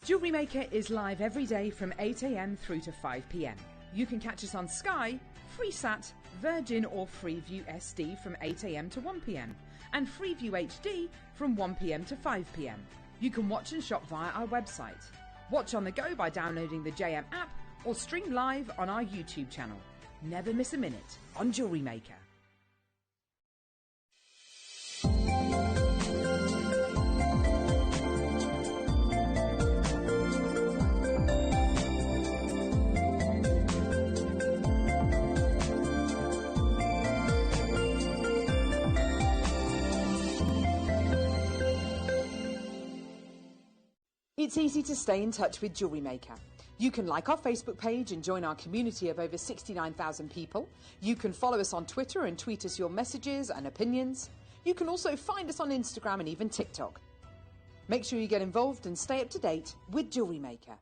Jewellery Maker is live every day from 8 AM through to 5 PM. You can catch us on Sky, Freesat, Virgin or Freeview SD from 8 AM to 1 PM and Freeview HD from 1 PM to 5 PM. You can watch and shop via our website. Watch on the go by downloading the JM app or stream live on our YouTube channel. Never miss a minute on Jewellery Maker. It's easy to stay in touch with Jewellery Maker. You can like our Facebook page and join our community of over 69,000 people. You can follow us on Twitter and tweet us your messages and opinions. You can also find us on Instagram and even TikTok. Make sure you get involved and stay up to date with Jewellery Maker.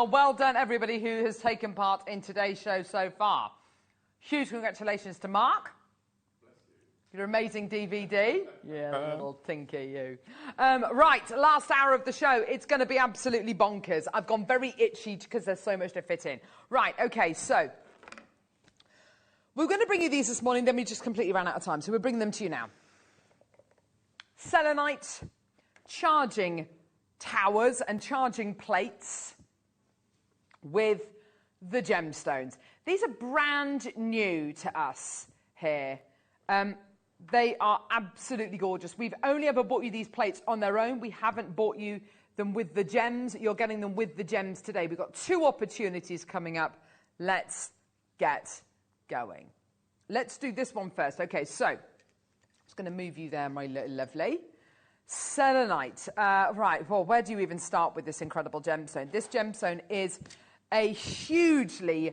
Well done, everybody who has taken part in today's show so far. Huge congratulations to Mark. Bless you. Your amazing DVD. Yeah, little tinker you. Right, last hour of the show. It's going to be absolutely bonkers. I've gone very itchy because there's so much to fit in. Right, okay, so we're going to bring you these this morning, then we just completely ran out of time, so we're bringing them to you now. Selenite charging towers and charging plates with the gemstones. These are brand new to us here. They are absolutely gorgeous. We've only ever bought you these plates on their own. We haven't bought you them with the gems. You're getting them with the gems today. We've got 2 opportunities coming up. Let's get going. Let's do this one first. Okay, so I'm just going to move you there, my little lovely. Selenite. Right, well, where do you even start with this incredible gemstone? This gemstone is a hugely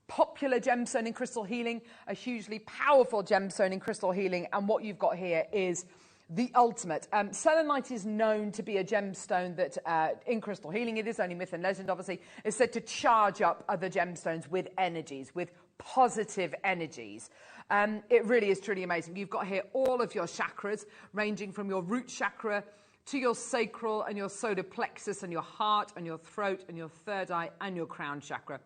popular gemstone in crystal healing, a hugely powerful gemstone in crystal healing, and what you've got here is the ultimate. Selenite is known to be a gemstone that, in crystal healing, it is only myth and legend, obviously, is said to charge up other gemstones with energies, with positive energies. It really is truly amazing. You've got here all of your chakras, ranging from your root chakra to your sacral and your solar plexus and your heart and your throat and your third eye and your crown chakra,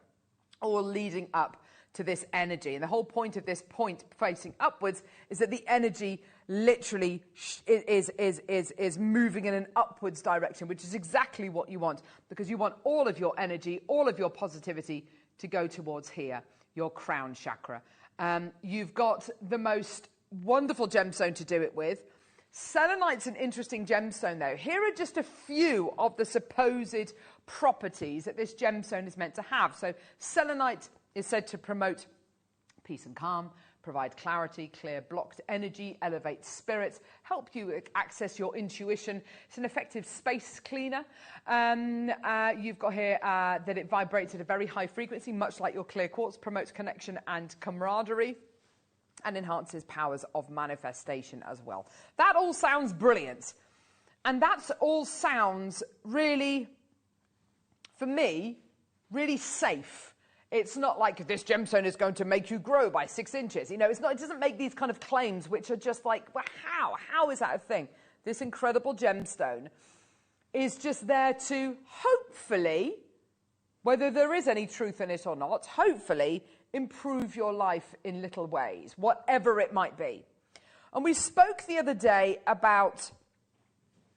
all leading up to this energy. And the whole point of this point facing upwards is that the energy literally is moving in an upwards direction, which is exactly what you want, because you want all of your energy, all of your positivity to go towards here, your crown chakra. You've got the most wonderful gemstone to do it with. Selenite's an interesting gemstone, though. Here are just a few of the supposed properties that this gemstone is meant to have. So selenite is said to promote peace and calm, provide clarity, clear blocked energy, elevate spirits, help you access your intuition. It's an effective space cleaner. You've got here that it vibrates at a very high frequency, much like your clear quartz, promotes connection and camaraderie, and enhances powers of manifestation as well. That all sounds brilliant. And that all sounds really, for me, really safe. It's not like this gemstone is going to make you grow by 6 inches. You know, it's not, it doesn't make these kind of claims which are just like, well, how? How is that a thing? This incredible gemstone is just there to hopefully, whether there is any truth in it or not, hopefully improve your life in little ways, whatever it might be. And we spoke the other day about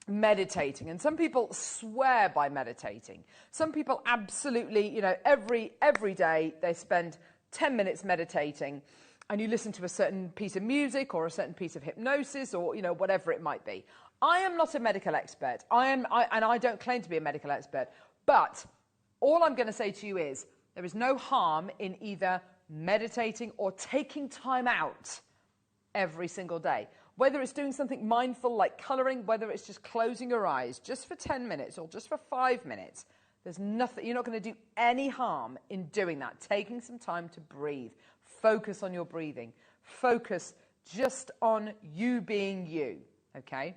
meditating, and some people swear by meditating. Some people absolutely, you know, every day they spend 10 minutes meditating, and you listen to a certain piece of music or a certain piece of hypnosis or, you know, whatever it might be. I am not a medical expert. And I don't claim to be a medical expert, but all I'm going to say to you is there is no harm in either meditating or taking time out every single day. Whether it's doing something mindful like colouring, whether it's just closing your eyes just for 10 minutes or just for 5 minutes, there's nothing, you're not going to do any harm in doing that. Taking some time to breathe, focus on your breathing, focus just on you being you, okay?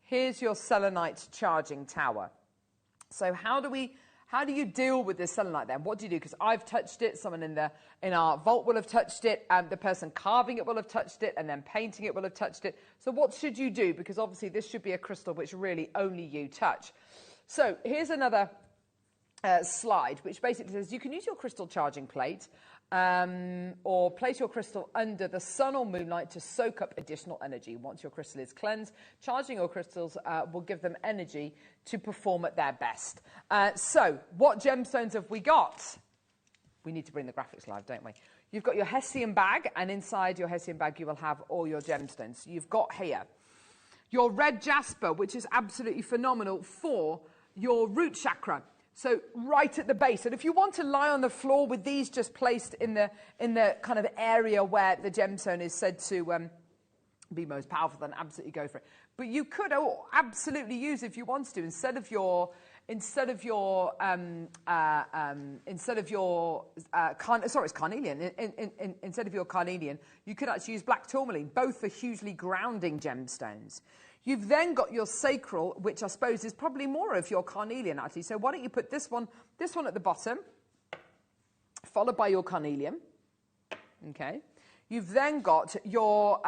Here's your selenite charging tower. So how do you deal with this selenite then? What do you do? Because I've touched it, someone in our vault will have touched it, and the person carving it will have touched it, and then painting it will have touched it. So what should you do? Because obviously this should be a crystal which really only you touch. So here's another slide, which basically says you can use your crystal charging plate or place your crystal under the sun or moonlight to soak up additional energy. Once your crystal is cleansed, charging your crystals will give them energy to perform at their best. So what gemstones have we got? We need to bring the graphics live, don't we? You've got your Hessian bag, and inside your Hessian bag you will have all your gemstones. You've got here your red jasper, which is absolutely phenomenal for your root chakra. So right at the base. And if you want to lie on the floor with these just placed in the kind of area where the gemstone is said to be most powerful, then absolutely go for it. But you could absolutely use, if you wanted to, instead of your carnelian, instead of your carnelian, you could actually use black tourmaline. Both are hugely grounding gemstones. You've then got your sacral, which I suppose is probably more of your carnelian, actually. So why don't you put this one at the bottom, followed by your carnelian. Okay. You've then got your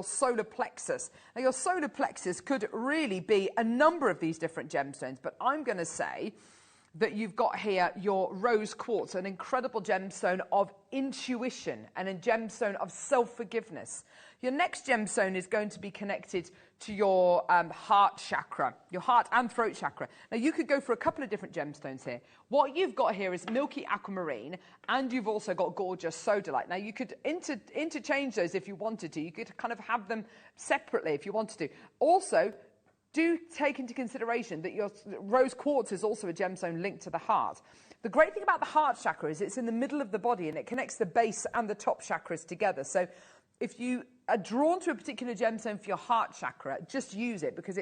solar plexus. Now, your solar plexus could really be a number of these different gemstones, but I'm going to say that you've got here your rose quartz, an incredible gemstone of intuition and a gemstone of self-forgiveness. Your next gemstone is going to be connected to your heart chakra, your heart and throat chakra. Now, you could go for a couple of different gemstones here. What you've got here is milky aquamarine, and you've also got gorgeous sodalite. Now, you could interchange those if you wanted to. You could kind of have them separately if you wanted to. Also, do take into consideration that your rose quartz is also a gemstone linked to the heart. The great thing about the heart chakra is it's in the middle of the body, and it connects the base and the top chakras together. So if you are drawn to a particular gemstone for your heart chakra, just use it because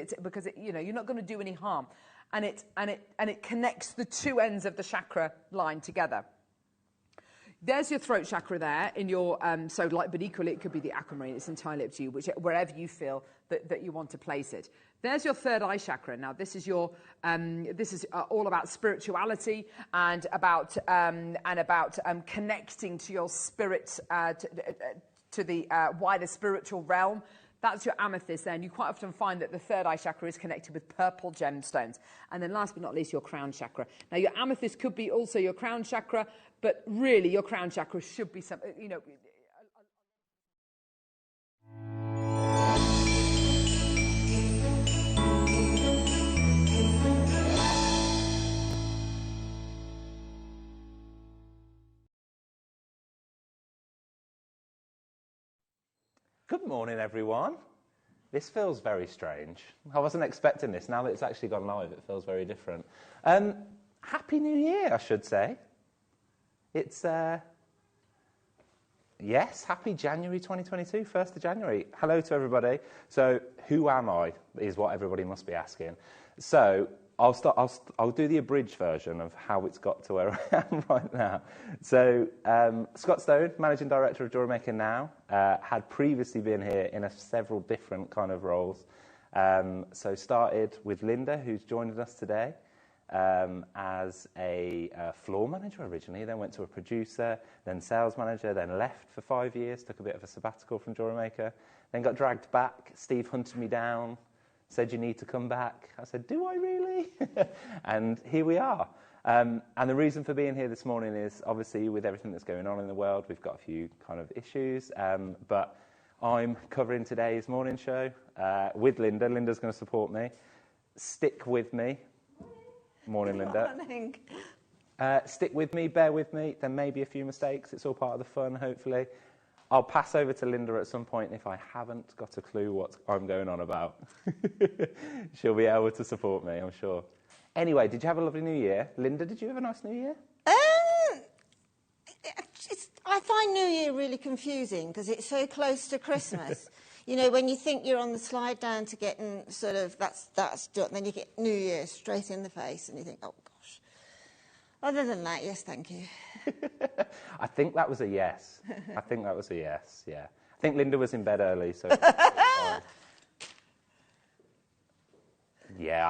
you're not going to do any harm, and it connects the two ends of the chakra line together. There's your throat chakra there in your sodalite, but equally it could be the aquamarine. It's entirely up to you, wherever you feel that you want to place it. There's your third eye chakra. Now, this is your all about spirituality and about connecting to your spirit, to the wider spiritual realm. That's your amethyst there, and you quite often find that the third eye chakra is connected with purple gemstones. And then last but not least, your crown chakra. Now, your amethyst could be also your crown chakra, but really your crown chakra should be something, Good morning, everyone. This feels very strange. I wasn't expecting this. Now that it's actually gone live, it feels very different. Happy New Year, I should say. It's, yes, happy January 2022, 1st of January. Hello to everybody. So, who am I, is what everybody must be asking. So, I'll do the abridged version of how it's got to where I am right now. So, Scott Stone, Managing Director of JewelleryMaker now, had previously been here in several different kind of roles. So started with Linda, who's joined us today, as a floor manager originally, then went to a producer, then sales manager, then left for 5 years, took a bit of a sabbatical from JewelleryMaker, then got dragged back. Steve hunted me down, said, you need to come back. I said, do I really? And here we are. And the reason for being here this morning is, obviously, with everything that's going on in the world, we've got a few kind of issues. But I'm covering today's morning show with Linda. Linda's going to support me. Stick with me. Morning, Linda. Morning. Stick with me, bear with me. There may be a few mistakes. It's all part of the fun, hopefully. I'll pass over to Linda at some point if I haven't got a clue what I'm going on about. She'll be able to support me, I'm sure. Anyway, did you have a lovely New Year? Linda, did you have a nice New Year? I find New Year really confusing because it's so close to Christmas. You know, when you think you're on the slide down to getting sort of, that's done, then you get New Year straight in the face and you think, oh, gosh. Other than that, yes, thank you. I think that was a yes. I think that was a yes, yeah. I think Linda was in bed early, so... Yeah,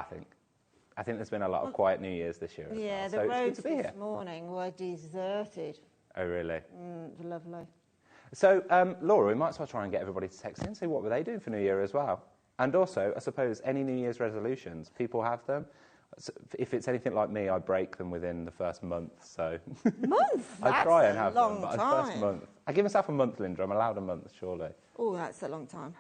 I think there's been a lot of quiet New Year's this year as yeah, well. the So roads it's good to be this here. morning were deserted. Oh, really? Lovely. So, Laura, we might as well try and get everybody to text in, see what were they doing for New Year as well. And also, I suppose, any New Year's resolutions, people have them. So if it's anything like me, I break them within the first month, so... Month? I try and have long them, but time. the first month... I give myself a month, Linda. I'm allowed a month, surely. Oh, that's a long time.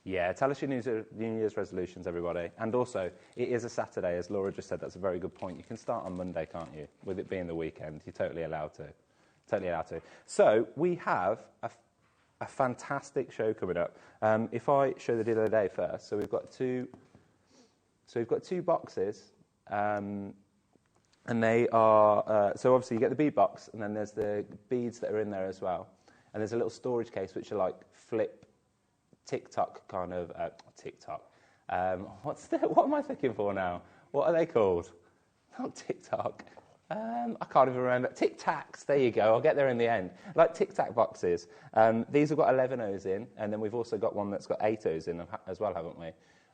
Yeah, tell us your New Year's resolutions, everybody. And also, it is a Saturday, as Laura just said. That's a very good point. You can start on Monday, can't you? With it being the weekend, you're totally allowed to. Totally allowed to. So we have a fantastic show coming up. If I show the deal of the day first, so we've got two boxes, and they are so obviously you get the bead box, and then there's the beads that are in there as well, and there's a little storage case which are like flip TikTok kind of TikTok. What am I thinking for now? What are they called? Not TikTok. I can't even remember. Tic Tacs. There you go. I'll get there in the end. Like Tic Tac boxes. These have got 11 O's in, and then we've also got one that's got 8 O's in as well, haven't we?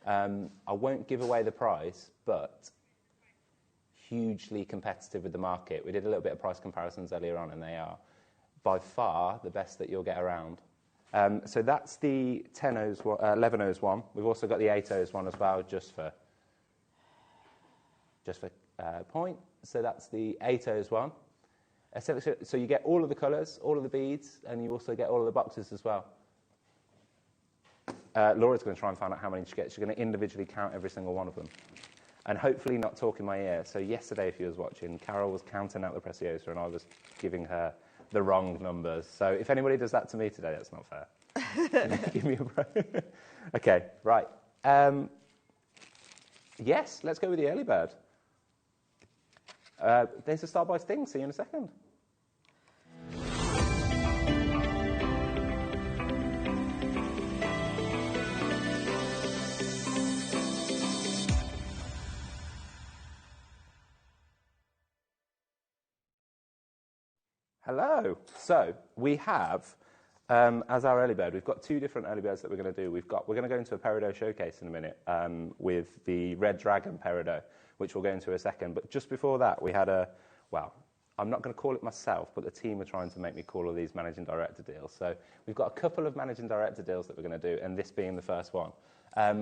I won't give away the price, but hugely competitive with the market. We did a little bit of price comparisons earlier on, and they are by far the best that you'll get around. So that's the 11 O's one. We've also got the 8 O's one as well, just for point. So that's the 8 O's one. So you get all of the colours, all of the beads, and you also get all of the boxes as well. Laura's going to try and find out how many she gets. She's going to individually count every single one of them. And hopefully not talk in my ear. So yesterday, if you was watching, Carol was counting out the Preciosa, and I was giving her the wrong numbers. So if anybody does that to me today, that's not fair. Give me a break. Okay, right. Yes, let's go with the early bird. There's a start by Sting. See you in a second. Hello. So we have, as our early bird, we've got two different early birds that we're going to do. We're going to go into a peridot showcase in a minute with the Red Dragon peridot, which we'll go into in a second. But just before that, we had I'm not going to call it myself, but the team are trying to make me call all these managing director deals. So we've got a couple of managing director deals that we're going to do, and this being the first one.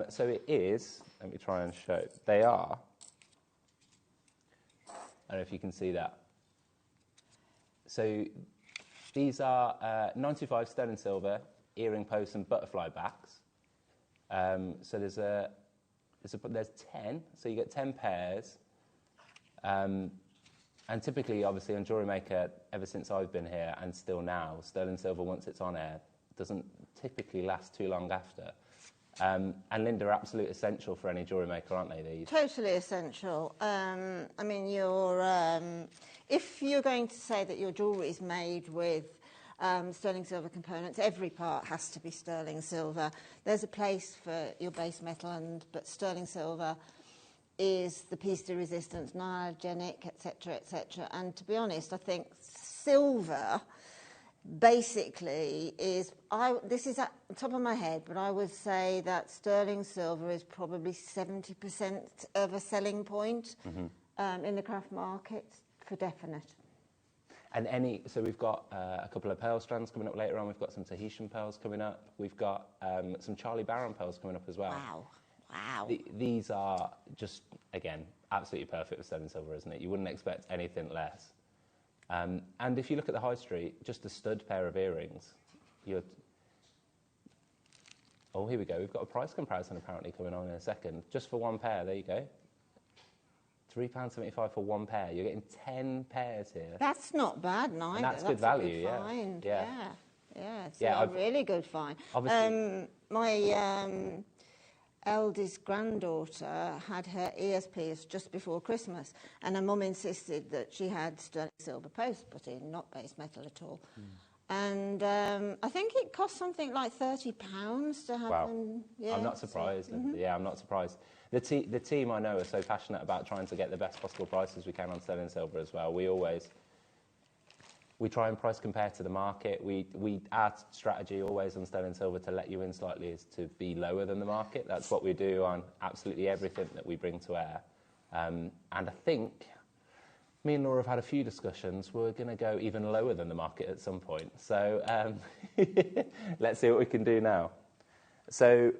So it is, let me try and show, they are, I don't know if you can see that. So these are 925 sterling silver, earring posts and butterfly backs. So there's 10, so you get 10 pairs. And typically, obviously, on JewelleryMaker, ever since I've been here and still now, sterling silver, once it's on air, doesn't typically last too long after. And Linda, are absolute essential for any jewellery maker, aren't they, these? Totally essential. I mean, if you're going to say that your jewellery is made with sterling silver components, every part has to be sterling silver. There's a place for your base metal, but sterling silver is the piece de resistance, non-allergenic, etc., etc. And to be honest, I think silver basically is, this is at the top of my head, but I would say that sterling silver is probably 70% of a selling point in the craft market, for definite. And so we've got a couple of pearl strands coming up later on. We've got some Tahitian pearls coming up. We've got some Charlie Barron pearls coming up as well. Wow. Wow. These are just, again, absolutely perfect for sterling silver, isn't it? You wouldn't expect anything less. And if you look at the high street, just a stud pair of earrings, oh, here we go. We've got a price comparison apparently coming on in a second. Just for one pair, there you go. £3.75 for one pair. You're getting 10 pairs here. That's not bad, neither. And that's good value, a good find. Yeah. It's a really good find. Obviously, my eldest granddaughter had her ears pierced just before Christmas, and her mum insisted that she had sterling silver posts put in, not base metal at all. And I think it cost something like £30 to have them. Yeah. I'm not surprised. Yeah, I'm not surprised. The team I know are so passionate about trying to get the best possible prices we can on sterling silver as well. We try and price compare to the market. Our strategy always on sterling silver to let you in slightly is to be lower than the market. That's what we do on absolutely everything that we bring to air. And I think me and Laura have had a few discussions. We're going to go even lower than the market at some point. So let's see what we can do now. So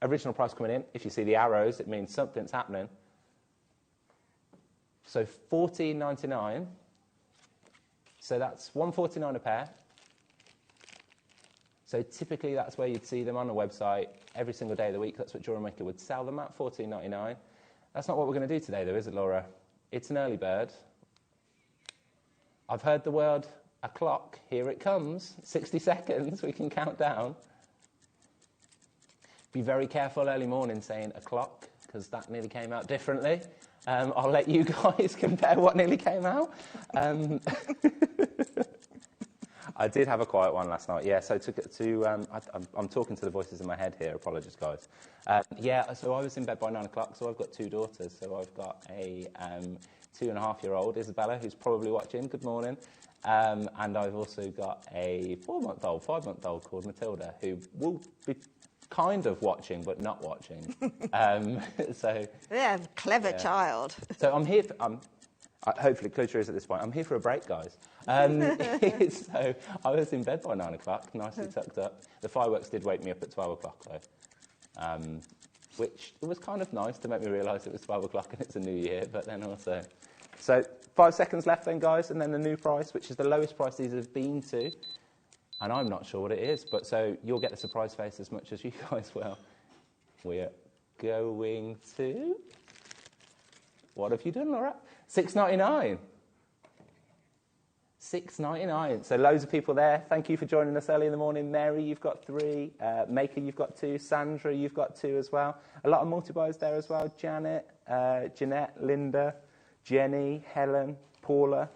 original price coming in. If you see the arrows, it means something's happening. So $14.99. So that's $1.49 a pair. So typically that's where you'd see them on a website every single day of the week. That's what JewelleryMaker would sell them at, $14.99. That's not what we're going to do today, though, is it, Laura? It's an early bird. I've heard the word a clock. Here it comes. 60 seconds. We can count down. Be very careful early morning saying a clock, because that nearly came out differently. I'll let you guys compare what nearly came out. I did have a quiet one last night. Yeah, so I'm talking to the voices in my head here. Apologies, guys. Yeah, so I was in bed by 9 o'clock, so I've got two daughters. So I've got a 2.5-year-old, Isabella, who's probably watching. Good morning. And I've also got a 4-month-old, 5-month-old called Matilda, who will be kind of watching, but not watching. Yeah, clever child. So I'm here for... hopefully closure is at this point. I'm here for a break, guys. So I was in bed by 9 o'clock, nicely tucked up. The fireworks did wake me up at 12 o'clock, though, which it was kind of nice to make me realise it was 12 o'clock and it's a new year, but then also... So 5 seconds left then, guys, and then the new price, which is the lowest price these have been to. And I'm not sure what it is, but so you'll get the surprise face as much as you guys will. We're going to... What have you done, Laura? $6.99. $6.99. So loads of people there. Thank you for joining us early in the morning. Mary, you've got 3. Maker, you've got 2. Sandra, you've got 2 as well. A lot of multi-buyers there as well. Janet, Jeanette, Linda, Jenny, Helen, Paula.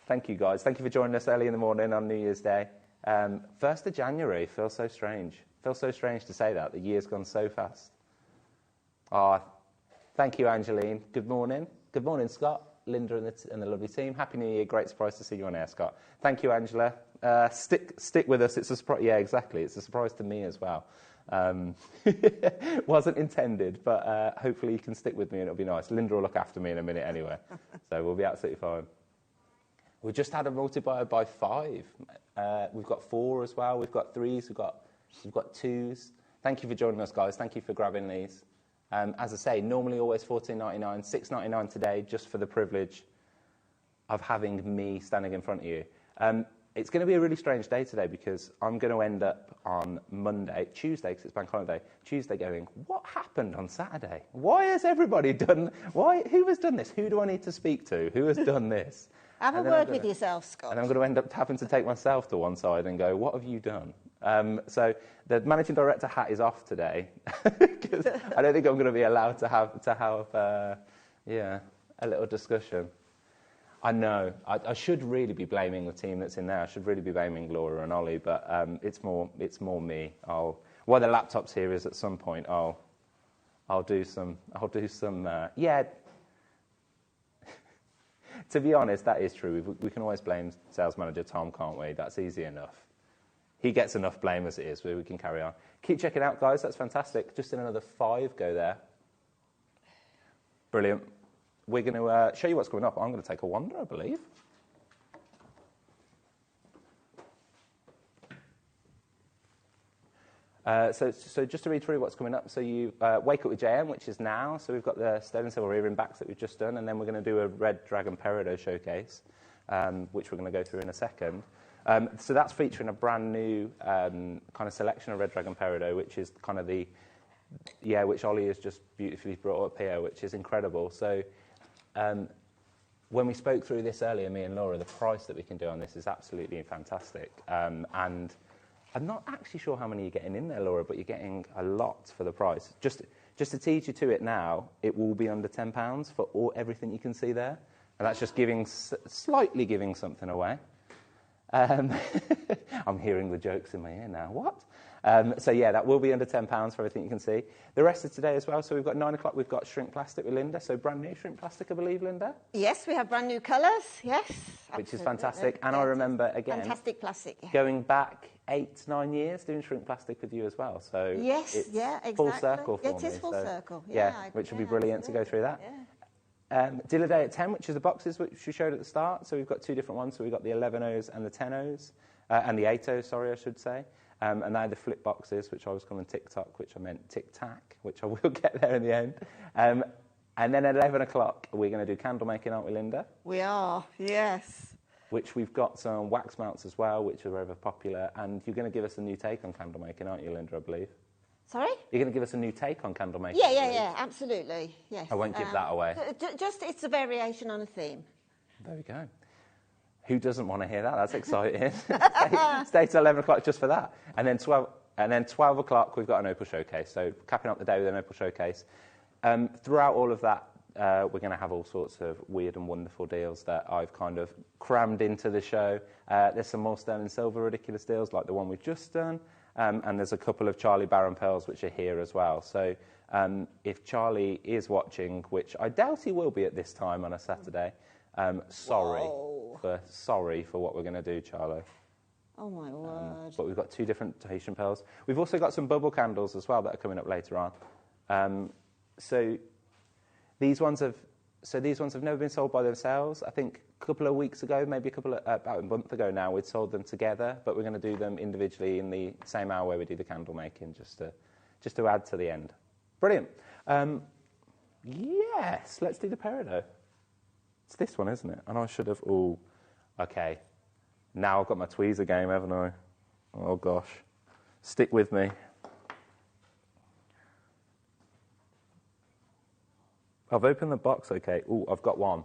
Thank you, guys. Thank you for joining us early in the morning on New Year's Day. 1st of January feels so strange. Feels so strange to say that. The year's gone so fast. Thank you, Angeline. Good morning. Good morning, Scott, Linda, and the lovely team. Happy New Year. Great surprise to see you on air, Scott. Thank you, Angela. Stick with us. It's a surprise. Yeah, exactly. It's a surprise to me as well. Wasn't intended, but hopefully you can stick with me and it'll be nice. Linda will look after me in a minute anyway, so we'll be absolutely fine. We just had a multi-buyer by 5. We've got 4 as well. We've got 3s. We've got 2s. Thank you for joining us, guys. Thank you for grabbing these. As I say, normally always $14.99, $6.99 today, just for the privilege of having me standing in front of you. It's going to be a really strange day today because I'm going to end up on Tuesday, because it's bank holiday, Tuesday going, what happened on Saturday? Why has everybody done, who has done this? Who do I need to speak to? Who has done this? Have a word with yourself, Scott. And I'm going to end up having to take myself to one side and go, what have you done? So the managing director hat is off today because I don't think I'm going to be allowed to have a little discussion. I know I should really be blaming the team that's in there. I should really be blaming Laura and Ollie, but it's more me. While the laptop's here is at some point I'll do some. Yeah. To be honest, that is true. We can always blame sales manager Tom, can't we? That's easy enough. He gets enough blame as it is. We can carry on. Keep checking out, guys. That's fantastic. Just in another 5 go there. Brilliant. We're going to show you what's coming up. I'm going to take a wander, I believe. So just to read through what's coming up. So you wake up with JM, which is now. So we've got the sterling silver earring backs that we've just done, and then we're going to do a red dragon peridot showcase, which we're going to go through in a second. So that's featuring a brand new kind of selection of red dragon peridot, which is kind of which Ollie has just beautifully brought up here, which is incredible. So when we spoke through this earlier, me and Laura, the price that we can do on this is absolutely fantastic. And I'm not actually sure how many you're getting in there, Laura, but you're getting a lot for the price. Just to tease you to it now, it will be under £10 for everything you can see there. And that's just slightly giving something away. I'm hearing the jokes in my ear now. What? So yeah, that will be under £10 for everything you can see. The rest of today as well. So we've got 9 o'clock. We've got shrink plastic with Linda. So brand new shrink plastic, I believe, Linda. Yes, we have brand new colours. Yes, which is absolutely. fantastic. And Yeah, I remember again, fantastic plastic. Yeah. going back 8, 9 years doing shrink plastic with you as well. So yes, it's exactly. full circle for me. It is full circle. Yeah, which will be brilliant to go through that. Yeah. Dealer day at 10, which is the boxes which we showed at the start. So we've got 2 different ones. So we've got the 11Os and the 10Os, and the 8Os, sorry, I should say. And they're the flip boxes, which I was calling TikTok, which I meant tic-tac, which I will get there in the end. And then at 11 o'clock, we're going to do candle making, aren't we, Linda? We are, yes. Which we've got some wax melts as well, which are ever popular. And you're going to give us a new take on candle making, aren't you, Linda, I believe? Sorry? You're going to give us a new take on candle making? Yeah, absolutely, yes. I won't give that away. Just, it's a variation on a theme. There we go. Who doesn't want to hear that? That's exciting. stay till 11 o'clock just for that. And then 12 o'clock, we've got an Opal showcase. So capping up the day with an Opal showcase. Throughout all of that, we're going to have all sorts of weird and wonderful deals that I've kind of crammed into the show. There's some more sterling silver ridiculous deals like the one we've just done. And there's a couple of Charlie Barron pearls which are here as well. So if Charlie is watching, which I doubt he will be at this time on a Saturday, sorry for what we're going to do, Charlie. Oh, my word. But we've got 2 different Tahitian pearls. We've also got some bubble candles as well that are coming up later on. So these ones have never been sold by themselves. I think a couple of weeks ago, maybe about a month ago now, we'd sold them together, but we're going to do them individually in the same hour where we do the candle making, just to add to the end. Brilliant. Yes, let's do the peridot. It's this one, isn't it? And I should have... Oh, okay. Now I've got my tweezer game, haven't I? Oh, gosh. Stick with me. I've opened the box, okay. Oh, I've got one.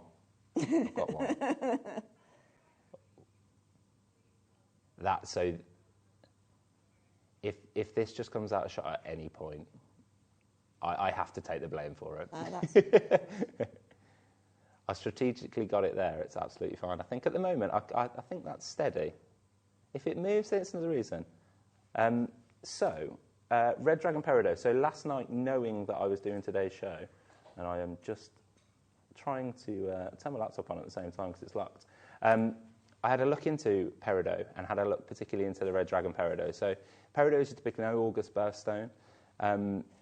So if this just comes out of shot at any point, I have to take the blame for it. I strategically got it there. It's absolutely fine. I think at the moment, I think that's steady. If it moves, then it's another reason. Red Dragon Peridot. So last night, knowing that I was doing today's show, and I am just trying to turn my laptop on at the same time because it's locked, I had a look into peridot and had a look particularly into the Red Dragon Peridot. So peridot is a typical August birthstone.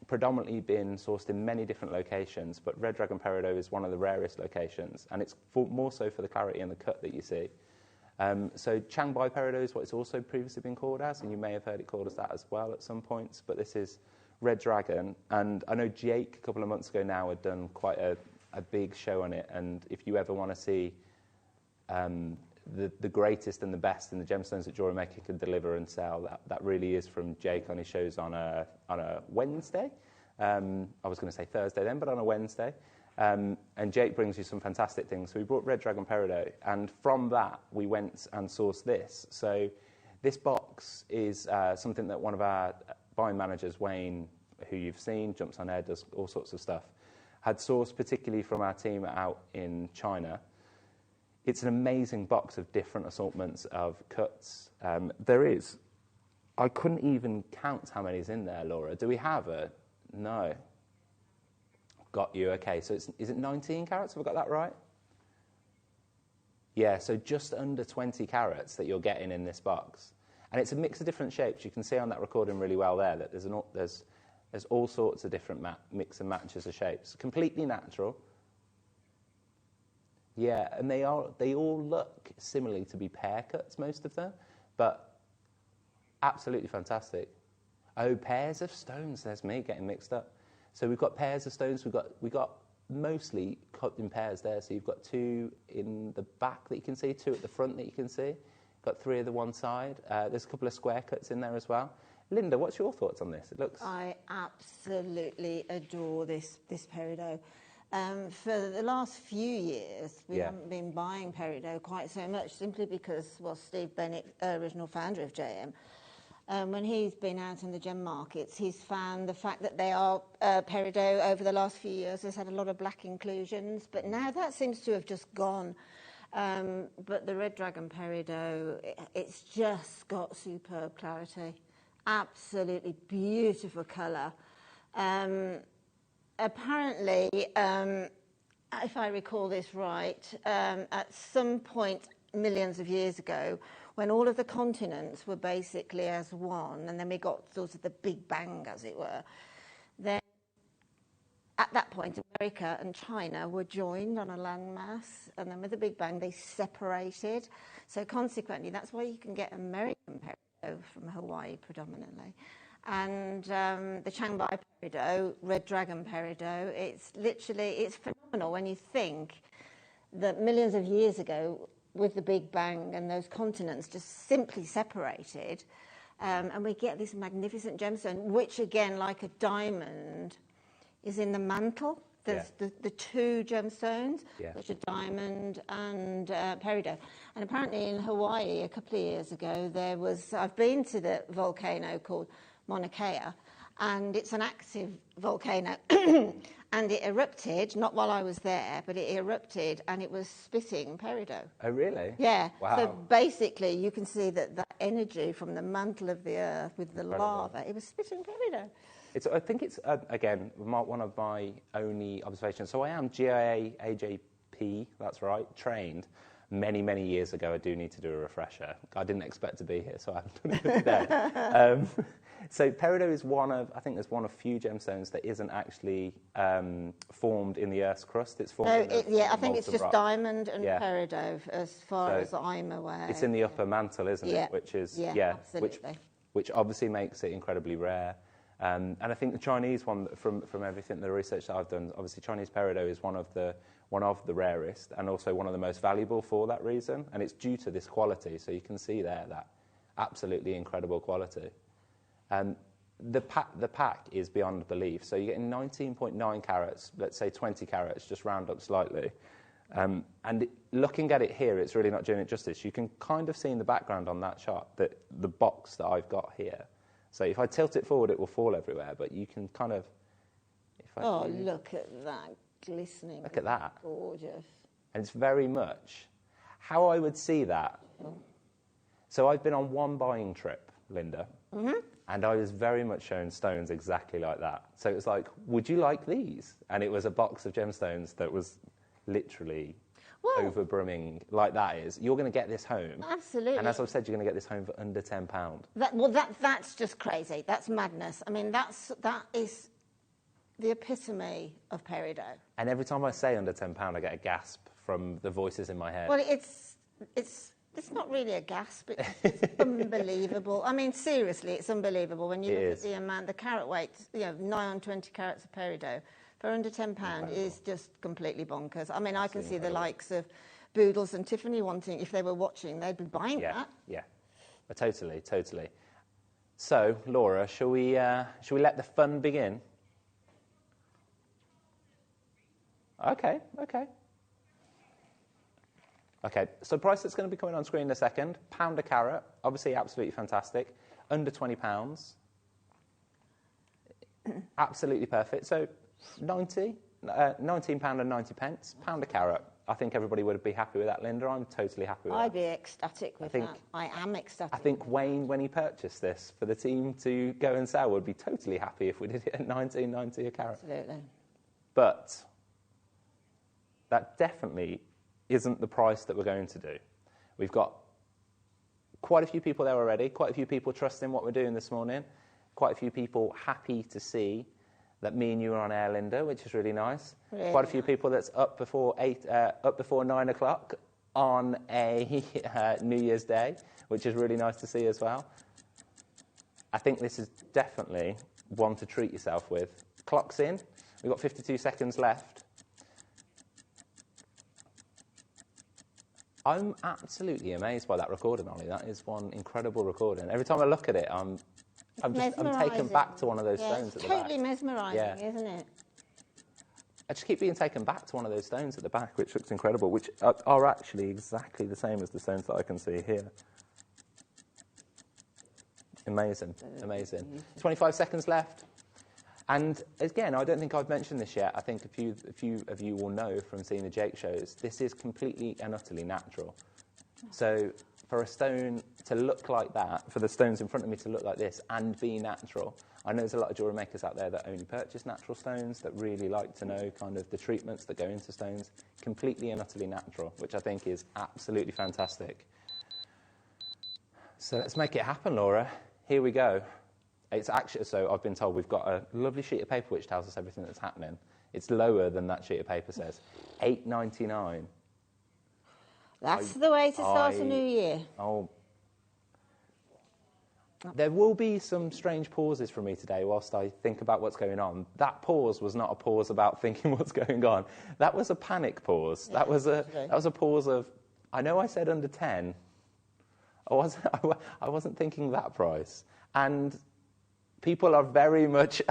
Predominantly been sourced in many different locations, but Red Dragon Peridot is one of the rarest locations, and it's more so for the clarity and the cut that you see. So Chiangbai Peridot is what it's also previously been called as, and you may have heard it called as that as well at some points, but this is Red Dragon, and I know Jake a couple of months ago now had done quite a big show on it, and if you ever want to see the greatest and the best in the gemstones that JewelleryMaker can deliver and sell, that really is from Jake on his shows on a Wednesday. I was going to say Thursday then, but on a Wednesday. And Jake brings you some fantastic things. So we brought Red Dragon Peridot, and from that we went and sourced this. So this box is something that one of our buying managers, Wayne, who you've seen, jumps on air, does all sorts of stuff, had sourced particularly from our team out in China. It's an amazing box of different assortments of cuts. I couldn't even count how many's in there, Laura. Do we have a... No. Got you, okay. So is it 19 carats? Have I got that right? Yeah, so just under 20 carats that you're getting in this box. And it's a mix of different shapes. You can see on that recording really well there that there's all sorts of different mix and matches of shapes. Completely natural. Yeah, and they all look similarly to be pear cuts, most of them, but absolutely fantastic. Oh, pairs of stones. There's me getting mixed up. So we've got pairs of stones. We've got mostly cut in pairs there. So you've got 2 in the back that you can see, 2 at the front that you can see. Got 3 at the one side. There's a couple of square cuts in there as well. Linda, what's your thoughts on this? I absolutely adore this peridot. For the last few years, we haven't been buying peridot quite so much, simply because, Steve Bennett, original founder of JM, when he's been out in the gem markets, he's found the fact that they are peridot over the last few years has had a lot of black inclusions, but now that seems to have just gone. But the Red Dragon Peridot, it's just got superb clarity. Absolutely beautiful colour. Apparently, if I recall this right, at some point millions of years ago, when all of the continents were basically as one, and then we got sort of the Big Bang, as it were, then at that point, America and China were joined on a landmass, and then with the Big Bang, they separated. So consequently, that's why you can get American peridot from Hawaii predominantly. And the Chiangmai peridot, red dragon peridot, it's phenomenal when you think that millions of years ago, with the Big Bang and those continents just simply separated, and we get this magnificent gemstone, which again, like a diamond, is in the mantle. There's the two gemstones, which are diamond and peridot. And apparently in Hawaii a couple of years ago, I've been to the volcano called Mauna Kea, and it's an active volcano. And it erupted, not while I was there, but it erupted and it was spitting peridot. Oh, really? Yeah. Wow. So basically you can see that energy from the mantle of the earth with the lava, it was spitting peridot. I think it's, again, one of my only observations. So I am GIA AJP, that's right, trained many, many years ago. I do need to do a refresher. I didn't expect to be here, so I haven't done it today. So peridot is I think there's one of few gemstones that isn't actually formed in the Earth's crust. It's formed I think it's just rock. Diamond and peridot, as far as I'm aware. It's in the upper mantle, isn't it? Which is, absolutely. Which obviously makes it incredibly rare. And I think the Chinese one, from everything, the research that I've done, obviously Chinese peridot is one of the rarest and also one of the most valuable for that reason. And it's due to this quality. So you can see there that absolutely incredible quality. The pack is beyond belief. So you're getting 19.9 carats, let's say 20 carats, just round up slightly. And looking at it here, it's really not doing it justice. You can kind of see in the background on that shot that the box that I've got here. So if I tilt it forward, it will fall everywhere, but you can kind of... look at that glistening. Look at that. Gorgeous. And it's very much how I would see that. So I've been on one buying trip, Linda, and I was very much shown stones exactly like that. So it was like, would you like these? And it was a box of gemstones that was literally over brimming like that is. You're going to get this home. Absolutely. And as I've said, you're going to get this home for under £10. That's just crazy. That's madness. I mean, that is the epitome of peridot. And every time I say under £10, I get a gasp from the voices in my head. Well, it's not really a gasp. It's unbelievable. I mean, seriously, it's unbelievable when you look at the amount, the carat weight. Nigh on 20 carats of peridot for under £10 is just completely bonkers. I mean, I can see the likes of Boodles and Tiffany wanting, if they were watching, they'd be buying that. Yeah, totally. So, Laura, shall we let the fun begin? Okay. Okay, so price that's going to be coming on screen in a second. £1 a carat, obviously absolutely fantastic. Under £20. Absolutely perfect. So £19 and 90 pence, £1 a carat. I think everybody would be happy with that, Linda. I'm totally happy with that. I'd be ecstatic with that. I am ecstatic. I think Wayne, when he purchased this for the team to go and sell, would be totally happy if we did it at $19.90 a carat. Absolutely. But that definitely isn't the price that we're going to do. We've got quite a few people there already, quite a few people trusting what we're doing this morning, quite a few people happy to see that me and you are on air, Linda, which is really nice. Really quite a few people that's up before 9 o'clock on a New Year's Day, which is really nice to see as well. I think this is definitely one to treat yourself with. Clock's in. We've got 52 seconds left. I'm absolutely amazed by that recording, Ollie. That is one incredible recording. Every time I look at it, I'm taken back to one of those stones at the back. Totally mesmerising, isn't it? I just keep being taken back to one of those stones at the back, which looks incredible, which are actually exactly the same as the stones that I can see here. Amazing. 25 seconds left. And again, I don't think I've mentioned this yet. I think a few of you will know from seeing the Jake shows, this is completely and utterly natural. So for a stone to look like that, for the stones in front of me to look like this and be natural. I know there's a lot of jewellery makers out there that only purchase natural stones, that really like to know kind of the treatments that go into stones, completely and utterly natural, which I think is absolutely fantastic. So let's make it happen, Laura. Here we go. It's actually, so I've been told we've got a lovely sheet of paper which tells us everything that's happening. It's lower than that sheet of paper says. $8.99. That's the way to start a new year. Oh. There will be some strange pauses from me today whilst I think about what's going on. That pause was not a pause about thinking what's going on. That was a panic pause. Yeah, that was a pause of, I know I said under 10. I wasn't thinking that price. And people are very much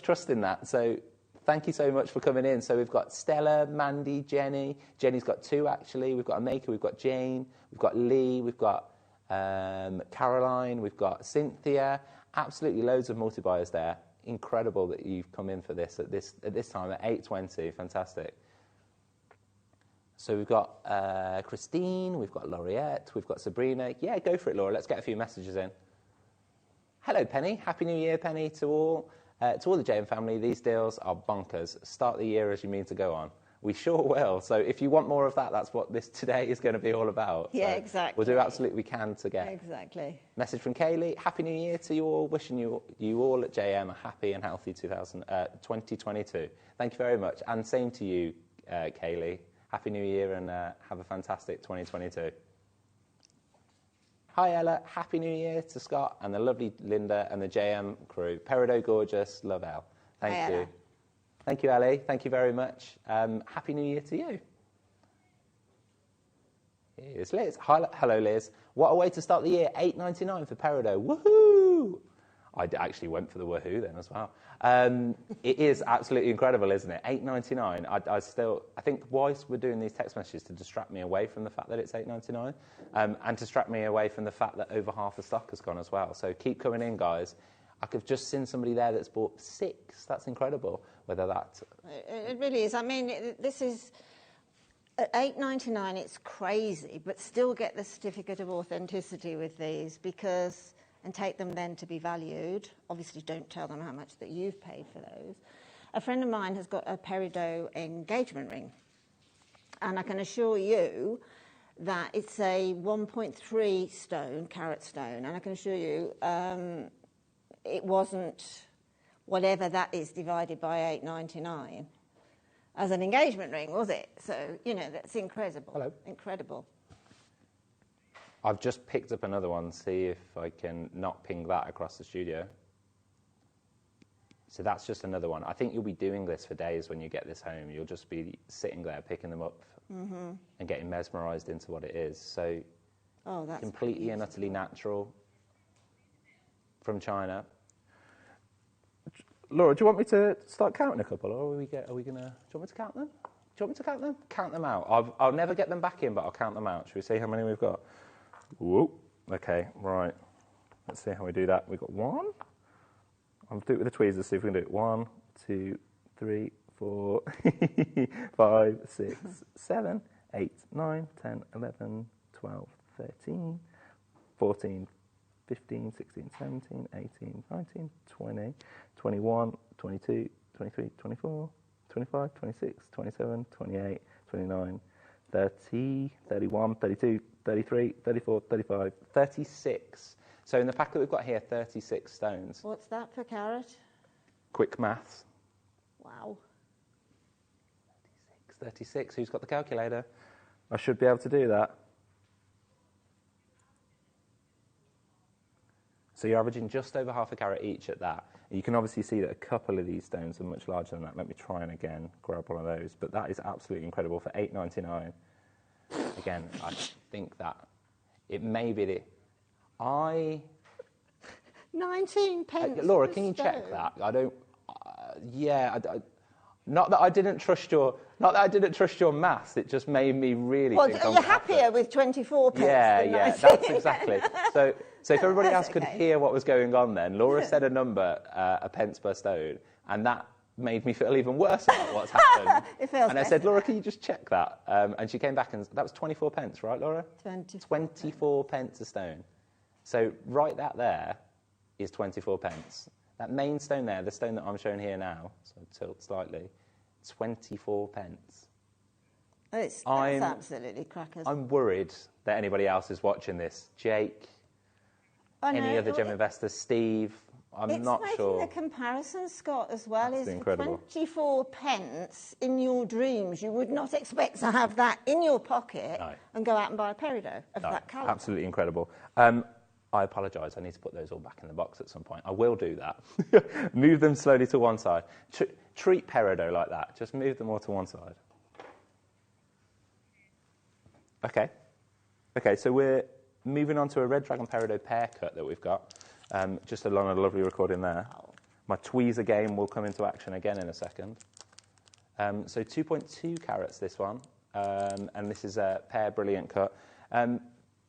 trusting that. So thank you so much for coming in. So we've got Stella, Mandy, Jenny. Jenny's got 2, actually. We've got a maker. We've got Jane. We've got Lee. We've got Caroline. We've got Cynthia. Absolutely loads of multi-buyers there. Incredible that you've come in for this at this time at 8:20. Fantastic. So we've got Christine. We've got Lauriette. We've got Sabrina. Yeah, go for it, Laura. Let's get a few messages in. Hello, Penny. Happy New Year, Penny, to all. To all the JM family, these deals are bonkers. Start the year as you mean to go on. We sure will. So if you want more of that, that's what this today is going to be all about. Yeah, so exactly. We'll do absolutely we can to get. Exactly. Message from Kaylee. Happy New Year to you all. Wishing you all at JM a happy and healthy 2022. Thank you very much. And same to you, Kaylee. Happy New Year and have a fantastic 2022. Hi, Ella. Happy New Year to Scott and the lovely Linda and the JM crew. Peridot gorgeous. Love Elle. Thank you. Ella. Thank you, Ellie. Thank you very much. Happy New Year to you. Here's Liz. Hello, Liz. What a way to start the year. $8.99 for Peridot. Woohoo! I actually went for the woohoo then as well. It is absolutely incredible, isn't it? $8.99. I think whilst we're doing these text messages to distract me away from the fact that it's $8.99 and distract me away from the fact that over half the stock has gone as well. So keep coming in, guys. I could have just seen somebody there that's bought 6. That's incredible. Whether that... It really is. I mean, this is... At $8.99, it's crazy, but still get the certificate of authenticity with these because... and take them then to be valued. Obviously, don't tell them how much that you've paid for those. A friend of mine has got a Peridot engagement ring. And I can assure you that it's a 1.3 stone, carat stone. And I can assure you it wasn't whatever that is divided by $8.99 as an engagement ring, was it? So, you know, that's incredible. Hello. Incredible. I've just picked up another one, see if I can not ping that across the studio. So that's just another one. I think you'll be doing this for days when you get this home. You'll just be sitting there picking them up and getting mesmerised into what it is. So that's completely and utterly natural from China. Laura, do you want me to start counting a couple, or are we gonna? Do you want me to count them? Do you want me to count them? Count them out. I'll never get them back in, but I'll count them out. Should we see how many we've got? Whoa. Okay, right. Let's see how we do that. We've got 1. I'll do it with the tweezers, see if we can do it. 1, 2, 3, 4, 5, 6, 7, 8, 9, 10, 11, 12, 13, 14, 15, 16, 17, 18, 19, 20, 21, 22, 23, 24, 25, 26, 27, 28, 29, 30, 31, 32, 33, 34, 35, 36. So in the pack that we've got here, 36 stones. What's that per carat? Quick maths. Wow. 36. Who's got the calculator? I should be able to do that. So you're averaging just over half a carat each at that. And you can obviously see that a couple of these stones are much larger than that. Let me try and again grab one of those. But that is absolutely incredible for $8.99. Again, I think that it may be the... 19 pence. Laura, can you check that? I don't... not that I didn't trust your maths. It just made me really think... Well, you're happier with 24 pence than 19. That's exactly. So if everybody else could hear what was going on then, Laura said a number, a pence per stone, and that made me feel even worse about what's happened. It feels And I said, Laura, can you just check that? And she came back and that was 24 pence, right, Laura? 24 pence a stone. So right that there is 24 pence. That main stone there, the stone that I'm showing here now, so tilt slightly, 24 pence. That's absolutely crackers. I'm worried that anybody else is watching this. Jake, any other gem investors, Steve, I'm not sure. It's making the comparison, Scott, as well. That's is incredible. 24 pence in your dreams. You would not expect to have that in your pocket and go out and buy a peridot of that calibre. Absolutely incredible. I apologise. I need to put those all back in the box at some point. I will do that. Move them slowly to one side. Treat peridot like that. Just move them all to one side. Okay. Okay, so we're moving on to a red dragon peridot pear cut that we've got. Just along a lovely recording there. My tweezer game will come into action again in a second. So 2.2 carats this one, and this is a pear brilliant cut.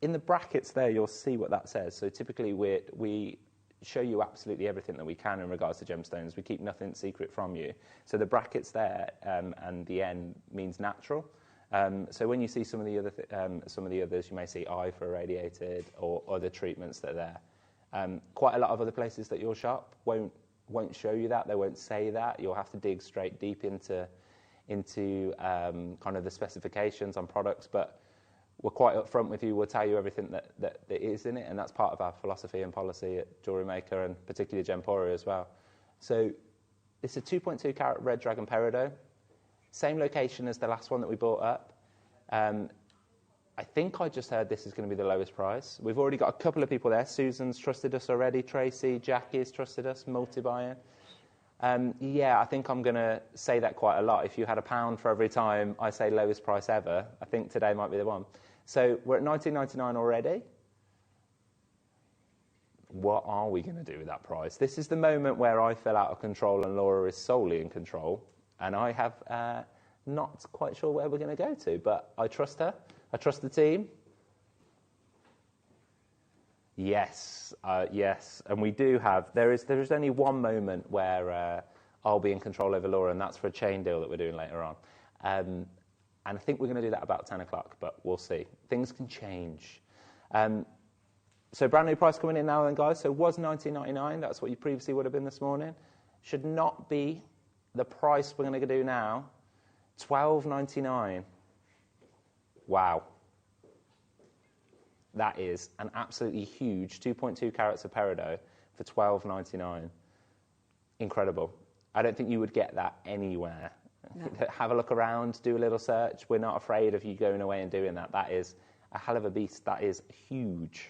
In the brackets there, you'll see what that says. So typically we show you absolutely everything that we can in regards to gemstones. We keep nothing secret from you. So the brackets there and the N means natural. So when you see some of the others, you may see I for irradiated or other treatments that are there. Quite a lot of other places that you'll shop won't show you that. They won't say that. You'll have to dig straight deep into kind of the specifications on products. But we're quite upfront with you. We'll tell you everything that is in it, and that's part of our philosophy and policy at JewelleryMaker and particularly Gemporia as well. So it's a 2.2 carat red dragon peridot. Same location as the last one that we bought up. I think I just heard this is going to be the lowest price. We've already got a couple of people there. Susan's trusted us already. Tracy, Jackie's trusted us. Multi-buying. Yeah, I think I'm going to say that quite a lot. If you had £1 for every time I say lowest price ever, I think today might be the one. So we're at $19.99 already. What are we going to do with that price? This is the moment where I feel out of control and Laura is solely in control. And I have not quite sure where we're going to go to, but I trust her. I trust the team. Yes, yes. And we do have, there is only one moment where I'll be in control over Laura, and that's for a chain deal that we're doing later on. And I think we're going to do that about 10 o'clock, but we'll see. Things can change. So brand new price coming in now then, guys. So it was $19.99. That's what you previously would have been this morning. Should not be the price we're going to do now. $12.99. Wow. That is an absolutely huge 2.2 carats of peridot for $12.99. Incredible. I don't think you would get that anywhere. No. Have a look around, do a little search. We're not afraid of you going away and doing that. That is a hell of a beast. That is huge.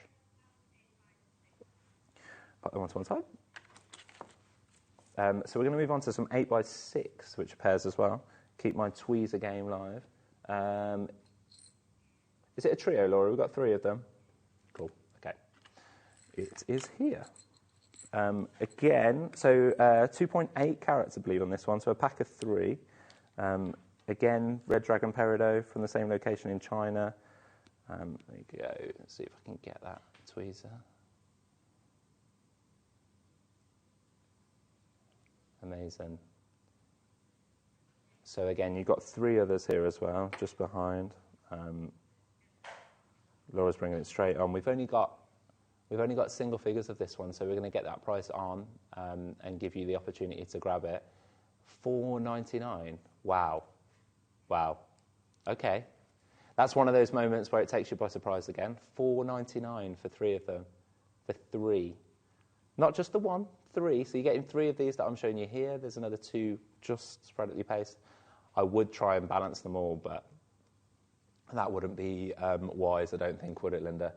Put them onto one side. So we're going to move on to some 8x6, which pairs as well. Keep my tweezer game live. Is it a trio, Laura? We've got 3 of them. Cool. Okay. It is here. Again, so 2.8 carats, I believe, on this one. So a pack of 3. Again, red dragon peridot from the same location in China. There you go. Let's see if I can get that tweezer. Amazing. So again, you've got 3 others here as well, just behind. Laura's bringing it straight on. We've only got single figures of this one, so we're going to get that price on and give you the opportunity to grab it. $4.99. Wow. Wow. Okay. That's one of those moments where it takes you by surprise again. $4.99 for 3 of them. For 3. Not just the one, 3. So you're getting 3 of these that I'm showing you here. There's another 2 just sporadically paced. I would try and balance them all, but that wouldn't be wise, I don't think, would it, Linda?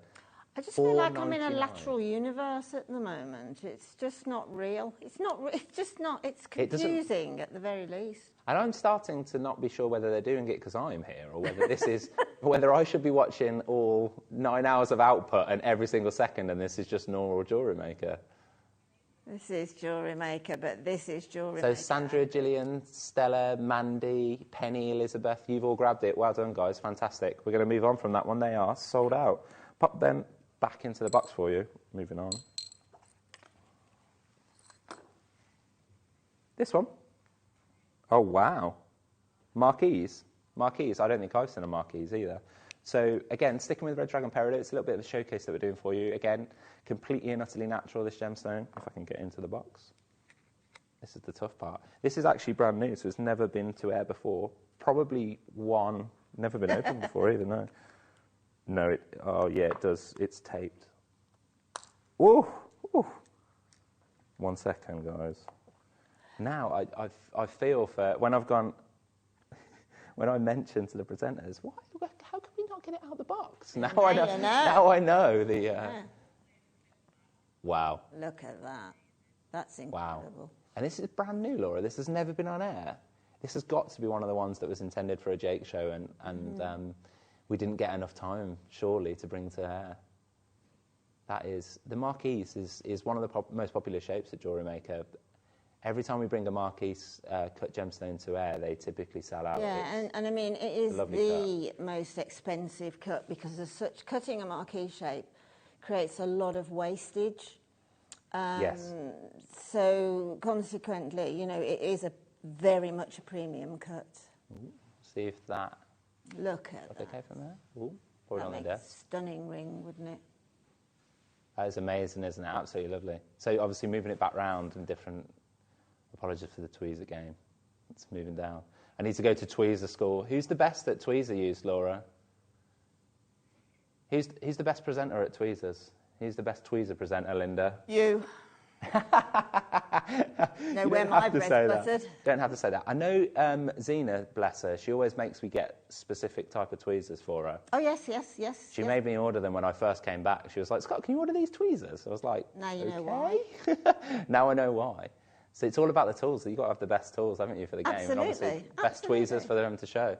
I just feel like I'm in a lateral universe at the moment. It's just not real. It's not. It's just not. It's confusing at the very least. And I'm starting to not be sure whether they're doing it because I'm here or whether this is whether I should be watching all 9 hours of output and every single second, and this is just normal JewelleryMaker. This is JewelleryMaker, but this is JewelleryMaker. So Sandra, Gillian, Stella, Mandy, Penny, Elizabeth, you've all grabbed it. Well done, guys. Fantastic. We're going to move on from that one. They are sold out. Pop them back into the box for you. Moving on. This one. Oh, wow. Marquise. Marquise. I don't think I've seen a Marquise either. So, again, sticking with Red Dragon Peridot, it's a little bit of a showcase that we're doing for you. Again, completely and utterly natural, this gemstone, if I can get into the box. This is the tough part. This is actually brand new, so it's never been to air before. Probably one, never been opened before either, no. No, oh yeah, it does. It's taped. Whoa! Whoa. 1 second, guys. Now, I feel for, when I've gone, when I mentioned to the presenters, how can we not get it out of the box? Now I know. Now I know the. Yeah. Wow. Look at that. That's incredible. Wow. And this is brand new, Laura. This has never been on air. This has got to be one of the ones that was intended for a Jake show, and we didn't get enough time, surely, to bring to air. That is, the Marquise is one of the most popular shapes at JewelleryMaker. Every time we bring a Marquise cut gemstone to air, they typically sell out. Yeah, and I mean, it is the most expensive cut because as such, cutting a Marquise shape creates a lot of wastage. Yes. So consequently, you know, it is very much a premium cut. Ooh, see if that. Look at that. Okay from there. Ooh, put it on the That makes desk. a stunning ring, wouldn't it? That is amazing, isn't it? Absolutely lovely. So obviously moving it back round in different. Apologies for the tweezer game. It's moving down. I need to go to tweezer school. Who's the best at tweezer use, Laura? Who's the best presenter at tweezers? Who's the best tweezer presenter, Linda? You. Know where my bread's buttered. Don't have to say that. I know Zena, bless her, she always makes me get specific type of tweezers for her. Oh, yes, yes, yes. She made me order them when I first came back. She was like, Scott, can you order these tweezers? I was like, now you know why. Now I know why. So it's all about the tools. You've got to have the best tools, haven't you, for the game? Absolutely. And obviously, best tweezers for them to show.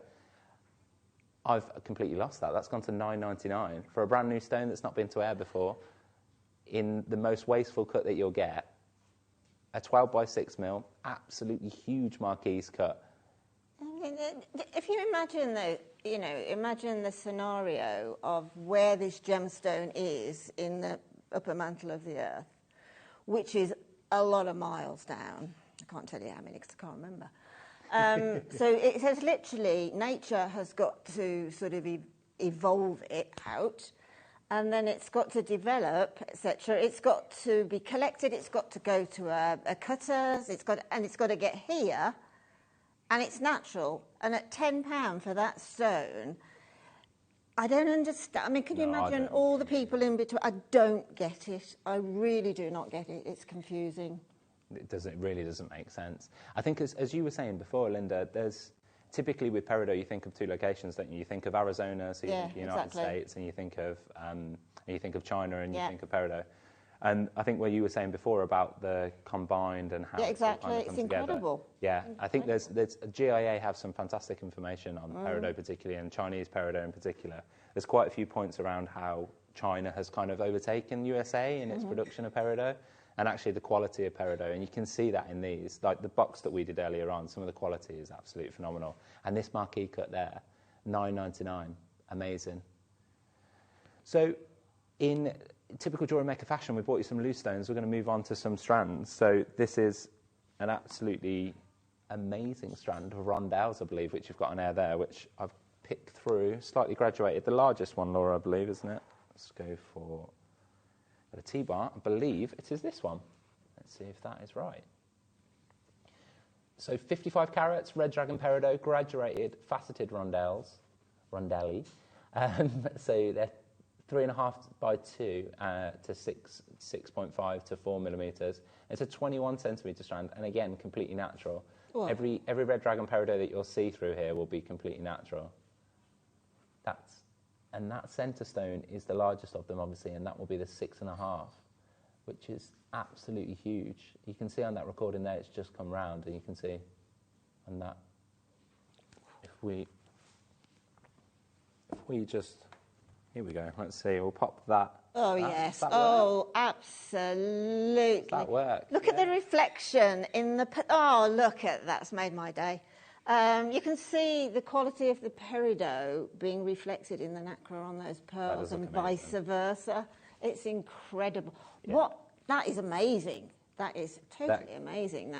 I've completely lost that. That's gone to $9.99 for a brand new stone that's not been to air before. In the most wasteful cut that you'll get, a 12 by 6 mil, absolutely huge Marquise cut. If you imagine imagine the scenario of where this gemstone is in the upper mantle of the earth, which is a lot of miles down. I can't tell you how many because I can't remember. So it says literally nature has got to sort of evolve it out, and then it's got to develop, etc. It's got to be collected. It's got to go to a cutters. It's got to get here, and it's natural. And at £10 for that stone, I don't understand. I mean, can you imagine all the people in between? I don't get it. I really do not get it. It's confusing. It really doesn't make sense. I think, as you were saying before, Linda, there's typically with peridot, you think of two locations, don't you? You think of Arizona, so you think of the United States, and you think of China, and you think of peridot. And I think what you were saying before about the combined and how exactly, it's all kind of come it's incredible. Together. Yeah, I think there's GIA have some fantastic information on peridot particularly, and Chinese peridot in particular. There's quite a few points around how China has kind of overtaken USA in its production of peridot, and actually the quality of peridot. And you can see that in these, like the box that we did earlier on. Some of the quality is absolutely phenomenal. And this marquee cut there, $9.99, amazing. So, in typical JewelleryMaker fashion, we brought you some loose stones. We're going to move on to some strands. So this is an absolutely amazing strand of rondelles, I believe, which you've got on air there, which I've picked through, slightly graduated. The largest one, Laura, I believe, isn't it? Let's go for a T-bar. I believe it is this one. Let's see if that is right. So 55 carats, red dragon peridot, graduated, faceted rondelli. So they're 3.5 by 2 to 6.5 to 4 millimeters. It's a 21 centimeter strand, and again, completely natural. Wow. Every red dragon peridot that you'll see through here will be completely natural. And that centre stone is the largest of them, obviously, and that will be the 6.5, which is absolutely huge. You can see on that recording there, it's just come round, and you can see on that. If we just, here we go. Let's see. We'll pop that. Oh, yes. Oh, absolutely. Does that work? Look at the reflection in the... Oh, look at that's made my day. You can see the quality of the peridot being reflected in the nacre on those pearls and vice versa. It's incredible. Yeah. That is amazing. That is totally amazing.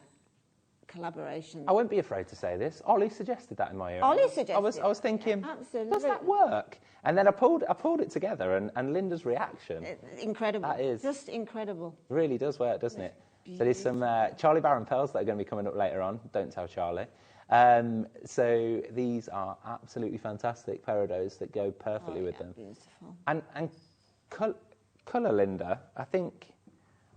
collaboration. I won't be afraid to say this. Ollie suggested that in my ear. Ollie suggested I was thinking, absolutely. does that work? And then I pulled it together, and Linda's reaction. Incredible. That is. Just incredible. Really does work, doesn't it? So there's some Charlie Barron pearls that are going to be coming up later on. Don't tell Charlie. So these are absolutely fantastic peridots that go perfectly with them. Beautiful. And colour, Linda, I think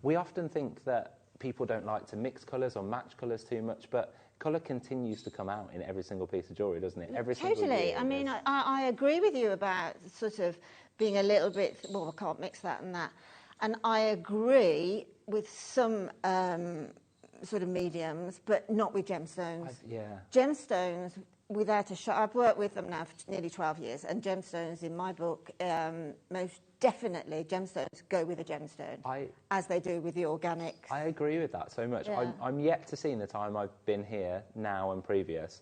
we often think that people don't like to mix colours or match colours too much, but colour continues to come out in every single piece of jewellery, doesn't it? Totally. I mean, I agree with you about sort of being a little bit, well, I can't mix that and that. And I agree with some sort of mediums, but not with gemstones. Gemstones, without a shot, I've worked with them now for nearly 12 years, and gemstones, in my book, most definitely gemstones go with a gemstone, as they do with the organics. I agree with that so much. Yeah. I'm yet to see in the time I've been here, now and previous,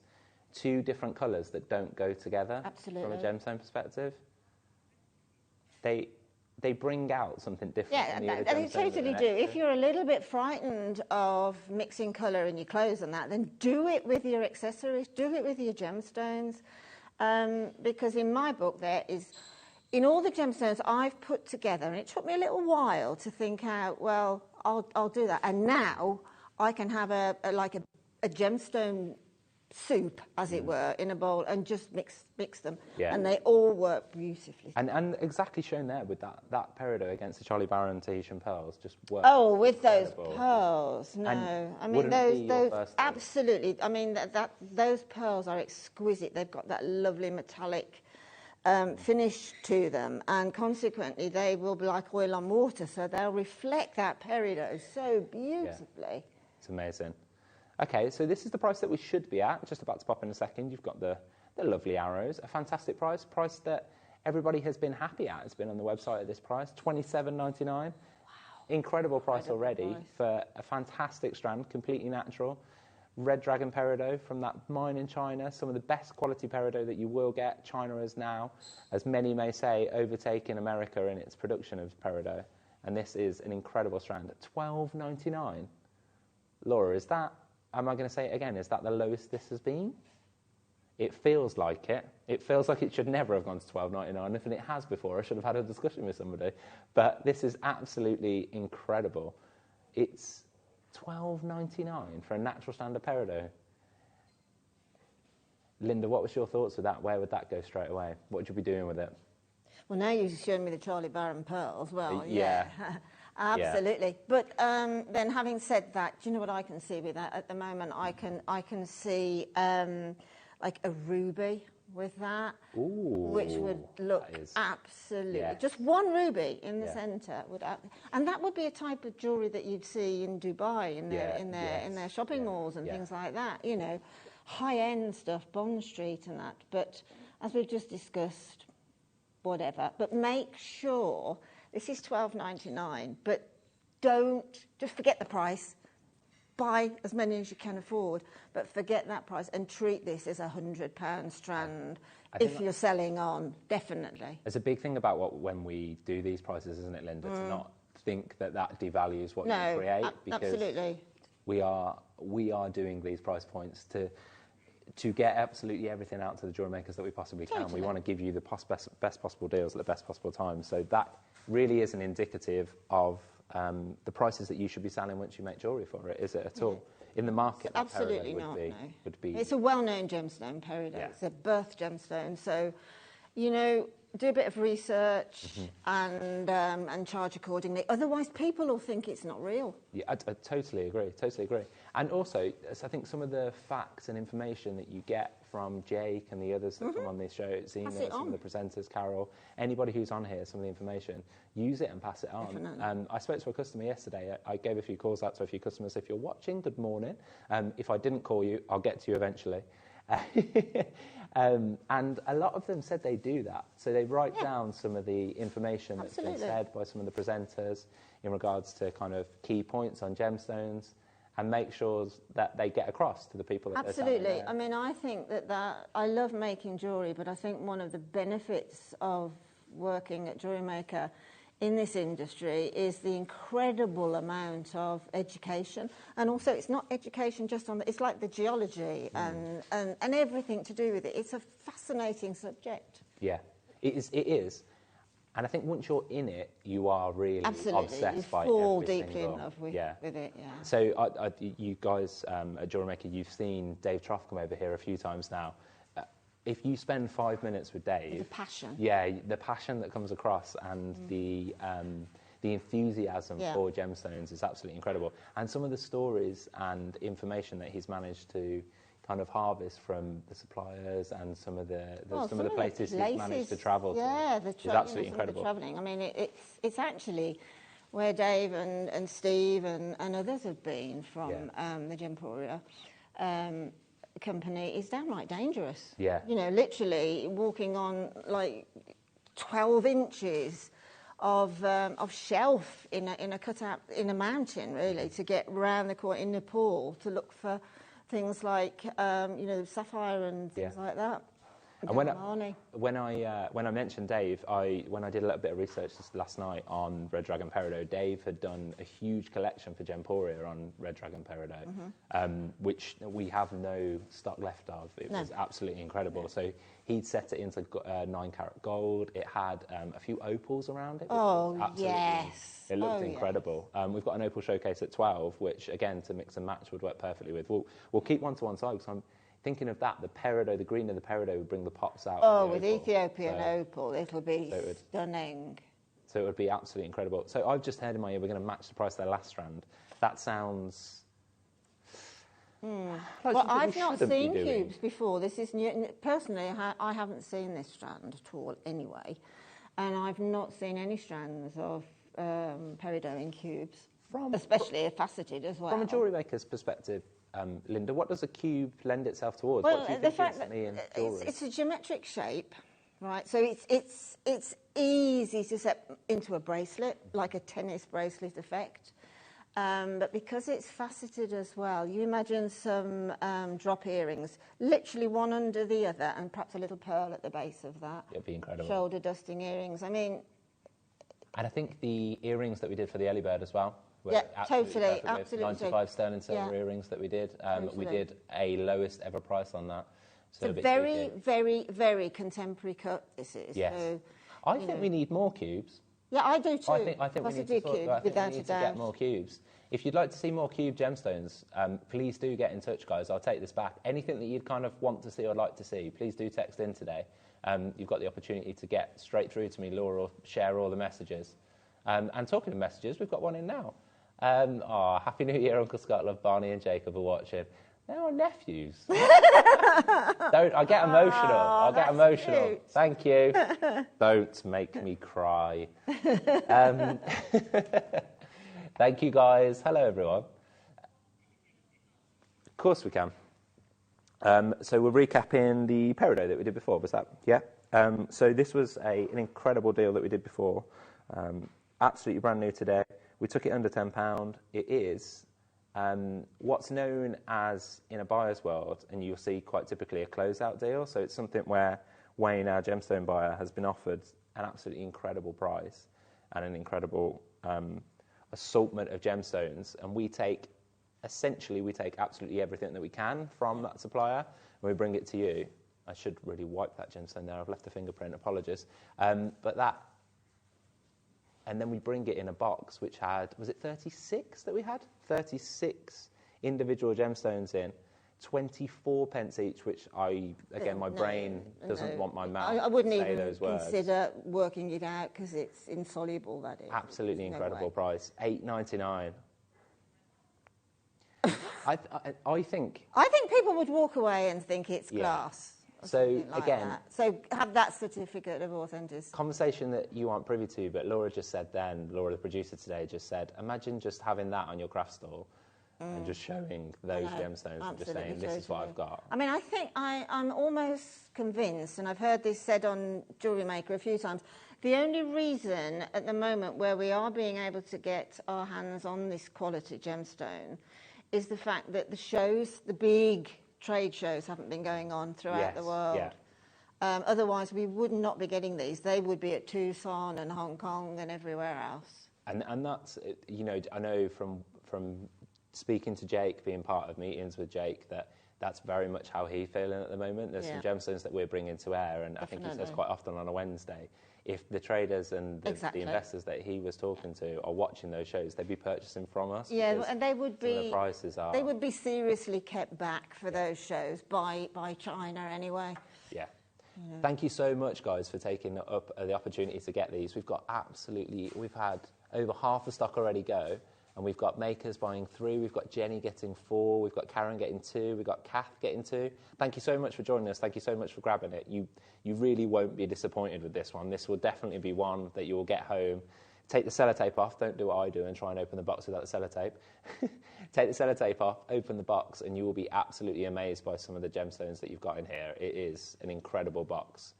two different colours that don't go together. Absolutely. From a gemstone perspective. They bring out something different. Yeah, from the other they gemstones totally do. If you're a little bit frightened of mixing colour in your clothes and that, then do it with your accessories, do it with your gemstones. Because in my book there is, in all the gemstones I've put together, and it took me a little while to think out, well, I'll do that. And now I can have a gemstone soup, as it were, in a bowl and just mix them. Yeah. And they all work beautifully. And exactly shown there with that peridot against the Charlie Barron Tahitian pearls just works. Oh, with those incredible. pearls, no. And I mean, those absolutely. I mean, those pearls are exquisite. They've got that lovely metallic finish to them, and consequently they will be like oil on water, so they'll reflect that peridot so beautifully. Yeah. It's amazing. Okay, so this is the price that we should be at. Just about to pop in a second. You've got the lovely arrows, a fantastic price that everybody has been happy at. It's been on the website at this price, $27.99. Wow. Incredible price already for a fantastic strand, completely natural. Red Dragon peridot from that mine in China, some of the best quality peridot that you will get. China is now, as many may say, overtaking America in its production of peridot. And this is an incredible strand at $12.99. Laura, is that, am I going to say it again, is that the lowest this has been? It feels like it. It feels like it should never have gone to $12.99. If it has before, I should have had a discussion with somebody. But this is absolutely incredible. It's $12.99 for a natural standard peridot. Linda, what was your thoughts with that? Where would that go straight away? What would you be doing with it? Well, now you've shown me the Charlie Barron pearls. Well, yeah. Absolutely. Yeah. But then having said that, do you know what I can see with that at the moment? I can see like a ruby with that, which would look absolutely, just one ruby in the centre would, and that would be a type of jewellery that you'd see in Dubai in their shopping malls and things like that. You know, high-end stuff, Bond Street and that. But as we've just discussed, whatever. But make sure this is $12.99. But don't just forget the price. Buy as many as you can afford, but forget that price and treat this as a £100 strand if you're selling on, definitely. There's a big thing about when we do these prices, isn't it, Linda, to not think that devalues what you create. Because absolutely. We are doing these price points to get absolutely everything out to the jewellery makers that we possibly can. Totally. We want to give you the best possible deals at the best possible time. So that really isn't indicative of the prices that you should be selling once you make jewellery for it, is it at all? In the market, absolutely not. Would be. It's a well-known gemstone, peridot. Yeah. It's a birth gemstone. So, you know, do a bit of research and charge accordingly. Otherwise, people will think it's not real. Yeah, I totally agree. Totally agree. And also, I think some of the facts and information that you get from Jake and the others that come on this show, Zena, some of the presenters, Carol, anybody who's on here, some of the information, use it and pass it on. I spoke to a customer yesterday. I gave a few calls out to a few customers. If you're watching, good morning. If I didn't call you, I'll get to you eventually. And a lot of them said they do that. So they write down some of the information that's been said by some of the presenters in regards to kind of key points on gemstones, and make sure that they get across to the people that they're selling there. I mean, I think that I love making jewellery, but I think one of the benefits of working at JewelleryMaker in this industry is the incredible amount of education. And also, it's not education just on it's like the geology and everything to do with it. It's a fascinating subject. Yeah, it is. And I think once you're in it, you are really obsessed by you fall every deeply single, in love with it, yeah. So you guys at JewelleryMaker, you've seen Dave Trough come over here a few times now. If you spend 5 minutes with Dave... The passion. Yeah, the passion that comes across and the enthusiasm for gemstones is absolutely incredible. And some of the stories and information that he's managed to kind of harvest from the suppliers and some of the places he's managed to travel to. Yeah, is absolutely incredible. Travelling. I mean, it's actually where Dave and Steve and others have been from the Gemporia company is downright dangerous. Yeah. You know, literally walking on like 12 inches of shelf in a cutout in a mountain, really, to get round the corner in Nepal to look for things like, sapphire and things like that. And when I mentioned Dave, when I did a little bit of research last night on Red Dragon Peridot, Dave had done a huge collection for Gemporia on Red Dragon Peridot, which we have no stock left of. It was absolutely incredible. Yeah. So he'd set it into 9-carat gold. It had a few opals around it. It looked incredible. Yes. We've got an opal showcase at 12, which again, to mix and match, would work perfectly with. We'll keep one to one side because I'm thinking of that. The peridot, the green of the peridot would bring the pops out. Oh, with Ethiopian opal, it'll be stunning. So it would be absolutely incredible. So I've just heard in my ear we're going to match the price of their last strand. That sounds... Well, I've not seen cubes before. This is new. Personally, I haven't seen this strand at all anyway. And I've not seen any strands of peridot in cubes, especially faceted as well. From a jewellery maker's perspective, Linda, what does a cube lend itself towards? Well, what do you the think fact that it's a geometric shape, right? So it's easy to set into a bracelet, like a tennis bracelet effect. But because it's faceted as well, you imagine some drop earrings, literally one under the other, and perhaps a little pearl at the base of that. It'd be incredible. Shoulder dusting earrings. I mean... And I think the earrings that we did for the Early Bird as well. Absolutely. 95 sterling silver earrings that we did. We did a lowest ever price on that. So it's a very, very, very contemporary cut, this is. Yes. So, I think we need more cubes. Yeah, I do too. I think we need to get more cubes. If you'd like to see more cube gemstones, please do get in touch, guys. I'll take this back. Anything that you'd kind of want to see or like to see, please do text in today. You've got the opportunity to get straight through to me, Laura, or share all the messages. And talking of messages, we've got one in now. Happy New Year, Uncle Scott. Love Barney and Jacob are watching. They're our nephews. I get emotional. I'll get emotional. Cute. Thank you. Don't make me cry. Thank you, guys. Hello, everyone. Of course we can. So we're recapping the peridot that we did before. Was that? Yeah. So this was an incredible deal that we did before. Absolutely brand new today. We took it under £10. It is what's known as, in a buyer's world, and you'll see quite typically a closeout deal. So it's something where Wayne, our gemstone buyer, has been offered an absolutely incredible price and an incredible assortment of gemstones. And we take absolutely everything that we can from that supplier and we bring it to you. I should really wipe that gemstone there. I've left a fingerprint. Apologies. And then we bring it in a box which had, was it 36 that we had? 36 individual gemstones in, 24 pence each, which my brain doesn't want my mouth I wouldn't to say even those words. Consider working it out because it's insoluble, that is. Absolutely incredible price, $8.99. I think people would walk away and think it's glass. So again, so have that certificate of authenticity. Conversation that you aren't privy to, but Laura just said then. Laura, the producer today, just said, imagine just having that on your craft stall and just showing those gemstones and just saying, this is what I've got. I mean, I think I'm almost convinced, and I've heard this said on JewelleryMaker a few times. The only reason at the moment where we are being able to get our hands on this quality gemstone is the fact that the shows, the big trade shows, haven't been going on throughout the world. Otherwise, we would not be getting these. They would be at Tucson and Hong Kong and everywhere else. And that's, you know, I know from speaking to Jake, being part of meetings with Jake, that's very much how he's feeling at the moment. There's some gemstones that we're bringing to air, and Definitely. I think he says quite often on a Wednesday, if the traders and the investors that he was talking to are watching those shows, they'd be purchasing from us. Yeah, and they would be. The prices are. They would be seriously kept back for those shows by China anyway. Yeah. Thank you so much, guys, for taking up the opportunity to get these. We've had over half the stock already go, and we've got makers buying 3, we've got Jenny getting 4, we've got Karen getting 2, we've got Kath getting 2. Thank you so much for joining us. Thank you so much for grabbing it. You really won't be disappointed with this one. This will definitely be one that you will get home. Take the sellotape off. Don't do what I do and try and open the box without the sellotape. Take the sellotape off, open the box, and you will be absolutely amazed by some of the gemstones that you've got in here. It is an incredible box.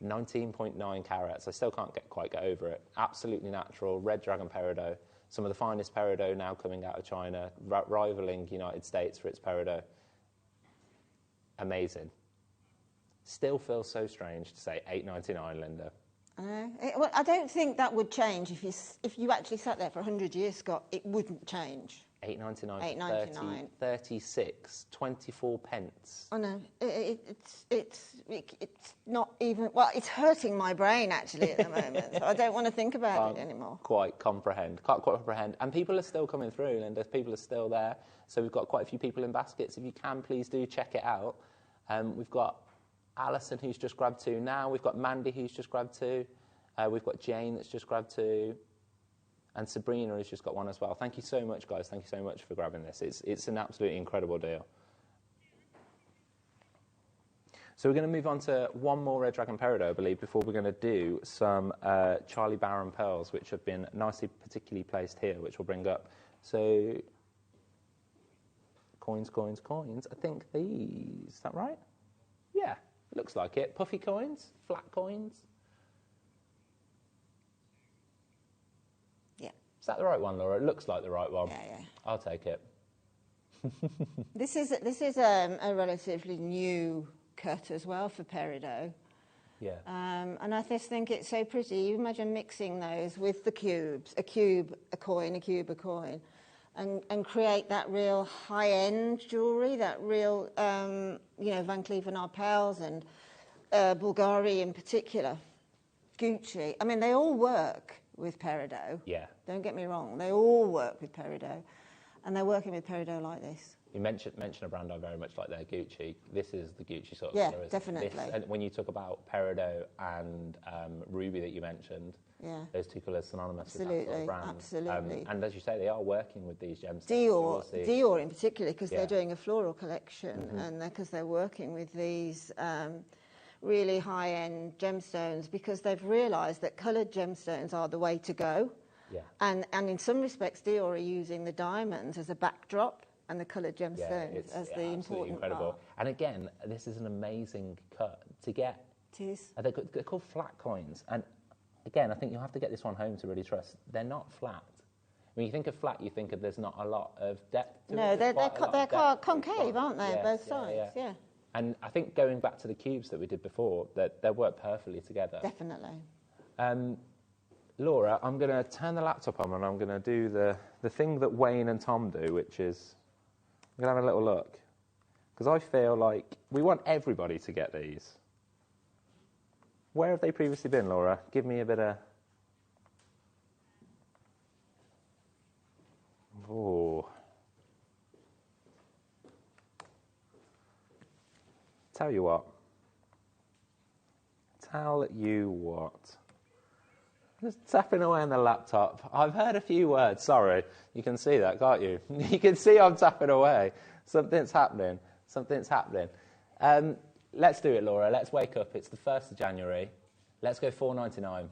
19.9 carats. I still can't quite get over it. Absolutely natural. Red Dragon Peridot. Some of the finest peridot now coming out of China, rivaling United States for its peridot. Amazing. Still feels so strange to say $8.99, Linda. Well, I don't think that would change if you actually sat there for 100 years, Scott. It wouldn't change. $8.99. $8.99. 36, 24 pence. I know. It's not even. Well, it's hurting my brain actually at the moment. So I don't want to think about it anymore. Can't quite comprehend. And people are still coming through, Linda. People are still there. So we've got quite a few people in baskets. If you can, please do check it out. We've got Alison, who's just grabbed 2 now. We've got Mandy, who's just grabbed 2. We've got Jane, that's just grabbed 2. And Sabrina has just got 1 as well. Thank you so much, guys. Thank you so much for grabbing this. It's an absolutely incredible deal. So we're going to move on to one more Red Dragon Peridot, I believe, before we're going to do some Charlie Barron pearls, which have been nicely particularly placed here, which we'll bring up. So coins. I think these, is that right? Yeah. Looks like it. Puffy coins, flat coins. Yeah. Is that the right one, Laura? It looks like the right one. Yeah. I'll take it. This is a relatively new cut as well for peridot. Yeah. And I just think it's so pretty. You imagine mixing those with the cubes, a cube, a coin, a cube, a coin, and create that real high-end jewellery, that real, Van Cleef & Arpels and Bulgari in particular, Gucci. I mean, they all work with peridot. Yeah. Don't get me wrong. They all work with peridot. And they're working with peridot like this. You mentioned a brand I very much like there, Gucci. This is the Gucci sort of Yeah, colour. definitely. And when you talk about peridot and ruby that you mentioned, those 2 colours synonymous with that sort of brand. Absolutely. And as you say, they are working with these gemstones. Dior in particular, because they're doing a floral collection, and because they're working with these really high-end gemstones, because they've realised that coloured gemstones are the way to go. Yeah. And in some respects, Dior are using the diamonds as a backdrop and the coloured gemstones as the important incredible. part. And again, this is an amazing cut to get. It is. They're called flat coins. And again, I think you'll have to get this one home to really trust. They're not flat. When you think of flat, you think of there's not a lot of depth to No, it. they're concave, aren't they, Yes, both sides? Yeah. And I think going back to the cubes that we did before, that they work perfectly together. Definitely. Laura, I'm going to turn the laptop on and I'm going to do the thing that Wayne and Tom do, which is I'm going to have a little look. Because I feel like we want everybody to get these. Where have they previously been, Laura? Give me a bit of... Oh. Tell you what. Just tapping away on the laptop. I've heard a few words. Sorry. You can see that, can't you? You can see I'm tapping away. Something's happening. Let's do it, Laura. Let's wake up. It's the 1st of January. Let's go $4.99.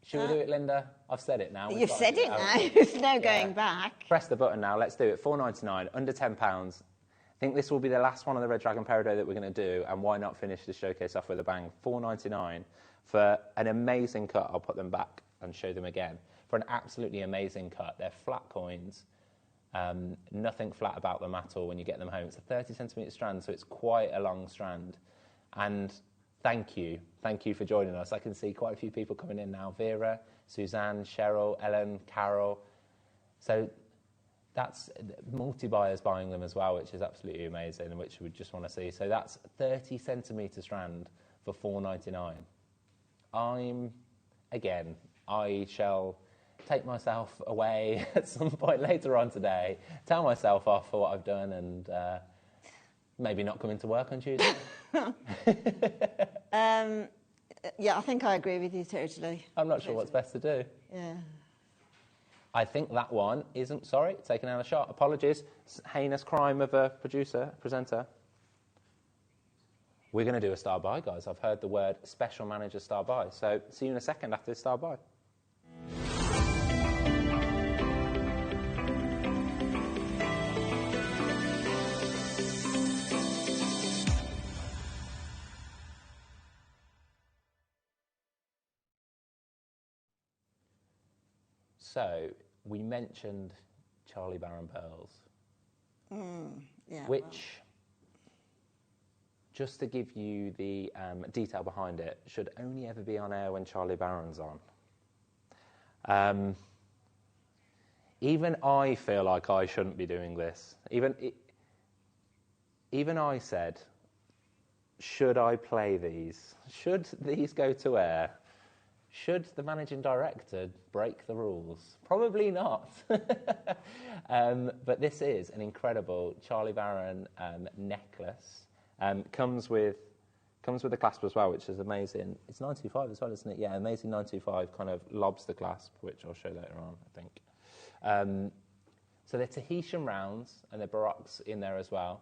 Should we do it, Linda? I've said it now. You've said it now. There's no going back. Press the button now. Let's do it. $4.99, under £10. I think this will be the last one of the Red Dragon Peridot that we're going to do, and why not finish the showcase off with a bang? $4.99 for an amazing cut. I'll put them back and show them again. For an absolutely amazing cut. They're flat coins. Nothing flat about them at all when you get them home. It's a 30 centimetre strand, so it's quite a long strand. And thank you for joining us. I can see quite a few people coming in now. Vera, Suzanne, Cheryl, Ellen, Carol. So that's multi-buyers buying them as well, which is absolutely amazing and which we just want to see. So that's 30 centimetre strand for $4.99. I shall take myself away at some point later on today, tell myself off for what I've done, and maybe not come into work on Tuesday. Yeah, I think I agree with you totally. I'm not sure what's best to do. Yeah. I think that one isn't, sorry, taking out a shot. Apologies. Heinous crime of a presenter. We're going to do a star buy, guys. I've heard the word special manager star buy. So see you in a second after the star buy. So we mentioned Charlie Barron pearls, which, just to give you the detail behind it, should only ever be on air when Charlie Barron's on. Even I feel like I shouldn't be doing this. Even I said, should I play these? Should these go to air? Should the managing director break the rules? Probably not. But this is an incredible Charlie Barron necklace. Comes with a clasp as well, which is amazing. It's 925 as well, isn't it? Yeah, amazing 925 kind of lobster clasp, which I'll show later on, I think. So they're Tahitian rounds and they're baroques in there as well.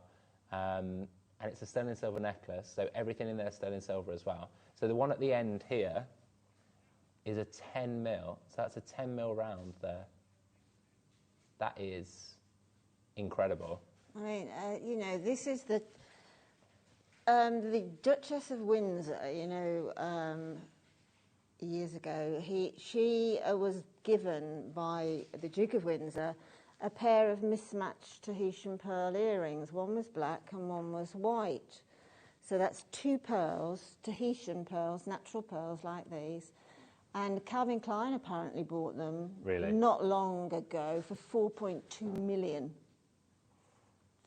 And it's a sterling silver necklace, so everything in there is sterling silver as well. So the one at the end here is a 10 mil. So that's a 10 mil round there. That is incredible. I mean, this is the Duchess of Windsor, years ago. She was given by the Duke of Windsor a pair of mismatched Tahitian pearl earrings. One was black and one was white. So that's two pearls, Tahitian pearls, natural pearls like these. And Calvin Klein apparently bought them not long ago for 4.2 million.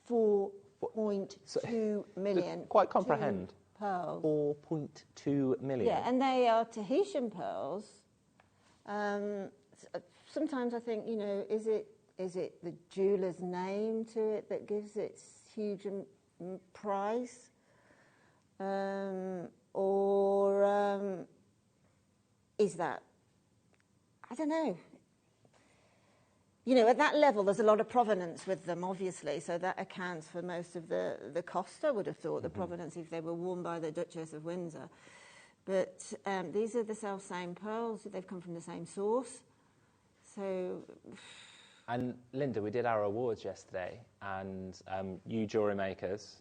4.2 million. Quite comprehend. Pearls. 4.2 million. Yeah, and they are Tahitian pearls. Sometimes I think, is it the jeweller's name to it that gives it huge price? Or is that, I don't know. At that level, there's a lot of provenance with them, obviously, so that accounts for most of the cost, I would have thought, the provenance if they were worn by the Duchess of Windsor. But these are the self-same pearls. They've come from the same source. So... And Linda, we did our awards yesterday, and you JewelleryMakers,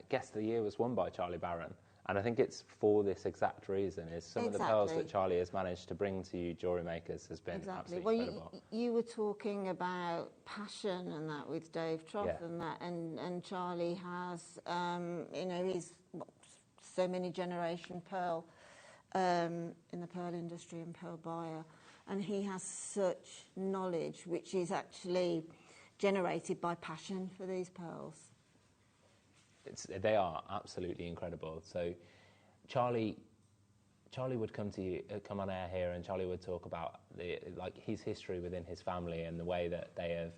Guest of the Year was won by Charlie Barron. And I think it's for this exact reason, is some of the pearls that Charlie has managed to bring to you JewelleryMakers has been absolutely incredible. You were talking about passion and that with Dave Troth and that, and Charlie has, he's so many generation pearl in the pearl industry and pearl buyer. And he has such knowledge, which is actually generated by passion for these pearls. They are absolutely incredible. So Charlie would come on air here, and Charlie would talk about his history within his family and the way that they have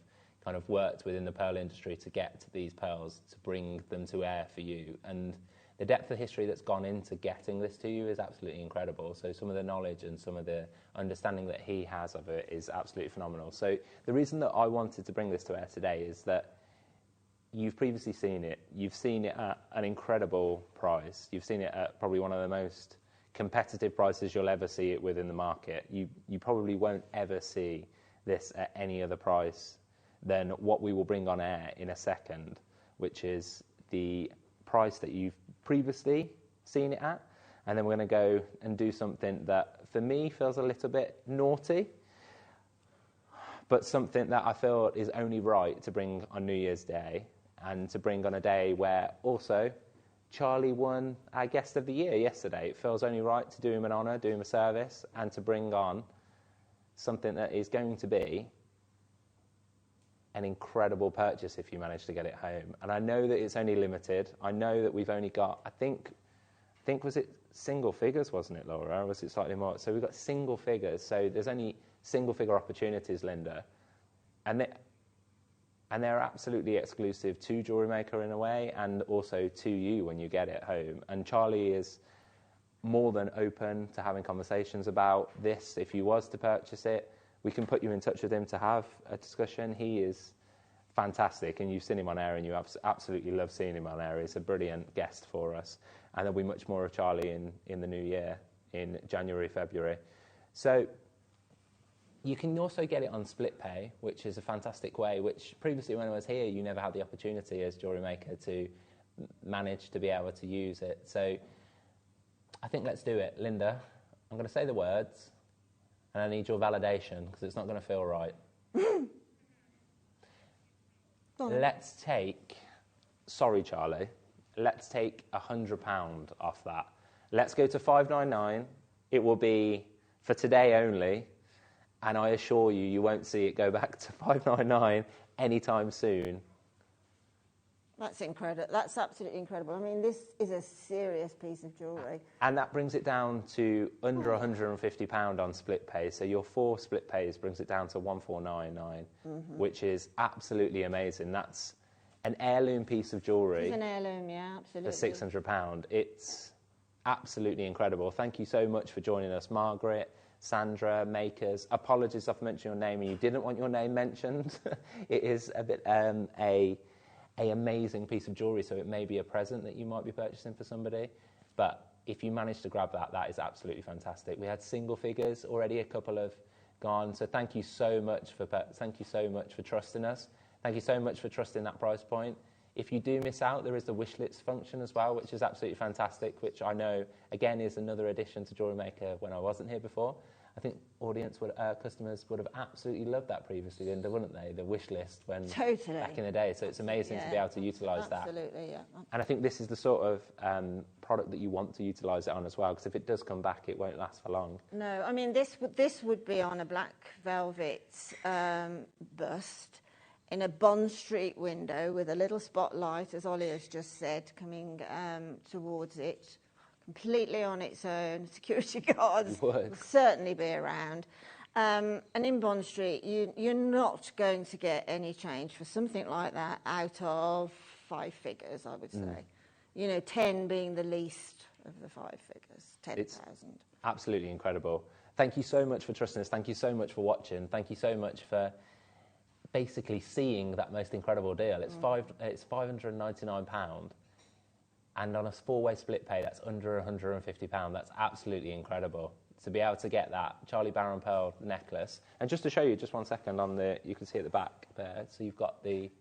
kind of worked within the pearl industry to get to these pearls, to bring them to air for you. And the depth of history that's gone into getting this to you is absolutely incredible. So some of the knowledge and some of the understanding that he has of it is absolutely phenomenal. So the reason that I wanted to bring this to air today is that you've previously seen it. You've seen it at an incredible price. You've seen it at probably one of the most competitive prices you'll ever see it within the market. You probably won't ever see this at any other price than what we will bring on air in a second, which is the price that you've previously seen it at. And then we're going to go and do something that, for me, feels a little bit naughty, but something that I feel is only right to bring on New Year's Day, and to bring on a day where also Charlie won our Guest of the Year yesterday. It feels only right to do him an honour, do him a service, and to bring on something that is going to be an incredible purchase if you manage to get it home. And I know that it's only limited. I know that we've only got, I think was it single figures, wasn't it, Laura? Or was it slightly more? So we've got single figures. So there's only single figure opportunities, Linda. And they're absolutely exclusive to JewelleryMaker in a way, and also to you when you get it home. And Charlie is more than open to having conversations about this. If you was to purchase it, we can put you in touch with him to have a discussion. He is fantastic, and you've seen him on air, and you absolutely love seeing him on air. He's a brilliant guest for us. And there'll be much more of Charlie in the new year, in January, February. So you can also get it on split pay, which is a fantastic way, which previously when I was here, you never had the opportunity as JewelleryMaker to manage to be able to use it. So I think let's do it. Linda, I'm going to say the words, and I need your validation, because it's not going to feel right. Let's take, sorry, Charlie, let's take £100 off that. Let's go to £599. It will be for today only. And I assure you, you won't see it go back to $599 anytime soon. That's incredible. That's absolutely incredible. I mean, this is a serious piece of jewellery. And that brings it down to under £150 on split pay. So your 4 split pays brings it down to $1,499, which is absolutely amazing. That's an heirloom piece of jewellery. It's an heirloom, yeah, absolutely. For £600. It's absolutely incredible. Thank you so much for joining us, Margaret, Sandra, Makers. Apologies if I've mentioned your name and you didn't want your name mentioned. It is a bit a amazing piece of jewellery, so it may be a present that you might be purchasing for somebody. But if you manage to grab that, that is absolutely fantastic. We had single figures already, a couple have gone. So thank you so much for trusting us. Thank you so much for trusting that price point. If you do miss out, there is the wish list function as well, which is absolutely fantastic, which I know, again, is another addition to JewelleryMaker when I wasn't here before. I think customers would have absolutely loved that previously, Linda, wouldn't they? The wish list when back in the day. So it's amazing to be able to utilise that. Absolutely, yeah. And I think this is the sort of product that you want to utilise it on as well, because if it does come back, it won't last for long. No, I mean, this would be on a black velvet bust in a Bond Street window with a little spotlight, as Ollie has just said, coming towards it. Completely on its own. Security guards will certainly be around. And in Bond Street, you're not going to get any change for something like that out of 5 figures, I would say. You know, 10 being the least of the 5 figures, 10,000. It's absolutely incredible. Thank you so much for trusting us. Thank you so much for watching. Thank you so much for basically seeing that most incredible deal. It's £599. And on a 4-way split pay, that's under £150. That's absolutely incredible to be able to get that Charlie Baron Pearl necklace. And just to show you, just 1 second, you can see at the back there. So you've got they've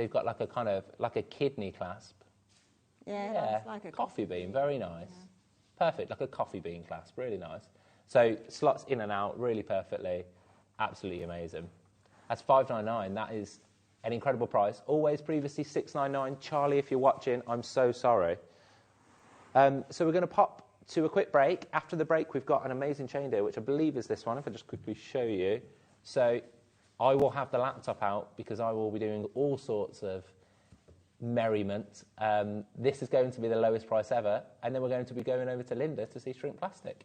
got like a kind of like a kidney clasp. Yeah, like a coffee bean, very nice. Yeah. Perfect, like a coffee bean clasp, really nice. So slots in and out really perfectly, absolutely amazing. That's $599. That is an incredible price. Always previously $699. Charlie, if you're watching, I'm so sorry. So we're going to pop to a quick break. After the break, we've got an amazing chain deal, which I believe is this one, if I just quickly show you. So I will have the laptop out because I will be doing all sorts of merriment. This is going to be the lowest price ever, and then we're going to be going over to Linda to see Shrink Plastic.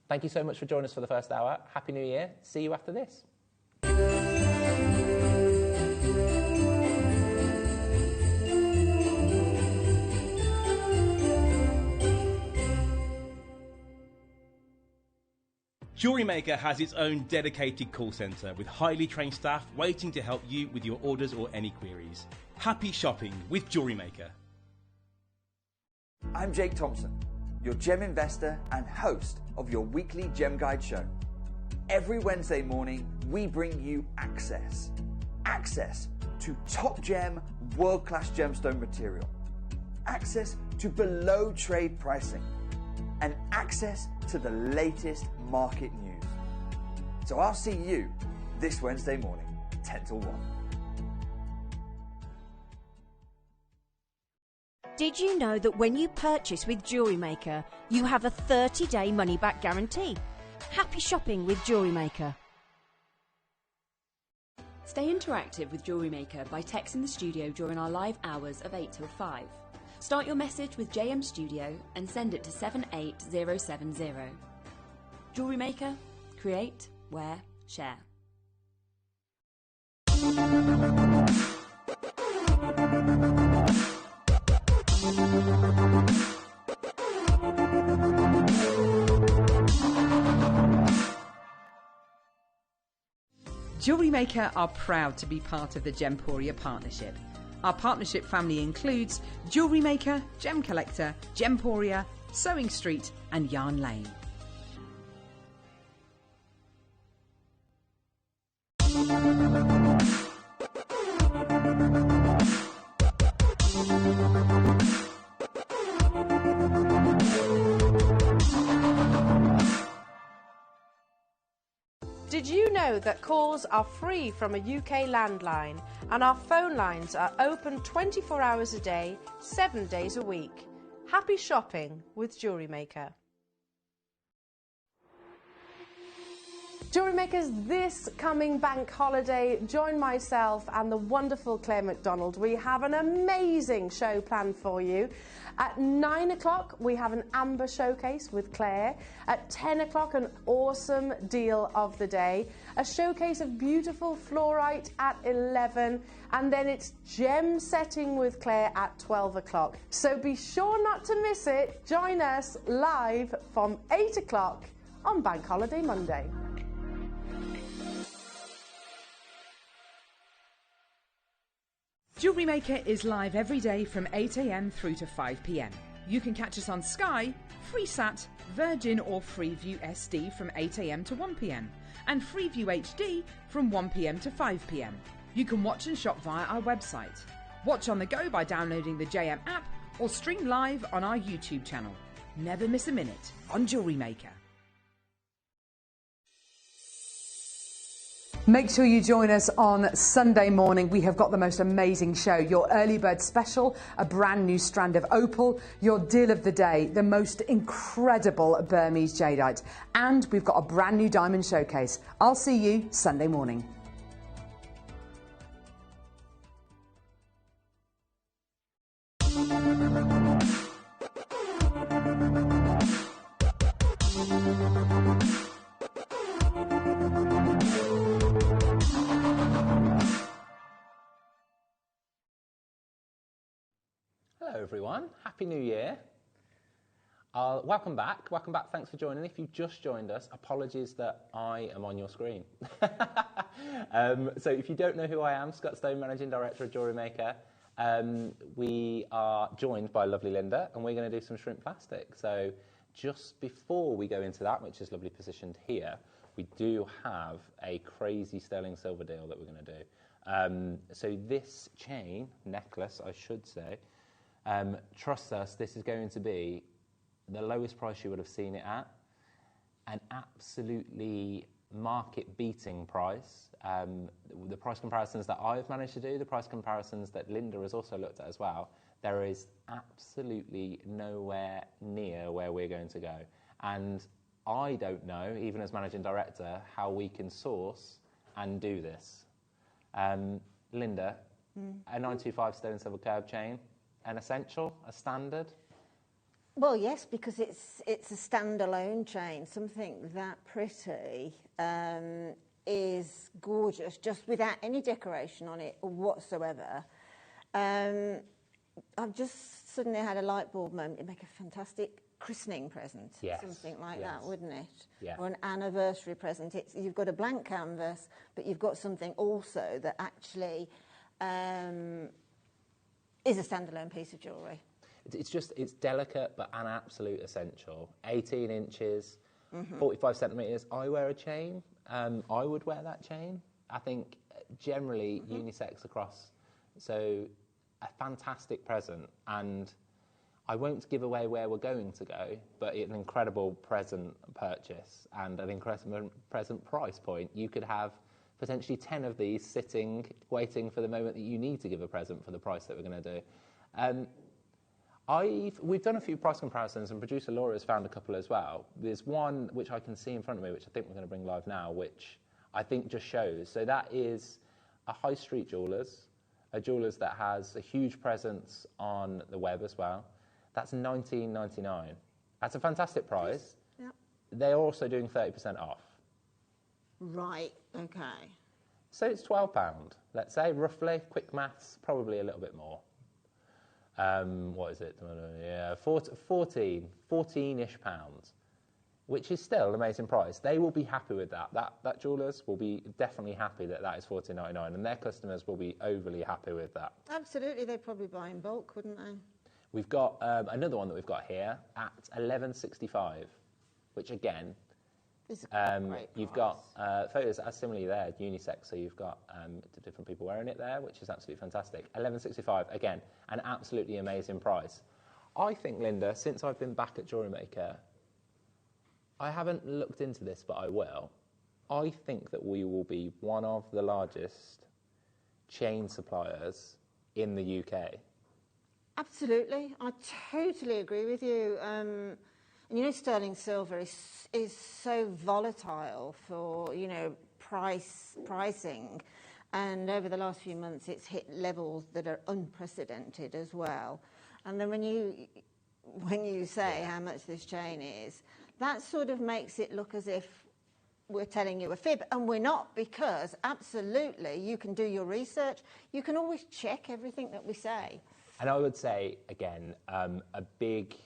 Thank you so much for joining us for the first hour. Happy New Year. See you after this. JewelleryMaker has its own dedicated call centre with highly trained staff waiting to help you with your orders or any queries. Happy shopping with JewelleryMaker. I'm Jake Thompson, your gem investor and host of your weekly Gem Guide show. Every Wednesday morning, we bring you access. Access to top gem, world-class gemstone material. Access to below trade pricing. And access to the latest market news. So I'll see you this Wednesday morning, 10 till 1. Did you know that when you purchase with JewelleryMaker, you have a 30-day money-back guarantee? Happy shopping with JewelleryMaker. Stay interactive with JewelleryMaker by texting the studio during our live hours of 8 till 5. Start your message with JM Studio and send it to 78070. JewelleryMaker, create, wear, share. JewelleryMaker are proud to be part of the Gemporia partnership. Our partnership family includes JewelleryMaker, Gem Collector, Gemporia, Sewing Street and Yarn Lane. Did you know that calls are free from a UK landline and our phone lines are open 24 hours a day, 7 days a week? Happy shopping with JewelleryMaker. JewelleryMakers, this coming bank holiday, join myself and the wonderful Claire McDonald. We have an amazing show planned for you. At 9 o'clock, we have an Amber showcase with Claire. At 10 o'clock, an awesome deal of the day. A showcase of beautiful fluorite at 11. And then it's gem setting with Claire at 12 o'clock. So be sure not to miss it. Join us live from 8 o'clock on Bank Holiday Monday. JewelleryMaker is live every day from 8 AM through to 5 PM. You can catch us on Sky, Freesat, Virgin or Freeview SD from 8 AM to 1 PM and Freeview HD from 1 PM to 5 PM. You can watch and shop via our website. Watch on the go by downloading the JM app or stream live on our YouTube channel. Never miss a minute on JewelleryMaker. Make sure you join us on Sunday morning. We have got the most amazing show. Your early bird special, a brand new strand of opal, your deal of the day, the most incredible Burmese jadeite, and we've got a brand new diamond showcase. I'll see you Sunday morning. Hello everyone, Happy New Year. Welcome back, thanks for joining. If you've just joined us, apologies that I am on your screen. So if you don't know who I am, Scott Stone, Managing Director of JewelleryMaker. We are joined by lovely Linda and we're going to do some shrimp plastic. So just before we go into that, which is lovely positioned here, we do have a crazy sterling silver deal that we're going to do. So this chain, necklace I should say, trust us, this is going to be the lowest price you would have seen it at, an absolutely market-beating price. The price comparisons that I've managed to do, the price comparisons that Linda has also looked at as well, there is absolutely nowhere near where we're going to go. And I don't know, even as Managing Director, how we can source and do this. Linda, a 925 sterling silver curve chain, an essential, a standard? Well, yes, because it's a standalone chain. Something that pretty is gorgeous, just without any decoration on it whatsoever. I've just suddenly had a light bulb moment. It'd make a fantastic christening present, yes, something like that, wouldn't it? Yeah. Or an anniversary present. You've got a blank canvas, but you've got something also that actually is a standalone piece of jewellery. It's delicate, but an absolute essential. 18 inches, 45 centimetres. I wear a chain. I would wear that chain. I think generally unisex across. So a fantastic present. And I won't give away where we're going to go, but an incredible present purchase and an incredible present price point. You could have potentially 10 of these sitting, waiting for the moment that you need to give a present for the price that we're going to do. We've done a few price comparisons, and producer Laura has found a couple as well. There's one which I can see in front of me, which I think we're going to bring live now, which I think just shows. So that is a high street jewellers, a jewellers that has a huge presence on the web as well. That's $19.99. That's a fantastic price. Yep. They're also doing 30% off. Right, okay. So it's £12, let's say, roughly. Quick maths, probably a little bit more. What is it? Yeah, 14-ish pounds, which is still an amazing price. They will be happy with that. That jewellers will be definitely happy that is $14.99, and their customers will be overly happy with that. Absolutely, they'd probably buy in bulk, wouldn't they? We've got another one that we've got here at $11.65, which again, you've got photos as similarly there, unisex, so you've got different people wearing it there, which is absolutely fantastic. $11.65, again, an absolutely amazing price. I think, Linda, since I've been back at JewelleryMaker, I haven't looked into this, but I will. I think that we will be one of the largest chain suppliers in the UK. Absolutely, I totally agree with you. And you know, sterling silver is so volatile for, you know, pricing, and over the last few months it's hit levels that are unprecedented as well. And then when you say how much this chain is, that sort of makes it look as if we're telling you a fib, and we're not, because absolutely you can do your research, you can always check everything that we say. And I would say, again, a big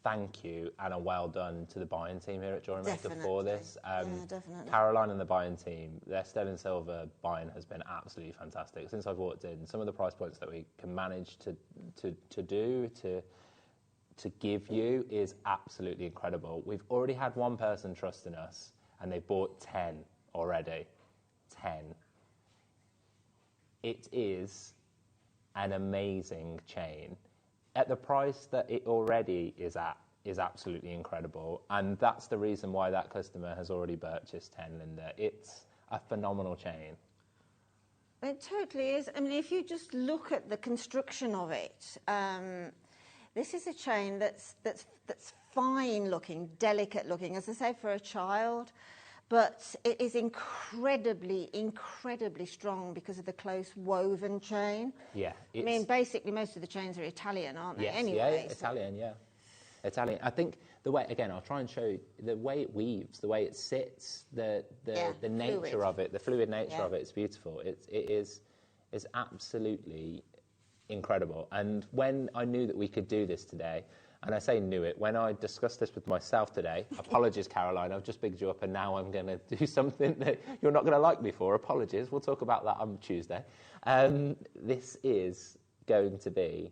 thank you and a well done to the buying team here at JewelleryMaker for this. Definitely. Caroline and the buying team, their sterling silver buying has been absolutely fantastic. Since I've walked in, some of the price points that we can manage to give you is absolutely incredible. We've already had one person trusting us, and they bought 10 already. 10. It is an amazing chain. At the price that it already is at is absolutely incredible, and that's the reason why that customer has already purchased 10, Linda. It's a phenomenal chain. It totally is. I mean, if you just look at the construction of it, this is a chain that's fine looking, delicate looking, as I say, for a child, but it is incredibly, incredibly strong because of the close woven chain. Yeah. I mean, basically, most of the chains are Italian, aren't they? Yes, anyway, yeah, Italian, yeah. Italian. I think the way, again, I'll try and show you the way it weaves, the way it sits, the nature fluid. of it, the fluid nature of it. It's beautiful. It is absolutely incredible. And when I knew that we could do this today, and I say knew it, when I discussed this with myself today, apologies, Caroline, I've just bigged you up and now I'm going to do something that you're not going to like me for. Apologies. We'll talk about that on Tuesday. This is going to be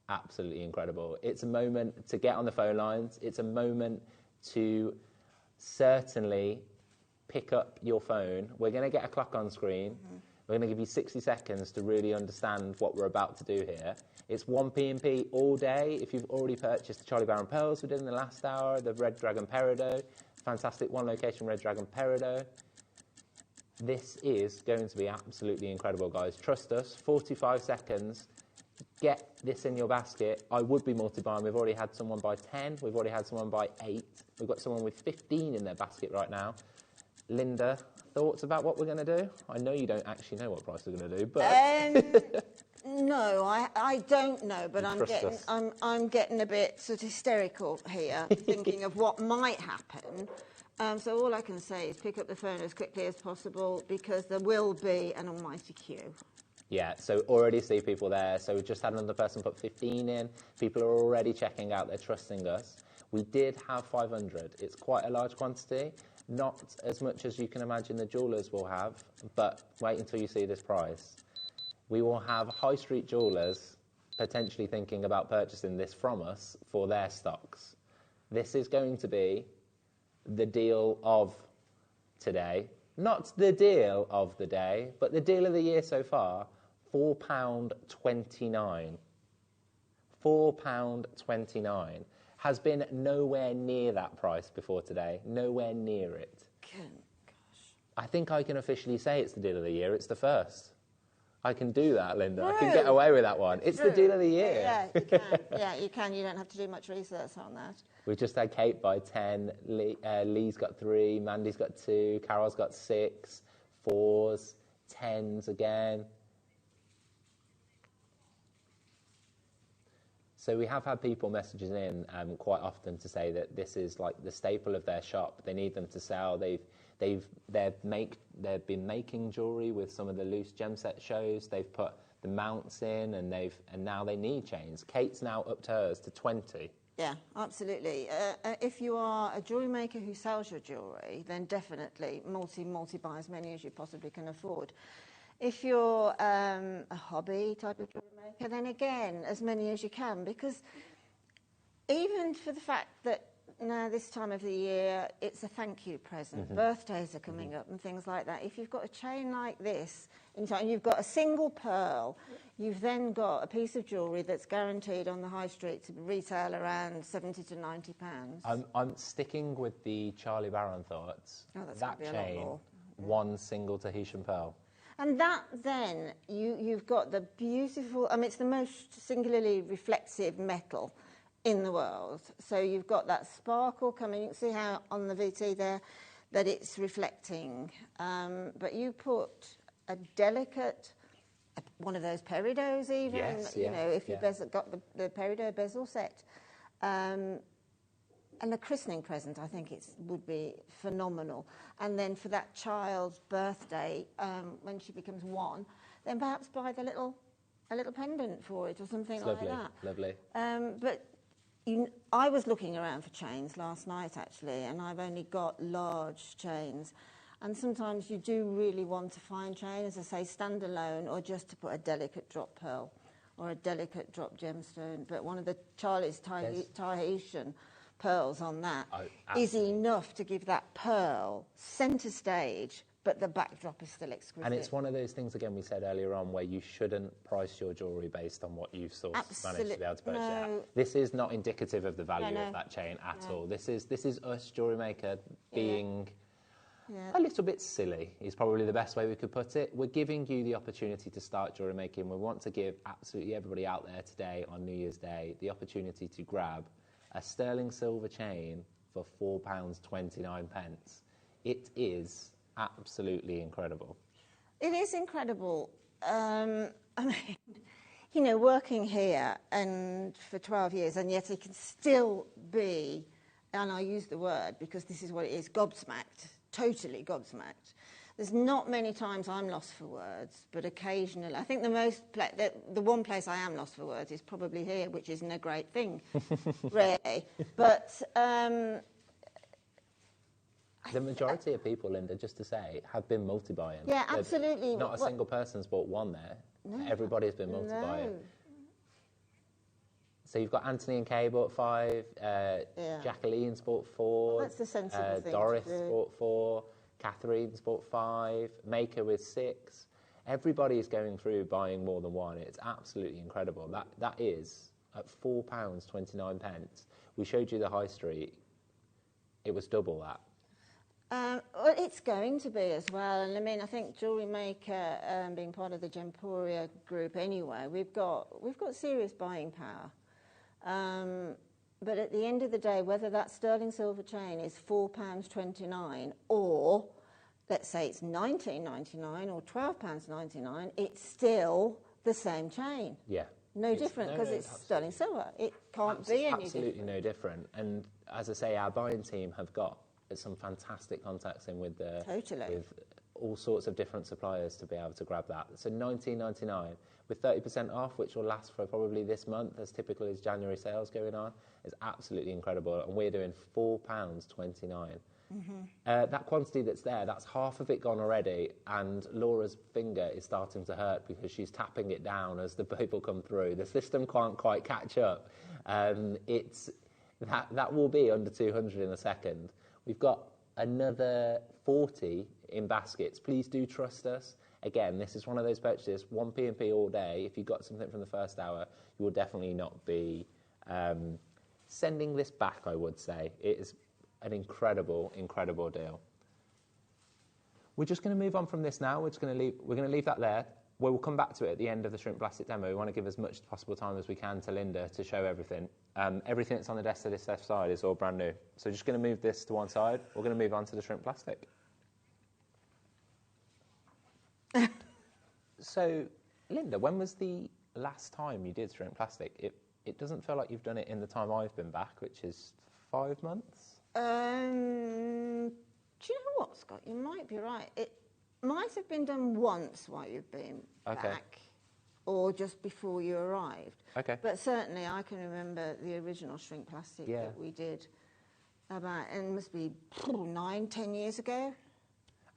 absolutely incredible. It's a moment to get on the phone lines. It's a moment to certainly pick up your phone. We're going to get a clock on screen. Mm-hmm. We're going to give you 60 seconds to really understand what we're about to do here. It's 1 P&P all day. If you've already purchased the Charlie Brown pearls we did in the last hour, the Red Dragon Peridot, fantastic one location Red Dragon Peridot. This is going to be absolutely incredible, guys. Trust us, 45 seconds. Get this in your basket. I would be multi-buying. We've already had someone buy 10. We've already had someone buy 8. We've got someone with 15 in their basket right now. Linda, thoughts about what we're going to do? I know you don't actually know what price we're going to do, but... No, I don't know, but I'm getting a bit sort of hysterical here, thinking of what might happen. So all I can say is pick up the phone as quickly as possible, because there will be an almighty queue. Yeah, so already see people there. So we just had another person put 15 in. People are already checking out. They're trusting us. We did have 500. It's quite a large quantity. Not as much as you can imagine the jewellers will have, but wait until you see this price. We will have high street jewellers potentially thinking about purchasing this from us for their stocks. This is going to be the deal of today. Not the deal of the day, but the deal of the year so far, £4.29. £4.29 has been nowhere near that price before today, nowhere near it. Gosh. I think I can officially say it's the deal of the year. It's the first. I can do that, Linda. I can True. get away with that one. It's the deal of the year. Yeah, you can. Yeah, you can. You don't have to do much research on that. We've just had Kate buy 10, Lee's got 3, Mandy's got 2, Carol's got 6, 4s, 10s again. So we have had people messaging in quite often to say that this is like the staple of their shop. They need them to sell. They've been making jewellery with some of the loose gem set shows. They've put the mounts in, and now they need chains. Kate's now upped hers to 20. Yeah, absolutely. If you are a jewellery maker who sells your jewellery, then definitely multi-buy as many as you possibly can afford. If you're a hobby type of jewellery maker, then again, as many as you can, because even for the fact that now this time of the year, it's a thank you present. Birthdays are coming up and things like that. If you've got a chain like this, and you've got a single pearl, you've then got a piece of jewellery that's guaranteed on the high street to retail around £70 to £90. I'm sticking with the Charlie Barron thoughts. Oh, that's that gonna be a lot chain, more. one single Tahitian pearl. And that then, you've got the beautiful, it's the most singularly reflective metal in the world. So you've got that sparkle coming. You can see how on the VT there that it's reflecting. But you put a delicate, one of those peridots even, Yes, if you've got the peridot bezel set. And a christening present, I think would be phenomenal. And then for that child's birthday, when she becomes 1, then perhaps buy a little pendant for it or something like that. Lovely. But I was looking around for chains last night, actually, and I've only got large chains. And sometimes you do really want to find chain, as I say, standalone, or just to put a delicate drop pearl or a delicate drop gemstone. But one of the Charlie's Tahitian pearls on that is enough to give that pearl centre stage, but the backdrop is still exquisite. And it's one of those things, again, we said earlier on, where you shouldn't price your jewellery based on what you've managed to be able to purchase. No. This is not indicative of the value of that chain at all. This is us, Jewellery Maker, being a little bit silly, is probably the best way we could put it. We're giving you the opportunity to start jewellery making. We want to give absolutely everybody out there today on New Year's Day the opportunity to grab a sterling silver chain for £4.29. It is absolutely incredible. It is incredible. Working here and for 12 years, and yet it can still be, and I use the word because this is what it is, gobsmacked, totally gobsmacked. There's not many times I'm lost for words, but occasionally. I think the one place I am lost for words is probably here, which isn't a great thing, really. But the majority of people, Linda, just to say, have been multi-buying. Yeah, absolutely. Not a single person's bought one there. No, everybody's been multi-buying. No. So you've got Anthony and Kay bought 5, Jacqueline's bought 4, well, that's the sensible thing Doris bought 4, Catherine's bought 5, Maker with 6. Everybody's going through buying more than one. It's absolutely incredible. That is at £4.29. We showed you the high street. It was double that. Well, it's going to be as well. And I think Jewellery Maker, being part of the Gemporia group anyway, we've got serious buying power. But at the end of the day, whether that sterling silver chain is £4.29 or, let's say it's £19.99 or £12.99, it's still the same chain. Yeah. No different, because it's sterling silver. It can't be any absolutely different. No different. And as I say, our buying team have got some fantastic contacts in with all sorts of different suppliers to be able to grab that. So £19.99 with 30% off, which will last for probably this month, as typical as January sales going on, is absolutely incredible. And we're doing £4.29. That quantity that's there, that's half of it gone already, and Laura's finger is starting to hurt because she's tapping it down as the people come through. The system can't quite catch up. That will be under 200 in a second. We've got another 40 in baskets. Please do trust us. Again, this is one of those purchases, 1 P&P all day. If you got something from the first hour, you will definitely not be sending this back, I would say. It is an incredible, incredible deal. We're just going to move on from this now. We're going to leave that there. we'll come back to it at the end of the shrink plastic demo. We want to give as much possible time as we can to Linda to show everything. Everything that's on the desk to this left side is all brand new. So just going to move this to one side. We're going to move on to the shrink plastic. So, Linda, when was the last time you did shrink plastic? It doesn't feel like you've done it in the time I've been back, which is 5 months. Do you know what, Scott? You might be right. It might have been done once while you've been back, or just before you arrived. Okay. But certainly I can remember the original shrink plastic that we did about, and it must be 9, 10 years ago.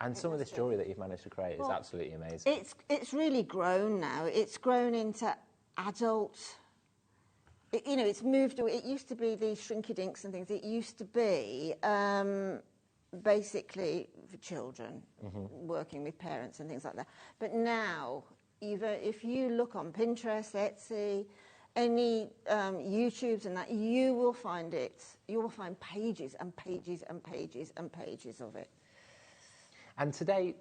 And some of this jewellery that you've managed to create is absolutely amazing. It's really grown now. It's grown into adult. It's moved. It used to be these shrinky-dinks and things. It used to be basically for children, working with parents and things like that. But now, if you look on Pinterest, Etsy, any YouTubes and that, you will find it. You will find pages and pages and pages and pages of it. And today,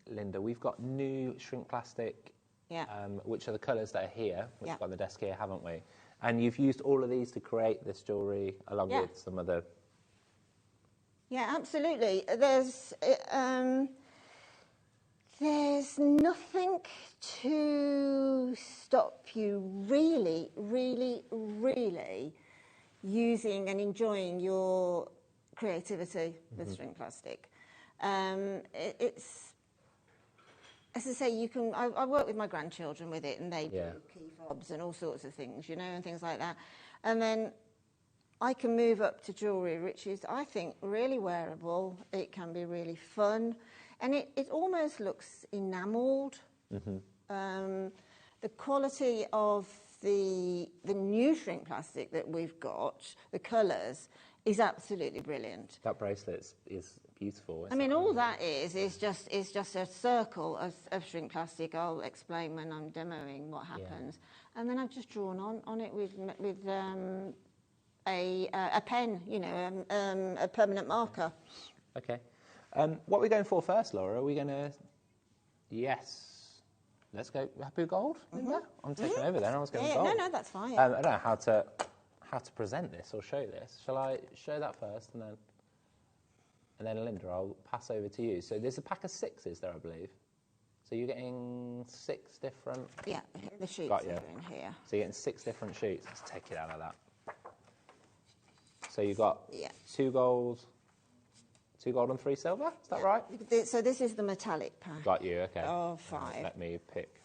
Linda, we've got new shrink plastic, which are the colours that are here, which we've got on the desk here, haven't we? And you've used all of these to create this jewellery along with some other... Yeah, absolutely. There's nothing to stop you really, really, really using and enjoying your creativity with shrink plastic. It's, as I say, you can. I work with my grandchildren with it, and they do key fobs and all sorts of things, and things like that. And then I can move up to jewellery, which is, I think, really wearable. It can be really fun, and it almost looks enamelled. The quality of the new shrink plastic that we've got, the colours, is absolutely brilliant. That bracelet is beautiful. I mean, all that is just a circle of shrink plastic. I'll explain when I'm demoing what happens, and then I've just drawn on it with a pen, a permanent marker. Okay. What are we going for first, Laura? Are we going to... Yes. Let's go happy with gold, Linda? I'm taking over then. I was going gold. No, that's fine. I don't know how to present this or show this. Shall I show that first and then Linda, I'll pass over to you. So there's a pack of 6s there, I believe. So you're getting 6 different... Yeah, the sheets are in here. So you're getting 6 different sheets. Let's take it out of that. So you've got 2 gold and 3 silver, is that right? So this is the metallic pack. Got you, okay. Of 5. Let me pick.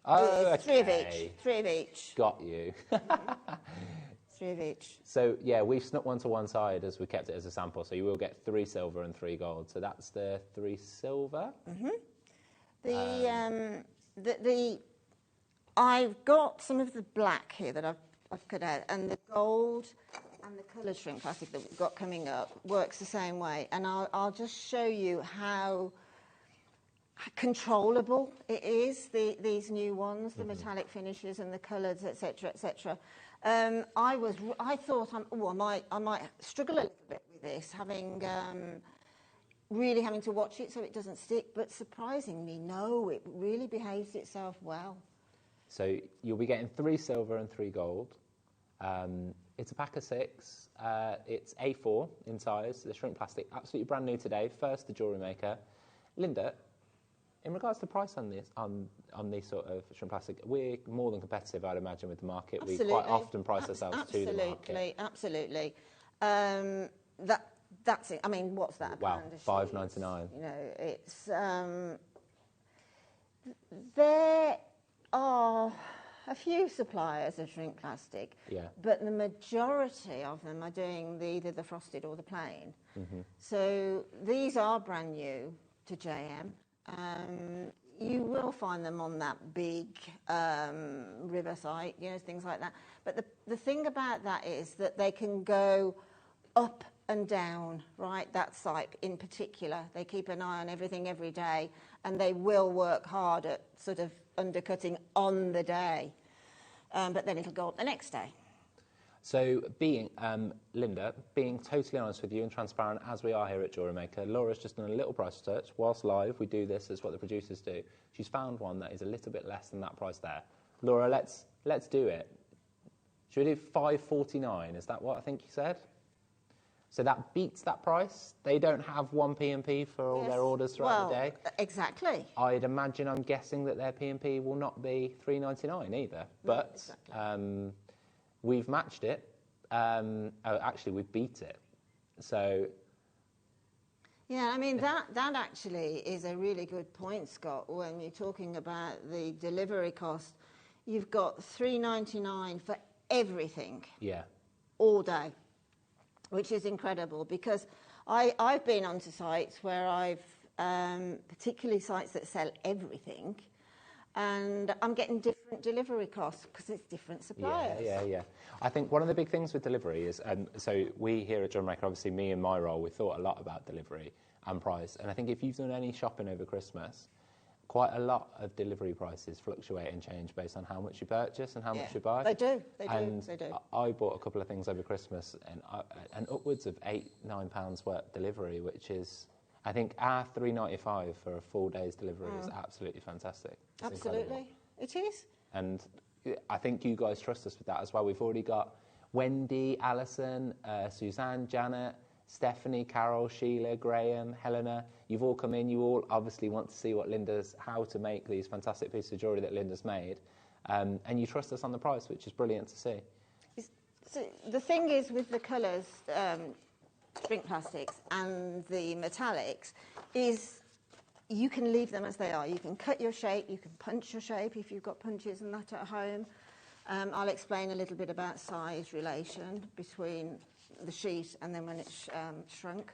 Oh, okay. 3 of each. Got you. 3 of each. So, yeah, we've snuck one to one side as we kept it as a sample. So you will get 3 silver and 3 gold. So that's the 3 silver. I've got some of the black here that I've cut out, and the gold and the coloured shrink plastic that we've got coming up works the same way. And I'll just show you how controllable it is, these new ones, the metallic finishes and the colours, etc., etc. I thought I might struggle a little bit with this, really having to watch it so it doesn't stick. But surprisingly, no, it really behaves itself well. So you'll be getting 3 silver and 3 gold. It's a pack of 6. It's A4 in size. The shrink plastic, absolutely brand new today. First to JewelleryMaker. Linda, in regards to price on this, on these sort of shrink plastic, we're more than competitive, I'd imagine, with the market. Absolutely. We quite often price ourselves to the market. Absolutely. That's it. I mean, what's that? Wow, $5.99. It's there are a few suppliers of shrink plastic, but the majority of them are doing either the frosted or the plain. So these are brand new to JM. You will find them on that big river site, things like that. But the thing about that is that they can go up and down, right? That site in particular. They keep an eye on everything every day, and they will work hard at sort of undercutting on the day. But then it'll go up the next day. So Linda, being totally honest with you and transparent as we are here at JewelleryMaker, Laura's just done a little price search. Whilst live, we do this as what the producers do. She's found one that is a little bit less than that price there. Laura, let's do it. Should we do $5.49? Is that what I think you said? So that beats that price. They don't have one P&P for all their orders throughout the day. Exactly. I'd imagine, I'm guessing that their P&P will not be $3.99 either. But exactly. We've matched it. Actually, we've beat it. So. Yeah, I mean, that actually is a really good point, Scott, when you're talking about the delivery cost. You've got $3.99 for everything. Yeah. All day, which is incredible, because I've been onto sites where particularly sites that sell everything, and I'm getting different delivery costs because it's different suppliers. Yeah. I think one of the big things with delivery is, so we here at JewelleryMaker, obviously me in my role, we thought a lot about delivery and price. And I think if you've done any shopping over Christmas, quite a lot of delivery prices fluctuate and change based on how much you purchase and how much you buy. They do. I bought a couple of things over Christmas and upwards of £8-9 worth delivery, which is, I think, our $3.95 for a full day's delivery is absolutely fantastic. It's absolutely, incredible. It is. And I think you guys trust us with that as well. We've already got Wendy, Alison, Suzanne, Janet, Stephanie, Carol, Sheila, Graham, Helena. You've all come in. You all obviously want to see how to make these fantastic pieces of jewellery that Linda's made. And you trust us on the price, which is brilliant to see. So the thing is with the colours, shrink plastics and the metallics, is you can leave them as they are. You can cut your shape, you can punch your shape if you've got punches and that at home. I'll explain a little bit about size relation between the sheet and then when it's shrunk.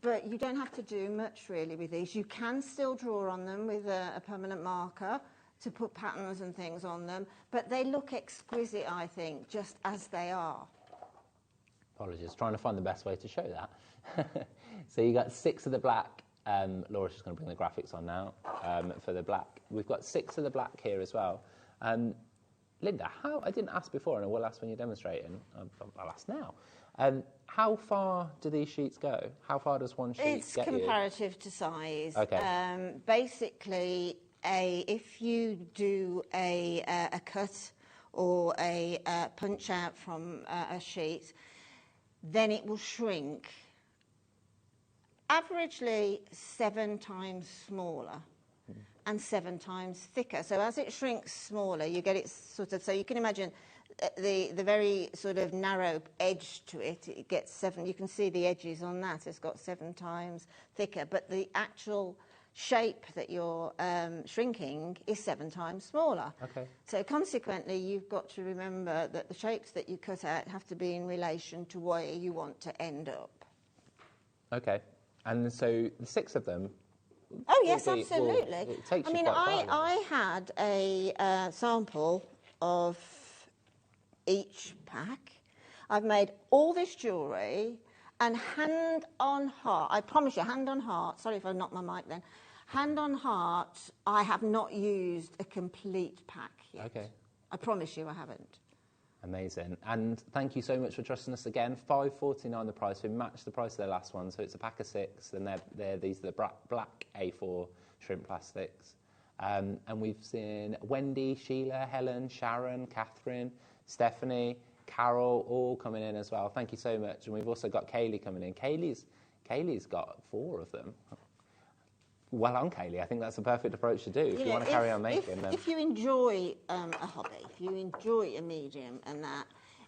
But you don't have to do much really with these. You can still draw on them with a permanent marker to put patterns and things on them, but they look exquisite, I think, just as they are. Apologies, trying to find the best way to show that. So you got 6 of the black. Laura's just going to bring the graphics on now for the black. We've got 6 of the black here as well. Linda, I didn't ask before, and I will ask when you're demonstrating. I'll ask now. How far do these sheets go? How far does one sheet get you? It's comparative to size. Okay. Basically, if you do a cut or a punch out from a sheet, then it will shrink averagely 7 times smaller and 7 times thicker. So as it shrinks smaller, you get it sort of, so you can imagine the very sort of narrow edge to it, it gets 7, you can see the edges on that, it's got 7 times thicker, but the actual shape that you're shrinking is 7 times smaller. Okay. So consequently, you've got to remember that the shapes that you cut out have to be in relation to where you want to end up. Okay. And so the 6 of them. Oh yes, absolutely. It takes I mean, I had a sample of each pack. I've made all this jewellery, and hand on heart, I promise you, hand on heart, sorry if I knocked my mic then, hand on heart, I have not used a complete pack yet. Okay. I promise you I haven't. Amazing. And thank you so much for trusting us again. $5.49 the price. We matched the price of their last one, so it's a pack of 6, and these are the black A4 shrimp plastics. And we've seen Wendy, Sheila, Helen, Sharon, Catherine, Stephanie, Carol, all coming in as well. Thank you so much. And we've also got Kaylee coming in. Kaylee's got 4 of them. Well on, Kaylee. I think that's a perfect approach to do. If you want to carry on making them. If you enjoy a hobby, if you enjoy a medium and that,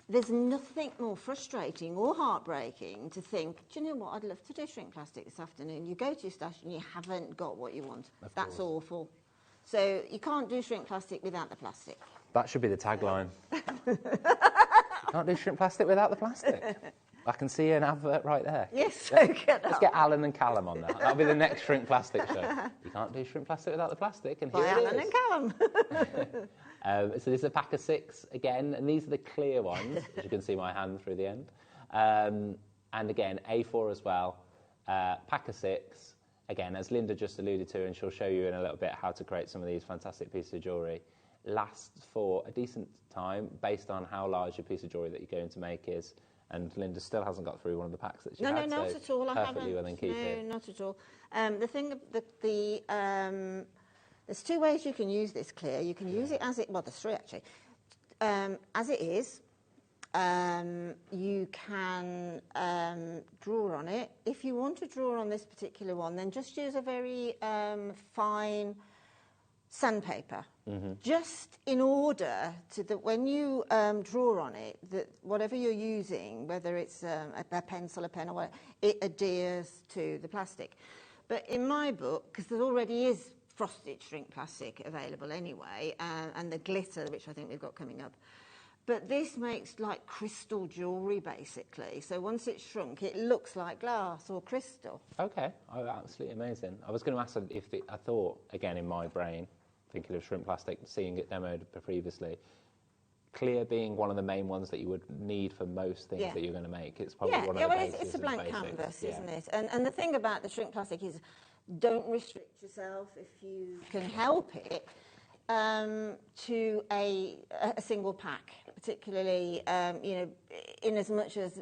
there's nothing more frustrating or heartbreaking to think, do you know what, I'd love to do shrink plastic this afternoon. You go to your stash and you haven't got what you want. That's awful. So you can't do shrink plastic without the plastic. That should be the tagline. You can't do shrimp plastic without the plastic. I can see an advert right there. Yes, let's get Alan and Callum on that. That'll be the next shrimp plastic show. You can't do shrimp plastic without the plastic, and here it is. Alan and Callum. So this is a pack of 6 again, and these are the clear ones, as you can see my hand through the end. And again, A4 as well, pack of 6. Again, as Linda just alluded to, and she'll show you in a little bit how to create some of these fantastic pieces of jewellery. lasts for a decent time based on how large a piece of jewellery that you're going to make is. And Linda still hasn't got through one of the packs that she had. No, not at all. I haven't. Perfectly within keeping. No, not at all. There's two ways you can use this clear. You can use it as it, well, there's three actually. As it is, you can draw on it. If you want to draw on this particular one, then just use a very fine sandpaper, just in order to that when you draw on it, that whatever you're using, whether it's a pencil, a pen, or whatever, it adheres to the plastic. But in my book, because there already is frosted shrink plastic available anyway, and the glitter, which I think we've got coming up. But this makes like crystal jewellery, basically. So once it's shrunk, it looks like glass or crystal. Okay, oh, absolutely amazing. I was going to ask if I thought, again, in my brain, thinking of shrink plastic, seeing it demoed previously, clear being one of the main ones that you would need for most things that you're going to make. It's probably one of the basics. It's a blank canvas, isn't it? And the thing about the shrink plastic is, don't restrict yourself if you can help it to a single pack, particularly, in as much as,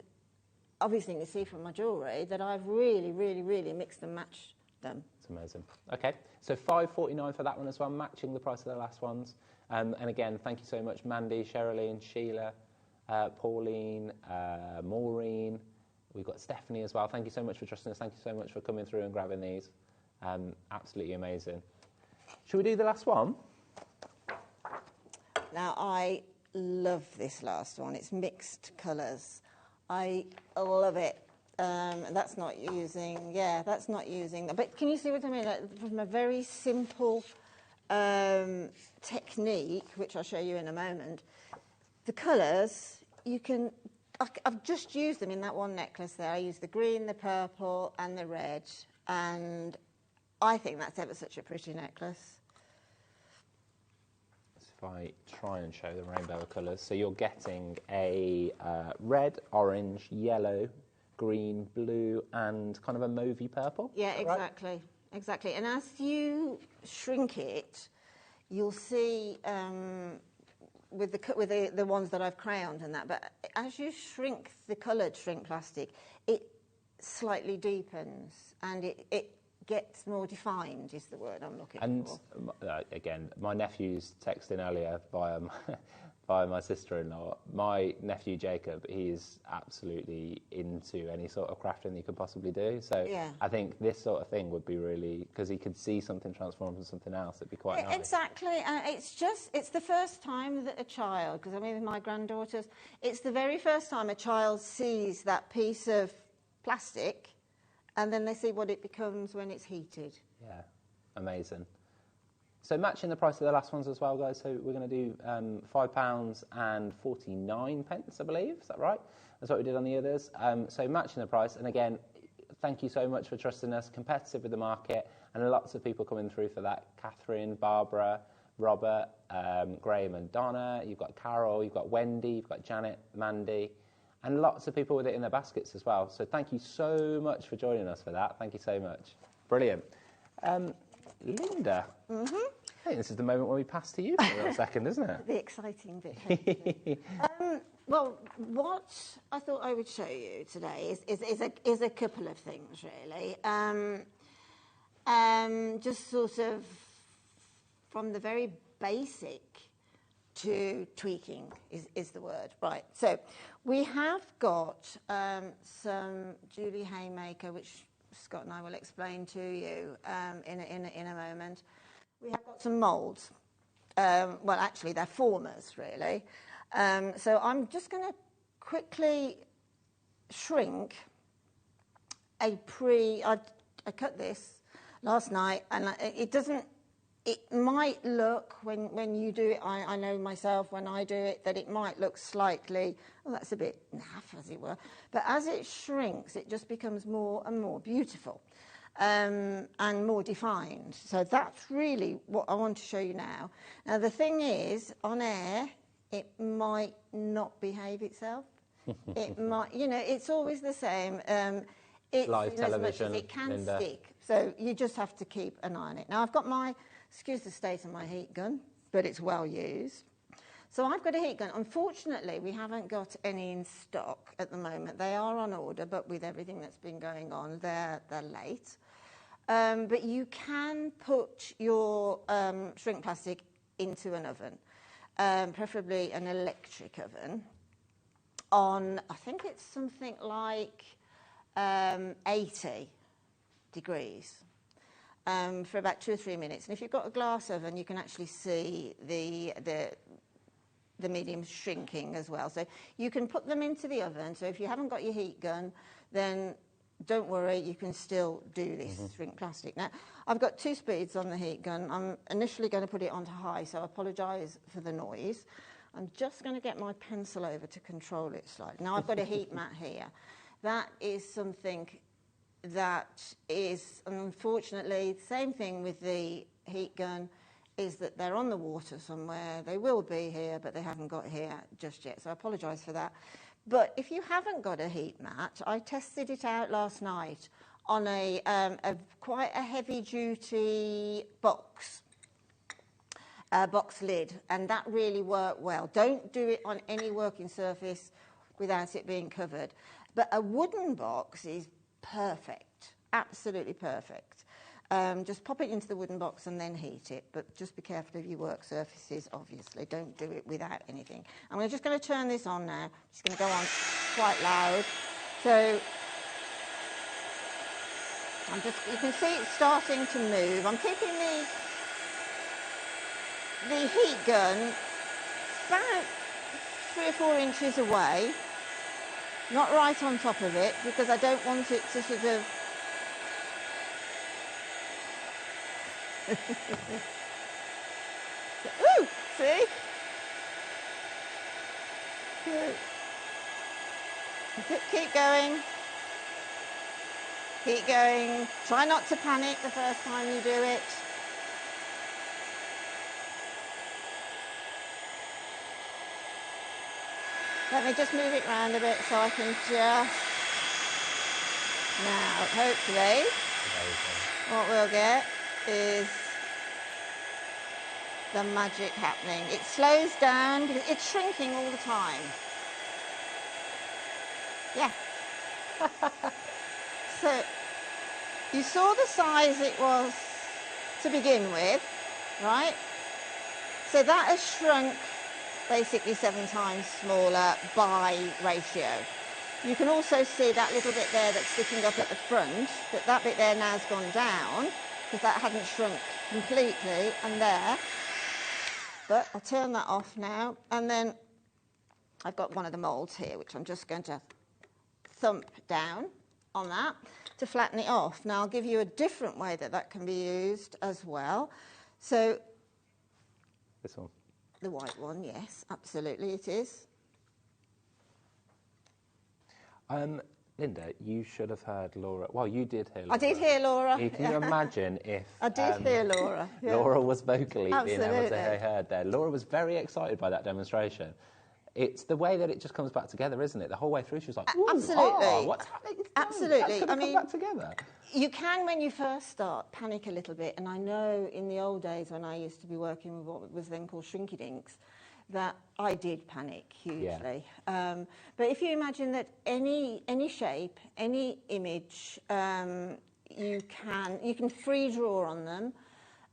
obviously you can see from my jewellery that I've really, really, really mixed and matched them. It's amazing. Okay, so $5.49 for that one as well, matching the price of the last ones. And again, thank you so much, Mandy, Sherilyn, Sheila, Pauline, Maureen. We've got Stephanie as well. Thank you so much for trusting us. Thank you so much for coming through and grabbing these. Absolutely amazing. Should we do the last one? Now, I love this last one. It's mixed colours. I love it. That's not using, but can you see what I mean? Like, from a very simple technique, which I'll show you in a moment, the colours, you can, I've just used them in that one necklace there. I used the green, the purple and the red, and I think that's ever such a pretty necklace. If I try and show the rainbow of colours, so you're getting a red, orange, yellow, green, blue, and kind of a mauvey purple. Yeah, exactly, right? Exactly. And as you shrink it, you'll see with the ones that I've crayoned and that. But as you shrink the coloured shrink plastic, it slightly deepens and it gets more defined, is the word I'm looking for. And again, my nephew's texting earlier via my sister-in-law. My nephew Jacob, he's absolutely into any sort of crafting you could possibly do. So I think this sort of thing would be really, because he could see something transform into something else. It'd be quite nice. Exactly, and it's the first time that a child, because I mean with my granddaughters, it's the very first time a child sees that piece of plastic, and then they see what it becomes when it's heated. Yeah, amazing. So matching the price of the last ones as well, guys. So we're going to do £5.49, I believe. Is that right? That's what we did on the others. So matching the price. And again, thank you so much for trusting us. Competitive with the market. And lots of people coming through for that. Catherine, Barbara, Robert, Graham and Donna. You've got Carol. You've got Wendy. You've got Janet, Mandy. And lots of people with it in their baskets as well. So thank you so much for joining us for that. Thank you so much. Brilliant. Linda. Mm-hmm. I think this is the moment when we pass to you for a second, isn't it? The exciting bit. Well, what I thought I would show you today is a couple of things, really. Just sort of from the very basic to tweaking is the word. Right, so we have got some JewelleryMaker, which Scott and I will explain to you in a moment. We have got some moulds. Well, actually, they're formers, really. So I'm just going to quickly shrink I cut this last night, and it doesn't. It might look, when you do it, I know myself when I do it, that it might look slightly, oh, that's a bit naff, as it were. But as it shrinks, it just becomes more and more beautiful and more defined. So that's really what I want to show you now. Now, the thing is, on air, it might not behave itself. It might, it's always the same. It's live television, as much as it can stick. So you just have to keep an eye on it. Now, I've got my... Excuse the state of my heat gun. but it's well used. So I've got a heat gun. Unfortunately, we haven't got any in stock at the moment. They are on order, but with everything that's been going on, they're late. But you can put your shrink plastic into an oven, preferably an electric oven, on, I think it's something like 80 degrees for about 2 or 3 minutes. And if you've got a glass oven, you can actually see the mediums shrinking as well. So you can put them into the oven. So if you haven't got your heat gun, then don't worry, you can still do this shrink plastic. Now, I've got 2 speeds on the heat gun. I'm initially going to put it onto high, so I apologise for the noise. I'm just going to get my pencil over to control it slightly. Now, I've got a heat mat here. That is something that is, unfortunately, the same thing with the heat gun, is that they're on the water somewhere. They will be here, but they haven't got here just yet, so I apologise for that. But if you haven't got a heat mat, I tested it out last night on a quite a heavy-duty box lid, and that really worked well. Don't do it on any working surface without it being covered. But a wooden box is perfect, absolutely perfect. Just pop it into the wooden box and then heat it, but just be careful of your work surfaces, obviously. Don't do it without anything. I'm just going to turn this on now. It's going to go on quite loud. So you can see it's starting to move. I'm keeping the heat gun about 3 or 4 inches away, not right on top of it, because I don't want it to sort of ooh, see? Keep going. Keep going. Try not to panic the first time you do it. Let me just move it round a bit so I can just... Now, hopefully, what we'll get is the magic happening. It slows down because it's shrinking all the time. Yeah. So you saw the size it was to begin with, right? So that has shrunk basically 7 times smaller by ratio. You can also see that little bit there that's sticking up at the front, that bit there now has gone down, because that hadn't shrunk completely, and there. But I'll turn that off now, and then I've got one of the moulds here, which I'm just going to thump down on that to flatten it off. Now, I'll give you a different way that can be used as well. So, this one. The white one, yes, absolutely it is. Linda, you should have heard Laura. Well, you did hear Laura. I did hear Laura. Can you imagine if... I did hear Laura. Yeah. Laura was vocally being able to Absolutely. be heard there. Laura was very excited by that demonstration. It's the way that it just comes back together, isn't it? The whole way through, she was like, ooh, absolutely. Oh, what's happening? Absolutely. That's going to come back together. You can, when you first start, panic a little bit. And I know in the old days when I used to be working with what was then called shrinky-dinks, that I did panic hugely. Yeah. But if you imagine that any shape, any image, you can free draw on them.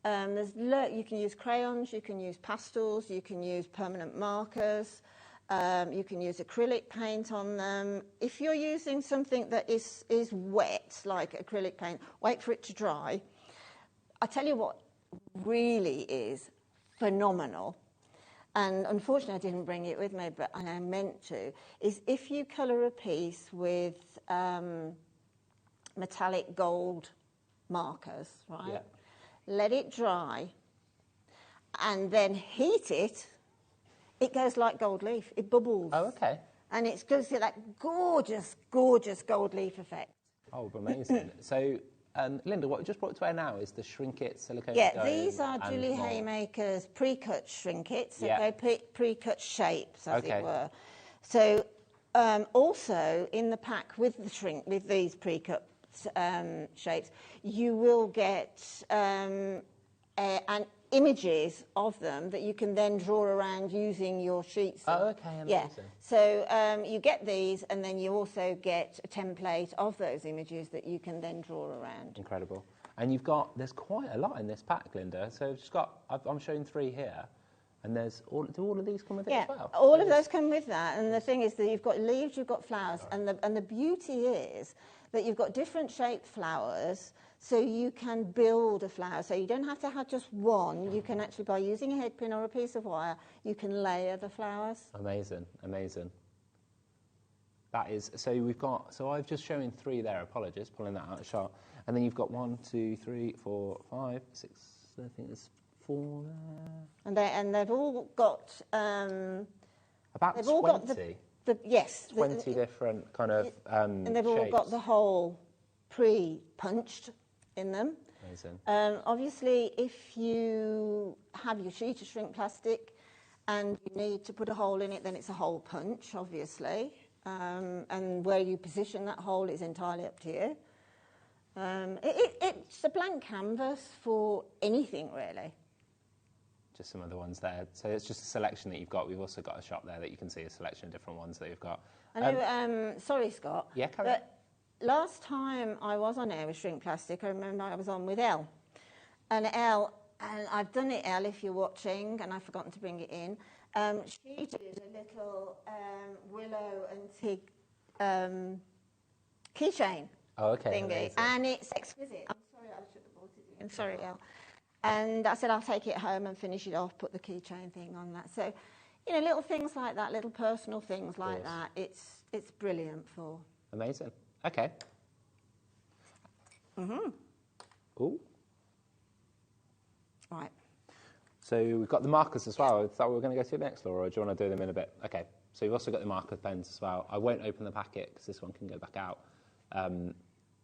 You can use crayons, you can use pastels, you can use permanent markers, you can use acrylic paint on them. If you're using something that is wet, like acrylic paint, wait for it to dry. I tell you what really is phenomenal, and unfortunately I didn't bring it with me, but I meant to, is if you colour a piece with metallic gold markers, right? Yeah. Let it dry, and then heat it, it goes like gold leaf. It bubbles. Oh, okay. And it's going to see that gorgeous, gorgeous gold leaf effect. Oh, amazing. So, Linda, what we just brought to air now is the Shrink It silicone Yeah, dome these are JewelleryMaker's pre-cut Shrink Its. So yeah. they're pre-cut shapes, as it were. So, also in the pack with these pre-cut shapes, you will get an images of them that you can then draw around using your sheets. Oh, okay, amazing. Yeah. So you get these, and then you also get a template of those images that you can then draw around. Incredible. And there's quite a lot in this pack, Linda. So I've just got, I'm showing 3 here. And do all of these come with it as well? Yeah, all of those come with that. And the thing is that you've got leaves, you've got flowers. And the beauty is that you've got different shaped flowers, so you can build a flower. So you don't have to have just one. You can actually, by using a head pin or a piece of wire, you can layer the flowers. Amazing, amazing. That is, so I've just shown 3 there, apologies, pulling that out of shot. And then you've got 1, 2, 3, 4, 5, 6, I think there's 4 there. And they've all got... about 20. All got yes. 20 different kind of and they've all shapes. got the hole pre-punched in them. Amazing. Obviously, if you have your sheet of shrink plastic and you need to put a hole in it, then it's a hole punch, obviously. And where you position that hole is entirely up to you. It's a blank canvas for anything, really. Just some of the ones there. So it's just a selection that you've got. We've also got a shop there that you can see a selection of different ones that you've got. I know, sorry, Scott. Yeah, carry on. Last time I was on air with Shrink Plastic, I remember I was on with Elle. And Elle, and I've done it, Elle, if you're watching, and I've forgotten to bring it in. She did a little willow and tig keychain thingy. Amazing. And it's exquisite. I'm sorry, I should have brought it in. Sorry, Elle. And I said, I'll take it home and finish it off, put the keychain thing on that. So, you know, little things like that, little personal things like that, it's brilliant for. Amazing. Okay. Ooh. Right. So we've got the markers as well. Is that what we're going to go to next, Laura, or do you want to do them in a bit? Okay. So you've also got the marker pens as well. I won't open the packet because this one can go back out.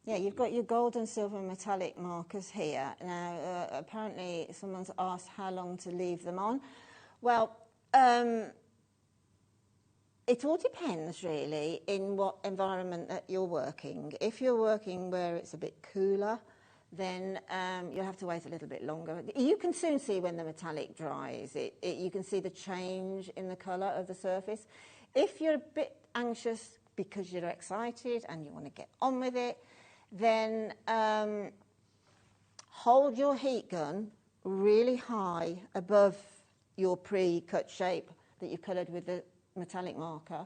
Yeah, you've got your gold and silver metallic markers here. Now, apparently someone's asked how long to leave them on. Well, it all depends, really, in what environment that you're working. If you're working where it's a bit cooler, then you'll have to wait a little bit longer. You can soon see when the metallic dries. You can see the change in the colour of the surface. If you're a bit anxious because you're excited and you want to get on with it, then hold your heat gun really high above your pre-cut shape that you coloured with the metallic marker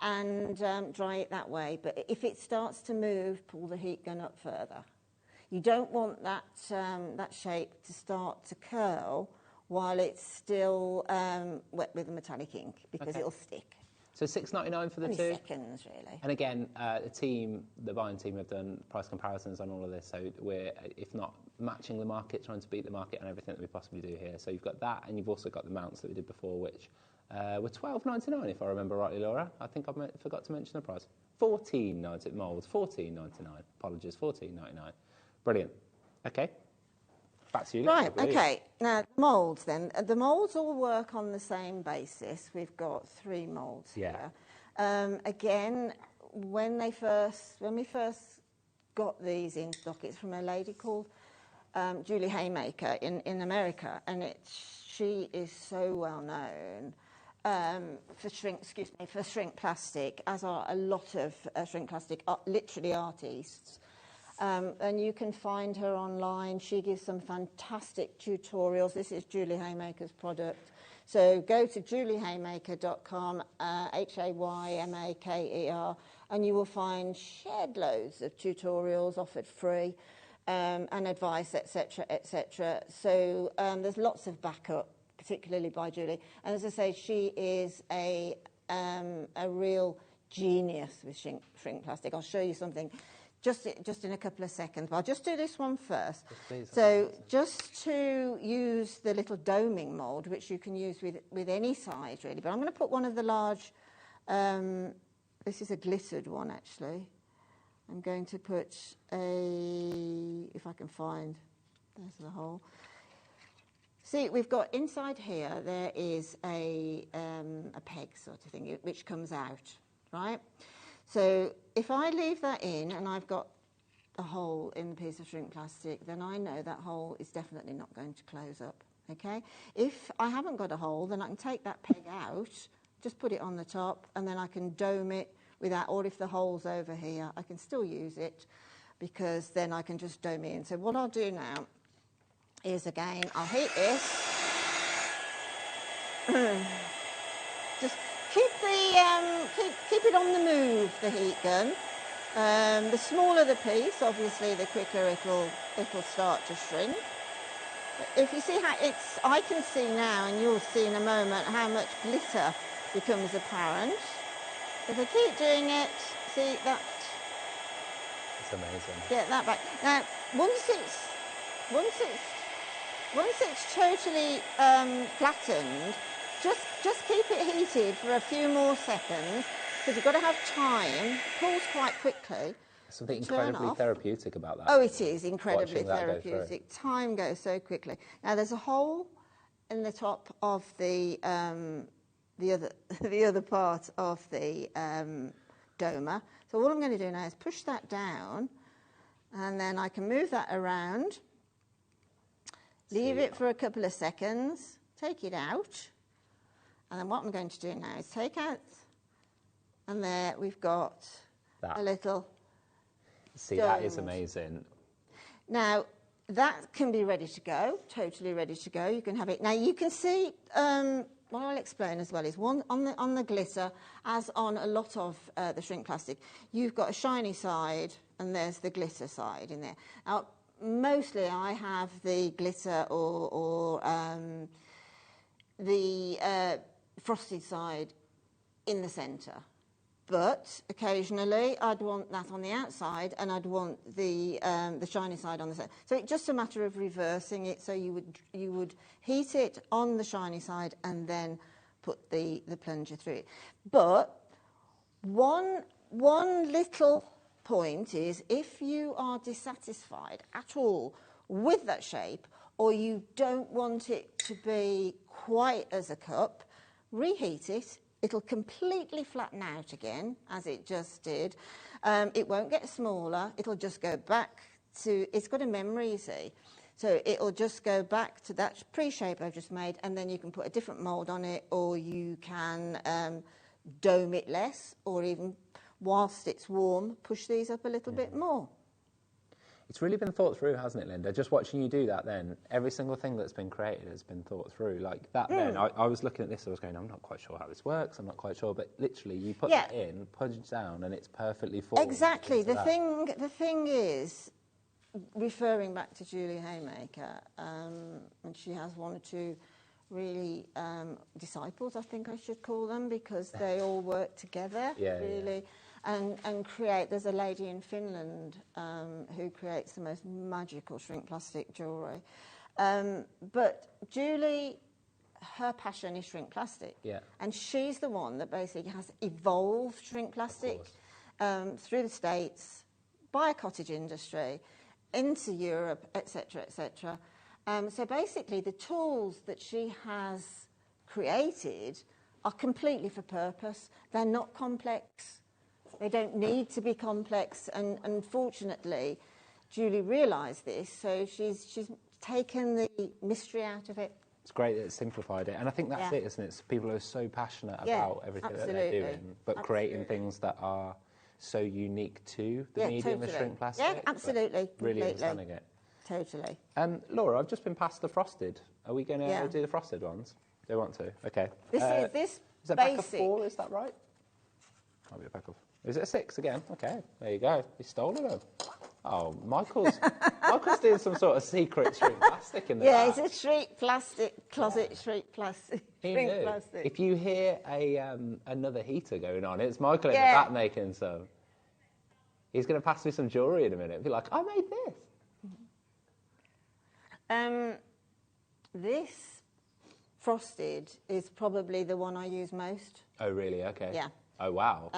and dry it that way. But if it starts to move, pull the heat gun up further. You don't want that, that shape to start to curl while it's still wet with the metallic ink because it'll stick. So $6.99 for the Only two. seconds, really. And again, the buying team have done price comparisons on all of this. So we're, if not matching the market, trying to beat the market and everything that we possibly do here. So you've got that, and you've also got the mounts that we did before, which were $12.99, if I remember rightly, Laura. I think I forgot to mention the price. $14.99 molds, $14.99. Apologies, $14.99. Brilliant. Okay. Back to you. Right, okay. Now, moulds then. The moulds all work on the same basis. We've got 3 moulds here. Again, when we first got these in stock, it's from a lady called JewelleryMaker in America, and she is so well known for shrink plastic, as are a lot of shrink plastic, literally artists. And you can find her online. She gives some fantastic tutorials. This is JewelleryMaker's product. So go to JewelleryMaker.com, HAYMAKER, and you will find shed loads of tutorials offered free and advice, etc., etc. So there's lots of backup, particularly by Julie. And as I say, she is a real genius with shrink plastic. I'll show you something. Just in a couple of seconds. But I'll just do this one first. So just to use the little doming mould, which you can use with any size, really. But I'm going to put one of the large, this is a glittered one, actually. I'm going to put if I can find, there's the hole. See, we've got inside here, there is a peg sort of thing, which comes out, right? So if I leave that in and I've got a hole in the piece of shrink plastic, then I know that hole is definitely not going to close up. okay? If I haven't got a hole, then I can take that peg out, just put it on the top, and then I can dome it without, or if the hole's over here, I can still use it, because then I can just dome it in. So what I'll do now is, again, I'll heat this. Just keep it on the move, the heat gun. The smaller the piece, obviously, the quicker it'll start to shrink. If you see how I can see now, and you'll see in a moment, how much glitter becomes apparent. If I keep doing it, see that. It's amazing. Get that back. Now, once it's totally flattened, just keep it heated for a few more seconds, because you've got to have time. It cools quite quickly. Something incredibly therapeutic about that. Oh, it is incredibly therapeutic. Time goes so quickly. Now, there's a hole in the top of the other part of the domer. So all I'm going to do now is push that down, and then I can move that around, leave it for a couple of seconds, take it out, and then what I'm going to do now is take out, and there we've got a little. See, that is amazing. Now, that can be ready to go, totally ready to go. You can have it. Now, you can see, what I'll explain as well is, one, on the glitter, as on a lot of the shrink plastic, you've got a shiny side, and there's the glitter side in there. Now, mostly I have the glitter or the frosted side in the centre. But occasionally I'd want that on the outside, and I'd want the shiny side on the side. So it's just a matter of reversing it. So you would heat it on the shiny side and then put the plunger through it. But one little point is, if you are dissatisfied at all with that shape, or you don't want it to be quite as a cup, reheat it. It'll completely flatten out again, as it just did. It won't get smaller. It'll just go back to, it's got a memory, you see. So it'll just go back to that pre-shape I've just made, and then you can put a different mould on it, or you can dome it less, or even, whilst it's warm, push these up a little bit more. It's really been thought through, hasn't it, Linda? Just watching you do that then, every single thing that's been created has been thought through. Like that then, I was looking at this, I was going, I'm not quite sure how this works, I'm not quite sure, but literally you put that in, punch down, and it's perfectly formed. Exactly. The thing is, referring back to Julie Haymaker, and she has one or two really disciples, I think I should call them, because they all work together, really. And create, there's a lady in Finland who creates the most magical shrink plastic jewellery. But Julie, her passion is shrink plastic. Yeah. And she's the one that basically has evolved shrink plastic through the States, by a cottage industry, into Europe, etc., etc. So basically the tools that she has created are completely for purpose. They're not complex. They don't need to be complex, and unfortunately, Julie realised this, so she's taken the mystery out of it. It's great that it's simplified it, and I think that's it, isn't it? So people are so passionate about everything that they're doing, but creating things that are so unique to the medium of shrink plastic. Yeah, absolutely. Really understanding it. Totally. Laura, I've just been past the frosted. Are we going to do the frosted ones? They want to? Okay. This is a pack of 4, is that right? Might be a pack of... Is it a 6 again? Okay, there you go. You stole them. Oh, Michael's doing some sort of secret shrink plastic in there. Yeah, it's a shrink plastic, closet shrink plastic. Shrink plastic. If you hear another heater going on, it's Michael in the back making some. He's going to pass me some jewellery in a minute. Be like, I made this. This frosted is probably the one I use most. Oh, really? Okay. Yeah. Oh, wow.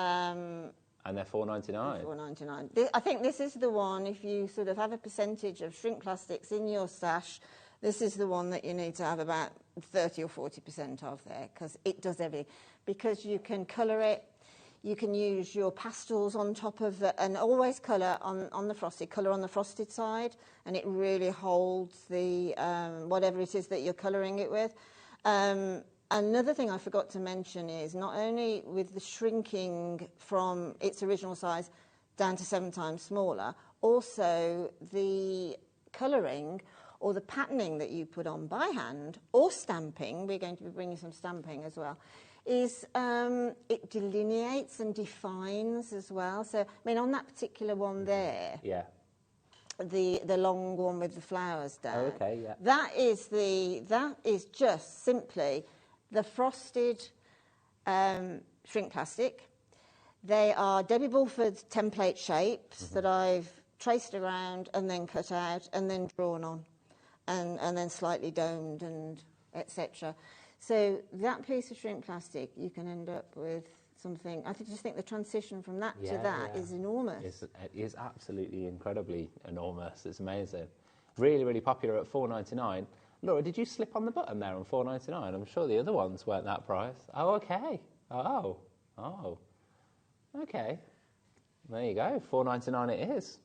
And they're $4.99. $4.99. I think this is the one, if you sort of have a percentage of shrink plastics in your stash, this is the one that you need to have about 30 or 40% of there, because it does everything. Because you can colour it, You can use your pastels on top of the, and always colour on the frosted side, and it really holds the whatever it is that you're colouring it with. Another thing I forgot to mention is not only with the shrinking from its original size down to 7 times smaller, also the colouring or the patterning that you put on by hand or stamping, we're going to be bringing some stamping as well, is it delineates and defines as well. So, I mean, on that particular one there, Yeah. the long one with the flowers down. Oh, okay, yeah. That is just simply the frosted shrink plastic. They are Debbie Bulford template shapes that I've traced around and then cut out and then drawn on, and then slightly domed and etc. So that piece of shrink plastic, you can end up with something. I just think the transition from that to that is enormous. It is absolutely incredibly enormous. It's amazing. Really, really popular at $4.99. Laura, did you slip on the button there on $4.99? I'm sure the other ones weren't that price. Oh, okay. Oh. Okay. There you go. $4.99 it is.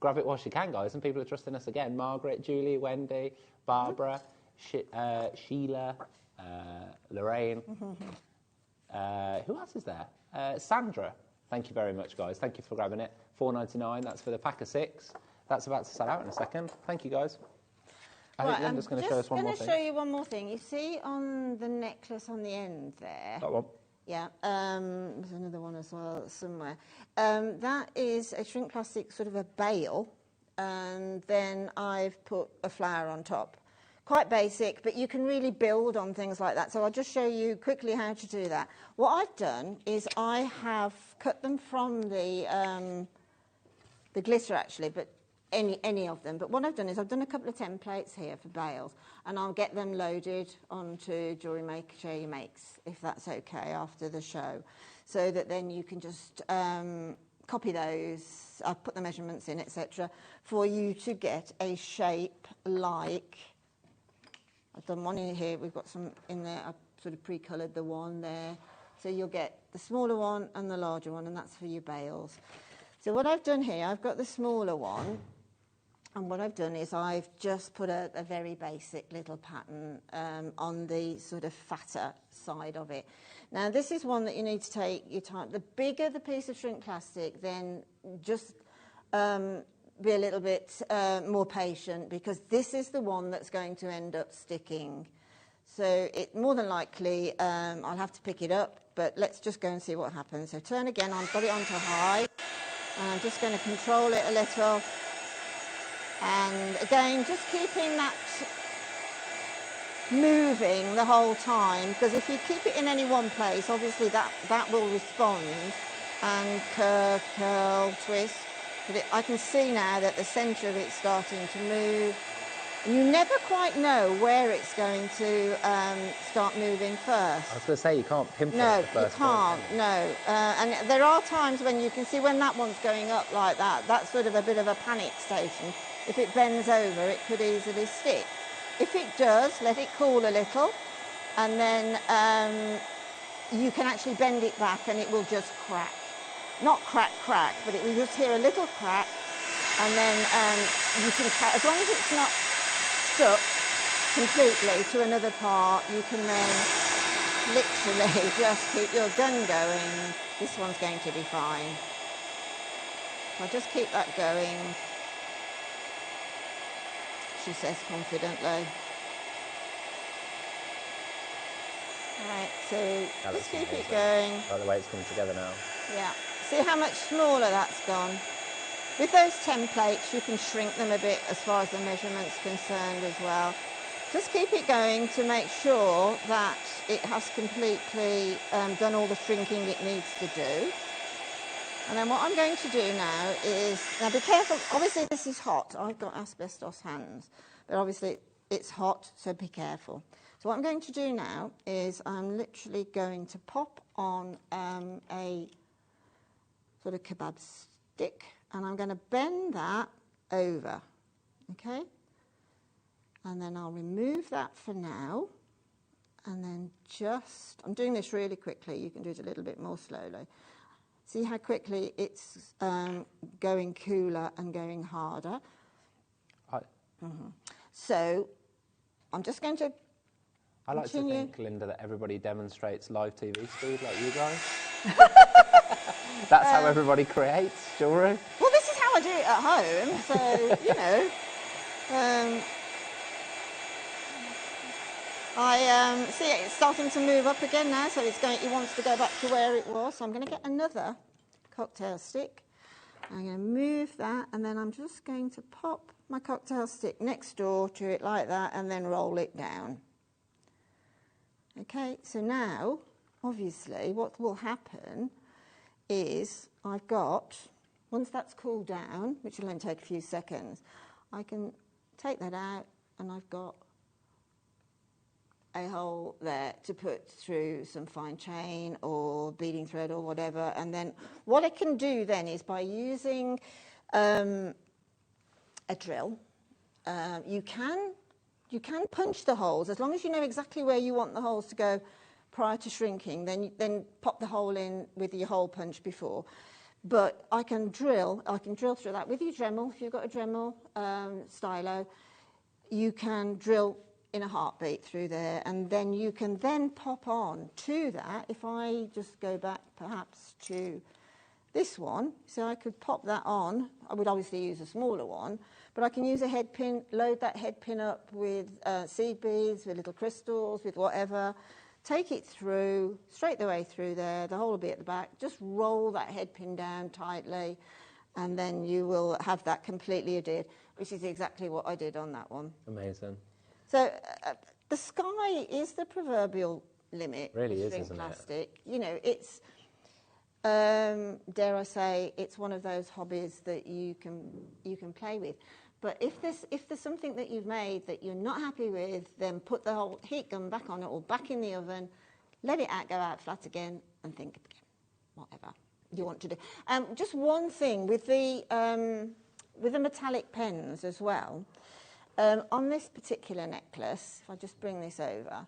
Grab it whilst you can, guys. And people are trusting us again. Margaret, Julie, Wendy, Barbara, Sheila, Lorraine. Who else is there? Sandra. Thank you very much, guys. Thank you for grabbing it. $4.99. That's for the pack of 6. That's about to sell out in a second. Thank you, guys. I think Linda's going to show us one more thing. I'm just going to show you one more thing. You see on the necklace on the end there? That one. Yeah, there's another one as well somewhere. That is a shrink plastic sort of a bail, and then I've put a flower on top. Quite basic, but you can really build on things like that. So I'll just show you quickly how to do that. What I've done is I have cut them from the glitter actually, but any of them. But what I've done is I've done a couple of templates here for bails, and I'll get them loaded onto JewelleryMaker Share Your Makes, if that's okay, after the show, so that then you can just copy those. I've put the measurements in, etc., for you to get a shape like. I've done one in here. We've got some in there. I've sort of pre-coloured the one there, so you'll get the smaller one and the larger one, and that's for your bails. So what I've done here, I've got the smaller one. And what I've done is I've just put a very basic little pattern on the sort of fatter side of it. Now, this is one that you need to take your time. The bigger the piece of shrink plastic, then just be a little bit more patient, because this is the one that's going to end up sticking. So it more than likely, I'll have to pick it up, but let's just go and see what happens. So turn again, I've got it onto high, and I'm just going to control it a little. And again, just keeping that moving the whole time, because if you keep it in any one place, obviously that will respond and curve, curl, twist. But I can see now that the centre of it's starting to move. And you never quite know where it's going to start moving first. I was going to say, you can't pinpoint the first No, you can't, no. And there are times when you can see when that one's going up like that, that's sort of a bit of a panic station. If it bends over, it could easily stick. If it does, let it cool a little, and then you can actually bend it back and it will just crack. Not crack, crack, but it will just hear a little crack, and then you can, as long as it's not stuck completely to another part, you can then literally just keep your gun going. This one's going to be fine. So I'll just keep that going, she says confidently. Right, so just keep it going. By the way it's coming together now. Yeah, see how much smaller that's gone. With those templates, you can shrink them a bit as far as the measurement's concerned as well. Just keep it going to make sure that it has completely done all the shrinking it needs to do. And then what I'm going to do now is, now be careful, obviously this is hot. I've got asbestos hands, but obviously it's hot, so be careful. So what I'm going to do now is I'm literally going to pop on a sort of kebab stick, and I'm going to bend that over, okay? And then I'll remove that for now, and then just, I'm doing this really quickly, you can do it a little bit more slowly. See how quickly it's going cooler and going harder. So I'm just going to I like to think, Linda, that everybody demonstrates live TV speed like you guys. That's how everybody creates jewellery. Well, this is how I do it at home, so, you know. I see it's starting to move up again now, so it wants to go back to where it was. So I'm going to get another cocktail stick. I'm going to move that, and then I'm just going to pop my cocktail stick next door to it like that, and then roll it down. Okay, so now, obviously, what will happen is I've got, once that's cooled down, which will only take a few seconds, I can take that out, and I've got a hole there to put through some fine chain or beading thread or whatever. And then what I can do then is, by using a drill, you can punch the holes as long as you know exactly where you want the holes to go prior to shrinking. Then pop the hole in with your hole punch before. But I can drill through that with your Dremel. If you've got a Dremel stylo, you can drill in a heartbeat through there, and then you can then pop on to that. If I just go back perhaps to this one, so I could pop that on. I would obviously use a smaller one, but I can use a head pin, load that head pin up with seed beads, with little crystals, with whatever, take it through, straight the way through there, the hole will be at the back, just roll that head pin down tightly, and then you will have that completely adhered, which is exactly what I did on that one. Amazing. So the sky is the proverbial limit. It really is, isn't plastic. You know, it's, dare I say, it's one of those hobbies that you can play with. But if there's something that you've made that you're not happy with, then put the whole heat gun back on it or back in the oven, let it go out flat again, and think again, whatever you want to do. Just one thing with the metallic pens as well. On this particular necklace, if I just bring this over,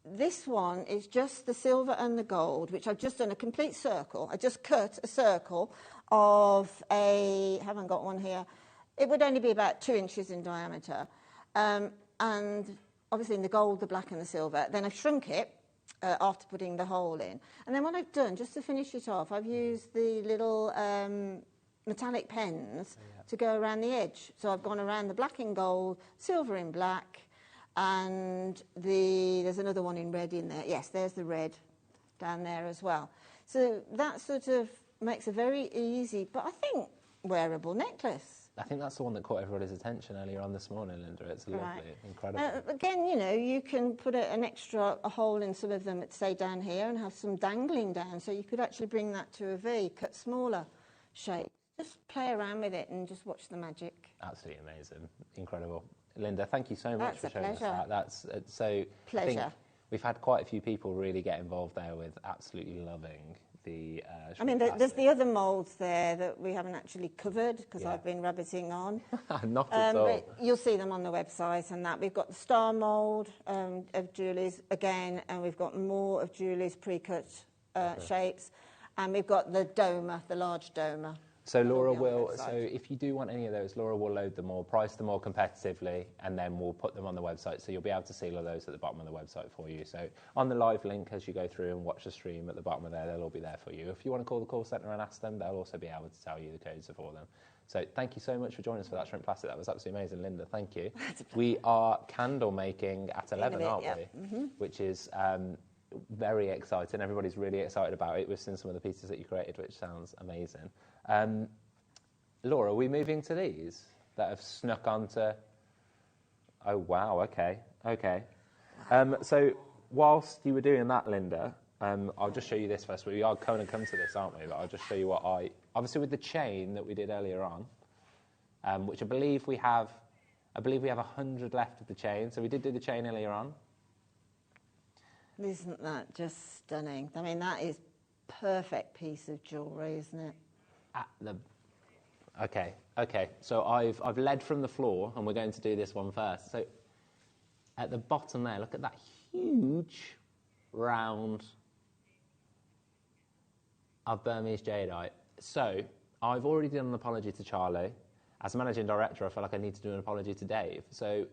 this one is just the silver and the gold, which I've just done a complete circle. I just cut a circle of I haven't got one here. It would only be about 2 inches in diameter. And obviously in the gold, the black and the silver. Then I've shrunk it after putting the hole in. And then what I've done, just to finish it off, I've used the little metallic pens to go around the edge. So I've gone around the black in gold, silver in black, and there's another one in red in there. Yes, there's the red down there as well. So that sort of makes a very easy, but I think wearable necklace. I think that's the one that caught everybody's attention earlier on this morning, Linda. It's lovely, incredible. Again, you know, you can put a hole in some of them, say down here, and have some dangling down. So you could actually bring that to a V, cut smaller shape. Just play around with it and just watch the magic. Absolutely amazing, incredible. Linda, thank you so much for showing us pleasure. that. That's so. Pleasure. I think we've had quite a few people really get involved there with absolutely loving the. I mean, there's the other moulds there that we haven't actually covered because I've been rabbiting on. Not at all. But you'll see them on the website and that. We've got the star mould of Julie's again, and we've got more of Julie's pre-cut shapes, and we've got the doma, the large doma. So Laura will, so if you do want any of those, Laura will load them all, price them all competitively, and then we'll put them on the website. So you'll be able to see all of those at the bottom of the website for you. So on the live link, as you go through and watch the stream at the bottom of there, they'll all be there for you. If you want to call the call centre and ask them, they'll also be able to tell you the codes for them. So thank you so much for joining us for that shrimp plastic. That was absolutely amazing, Linda. Thank you. We are candle making at 11, aren't we? Mm-hmm. Which is very exciting. Everybody's really excited about it. We've seen some of the pieces that you created, which sounds amazing. Laura, are we moving to these that have snuck onto? Oh wow! Okay. So whilst you were doing that, Linda, I'll just show you this first. We are going to come to this, aren't we? But I'll just show you what obviously with the chain that we did earlier on, which I believe we have 100 left of the chain. So we did do the chain earlier on. Isn't that just stunning? I mean, that is perfect piece of jewellery, isn't it? Okay. So I've led from the floor, and we're going to do this one first. So at the bottom there, look at that huge round of Burmese jadeite. So I've already done an apology to Charlie. As a managing director, I feel like I need to do an apology to Dave. So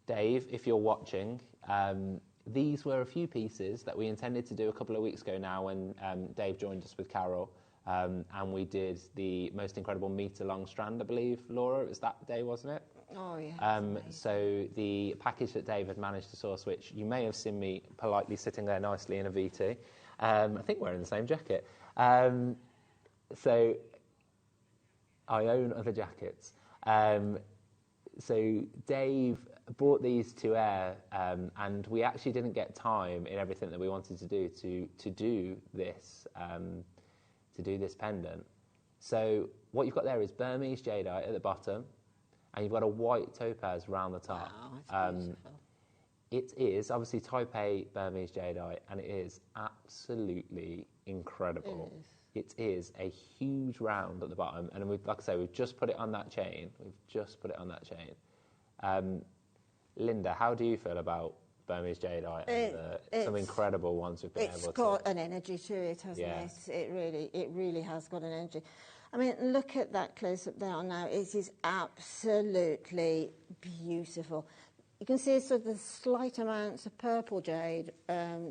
Dave, if you're watching, these were a few pieces that we intended to do a couple of weeks ago now when Dave joined us with Carol. And we did the most incredible metre-long strand, I believe, Laura. It was that day, wasn't it? Oh, yeah. So the package that Dave had managed to source, which you may have seen me politely sitting there nicely in a VT, I think wearing the same jacket. So I own other jackets. So Dave brought these to air, and we actually didn't get time in everything that we wanted to do to do this pendant. So what you've got there is Burmese jadeite at the bottom, and you've got a white topaz around the top. Wow, that's beautiful. It is obviously type A Burmese jadeite, and it is absolutely incredible. It is a huge round at the bottom, and like I say, we've just put it on that chain. Linda, how do you feel about Burmese jadeite and some incredible ones we've been able to... It's got an energy to it, hasn't it? It really has got an energy. I mean, look at that close-up there now. It is absolutely beautiful. You can see sort of the slight amounts of purple jade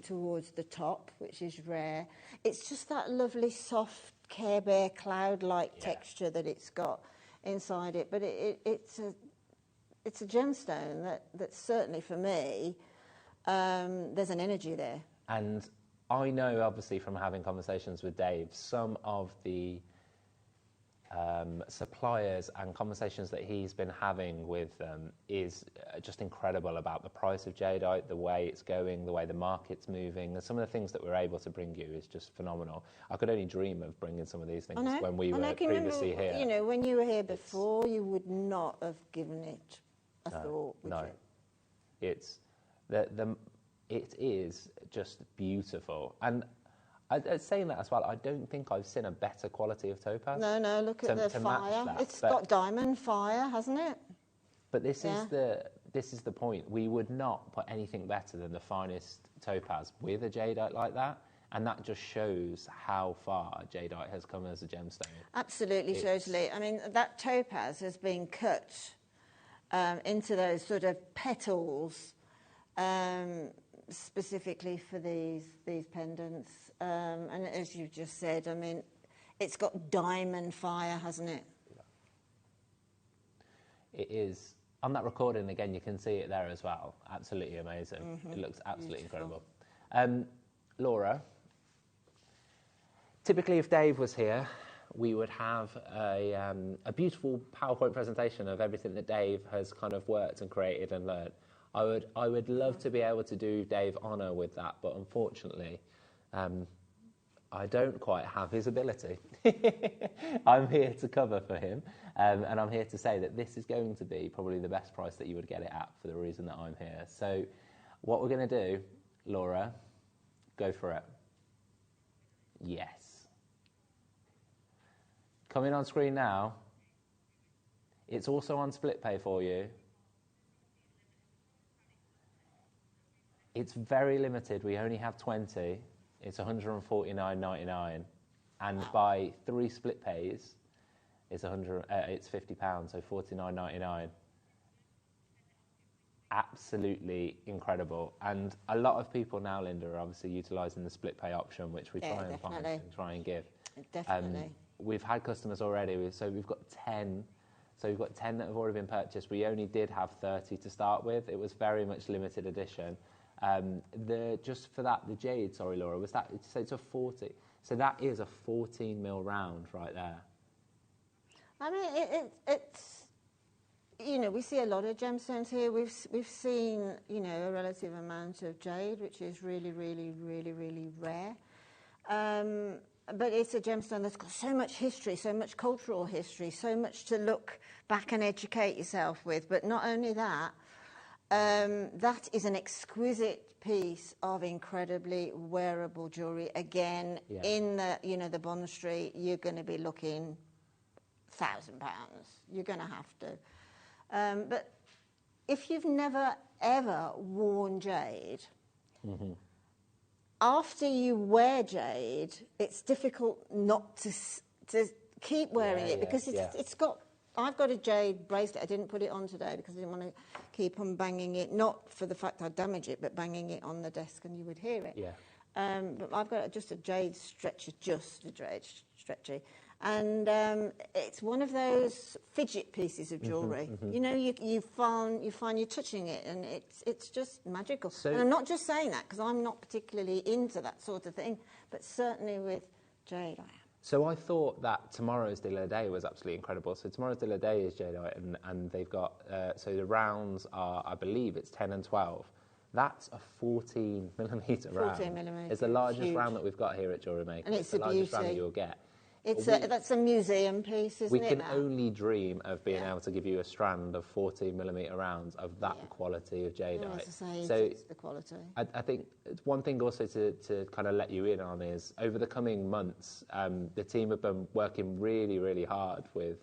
towards the top, which is rare. It's just that lovely soft Care Bear cloud-like texture that it's got inside it. But it's a gemstone that certainly for me, there's an energy there. And I know, obviously, from having conversations with Dave, some of the suppliers and conversations that he's been having with them is just incredible about the price of jadeite, the way it's going, the way the market's moving, and some of the things that we're able to bring you is just phenomenal. I could only dream of bringing some of these things when we were previously here. You know, when you were here before, you would not have given it a thought, would you? It is just beautiful. And saying that as well, I don't think I've seen a better quality of topaz. No, look at the fire. It's got diamond fire, hasn't it? But this is the point. We would not put anything better than the finest topaz with a jadeite like that. And that just shows how far jadeite has come as a gemstone. Absolutely, totally. I mean, that topaz has been cut into those sort of petals specifically for these pendants. And as you just said, I mean, it's got diamond fire, hasn't it? It is. On that recording, again, you can see it there as well. Absolutely amazing. It looks absolutely incredible. Laura, typically if Dave was here, we would have a beautiful PowerPoint presentation of everything that Dave has kind of worked and created and learned. I would love to be able to do Dave honour with that, but unfortunately, I don't quite have his ability. I'm here to cover for him, and I'm here to say that this is going to be probably the best price that you would get it at for the reason that I'm here. So what we're going to do, Laura, go for it. Yes. Coming on screen now. It's also on split pay for you. It's very limited. We only have 20. It's $149.99, and by 3 split pays, it's £50, so $49.99. Absolutely incredible, and a lot of people now, Linda, are obviously utilising the split pay option, which we try and find and try and give. Definitely. We've had customers already, so we've got 10. So we've got 10 that have already been purchased. We only did have 30 to start with. It was very much limited edition. Just for that, the jade, sorry, Laura, was that, so it's a 40. So that is a 14 mil round right there. I mean, it's, you know, we see a lot of gemstones here. We've seen, you know, a relative amount of jade, which is really, really, really, really rare. But it's a gemstone that's got so much history, so much cultural history, so much to look back and educate yourself with. But not only that, that is an exquisite piece of incredibly wearable jewellery. Again, in the, you know, the Bond Street, you're going to be looking £1,000. You're going to have to. But if you've never, ever worn jade, after you wear jade, it's difficult not to keep wearing it because it's got. I've got a jade bracelet. I didn't put it on today because I didn't want to keep on banging it, not for the fact I'd damage it, but banging it on the desk and you would hear it. Yeah. But I've got just a jade stretcher, stretchy. And it's one of those fidget pieces of jewellery. You know, you find you're touching it and it's just magical. So, and I'm not just saying that because I'm not particularly into that sort of thing, but certainly with jade I am. So I thought that tomorrow's deal of the day was absolutely incredible. So tomorrow's deal of the day is jadeite, and they've got, so the rounds are, I believe it's 10 and 12. That's a 14 millimetre round. 14 millimetre. It's the largest huge. round that we've got here at JewelleryMaker. And it's the a largest round that beauty. you'll get. That's a museum piece, isn't it? We can now? only dream of being able to give you a strand of 14 millimetre rounds of that quality of jadeite. So it's the quality. I think one thing also to kind of let you in on is over the coming months, the team have been working really, really hard with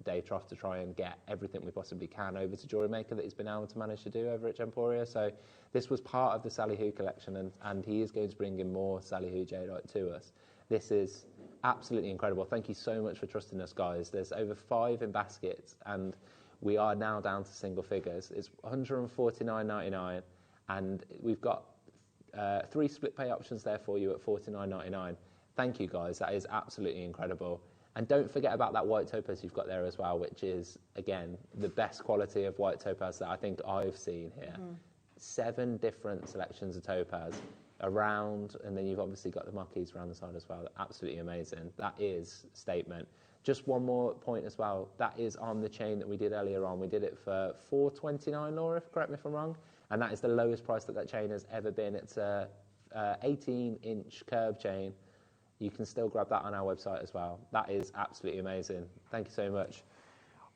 Dave Trough to try and get everything we possibly can over to JewelleryMaker that he's been able to manage to do over at Gemporia. So this was part of the Sally Who collection, and he is going to bring in more Sally Who jadeite to us. This is absolutely incredible. Thank you so much for trusting us, guys. There's over 5 in baskets, and we are now down to single figures. It's $149.99, and we've got 3 split pay options there for you at $49.99. Thank you, guys. That is absolutely incredible. And don't forget about that white topaz you've got there as well, which is, again, the best quality of white topaz that I think I've seen here. 7 different selections of topaz around, and then you've obviously got the marquees around the side as well. Absolutely amazing. That is statement. Just one more point as well. That is on the chain that we did earlier on. We did it for $429, Laura, correct me if I'm wrong. And that is the lowest price that chain has ever been. It's a 18-inch curved chain. You can still grab that on our website as well. That is absolutely amazing. Thank you so much.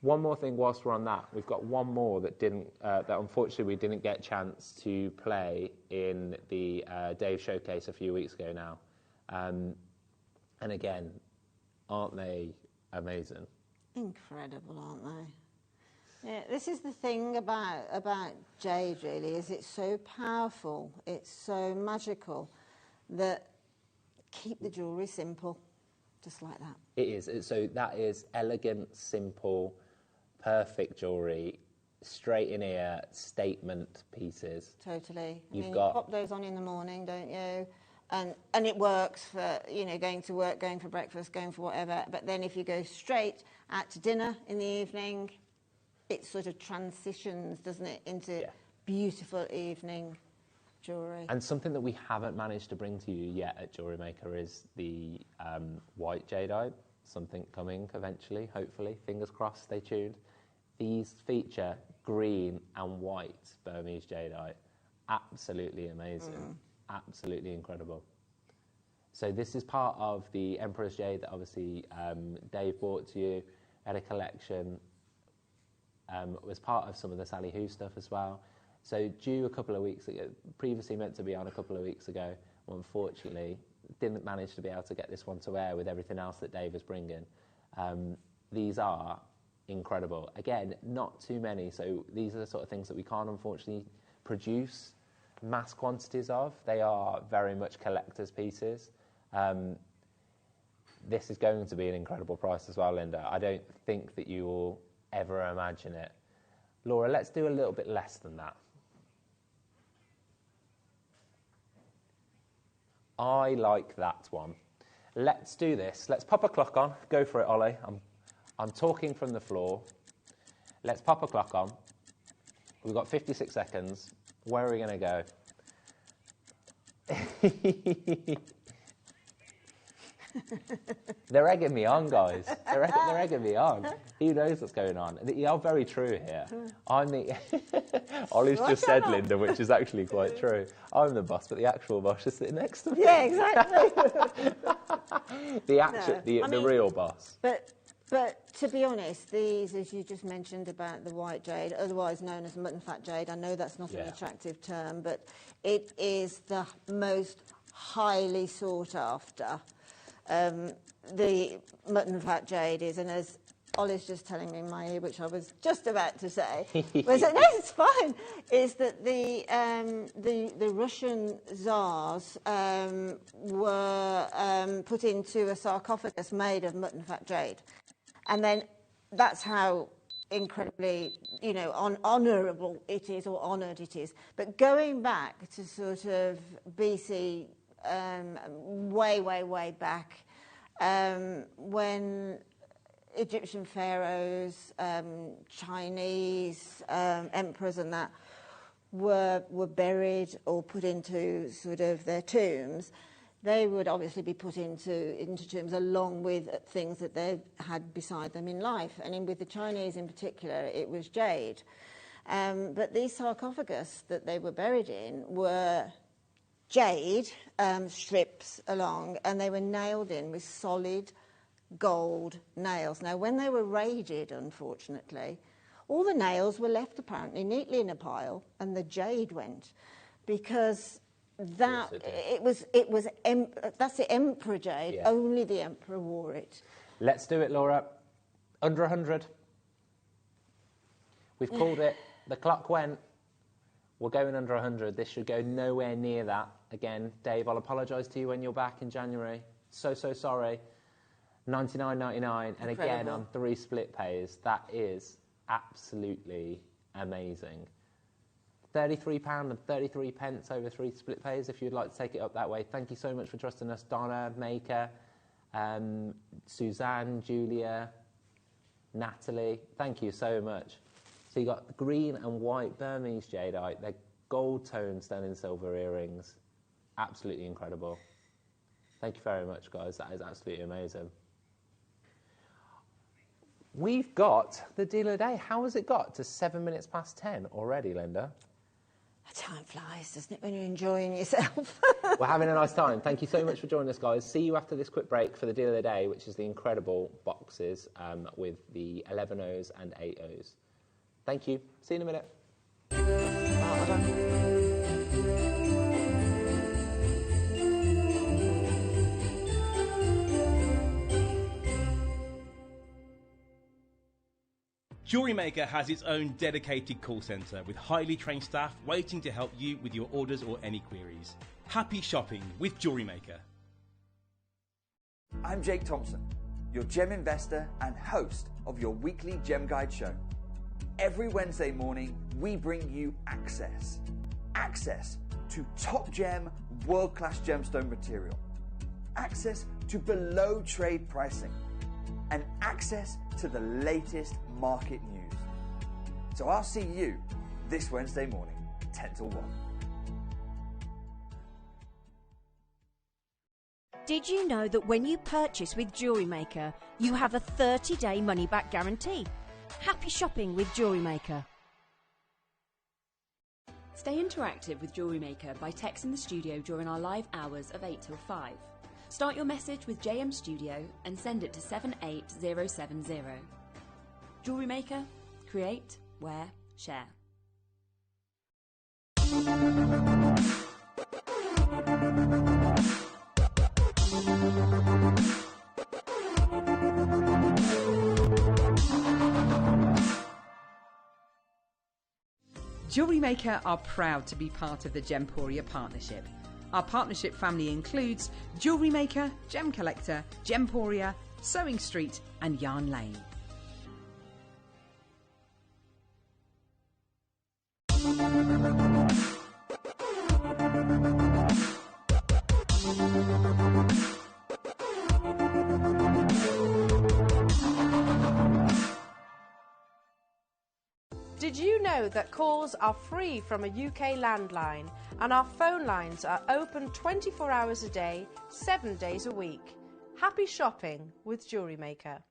One more thing whilst we're on that, we've got one more that unfortunately we didn't get a chance to play in the Dave Showcase a few weeks ago now. And again, aren't they amazing? Incredible, aren't they? Yeah, this is the thing about jade, really, is it's so powerful, it's so magical, that keep the jewellery simple, just like that. It is. So that is elegant, simple, perfect jewellery, straight in ear, statement pieces. Totally. You pop those on in the morning, don't you? And it works for, going to work, going for breakfast, going for whatever. But then if you go straight out to dinner in the evening, it sort of transitions, doesn't it, into beautiful evening jewellery. And something that we haven't managed to bring to you yet at JewelleryMaker is the white jadeite. Something coming eventually, hopefully. Fingers crossed, stay tuned. These feature green and white Burmese jadeite. Absolutely amazing. Absolutely incredible. So this is part of the Emperor's Jade that obviously Dave brought to you at a collection. Was part of some of the Sally Who stuff as well. So due a couple of weeks ago, previously meant to be on a couple of weeks ago, unfortunately didn't manage to be able to get this one to air with everything else that Dave is bringing. These are incredible. Again, not too many, so these are the sort of things that we can't unfortunately produce mass quantities of. They are very much collector's pieces. This is going to be an incredible price as well, Linda. I don't think that you will ever imagine it. Laura, let's do a little bit less than that. I like that one. Let's do this. Let's pop a clock on. Go for it, Ollie. I'm talking from the floor. Let's pop a clock on. We've got 56 seconds. Where are we going to go? They're egging me on, guys. They're egging me on. Who knows what's going on? You're very true here. I'm the... Ollie's just said, Linda, which is actually quite true. I'm the boss, but the actual boss is sitting next to me. Yeah, exactly. The real boss. But to be honest, these, as you just mentioned about the white jade, otherwise known as mutton fat jade, I know that's not an attractive term, but it is the most highly sought after. The mutton fat jade is, and as Ollie's just telling me in my ear, which I was just about to say, was that, no, it's fine, is that the Russian Tsars were put into a sarcophagus made of mutton fat jade. And then that's how incredibly, you know, honourable it is, or honoured it is. But going back to sort of BC, way back, when Egyptian pharaohs, Chinese emperors and that were buried or put into sort of their tombs, they would obviously be put into tombs along with things that they had beside them in life. And with the Chinese in particular, it was jade. But these sarcophagus that they were buried in were jade strips along, and they were nailed in with solid gold nails. Now, when they were raided, unfortunately, all the nails were left apparently neatly in a pile, and the jade went, because that that's the emperor jade. Yeah. Only the emperor wore it. Let's do it, Laura. Under 100. We've called it. The clock went. We're going under 100. This should go nowhere near that. Again, Dave, I'll apologise to you when you're back in January. So sorry. $99.99, and again on 3 split pays. That is absolutely amazing. £33.33 over 3 split pays if you'd like to take it up that way. Thank you so much for trusting us, Donna, Maker, Suzanne, Julia, Natalie. Thank you so much. So you got green and white Burmese jadeite. They're gold toned sterling silver earrings. Absolutely incredible. Thank you very much, guys. That is absolutely amazing. We've got the deal of the day. How has it got to 7 minutes past 10 already, Linda? Time flies, doesn't it, when you're enjoying yourself? We're having a nice time. Thank you so much for joining us, guys. See you after this quick break for the deal of the day, which is the incredible boxes with the 11Os and 8Os. Thank you. See you in a minute. JewelleryMaker has its own dedicated call centre with highly trained staff waiting to help you with your orders or any queries. Happy shopping with JewelleryMaker. I'm Jake Thompson, your gem investor and host of your weekly Gem Guide show. Every Wednesday morning, we bring you access. Access to top gem, world-class gemstone material. Access to below trade pricing. And access to the latest market news. So I'll see you this Wednesday morning, 10 till 1. Did you know that when you purchase with JewelleryMaker, you have a 30-day money-back guarantee? Happy shopping with JewelleryMaker. Stay interactive with JewelleryMaker by texting the studio during our live hours of 8 till 5. Start your message with JM Studio and send it to 78070. JewelleryMaker, create, wear, share. JewelleryMaker are proud to be part of the Gemporia partnership. Our partnership family includes JewelleryMaker, Gem Collector, Gemporia, Sewing Street and Yarn Lane. Did you know that calls are free from a UK landline and our phone lines are open 24 hours a day, 7 days a week? Happy shopping with JewelleryMaker.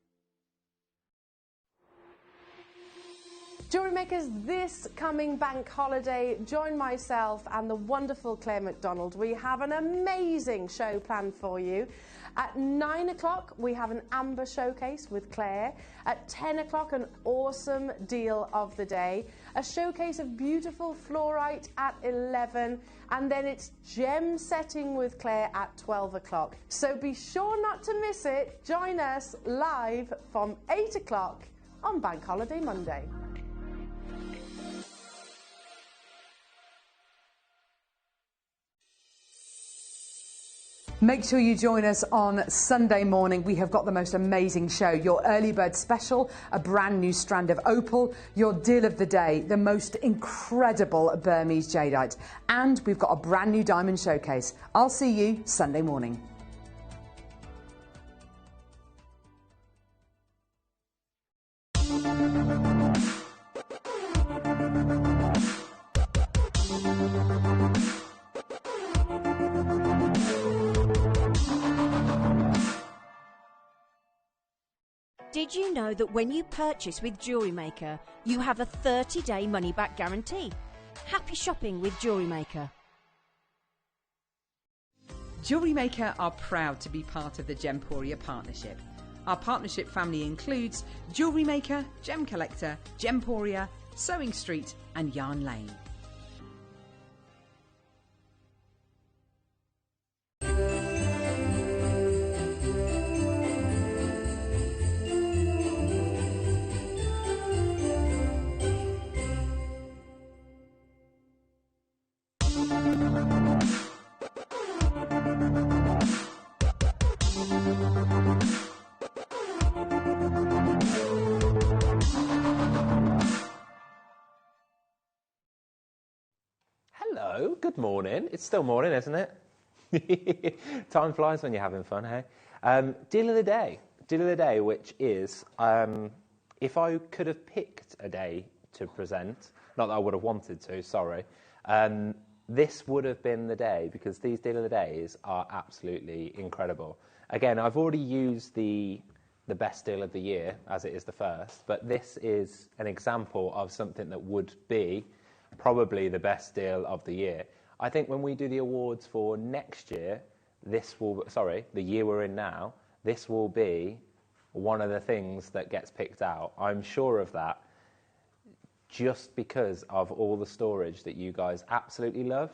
JewelleryMakers, this coming bank holiday, join myself and the wonderful Claire McDonald. We have an amazing show planned for you. At 9 o'clock, we have an amber showcase with Claire. At 10 o'clock, an awesome deal of the day. A showcase of beautiful fluorite at 11. And then it's gem setting with Claire at 12 o'clock. So be sure not to miss it. Join us live from 8 o'clock on Bank Holiday Monday. Make sure you join us on Sunday morning. We have got the most amazing show. Your early bird special, a brand new strand of opal, your deal of the day, the most incredible Burmese jadeite. And we've got a brand new diamond showcase. I'll see you Sunday morning. Did you know that when you purchase with JewelleryMaker, you have a 30-day money-back guarantee? Happy shopping with JewelleryMaker. JewelleryMaker are proud to be part of the Gemporia partnership. Our partnership family includes JewelleryMaker, Gem Collector, Gemporia, Sewing Street and Yarn Lane. Hello, good morning. It's still morning, isn't it? Time flies when you're having fun, hey? Deal of the day. Deal of the day, which is, if I could have picked a day to present, not that I would have wanted to, sorry, this would have been the day, because these deal of the days are absolutely incredible. Again, I've already used the best deal of the year, as it is the first, but this is an example of something that would be probably the best deal of the year. I think when we do the awards for next year, the year we're in now, this will be one of the things that gets picked out. I'm sure of that, just because of all the storage that you guys absolutely love.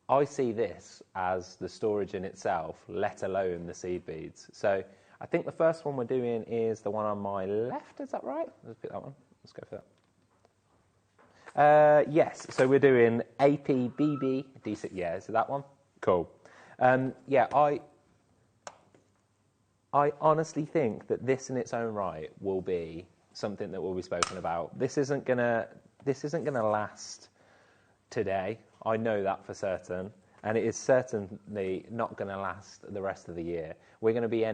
I see this as the storage in itself, let alone the seed beads. So I think the first one we're doing is the one on my left, is that right? Let's pick that one. Let's go for that. Yes, so we're doing APBB D6. Yeah, is it that one? Cool. Yeah, I honestly think that this in its own right will be something that will be spoken about. This isn't gonna last today. I know that for certain, and it is certainly not going to last the rest of the year. We're going to be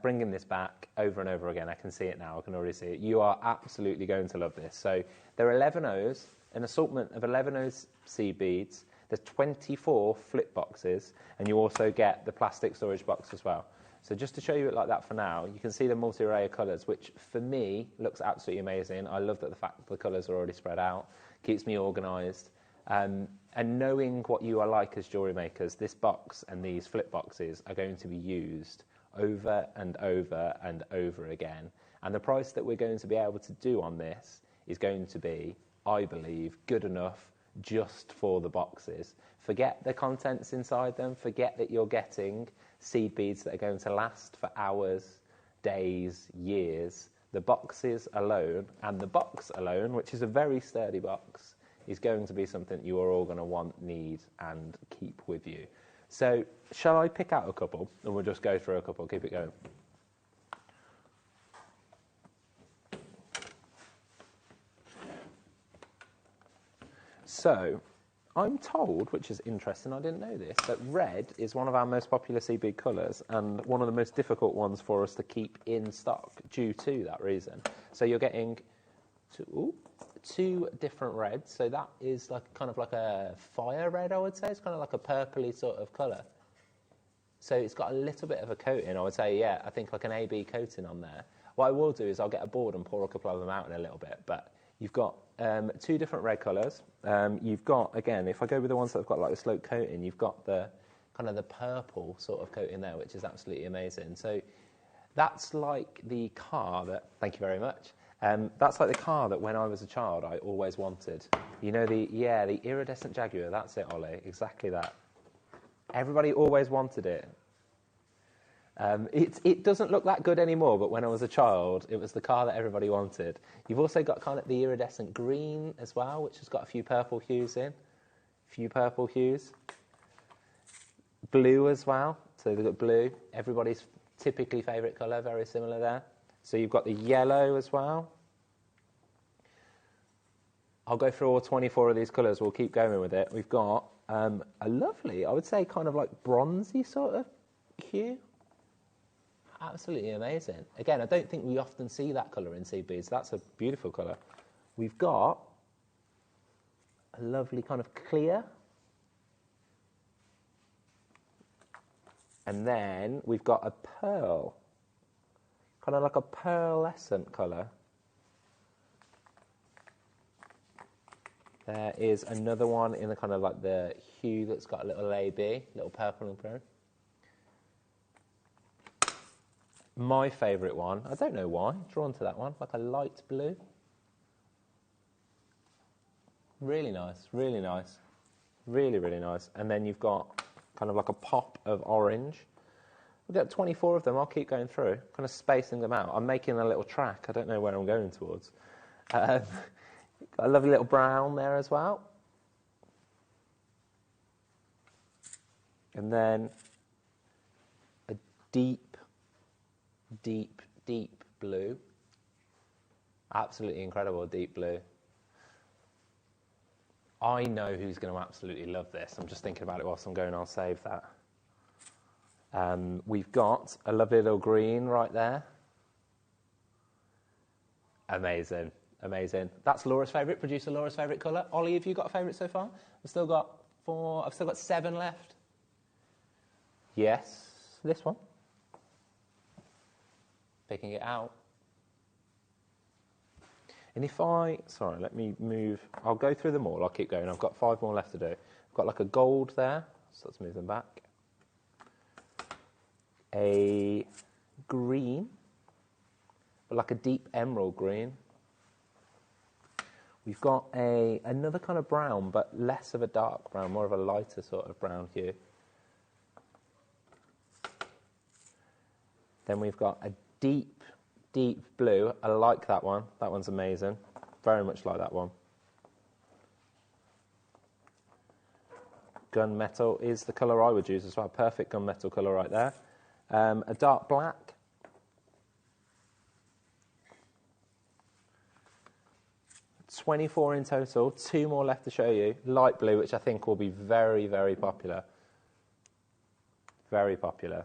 bringing this back over and over again. I can see it now. I can already see it. You are absolutely going to love this. So there are 11 O's, an assortment of 11 O's seed beads. There's 24 flip boxes, and you also get the plastic storage box as well. So just to show you it like that for now, you can see the multi-array of colours, which for me looks absolutely amazing. I love that the fact that the colours are already spread out, keeps me organised. And knowing what you are like as jewellery makers, this box and these flip boxes are going to be used over and over and over again. And the price that we're going to be able to do on this is going to be, I believe, good enough just for the boxes. Forget the contents inside them. Forget that you're getting seed beads that are going to last for hours, days, years. The boxes alone, and the box alone, which is a very sturdy box, is going to be something you are all going to want, need, and keep with you. So, shall I pick out a couple, and we'll just go through a couple, keep it going. So, I'm told, which is interesting, I didn't know this, that red is one of our most popular seed bead colours, and one of the most difficult ones for us to keep in stock due to that reason. So you're getting two different reds, so that is like kind of like a fire red, I would say. It's kind of like a purpley sort of colour. So it's got a little bit of a coating, I would say, yeah, I think like an AB coating on there. What I will do is I'll get a board and pour a couple of them out in a little bit, but you've got two different red colours. You've got, again, if I go with the ones that have got like a slope coating, you've got the kind kind of the purple sort of coat in there, which is absolutely amazing. So that's like the car that, thank you very much. That's like the car that when I was a child I always wanted. You know, the iridescent Jaguar, that's it, Ollie, exactly that. Everybody always wanted it. It doesn't look that good anymore, but when I was a child, it was the car that everybody wanted. You've also got kind of the iridescent green as well, which has got a few purple hues in. Blue as well, so they've got blue. Everybody's typically favourite colour, very similar there. So you've got the yellow as well. I'll go through all 24 of these colours. We'll keep going with it. We've got a lovely, I would say, kind of like bronzy sort of hue. Absolutely amazing. Again, I don't think we often see that colour in seed beads. That's a beautiful colour. We've got a lovely kind of clear. And then we've got a pearl. Kind of like a pearlescent colour. There is another one in the kind of like the hue that's got a little AB, little purple and brown. My favourite one, I don't know why, drawn to that one, like a light blue. Really nice, really nice. Really, really nice. And then you've got kind of like a pop of orange. We've got 24 of them. I'll keep going through, kind of spacing them out. I'm making a little track. I don't know where I'm going towards. Got a lovely little brown there as well. And then a deep, deep, deep blue. Absolutely incredible deep blue. I know who's going to absolutely love this. I'm just thinking about it whilst I'm going. I'll save that. We've got a lovely little green right there. Amazing, amazing. That's Laura's favourite, producer Laura's favourite colour. Ollie, have you got a favourite so far? I've still got 7 left. Yes, this one. Picking it out. And sorry, let me move. I'll go through them all. I'll keep going. I've got 5 more left to do. I've got like a gold there, so let's move them back. A green, but like a deep emerald green. We've got another kind of brown, but less of a dark brown, more of a lighter sort of brown hue. Then we've got a deep, deep blue. I like that one. That one's amazing. Very much like that one. Gunmetal is the colour I would use as well. Perfect gunmetal colour right there. A dark black. $24 in total. 2 more left to show you. Light blue, which I think will be very, very popular. Very popular.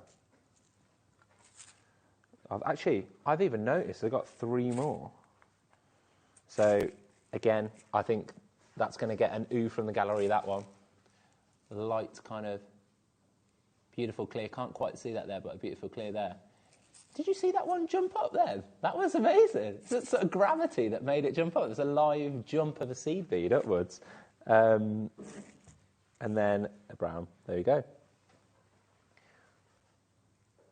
I've even noticed I've got 3 more. So, again, I think that's going to get an ooh from the gallery, that one. Light kind of beautiful clear. Can't quite see that there, but a beautiful clear there. Did you see that one jump up there? That was amazing. It's sort of gravity that made it jump up. There's a live jump of a seed bead upwards. And then a brown. There you go.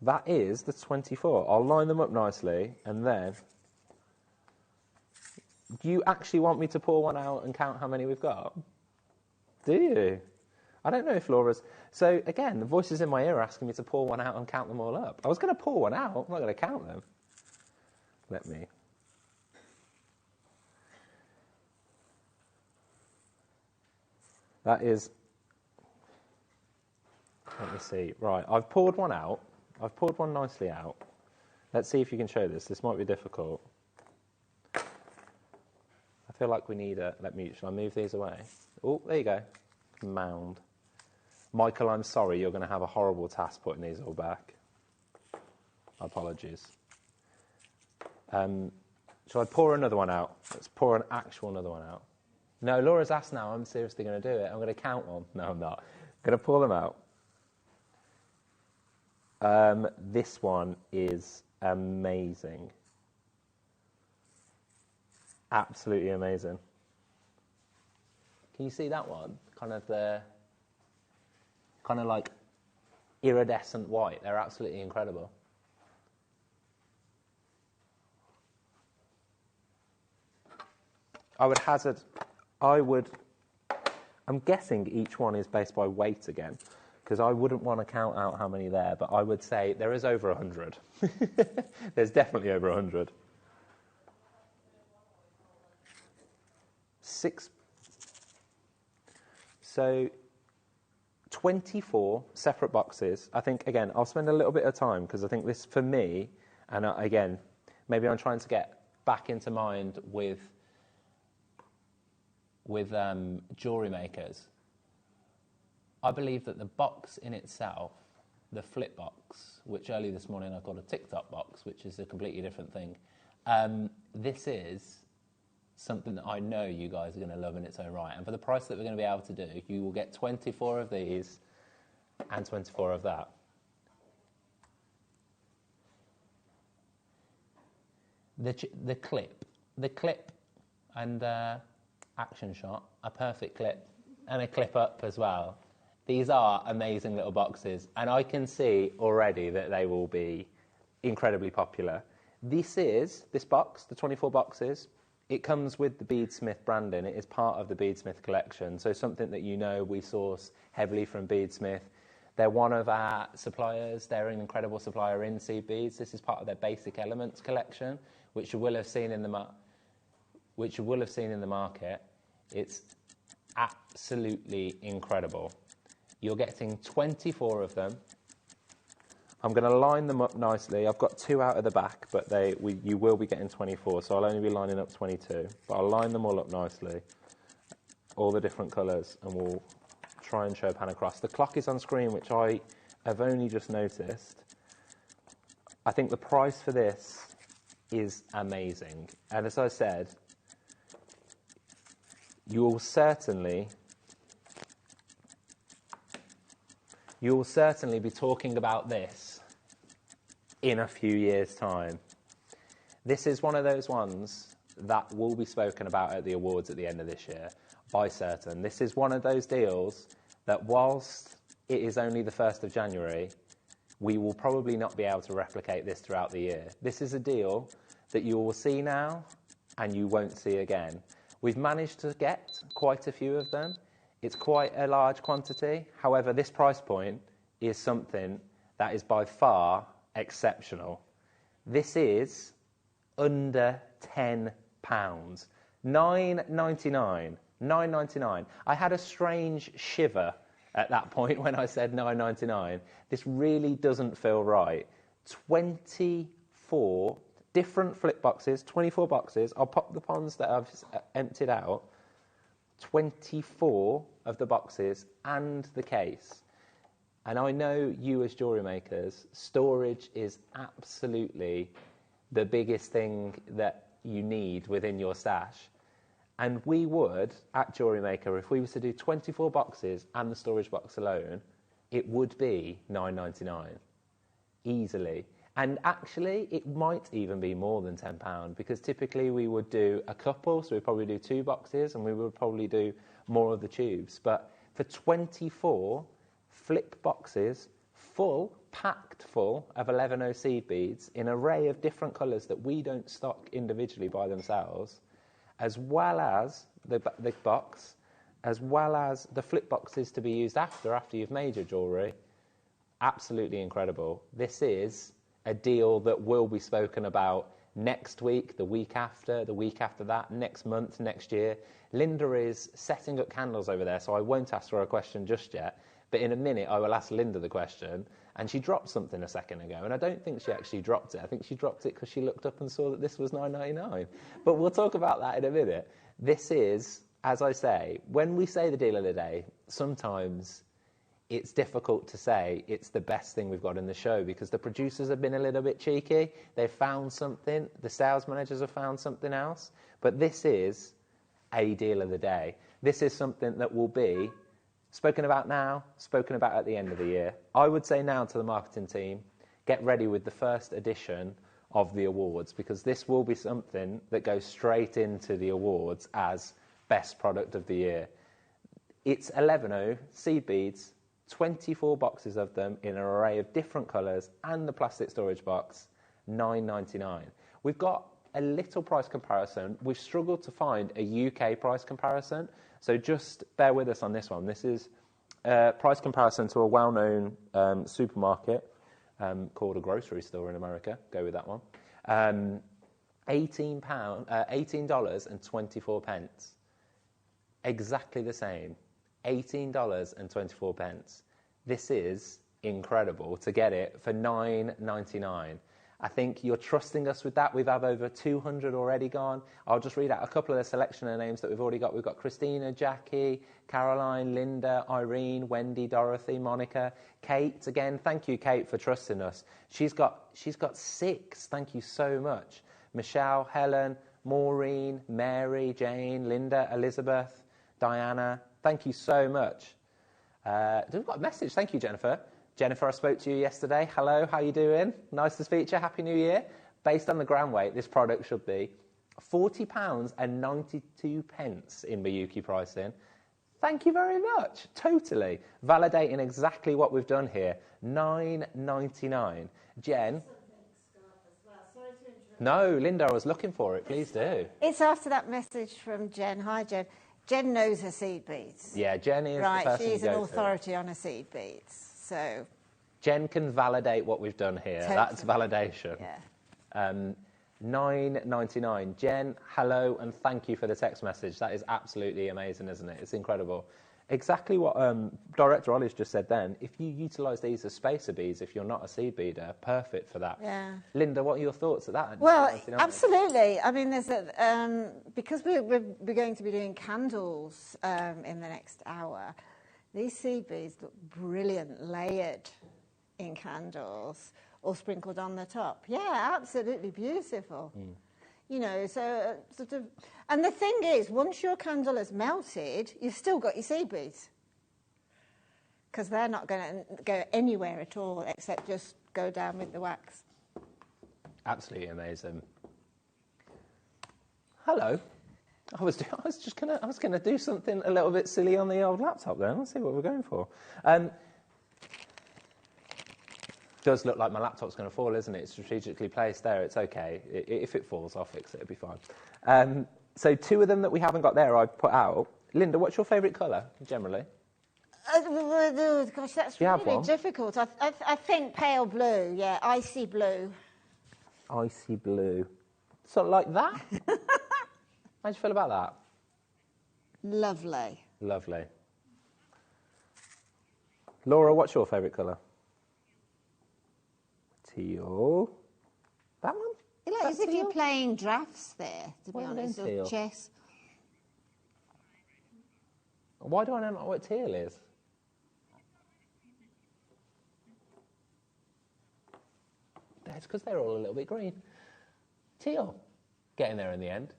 That is the 24. I'll line them up nicely, and then... Do you actually want me to pour one out and count how many we've got? Do you? I don't know if Laura's... So, again, the voices in my ear are asking me to pour one out and count them all up. I was going to pour one out. I'm not going to count them. Let me... That is... Let me see. Right, I've poured one out. I've poured one nicely out. Let's see if you can show this. This might be difficult. I feel like we need a... Shall I move these away? Oh, there you go. Mound. Michael, I'm sorry. You're going to have a horrible task putting these all back. Apologies. Shall I pour another one out? Let's pour another one out. No, Laura's asked now. I'm seriously going to do it. I'm going to count them. No, I'm not. I'm going to pour them out. This one is amazing. Absolutely amazing. Can you see that one? Kind of like iridescent white. They're absolutely incredible. I'm guessing each one is based by weight again, because I wouldn't want to count out how many there, but I would say there is over 100. There's definitely over 100. 6. So 24 separate boxes. I think, again, I'll spend a little bit of time, because I think this, for me, and again, maybe I'm trying to get back into mind with jewellery makers. I believe that the box in itself, the flip box, which early this morning I got a TikTok box, which is a completely different thing. This is something that I know you guys are going to love in its own right. And for the price that we're going to be able to do, you will get 24 of these and 24 of that. The clip and action shot, a perfect clip, and a clip up as well. These are amazing little boxes, and I can see already that they will be incredibly popular. This box, the 24 boxes, it comes with the Beadsmith branding. It is part of the Beadsmith collection, so something that you know we source heavily from Beadsmith. They're one of our suppliers. They're an incredible supplier in seed beads. This is part of their Basic Elements collection, which you will have seen in the market. It's absolutely incredible. You're getting 24 of them. I'm going to line them up nicely. I've got 2 out of the back, but you will be getting 24, so I'll only be lining up 22. But I'll line them all up nicely, all the different colours, and we'll try and show pan across. The clock is on screen, which I have only just noticed. I think the price for this is amazing. And as I said, you will certainly be talking about this in a few years' time. This is one of those ones that will be spoken about at the awards at the end of this year, by certain. This is one of those deals that, whilst it is only the 1st of January, we will probably not be able to replicate this throughout the year. This is a deal that you will see now and you won't see again. We've managed to get quite a few of them. It's quite a large quantity. However, this price point is something that is by far exceptional. This is under £10. £9.99. £9.99. I had a strange shiver at that point when I said £9.99. This really doesn't feel right. 24 different flip boxes, 24 boxes. I'll pop the ponds that I've emptied out. 24 of the boxes and the case. And I know you as jewellery makers, storage is absolutely the biggest thing that you need within your stash. And we would, at Jewellery Maker, if we were to do 24 boxes and the storage box alone, it would be £9.99, easily. And actually, it might even be more than £10, because typically we would do a couple, so we'd probably do 2 boxes, and we would probably do more of the tubes. But for 24 flip boxes, packed full of 11O seed beads in an array of different colours that we don't stock individually by themselves, as well as the box, as well as the flip boxes to be used after you've made your jewellery, absolutely incredible. This is a deal that will be spoken about next week, the week after that, next month, next year. Linda is setting up candles over there, so I won't ask her a question just yet. But in a minute, I will ask Linda the question. And she dropped something a second ago, and I don't think she actually dropped it. I think she dropped it because she looked up and saw that this was £9.99. But we'll talk about that in a minute. This is, as I say, when we say the deal of the day, sometimes it's difficult to say it's the best thing we've got in the show, because the producers have been a little bit cheeky. They've found something. The sales managers have found something else. But this is a deal of the day. This is something that will be spoken about now, spoken about at the end of the year. I would say now to the marketing team, get ready with the first edition of the awards, because this will be something that goes straight into the awards as best product of the year. It's 11O seed beads 24 boxes of them in an array of different colours and the plastic storage box, $9.99. We've got a little price comparison. We've struggled to find a UK price comparison, so just bear with us on this one. This is a price comparison to a well-known supermarket called a grocery store in America. Go with that one. $18.24. Exactly the same. $18.24. This is incredible to get it for $9.99. I think you're trusting us with that. We've had over 200 already gone. I'll just read out a couple of the selection of names that we've already got. We've got Christina, Jackie, Caroline, Linda, Irene, Wendy, Dorothy, Monica, Kate. Again, thank you, Kate, for trusting us. She's got 6. Thank you so much. Michelle, Helen, Maureen, Mary, Jane, Linda, Elizabeth, Diana. Thank you so much. We've got a message. Thank you, Jennifer. Jennifer, I spoke to you yesterday. Hello, how you doing? Nice to speak to you. Happy New Year. Based on the gram weight, this product should be £40.92 in Miyuki pricing. Thank you very much. Totally. Validating exactly what we've done here. $9.99. Jen? No, Linda, I was looking for it. Please do. It's after that message from Jen. Hi, Jen. Jen knows her seed beads. Yeah, Jen is the right. person She's to an go authority on her seed beads. So Jen can validate what we've done here. Totally. That's validation. Yeah. $9.99. Jen, hello, and thank you for the text message. That is absolutely amazing, isn't it? It's incredible. Exactly what Director Ollie's just said then. If you utilise these as spacer beads, if you're not a seed beader, perfect for that. Yeah. Linda, what are your thoughts of that? Well, absolutely. I mean, there's because we're going to be doing candles in the next hour. These seed beads look brilliant, layered in candles or sprinkled on the top. Yeah, absolutely beautiful. You know, so sort of... And the thing is, once your candle has melted, you've still got your seed beads. Because they're not going to go anywhere at all except just go down with the wax. Absolutely amazing. Hello. I was gonna do something a little bit silly on the old laptop then. Let's see what we're going for. Does look like my laptop's going to fall, isn't it? It's strategically placed there. It's okay. If it falls, I'll fix it. It'll be fine. So 2 of them that we haven't got there, I've put out. Linda, what's your favourite colour generally? Gosh, that's really difficult. I think pale blue. Yeah, icy blue. Icy blue. Sort of like that. How do you feel about that? Lovely. Lovely. Laura, what's your favourite colour? Teal. That one? You know, as if you're playing drafts there, to be honest, or teal? chess. Why do I not know what teal is? That's because they're all a little bit green. Teal. Getting there in the end.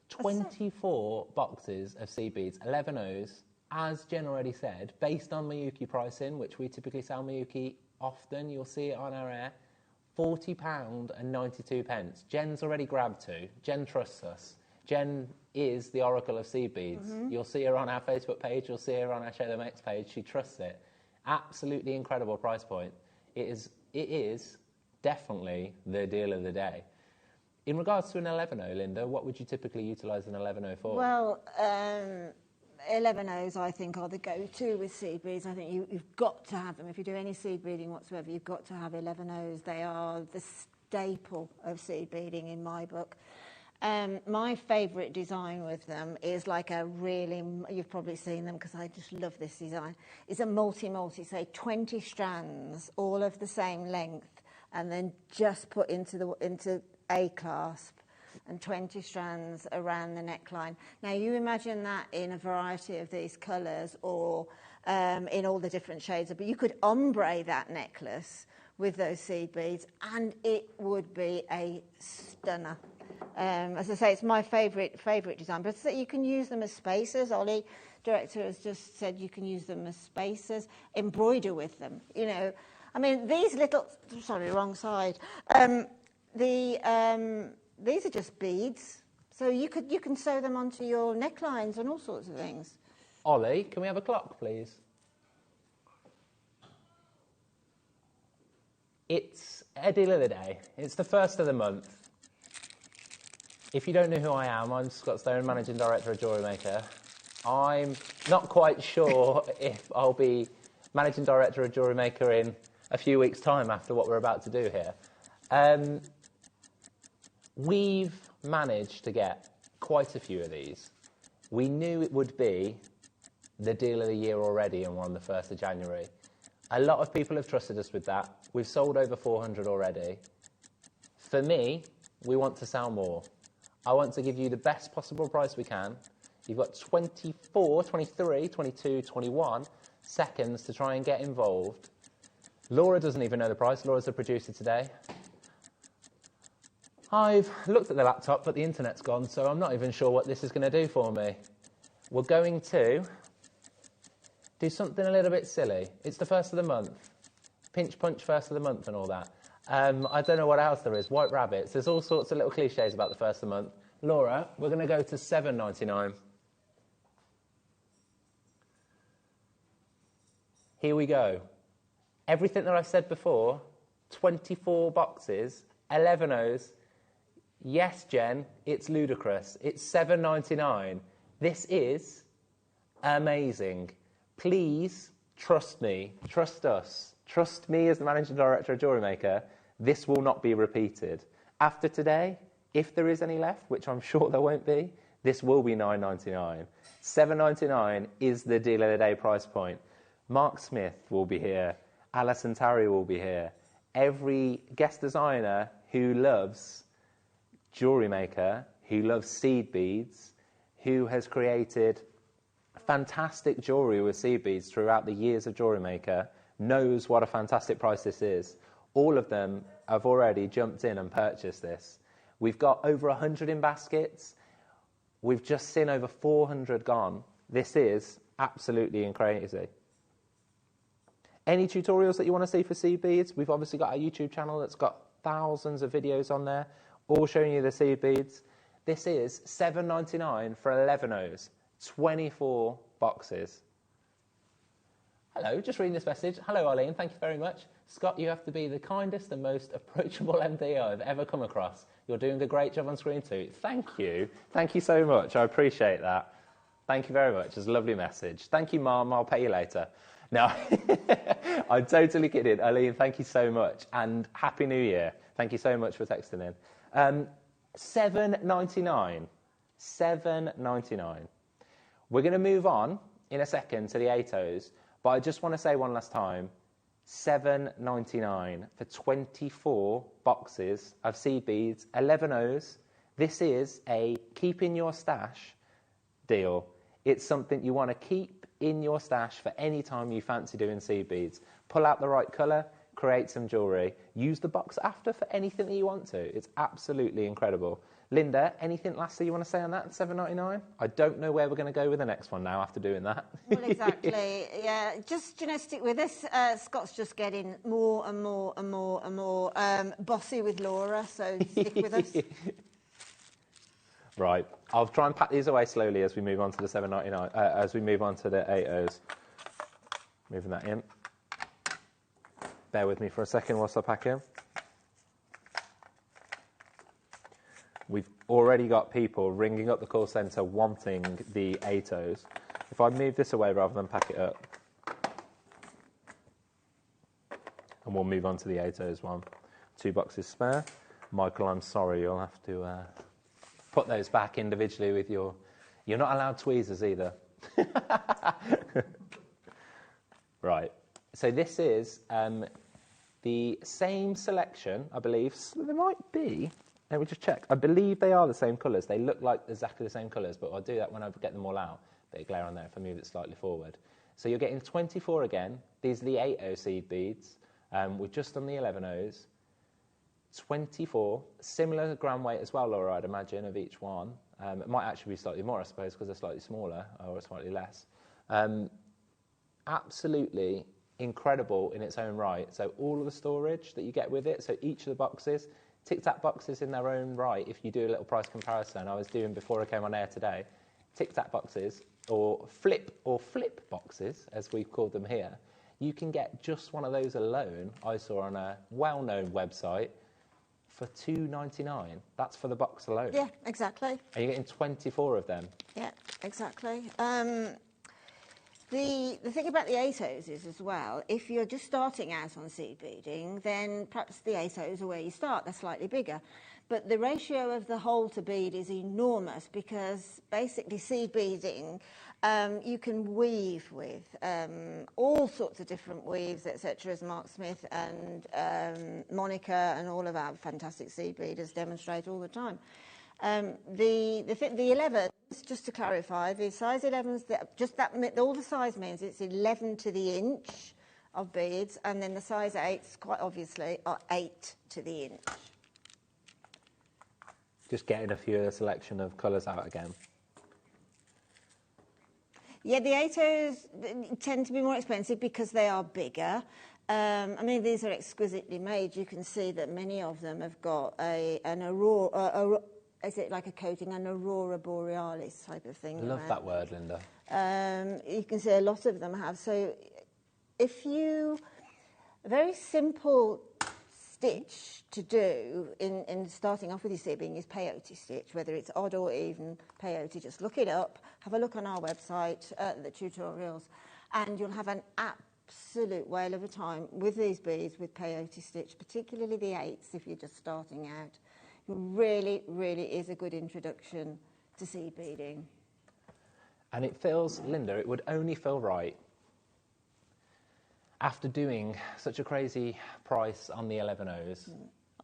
24 boxes of seed beads, 11 O's, as Jen already said, based on Miyuki pricing, which we typically sell Miyuki often, you'll see it on our air, £40.92. Jen's already grabbed 2. Jen trusts us. Jen is the oracle of seed beads. You'll see her on our Facebook page, you'll see her on our Show Them X page. She trusts it. Absolutely incredible price point. It is definitely the deal of the day. In regards to an 11O, Linda, what would you typically utilise an 11O for? Well, 11Os, I think, are the go-to with seed beads. I think you've got to have them. If you do any seed beading whatsoever, you've got to have 11Os. They are the staple of seed beading in my book. My favourite design with them is like a really, you've probably seen them because I just love this design. It's a multi, say 20 strands, all of the same length, and then just put into a clasp and 20 strands around the neckline. Now you imagine that in a variety of these colours or in all the different shades, but you could ombre that necklace with those seed beads and it would be a stunner. As I say, it's my favourite design, but so you can use them as spacers. Ollie, director, has just said you can use them as spacers, embroider with them, you know. I mean, these little, sorry, wrong side. These are just beads, so you can sew them onto your necklines and all sorts of things. Ollie, can we have a clock, please? It's a deal of the day. It's the first of the month. If you don't know who I am, I'm Scott Stone, Managing Director of JewelleryMaker. I'm not quite sure if I'll be Managing Director of JewelleryMaker in a few weeks' time after what we're about to do here. We've managed to get quite a few of these. We knew it would be the deal of the year already, and we're on the 1st of January. A lot of people have trusted us with that. We've sold over 400 already. For me, we want to sell more. I want to give you the best possible price we can. You've got 24, 23, 22, 21 seconds to try and get involved. Laura doesn't even know the price. Laura's the producer today. I've looked at the laptop, but the internet's gone, so I'm not even sure what this is going to do for me. We're going to do something a little bit silly. It's the 1st of the month. Pinch punch 1st of the month and all that. I don't know what else there is. White rabbits. There's all sorts of little cliches about the 1st of the month. Laura, we're going to go to $7.99. Here we go. Everything that I've said before, 24 boxes, 11 O's. Yes, Jen, it's ludicrous. It's $7.99. This is amazing. Please trust me, trust us, trust me as the Managing Director of JewelleryMaker. This will not be repeated. After today, if there is any left, which I'm sure there won't be, this will be $9.99. $7.99 is the deal of the day price point. Mark Smith will be here. Alison Tarry will be here. Every guest designer who loves JewelleryMaker, who loves seed beads, who has created fantastic jewellery with seed beads throughout the years of JewelleryMaker, knows what a fantastic price this is. All of them have already jumped in and purchased this. We've got over 100 in baskets. We've just seen over 400 gone. This is absolutely crazy. Any tutorials that you want to see for seed beads, we've obviously got our YouTube channel that's got thousands of videos on there, all showing you the seed beads. This is $7.99 for 11 O's, 24 boxes. Hello, just reading this message. Hello, Arlene, thank you very much. Scott, you have to be the kindest and most approachable MD I've ever come across. You're doing a great job on screen too. Thank you. Thank you so much. I appreciate that. Thank you very much. It's a lovely message. Thank you, Mum. I'll pay you later. No, I'm totally kidding. Arlene, thank you so much. And Happy New Year. Thank you so much for texting in. $7.99. $7.99. We're going to move on in a second to the 8 O's, but I just want to say one last time, $7.99 for 24 boxes of seed beads, 11 O's. This is a keep in your stash deal. It's something you want to keep in your stash for any time you fancy doing seed beads. Pull out the right colour, create some jewellery. Use the box after for anything that you want to. It's absolutely incredible. Linda, anything lastly you want to say on that, $7.99? I don't know where we're going to go with the next one now after doing that. Well, exactly. Yeah, just, stick with this. Scott's just getting more and more and more and more bossy with Laura, so stick with us. Right. I'll try and pack these away slowly as we move on to the $7.99, as we move on to the 8 O's. Moving that in. Bear with me for a second whilst I pack in. We've already got people ringing up the call centre wanting the 8 O's. If I move this away rather than pack it up, and we'll move on to the 8 O's one. 2 boxes spare. Michael, I'm sorry, you'll have to put those back individually with your... You're not allowed tweezers either. Right. So this is the same selection, I believe. So there might be... Let me just check. I believe they are the same colours. They look like exactly the same colours, but I'll do that when I get them all out. Bit of glare on there if I move it slightly forward. So you're getting 24 again. These are the 8 O seed beads. We've just done the 11 O's. 24, similar gram weight as well, Laura, I'd imagine, of each one. It might actually be slightly more, I suppose, because they're slightly smaller or slightly less. Absolutely incredible in its own right. So all of the storage that you get with it, so each of the boxes, Tic-Tac boxes in their own right, if you do a little price comparison, I was doing before I came on air today, Tic-Tac boxes, or flip boxes, as we've called them here, you can get just one of those alone, I saw on a well-known website, for $2.99. That's for the box alone. Yeah, exactly. And you're getting 24 of them. Yeah, exactly. The thing about the ASOs is as well, if you're just starting out on seed beading, then perhaps the ASOs are where you start. They're slightly bigger. But the ratio of the hole to bead is enormous because basically seed beading, you can weave with all sorts of different weaves, etc., as Mark Smith and Monica and all of our fantastic seed beaders demonstrate all the time. The 11s, just to clarify, the size 11s, all the size means it's 11 to the inch of beads, and then the size 8s, quite obviously, are 8 to the inch. Just getting a few selection of colours out again. Yeah, the ASOs tend to be more expensive because they are bigger. I mean, these are exquisitely made. You can see that many of them have got an aurora, is it like a coating, an aurora borealis type of thing. I love that word, Linda. You can see a lot of them have. So if you, a very simple stitch to do in starting off with your seed beading is peyote stitch, whether it's odd or even peyote. Just look it up, have a look on our website, the tutorials, and you'll have an absolute whale of a time with these beads with peyote stitch, particularly the 8s if you're just starting out. It really, really is a good introduction to seed beading. And it feels, Linda, it would only feel right after doing such a crazy price on the 11Os.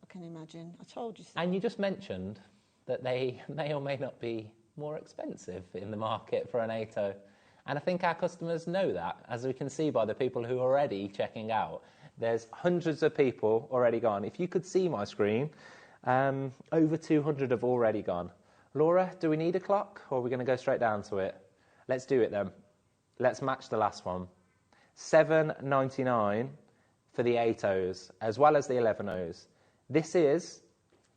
I can imagine. I told you so. And you just mentioned that they may or may not be more expensive in the market for an 8O. And I think our customers know that, as we can see by the people who are already checking out. There's hundreds of people already gone. If you could see my screen, over 200 have already gone. Laura, do we need a clock, or are we going to go straight down to it? Let's do it then. Let's match the last one. $7.99 for the 8Os, as well as the 11Os. This is,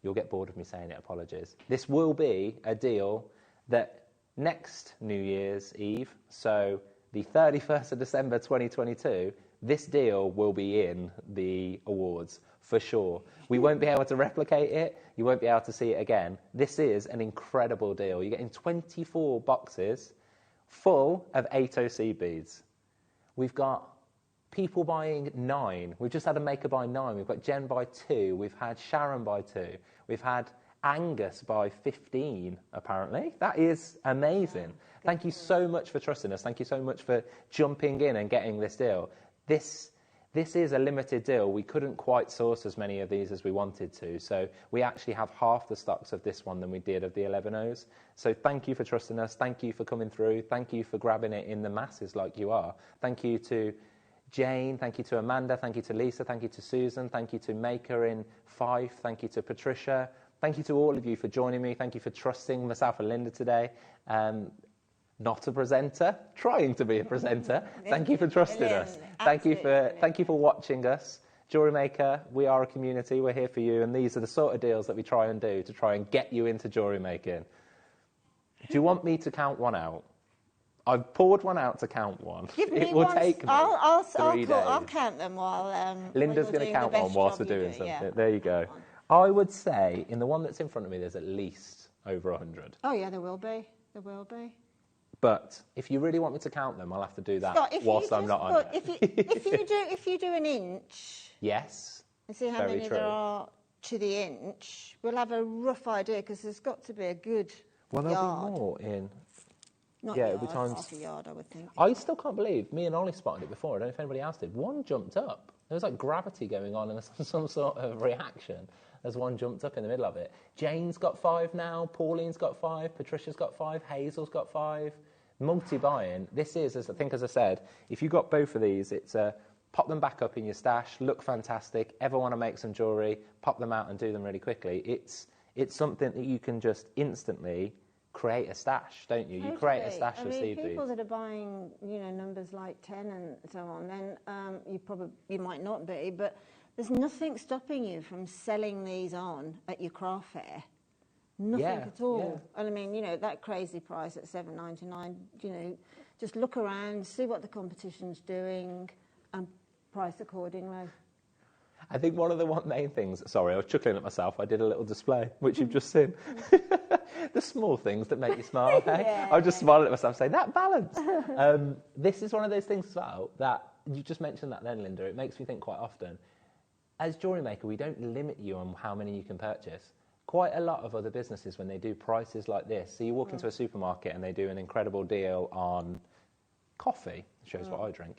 you'll get bored of me saying it, apologies. This will be a deal that next New Year's Eve, so the 31st of December 2022, this deal will be in the awards for sure. We won't be able to replicate it. You won't be able to see it again. This is an incredible deal. You're getting 24 boxes full of 8O seed beads. We've got people buying 9. We've just had a maker buy 9. We've got Jen buy 2. We've had Sharon buy 2. We've had Angus buy 15, apparently. That is amazing. Thank you so much for trusting us. Thank you so much for jumping in and getting this deal. This is a limited deal. We couldn't quite source as many of these as we wanted to, so we actually have half the stocks of this one than we did of the 11Os. So thank you for trusting us. Thank you for coming through. Thank you for grabbing it in the masses like you are. Thank you to Jane. Thank you to Amanda. Thank you to Lisa. Thank you to Susan. Thank you to Maker in Fife. Thank you to Patricia. Thank you to all of you for joining me. Thank you for trusting myself and Linda today. Not a presenter, trying to be a presenter. Thank you for trusting us. Thank you for watching us. JewelleryMaker, we are a community. We're here for you, and these are the sort of deals that we try and do to try and get you into jewellery making. Do you want me to count one out? I've poured one out to count one. It will take me 3 days. I'll count them while Linda's going to count one whilst we're doing something. Yeah. There you go. I would say in the one that's in front of me, there's at least over 100. Oh yeah, there will be. There will be. But if you really want me to count them, I'll have to do that Scott, whilst I'm not on it. If you do an inch, yes, and see how many there are to the inch, we'll have a rough idea because there's got to be a good Well, there'll yard. be more in. Not yeah, yard, it'll be times. half a yard, I would think. I still can't believe me and Ollie spotted it before. I don't know if anybody else did. One jumped up. There was like gravity going on and some sort of reaction as one jumped up in the middle of it. Jane's got 5 now. Pauline's got 5. Patricia's got 5. Hazel's got 5. Multi-buying. This is, as I said, if you got both of these, it's pop them back up in your stash, look fantastic. Ever want to make some jewellery, pop them out and do them really quickly. It's something that you can just instantly create a stash, don't you? You create a stash of seed beads. People that are buying, numbers like 10 and so on, then you might not be, but there's nothing stopping you from selling these on at your craft fair. Nothing at all. Yeah. And I mean, that crazy price at $7.99, just look around, see what the competition's doing, and price accordingly. I think one of the main things, sorry, I was chuckling at myself. I did a little display, which you've just seen. The small things that make you smile, hey? Yeah. I was just smiling at myself saying, that balance. This is one of those things as well that you just mentioned that then, Linda. It makes me think quite often. As Jewellery Maker, we don't limit you on how many you can purchase. Quite a lot of other businesses, when they do prices like this, so you walk into a supermarket and they do an incredible deal on coffee, shows what I drink,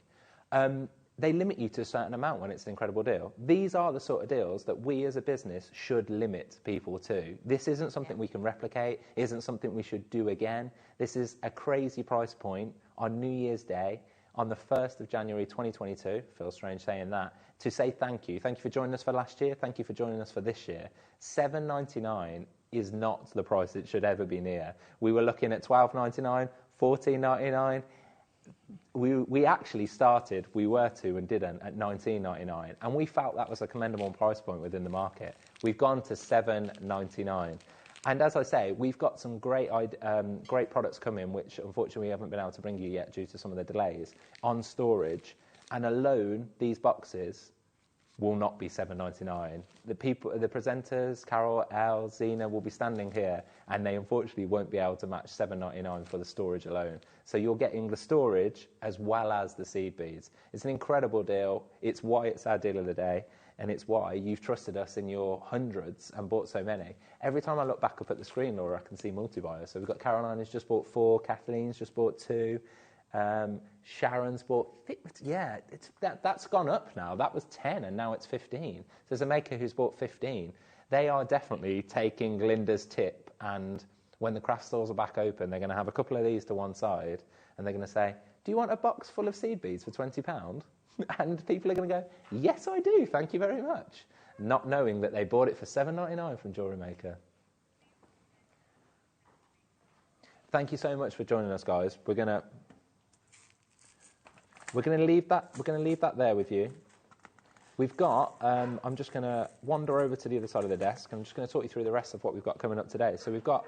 they limit you to a certain amount when it's an incredible deal. These are the sort of deals that we as a business should limit people to. This isn't something we can replicate, isn't something we should do again. This is a crazy price point on New Year's Day, on the 1st of January 2022, feels strange saying that, to say thank you. Thank you for joining us for last year, thank you for joining us for this year. $7.99 is not the price it should ever be near. We were looking at $12.99, $14.99. We actually started, we were to and didn't, at $19.99, and we felt that was a commendable price point within the market. We've gone to $7.99. And as I say, we've got some great products coming, which unfortunately we haven't been able to bring you yet due to some of the delays, on storage. And alone, these boxes will not be $7.99. The presenters, Carol, Elle, Zena, will be standing here, and they unfortunately won't be able to match $7.99 for the storage alone. So you're getting the storage as well as the seed beads. It's an incredible deal. It's why it's our deal of the day, and it's why you've trusted us in your hundreds and bought so many. Every time I look back up at the screen, Laura, I can see multi-buyers. So we've got Caroline who's just bought 4, Kathleen's just bought 2. Sharon's bought, that's gone up now. That was 10 and now it's 15. So there's a maker who's bought 15. They are definitely taking Linda's tip, and when the craft stores are back open, they're going to have a couple of these to one side and they're going to say, do you want a box full of seed beads for £20? And people are going to go, yes, I do. Thank you very much. Not knowing that they bought it for $7.99 from Jewellery Maker. Thank you so much for joining us, guys. We're going to leave that there with you. We've got, I'm just going to wander over to the other side of the desk. I'm just going to talk you through the rest of what we've got coming up today. So we've got,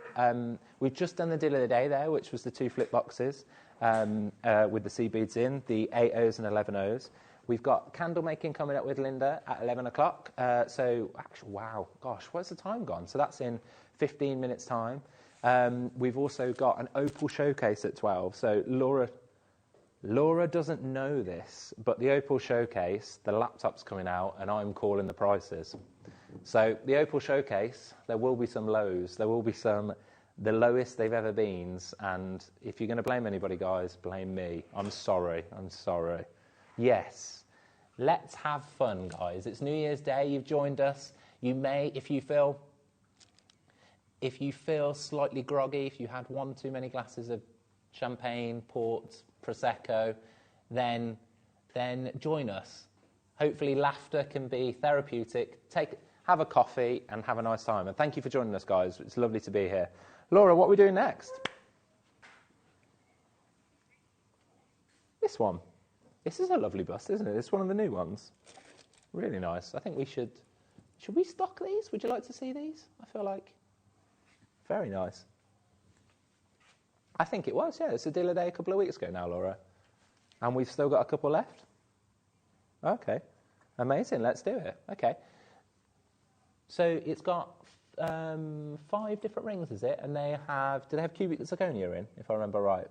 we've just done the deal of the day there, which was the 2 flip boxes with the seed beads in, the 8Os and 11Os. We've got candle making coming up with Linda at 11 o'clock. So, actually, wow, gosh, where's the time gone? So that's in 15 minutes' time. We've also got an opal showcase at 12. So Laura doesn't know this, but the Opal Showcase, the laptop's coming out, and I'm calling the prices. So the Opal Showcase, there will be some lows. There will be the lowest they've ever been. And if you're going to blame anybody, guys, blame me. I'm sorry. Yes, let's have fun, guys. It's New Year's Day. You've joined us. You may, if you feel slightly groggy, if you had one too many glasses of champagne, port, Prosecco, then join us. Hopefully laughter can be therapeutic. Have a coffee and have a nice time. And thank you for joining us, guys. It's lovely to be here. Laura, what are we doing next? This one. This is a lovely bust, isn't it? It's one of the new ones. Really nice. I think we should we stock these? Would you like to see these? I feel like very nice. I think it was, yeah. It's a deal a day a couple of weeks ago now, Laura. And we've still got a couple left? Okay. Amazing. Let's do it. Okay. So it's got 5 different rings, is it? And do they have cubic zirconia in, if I remember right?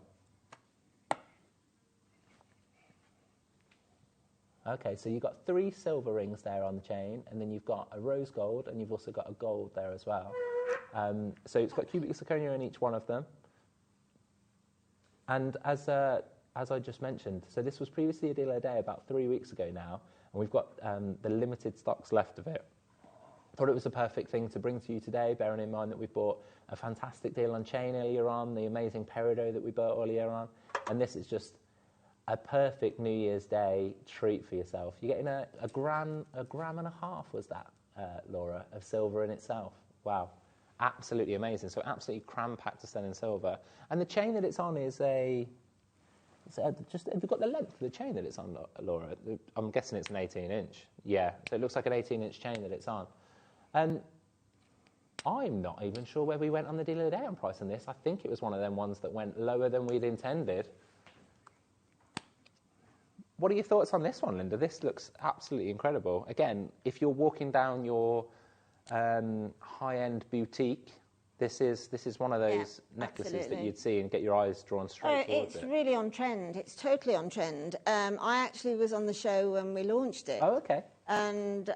Okay, so you've got 3 silver rings there on the chain, and then you've got a rose gold, and you've also got a gold there as well. So it's got cubic zirconia in each one of them. And as I just mentioned, so this was previously a deal of the day about 3 weeks ago now, and we've got the limited stocks left of it. Thought it was a perfect thing to bring to you today, bearing in mind that we bought a fantastic deal on chain earlier on, the amazing peridot that we bought earlier on, and this is just a perfect New Year's Day treat for yourself. You're getting a gram and a half, was that, Laura, of silver in itself. Wow. Absolutely amazing. So absolutely cram-packed to sterling silver. And the chain that it's on is have you got the length of the chain that it's on, Laura? I'm guessing it's an 18-inch. Yeah, so it looks like an 18-inch chain that it's on. And I'm not even sure where we went on the deal of the day on price on this. I think it was one of them ones that went lower than we'd intended. what are your thoughts on this one, Linda? This looks absolutely incredible. Again, if you're walking down your high-end boutique, this is one of those necklaces that you'd see and get your eyes drawn straight towards it. It's really on trend. It's totally on trend. I actually was on the show when we launched it. Oh, okay. And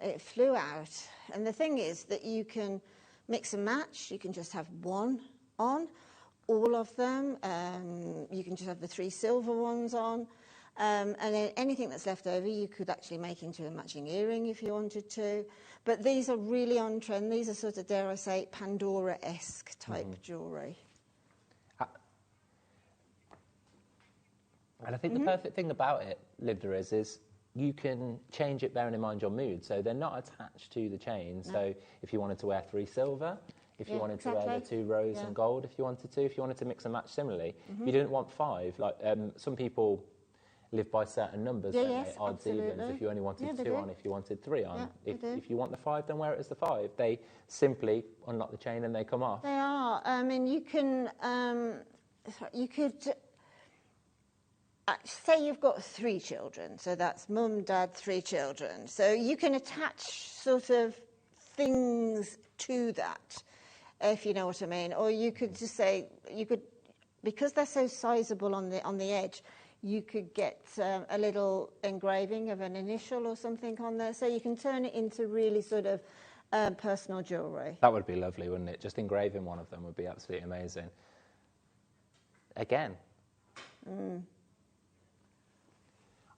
it flew out. And the thing is that you can mix and match. You can just have one on, all of them. You can just have the 3 silver ones on. And then anything that's left over, you could actually make into a matching earring if you wanted to. But these are really on trend. These are sort of, dare I say, Pandora-esque type jewellery. And I think the perfect thing about it, Linda, is you can change it bearing in mind your mood. So they're not attached to the chain. No. So if you wanted to wear 3 silver, if you wanted to wear the 2 rose and gold, if you wanted to mix and match similarly. If you didn't want 5, like some people live by certain numbers, don't they? Odds, evens, if you only wanted 2 on, if you wanted 3 on. If you want the 5, then wear it as the 5. They simply unlock the chain and they come off. They are. I mean, you could say you've got 3 children, so that's mum, dad, 3 children. So you can attach sort of things to that, if you know what I mean. Or you could just say, because they're so sizable on the edge, you could get a little engraving of an initial or something on there. So you can turn it into really sort of personal jewellery. That would be lovely, wouldn't it? Just engraving one of them would be absolutely amazing. Again.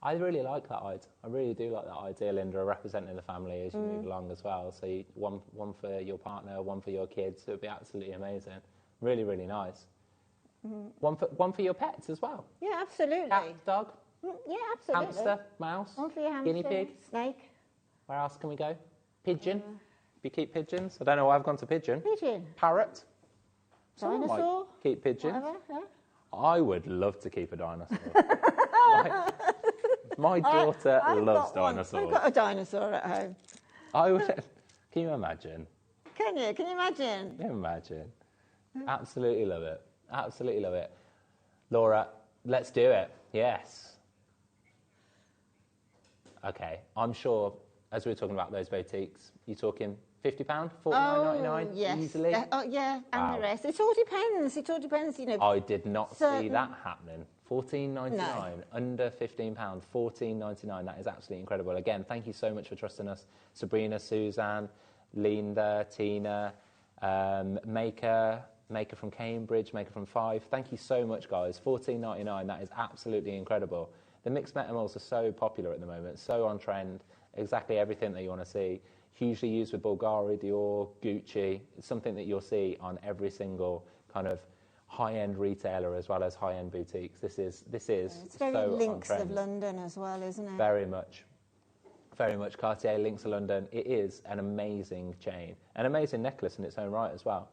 I really like that idea. I really do like that idea, Linda, of representing the family as you move along as well. So one for your partner, one for your kids. It would be absolutely amazing. Really, really nice. One for your pets as well. Yeah, absolutely. Cat, dog. Yeah, absolutely. Hamster, mouse. One for your hamster, guinea pig, snake. Where else can we go? Pigeon. You keep pigeons. I don't know why I've gone to pigeon. Pigeon. Parrot. Dinosaur. Keep pigeons. Whatever, yeah. I would love to keep a dinosaur. My daughter loves dinosaurs. I've got a dinosaur at home. I would. Can you imagine? Can you? Can you imagine? Can you imagine? Absolutely love it. Absolutely love it. Laura, let's do it. Yes. Okay. I'm sure, as we were talking about those boutiques, you're talking £50, £49.99 yes. easily? Yeah, and the rest. It all depends. It all depends, you know. I did not see that happening. £14.99, under £15, £14.99. That is absolutely incredible. Again, thank you so much for trusting us. Sabrina, Suzanne, Linda, Tina, Maker from Cambridge, Maker from Five. Thank you so much, guys. £14.99, that is absolutely incredible. The mixed metamals are so popular at the moment, so on trend, exactly everything that you want to see. Hugely used with Bulgari, Dior, Gucci. It's something that you'll see on every single kind of high-end retailer as well as high-end boutiques. This is it's very so Links on of trend. London as well, isn't it? Very much. Very much. Cartier, Links of London. It is an amazing chain. An amazing necklace in its own right as well.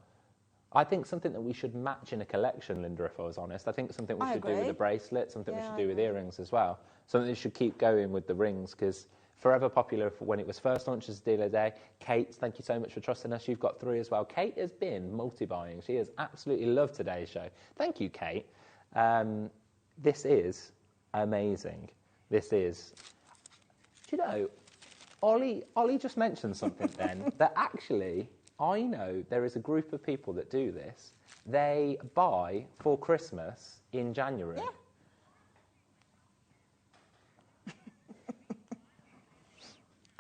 I think something that we should match in a collection, Linda, if I was honest. I think something we should do with a bracelet, something we should do with earrings as well. Something that should keep going with the rings, because forever popular when it was first launched as a deal of the day. Kate, thank you so much for trusting us. You've got 3 as well. Kate has been multi-buying. She has absolutely loved today's show. Thank you, Kate. This is amazing. This is... Do you know, Ollie just mentioned something then, that actually... I know there is a group of people that do this. They buy for Christmas in January. Yeah.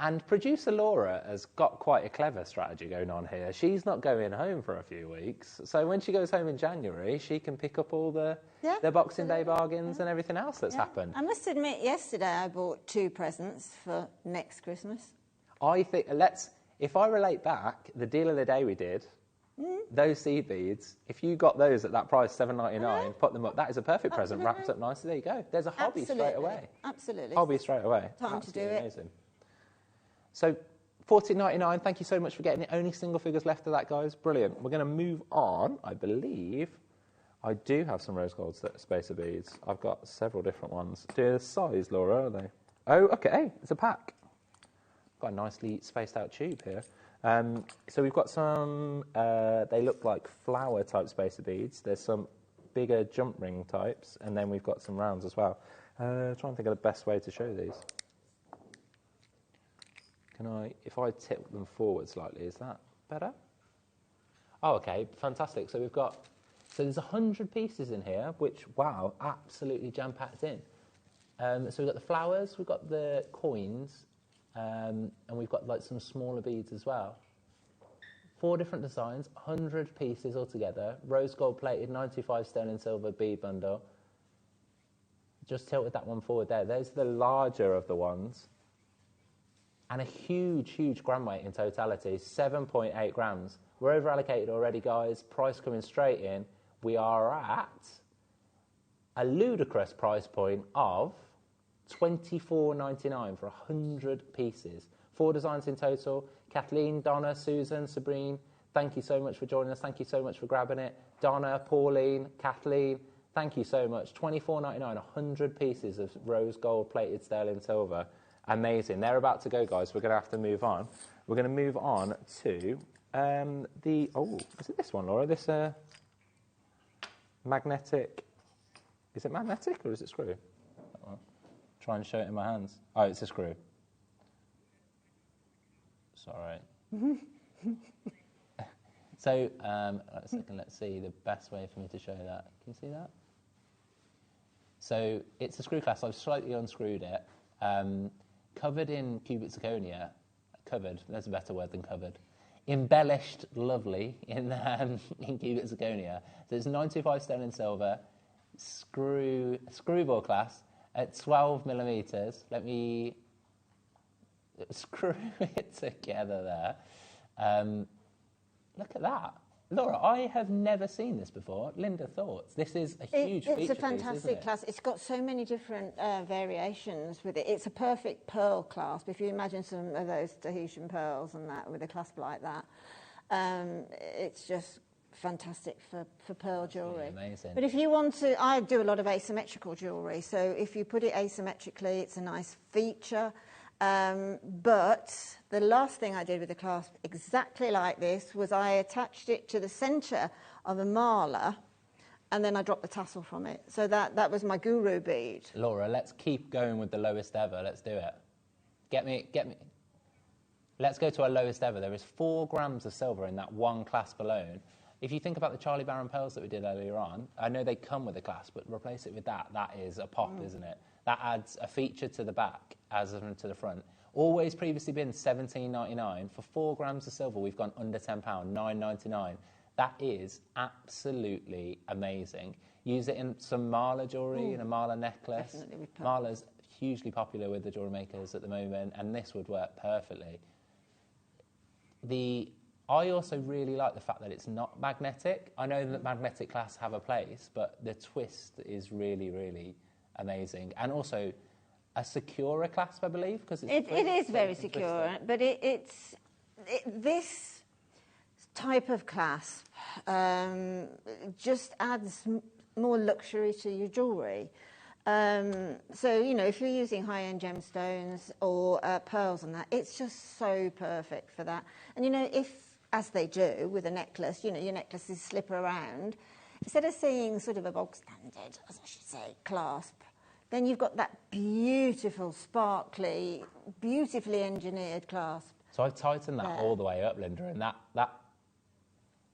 And producer Laura has got quite a clever strategy going on here. She's not going home for a few weeks. So when she goes home in January, she can pick up all the Boxing Day bargains and everything else that's happened. I must admit, yesterday I bought 2 presents for next Christmas. I think, if I relate back, the deal of the day we did, those seed beads, if you got those at that price, $7.99, put them up, that is a perfect present, wrapped up nicely. There you go. There's a hobby straight away. Absolutely. Hobby straight away. Time to do it. Amazing. So, $14.99, thank you so much for getting it. Only single figures left of that, guys. Brilliant. We're going to move on, I believe. I do have some rose gold spacer beads. I've got several different ones. Do size, Laura, are they? Oh, okay. It's a pack. Got a nicely spaced out tube here. So we've got some, they look like flower type spacer beads. There's some bigger jump ring types, and then we've got some rounds as well. Trying to think of the best way to show these. If I tip them forward slightly, is that better? Oh, okay, fantastic. So there's 100 pieces in here, which, wow, absolutely jam-packed in. So we've got the flowers, we've got the coins, and we've got like some smaller beads as well. 4 different designs, 100 pieces altogether, rose gold plated, 95 sterling silver bead bundle. Just tilted that one forward there. Those are the larger of the ones. And a huge, huge gram weight in totality, 7.8 grams. We're over allocated already, guys. Price coming straight in. We are at a ludicrous price point of $24.99 for 100 pieces. 4 designs in total. Kathleen, Donna, Susan, Sabrine, thank you so much for joining us. Thank you so much for grabbing it. Donna, Pauline, Kathleen, thank you so much. $24.99, 100 pieces of rose gold plated sterling silver. Amazing. They're about to go, guys. We're going to have to move on. We're going to move on to is it this one, Laura? This magnetic. Is it magnetic or is it screw? Try and show it in my hands. Oh, it's a screw. Sorry. So, a second, let's see the best way for me to show that. Can you see that? So, it's a screw clasp. I've slightly unscrewed it. Covered in cubic zirconia. Covered, there's a better word than covered. Embellished lovely in cubic zirconia. So, it's 95 sterling silver, screwball clasp at 12 millimeters. Let me screw it together there. Look at that. Laura, I have never seen this before. Linda, thoughts? This is a huge feature piece, It's a fantastic clasp. It's got so many different variations with it. It's a perfect pearl clasp. If you imagine some of those Tahitian pearls and that with a clasp like that, it's just fantastic for pearl jewellery. Amazing. But if you want to, I do a lot of asymmetrical jewellery, so if you put it asymmetrically, it's a nice feature. But the last thing I did with the clasp, exactly like this, was I attached it to the centre of a mala, and then I dropped the tassel from it. So that was my guru bead. Laura, let's keep going with the lowest ever. Let's do it. Get me. Let's go to our lowest ever. There is 4 grams of silver in that one clasp alone. If you think about the Charlie Barron pearls that we did earlier on, I know they come with a clasp, but replace it with that. That is a pop, isn't it? That adds a feature to the back as to the front. Always previously been $17.99. For 4 grams of silver, we've gone under £10, $9.99. That is absolutely amazing. Use it in some mala jewellery, in a mala necklace. Mala's hugely popular with the jewellery makers at the moment, and this would work perfectly. I also really like the fact that it's not magnetic. I know that magnetic clasps have a place, but the twist is really, really amazing. And also a securer clasp, I believe, because it is very secure, but this type of clasp just adds more luxury to your jewellery. So, you know, if you're using high-end gemstones or pearls and that, it's just so perfect for that. And, you know, if, as they do with a necklace, you know, your necklaces slip around, instead of seeing sort of a bog standard, as I should say, clasp, then you've got that beautiful, sparkly, beautifully engineered clasp. So I've tightened that all the way up, Linda, and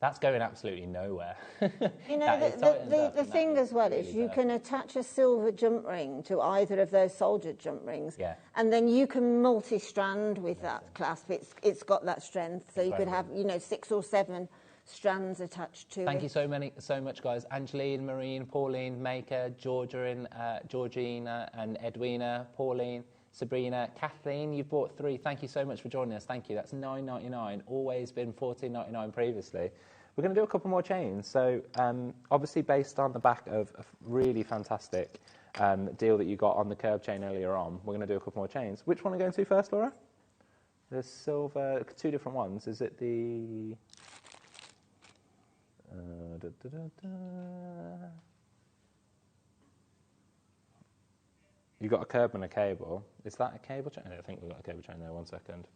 that's going absolutely nowhere. You know, the thing as well is you can attach a silver jump ring to either of those soldier jump rings, and then you can multi-strand with that clasp. It's got that strength, so you could have, you know, 6 or 7 strands attached to it. Thank you so much, guys. Angeline, Marine, Pauline, Maker, Georgina, and Edwina, Pauline, Sabrina, Kathleen, you've bought 3. Thank you so much for joining us. Thank you. That's $9.99. Always been $14.99 previously. We're going to do a couple more chains. So, obviously, based on the back of a really fantastic deal that you got on the curb chain earlier on, we're going to do a couple more chains. Which one are we going to first, Laura? The silver, 2 different ones. Is it the... You got a curb and a cable. Is that a cable chain? I don't think we've got a cable chain there. 1 second.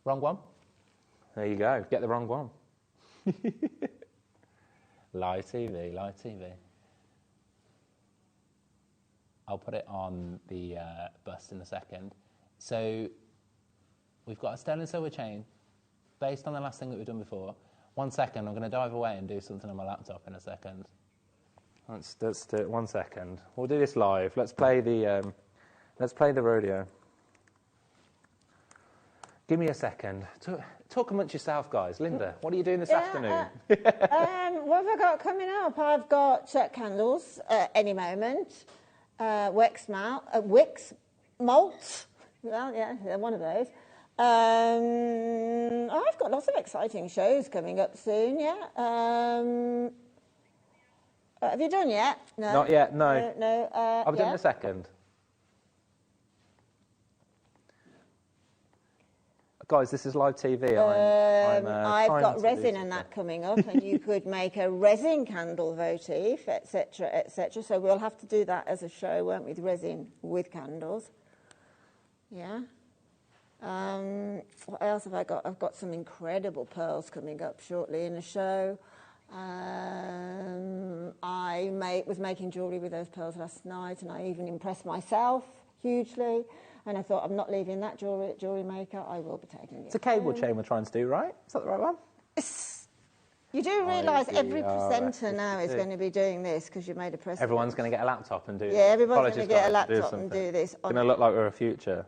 Wrong one. There you go. Get the wrong one. Live TV, live TV. I'll put it on the bust in a second. So we've got a sterling silver chain based on the last thing that we've done before. 1 second, I'm going to dive away and do something on my laptop in a second. Let's do it 1 second. We'll do this live. Let's play the rodeo. Give me a second. Talk amongst yourself, guys. Linda, what are you doing this afternoon? What have I got coming up? I've got candles any moment. Wix malt. Well, yeah, one of those. I've got lots of exciting shows coming up soon, yeah. Have you done yet? No. Not yet, no. No. I'll be done in a second. Guys, this is live TV. I've got resin and that coming up, and you could make a resin candle votive, etc., etc. So we'll have to do that as a show, won't we? With resin with candles. Yeah. What else have I got? I've got some incredible pearls coming up shortly in a show. I was making jewellery with those pearls last night, and I even impressed myself hugely. And I thought, I'm not leaving that jewellery maker. I will be taking it. It's a cable chain we're trying to do, right? Is that the right one? You do realise every presenter now is going to be doing this because you've made a presenter. Everyone's going to get a laptop and do this. Yeah, everyone's going to get a laptop and do this. It's going to look like we're a future.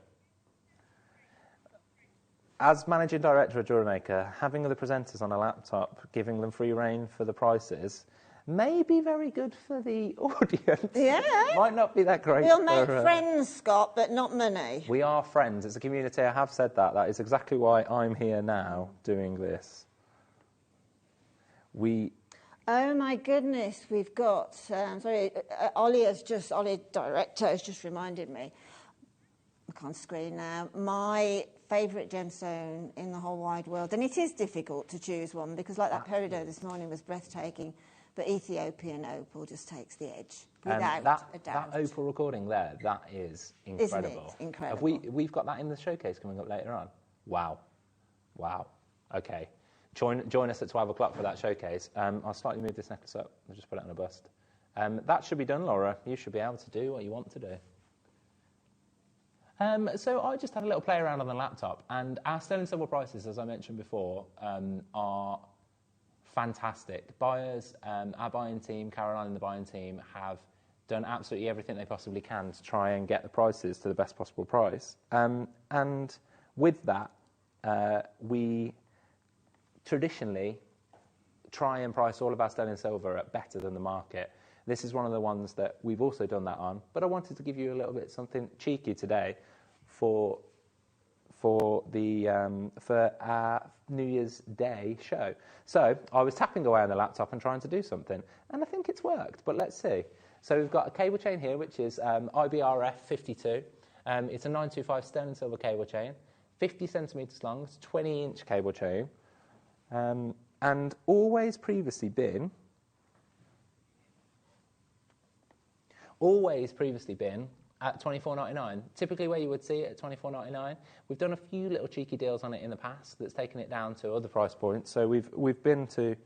As managing director of JewelleryMaker, having the presenters on a laptop, giving them free rein for the prices, may be very good for the audience. Yeah. Might not be that great. We'll make friends, Scott, but not money. We are friends. It's a community. I have said that. That is exactly why I'm here now doing this. Oh my goodness, we've got. Ollie director has just reminded me. Look on screen now. My favourite gemstone in the whole wide world, and it is difficult to choose one because, like that peridot this morning was breathtaking, but Ethiopian opal just takes the edge without a doubt. That opal recording there, that is incredible. Isn't it? Incredible. We've got that in the showcase coming up later on. Wow. Okay. Join us at 12 o'clock for that showcase. I'll slightly move this necklace up. I'll just put it on a bust. That should be done, Laura. You should be able to do what you want to do. So I just had a little play around on the laptop, and our sterling silver prices, as I mentioned before, are fantastic. Buyers, our buying team, Caroline and the buying team, have done absolutely everything they possibly can to try and get the prices to the best possible price. And with that, we traditionally try and price all of our sterling silver at better than the market. This is one of the ones that we've also done that on, but I wanted to give you a little bit something cheeky today for our New Year's Day show. So I was tapping away on the laptop and trying to do something, and I think it's worked, but let's see. So we've got a cable chain here, which is IBRF 52. It's a 925 sterling silver cable chain, 50 centimetres long. It's a 20-inch cable chain, and always previously been at $24.99. Typically where you would see it at $24.99. We've done a few little cheeky deals on it in the past that's taken it down to other price points. So we've been to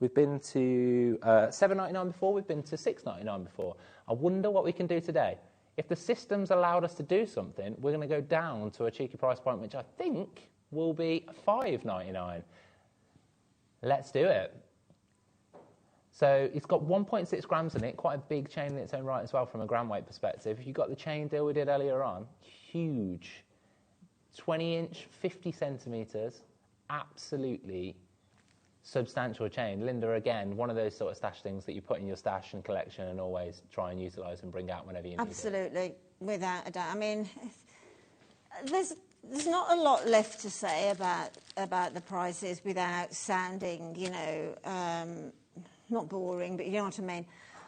$7.99 before. We've been to $6.99 before. I wonder what we can do today. If the system's allowed us to do something, we're going to go down to a cheeky price point, which I think will be $5.99. Let's do it. So it's got 1.6 grams in it, quite a big chain in its own right as well from a gram weight perspective. If you got the chain deal we did earlier on, huge. 20-inch, 50 centimetres, absolutely substantial chain. Linda, again, one of those sort of stash things that you put in your stash and collection and always try and utilise and bring out whenever you need it. Absolutely, without a doubt. I mean, there's not a lot left to say about the prices without sounding, not boring, but you know what I mean.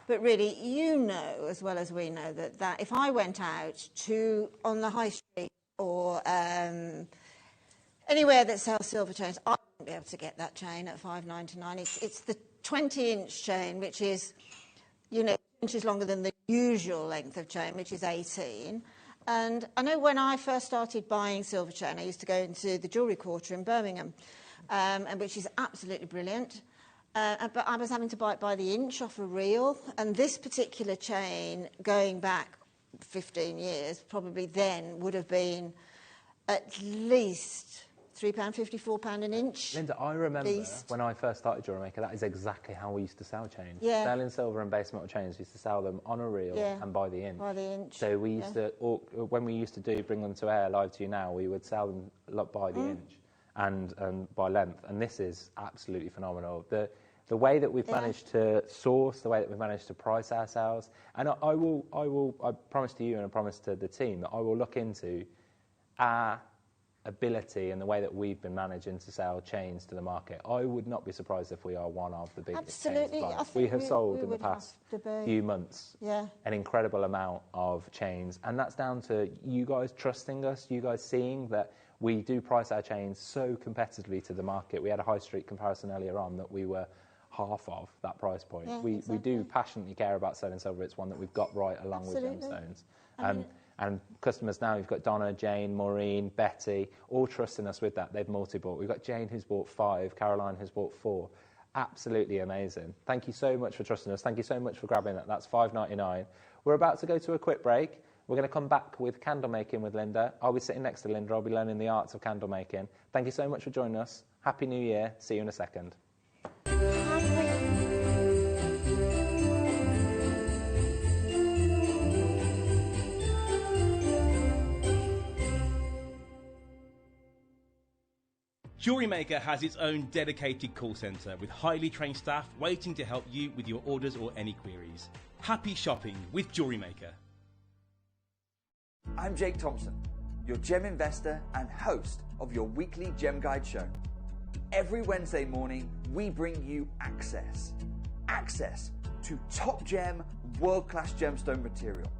But really, you know as well as we know that if I went out on the high street or anywhere that sells silver chains, I wouldn't be able to get that chain at $5.99. It's the 20-inch chain, which is, inches longer than the usual length of chain, which is 18. And I know when I first started buying silver chain, I used to go into the jewellery quarter in Birmingham, which is absolutely brilliant. But I was having to buy it by the inch off a reel, and this particular chain, going back 15 years, probably then would have been at least £3.50, £4 an inch. Linda, I remember when I first started JewelleryMaker, that is exactly how we used to sell chains. Yeah. Sterling silver and base metal chains, we used to sell them on a reel and by the inch. By the inch. So we used to, when we used to bring them to air live to you now, we would sell them by the inch and by length. And this is absolutely phenomenal. The way that we've managed to source, the way that we've managed to price ourselves, and I promise to you and I promise to the team that I will look into our ability and the way that we've been managing to sell chains to the market. I would not be surprised if we are one of the biggest chain suppliers. We have sold in the past few months an incredible amount of chains, and that's down to you guys trusting us, you guys seeing that we do price our chains so competitively to the market. We had a high street comparison earlier on that we were half of that price point. We do passionately care about sterling silver. It's one that we've got right along with gemstones. And customers now, you've got Donna, Jane, Maureen, Betty, all trusting us with that. They've multi-bought. We've got Jane who's bought 5, Caroline who's bought 4. Absolutely amazing. Thank you so much for trusting us. Thank you so much for grabbing that. That's $5.99. We're about to go to a quick break. We're going to come back with candle making with Linda. I'll be sitting next to Linda. I'll be learning the arts of candle making. Thank you so much for joining us. Happy New Year. See you in a second. JewelleryMaker has its own dedicated call centre with highly trained staff waiting to help you with your orders or any queries. Happy shopping with JewelleryMaker. I'm Jake Thompson, your gem investor and host of your weekly Gem Guide show. Every Wednesday morning, we bring you access. Access to top gem, world-class gemstone material.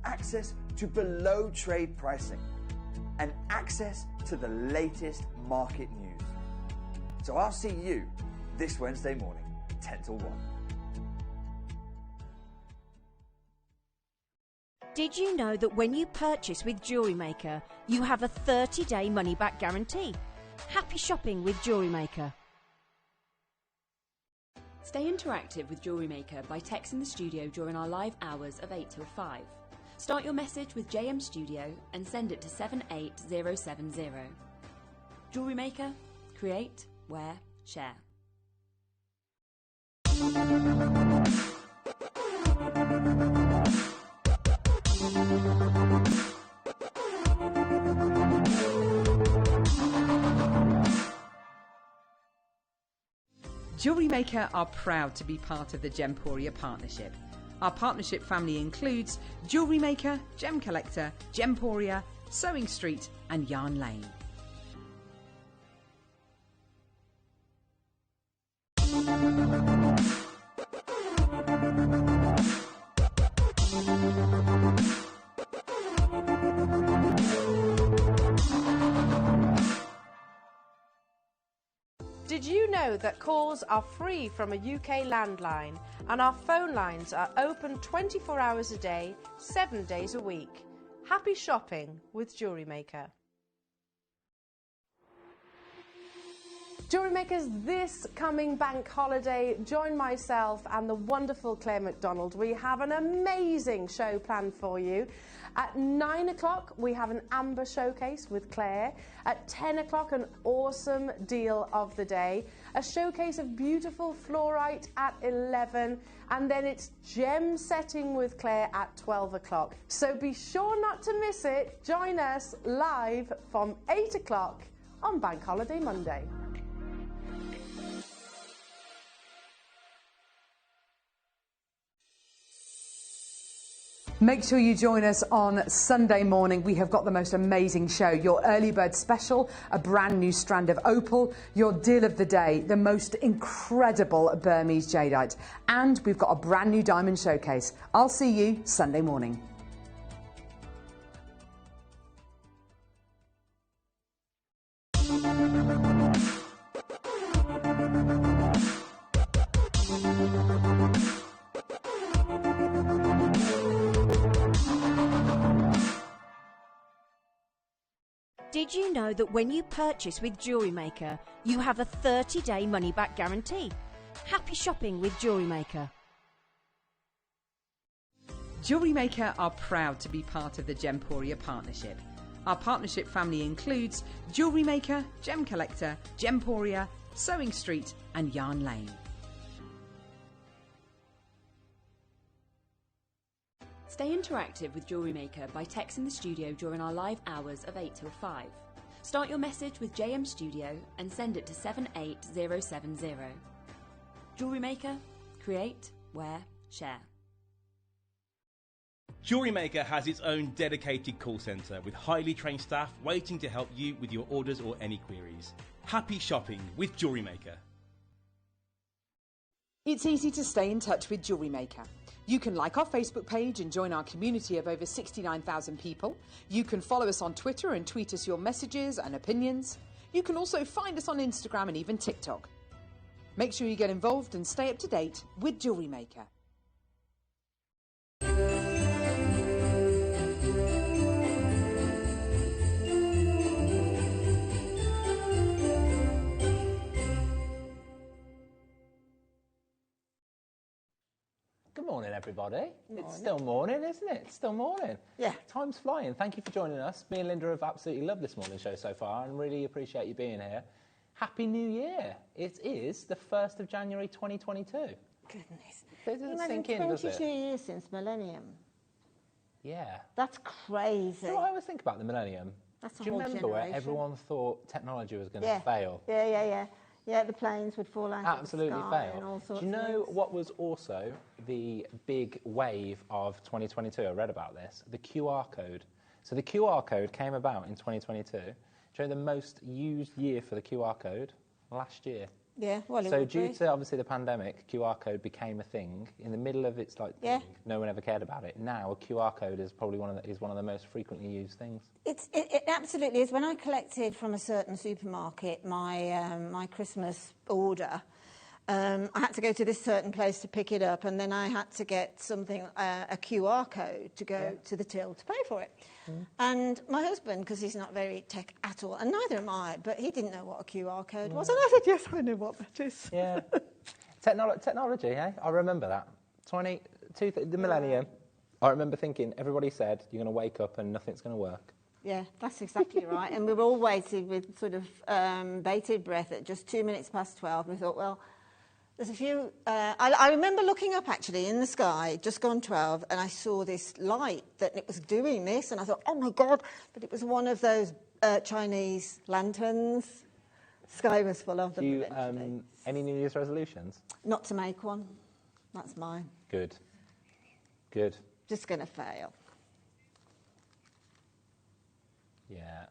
Access to below trade pricing. And access to the latest market news. So I'll see you this Wednesday morning, 10 till 1. Did you know that when you purchase with JewelleryMaker, you have a 30-day money-back guarantee? Happy shopping with JewelleryMaker. Stay interactive with JewelleryMaker by texting the studio during our live hours of 8 till 5. Start your message with JM Studio and send it to 78070. JewelleryMaker, create, wear, share. JewelleryMaker are proud to be part of the Gemporia partnership. Our partnership family includes JewelleryMaker, Gem Collector, Gemporia, Sewing Street and Yarn Lane. Did you know that calls are free from a UK landline and our phone lines are open 24 hours a day, 7 days a week? Happy shopping with JewelleryMaker. JewelleryMakers, this coming bank holiday, join myself and the wonderful Claire McDonald. We have an amazing show planned for you. At 9 o'clock, we have an amber showcase with Claire. At 10 o'clock, an awesome deal of the day. A showcase of beautiful fluorite at 11. And then it's gem setting with Claire at 12 o'clock. So be sure not to miss it. Join us live from 8 o'clock on Bank Holiday Monday. Make sure you join us on Sunday morning. We have got the most amazing show. Your early bird special, a brand new strand of opal, your deal of the day, the most incredible Burmese jadeite. And we've got a brand new diamond showcase. I'll see you Sunday morning. Did you know that when you purchase with JewelleryMaker, you have a 30-day money-back guarantee? Happy shopping with JewelleryMaker. JewelleryMaker are proud to be part of the Gemporia partnership. Our partnership family includes JewelleryMaker, Gem Collector, Gemporia, Sewing Street and Yarn Lane. Stay interactive with JewelleryMaker by texting the studio during our live hours of 8 till 5. Start your message with JM Studio and send it to 78070. JewelleryMaker, create, wear, share. JewelleryMaker has its own dedicated call centre with highly trained staff waiting to help you with your orders or any queries. Happy shopping with JewelleryMaker. It's easy to stay in touch with JewelleryMaker. You can like our Facebook page and join our community of over 69,000 people. You can follow us on Twitter and tweet us your messages and opinions. You can also find us on Instagram and even TikTok. Make sure you get involved and stay up to date with JewelleryMaker. Good morning, everybody. It's still morning, isn't it? It's still morning. Yeah. Time's flying. Thank you for joining us. Me and Linda have absolutely loved this morning show so far and really appreciate you being here. Happy New Year. It is the 1st of January 2022. Goodness. It doesn't sink in, does 22 it? years since millennium. Yeah. That's crazy. You know what I always think about the millennium? That's a Do you whole remember where generation. everyone thought technology was going to fail? Yeah, the planes would fall out Absolutely of the sky and fail. all sorts Do you of know things. what was also the big wave of 2022? I read about this. The QR code. So the QR code came about in 2022. Do you know the most used year for the QR code? Last year. Yeah, well, it So would due be. to obviously the pandemic, QR code became a thing. In the middle of its thing, no one ever cared about it. Now a QR code is probably one of the most frequently used things. It absolutely is. When I collected from a certain supermarket my Christmas order, I had to go to this certain place to pick it up, and then I had to get something, a QR code to go to the till to pay for it. And my husband, because he's not very tech at all, and neither am I, but he didn't know what a QR code was, and I said, yes, I know what that is. Yeah. Technology, eh? I remember that. The millennium. I remember thinking, everybody said, you're going to wake up and nothing's going to work. Yeah, that's exactly right. And we were all waiting with sort of bated breath at just 2 minutes past 12. We thought, well, there's a few... I remember looking up, actually, in the sky, just gone 12, and I saw this light that it was doing this, and I thought, oh, my God, but it was one of those Chinese lanterns. Sky was full of them. Do you, eventually. any New Year's resolutions? Not to make one. That's mine. Good. Good. Just going to fail. Yeah.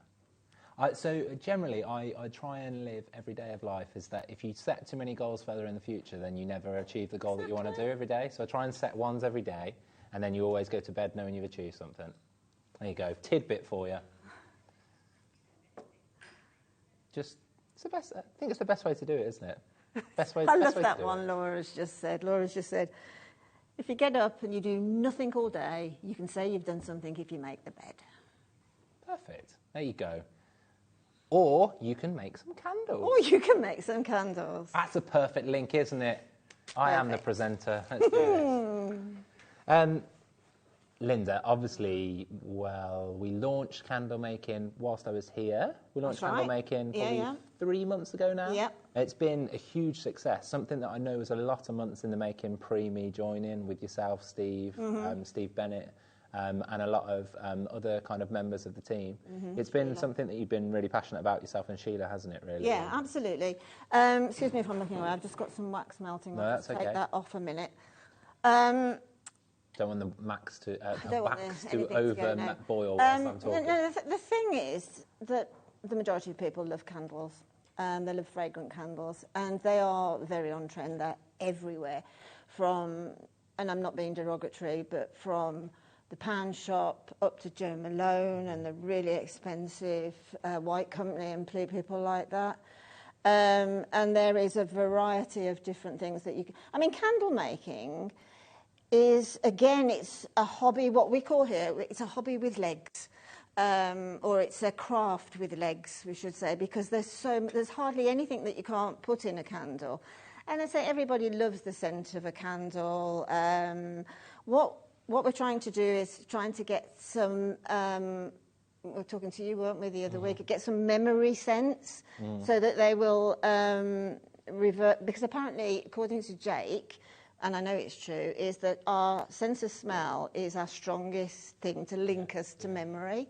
So generally, I try and live every day of life is that if you set too many goals further in the future, then you never achieve the goal that you want to do every day. So I try and set ones every day, and then you always go to bed knowing you've achieved something. There you go. Tidbit for you. It's the best. I think it's the best way to do it, isn't it? Best way. I best love way that to do one it. Laura's just said. Laura's just said, if you get up and you do nothing all day, you can say you've done something if you make the bed. Perfect. There you go. Or you can make some candles. Or you can make some candles. That's a perfect link, isn't it? I am the presenter. Let's do this. Linda, obviously, well, we launched candle making whilst I was here. We launched That's candle right. making probably 3 months ago now. Yep. It's been a huge success, something that I know was a lot of months in the making pre-me joining with yourself, Steve, Steve Bennett, and a lot of other kind of members of the team. It's been something that you've been really passionate about yourself and Sheila, hasn't it, really? Yeah, absolutely. Excuse me if I'm looking away. I've just got some wax melting. No, I'll that's just okay. take that off a minute. Don't want the wax to Don't want wax to anything to over go, no. boil whilst I'm talking. No, the thing is that the majority of people love candles. They love fragrant candles, and they are very on trend. They're everywhere, from, and I'm not being derogatory, but from the pound shop up to Joe Malone and the really expensive White Company and people like that. And there is a variety of different things that you can... I mean, candle making is, again, it's a hobby, what we call here, it's a hobby with legs. Or it's a craft with legs, we should say, because there's hardly anything that you can't put in a candle. And I say everybody loves the scent of a candle. What what we're trying to do is trying to get some, we were talking to you, weren't we, the other week, get some memory sense so that they will revert, because apparently, according to Jake, and I know it's true, is that our sense of smell is our strongest thing to link us to memory.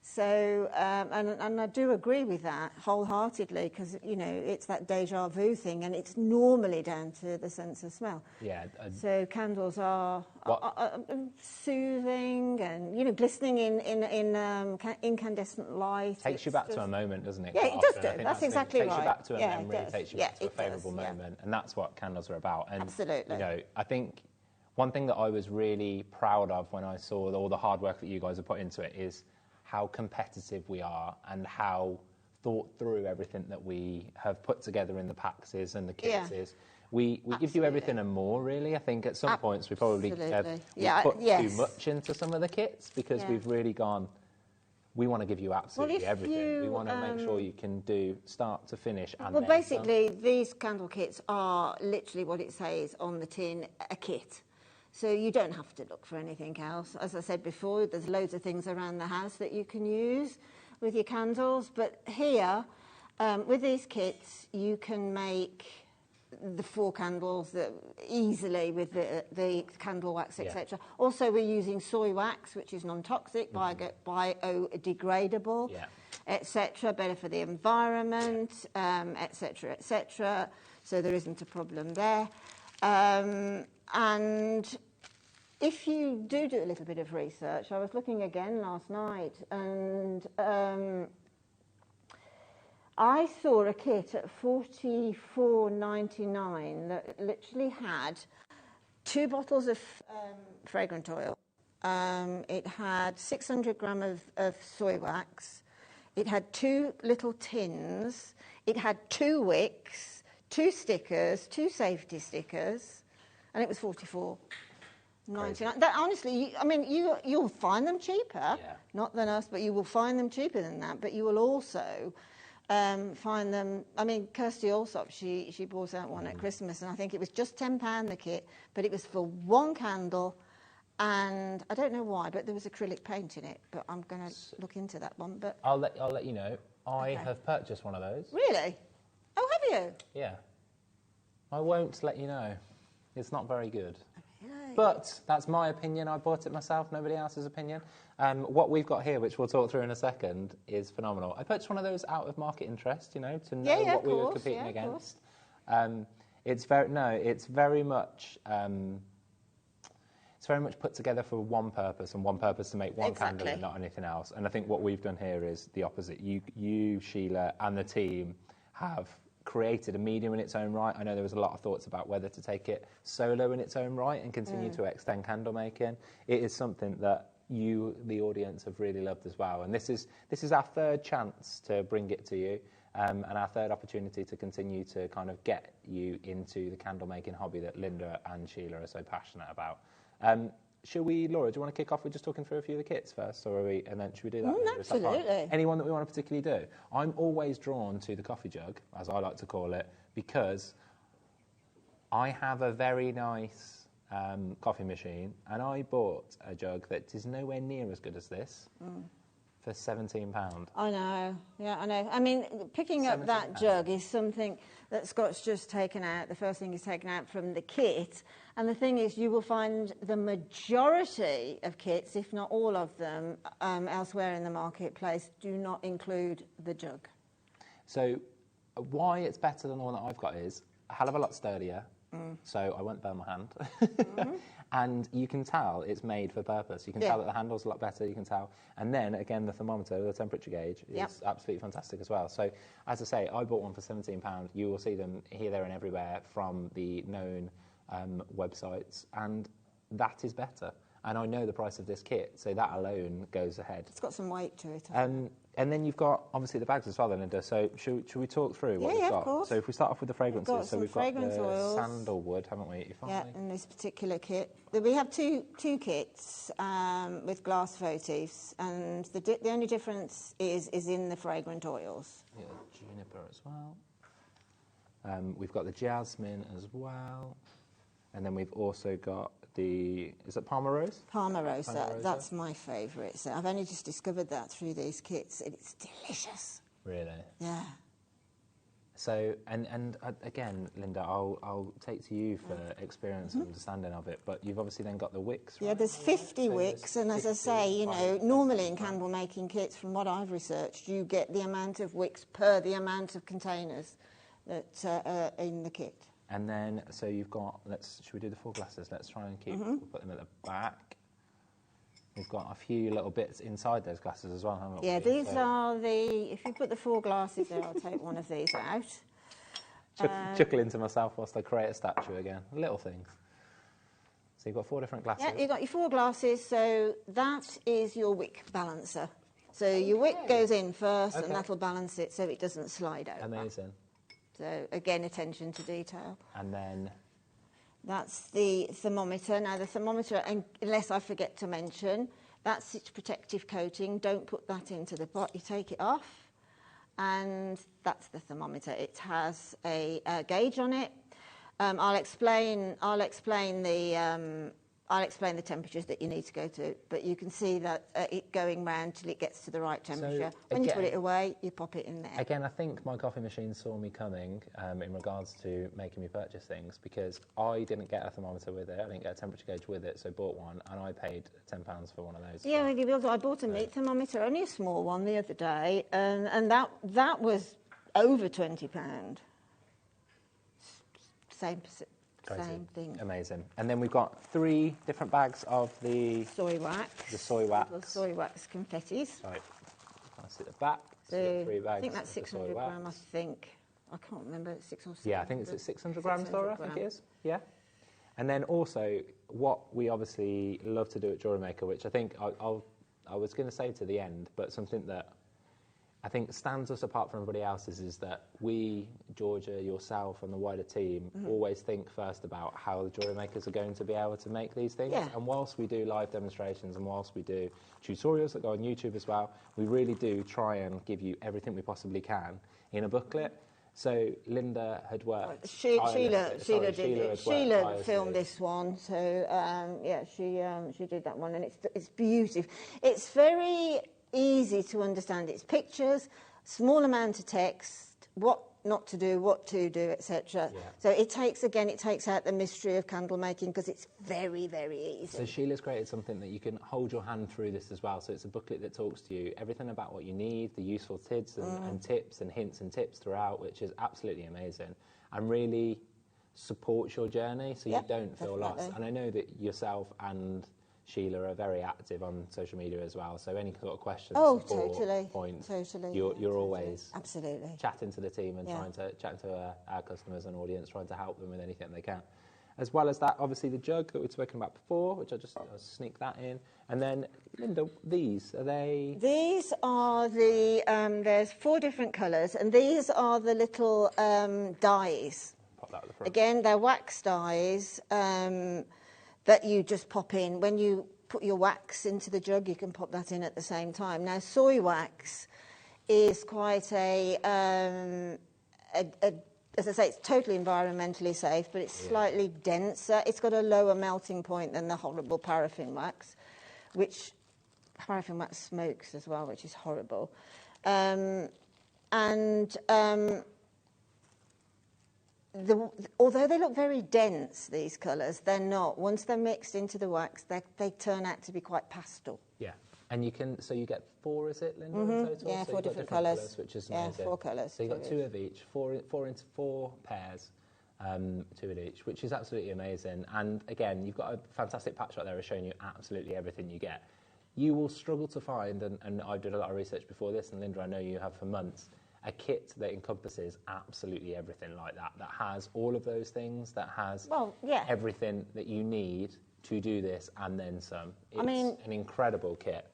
So, and I do agree with that wholeheartedly, because, you know, it's that deja vu thing, and it's normally down to the sense of smell. Yeah. So candles are soothing and, you know, glistening in incandescent light. Takes you back to a moment, doesn't it? Yeah, it does do. That's exactly right. It takes you back to a Yeah, memory, it takes you back to a favourable moment, and that's what candles are about. And, absolutely. You know, I think one thing that I was really proud of when I saw all the hard work that you guys have put into it is how competitive we are and how thought through everything that we have put together in the packs is and the kits is. We give you everything and more, really. I think at some points we probably put too much into some of the kits because we've really gone, we want to give you absolutely everything. We want to make sure you can do start to finish. And well, basically, these candle kits are literally what it says on the tin, a kit. So you don't have to look for anything else. As I said before, there's loads of things around the house that you can use with your candles. But here, with these kits, you can make the 4 candles that easily with the candle wax, etc. Also, we're using soy wax, which is non-toxic, biodegradable, etc. Better for the environment, etc., etc. So there isn't a problem there. And if you do a little bit of research, I was looking again last night, and I saw a kit at $44.99 that literally had 2 bottles of fragrant oil. It had 600 gram of soy wax. It had 2 little tins. It had 2 wicks, 2 stickers, 2 safety stickers. And it was $44.99. That, honestly, I mean, you'll find them cheaper, not than us, but you will find them cheaper than that. But you will also find them. I mean, Kirsty Allsop, she bought out one at Christmas, and I think it was just £10 the kit, but it was for 1 candle, and I don't know why, but there was acrylic paint in it. But I'm going to look into that one. But I'll let you know. I have purchased one of those. Really? Oh, have you? Yeah. I won't let you know. It's not very good. But that's my opinion. I bought it myself, nobody else's opinion. What we've got here, which we'll talk through in a second, is phenomenal. I purchased one of those out of market interest, you know, to know what we were competing against. It's very much put together for one purpose, and one purpose to make one candle and not anything else. And I think what we've done here is the opposite. You, Sheila, and the team have created a medium in its own right. I know there was a lot of thoughts about whether to take it solo in its own right and continue to extend candle making. It is something that you, the audience, have really loved as well. And this is our 3rd chance to bring it to you, and our 3rd opportunity to continue to kind of get you into the candle making hobby that Linda and Sheila are so passionate about. Should we, Laura, do you want to kick off with just talking through a few of the kits first, or and then should we do that? Absolutely. Anyone that we want to particularly do? I'm always drawn to the coffee jug, as I like to call it, because I have a very nice coffee machine, and I bought a jug that is nowhere near as good as this for £17. I know, yeah, I know. I mean, picking up that jug is something that Scott's just taken out. The first thing he's taken out from the kit. And the thing is, you will find the majority of kits, if not all of them, elsewhere in the marketplace, do not include the jug. So why it's better than the one that I've got is a hell of a lot sturdier, so I won't burn my hand. And you can tell it's made for purpose. You can tell that the handle's a lot better, you can tell. And then, again, the thermometer, the temperature gauge, is absolutely fantastic as well. So, as I say, I bought one for £17. You will see them here, there and everywhere from the known websites, and that is better. And I know the price of this kit, so that alone goes ahead. It's got some weight to it. And then you've got, obviously, the bags as well, then, Linda. So should we talk through what we've got? Of course. So if we start off with the fragrances. So we've got the oils. Sandalwood, haven't we? In this particular kit. We have two kits with glass votives, and the only difference is in the fragrant oils. Yeah, juniper as well. We've got the jasmine as well. And then we've also got is it Parma Rose? Parma Rosa. Parma Rosa. That's my favourite. So I've only just discovered that through these kits. It's delicious. Really? Yeah. So, and again, Linda, I'll take to you for experience and understanding of it, but you've obviously then got the wicks, right? Yeah, there's 50 wicks, and as I say, you know, normally in candle making kits, from what I've researched, you get the amount of wicks per the amount of containers that are in the kit. And then, so you've got, should we do the 4 glasses? Let's try and we'll put them at the back. We've got a few little bits inside those glasses as well, haven't we? Yeah, these are if you put the 4 glasses there, I'll take one of these out. Chuckling to myself whilst I create a statue again. Little things. So you've got 4 different glasses. Yeah, you've got your 4 glasses, so that is your wick balancer. So your wick goes in first, and that'll balance it so it doesn't slide over. Amazing. So, again, attention to detail. And then... That's the thermometer. Now, the thermometer, unless I forget to mention, that's its protective coating. Don't put that into the pot. You take it off, and that's the thermometer. It has a gauge on it. I'll explain the temperatures that you need to go to, but you can see that it going round till it gets to the right temperature. So, when you put it away, you pop it in there. Again, I think my coffee machine saw me coming in regards to making me purchase things, because I didn't get a thermometer with it, I didn't get a temperature gauge with it, so I bought one, and I paid £10 for one of those. Yeah, I bought a meat thermometer, only a small one, the other day, and that was over £20. Same thing. Amazing. And then we've got 3 different bags of the soy wax. The soy wax. Little soy wax confettis. Right. That's at the back. So 3 bags. I think that's 600 gram. I think. I can't remember. It's 6 or 7. Yeah, I think it's at 600 grams, Laura. I think it is. Yeah. And then also, what we obviously love to do at JewelleryMaker, which I think I was going to say to the end, but something that I think stands us apart from everybody else is that we, Georgia, yourself, and the wider team always think first about how the jewellery makers are going to be able to make these things. Yeah. And whilst we do live demonstrations and whilst we do tutorials that go on YouTube as well, we really do try and give you everything we possibly can in a booklet. So Linda had worked. Sheila did it. Sheila filmed this one, so yeah, she did that one, and it's beautiful. It's very easy to understand. It's pictures, small amount of text, what not to do, what to do, etc. Yeah. So it takes out the mystery of candle making, because it's very, very easy. So Sheila's created something that you can hold your hand through this as well. So it's a booklet that talks to you everything about what you need, the useful tips and tips and hints and tips throughout, which is absolutely amazing and really supports your journey, so you don't feel lost. And I know that yourself and Sheila are very active on social media as well, so any sort of questions, points, you're always absolutely chatting to the team and chatting to our customers and audience, trying to help them with anything they can. As well as that, obviously the jug that we've spoken about before, which I'll sneak that in. And then, Linda, these, are they? These are the, there's 4 different colours, and these are the little dies. Pop that at the front. Again, they're wax dies. That you just pop in. When you put your wax into the jug, you can pop that in at the same time. Now, soy wax is quite as I say, it's totally environmentally safe, but it's slightly denser. It's got a lower melting point than the horrible paraffin wax, which paraffin wax smokes as well, which is horrible. Although they look very dense, these colours, they're not. Once they're mixed into the wax, they turn out to be quite pastel. Yeah, and you get 4, is it, Linda, in total? Yeah, so 4 different colours, which is amazing. Yeah, 4 colours. So you've got 2 of each, 4 pairs, 2 of each, which is absolutely amazing. And again, you've got a fantastic patch right there showing you absolutely everything you get. You will struggle to find, and I did a lot of research before this, and Linda, I know you have for months, a kit that encompasses absolutely everything like that has all of those things, that has everything that you need to do this and then some. It's an incredible kit.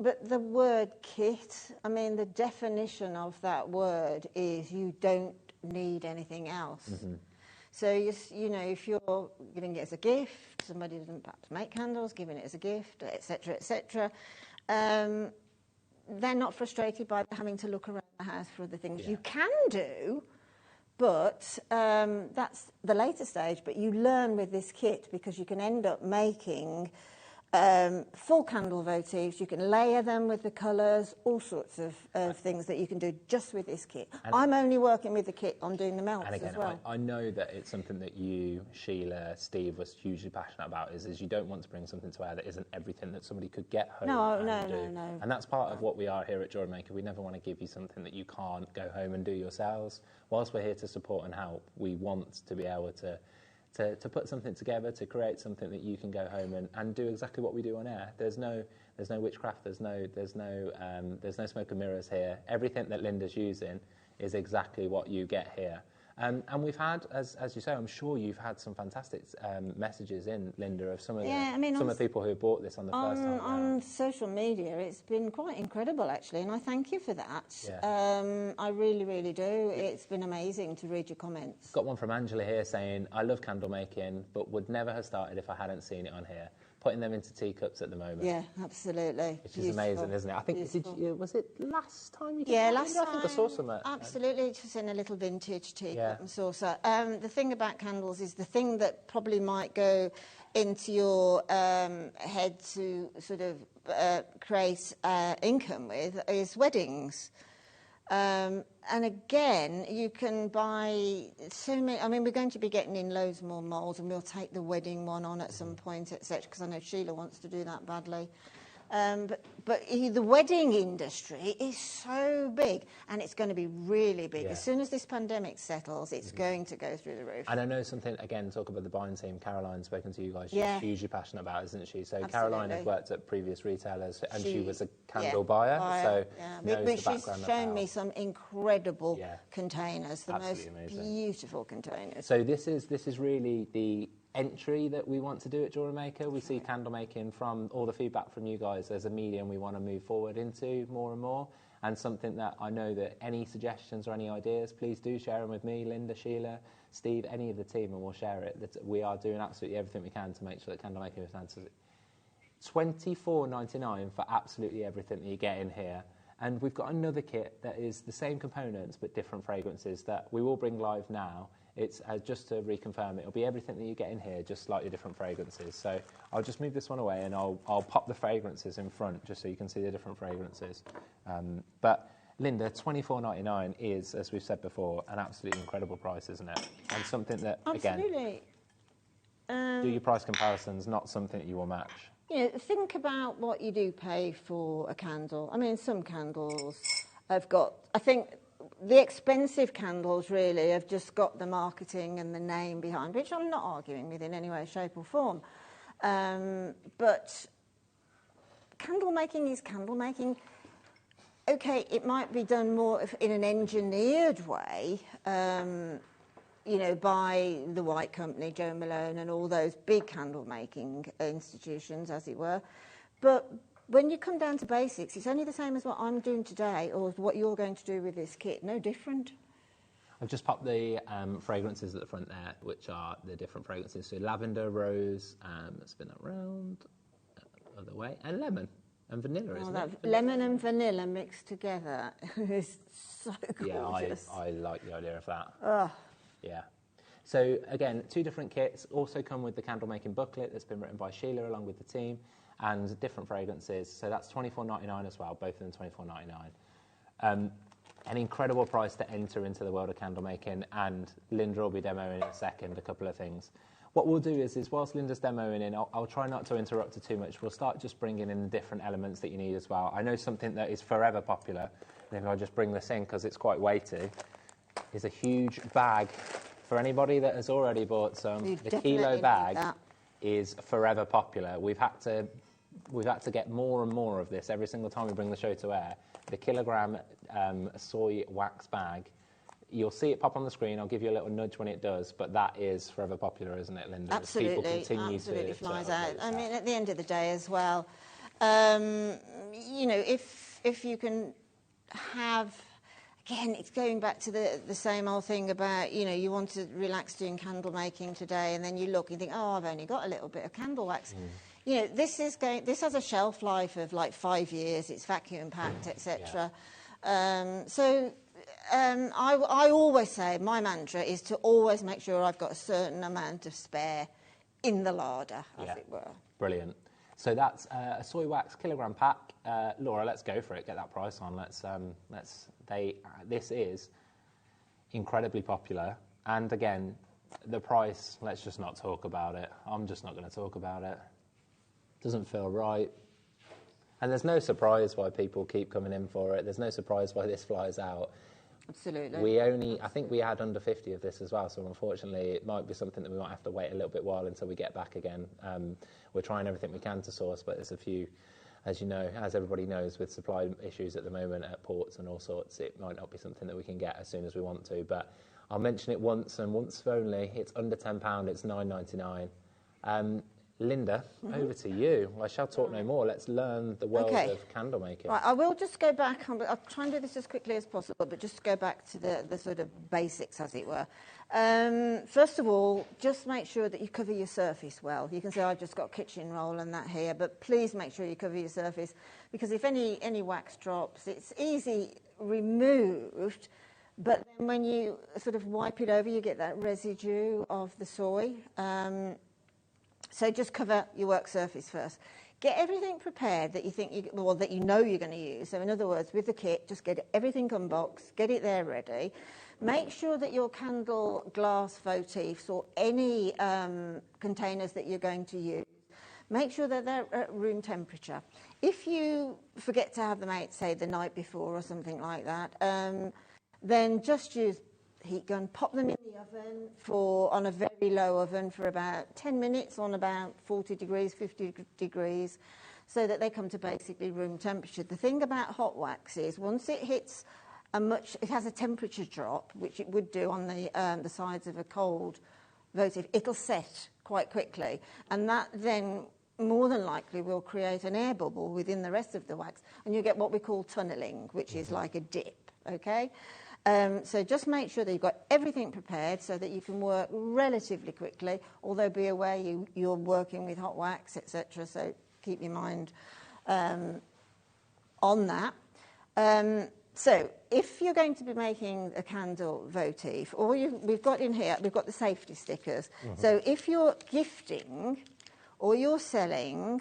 But the word kit, the definition of that word is you don't need anything else. So, you know, if you're giving it as a gift, somebody doesn't perhaps make candles, giving it as a gift, etc., etc., they're not frustrated by having to look around the house for other things. You can do, But that's the later stage. But you learn with this kit because you can end up making full candle votives. You can layer them with the colours, all sorts of things that you can do just with this kit. And I'm only working with the kit on doing the melts as well. I know that it's something that you, Sheila, Steve was hugely passionate about, is you don't want to bring something to air that isn't everything that somebody could get home and do. No. And that's part of what we are here at JewelleryMaker. We never want to give you something that you can't go home and do yourselves. Whilst we're here to support and help, we want to be able to put something together, to create something that you can go home and do exactly what we do on air. There's no witchcraft. There's no smoke and mirrors here. Everything that Linda's using is exactly what you get here. And we've had, as you say, I'm sure you've had some fantastic messages in, Linda, of some of the people who have bought this on the first time. On social media, it's been quite incredible, actually, and I thank you for that. Yeah. I really, really do. It's been amazing to read your comments. Got one from Angela here saying, I love candle making, but would never have started if I hadn't seen it on here. Putting them into teacups at the moment. Yeah, absolutely. Which is amazing, isn't it? I think, was it last time you did last time. I think I saw some. Absolutely, it was in a little vintage teacup and saucer. The thing about candles is the thing that probably might go into your head to sort of create income with is weddings. And again, you can buy so many. I mean, we're going to be getting in loads more moulds, and we'll take the wedding one on at some point, etc. Because I know Sheila wants to do that badly. But the wedding industry is so big, and it's going to be really big. Yeah. As soon as this pandemic settles, it's going to go through the roof. And I know something, again, talk about the buying team, Caroline's spoken to you guys. She's hugely passionate about it, isn't she? So absolutely. Caroline had worked at previous retailers, and she was a candle buyer, so knows the background. She's shown me some incredible containers, the most beautiful containers. So this is really the entry that we want to do at JewelleryMaker. We see candle making, from all the feedback from you guys, as a medium we want to move forward into more and more, and something that I know that any suggestions or any ideas, please do share them with me, Linda, Sheila, Steve, any of the team, and we'll share it. That we are doing absolutely everything we can to make sure that candle making is fantastic. $24.99 for absolutely everything that you get in here. And we've got another kit that is the same components but different fragrances that we will bring live now. It's just to reconfirm, it'll be everything that you get in here, just slightly different fragrances. So I'll just move this one away, and I'll pop the fragrances in front just so you can see the different fragrances. But Linda, $24.99 is, as we've said before, an absolutely incredible price, isn't it? And something that, absolutely. Again, do your price comparisons, not something that you will match. Think about what you do pay for a candle. I mean, some candles have got, I think, the expensive candles really have just got the marketing and the name behind, which I'm not arguing with in any way, shape or form. But candle making is candle making. Okay, it might be done more in an engineered way, by the White Company, Joe Malone and all those big candle making institutions, as it were. But when you come down to basics, it's only the same as what I'm doing today or what you're going to do with this kit. No different. I've just popped the fragrances at the front there, which are the different fragrances. So lavender, rose, spin that round, other way, and lemon and vanilla, isn't it? Lemon and vanilla mixed together is so gorgeous. Yeah, I like the idea of that. Oh. Yeah. So again, two different kits also come with the candle making booklet that's been written by Sheila along with the team, and different fragrances. So that's $24.99 as well, both of them $24.99. An incredible price to enter into the world of candle making, and Linda will be demoing in a second a couple of things. What we'll do is whilst Linda's demoing in, I'll try not to interrupt her too much. We'll start just bringing in the different elements that you need as well. I know something that is forever popular, and if I just bring this in because it's quite weighty, is a huge bag. For anybody that has already bought some, the kilo bag is forever popular. We've had to get more and more of this every single time we bring the show to air. The kilogram soy wax bag. You'll see it pop on the screen. I'll give you a little nudge when it does, but that is forever popular, isn't it, Linda? Absolutely. People continue absolutely flies out. I mean, at the end of the day as well, if you can have... Again, it's going back to the same old thing about, you want to relax doing candle making today, and then you look and think, oh, I've only got a little bit of candle wax. This has a shelf life of like 5 years. It's vacuum packed, etc. So I always say, my mantra is to always make sure I've got a certain amount of spare in the larder, as it were. Brilliant. So that's a soy wax kilogram pack. Laura, let's go for it. Get that price on. This is incredibly popular. And again, the price, let's just not talk about it. I'm just not going to talk about it. Doesn't feel right. And there's no surprise why people keep coming in for it. There's no surprise why this flies out. Absolutely. I think we had under 50 of this as well, so unfortunately it might be something that we might have to wait a little bit while until we get back again. We're trying everything we can to source, but there's a few, as you know, as everybody knows, with supply issues at the moment at ports and all sorts, it might not be something that we can get as soon as we want to. But I'll mention it once and once only. It's under £10, it's £9.99. Linda, over to you. I shall talk no more. Let's learn the world of candle making. Right, I will just go back. I'll try and do this as quickly as possible, but just go back to the sort of basics, as it were. First of all, just make sure that you cover your surface well. You can say, I've just got kitchen roll and that here, but please make sure you cover your surface, because if any wax drops, it's easy removed, but then when you sort of wipe it over, you get that residue of the soy. So just cover your work surface first. Get everything prepared that you think that you know you're going to use. So in other words, with the kit, just get everything unboxed, get it there ready. Make sure that your candle glass votives or any containers that you're going to use, make sure that they're at room temperature. If you forget to have them out, say, the night before or something like that, then just use heat gun, pop them in the oven on a very low oven for about 10 minutes on about 40 degrees, 50 degrees, so that they come to basically room temperature. The thing about hot wax is once it hits it has a temperature drop, which it would do on the sides of a cold votive, it'll set quite quickly, and that then more than likely will create an air bubble within the rest of the wax, and you get what we call tunneling, which is like a dip, okay? So just make sure that you've got everything prepared so that you can work relatively quickly, although be aware you're working with hot wax, etc. So keep your mind on that. So if you're going to be making a candle votive, we've got in here, we've got the safety stickers. So if you're gifting or you're selling,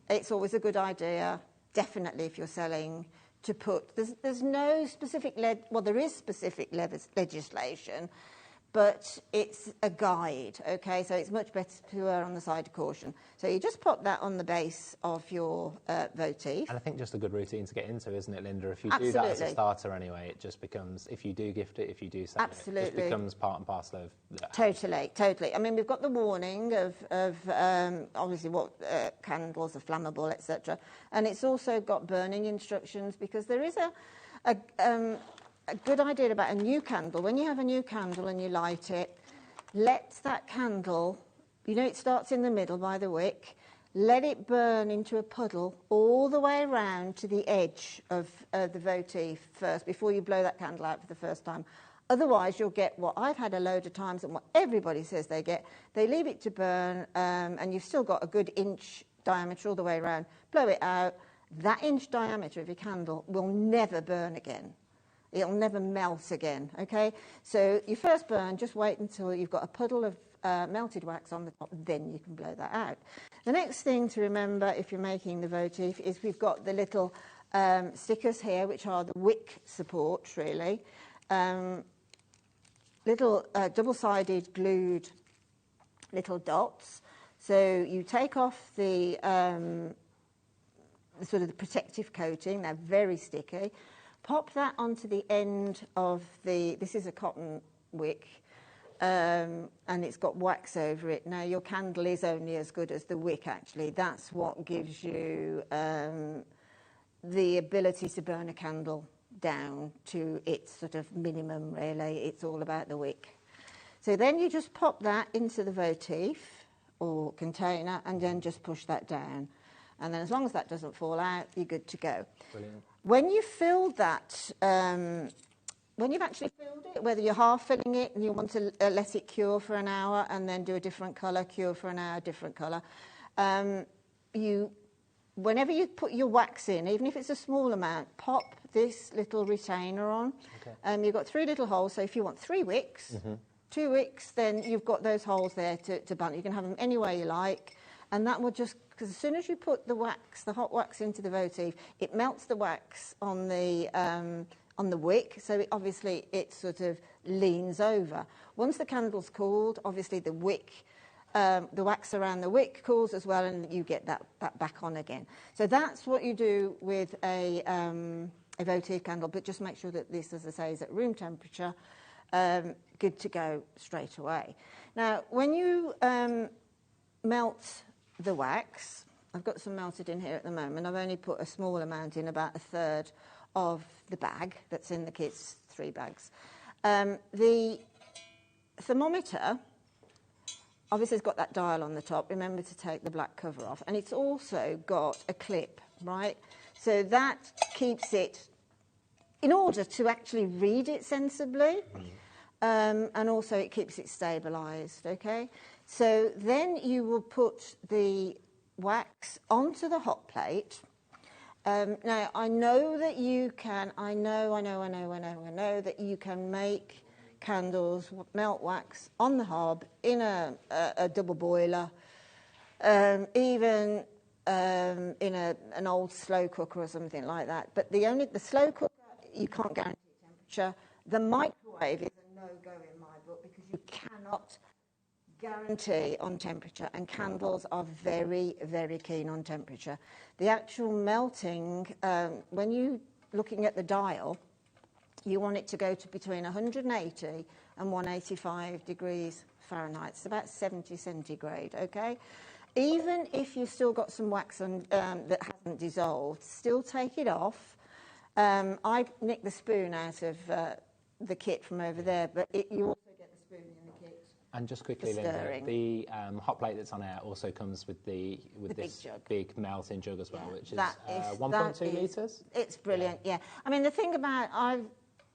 it's always a good idea, definitely if you're selling, to put, there's no specific, there is specific legislation, but it's a guide, okay? So it's much better to err on the side of caution. So you just pop that on the base of your votive. And I think just a good routine to get into, isn't it, Linda? If you do that as a starter anyway, it just becomes, if you do gift it, if you do sell it, it just becomes part and parcel of that. Totally. I mean, we've got the warning of obviously what candles are flammable, etc. And it's also got burning instructions, because there is a good idea about a new candle. When you have a new candle and you light it, let that candle, it starts in the middle by the wick, let it burn into a puddle all the way around to the edge of the votive first, before you blow that candle out for the first time. Otherwise, you'll get what I've had a load of times and what everybody says they get. They leave it to burn, and you've still got a good inch diameter all the way around. Blow it out. That inch diameter of your candle will never burn again. It'll never melt again, okay? So you first burn, just wait until you've got a puddle of melted wax on the top, then you can blow that out. The next thing to remember if you're making the votive is we've got the little stickers here, which are the wick supports, really. Little double-sided glued little dots. So you take off the sort of the protective coating, they're very sticky. Pop that onto the end of this is a cotton wick, and it's got wax over it. Now, your candle is only as good as the wick, actually. That's what gives you the ability to burn a candle down to its sort of minimum, really. It's all about the wick. So then you just pop that into the votive or container and then just push that down. And then as long as that doesn't fall out, you're good to go. Brilliant. When you've filled that, when you've actually filled it, whether you're half filling it and you want to let it cure for an hour and then do a different colour, cure for an hour, different colour, you whenever you put your wax in, even if it's a small amount, pop this little retainer on. Okay. You've got 3 little holes, so if you want 3 wicks, 2 wicks, then you've got those holes there to bund. You can have them any way you like, and that will just, because as soon as you put the wax, the hot wax into the votive, it melts the wax on the wick, so obviously it sort of leans over. Once the candle's cooled, obviously the wick, the wax around the wick cools as well, and you get that back on again. So that's what you do with a votive candle, but just make sure that this, as I say, is at room temperature, good to go straight away. Now, when you melt the wax, I've got some melted in here at the moment. I've only put a small amount in, about 1/3 of the bag that's in the kit's 3 bags. The thermometer obviously it's got that dial on the top. Remember to take the black cover off, and it's also got a clip, right? So that keeps it in order to actually read it sensibly, and also it keeps it stabilised, okay? So then you will put the wax onto the hot plate. Now, I know that you can, I know that you can make candles, melt wax on the hob in a double boiler, even in an old slow cooker or something like that. But the slow cooker, you can't guarantee temperature. The microwave is a no-go in my book because you cannot guarantee on temperature, and candles are very, very keen on temperature. The actual melting, when you're looking at the dial, you want it to go to between 180 and 185 degrees Fahrenheit. It's about 70 centigrade, okay? Even if you've still got some wax on, that hasn't dissolved, still take it off. I nicked the spoon out of the kit from over there, but you also get the spoon in the kit. And just quickly, Linda, the hot plate that's on air also comes with this big melting jug as well, which is 1.2 litres. It's brilliant, yeah. I mean, the thing about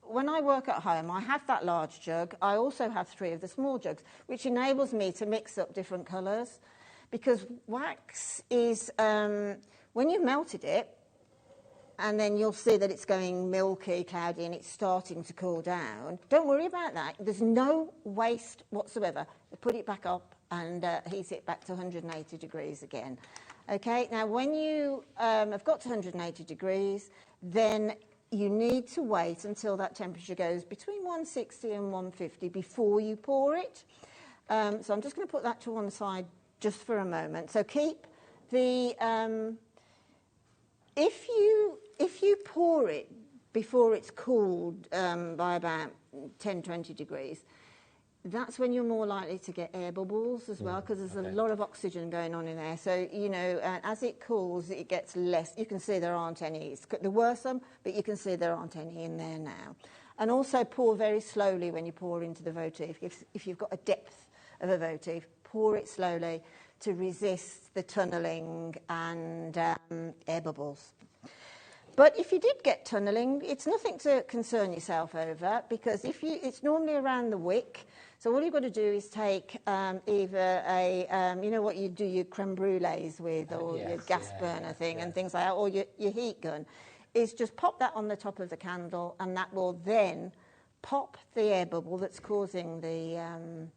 when I work at home, I have that large jug. I also have 3 of the small jugs, which enables me to mix up different colours. Because wax is, when you've melted it, and then you'll see that it's going milky, cloudy, and it's starting to cool down. Don't worry about that. There's no waste whatsoever. Put it back up and heat it back to 180 degrees again. Okay, now when you have got to 180 degrees, then you need to wait until that temperature goes between 160 and 150 before you pour it. So I'm just going to put that to one side just for a moment. So keep the... If you pour it before it's cooled by about 10-20 degrees, that's when you're more likely to get air bubbles as well, because there's a lot of oxygen going on in there. So, you know, as it cools, it gets less. You can see there aren't any. There were some, but you can see there aren't any in there now. And also pour very slowly when you pour into the votive. If you've got a depth of a votive, pour it slowly to resist the tunnelling and air bubbles. But if you did get tunnelling, it's nothing to concern yourself over, because it's normally around the wick. So all you've got to do is take either a, you know what you do your creme brulees with, or your gas burner thing and things like that, or your heat gun, is just pop that on the top of the candle, and that will then pop the air bubble that's causing the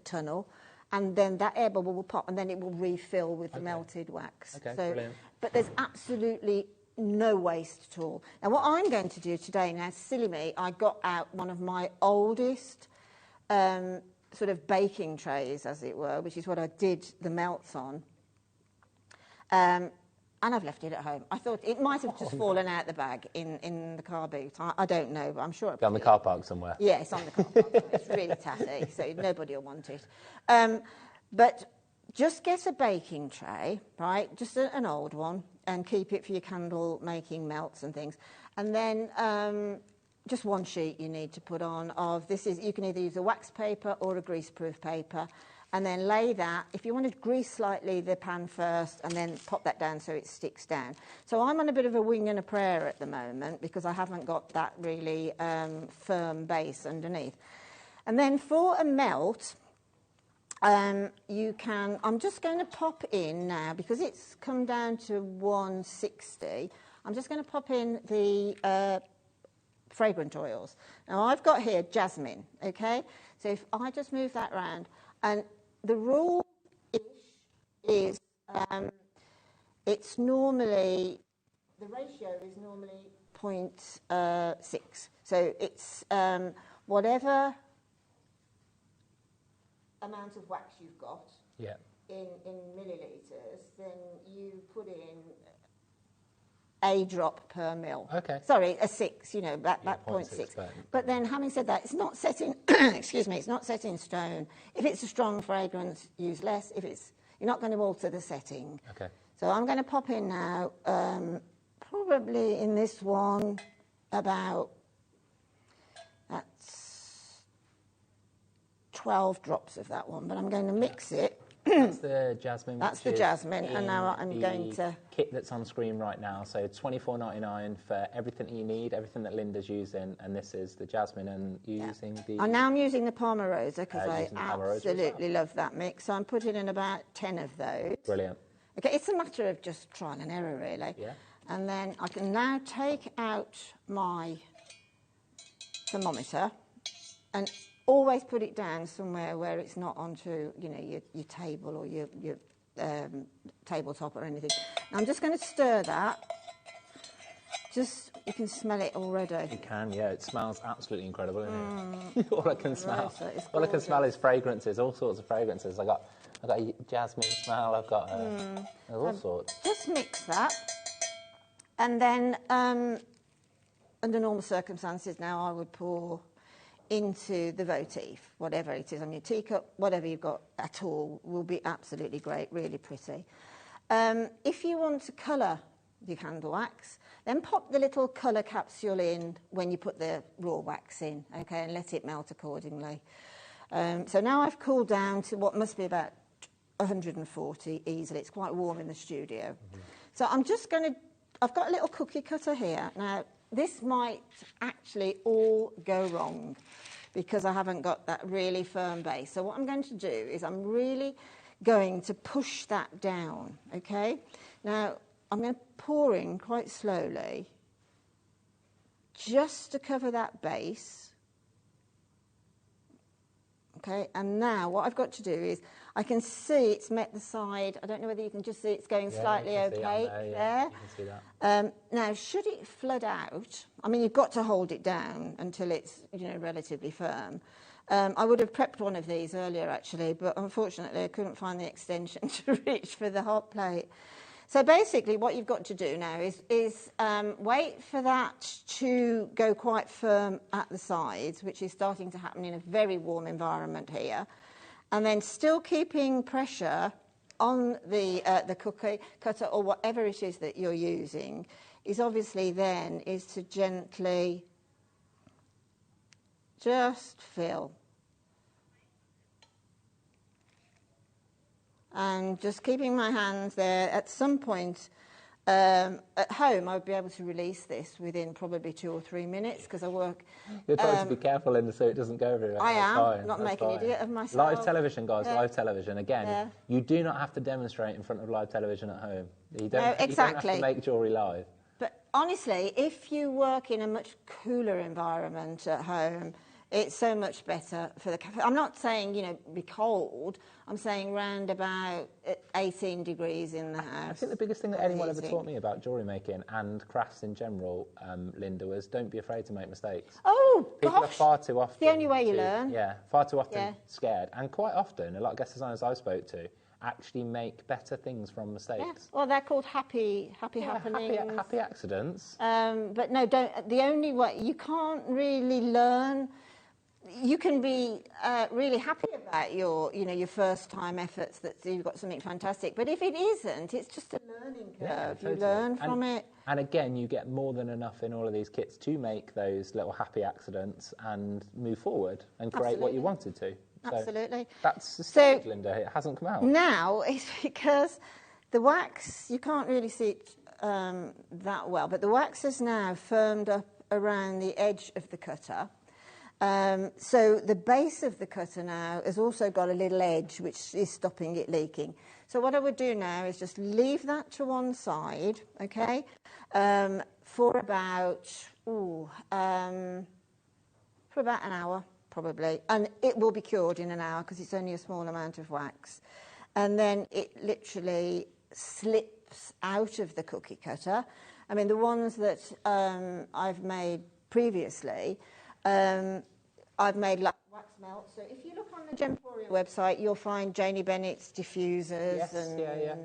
tunnel, and then that air bubble will pop, and then it will refill with the melted wax. Okay, so, brilliant. But there's absolutely no waste at all. Now, what I'm going to do today, now, silly me, I got out one of my oldest sort of baking trays, as it were, which is what I did the melts on. And I've left it at home. I thought it might have just fallen out the bag in the car boot. I don't know, but I'm sure it's on the car park somewhere. Yeah, it's on the car park. It's really tatty, so nobody will want it. But just get a baking tray, right? Just an old one, and keep it for your candle making melts and things. And then just one sheet you need to put on of this. You can either use a wax paper or a greaseproof paper, and then lay that. If you want to grease slightly the pan first, and then pop that down so it sticks down. So I'm on a bit of a wing and a prayer at the moment, because I haven't got that really firm base underneath. And then for a melt, you can, I'm just going to pop in now, because it's come down to 160, I'm just going to pop in the fragrant oils. Now I've got here jasmine, okay? So if I just move that around, and the rule is it's normally, the ratio is normally 0.6. So it's whatever amount of wax you've got in millilitres, then you put in a drop per mil. Okay. Sorry, a 6, you know, that 0.6. But then, having said that, it's not set in, excuse me, it's not set in stone. If it's a strong fragrance, use less. If it's, you're not going to alter the setting. Okay. So I'm going to pop in now, probably in this one, about, that's 12 drops of that one, but I'm going to mix it. That's the jasmine. That's the jasmine, and now I'm going to... kit that's on screen right now, so $24.99 for everything that you need, everything that Linda's using, and this is the jasmine, and using the... And now I'm using the Palmarosa, because I absolutely love that mix, so I'm putting in about 10 of those. Brilliant. Okay, it's a matter of just trial and error, really. Yeah. And then I can now take out my thermometer and always put it down somewhere where it's not onto, you know, your table or your tabletop or anything. Now I'm just going to stir that. Just, you can smell it already. You can, yeah. It smells absolutely incredible, isn't it? All I can smell. All I can smell is fragrances, all sorts of fragrances. I've got a jasmine smell. I've got there's all sorts. Just mix that, and then under normal circumstances, now I would pour into the votive, whatever it is on your teacup, whatever you've got at all, will be absolutely great, really pretty. If you want to colour your candle wax, then pop the little colour capsule in when you put the raw wax in, okay, and let it melt accordingly. So now I've cooled down to what must be about 140 easily. It's quite warm in the studio. So I'm just going to, I've got a little cookie cutter here. Now, this might actually all go wrong because I haven't got that really firm base. So what I'm going to do is I'm really going to push that down, okay? Now, I'm going to pour in quite slowly just to cover that base. Okay, and now what I've got to do is I can see it's met the side. I don't know whether you can just see it's going slightly opaque there. You can see that. Now, should it flood out, I mean, you've got to hold it down until it's, you know, relatively firm. I would have prepped one of these earlier, actually, but unfortunately I couldn't find the extension to reach for the hot plate. So basically what you've got to do now is wait for that to go quite firm at the sides, which is starting to happen in a very warm environment here, and then still keeping pressure on the cookie cutter or whatever it is that you're using, is obviously then is to gently just fill. And just keeping my hands there. At some point at home, I would be able to release this within probably 2 or 3 minutes because I work. You're trying to be careful, Linda, so it doesn't go everywhere. I am, not make an idiot of myself. Live television, guys, live television. Again, you do not have to demonstrate in front of live television at home. You don't, exactly. You don't have to make jewellery live. But honestly, if you work in a much cooler environment at home, it's so much better for the cafe. I'm not saying, you know, be cold. I'm saying round about 18 degrees in the house. I think the biggest thing that anyone ever taught me about jewellery making and crafts in general, Linda, was don't be afraid to make mistakes. Oh, People are far too often... the only way you learn. Yeah, far too often scared. And quite often, a lot of guest designers I spoke to actually make better things from mistakes. Yeah. Well, they're called happy happenings. Happy accidents. But no, don't. The only way... You can't really learn... You can be really happy about your first time efforts that you've got something fantastic. But if it isn't, it's just a learning curve. Yeah, totally. You learn from it. And again, you get more than enough in all of these kits to make those little happy accidents and move forward and create what you wanted to. So absolutely. That's the stage, Linda. It hasn't come out. Now, it's because the wax, you can't really see it that well, but the wax is now firmed up around the edge of the cutter. So the base of the cutter now has also got a little edge which is stopping it leaking. So what I would do now is just leave that to one side, okay, for about an hour probably, and it will be cured in an hour because it's only a small amount of wax. And then it literally slips out of the cookie cutter. I mean, the ones that I've made previously, I've made like wax melt. So if you look on the Gemporia website, you'll find Janie Bennett's diffusers. Yes, and,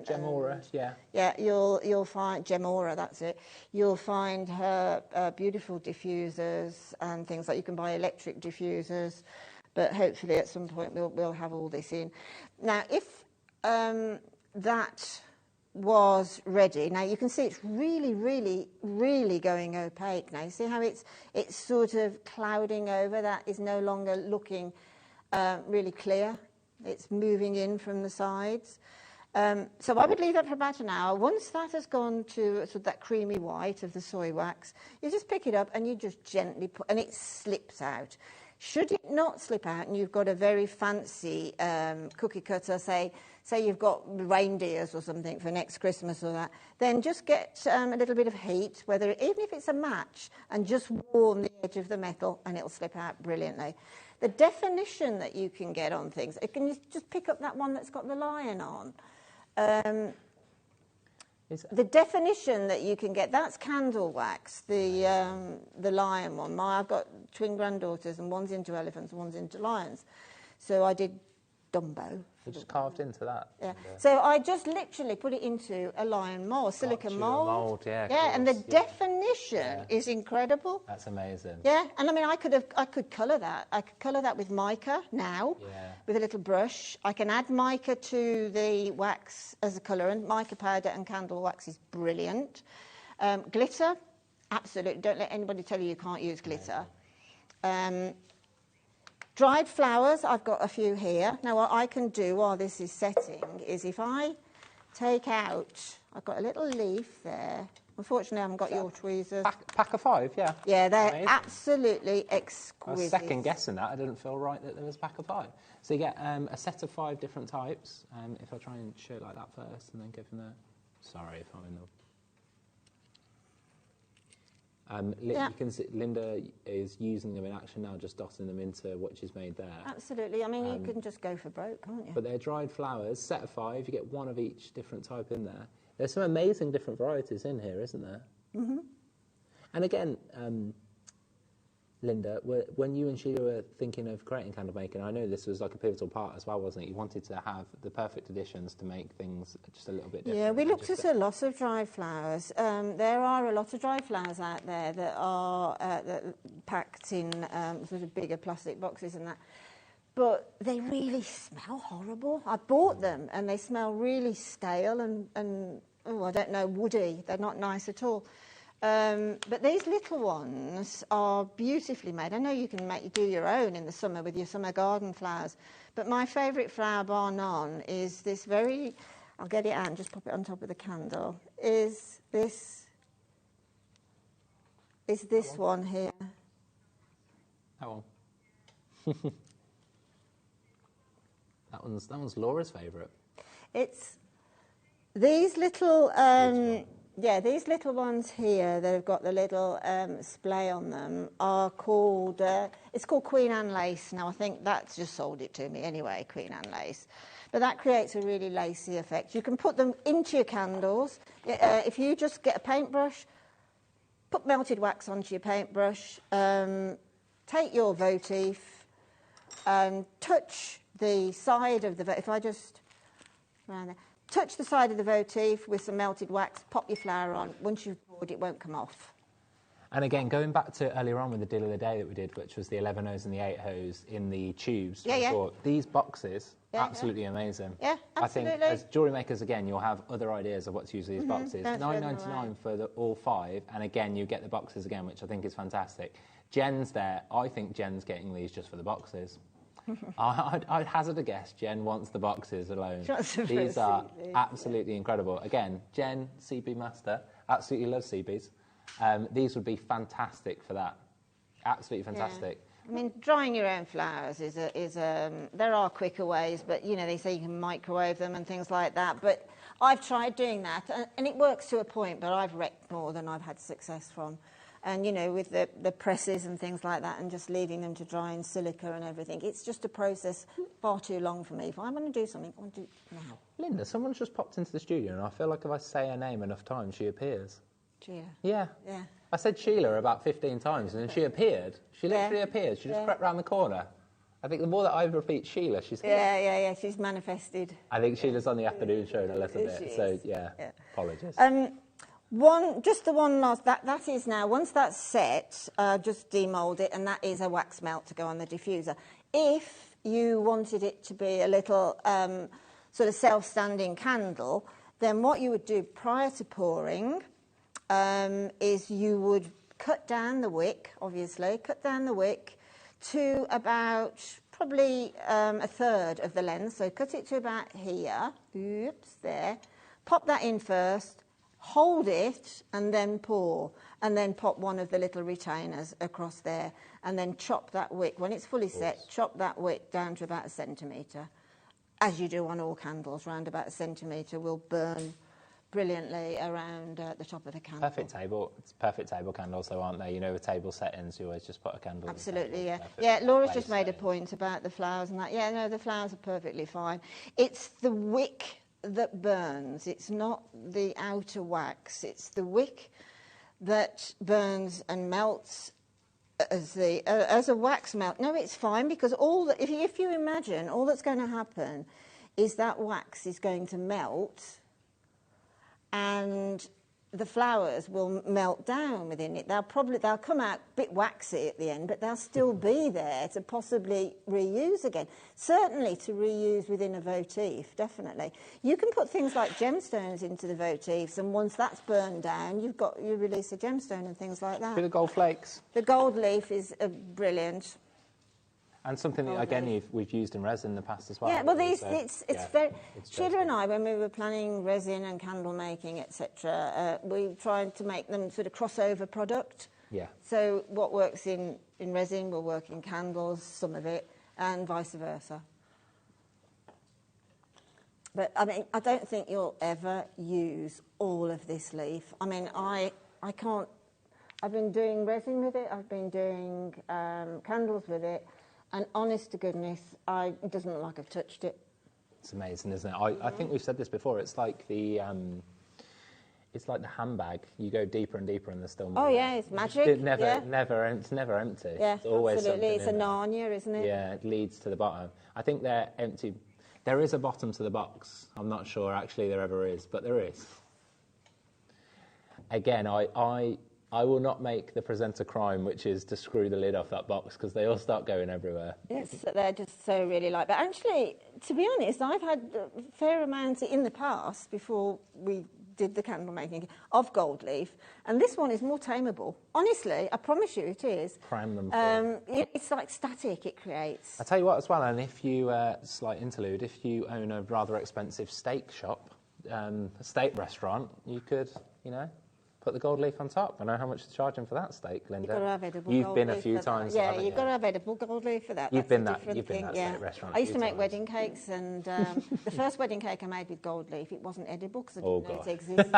Gemora, yeah. Yeah, you'll find Gemora, that's it. You'll find her beautiful diffusers and things like you can buy electric diffusers, but hopefully at some point we'll have all this in. Now, if that was ready. Now you can see it's really, really, really going opaque now. You see how it's sort of clouding over. That is no longer looking really clear. It's moving in from the sides. So I would leave that for about an hour. Once that has gone to sort of that creamy white of the soy wax, you just pick it up and you just gently put, and it slips out. Should it not slip out and you've got a very fancy cookie cutter, say you've got reindeers or something for next Christmas or that, then just get a little bit of heat, even if it's a match, and just warm the edge of the metal and it'll slip out brilliantly. The definition that you can get on things, can you just pick up that one that's got the lion on? The definition that you can get, that's candle wax, the lion one. I've got twin granddaughters and one's into elephants and one's into lions. So I did Dumbo. You just carved into that. Yeah. So I just literally put it into a lion mold, silicone mold. Yeah, yeah, and the definition is incredible. That's amazing. Yeah, and I mean, I could colour that. I could colour that with mica now, with a little brush. I can add mica to the wax as a colourant. Mica powder and candle wax is brilliant. Glitter, absolutely. Don't let anybody tell you can't use glitter. Dried flowers, I've got a few here. Now, what I can do while this is setting is if I take out, I've got a little leaf there. Unfortunately, I haven't got your tweezers. Pack of 5, yeah. Yeah, they're absolutely exquisite. I was second guessing that. I didn't feel right that there was a pack of 5. So you get a set of 5 different types. If I try and show it like that first and then go from there. Sorry if I'm in the... You can see Linda is using them in action now, just dotting them into what she's made there. Absolutely. I mean, you can just go for broke, can't you? But they're dried flowers, set of 5. You get one of each different type in there. There's some amazing different varieties in here, isn't there? Mm-hmm. And again, Linda, when you and Sheila were thinking of creating candle making, I know this was like a pivotal part as well, wasn't it? You wanted to have the perfect additions to make things just a little bit different. Yeah, we looked at a lot of dried flowers. There are a lot of dried flowers out there that are packed in sort of bigger plastic boxes and that. But they really smell horrible. I bought them and they smell really stale and I don't know, woody. They're not nice at all. But these little ones are beautifully made. I know you can do your own in the summer with your summer garden flowers. But my favourite flower, bar none, is this very... I'll get it out and just pop it on top of the candle. Is this one here. That one. That one's Laura's favourite. It's these little... yeah, these little ones here that have got the little splay on them are called, it's called Queen Anne lace. Now, I think that's just sold it to me anyway, Queen Anne lace. But that creates a really lacy effect. You can put them into your candles. If you just get a paintbrush, put melted wax onto your paintbrush, take your votive and touch the side of the, if I just, around there, touch the side of the votive with some melted wax, pop your flower on. Once you've poured, it won't come off. And again, going back to earlier on with the deal of the day that we did, which was the 11 O's and the 8 O's in the tubes. These boxes, absolutely amazing. Yeah, absolutely. I think as jewellery makers, again, you'll have other ideas of what to use with these boxes. $9.99 for all 5, and again, you get the boxes again, which I think is fantastic. Jen's there. I think Jen's getting these just for the boxes. I'd hazard a guess Jen wants the boxes alone. These are absolutely incredible. Again, Jen, CB master, absolutely loves CBs. These would be fantastic for that. Absolutely fantastic. I mean, drying your own flowers there are quicker ways, but, you know, they say you can microwave them and things like that. But I've tried doing that, and it works to a point, but I've wrecked more than I've had success from. And, you know, with the presses and things like that and just leaving them to dry in silica and everything, it's just a process far too long for me. If I want to do something, I want to do it now. Linda, someone's just popped into the studio, and I feel like if I say her name enough times, she appears. Gia. Yeah. Yeah. I said Sheila about 15 times, and then she appeared. She literally appeared. She just crept round the corner. I think the more that I repeat Sheila, she's here. Yeah, she's manifested. I think Sheila's on the afternoon show in a little bit, so apologies. Just the one last, that is now, once that's set, just demould it, and that is a wax melt to go on the diffuser. If you wanted it to be a little sort of self-standing candle, then what you would do prior to pouring is you would cut down the wick, obviously, to about probably a third of the length. So cut it to about here, there. Pop that in first, hold it, and then pour. And then pop one of the little retainers across there. And then chop that wick. When it's fully set, chop that wick down to about 1 centimetre. As you do on all candles, round about 1 centimetre will burn brilliantly around the top of the candle. Perfect table candles, though, aren't they? You know, with table settings, you always just put a candle. Absolutely, yeah. Yeah, Laura's just made a point about the flowers and that. Yeah, no, the flowers are perfectly fine. It's the wick that burns. It's not the outer wax. It's the wick that burns and melts as a wax melt. No, it's fine, because if you imagine, all that's going to happen is that wax is going to melt, and the flowers will melt down within it. They'll come out a bit waxy at the end, but they'll still be there to possibly reuse again. Certainly to reuse within a votive, definitely. You can put things like gemstones into the votives, and once that's burned down, you release a gemstone and things like that. The gold flakes. The gold leaf is brilliant. And something that, again, we've used in resin in the past as well. Yeah, well, it's very... Sheila and I, when we were planning resin and candle making, etc., we tried to make them sort of crossover product. Yeah. So what works in resin will work in candles, some of it, and vice versa. But, I mean, I don't think you'll ever use all of this leaf. I mean, I can't... I've been doing resin with it, I've been doing candles with it, and honest to goodness, it doesn't look like I've touched it. It's amazing, isn't it? I think we've said this before. It's like the handbag. You go deeper and deeper, and there's still more. Oh yeah, it's magic. It's never empty. Yeah, it's always absolutely. It's a in Narnia, isn't it? Yeah, it leads to the bottom. I think they're empty. There is a bottom to the box. I'm not sure actually there ever is, but there is. Again, I will not make the presenter crime, which is to screw the lid off that box, because they all start going everywhere. Yes, they're just so really light. But actually, to be honest, I've had a fair amount in the past, before we did the candle making, of gold leaf, and this one is more tameable. Honestly, I promise you it is. Cram them it's like static it creates. I tell you what as well, and if you, slight interlude, if you own a rather expensive steak shop, a steak restaurant, you could, put the gold leaf on top. I know how much to charge him for that steak, Linda. You've got to have edible You've gold been leaf a few for times. Yeah, you've got to have edible gold leaf for that. You've been that steak restaurant. I used to make wedding cakes, and the first wedding cake I made with gold leaf, it wasn't edible because I didn't know it existed.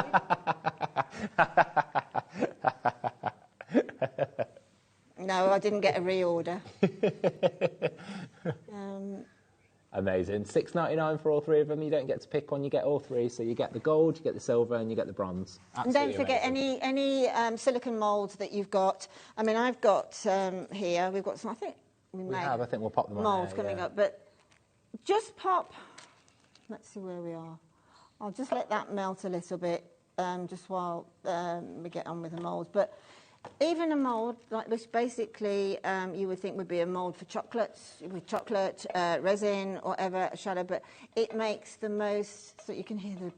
No, I didn't get a reorder. Amazing. $6.99 for all three of them. You don't get to pick one, you get all three. So you get the gold, you get the silver, and you get the bronze. Absolutely. And don't forget any silicone moulds that you've got. I mean, I've got here, we've got some, I think I think we'll pop them on moulds coming up. But just pop, let's see where we are. I'll just let that melt a little bit just while we get on with the moulds. But even a mould like this, basically, you would think would be a mould for chocolates, with chocolate, resin, or whatever, a shadow, but it makes the most, so you can hear the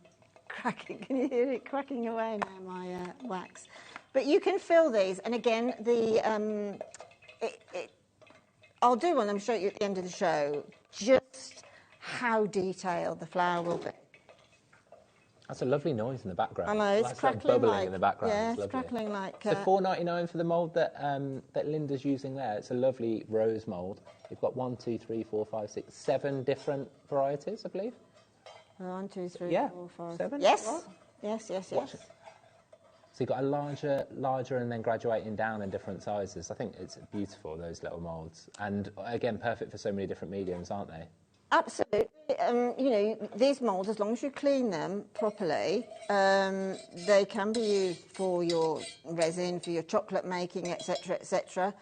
cracking, can you hear it cracking away now, my wax? But you can fill these, and again, I'll do one, I'm show you at the end of the show, just how detailed the flower will be. That's a lovely noise in the background. I know, it's Nice crackling bubbling like, in the background. yeah, it's it's crackling like... So $4.99 for the mould that that Linda's using there. It's a lovely rose mould. You've got 1, 2, 3, 4, 5, 6, 7 different varieties, I believe. 1, 2, 3, Yeah, 4, 5, 7. Yes. Right? Yes. So you've got a larger and then graduating down in different sizes. I think it's beautiful, those little moulds. And again, perfect for so many different mediums, aren't they? Absolutely. You know, these moulds, as long as you clean them properly, they can be used for your resin, for your chocolate making, etc., etc.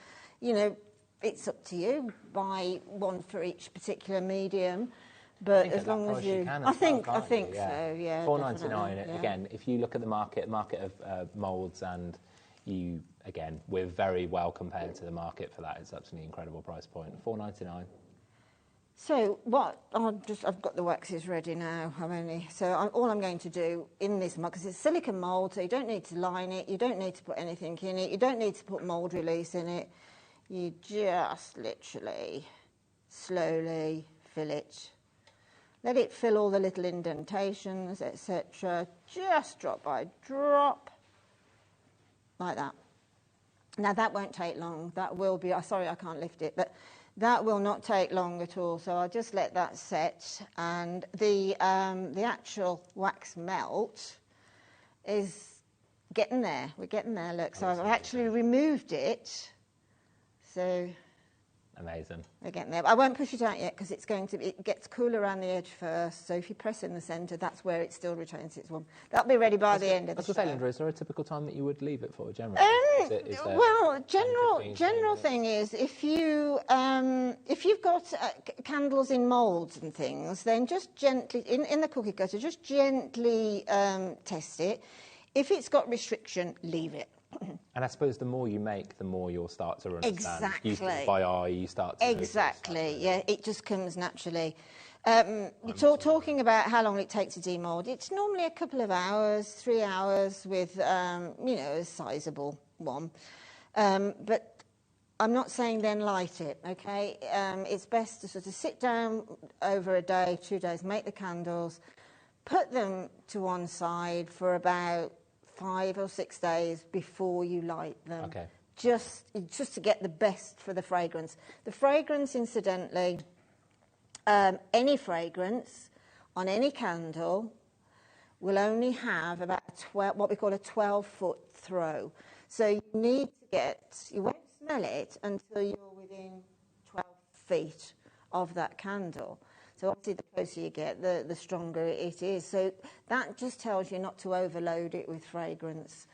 You know, it's up to you. Buy one for each particular medium. But as long as you, I think so. Yeah. $4.99. Yeah. Again, if you look at the market of moulds, and we're very well compared to the market for that. It's absolutely incredible price point. $4.99. So I've got the waxes ready now. All I'm going to do in this mug, because it's silicone mould, so you don't need to line it, you don't need to put anything in it, you don't need to put mould release in it. You just literally slowly fill it. Let it fill all the little indentations, etc. Just drop by drop, like that. Now that won't take long. That will be. Sorry, I can't lift it, but that will not take long at all. So I'll just let that set, and the actual wax melt is getting there. We're getting there. Look, so I've actually removed it. So. Amazing. We're getting there. I won't push it out yet because it gets cool around the edge first. So if you press in the centre, that's where it still retains its warmth. That'll be ready by the end of the show. Linda, is there a typical time that you would leave it for generally? General thing is if you've got candles in moulds and things, then just gently in the cookie cutter, just gently test it. If it's got restriction, leave it. And I suppose the more you make, the more you'll start to understand. Exactly. By eye, you start to... Exactly, yeah, it just comes naturally. Talking about how long it takes to demould, it's normally a couple of hours, 3 hours with, a sizable one. But I'm not saying then light it, okay? It's best to sort of sit down over a day, 2 days, make the candles, put them to one side for about 5 or 6 days before you light them. Okay. Just to get the best for the fragrance. The fragrance, incidentally, any fragrance on any candle will only have about what we call a 12-foot throw. So you won't smell it until you're within 12 feet of that candle. So obviously the closer you get, the stronger it is. So that just tells you not to overload it with fragrance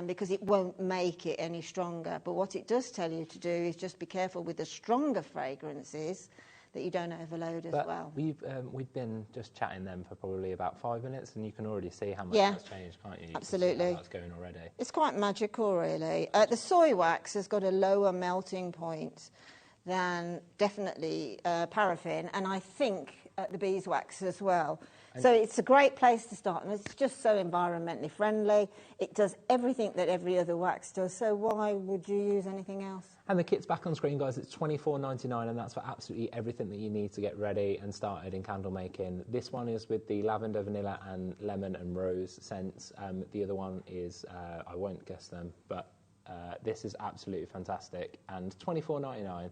because it won't make it any stronger. But what it does tell you to do is just be careful with the stronger fragrances that you don't overload as well. We've been just chatting them for probably about 5 minutes, and you can already see how much that's changed, can't you? Absolutely. You can see how that's going already. It's quite magical, really. The soy wax has got a lower melting point than definitely paraffin, and I think the beeswax as well. So it's a great place to start, and it's just so environmentally friendly. It does everything that every other wax does, so why would you use anything else? And the kit's back on screen, guys. It's $24.99, and that's for absolutely everything that you need to get ready and started in candle making. This one is with the lavender, vanilla, and lemon and rose scents. The other one is, I won't guess them, but this is absolutely fantastic, and $24.99.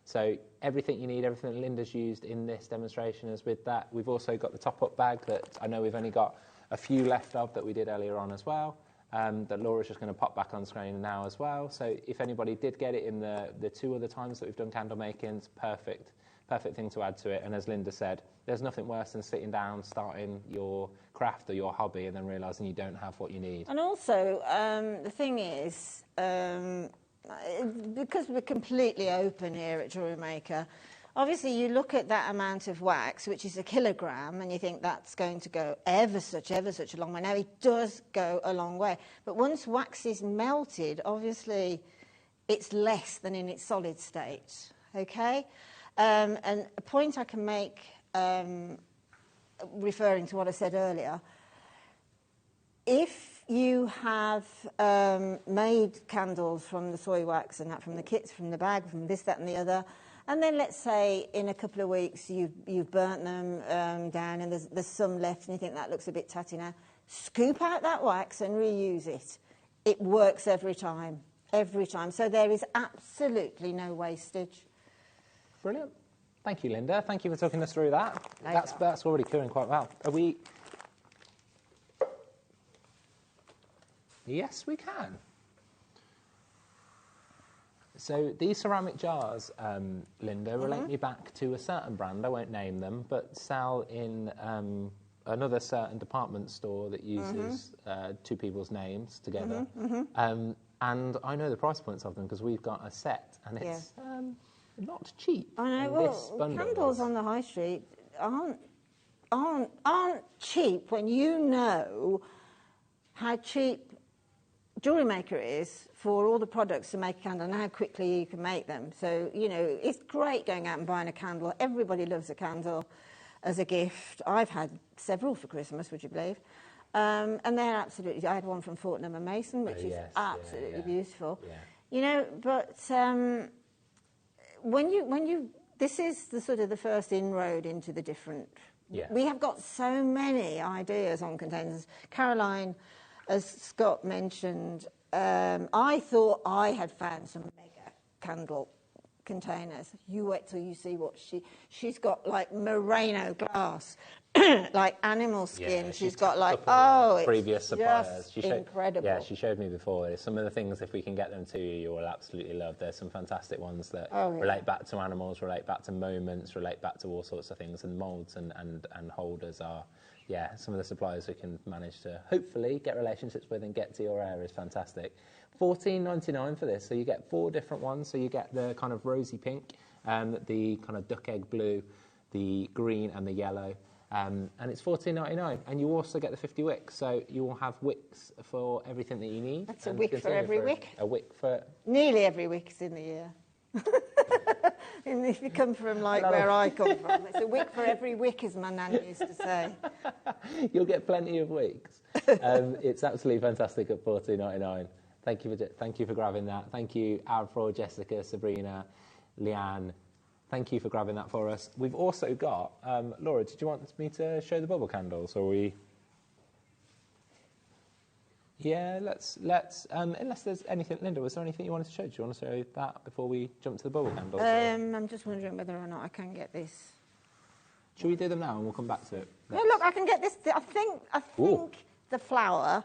So everything you need, everything that Linda's used in this demonstration is with that. We've also got the top-up bag that I know we've only got a few left of that we did earlier on as well, that Laura's just going to pop back on screen now as well. So if anybody did get it in the 2 other times that we've done candle making, it's perfect thing to add to it. And as Linda said, there's nothing worse than sitting down, starting your craft or your hobby, and then realising you don't have what you need. And also, the thing is... because we're completely open here at JewelleryMaker, obviously you look at that amount of wax, which is 1 kilogram, and you think that's going to go ever such a long way. Now, it does go a long way. But once wax is melted, obviously it's less than in its solid state, okay? And a point I can make, referring to what I said earlier, if you have made candles from the soy wax and that, from the kits, from the bag, from this, that and the other, And then let's say in a couple of weeks you've burnt them down and there's some left and you think that looks a bit tatty now. Scoop out that wax and reuse it. It works every time, every time. So there is absolutely no wastage. Brilliant. Thank you, Linda. Thank you for talking us through that. That's already curing quite well. Are we... Yes, we can. So these ceramic jars, Linda, relate me back to a certain brand, I won't name them, but sell in another certain department store that uses two people's names together. And I know the price points of them because we've got a set, and it's not cheap. I know. Well, candles on the high street aren't cheap when you know how cheap JewelleryMaker is for all the products to make a candle and how quickly you can make them. So, you know, it's great going out and buying a candle. Everybody loves a candle as a gift. I've had several for Christmas, would you believe? And they're absolutely... I had one from Fortnum & Mason, which is absolutely beautiful. Yeah. You know, but when you... This is the sort of the first inroad into the different... Yeah. We have got so many ideas on containers. Caroline, as Scott mentioned, I thought I had found some mega candle containers. You wait till you see what she's got, like merino glass, like animal skin. Yeah, she's got like, previous suppliers. Just incredible. Yeah, she showed me before. Some of the things, if we can get them to you, you will absolutely love. There's some fantastic ones that relate back to animals, relate back to moments, relate back to all sorts of things, and moulds and holders are... Yeah, some of the suppliers we can manage to hopefully get relationships with and get to your area is fantastic. $14.99 for this, so you get 4 different ones. So you get the kind of rosy pink, the kind of duck egg blue, the green and the yellow, and it's $14.99. And you also get the 50 wicks, so you will have wicks for everything that you need. That's a wick for every wick. A wick for... Nearly every wick is in the year. And if you come from like where I come from, it's a wick for every wick, as my nan used to say. You'll get plenty of wicks. It's absolutely fantastic at $14.99. Thank you for grabbing that. Thank you, Avril, Jessica, Sabrina, Leanne. Thank you for grabbing that for us. We've also got Laura. Did you want me to show the bubble candles, or we? Yeah, let's unless there's anything, Linda, was there anything you wanted to show? Do you want to show that before we jump to the bubble candles? I'm just wondering whether or not I can get this. Should we do them now and we'll come back to it? No, look, I can get this. I think the flower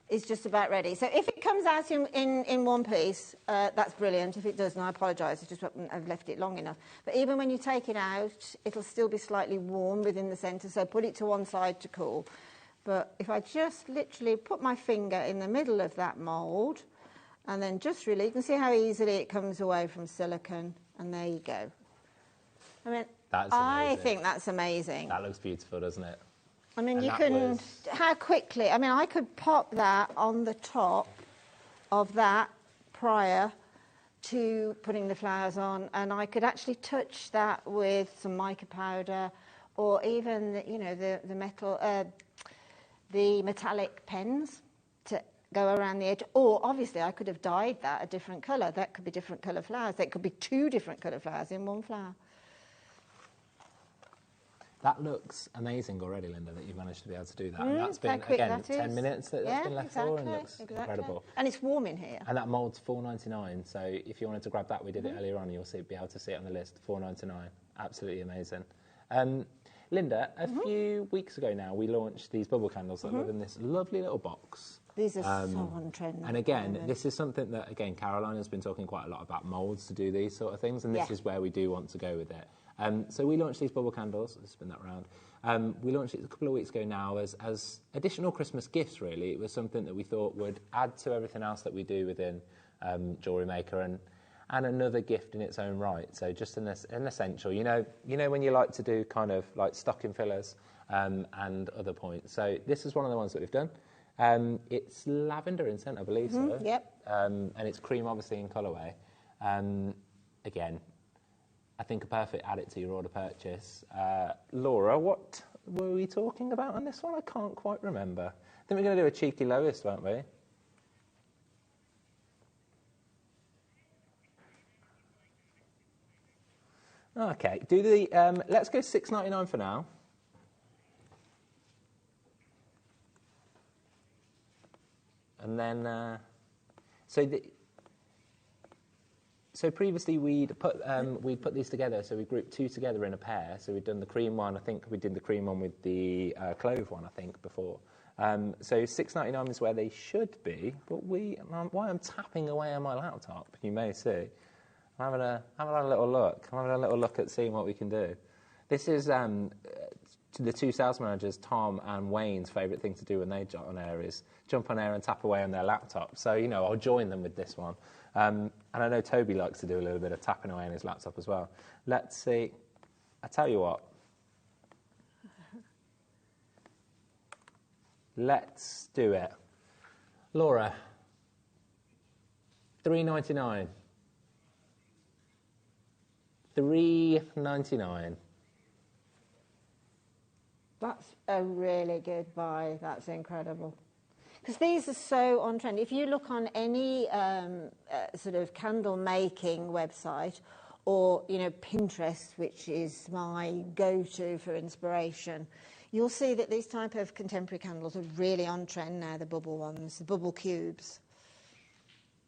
is just about ready. So if it comes out in one piece, that's brilliant. If it doesn't, I apologise. I've left it long enough. But even when you take it out, it'll still be slightly warm within the centre, so put it to one side to cool. But if I just literally put my finger in the middle of that mould and then just really, you can see how easily it comes away from silicone, and there you go. I mean, I think that's amazing. That looks beautiful, doesn't it? I mean, how quickly, I mean, I could pop that on the top of that prior to putting the flowers on, and I could actually touch that with some mica powder or even, you know, the metallic pens to go around the edge. Or, obviously, I could have dyed that a different colour. That could be different colour flowers. That could be 2 different colour flowers in one flower. That looks amazing already, Linda, that you've managed to be able to do that. And that's been, again, 10 minutes that's been left for, and looks incredible. And it's warm in here. And that mould's $4.99, so if you wanted to grab that, we did it earlier on, and you'll be able to see it on the list, $4.99. Absolutely amazing. Linda, a few weeks ago now, we launched these bubble candles that live in this lovely little box. These are so on trend. And again, this is something that, again, Caroline has been talking quite a lot about moulds to do these sort of things, and this is where we do want to go with it. So we launched these bubble candles. Let's spin that round. We launched it a couple of weeks ago now as additional Christmas gifts, really. It was something that we thought would add to everything else that we do within JewelleryMaker, and another gift in its own right. So just an essential. You know when you like to do kind of like stocking fillers and other points. So this is one of the ones that we've done. It's lavender in scent, I believe, so. Yep. And it's cream, obviously, in colourway. Again, I think a perfect add it to your order purchase. Laura, what were we talking about on this one? I can't quite remember. I think we're going to do a cheeky lowest, weren't we? Okay, do the let's go $6.99 for now. And then so previously we'd put these together. So we grouped two together in a pair. So we'd done the cream one. I think we did the cream one with the clove one. I think before. So $6.99 is where they should be. But why I'm tapping away on my laptop, you may see. I'm having a little look. I'm having a little look at seeing what we can do. This is the two sales managers, Tom and Wayne's favourite thing to do when they jump on air is jump on air and tap away on their laptop. So, you know, I'll join them with this one. And I know Toby likes to do a little bit of tapping away on his laptop as well. Let's see. I tell you what. Let's do it. Laura, $3.99. $3.99. That's a really good buy. That's incredible. Because these are so on trend. If you look on any sort of candle making website or, you know, Pinterest, which is my go-to for inspiration, you'll see that these type of contemporary candles are really on trend now, the bubble ones, the bubble cubes.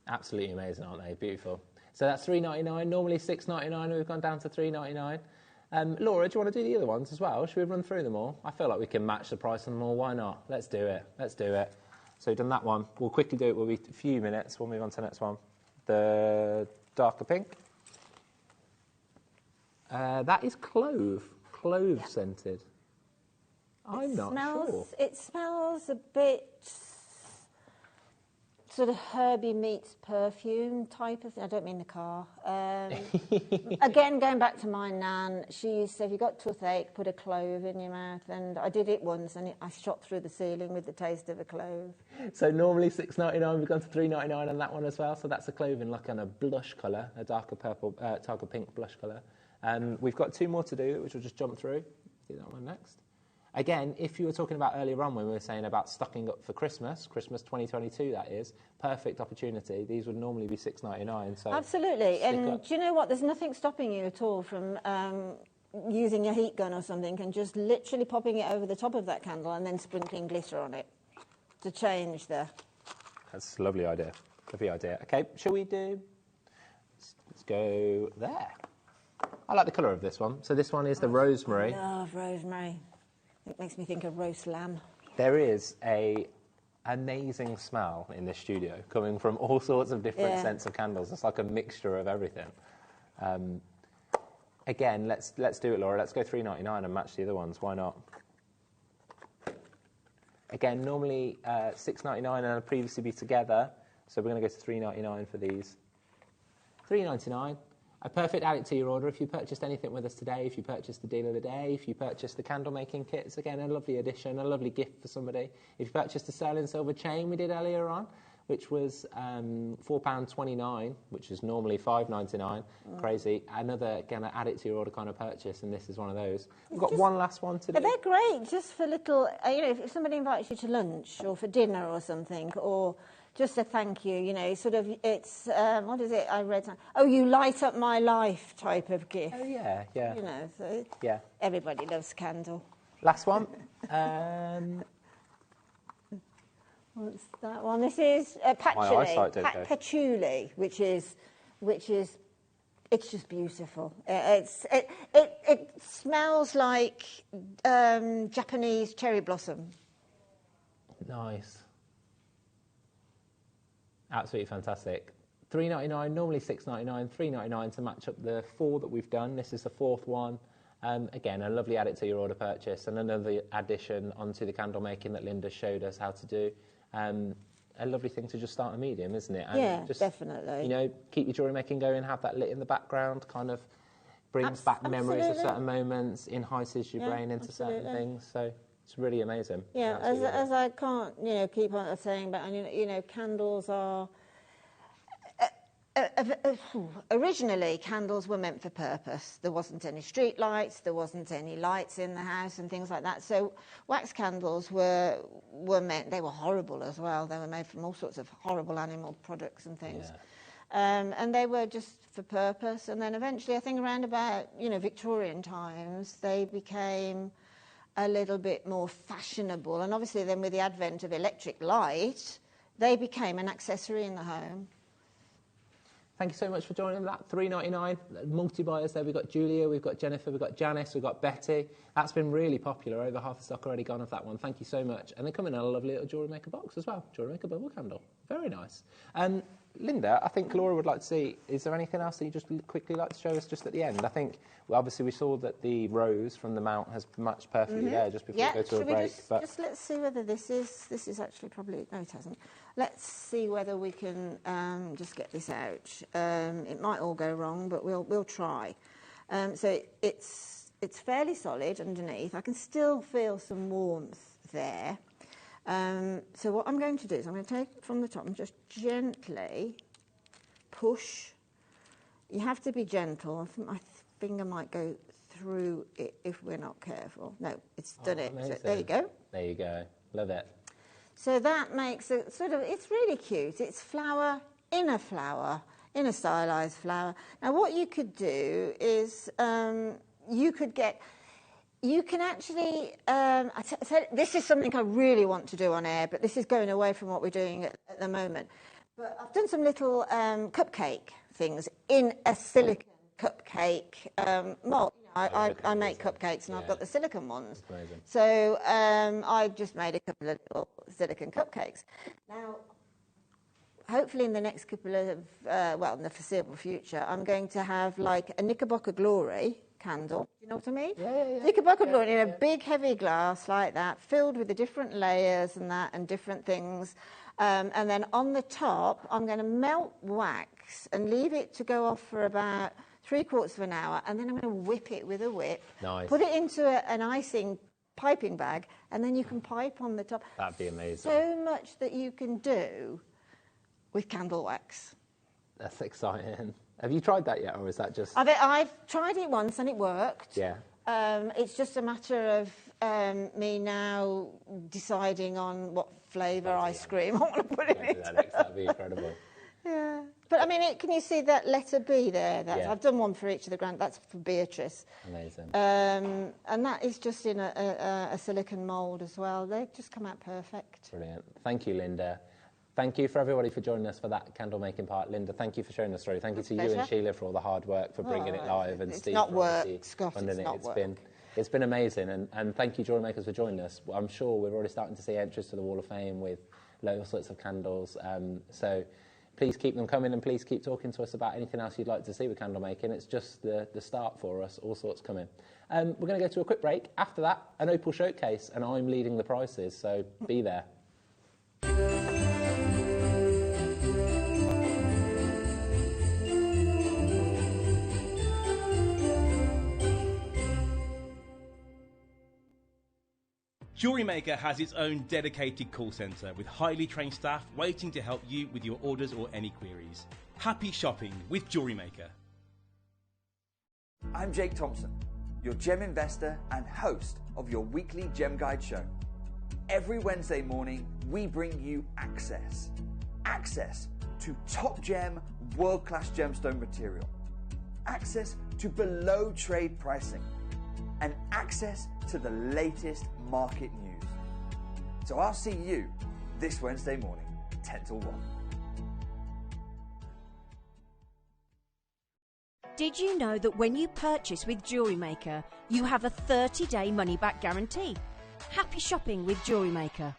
Absolutely amazing, aren't they? Beautiful. So that's $3.99. Normally $6.99. We've gone down to $3.99. Laura, do you want to do the other ones as well? Should we run through them all? I feel like we can match the price on them all. Why not? Let's do it. Let's do it. So we've done that one. We'll quickly do it. We'll be a few minutes. We'll move on to the next one. The darker pink. That is clove scented. I'm not sure. It smells a bit sort of herby meets perfume type of thing. I don't mean the car. Again, going back to my nan, she used to say, if you got toothache, put a clove in your mouth. And I did it once, and I shot through the ceiling with the taste of a clove. So normally $6.99, we've gone to $3.99 on that one as well. So that's a clove in like on a blush colour, a darker purple, darker pink blush colour. We've got two more to do, which we'll just jump through. Do that one next. Again, if you were talking about earlier on when we were saying about stocking up for Christmas 2022, that is, perfect opportunity. These would normally be $6.99. So absolutely. And do you know what? There's nothing stopping you at all from using your heat gun or something and just literally popping it over the top of that candle and then sprinkling glitter on it to change the... That's a lovely idea. Lovely idea. Okay, shall we do... Let's go there. I like the colour of this one. So this one is the rosemary. I love rosemary. It makes me think of roast lamb. There is an amazing smell in this studio coming from all sorts of different scents of candles. It's like a mixture of everything. Again, let's do it, Laura. Let's go $3.99 and match the other ones. Why not? Again, normally $6.99 and I'd previously be together. So we're going to go to $3.99 for these. $3.99. A perfect add it to your order if you purchased anything with us today, if you purchased the deal of the day, if you purchased the candle making kits, again, a lovely addition, a lovely gift for somebody. If you purchased the sterling silver chain we did earlier on, which was £4.29, which is normally $5.99, crazy. Another, again, add it to your order kind of purchase, and this is one of those. We've got one last one to do. They're great, just for little, you know, if somebody invites you to lunch or for dinner or something, or... just a thank you, you know, sort of, it's, what is it I read? Oh, you light up my life type of gift. Oh, yeah, yeah. You know, so yeah. Everybody loves candle. Last one. What's that one? This is patchouli, which is, it's just beautiful. It smells like Japanese cherry blossom. Nice. Absolutely fantastic. $3.99, normally $6.99, $3.99 to match up the four that we've done. This is the fourth one. Again, a lovely add it to your order purchase and another addition onto the candle making that Linda showed us how to do. A lovely thing to just start a medium, isn't it? And yeah, just, definitely. You know, keep your jewellery making going, have that lit in the background, kind of brings back memories of certain moments, enhances your brain into certain things. So it's really amazing. Yeah, as I can't, you know, keep on saying, but you know, candles are. Originally, candles were meant for purpose. There wasn't any street lights, there wasn't any lights in the house and things like that. So wax candles were meant, they were horrible as well. They were made from all sorts of horrible animal products and things. And they were just for purpose. And then eventually, I think around about, Victorian times, they became a little bit more fashionable. And obviously then with the advent of electric light, they became an accessory in the home. Thank you so much for joining that. $3.99 multi-buyers there. We've got Julia, we've got Jennifer, we've got Janice, we've got Betty. That's been really popular. Over half the stock already gone of that one. Thank you so much. And they come in a lovely little Jewellery Maker box as well. Jewellery Maker bubble candle. Very nice. Linda, I think Laura would like to see, is there anything else that you just quickly like to show us just at the end? I think, obviously we saw that the rose from the mount has matched perfectly there just before we go to a break. Just let's see whether this is actually probably, no it hasn't. Let's see whether we can just get this out. It might all go wrong, but we'll try. So it's fairly solid underneath. I can still feel some warmth there. So what I'm going to do is I'm going to take it from the top and just gently push. You have to be gentle. I think my finger might go through it if we're not careful. No, it's done it. So there you go. There you go. Love it. So that makes it it's really cute. It's flower in a stylized flower. Now what you could do is you can actually, this is something I really want to do on air, but this is going away from what we're doing at the moment. But I've done some little cupcake things in a silicone cupcake mold. I make cupcakes and I've got the silicone ones. Amazing. So I just made a couple of little silicone cupcakes. Now, hopefully in the next couple of, in the foreseeable future, I'm going to have like a Knickerbocker Glory candle. You know what I mean? Yeah. Knickerbocker Glory in a big heavy glass like that, filled with the different layers and different things. And then on the top, I'm going to melt wax and leave it to go off for about 3/4 of an hour, and then I'm going to whip it with a whip. Nice. Put it into an icing piping bag, and then you can pipe on the top. That'd be amazing. So much that you can do with candle wax. That's exciting. Have you tried that yet, or is that just... I've tried it once and it worked. Yeah. It's just a matter of me now deciding on what flavour ice cream I want to put in it. That'd be incredible. Yeah. But I mean, can you see that letter B there? I've done one for each of the grand. That's for Beatrice. Amazing. And that is just in a silicone mould as well. They just come out perfect. Brilliant. Thank you, Linda. Thank you for everybody for joining us for that candle making part. Linda, thank you for sharing the story. Thank you to you and Sheila for all the hard work, for bringing it live, and Steve not for work, Scott, it's not it's work. It's been amazing, and thank you, Jewellery Makers, for joining us. I'm sure we're already starting to see entries to the Wall of Fame with all sorts of candles. So please keep them coming, and please keep talking to us about anything else you'd like to see with candle making. It's just the start for us, all sorts coming. We're going to go to a quick break. After that, an Opal showcase, and I'm leading the prices, so be there. JewelleryMaker has its own dedicated call centre with highly trained staff waiting to help you with your orders or any queries. Happy shopping with JewelleryMaker. I'm Jake Thompson, your gem investor and host of your weekly Gem Guide show. Every Wednesday morning, we bring you access. Access to top gem, world-class gemstone material. Access to below trade pricing. And access to the latest market news. So I'll see you this Wednesday morning, 10 till 1. Did you know that when you purchase with JewelleryMaker, you have a 30-day money-back guarantee? Happy shopping with JewelleryMaker.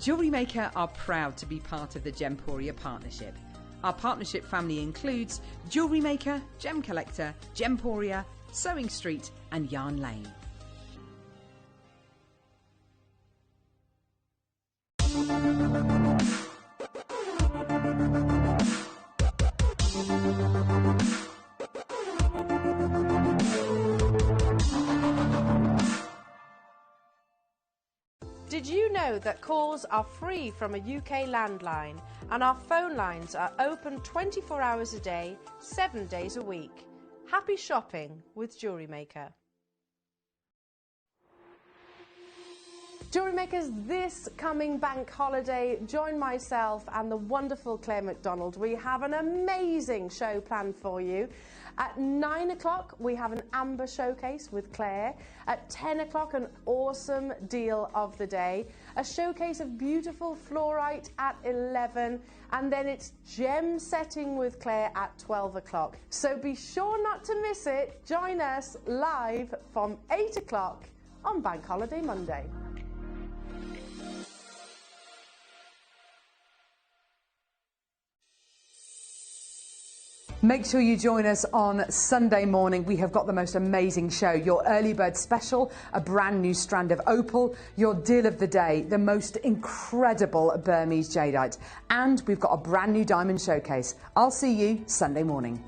JewelleryMaker are proud to be part of the Gemporia partnership. Our partnership family includes JewelleryMaker, Gem Collector, Gemporia, Sewing Street and Yarn Lane. Did you know that calls are free from a UK landline and our phone lines are open 24 hours a day, 7 days a week? Happy shopping with JewelleryMaker. JewelleryMakers, this coming bank holiday, join myself and the wonderful Claire McDonald. We have an amazing show planned for you. At 9 o'clock, we have an amber showcase with Claire. At 10 o'clock, an awesome deal of the day. A showcase of beautiful fluorite at 11. And then it's gem setting with Claire at 12 o'clock. So be sure not to miss it. Join us live from 8 o'clock on Bank Holiday Monday. Make sure you join us on Sunday morning. We have got the most amazing show. Your early bird special, a brand new strand of opal, your deal of the day, the most incredible Burmese jadeite. And we've got a brand new diamond showcase. I'll see you Sunday morning.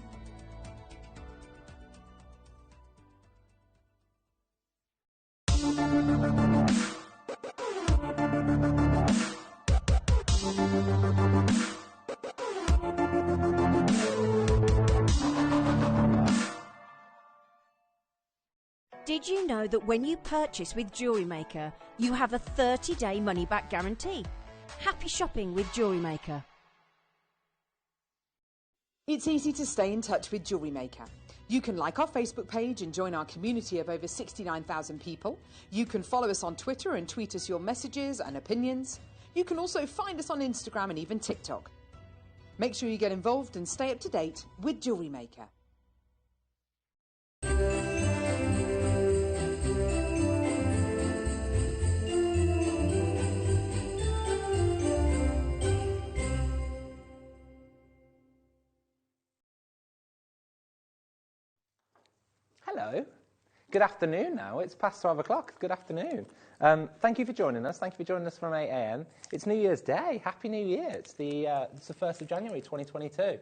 Did you know that when you purchase with JewelleryMaker, you have a 30-day money-back guarantee? Happy shopping with JewelleryMaker. It's easy to stay in touch with JewelleryMaker. You can like our Facebook page and join our community of over 69,000 people. You can follow us on Twitter and tweet us your messages and opinions. You can also find us on Instagram and even TikTok. Make sure you get involved and stay up to date with JewelleryMaker. Hello. Good afternoon now. It's past 12 o'clock. Good afternoon. Thank you for joining us. Thank you for joining us from 8 a.m. It's New Year's Day. Happy New Year. It's the 1st of January 2022.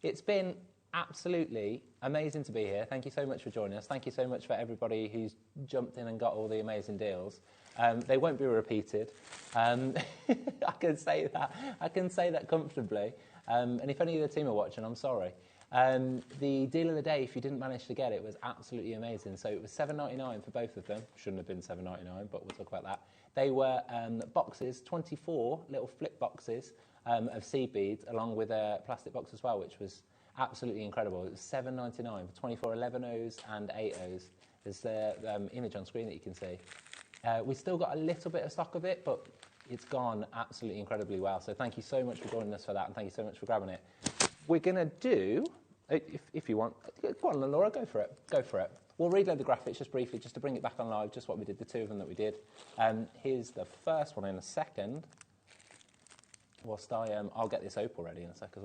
It's been absolutely amazing to be here. Thank you so much for joining us. Thank you so much for everybody who's jumped in and got all the amazing deals. They won't be repeated. I can say that. I can say that comfortably. And if any of the team are watching, I'm sorry. The deal of the day, if you didn't manage to get it, was absolutely amazing. So it was $7.99 for both of them. Shouldn't have been $7.99, but we'll talk about that. They were boxes, 24 little flip boxes of seed beads, along with a plastic box as well, which was absolutely incredible. It was $7.99 for 24 11-Os and 8-Os. There's the image on screen that you can see. We still got a little bit of stock of it, but it's gone absolutely incredibly well. So thank you so much for joining us for that, and thank you so much for grabbing it. We're going to do, if you want, go on, Laura, go for it. Go for it. We'll reload the graphics just briefly, just to bring it back on live, just what we did, the two of them that we did. Here's the first one in a second. Whilst I'll get this opal ready in a sec as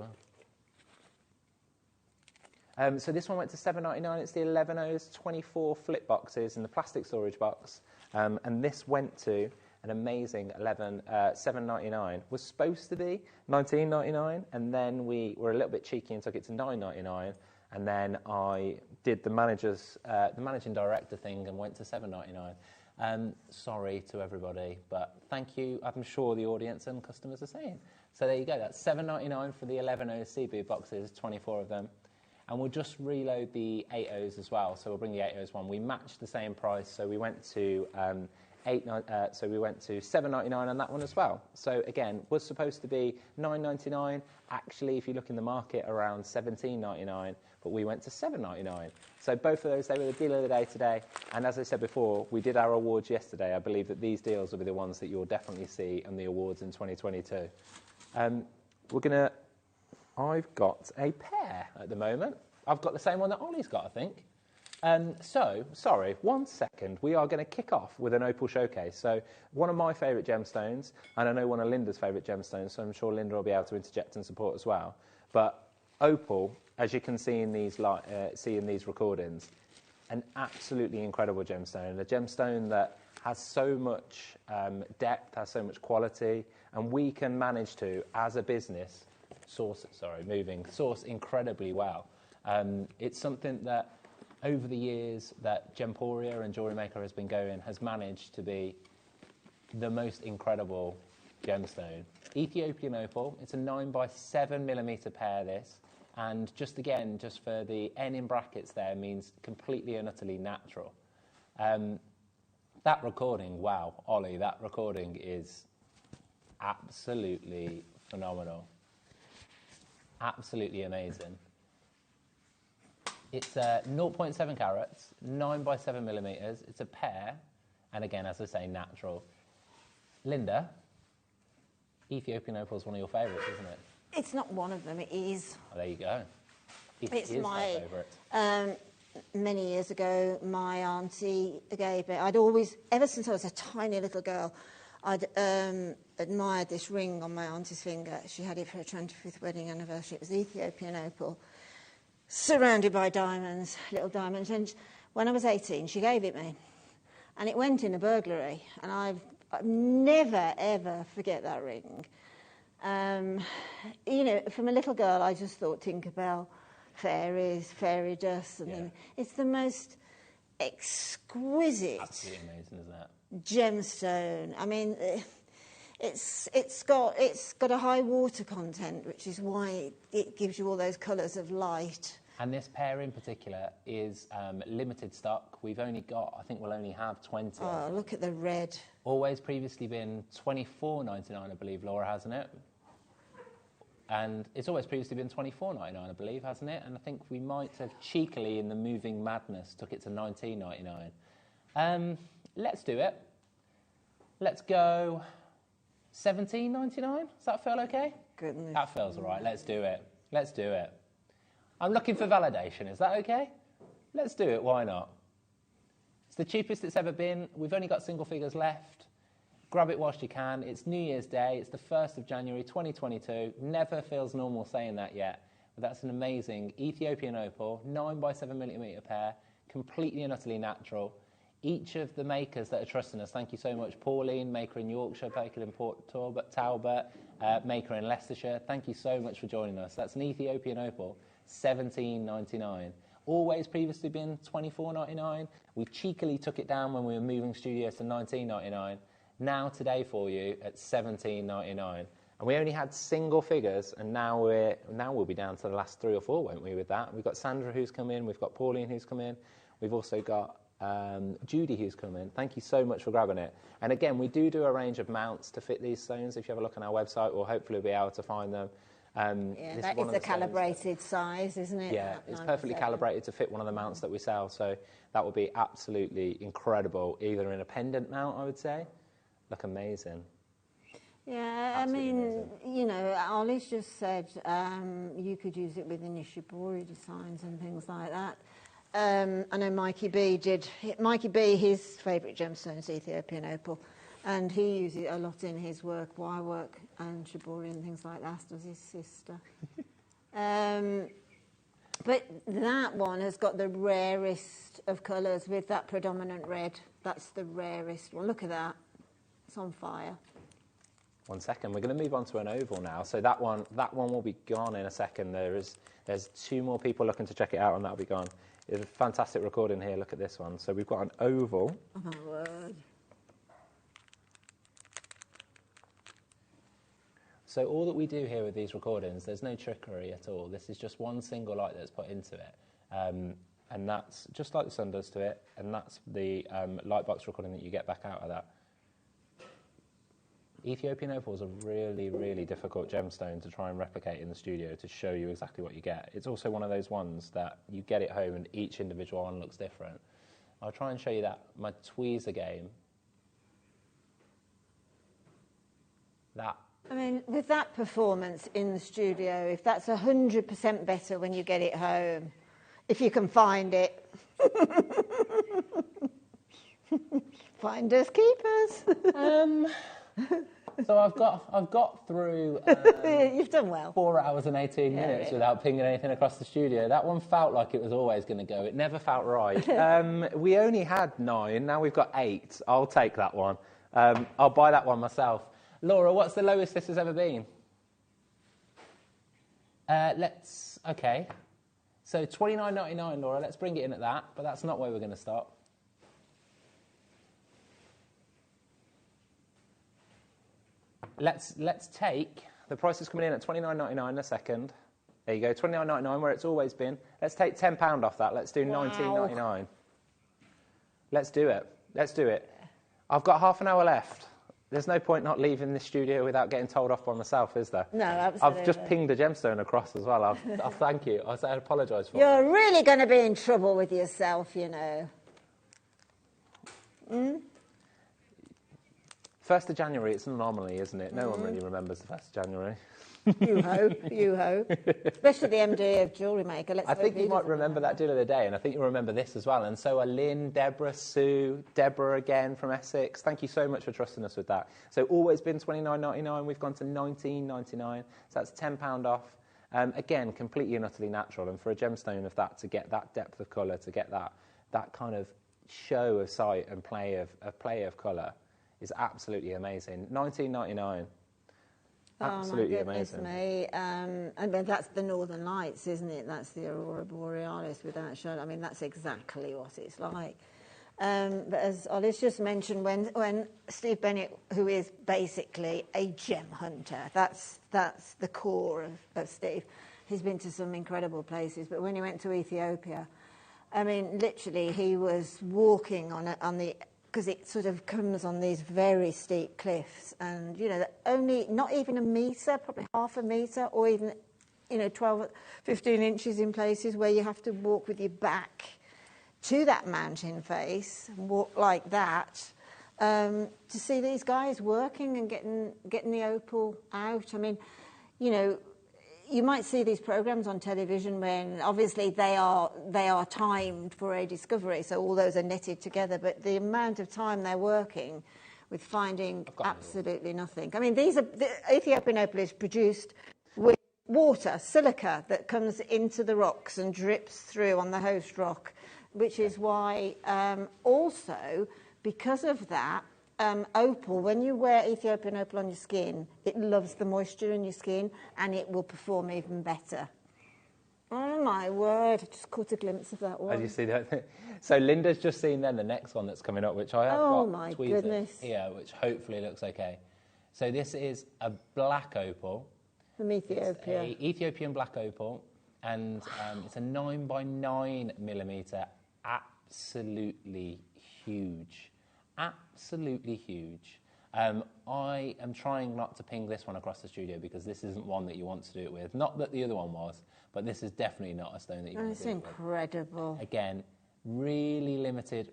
well. So this one went to $7.99. It's the 11-Os, 24 flip boxes in the plastic storage box. And this went to an amazing $7.99. Was supposed to be $19.99, and then we were a little bit cheeky and took it to $9.99. And then I did the managing director thing and went to $7.99. Sorry to everybody, but thank you. I'm sure the audience and customers are saying. So there you go. That's $7.99 for the 11-Os CB boxes, 24 of them. And we'll just reload the 8-Os as well. So we'll bring the 8-Os one. We matched the same price, so we went to $7.99 on that one as well. So again, was supposed to be $9.99. Actually, if you look in the market, around $17.99, but we went to $7.99. So both of those, they were the deal of the day today. And as I said before, we did our awards yesterday. I believe that these deals will be the ones that you'll definitely see in the awards in 2022. I've got a pair at the moment. I've got the same one that Ollie's got, I think. Sorry, 1 second. We are going to kick off with an opal showcase. So one of my favourite gemstones, and I know one of Linda's favourite gemstones, so I'm sure Linda will be able to interject and support as well. But opal, as you can see in these recordings, an absolutely incredible gemstone. A gemstone that has so much depth, has so much quality, and we can manage to, as a business, source incredibly well. It's something that over the years that Gemporia and JewelleryMaker has been going, has managed to be the most incredible gemstone. Ethiopian opal, it's a 9x7mm pair, this. And just again, just for the N in brackets there, means completely and utterly natural. That recording, wow, Ollie, that recording is absolutely phenomenal. Absolutely amazing. It's 0.7 carats, 9x7mm. It's a pair, and again, as I say, natural. Linda, Ethiopian opal is one of your favourites, isn't it? It's not one of them, it is. Oh, there you go. It's my my favourite. Many years ago, my auntie gave it. I'd always, ever since I was a tiny little girl, I'd admired this ring on my auntie's finger. She had it for her 25th wedding anniversary. It was Ethiopian opal, surrounded by diamonds, little diamonds. And when I was 18, she gave it me. And it went in a burglary. And I've never, ever forget that ring. You know, from a little girl, I just thought Tinkerbell, fairies, fairy dust, and it's the most exquisite, absolutely amazing, isn't it? Gemstone. I mean, it's got a high water content, which is why it gives you all those colours of light. And this pair in particular is limited stock. We've only got, I think we'll only have 20. Oh, look at the red. Always previously been $24.99, I believe, Laura, hasn't it? And it's always previously been $24.99, I believe, hasn't it? And I think we might have cheekily, in the moving madness, took it to $19.99. Let's do it. Let's go $17.99. Does that feel okay? Goodness. That feels all right. Let's do it. Let's do it. I'm looking for validation. Is that okay? Let's do it. Why not? It's the cheapest it's ever been. We've only got single figures left. Grab it whilst you can. It's New Year's Day. It's the 1st of January 2022. Never feels normal saying that yet. But that's an amazing Ethiopian opal, 9x7mm pair, completely and utterly natural. Each of the makers that are trusting us, thank you so much. Pauline, maker in Yorkshire, maker in Port Talbot, maker in Leicestershire. Thank you so much for joining us. That's an Ethiopian opal, $17.99. Always previously been $24.99. We cheekily took it down when we were moving studios to $19.99. Now today for you at $17.99. And we only had single figures, and now we'll be down to the last 3 or 4, won't we, with that? We've got Sandra who's come in, we've got Pauline who's come in, we've also got Judy who's come in. Thank you so much for grabbing it. And again, we do a range of mounts to fit these stones. If you have a look on our website, we'll hopefully be able to find them. That is a calibrated size, isn't it? Yeah, it's perfectly calibrated to fit one of the mounts that we sell. So that would be absolutely incredible, either in a pendant mount, I would say. Look amazing. Yeah, absolutely amazing. You know, Ollie's just said you could use it within your shibori designs and things like that. I know Mikey B, his favourite gemstone is Ethiopian opal, and he uses it a lot in his work, wire work and shibori and things like that, does his sister. But that one has got the rarest of colours with that predominant red. That's the rarest one. Look at that. It's on fire. 1 second. We're going to move on to an oval now. So that one will be gone in a second. There's 2 more people looking to check it out, and that'll be gone. It's a fantastic recording here. Look at this one. So we've got an oval. Oh my word. So all that we do here with these recordings, there's no trickery at all. This is just one single light that's put into it. And that's just like the sun does to it. And that's the lightbox recording that you get back out of that. Ethiopian opal is a really, really difficult gemstone to try and replicate in the studio to show you exactly what you get. It's also one of those ones that you get it home and each individual one looks different. I'll try and show you that. My tweezer game. That. I mean, with that performance in the studio, if that's 100% better when you get it home, if you can find it. Finders keepers. So I've got through You've done well. 4 hours and 18 minutes without pinging anything across the studio. That one felt like it was always going to go. It never felt right. We only had 9, now we've got 8. I'll take that one. I'll buy that one myself. Laura, what's the lowest this has ever been? Okay. So $29.99, Laura, let's bring it in at that, but that's not where we're going to stop. let's take, the price is coming in at $29.99 in a second. There you go, $29.99 where it's always been. Let's take £10 off that. Let's do $19.99. Let's do it. Let's do it. I've got half an hour left. There's no point not leaving the studio without getting told off by myself, is there? No, absolutely. I've just pinged a gemstone across as well. I'll thank you. I apologise for it. You're really going to be in trouble with yourself, you know. 1st of January, it's an anomaly, isn't it? No one really remembers the 1st of January. You hope. Especially the MD of JewelleryMaker. I think you might remember that deal of the day, and I think you'll remember this as well. And so are Lynn, Deborah, Sue, Deborah again from Essex. Thank you so much for trusting us with that. So always been $29.99. We've gone to $19.99. So that's £10 off. Again, completely and utterly natural. And for a gemstone of that, to get that depth of colour, to get that kind of show of sight and play of colour is absolutely amazing. $19.99. Absolutely amazing. Me. I mean, that's the Northern Lights, isn't it? That's the Aurora Borealis without showing. I mean, that's exactly what it's like. But as Ollie's just mentioned, when Steve Bennett, who is basically a gem hunter, that's the core of Steve. He's been to some incredible places, but when he went to Ethiopia, I mean, literally, he was walking on the, because it sort of comes on these very steep cliffs, and you know, only not even a metre, probably half a metre, or even 12, 15 inches in places where you have to walk with your back to that mountain face, and walk like that, to see these guys working and getting the opal out. I mean, you know, you might see these programs on television when obviously they are timed for a discovery, so all those are knitted together, but the amount of time they're working with finding absolutely nothing. I mean, the Ethiopian opal is produced with water, silica, that comes into the rocks and drips through on the host rock, which is why also, because of that, opal, when you wear Ethiopian opal on your skin, it loves the moisture in your skin and it will perform even better. Oh my word, I just caught a glimpse of that one. Did you see that? So Linda's just seen then the next one that's coming up, which I have got tweeted here, which hopefully looks okay. So this is a black opal. From Ethiopia. It's a Ethiopian black opal, and it's a 9x9 millimetre, absolutely huge. Absolutely huge. I am trying not to ping this one across the studio because this isn't one that you want to do it with. Not that the other one was, but this is definitely not a stone that you want to do it with. It's incredible. Again, really limited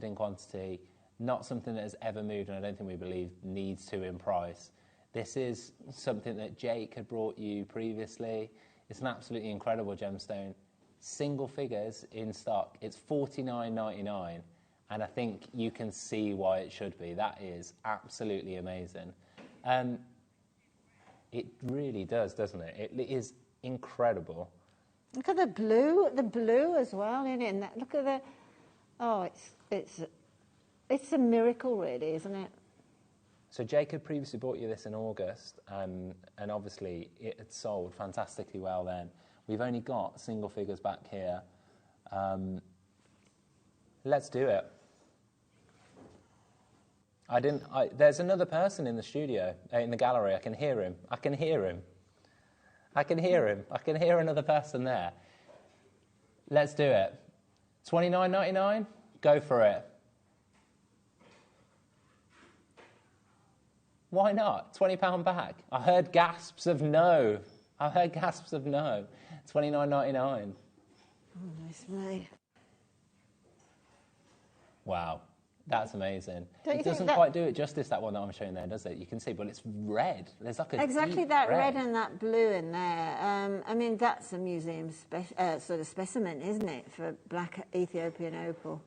in quantity. Not something that has ever moved, and I don't think we believe needs to in price. This is something that Jake had brought you previously. It's an absolutely incredible gemstone. Single figures in stock. It's $49.99. And I think you can see why it should be. That is absolutely amazing. It really does, doesn't it? It is incredible. Look at the blue as well in it. And that, look at the, oh, it's a miracle, really, isn't it? So Jacob previously bought you this in August, and obviously it had sold fantastically well then. We've only got single figures back here. Let's do it. There's another person in the studio, in the gallery. I can hear him. I can hear another person there. Let's do it. $29.99? Go for it. Why not? £20 back. I heard gasps of no. $29.99. Oh, nice, mate. Wow, that's amazing. Don't it doesn't quite do it justice, that one that I'm showing there, does it? You can see, but it's red. There's like a exactly that red and that blue in there. I mean, that's a museum sort of specimen, isn't it, for black Ethiopian opal?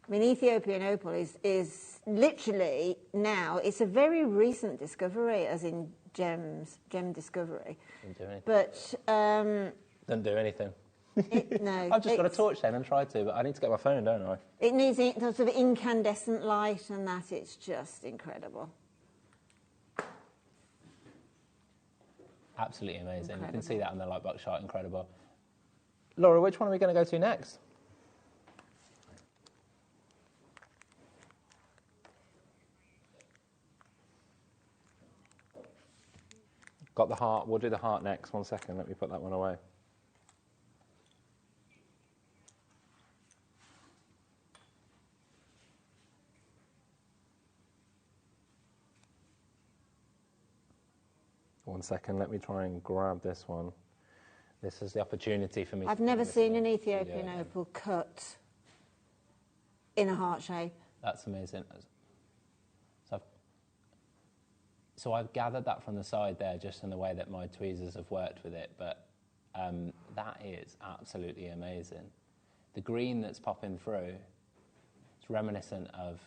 I mean, Ethiopian opal is literally now, it's a very recent discovery, as in gem discovery. Didn't do anything. But Doesn't do anything. No, I've just got a torch then and tried to, but I need to get my phone, don't I? It needs sort of incandescent light, and that it's just incredible. Absolutely amazing. Incredible. You can see that on the Lightbox shot. Incredible. Laura, which one are we going to go to next? Got the heart. We'll do the heart next. 1 second. Let me put that one away. One second. Let me try and grab this one. This is the opportunity for me. I've never seen an Ethiopian opal cut in a heart shape. That's amazing. So I've gathered that from the side there, just in the way that my tweezers have worked with it, but that is absolutely amazing. The green that's popping through, it's reminiscent of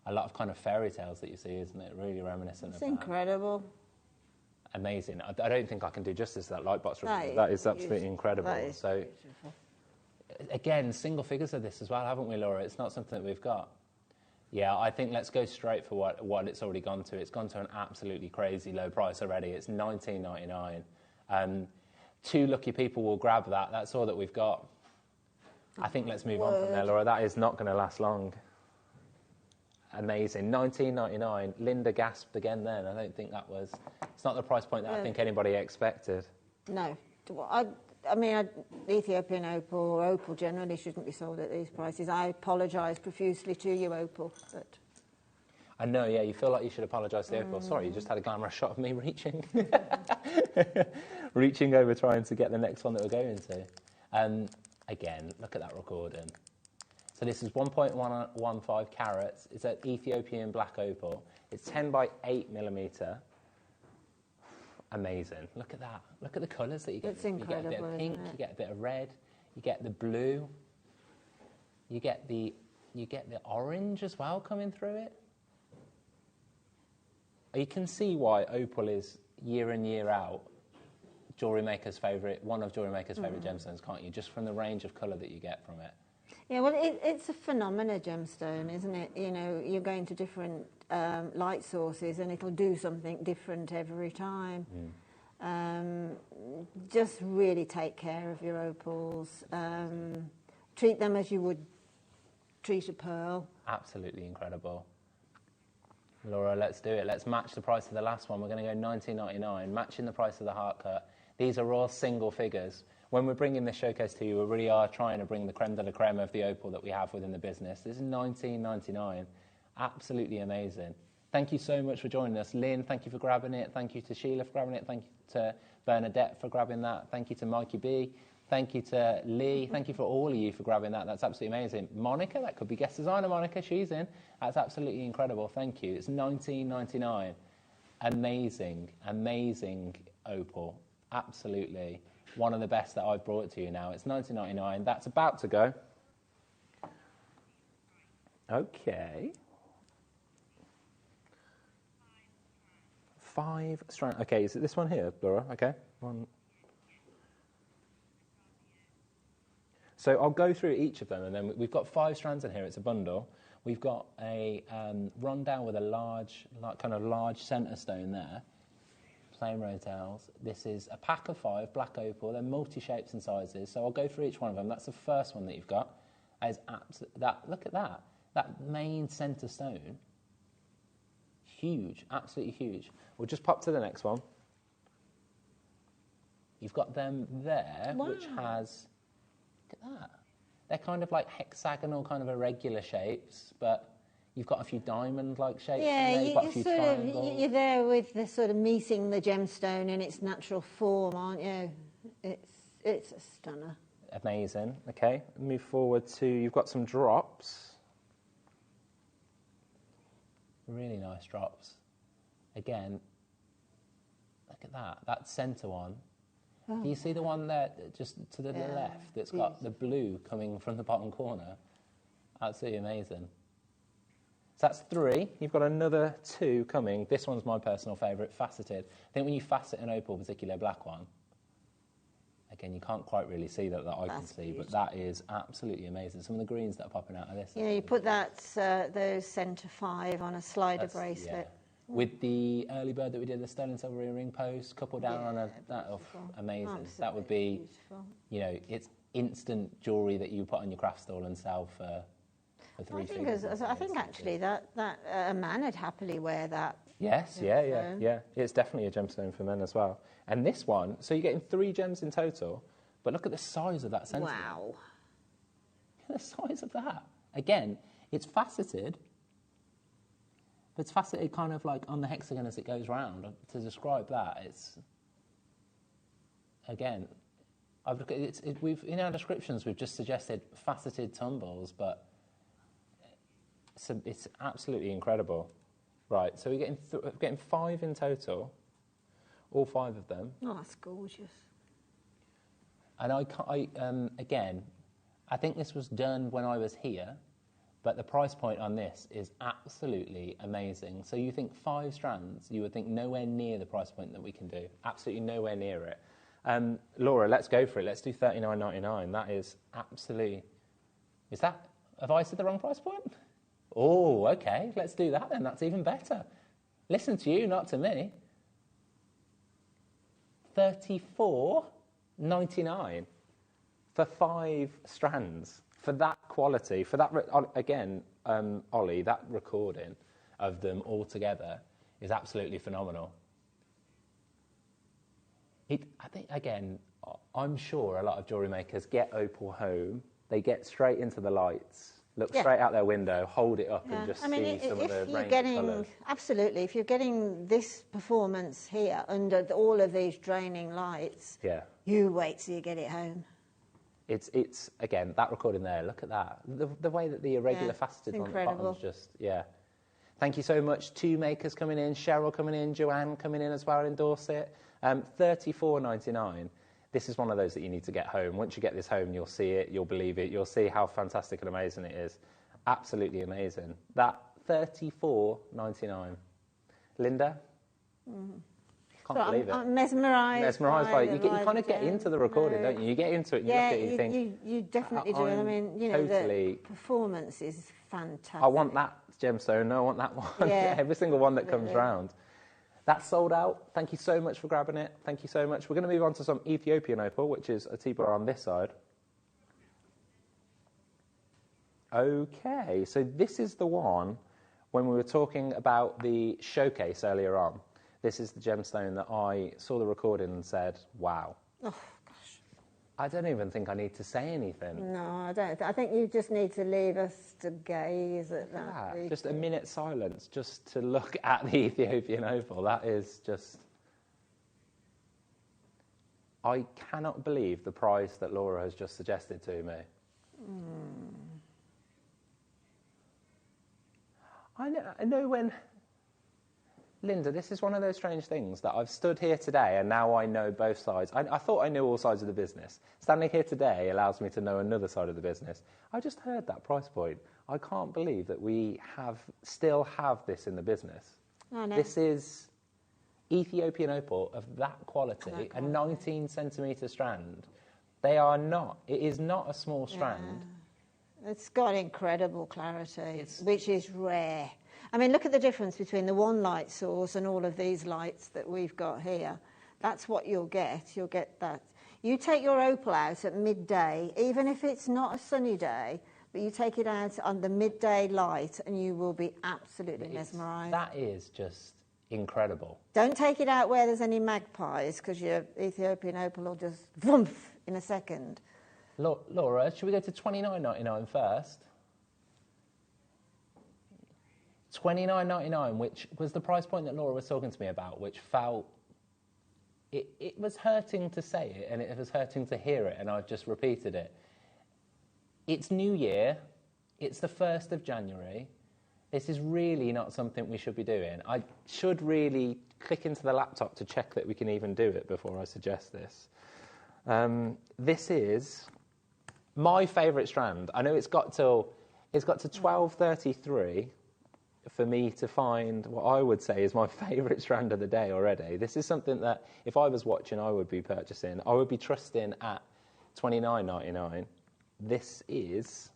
a lot of kind of fairy tales that you see, isn't it? Really reminiscent of that. It's incredible. Amazing. I don't think I can do justice to that light box. That is absolutely incredible. That is so, beautiful. Again, single figures of this as well, haven't we, Laura? It's not something that we've got. Yeah, I think let's go straight for what it's already gone to. It's gone to an absolutely crazy low price already. It's $19.99. 2 lucky people will grab that. That's all that we've got. I think let's move on from there, Laura. That is not going to last long. Amazing. $19.99. Linda gasped again then. I don't think that was... It's not the price point that I think anybody expected. No. I mean, Ethiopian opal or opal generally shouldn't be sold at these prices. I apologise profusely to you, opal, but... I know, yeah, you feel like you should apologise to the opal. Sorry, you just had a glamorous shot of me reaching. Reaching over trying to get the next one that we're going to. Again, look at that recording. So this is 1.115 carats. It's an Ethiopian black opal. It's 10 by 8 millimetre. Amazing. Look at that. Look at the colours that you get. It's incredible, you get a bit of pink, you get a bit of red, you get the blue, you get the orange as well coming through it. You can see why opal is year in, year out JewelleryMaker's favourite, one of JewelleryMaker's favourite gemstones, can't you? Just from the range of colour that you get from it. Yeah, well, it's a phenomena gemstone, isn't it? You know, you're going to different light sources and it'll do something different every time. Just really take care of your opals. Treat them as you would treat a pearl. Absolutely incredible. Laura, let's do it. Let's match the price of the last one. We're going to go $19.99, matching the price of the heart cut. These are all single figures. When we're bringing this showcase to you, we really are trying to bring the creme de la creme of the opal that we have within the business. This is $19.99. Absolutely amazing. Thank you so much for joining us. Lynn, thank you for grabbing it. Thank you to Sheila for grabbing it. Thank you to Bernadette for grabbing that. Thank you to Mikey B. Thank you to Lee. Thank you for all of you for grabbing that. That's absolutely amazing. Monica, that could be guest designer Monica. She's in. That's absolutely incredible. Thank you. It's $19.99. Amazing, amazing opal. Absolutely. One of the best that I've brought to you now. It's $19.99. That's about to go. Okay. 5 strands. Okay, is it this one here, Laura? Okay. One. So I'll go through each of them, and then we've got 5 strands in here. It's a bundle. We've got a rundown with a large centre stone there. Plain rotels. This is a pack of 5 black opal. They're multi-shapes and sizes. So I'll go through each one of them. That's the first one that you've got. Look at that. That main centre stone. Huge. Absolutely huge. We'll just pop to the next one. You've got them there, which has... Look at that. They're kind of like hexagonal, kind of irregular shapes, but... You've got a few diamond-like shapes in there. You've got a few triangles. You're there with the sort of meeting the gemstone in its natural form, aren't you? It's a stunner. Amazing. Okay, move forward to, you've got some drops. Really nice drops. Again, look at that. That centre one. Oh. Do you see the one there, just to the left, that's got the blue coming from the bottom corner? Absolutely amazing. So that's 3. You've got another 2 coming. This one's my personal favourite, faceted. I think when you facet an opal, particularly a black one, again, you can't quite really see that I can see, but that is absolutely amazing. Some of the greens that are popping out of this. Yeah, you put those centre 5 on a slider bracelet. Yeah. With the early bird that we did, the sterling silver earring post, couple down on amazing. Absolutely that would be, beautiful. You know, it's instant jewellery that you put on your craft stall and sell for 3 figures. I think actually that a man would happily wear that Yes, yeah. It's definitely a gemstone for men as well. And this one, so you're getting 3 gems in total, but look at the size of that sentiment. Wow. Look at the size of that. Again, it's faceted, but it's faceted kind of like on the hexagon as it goes round. To describe that, it's, again, we've in our descriptions, we've just suggested faceted tumbles, but it's absolutely incredible. Right, so we're getting 5 in total, all 5 of them. Oh, that's gorgeous. And again, I think this was done when I was here, but the price point on this is absolutely amazing. So you think 5 strands, you would think nowhere near the price point that we can do. Absolutely nowhere near it. Laura, let's go for it. Let's do $39.99. That is absolutely... Have I said the wrong price point? Oh, okay, let's do that then. That's even better. Listen to you, not to me. $34.99 for 5 strands. For that quality, for that, again, Ollie, that recording of them all together is absolutely phenomenal. I think, again, I'm sure a lot of jewellery makers get opal home, they get straight into the lights, look straight out their window, hold it up and just see some of the range of colours. Absolutely, if you're getting this performance here under all of these draining lights, you wait till you get it home. It's again, that recording there, look at that. The way that the irregular faceted on the bottom is just, Thank you so much. 2 makers coming in, Cheryl coming in, Joanne coming in as well in Dorset. $34.99. This is one of those that you need to get home. Once you get this home, you'll see it, you'll believe it, you'll see how fantastic and amazing it is. Absolutely amazing. That $34.99. Linda? Can't believe it. I'm mesmerised. Mesmerised by it. You kind of get into the recording, don't you? You get into it and you look at it, you think... You definitely do. I mean, you know, the performance is fantastic. I want that gemstone, I want that one. Every single one that comes round. That's sold out. Thank you so much for grabbing it. Thank you so much. We're going to move on to some Ethiopian opal, which is a T-bar on this side. Okay, so this is the one when we were talking about the showcase earlier on. This is the gemstone that I saw the recording and said, wow. Oh, gosh. I don't even think I need to say anything. No, I don't. I think you just need to leave us to gaze at that. Just a minute's silence just to look at the Ethiopian opal. That is just... I cannot believe the price that Laura has just suggested to me. I know when... Linda, this is one of those strange things that I've stood here today and now I know both sides. I thought I knew all sides of the business. Standing here today allows me to know another side of the business. I just heard that price point. I can't believe that we still have this in the business. I know. This is Ethiopian opal of that quality, a 19-centimetre strand. It is not a small strand. It's got incredible clarity, which is rare. I mean, look at the difference between the one light source and all of these lights that we've got here. That's what you'll get. You'll get that. You take your opal out at midday, even if it's not a sunny day, but you take it out on the midday light and you will be absolutely mesmerised. That is just incredible. Don't take it out where there's any magpies, because your Ethiopian opal will just vroom in a second. Laura, should we go to $29.99 first? $29.99, which was the price point that Laura was talking to me about, which felt... It was hurting to say it, and it was hurting to hear it, and I've just repeated it. It's New Year. It's the 1st of January. This is really not something we should be doing. I should really click into the laptop to check that we can even do it before I suggest this. This is my favourite strand. I know it's got to 12:33 for me to find what I would say is my favourite strand of the day already. This is something that if I was watching, I would be purchasing. I would be trusting at $29.99. This is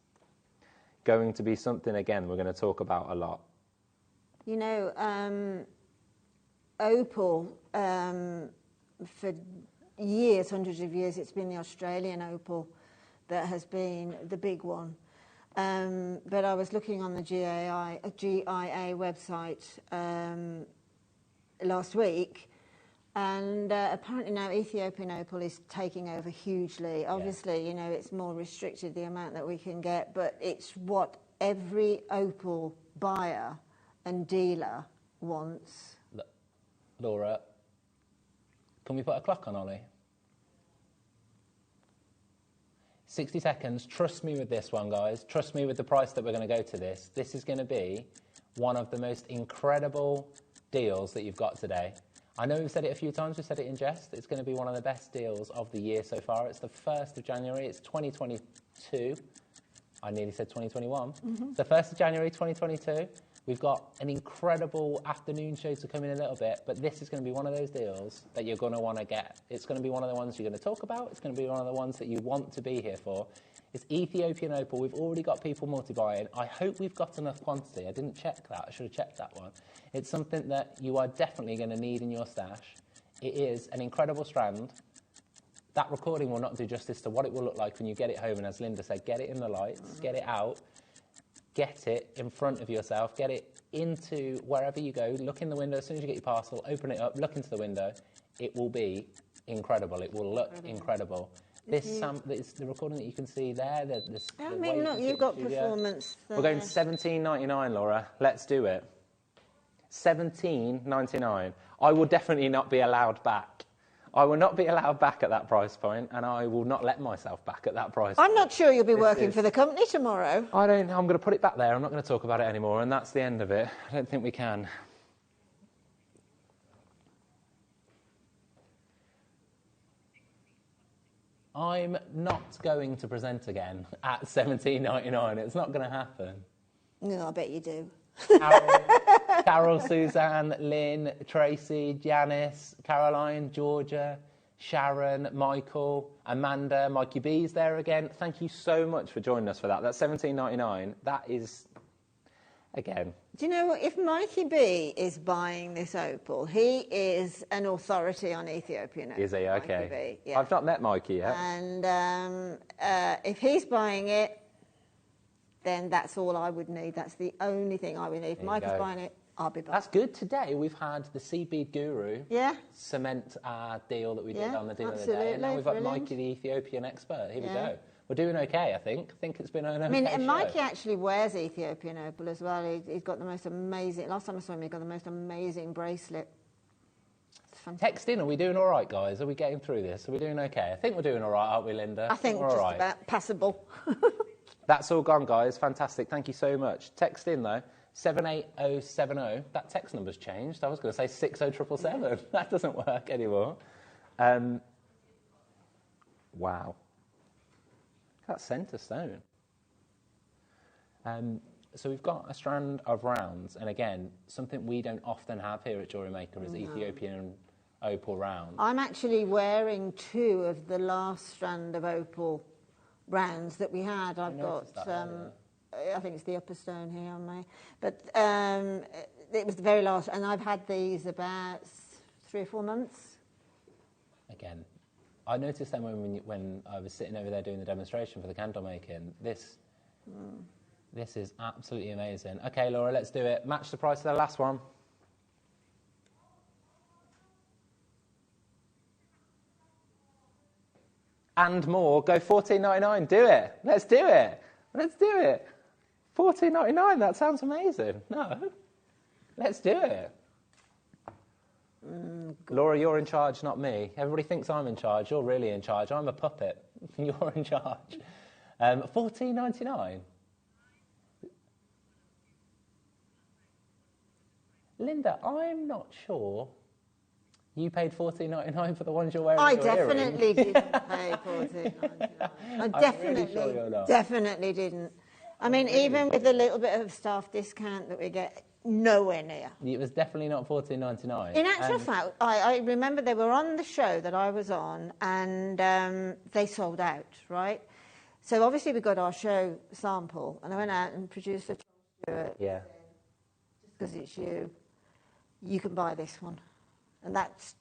going to be something, again, we're going to talk about a lot. You know, opal, for years, hundreds of years, it's been the Australian opal that has been the big one. But I was looking on the GIA website last week. And apparently now Ethiopian opal is taking over hugely. Obviously, you know, it's more restricted, the amount that we can get, but it's what every opal buyer and dealer wants. Laura, can we put a clock on Ollie? 60 seconds. Trust me with this one, guys. Trust me with the price that we're going to go to this. This is going to be one of the most incredible deals that you've got today. I know we've said it a few times, we've said it in jest. It's going to be one of the best deals of the year so far. It's the 1st of January, it's 2022. I nearly said 2021. It's the 1st of January 2022. We've got an incredible afternoon show to come in a little bit, but this is going to be one of those deals that you're going to want to get. It's going to be one of the ones you're going to talk about. It's going to be one of the ones that you want to be here for. It's Ethiopian opal. We've already got people multi-buying. I hope we've got enough quantity. I didn't check that. I should have checked that one. It's something that you are definitely going to need in your stash. It is an incredible strand. That recording will not do justice to what it will look like when you get it home. And as Linda said, get it in the lights, get it out, get it in front of yourself, get it into wherever you go. Look in the window as soon as you get your parcel, open it up, look into the window. It will be incredible. It will look incredible. This the recording that you can see there. I mean, look, you've got performance there. We're going $17.99, Laura. Let's do it. $17.99. I will definitely not be allowed back. I will not be allowed back at that price point, and I will not let myself back at that price point. I'm not sure you'll be working for the company tomorrow. I'm going to put it back there. I'm not going to talk about it anymore, and that's the end of it. I don't think we can. I'm not going to present again at $17.99. It's not going to happen. No, I bet you do. Carol, Suzanne, Lynn, Tracy, Janice, Caroline, Georgia, Sharon, Michael, Amanda, Mikey B's there again. Thank you so much for joining us for that. That's $17.99. That is, again. Do you know what? If Mikey B is buying this opal, he is an authority on Ethiopian opal. Is he? Okay. Mikey B, yeah. I've not met Mikey yet. And if he's buying it, then that's all I would need. That's the only thing I would need. If Mike is buying it, I'll be buying it. That's good. Today we've had the Seabead Guru cement our deal that we did on the deal of the day. And now we've got Mikey, the Ethiopian expert. Here we go. We're doing okay, I think. I think it's been an okay and show. Mikey actually wears Ethiopian opal as well. He's got the most amazing... Last time I saw him, he got the most amazing bracelet. Text in, are we doing all right, guys? Are we getting through this? Are we doing okay? I think we're doing all right, aren't we, Linda? I think we're just about passable. That's all gone, guys. Fantastic. Thank you so much. Text in, though, 78070. That text number's changed. I was going to say 60777. That doesn't work anymore. Wow. That's centre stone. So we've got a strand of rounds. And again, something we don't often have here at JewelleryMaker is Ethiopian opal rounds. I'm actually wearing 2 of the last strand of opal rounds that we had. I've got, I think it's the upper stone here on my, but it was the very last, and I've had these about 3 or 4 months. Again, I noticed then when I was sitting over there doing the demonstration for the candle making, this is absolutely amazing. Okay, Laura, let's do it. Match the price of the last one. And more, go $14.99. Do it. Let's do it. Let's do it. $14.99. That sounds amazing. No, let's do it. Laura, you're in charge, not me. Everybody thinks I'm in charge. You're really in charge. I'm a puppet. You're in charge. $14.99. Linda, I'm not sure. You paid $14.99 for the ones you're wearing. I definitely didn't pay $14.99. I definitely didn't. I mean, even with a little bit of staff discount that we get, nowhere near. It was definitely not $14.99. In actual fact, I remember they were on the show that I was on, and they sold out, right? So obviously we got our show sample, and I went out and produced a Stuart. Yeah. Just because it's you, you can buy this one. And that's,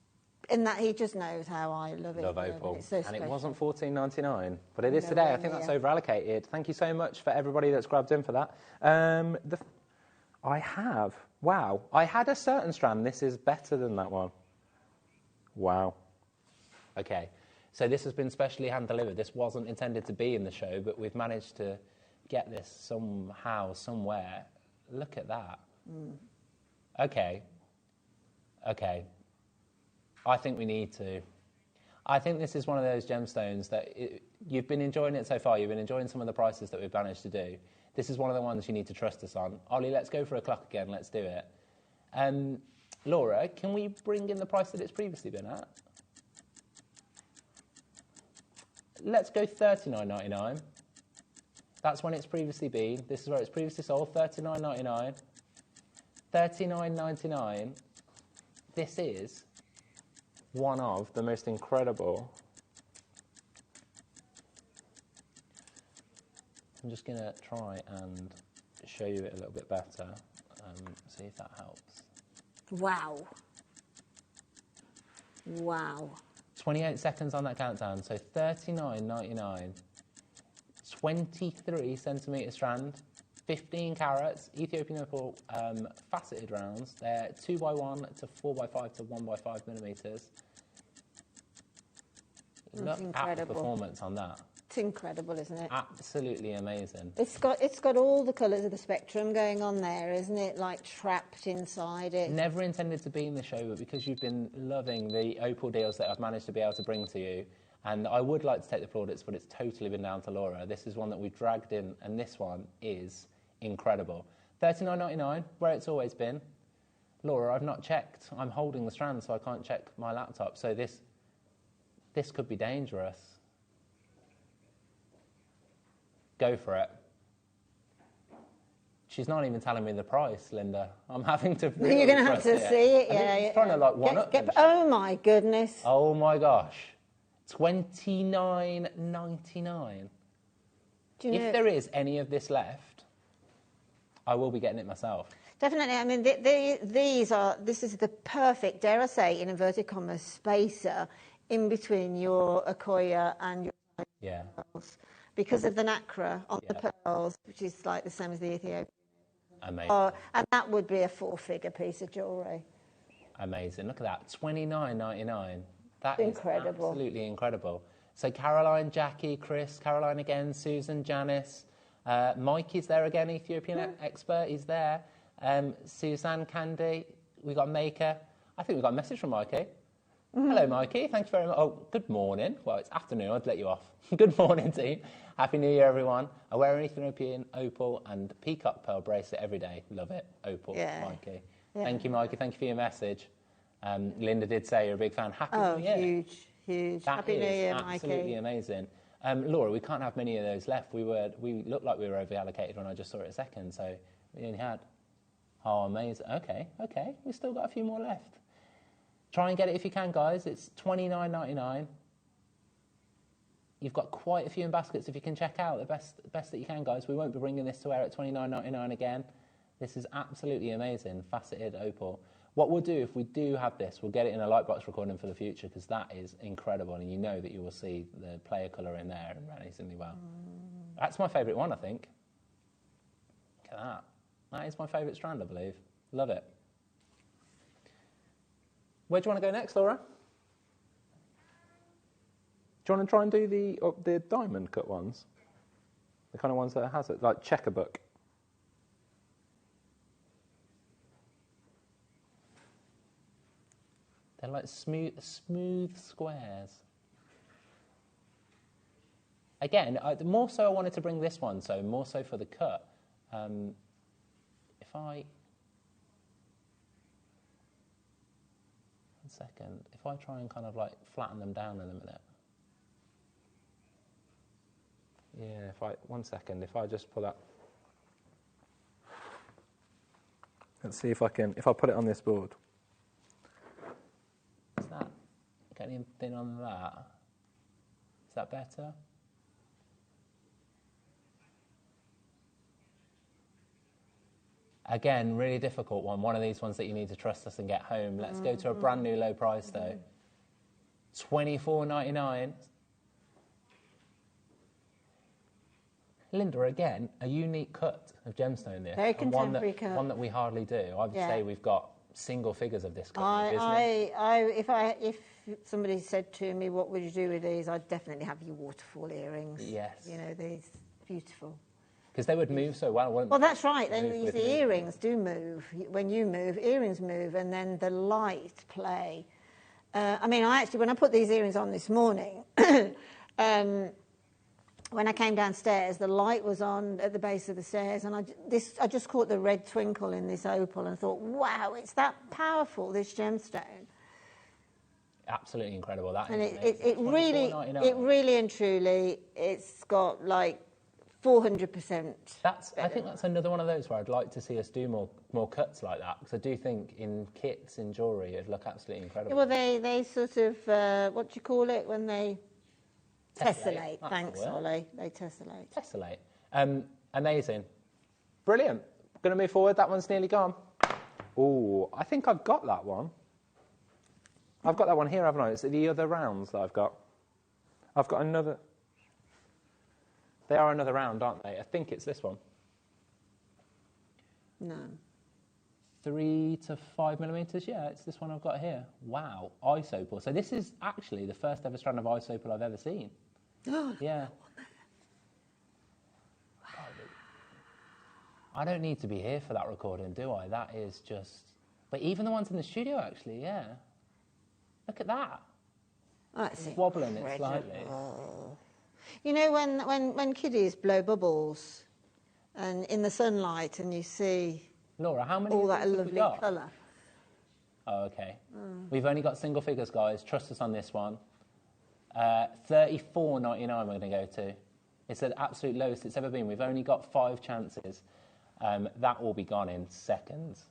in that he just knows how I love it. Love opal. It's so and special. it wasn't $14.99, but it is today. I think that's over allocated. Thank you so much for everybody that's grabbed in for that. I have Wow. I had a certain strand. This is better than that one. Wow. Okay. So this has been specially hand-delivered. This wasn't intended to be in the show, but we've managed to get this somehow, somewhere. Look at that. Okay. Okay. I think we need to. I think this is one of those gemstones that you've been enjoying it so far. You've been enjoying some of the prices that we've managed to do. This is one of the ones you need to trust us on. Ollie, let's go for a clock again. Let's do it. Laura, can we bring in the price that it's previously been at? Let's go $39.99. That's when it's previously been. This is where it's previously sold, $39.99. $39.99. This is one of the most incredible. I'm just going to try and show you it a little bit better, see if that helps. Wow. Wow. 28 seconds on that countdown, so $39.99. 23 centimetre strand, 15 carats, Ethiopian opal faceted rounds. They're 2x1 to 4x5 to 1x5 millimetres. Look at the performance on that. It's incredible, isn't it? Absolutely amazing. It's got all the colours of the spectrum going on there, isn't it? Like trapped inside it. Never intended to be in the show, but because you've been loving the opal deals that I've managed to be able to bring to you, and I would like to take the plaudits, but it's totally been down to Laura. This is one that we've dragged in, and this one is incredible. $39.99, where it's always been. Laura, I've not checked. I'm holding the strand, so I can't check my laptop. So this could be dangerous. Go for it. She's not even telling me the price, Linda. I'm having to. Really You're going to have to see it. Yeah. Trying to like one up. Oh my goodness. Oh my gosh. $29.99. If there is any of this left, I will be getting it myself. Definitely. I mean, this is the perfect, dare I say, in inverted commas, spacer in between your Akoya and your pearls, because of the nacre on the pearls, which is like the same as the Ethiopian. Amazing. And that would be a 4-figure piece of jewellery. Amazing. Look at that. $29.99. That is incredible. Absolutely incredible. So Caroline, Jackie, Chris, Caroline again, Susan, Janice, Mikey's there again, Ethiopian expert, he's there. Suzanne, Candy, we got Maker. I think we got a message from Mikey. Hello, Mikey. Thank you very much. Oh, good morning. Well, it's afternoon. I'd let you off. Good morning, team. Happy New Year, everyone. I wear an Ethiopian opal and peacock pearl bracelet every day. Love it. Opal, Mikey. Yeah. Thank you, Mikey. Thank you for your message. Linda did say you're a big fan. Happy New Year. Huge. That Happy New Year, Mikey. Absolutely amazing. Laura, we can't have many of those left. We looked like we were over-allocated when I just saw it a second, so we only had... Oh, amazing. Okay. We've still got a few more left. Try and get it if you can, guys. It's $29.99. You've got quite a few in baskets if you can check out. The best that you can, guys. We won't be bringing this to air at $29.99 again. This is absolutely amazing. Faceted opal. What we'll do, if we do have this, we'll get it in a lightbox recording for the future, because that is incredible, and you know that you will see the player colour in there amazingly well. That's my favourite one, I think. Look at that. That is my favourite strand, I believe. Love it. Where do you want to go next, Laura? Do you want to try and do the diamond cut ones? The kind of ones that has it, like checker book. They're like smooth squares. Again, more so I wanted to bring this one, so more so for the cut. Second, if I try and kind of like flatten them down in a minute. Yeah, one second, if I just pull that. Let's see if I put it on this board. Is that, get anything on that? Is that better? Again, really difficult one. One of these ones that you need to trust us and get home. Let's go to a brand new low price though. $24.99. Linda, again, a unique cut of gemstone this. Very and contemporary cut. One that we hardly do. I would say we've got single figures of this cut in the business. If somebody said to me, what would you do with these, I'd definitely have your waterfall earrings. Yes. You know, these, beautiful. Because they would move so well, wouldn't Well, they? that's right. Then you see, earrings do move. When you move, earrings move, and then the light play. I mean, when I put these earrings on this morning, when I came downstairs, the light was on at the base of the stairs, and I just caught the red twinkle in this opal and thought, wow, it's that powerful, this gemstone. Absolutely incredible. That and is it really and truly, it's got like 400%. I think that's another one of those where I'd like to see us do more cuts like that, because I do think in kits, in jewellery, it'd look absolutely incredible. Well, they sort of, what do you call it when they... Tessellate. Thanks, Ollie. They tessellate. Tessellate. Amazing. Brilliant. Going to move forward. That one's nearly gone. Oh, I think I've got that one. I've got that one here, haven't I? It's the other rounds that I've got. I've got another... They are another round, aren't they? I think it's this one. No. 3 to 5 millimetres, yeah, it's this one I've got here. Wow, ice opal. So this is actually the first ever strand of ice opal I've ever seen. Yeah. I don't need to be here for that recording, do I? That is just... But even the ones in the studio, actually, yeah. Look at that. That's it's wobbling it slightly. You know, when kiddies blow bubbles and in the sunlight and you see... Laura, how many all that lovely colour. Oh, okay. We've only got single figures, guys. Trust us on this one. $34.99 we're going to go to. It's the absolute lowest it's ever been. We've only got 5 chances. That will be gone in seconds.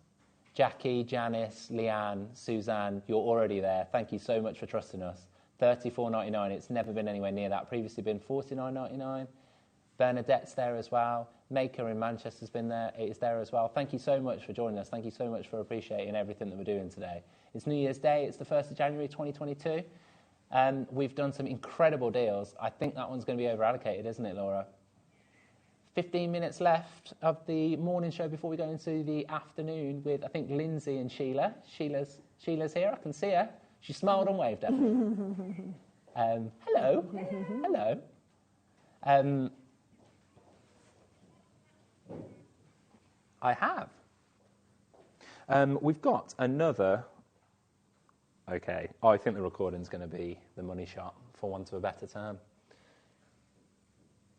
Jackie, Janice, Leanne, Suzanne, you're already there. Thank you so much for trusting us. $34.99. It's never been anywhere near that. Previously been $49.99. Bernadette's there as well. Maker in Manchester's been there. It is there as well. Thank you so much for joining us. Thank you so much for appreciating everything that we're doing today. It's New Year's Day. It's the 1st of January 2022. We've done some incredible deals. I think that one's going to be over-allocated, isn't it, Laura? 15 minutes left of the morning show before we go into the afternoon with, I think, Lindsay and Sheila. Sheila's here. I can see her. She smiled and waved at me. Hello. Hello. I have. We've got another... Okay, I think the recording's going to be the money shot, for want of a better term.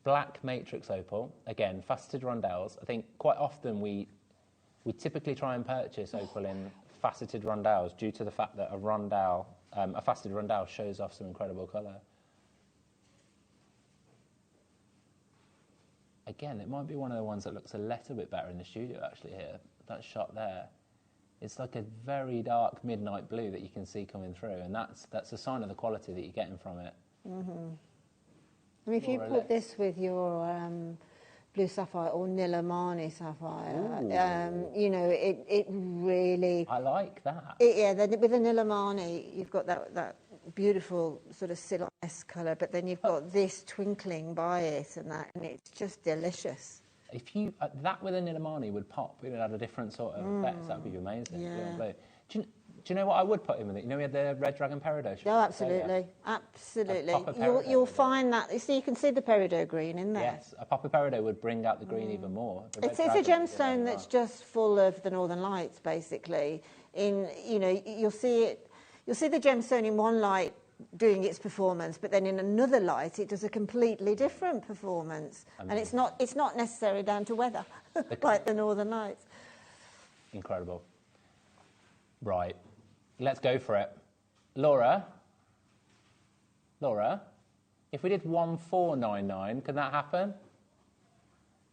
Black matrix opal. Again, faceted rondelles. I think quite often we typically try and purchase opal in faceted rondelles due to the fact that a faceted rondelle shows off some incredible colour. Again, it might be one of the ones that looks a little bit better in the studio, actually, here. That shot there. It's like a very dark midnight blue that you can see coming through, and that's a sign of the quality that you're getting from it. Mm-hmm. I mean, if you put this with your blue sapphire or Nilamani sapphire, you know, it really... I like that. With the Nilamani, you've got that beautiful sort of Ceylon-esque colour, but then you've got this twinkling by it, and it's just delicious. If you that with a Nilamani would pop, it would add a different sort of effect. That would be amazing. Yeah. Do you know what I would put in with it? You know, we had the Red Dragon Peridot. Oh, absolutely, absolutely. You'll find that. So you can see the peridot green in there. Yes, a pop of peridot would bring out the green even more. It's a gemstone that's just full of the Northern Lights, basically. You'll see the gemstone in one light doing its performance, but then in another light it does a completely different performance. Amazing. And it's not necessarily down to weather, like the Northern Lights. Incredible. Right, let's go for it. Laura, if we did 1499, can that happen?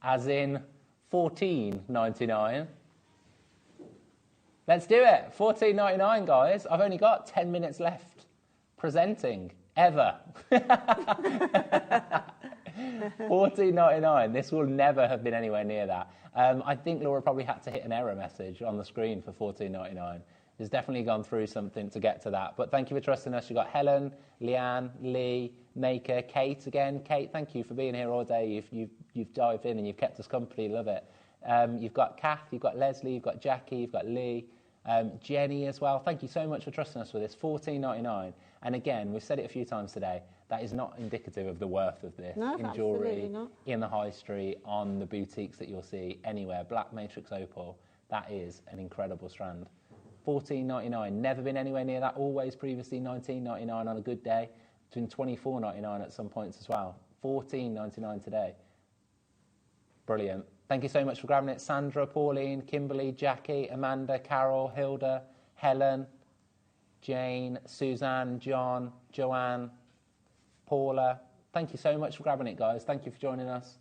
As in 14.99. Let's do it. 14.99, guys. I've only got 10 minutes left. Presenting ever. 14.99. This will never have been anywhere near that. I think Laura probably had to hit an error message on the screen for 14.99. It's definitely gone through something to get to that. But thank you for trusting us. You've got Helen, Leanne, Lee, Maker, Kate again. Kate, thank you for being here all day. You've dived in and you've kept us company. Love it. You've got Kath, you've got Leslie, you've got Jackie, you've got Lee, Jenny as well. Thank you so much for trusting us with this. $14.99. And again, we've said it a few times today, that is not indicative of the worth of this in jewellery, in the high street, on the boutiques that you'll see anywhere. Black matrix opal, that is an incredible strand. $14.99, never been anywhere near that. Always previously $19.99 on a good day, between $24.99 at some points as well. $14.99 today. Brilliant. Thank you so much for grabbing it. Sandra, Pauline, Kimberly, Jackie, Amanda, Carol, Hilda, Helen, Jane, Suzanne, John, Joanne, Paula. Thank you so much for grabbing it, guys. Thank you for joining us.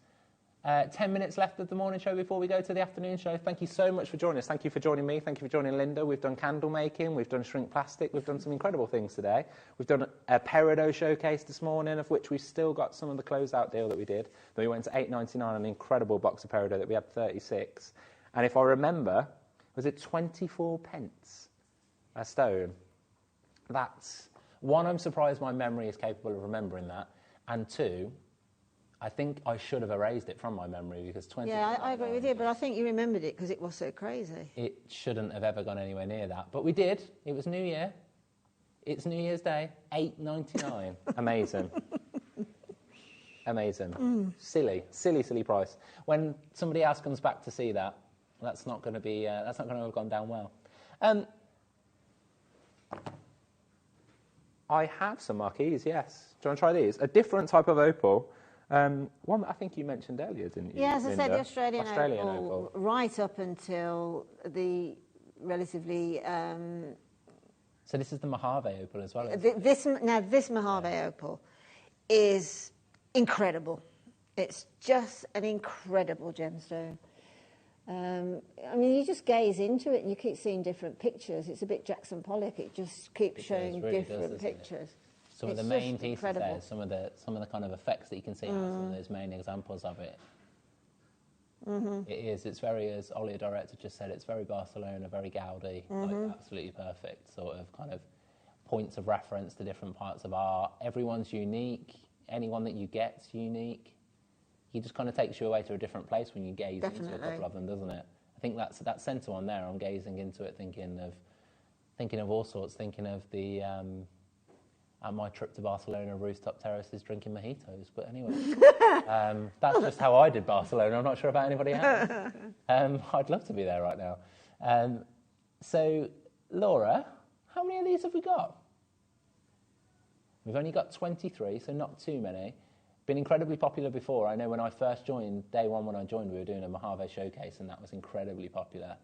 10 minutes left of the morning show before we go to the afternoon show. Thank you so much for joining us. Thank you for joining me. Thank you for joining Linda. We've done candle making. We've done shrink plastic. We've done some incredible things today. We've done a peridot showcase this morning, of which we've still got some of the closeout deal that we did. Then we went to $8.99, an incredible box of peridot that we had 36. And if I remember, was it 24 pence a stone? That's, one, I'm surprised my memory is capable of remembering that. And two, I think I should have erased it from my memory because 20. Yeah, I agree with you, but I think you remembered it because it was so crazy. It shouldn't have ever gone anywhere near that, but we did. It was New Year. It's New Year's Day. $8.99. Amazing. Amazing. Silly price. When somebody else comes back to see that, that's not going to be. That's not going to have gone down well. I have some marquees. Yes. Do you want to try these? A different type of opal. One that I think you mentioned earlier, didn't you? Yeah, as I Linda? said, the Australian opal. Right up until the relatively... so this is the Mojave opal as well? This Mojave opal is incredible. It's just an incredible gemstone. I mean, you just gaze into it and you keep seeing different pictures. It's a bit Jackson Pollock. It just keeps showing different pictures. Some of the main pieces there, some of the kind of effects that you can see out of some of those main examples of it. It is. It's very, as Ollie, the director, just said, it's very Barcelona, very Gaudi, like absolutely perfect sort of kind of points of reference to different parts of art. Everyone's unique. Anyone that you get's unique. He just kind of takes you away to a different place when you gaze into a couple of them, doesn't it? I think that's that centre one there. I'm gazing into it, thinking of all sorts. Thinking of the at my trip to Barcelona, rooftop terraces, drinking mojitos. But anyway, that's just how I did Barcelona. I'm not sure about anybody else. I'd love to be there right now. So, Laura, how many of these have we got? We've only got 23, so not too many. Been incredibly popular before. I know when I first joined, day one when I joined, we were doing a Mojave showcase, and that was incredibly popular.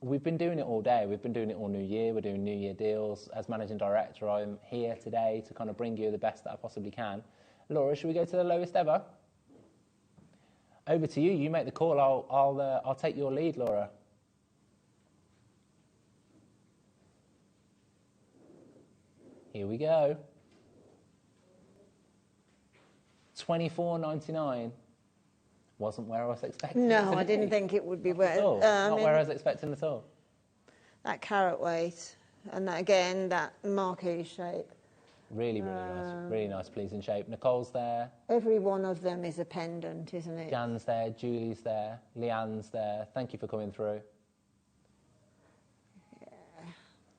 We've been doing it all day. We've been doing it all New Year. We're doing New Year deals. As managing director, I'm here today to kind of bring you the best that I possibly can. Laura, should we go to the lowest ever? Over to you. You make the call. I'll take your lead, Laura. Here we go. $24.99. Wasn't where I was expecting. No, I didn't think it would be where. Not where I was expecting at all. That carat weight, and that, again, that marquee shape. Really nice. Really nice, pleasing shape. Nicole's there. Every one of them is a pendant, isn't it? Jan's there. Julie's there. Leanne's there. Thank you for coming through. Yeah.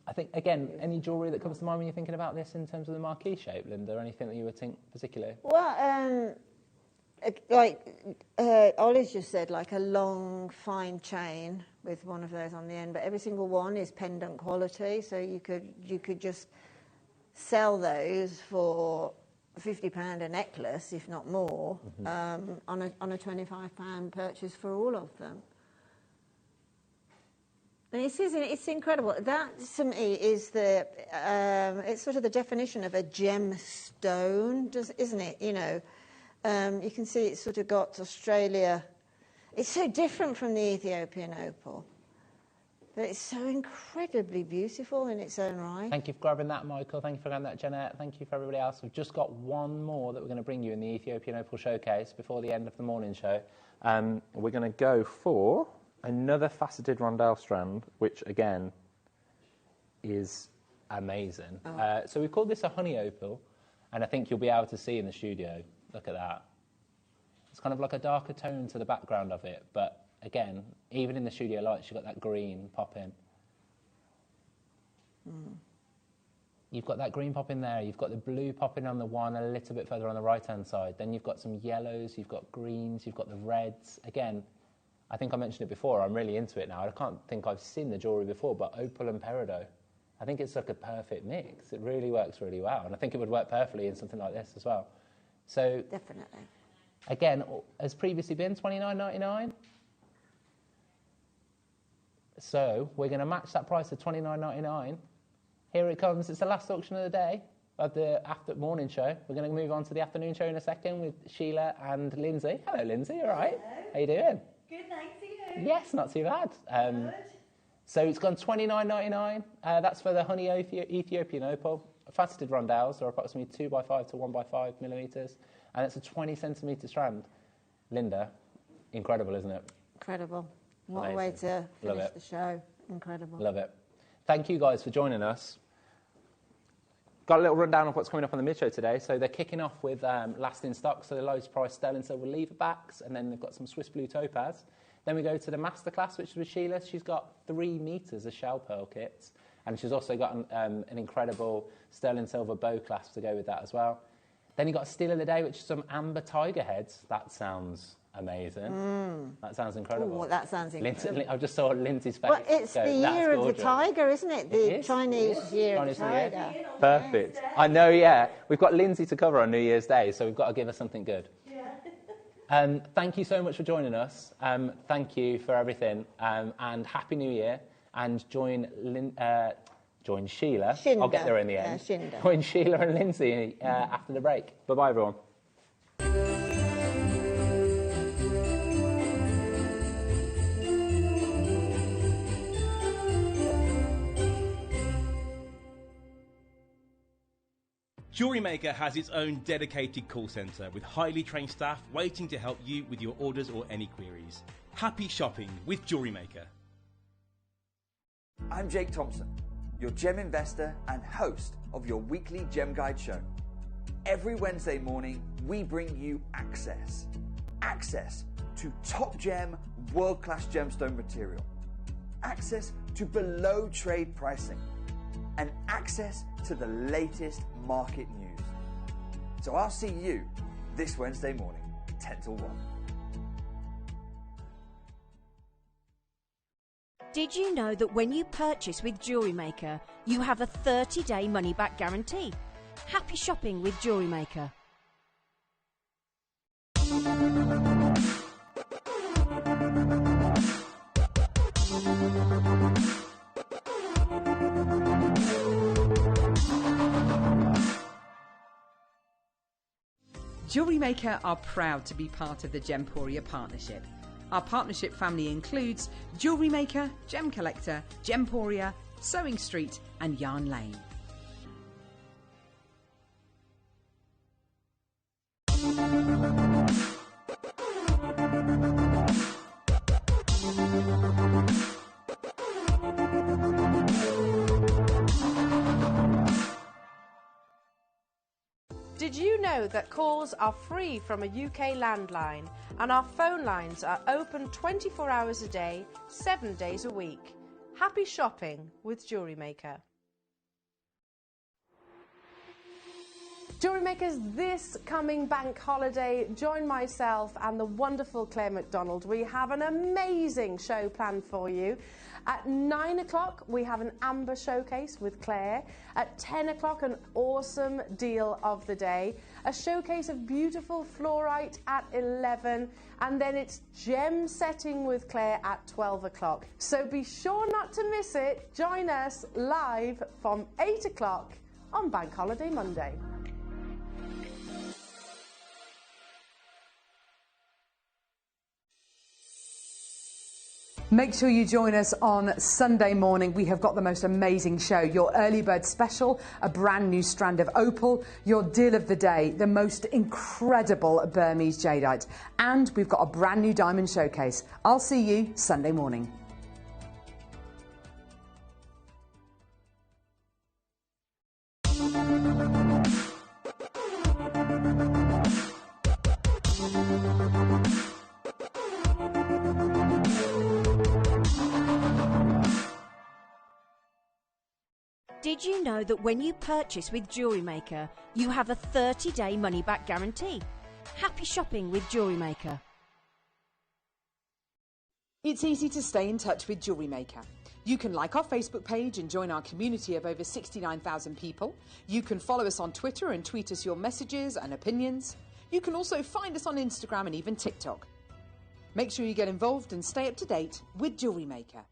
I think, again, any jewellery that comes to mind when you're thinking about this in terms of the marquee shape, Linda? Anything that you would think particularly? Well, Ollie's just said, like a long, fine chain with one of those on the end, but every single one is pendant quality, so you could just sell those for £50 a necklace, if not more, on a £25 purchase for all of them. And it's incredible. That, to me, is it's sort of the definition of a gemstone, isn't it? You know. You can see it's sort of got Australia. It's so different from the Ethiopian opal, but it's so incredibly beautiful in its own right. Thank you for grabbing that, Michael. Thank you for grabbing that, Jeanette. Thank you for everybody else. We've just got one more that we're going to bring you in the Ethiopian opal showcase before the end of the morning show. We're going to go for another faceted rondelle strand, which again is amazing. So we called this a honey opal, and I think you'll be able to see in the studio. Look at that. It's kind of like a darker tone to the background of it, but again, even in the studio lights, you've got that green pop in. You've got that green pop in there, you've got the blue popping on the one a little bit further on the right-hand side, then you've got some yellows, you've got greens, you've got the reds. Again, I think I mentioned it before, I'm really into it now. I can't think I've seen the jewellery before, but opal and peridot. I think it's like a perfect mix. It really works really well, and I think it would work perfectly in something like this as well. So, definitely. Again, has previously been $29.99. So we're going to match that price of $29.99. Here it comes. It's the last auction of the day of the morning show. We're going to move on to the afternoon show in a second with Sheila and Lindsay. Hello, Lindsay. All right. Hello. How you doing? Good, thanks. To you? Yes, not too bad. Good. So it's gone $29.99. That's for the honey Ethiopian opal. Faceted rondelles are approximately 2x5 to 1x5 millimetres, and it's a 20 centimetre strand. Linda, incredible, isn't it? Incredible. What Amazing. a way to Love finish it. the show. Incredible. Love it. Thank you guys for joining us. Got a little rundown of what's coming up on the mid-show today. So they're kicking off with last in stock, so the lowest price sterling silver lever backs, and then they've got some Swiss blue topaz. Then we go to the masterclass, which is with Sheila. She's got 3 metres of shell pearl kits, and she's also got an incredible sterling silver bow clasp to go with that as well. Then you got a steal of the day, which is some amber tiger heads. That sounds amazing. That sounds incredible. Oh, that sounds incredible. I just saw Lindsay's face. Well, it's the year of the tiger, isn't it? The Chinese year of the tiger. perfect. I know, yeah. We've got Lindsay to cover on New Year's Day, so we've got to give her something good. Thank you so much for joining us. Thank you for everything, and Happy New Year. And join Sheila. Shinder. I'll get there in the end. Shinder. Join Sheila and Lindsay after the break. Bye-bye, everyone. JewelleryMaker has its own dedicated call centre with highly trained staff waiting to help you with your orders or any queries. Happy shopping with JewelleryMaker. I'm Jake Thompson, your gem investor and host of your weekly Gem Guide show. Every Wednesday morning, we bring you access. Access to top gem, world-class gemstone material. Access to below trade pricing. And access to the latest market news. So I'll see you this Wednesday morning, 10 till 1. Did you know that when you purchase with JewelleryMaker, you have a 30-day money-back guarantee? Happy shopping with JewelleryMaker. JewelleryMaker are proud to be part of the Gemporia partnership. Our partnership family includes JewelleryMaker, Gem Collector, Gemporia, Sewing Street and Yarn Lane. Did you know that calls are free from a UK landline and our phone lines are open 24 hours a day, 7 days a week? Happy shopping with JewelleryMaker. JewelleryMakers, this coming bank holiday, join myself and the wonderful Claire McDonald. We have an amazing show planned for you. At 9 o'clock, we have an amber showcase with Claire. At 10 o'clock, an awesome deal of the day. A showcase of beautiful fluorite at 11. And then it's gem setting with Claire at 12 o'clock. So be sure not to miss it. Join us live from 8 o'clock on Bank Holiday Monday. Make sure you join us on Sunday morning. We have got the most amazing show. Your early bird special, a brand new strand of opal, your deal of the day, the most incredible Burmese jadeite. And we've got a brand new diamond showcase. I'll see you Sunday morning. Did you know that when you purchase with JewelleryMaker, you have a 30-day money-back guarantee? Happy shopping with JewelleryMaker. It's easy to stay in touch with JewelleryMaker. You can like our Facebook page and join our community of over 69,000 people. You can follow us on Twitter and tweet us your messages and opinions. You can also find us on Instagram and even TikTok. Make sure you get involved and stay up to date with JewelleryMaker.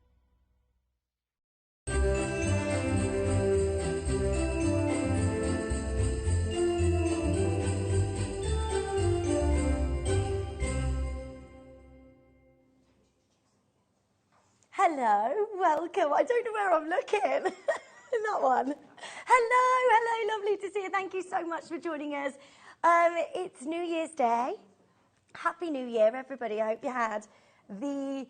Hello, welcome. I don't know where I'm looking. That one. Hello, lovely to see you. Thank you so much for joining us. It's New Year's Day. Happy New Year, everybody. I hope you had the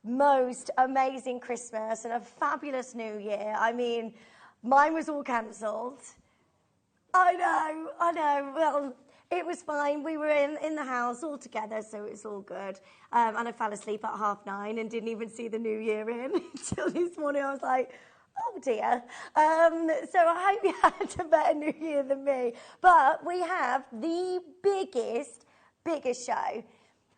most amazing Christmas and a fabulous New Year. I mean, mine was all cancelled. I know. Well, it was fine. We were in the house all together, so it was all good. And I fell asleep at 9:30 and didn't even see the new year in until this morning. I was like, oh dear. So I hope you had a better new year than me. But we have the biggest show.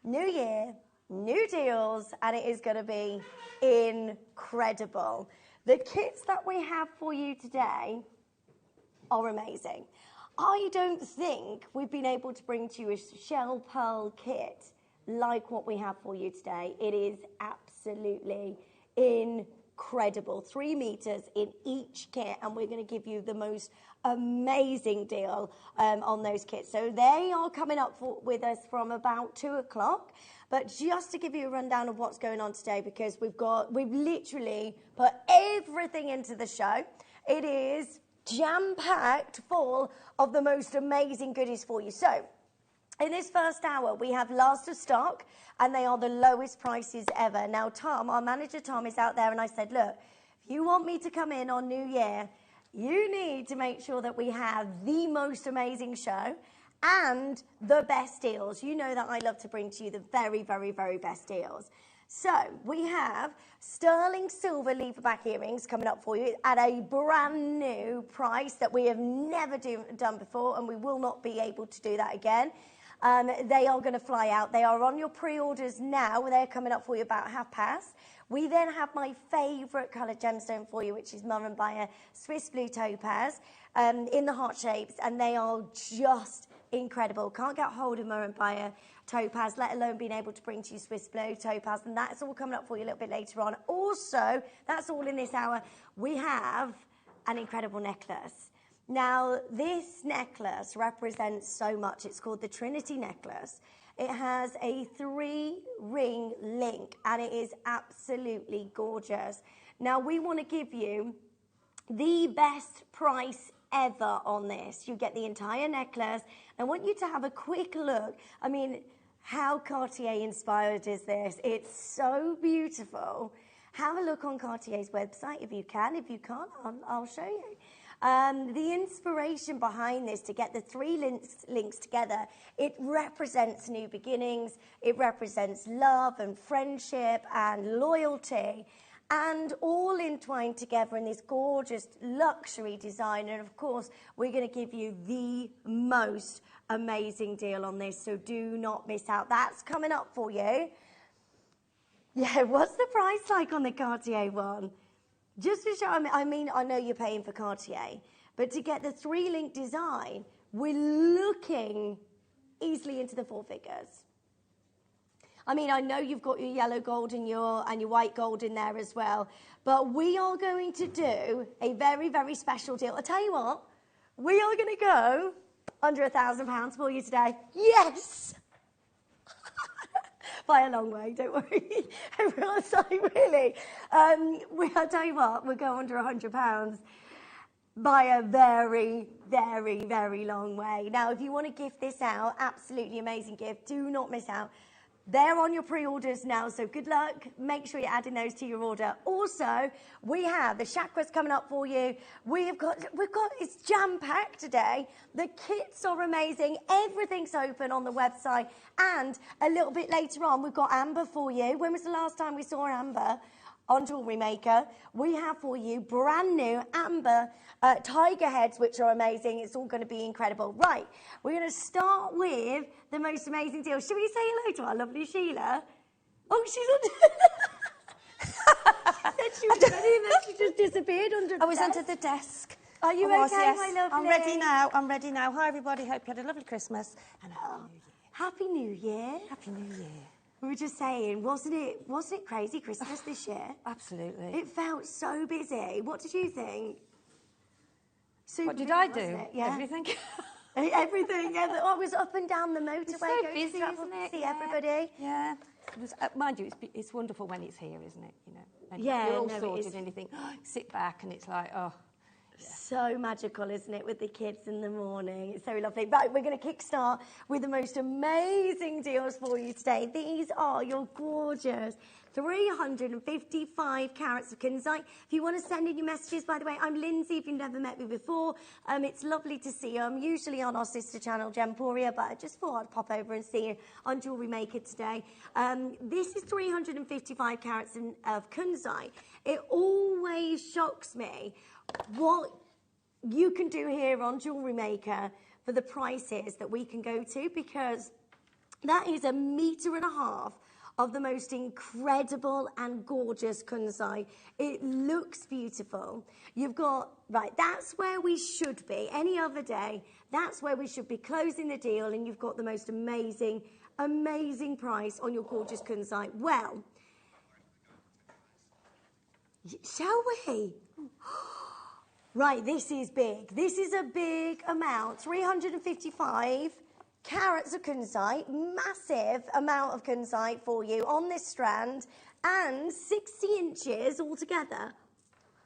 New year, new deals, and it is going to be incredible. The kits that we have for you today are amazing. I don't think we've been able to bring to you a shell pearl kit like what we have for you today. It is absolutely incredible. 3 meters in each kit, and we're going to give you the most amazing deal on those kits. So they are coming up with us from about 2 o'clock. But just to give you a rundown of what's going on today, because we've literally put everything into the show. It is jam-packed full of the most amazing goodies for you. So in this first hour, we have last of stock, and they are the lowest prices ever. Now, Tom, our manager Tom, is out there, and I said, look, if you want me to come in on New Year, you need to make sure that we have the most amazing show and the best deals. You know that I love to bring to you the very, very, very best deals. So we have sterling silver lever back earrings coming up for you at a brand new price that we have never done before, and we will not be able to do that again. They are going to fly out. They are on your pre-orders now. They're coming up for you about past. We then have my favourite coloured gemstone for you, which is Murrumbeya Swiss Blue Topaz in the heart shapes, and they are just incredible. Can't get hold of Murrumbeya Topaz, let alone being able to bring to you Swiss Blue Topaz, and that's all coming up for you a little bit later on. Also, that's all in this hour. We have an incredible necklace. Now, this necklace represents so much. It's called the Trinity necklace. It has a 3-ring link, and it is absolutely gorgeous. Now, we want to give you the best price ever on this. You get the entire necklace. I want you to have a quick look. I mean, how Cartier inspired is this? It's so beautiful. Have a look on Cartier's website if you can. If you can't, I'll show you. The inspiration behind this to get the 3 links together, it represents new beginnings, it represents love and friendship and loyalty, and all entwined together in this gorgeous luxury design. And of course, we're going to give you the most amazing deal on this, so do not miss out. That's coming up for you. Yeah, what's the price like on the Cartier one? Just to show, I mean, I know you're paying for Cartier, but to get the 3-link design, we're looking easily into the 4 figures. I mean, I know you've got your yellow gold and your white gold in there as well, but we are going to do a very, very special deal. I'll tell you what, we are going to go under £1,000 for you today. Yes! by a long way, don't worry. Everyone's like, really? I'll tell you what, we'll go under £100 by a very, very, very long way. Now, if you want to gift this out, absolutely amazing gift. Do not miss out. They're on your pre-orders now, so good luck. Make sure you're adding those to your order. Also, we have the chakras coming up for you. We've got it's jam-packed today. The kits are amazing. Everything's open on the website. And a little bit later on, we've got Amber for you. When was the last time we saw Amber? On Jewellery Maker, we have for you brand new amber tiger heads, which are amazing. It's all going to be incredible. Right, we're going to start with the most amazing deal. Should we say hello to our lovely Sheila? Oh, she's on. She was ready, and then she just disappeared under the I was desk. under the desk. Are you I was, okay, yes. my lovely? I'm ready now. I'm ready now. Hi, everybody. Hope you had a lovely Christmas and Happy New Year. Happy New Year. We were just saying, wasn't it crazy Christmas this year? Absolutely. It felt so busy. What did you think? Super What did busy, I wasn't do? it? Yeah. Everything. Everything. Yeah. I was up and down the motorway. It's so going busy, to travel isn't to it? see Yeah. everybody. Yeah. It was, mind you, it's wonderful when it's here, isn't it? You know. And Yeah, you're all no, it sorted is. and you think, sit back, and it's like, oh. So magical, isn't it, with the kids in the morning? It's so lovely. Right, we're going to kickstart with the most amazing deals for you today. These are your gorgeous 355 carats of kunzite. If you want to send in your messages, by the way, I'm Lindsay, if you've never met me before. It's lovely to see you. I'm usually on our sister channel, Gemporia, but I just thought I'd pop over and see you on Jewellery Maker today. This is 355 carats of kunzite. It always shocks me what you can do here on Jewellery Maker for the prices that we can go to, because that is 1.5 meters of the most incredible and gorgeous kunzite. It looks beautiful. You've got, right, that's where we should be. Any other day, that's where we should be closing the deal, and you've got the most amazing, amazing price on your gorgeous kunzite. Well, shall we? Right, this is big. This is a big amount. 355 carats of kunzite, massive amount of kunzite for you on this strand, and 60 inches altogether.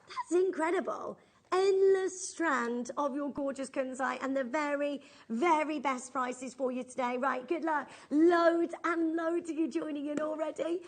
That's incredible. Endless strand of your gorgeous kunzite, and the very, very best prices for you today. Right, good luck. Loads and loads of you joining in already.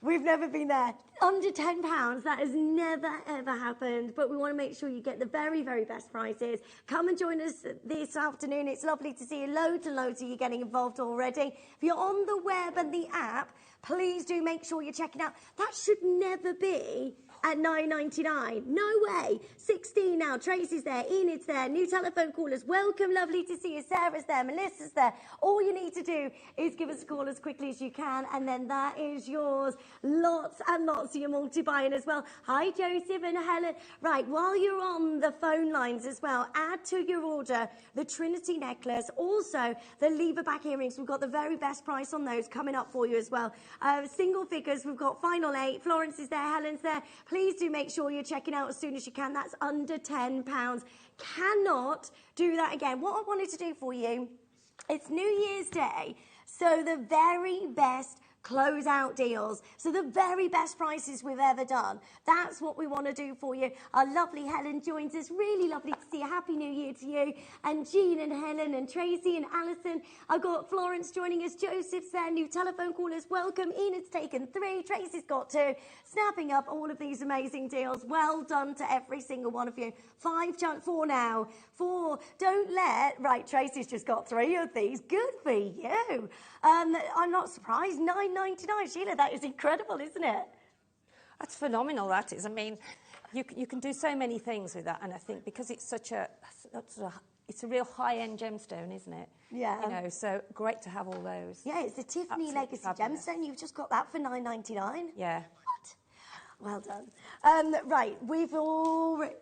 We've never been there. Under £10, that has never, ever happened. But we want to make sure you get the very, very best prices. Come and join us this afternoon. It's lovely to see you. Loads and loads of you getting involved already. If you're on the web and the app, please do make sure you're checking out. That should never be at $9.99. No way. 16 now. Tracy's there. Enid's there. New telephone callers. Welcome. Lovely to see you. Sarah's there. Melissa's there. All you need to do is give us a call as quickly as you can, and then that is yours. Lots and lots of your multi-buying as well. Hi, Joseph and Helen. Right, while you're on the phone lines as well, add to your order the Trinity necklace. Also, the lever back earrings. We've got the very best price on those coming up for you as well. Single figures, we've got final 8. Florence is there. Helen's there. Please do make sure you're checking out as soon as you can. That's under £10. Cannot do that again. What I wanted to do for you, it's New Year's Day, so the very best close-out deals. So the very best prices we've ever done. That's what we want to do for you. Our lovely Helen joins us. Really lovely to see you. Happy New Year to you. And Jean and Helen and Tracy and Alison. I've got Florence joining us. Joseph's there. New telephone callers. Welcome. Enid's taken 3. Tracy's got 2. Snapping up all of these amazing deals. Well done to every single one of you. 4 now. 4. Don't let... Right, Tracy's just got 3 of these. Good for you. I'm not surprised. $9.99. Sheila, that is incredible, isn't it? That's phenomenal, that is. I mean, you can do so many things with that, and I think because it's it's a real high-end gemstone, isn't it? Yeah. You know, so great to have all those. Yeah, it's a Tiffany Absolutely Legacy fabulous. gemstone. You've just got that for $9.99. Yeah. What? Well done. Right, we've already...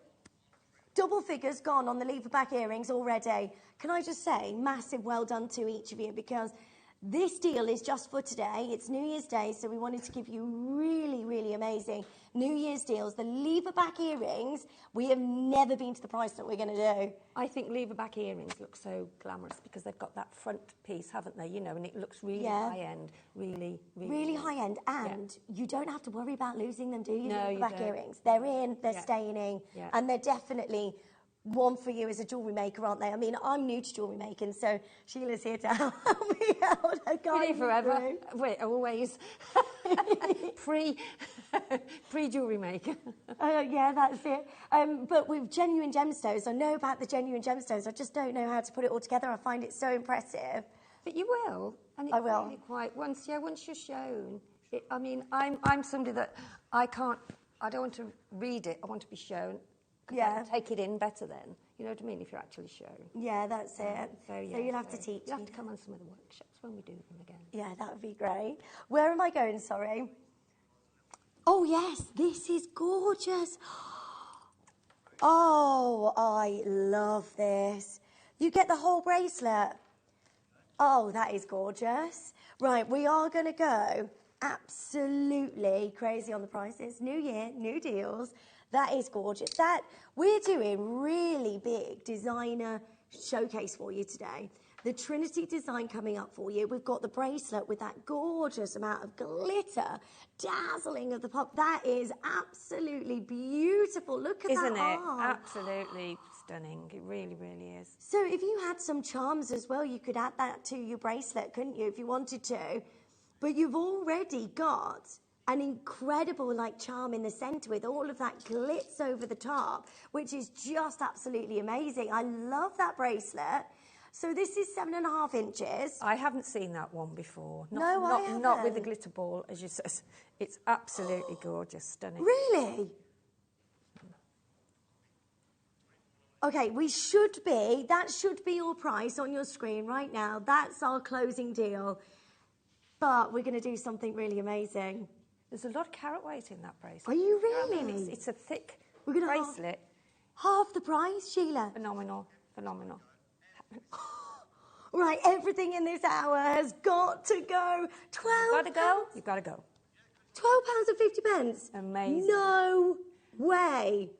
Double figures gone on the lever back earrings already. Can I just say, massive well done to each of you, because this deal is just for today. It's New Year's Day, so we wanted to give you really, really amazing New Year's deals, the lever back earrings, we have never been to the price that we're going to do. I think lever back earrings look so glamorous because they've got that front piece, haven't they? You know, and it looks really high end, really high end, and you don't have to worry about losing them, do you? No, you back don't. earrings. They're in, they're staining, and they're definitely one for you as a jewellery maker, aren't they? I mean, I'm new to jewellery making, so Sheila's here to help me out. Here forever. Wait, always. Pre-jewellery maker. Yeah, that's it. But with genuine gemstones, I know about the genuine gemstones. I just don't know how to put it all together. I find it so impressive. But you will, and it's I will. really quite once you're shown. I mean, I'm somebody that I don't want to read it. I want to be shown. Yeah. I can take it in better then. You know what I mean? If you're actually shown. Yeah, that's it. So you'll have to teach. You'll have to come on some of the workshops when we do them again. Yeah, that would be great. Where am I going? Sorry. Oh yes, this is gorgeous. Oh, I love this. You get the whole bracelet. Oh, that is gorgeous. Right, we are going to go absolutely crazy on the prices. New year, new deals. That is gorgeous. We're doing really big designer showcase for you today. The Trinity design coming up for you. We've got the bracelet with that gorgeous amount of glitter, dazzling of the pop. That is absolutely beautiful. Look at that. Isn't it? arm. Absolutely stunning. It really, really is. So if you had some charms as well, you could add that to your bracelet, couldn't you, if you wanted to? But you've already got an incredible charm in the centre with all of that glitz over the top, which is just absolutely amazing. I love that bracelet. So this is 7.5 inches. I haven't seen that one before. I haven't. Not with the glitter ball, as you said. It's absolutely gorgeous, stunning. Really? Okay, that should be your price on your screen right now. That's our closing deal. But we're going to do something really amazing. There's a lot of carat weight in that bracelet. Are you really? I mean, it's a thick We're gonna bracelet. Half the price, Sheila. Phenomenal. Right, everything in this hour has got to go. You've got to go. £12.50. Amazing. No way.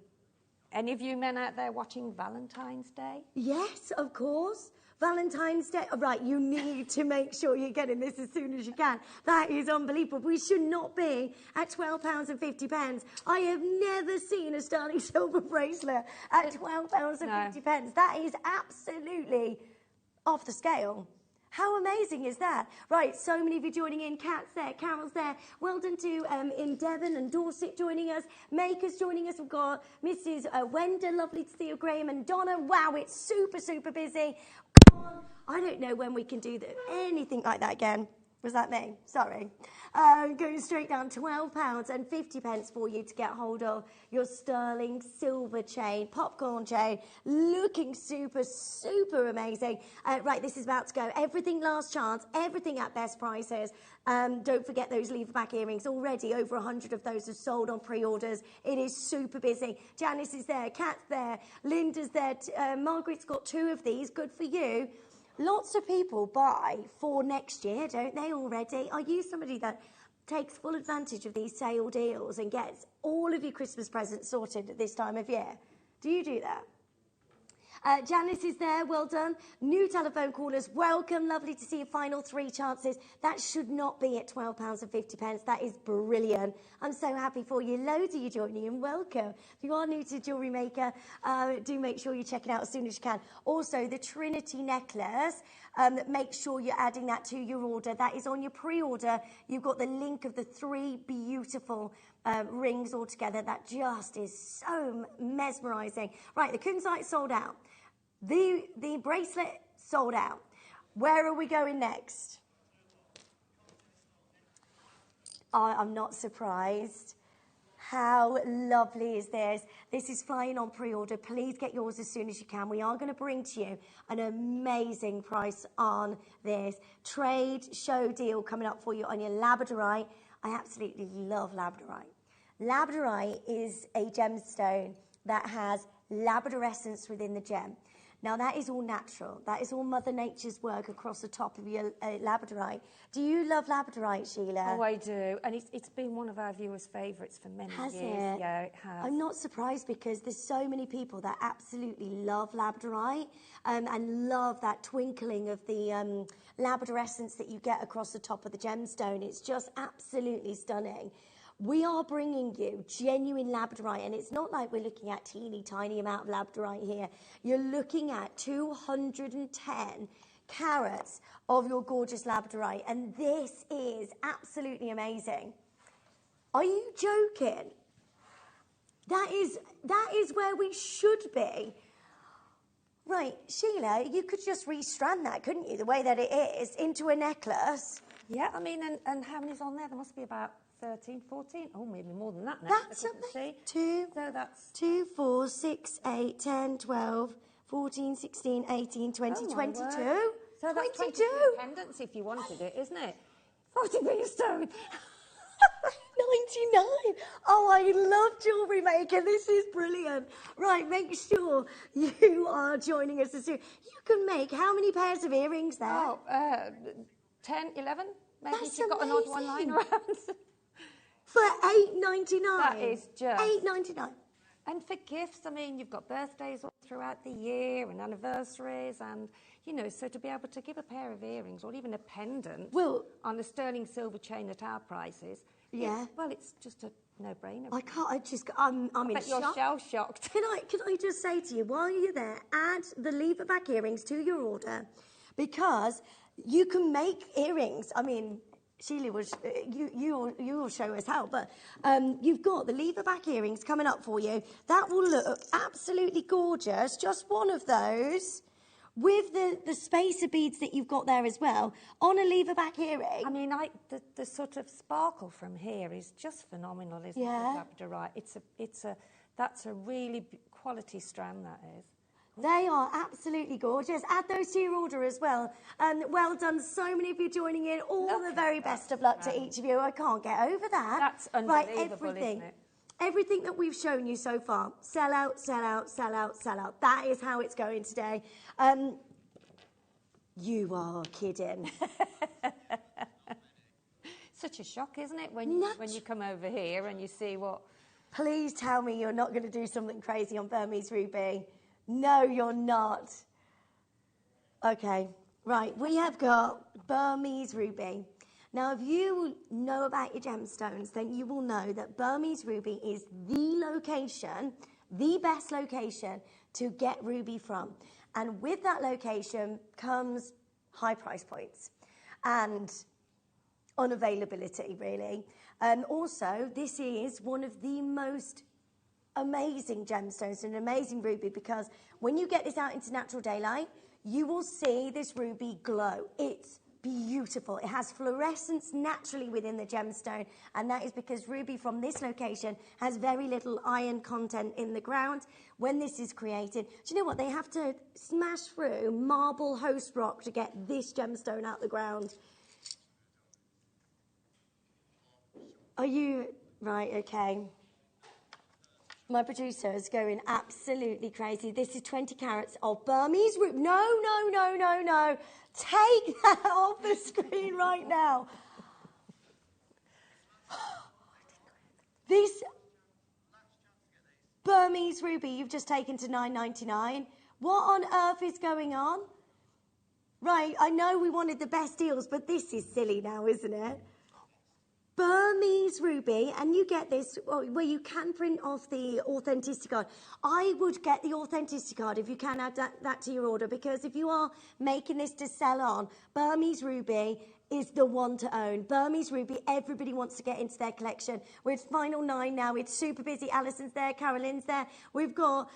Any of you men out there watching Valentine's Day? Yes, of course. Valentine's Day. Right, you need to make sure you're getting this as soon as you can. That is unbelievable. We should not be at £12.50. I have never seen a sterling silver bracelet at £12.50. That is absolutely off the scale. How amazing is that? Right, so many of you joining in. Kat's there, Carol's there. Well done to in Devon and Dorset joining us. Makers joining us. We've got Mrs. Wenda, lovely to see you, Graham and Donna. Wow, it's super, super busy. Come on. I don't know when we can do anything like that again. Was that me? Sorry. Going straight down, £12.50 for you to get hold of your sterling silver chain, popcorn chain, looking super, super amazing. Right, this is about to go. Everything last chance, everything at best prices. Don't forget those lever back earrings. Already over 100 of those are sold on pre-orders. It is super busy. Janice is there, Kat's there, Linda's there, Margaret's got 2 of these. Good for you. Lots of people buy for next year, don't they, already? Are you somebody that takes full advantage of these sale deals and gets all of your Christmas presents sorted at this time of year? Do you do that? Janice is there, well done. New telephone callers, welcome. Lovely to see your final 3 chances. That should not be at £12.50. That is brilliant. I'm so happy for you. Loads of you joining in, welcome. If you are new to Jewellery Maker, do make sure you check it out as soon as you can. Also, the Trinity necklace, make sure you're adding that to your order. That is on your pre-order. You've got the link of the 3 beautiful rings all together. That just is so mesmerising. Right, the kunzite sold out. The bracelet sold out. Where are we going next? I'm not surprised. How lovely is this? This is flying on pre-order. Please get yours as soon as you can. We are going to bring to you an amazing price on this trade show deal coming up for you on your labradorite. I absolutely love labradorite. Labradorite is a gemstone that has labrador essence within the gem. Now, that is all natural. That is all Mother Nature's work across the top of your labradorite. Do you love labradorite, Sheila? Oh, I do. And it's been one of our viewers' favourites for many Has years. it? Yeah, it has. I'm not surprised because there's so many people that absolutely love labradorite and love that twinkling of the labradorescence that you get across the top of the gemstone. It's just absolutely stunning. We are bringing you genuine labradorite, and it's not like we're looking at teeny tiny amount of labradorite here. You're looking at 210 carats of your gorgeous labradorite, and this is absolutely amazing. Are you joking? That is where we should be. Right, Sheila, you could just restrand that, couldn't you, the way that it is, into a necklace? Yeah, I mean, and how many's on there? There must be about 13, 14, oh, maybe more than that now. That's amazing. 2, 4, 6, 8, 10, 12, 14, 16, 18, 20, 22. So that's 22 pendants if you wanted it, isn't it? 40p a stone. 99. Oh, I love JewelleryMaker. This is brilliant. Right, make sure you are joining us as soon. You can make how many pairs of earrings there? Oh, 10, 11, maybe That's if you've got an odd one lying around. For $8.99. That is just $8.99. And for gifts, I mean, you've got birthdays all throughout the year and anniversaries, and you know, so to be able to give a pair of earrings or even a pendant on a sterling silver chain at our prices, it's just a no-brainer. I'm in bet you're shock. shell-shocked. Can I just say to you, while you're there, add the lever back earrings to your order, because you can make earrings. I mean, Sheila was, you will show us how, but you've got the lever back earrings coming up for you. That will look absolutely gorgeous. Just one of those with the spacer beads that you've got there as well on a lever back earring. I mean, the sort of sparkle from here is just phenomenal, isn't it? Labradorite. That's a really quality strand, that is. They are absolutely gorgeous. Add those to your order as well. Well done. So many of you joining in. All the very best of luck to each of you. I can't get over that. That's unbelievable, isn't it? Everything that we've shown you so far. Sell out, sell out, sell out, sell out. That is how it's going today. You are kidding. Such a shock, isn't it, when you come over here and you see what... Please tell me you're not going to do something crazy on Burmese Ruby. No, you're not. Okay, right, we have got Burmese Ruby. Now, if you know about your gemstones, then you will know that Burmese Ruby is the location, the best location to get ruby from. And with that location comes high price points and unavailability, really. Also, this is one of the most amazing gemstones, an amazing ruby, because when you get this out into natural daylight, you will see this ruby glow. It's beautiful. It has fluorescence naturally within the gemstone, and that is because ruby from this location has very little iron content in the ground. When this is created, do you know what? They have to smash through marble host rock to get this gemstone out the ground. Are you... Right, okay. My producer is going absolutely crazy. This is 20 carats of Burmese ruby. No, no, no, no, no. Take that off the screen right now. This Burmese ruby you've just taken to $9.99. What on earth is going on? Right, I know we wanted the best deals, but this is silly now, isn't it? Burmese ruby, and you get this where you can print off the authenticity card. I would get the authenticity card if you can add that to your order, because if you are making this to sell on, Burmese ruby is the one to own. Burmese ruby, everybody wants to get into their collection. We're at final 9 now. It's super busy. Alison's there, Carolyn's there. We've got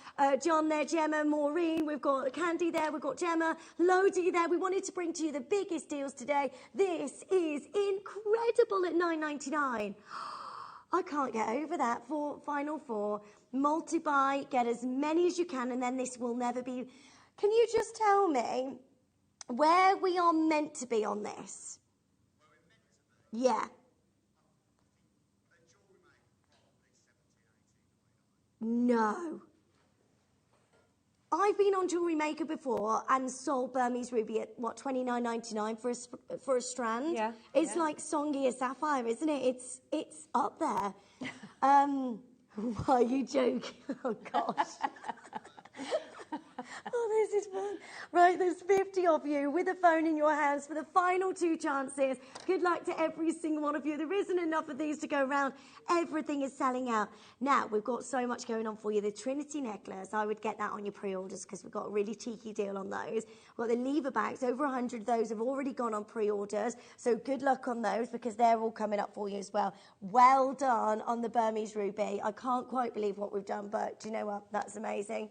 John there, Gemma, Maureen. We've got Candy there. We've got Gemma, Lodi there. We wanted to bring to you the biggest deals today. This is incredible at $9.99. I can't get over that. For final 4, multi-buy, get as many as you can, and then this will never be... Can you just tell me where we are meant to be on this? Yeah. No. I've been on Jewellery Maker before and sold Burmese ruby at what, $29.99 for a strand. Yeah. It's like Songia sapphire, isn't it? It's up there. Why are you joking? Oh gosh. Oh, this is fun. Right, there's 50 of you with a phone in your hands for the final 2 chances. Good luck to every single one of you. There isn't enough of these to go around. Everything is selling out. Now, we've got so much going on for you. The Trinity necklace, I would get that on your pre-orders because we've got a really cheeky deal on those. We've got the lever bags. Over 100 of those have already gone on pre-orders. So good luck on those because they're all coming up for you as well. Well done on the Burmese ruby. I can't quite believe what we've done, but do you know what? That's amazing.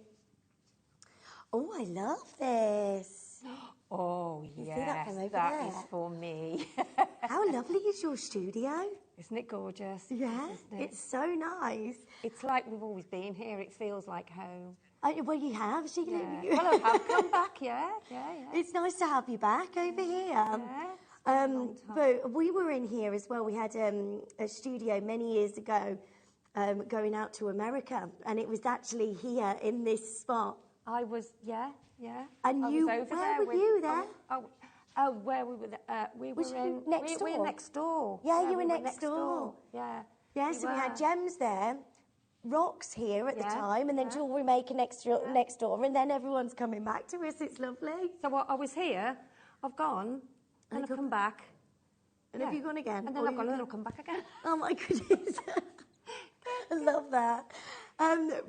Oh, I love this. Oh, yes, that is for me. How lovely is your studio? Isn't it gorgeous? Yeah, it's so nice. It's like we've always been here. It feels like home. Well, you have, Sheila. Yeah. Well, I have come back, yeah. It's nice to have you back over here. But we were in here as well. We had a studio many years ago going out to America, and it was actually here in this spot. I was, yeah. And I you, was over where there were you there? Where we were there? We were in next door. We were next door. Yeah, you were next door. Yeah. Yeah, so we had Gems there, Rocks here at the time, and then Jewellery Maker next door, and then everyone's coming back to us. It's lovely. So I was here, I've gone, and I've come back. And have you gone again? And then I've gone, and then I'll come back again. Oh my goodness. I love that.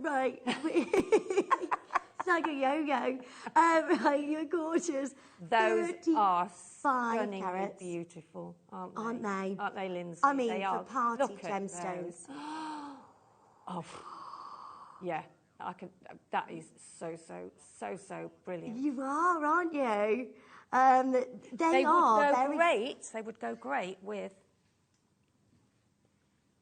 Right. It's like a yo-yo. Right, you're gorgeous. Those are stunningly carats. Beautiful, aren't they? Aren't they? Aren't they, Lindsay? I mean, they for are. party Look gemstones. Oh, yeah. That is so brilliant. You are, aren't you? They are would go very great. They would go great with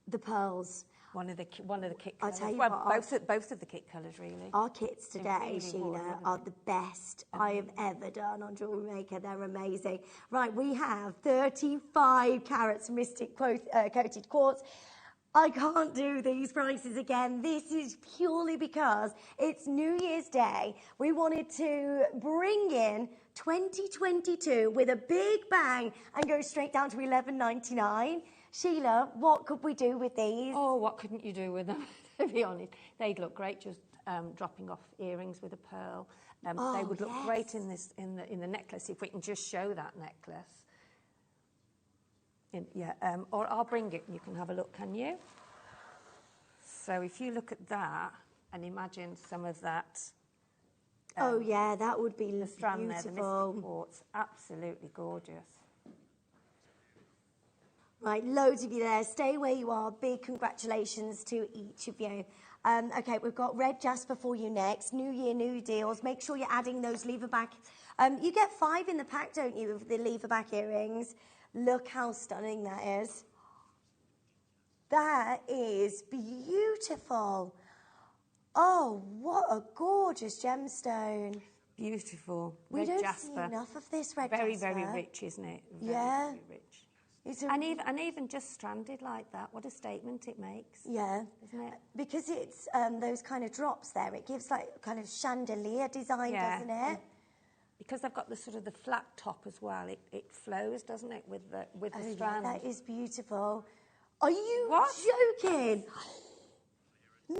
the pearls. One of the kit I'll colours. tell you well, what, both of the kit colours, really. Our kits today, really Sheila, are the best I have ever done on Jewellery Maker. They're amazing. Right, we have 35 carats Mystic coated quartz. I can't do these prices again. This is purely because it's New Year's Day. We wanted to bring in 2022 with a big bang and go straight down to $11.99. Sheila, what could we do with these? Oh, what couldn't you do with them, to be honest? They'd look great just dropping off earrings with a pearl. They would look great in the necklace, if we can just show that necklace. Or I'll bring it and you can have a look, can you? So if you look at that and imagine some of that. Oh yeah, that would be the strand beautiful. There, the Mystic quartz, absolutely gorgeous. Right, loads of you there. Stay where you are. Big congratulations to each of you. Okay, we've got red jasper for you next. New year, new deals. Make sure you're adding those lever back. You get 5 in the pack, don't you, of the lever back earrings? Look how stunning that is. That is beautiful. Oh, what a gorgeous gemstone. Beautiful. We red don't jasper. see enough of this red very, jasper. Very rich, isn't it? Very rich. And even just stranded like that, what a statement it makes. Yeah. Isn't it? Because it's those kind of drops there, it gives like kind of chandelier design, doesn't it? Because they've got the sort of the flat top as well, it flows, doesn't it, with the strand. Yeah, that is beautiful. Are you joking? No!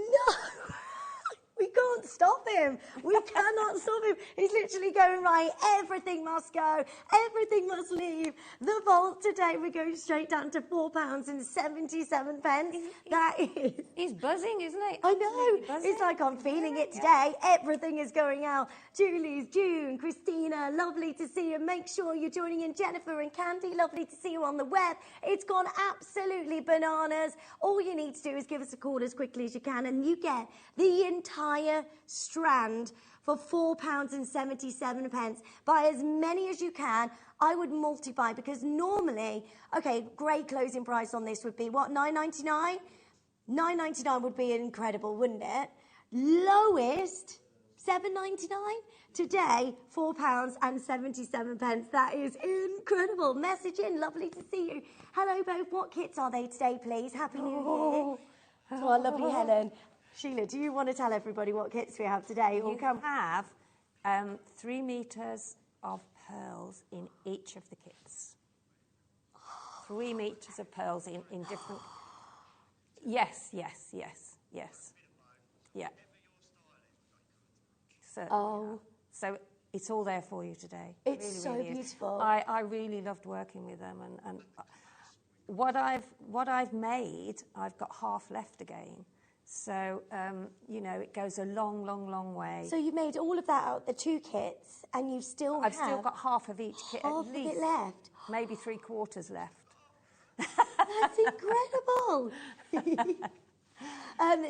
We can't stop him. We cannot stop him. He's literally going, right, everything must go. Everything must leave. The vault today, we're going straight down to £4.77. That is... He's buzzing, isn't he? I know. It's like I'm feeling it today. Everything is going out. Julie's, June, Christina, lovely to see you. Make sure you're joining in. Jennifer and Candy, lovely to see you on the web. It's gone absolutely bananas. All you need to do is give us a call as quickly as you can and you get the entire strand for £4.77. Buy as many as you can. I would multiply because normally, okay, great closing price on this would be what, $9.99? $9.99 would be incredible, wouldn't it? Lowest, $7.99. Today, £4.77. That is incredible. Message in, lovely to see you. Hello both, what kits are they today, please? Happy New Year. To our lovely Helen. Sheila, do you want to tell everybody what kits we have today? You have 3 metres of pearls in each of the kits. 3 metres of pearls in different... Yes. Yeah. Certainly. So it's all there for you today. It's really, so really beautiful. I really loved working with them, and what I've made, I've got half left again. So you know, it goes a long, long, long way. So you made all of that out, the 2 kits, and you've still I've still got half of each kit half at least. of it left. Maybe 3/4 left. That's incredible.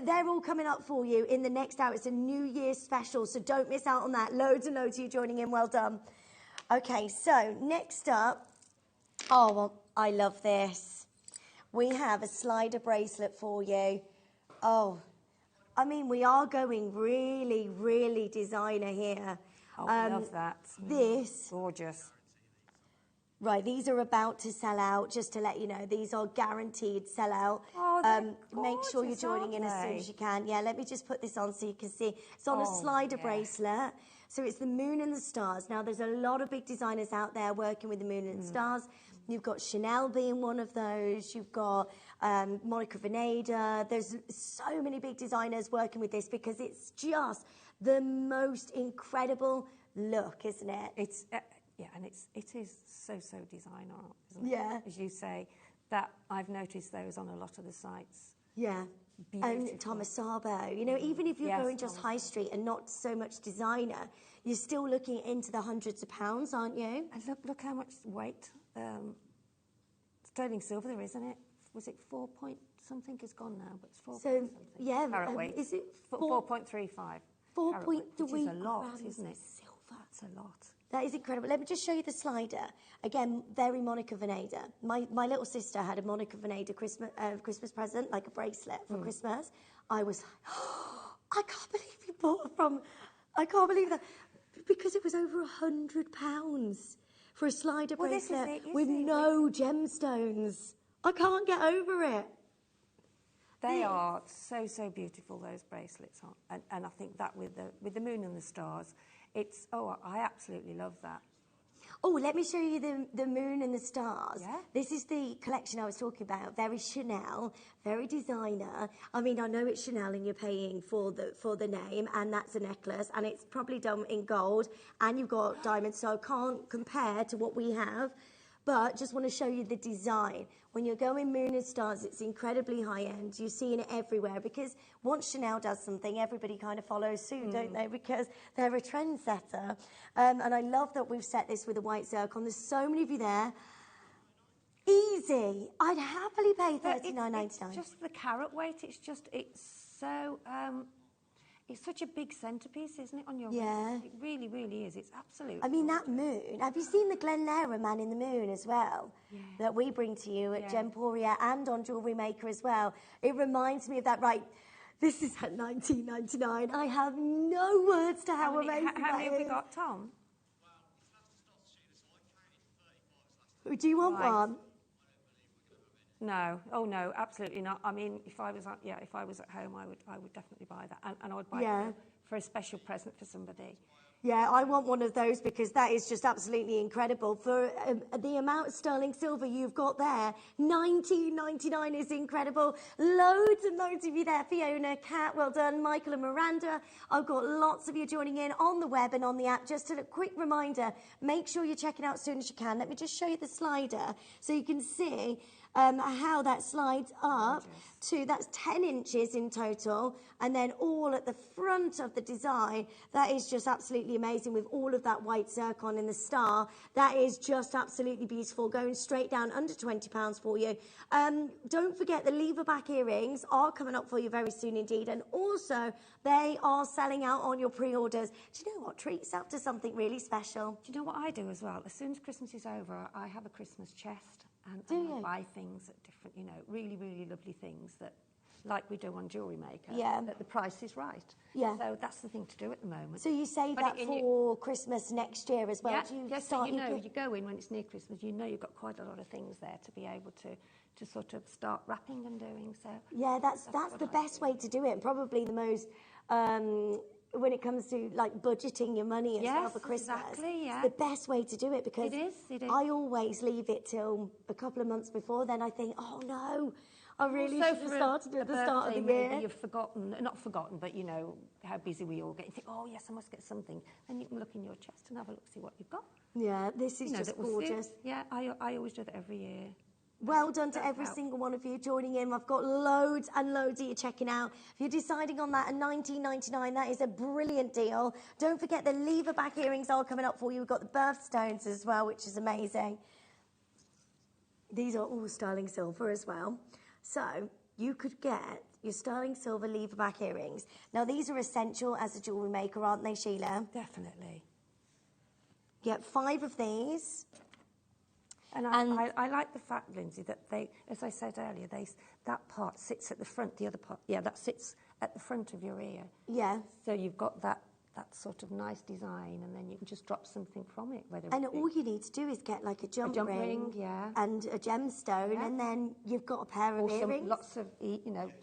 They're all coming up for you in the next hour. It's a New Year's special, so don't miss out on that. Loads and loads of you joining in. Well done. Okay, so next up, oh, well, I love this. We have a slider bracelet for you. Oh, I mean, we are going really, really designer here. Oh, I love that. This. Gorgeous. Right, these are about to sell out, just to let you know. These are guaranteed sell out. Oh, make sure you're joining in as soon as you can. Yeah, let me just put this on so you can see. It's on a slider bracelet. So it's the moon and the stars. Now, there's a lot of big designers out there working with the moon and the stars. You've got Chanel being one of those. You've got Monica Vinader. There's so many big designers working with this because it's just the most incredible look, isn't it? It's... yeah, and it is so designer, isn't it? Yeah. As you say, that I've noticed those on a lot of the sites. Yeah. Beautiful. And Thomas Sabo. You know, even if you're going just high street and not so much designer, you're still looking into the hundreds of pounds, aren't you? And look how much weight sterling silver there is, isn't it? Was it 4 point something is gone now, but it's 4 point something. Yeah, carat weight. is it 4.35? 4.3 which is a lot, grams isn't it? of silver. That's a lot. That is incredible. Let me just show you the slider. Again, very Monica Vinader. My little sister had a Monica Vinader Christmas present, like a bracelet for Christmas. I was like, oh, I can't believe you bought it from... I can't believe that. Because it was over £100 for a slider bracelet with no gemstones. I can't get over it. They are so beautiful, those bracelets are. And I think that with the moon and the stars, it's, I absolutely love that. Oh, let me show you the moon and the stars. Yeah. This is the collection I was talking about. Very Chanel, very designer. I mean, I know it's Chanel and you're paying for the name, and that's a necklace, and it's probably done in gold, and you've got diamonds, so I can't compare to what we have. But just want to show you the design. When you're going moon and stars, it's incredibly high-end. You're seeing it everywhere because once Chanel does something, everybody kind of follows suit, don't they? Because they're a trendsetter. And I love that we've set this with a white zircon. There's so many of you there. Easy. I'd happily pay $39.99. It's just the carat weight. It's so... it's such a big centrepiece, isn't it, on your wrist? It really, really is. It's absolutely... I mean, that moon... Have you seen the Glenlera Man in the Moon as well? Yeah. That we bring to you at Gemporia and on JewelleryMaker as well. It reminds me of that, right? This is at $19.99. I have no words to how amazing that is. How many have we got, Tom? Do you want one? No, no, absolutely not. I mean, if I was at home, I would definitely buy that, and I would buy it for a special present for somebody. Yeah, I want one of those because that is just absolutely incredible. For the amount of sterling silver you've got there, $19.99 is incredible. Loads and loads of you there. Fiona, Kat, well done. Michael and Miranda. I've got lots of you joining in on the web and on the app. Just a quick reminder, make sure you're checking out as soon as you can. Let me just show you the slider so you can see how that slides up to, that's 10 inches in total, and then all at the front of the design. That is just absolutely amazing with all of that white zircon in the star. That is just absolutely beautiful, going straight down under £20 for you. Don't forget the lever back earrings are coming up for you very soon indeed, and also they are selling out on your pre-orders. Do you know what? Treat yourself to something really special. Do you know what I do as well? As soon as Christmas is over, I have a Christmas chest. And I buy things at different, really, really lovely things that like we do on JewelleryMaker, Yeah. that the price is right. Yeah. So that's the thing to do at the moment. So you save But that for Christmas next year as well? Yeah, Do you yes, so start you your know, gift- you go in when it's near Christmas, you know you've got quite a lot of things there to be able to sort of start wrapping and doing. So Yeah, that's the best way to do it, and probably the most, when it comes to like budgeting your money as well Yes, for Christmas. exactly, yeah. It's the best way to do it, because It is. I always leave it till a couple of months before, then I think, oh no, I really Also should have for started at a the start of the birthday, year. maybe you've forgotten, not forgotten, but you know how busy we all get. You think, oh yes, I must get something. Then you can look in your chest and have a look, see what you've got. Yeah, this is You know, just that will suit. gorgeous. Yeah, I always do that every year. Well done to every single one of you joining in. I've got loads and loads that you're checking out. If you're deciding on that at $19.99, that is a brilliant deal. Don't forget the lever back earrings are coming up for you. We've got the birthstones as well, which is amazing. These are all sterling silver as well. So you could get your sterling silver lever back earrings. Now these are essential as a jewellery maker, aren't they, Sheila? Definitely. Get 5 of these. And I like the fact, Lindsay, that they, as I said earlier, that part sits at the front, the other part, that sits at the front of your ear. Yeah. So you've got that sort of nice design, and then you can just drop something from it. And all you need to do is get like a jump ring, and a gemstone, and then you've got a pair of earrings. Lots of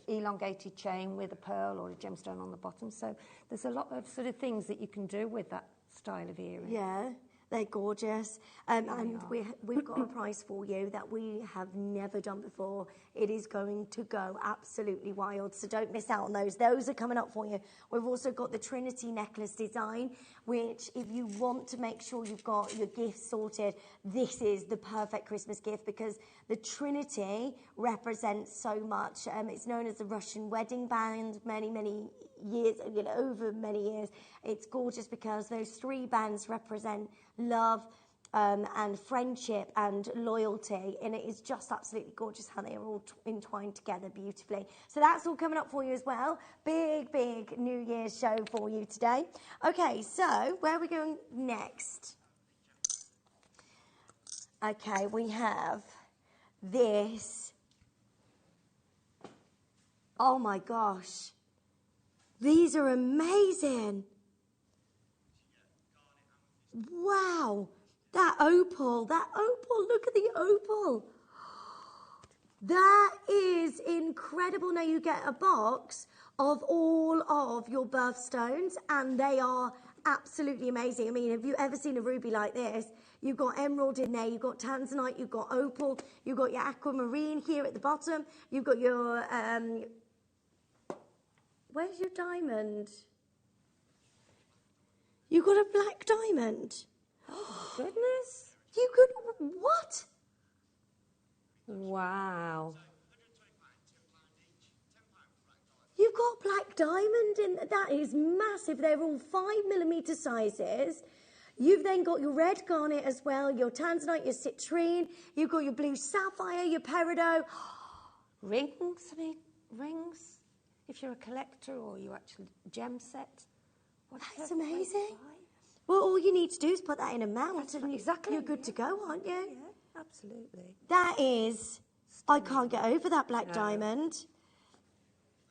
elongated chain with a pearl or a gemstone on the bottom. So there's a lot of sort of things that you can do with that style of earring. Yeah. They're gorgeous, and we've got a price for you that we have never done before. It is going to go absolutely wild, so don't miss out on those. Those are coming up for you. We've also got the Trinity necklace design, which if you want to make sure you've got your gift sorted, this is the perfect Christmas gift, because the Trinity represents so much. It's known as the Russian wedding band, many years, over many years. It's gorgeous because those 3 bands represent love and friendship and loyalty, and it is just absolutely gorgeous how they are all entwined together beautifully. So that's all coming up for you as well. Big New Year's show for you today. Okay, so where are we going next? Okay, we have this. Oh my gosh. These are amazing. Wow. That opal, look at the opal. That is incredible. Now you get a box of all of your birthstones, and they are absolutely amazing. I mean, have you ever seen a ruby like this? You've got emerald in there, you've got tanzanite, you've got opal, you've got your aquamarine here at the bottom, you've got your... where's your diamond? You got a black diamond. Oh, my goodness. You could, what? Wow. You've got black diamond in, that is massive. They're all 5mm sizes. You've then got your red garnet as well, your tanzanite, your citrine. You've got your blue sapphire, your peridot. Rings, rings. If you're a collector or you actually gem set. That's amazing. Well, all you need to do is put that in a mount, and exactly, you're good to go, aren't you? Yeah, absolutely. That is, I can't get over that black diamond.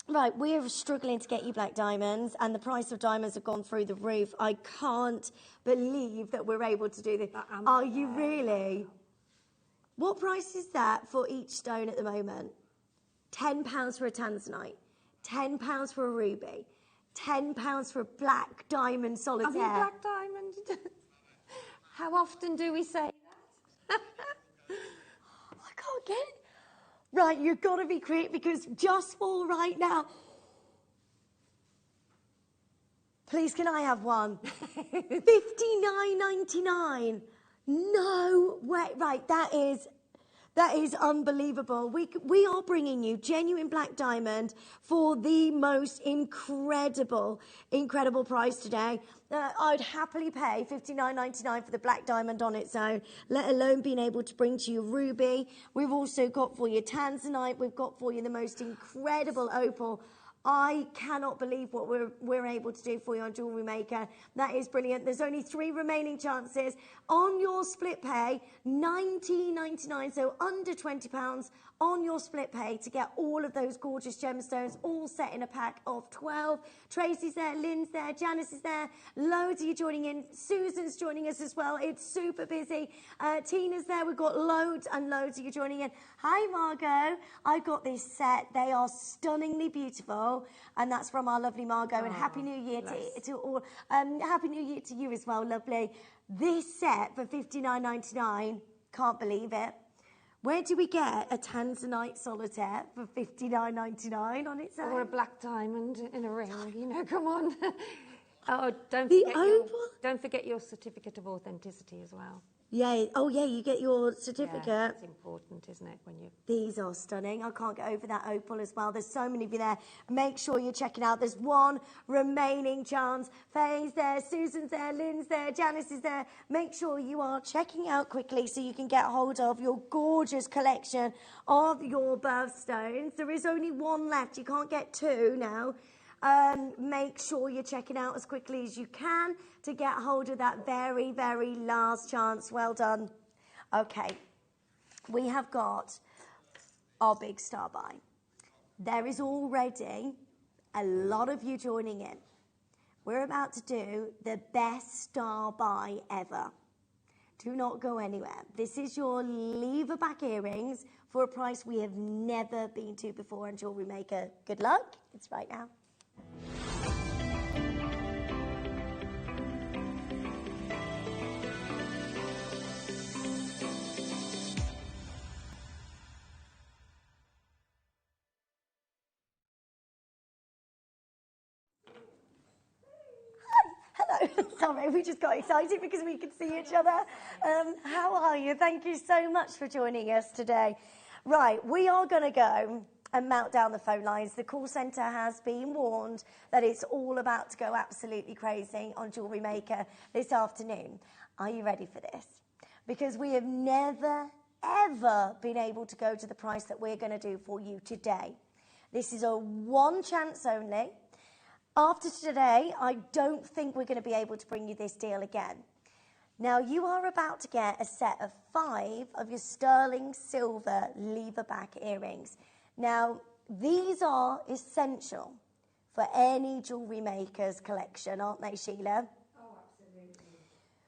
Right, we're struggling to get you black diamonds, and the price of diamonds have gone through the roof. I can't believe that we're able to do this. Are you really? What price is that for each stone at the moment? £10 for a tanzanite, £10 for a ruby, £10 for a black diamond solitaire. Have you black diamond? How often do we say that? I can't get it. Right, you've got to be quick, because just for right now. Please, can I have one? $59.99. No way. Right, that is unbelievable. We are bringing you genuine black diamond for the most incredible price today. I'd happily pay $59.99 for the black diamond on its own, let alone being able to bring to you ruby. We've also got for you tanzanite. We've got for you the most incredible opal. I cannot believe what we're able to do for you on Jewellery Maker. That is brilliant. There's only 3 remaining chances. On your split pay, $19.99, so under £20 on your split pay to get all of those gorgeous gemstones all set in a pack of 12. Tracy's there, Lynn's there, Janice is there, loads of you joining in. Susan's joining us as well. It's super busy. Tina's there. We've got loads and loads of you joining in. Hi, Margot. I've got this set. They are stunningly beautiful, and that's from our lovely Margot. And Happy New Year to all. Happy New Year to you as well, lovely. This set for $59.99. Can't believe it. Where do we get a Tanzanite solitaire for $59.99 on its own? Or a black diamond in a ring, you know, come on. Oh, don't forget your certificate of authenticity as well. Yeah. Oh, yeah, you get your certificate. Yeah, it's important, isn't it, when you... These are stunning. I can't get over that opal as well. There's so many of you there. Make sure you're checking out. There's 1 remaining chance. Faye's there, Susan's there, Lynn's there, Janice is there. Make sure you are checking out quickly so you can get hold of your gorgeous collection of your birthstones. There is only 1 left. You can't get 2 now. Make sure you're checking out as quickly as you can to get hold of that very, very last chance. Well done. Okay, we have got our big star buy. There is already a lot of you joining in. We're about to do the best star buy ever. Do not go anywhere. This is your lever back earrings for a price we have never been to before on Jewellery Maker. Good luck. It's right now. Sorry, we just got excited because we could see each other. How are you? Thank you so much for joining us today. Right, we are going to go and melt down the phone lines. The call centre has been warned that it's all about to go absolutely crazy on Jewellery Maker this afternoon. Are you ready for this? Because we have never, ever been able to go to the price that we're going to do for you today. This is a 1 chance only. After today, I don't think we're going to be able to bring you this deal again. Now, you are about to get a set of 5 of your sterling silver lever back earrings. Now, these are essential for any Jewellery Maker's collection, aren't they, Sheila? Oh, absolutely.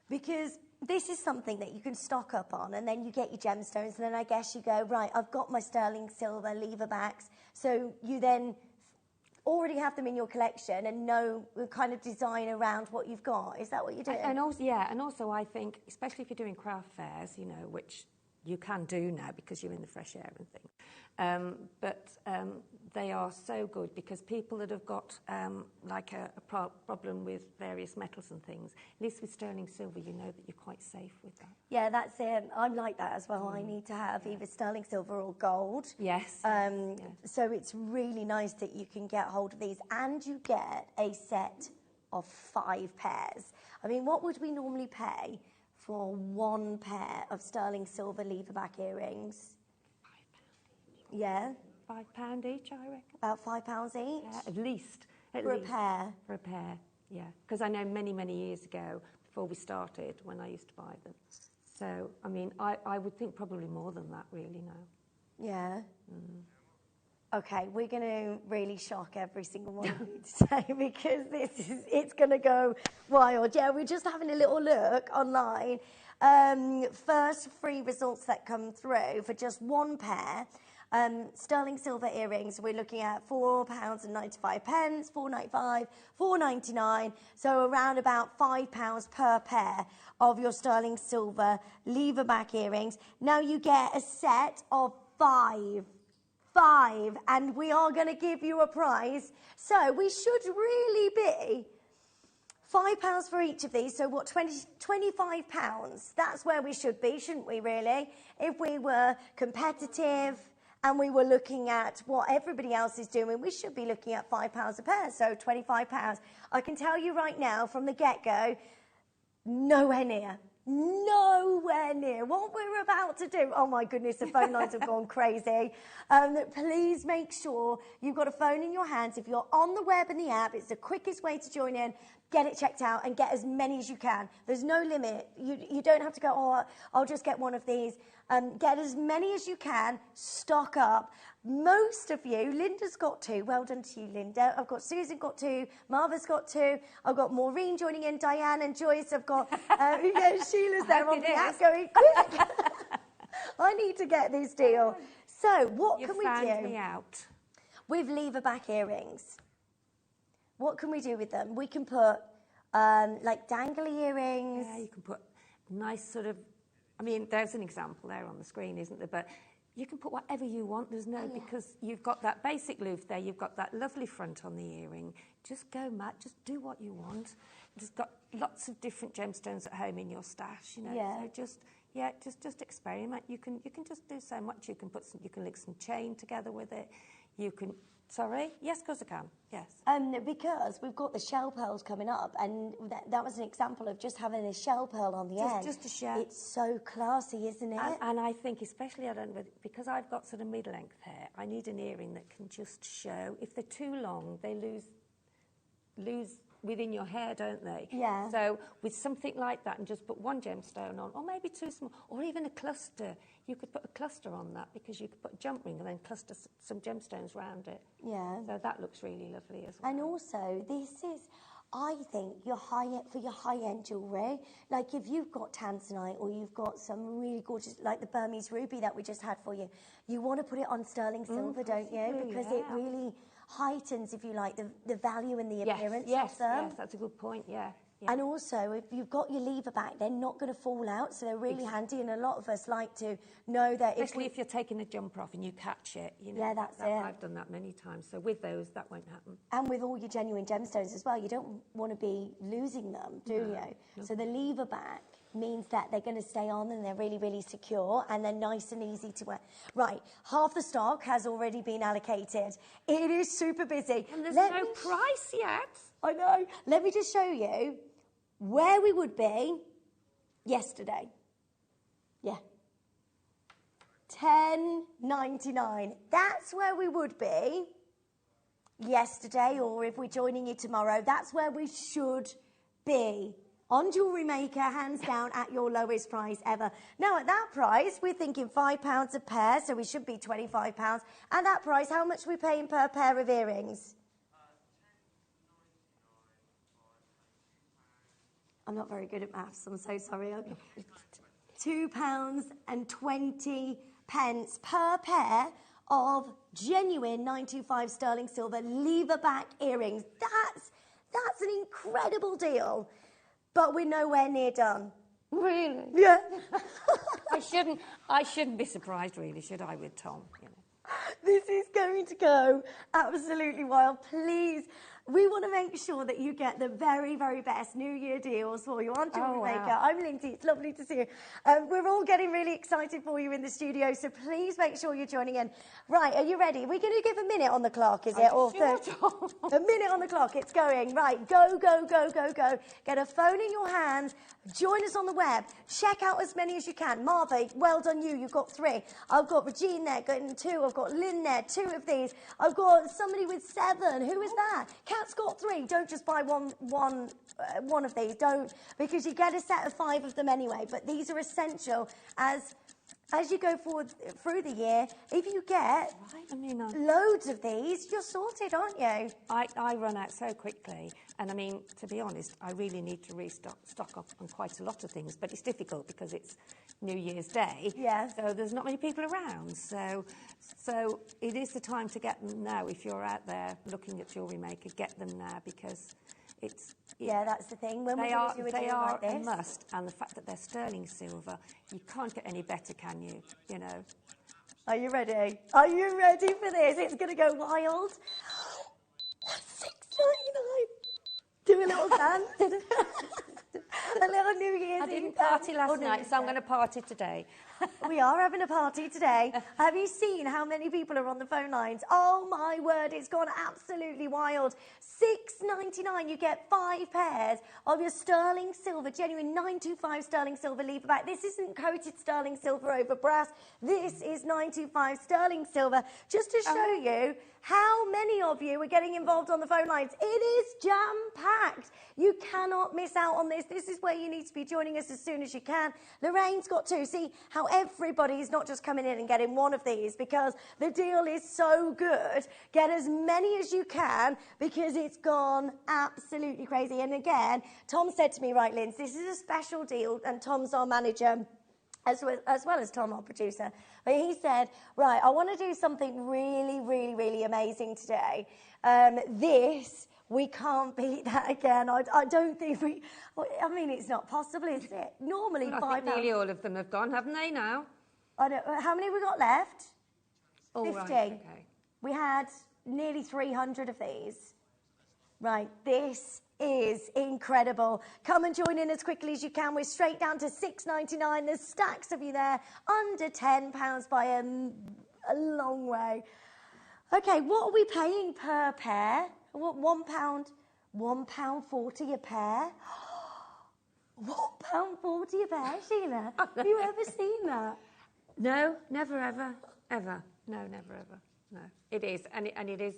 Because this is something that you can stock up on, and then you get your gemstones, and then I guess you go, right, I've got my sterling silver lever backs. So you then already have them in your collection and know the kind of design around what you've got. Is that what you're doing? And also I think, especially if you're doing craft fairs, you know, which you can do now because you're in the fresh air and things. But they are so good because people that have got like a problem with various metals and things, at least with sterling silver, you know that you're quite safe with that. Yeah, that's it. I'm like that as well. I need to have either sterling silver or gold. Yes. So it's really nice that you can get hold of these, and you get a set of 5 pairs. I mean, what would we normally pay for 1 pair of sterling silver lever back earrings? £5 each. Yeah. £5 each, I reckon. About £5 each? Yeah, at least. For a pair? For a pair, yeah. Because I know many, many years ago, before we started, when I used to buy them. So, I mean, I would think probably more than that, really, now. Yeah. Okay, we're going to really shock every single one of you today because it's going to go wild. Yeah, we're just having a little look online. First 3 results that come through for just 1 pair. Sterling silver earrings, we're looking at £4.95, £4.95, £4.99, so around about £5 per pair of your sterling silver lever back earrings. Now you get a set of 5, and we are going to give you a price. So we should really be £5 for each of these. So what, £25? That's where we should be, shouldn't we, really? If we were competitive and we were looking at what everybody else is doing, we should be looking at £5 a pair, so £25. I can tell you right now from the get-go, nowhere near nowhere near what we're about to do. Oh my goodness, the phone lines have gone crazy. Please make sure you've got a phone in your hands. If you're on the web and the app, it's the quickest way to join in. Get it checked out and get as many as you can. There's no limit. You don't have to go, oh, I'll just get one of these. Get as many as you can. Stock up. Most of you, Linda's got 2. Well done to you, Linda. I've got Susan got 2. Marva's got 2. I've got Maureen joining in. Diane and Joyce. I've got Sheila's there on the app going quick. I need to get this deal. So what can we do? You found me out. With lever back earrings. What can we do with them? We can put like dangly earrings. Yeah, you can put nice sort of, I mean, there's an example there on the screen, isn't there? But you can put whatever you want. There's no, because you've got that basic loop there. You've got that lovely front on the earring. Just go mad. Just do what you want. Just got lots of different gemstones at home in your stash, you know. Yeah. So just experiment. You can just do so much. You can link some chain together with it. You can. Sorry? Yes, of course I can. Yes. Because we've got the shell pearls coming up, and that was an example of just having a shell pearl on the end. Just a shell. It's so classy, isn't it? And I think, especially, I don't know, because I've got sort of mid-length hair, I need an earring that can just show. If they're too long, they lose within your hair, don't they? Yeah. So with something like that, and just put one gemstone on, or maybe 2 small, or even a cluster. You could put a cluster on that, because you could put a jump ring and then cluster some gemstones around it. Yeah. So that looks really lovely as well. And also, this is, I think, for your high-end jewellery. Like if you've got tanzanite, or you've got some really gorgeous, like the Burmese ruby that we just had for you, you want to put it on sterling silver, don't you? Because it really heightens, if you like, the value and the appearance of them. Yes, that's a good point, yeah. And also, if you've got your lever back, they're not going to fall out, so they're really handy. And a lot of us like to know that, especially if you're taking a jumper off and you catch it. You know, yeah, that's it. I've done that many times. So with those, that won't happen. And with all your genuine gemstones as well, you don't want to be losing them, do you? No. So the lever back means that they're going to stay on and they're really, really secure and they're nice and easy to wear. Right, half the stock has already been allocated. It is super busy. And there's no price yet. I know. Let me just show you where we would be yesterday. Yeah. $10.99. That's where we would be yesterday, or if we're joining you tomorrow, that's where we should be. On JewelleryMaker, hands down, at your lowest price ever. Now, at that price, we're thinking £5 a pair, so we should be £25. At that price, how much are we paying per pair of earrings? I'm not very good at maths, I'm so sorry. Okay. £2.20 per pair of genuine 925 sterling silver lever back earrings. That's an incredible deal. But we're nowhere near done. Really? Yeah. I shouldn't be surprised, really, should I, with Tom? You know. This is going to go absolutely wild. Please, we want to make sure that you get the very, very best New Year deals for you on JewelleryMaker. Wow. I'm Lindsay. It's lovely to see you. We're all getting really excited for you in the studio, so please make sure you're joining in. Right, are you ready? We're going to give a minute on the clock, is it? Or a minute on the clock. It's going. Right, go, go, go, go, go. Get a phone in your hands. Join us on the web. Check out as many as you can. Marva, well done you. You've got 3. I've got Regine there, getting 2. I've got Lynn there, 2 of these. I've got somebody with 7. Who is that? Kat's got 3. Don't just buy one of these. Don't, because you get a set of 5 of them anyway. But these are essential as you go forward through the year. If you get loads of these, you're sorted, aren't you? I run out so quickly. And I mean, to be honest, I really need to stock up on quite a lot of things. But it's difficult because it's New Year's Day. Yeah. So there's not many people around. So it is the time to get them now. If you're out there looking at JewelleryMaker, get them now, because yeah, that's the thing. When they we're are, do a they deal are like this, a must, and the fact that they're sterling silver, you can't get any better, can you? You know. Are you ready? Are you ready for this? It's going to go wild. $6.99. Do a little dance. A little New Year's I Eve didn't party last or New night, Year's so I'm Day. going to party today. We are having a party today. Have you seen how many people are on the phone lines? Oh my word, it's gone absolutely wild. $6.99, you get 5 pairs of your sterling silver, genuine 925 sterling silver lever back. This isn't coated sterling silver over brass. This is 925 sterling silver. Just to show you how many of you are getting involved on the phone lines. It is jam-packed. You cannot miss out on this. This is where you need to be joining us as soon as you can. Lorraine's got 2. See how everybody is not just coming in and getting one of these because the deal is so good. Get as many as you can because it's gone absolutely crazy. And again, Tom said to me, right, Linz, this is a special deal, and Tom's our manager, as well as Tom, our producer. But he said, right, I want to do something really, really, really amazing today. We can't beat that again. I don't think I mean, it's not possible, is it? Normally, Well, £5. I think nearly all of them have gone, haven't they, now? I don't, how many have we got left? Oh, 50. right, okay. We had nearly 300 of these. Right, this is incredible. Come and join in as quickly as you can. We're straight down to £6.99. There's stacks of you there, under £10 by a long way. Okay, what are we paying per pair? What, £1? £1.40 a pair? £1.40 a pair, Sheila? Have you ever seen that? No, never, ever, ever. No, never, ever. No, it is, and it is.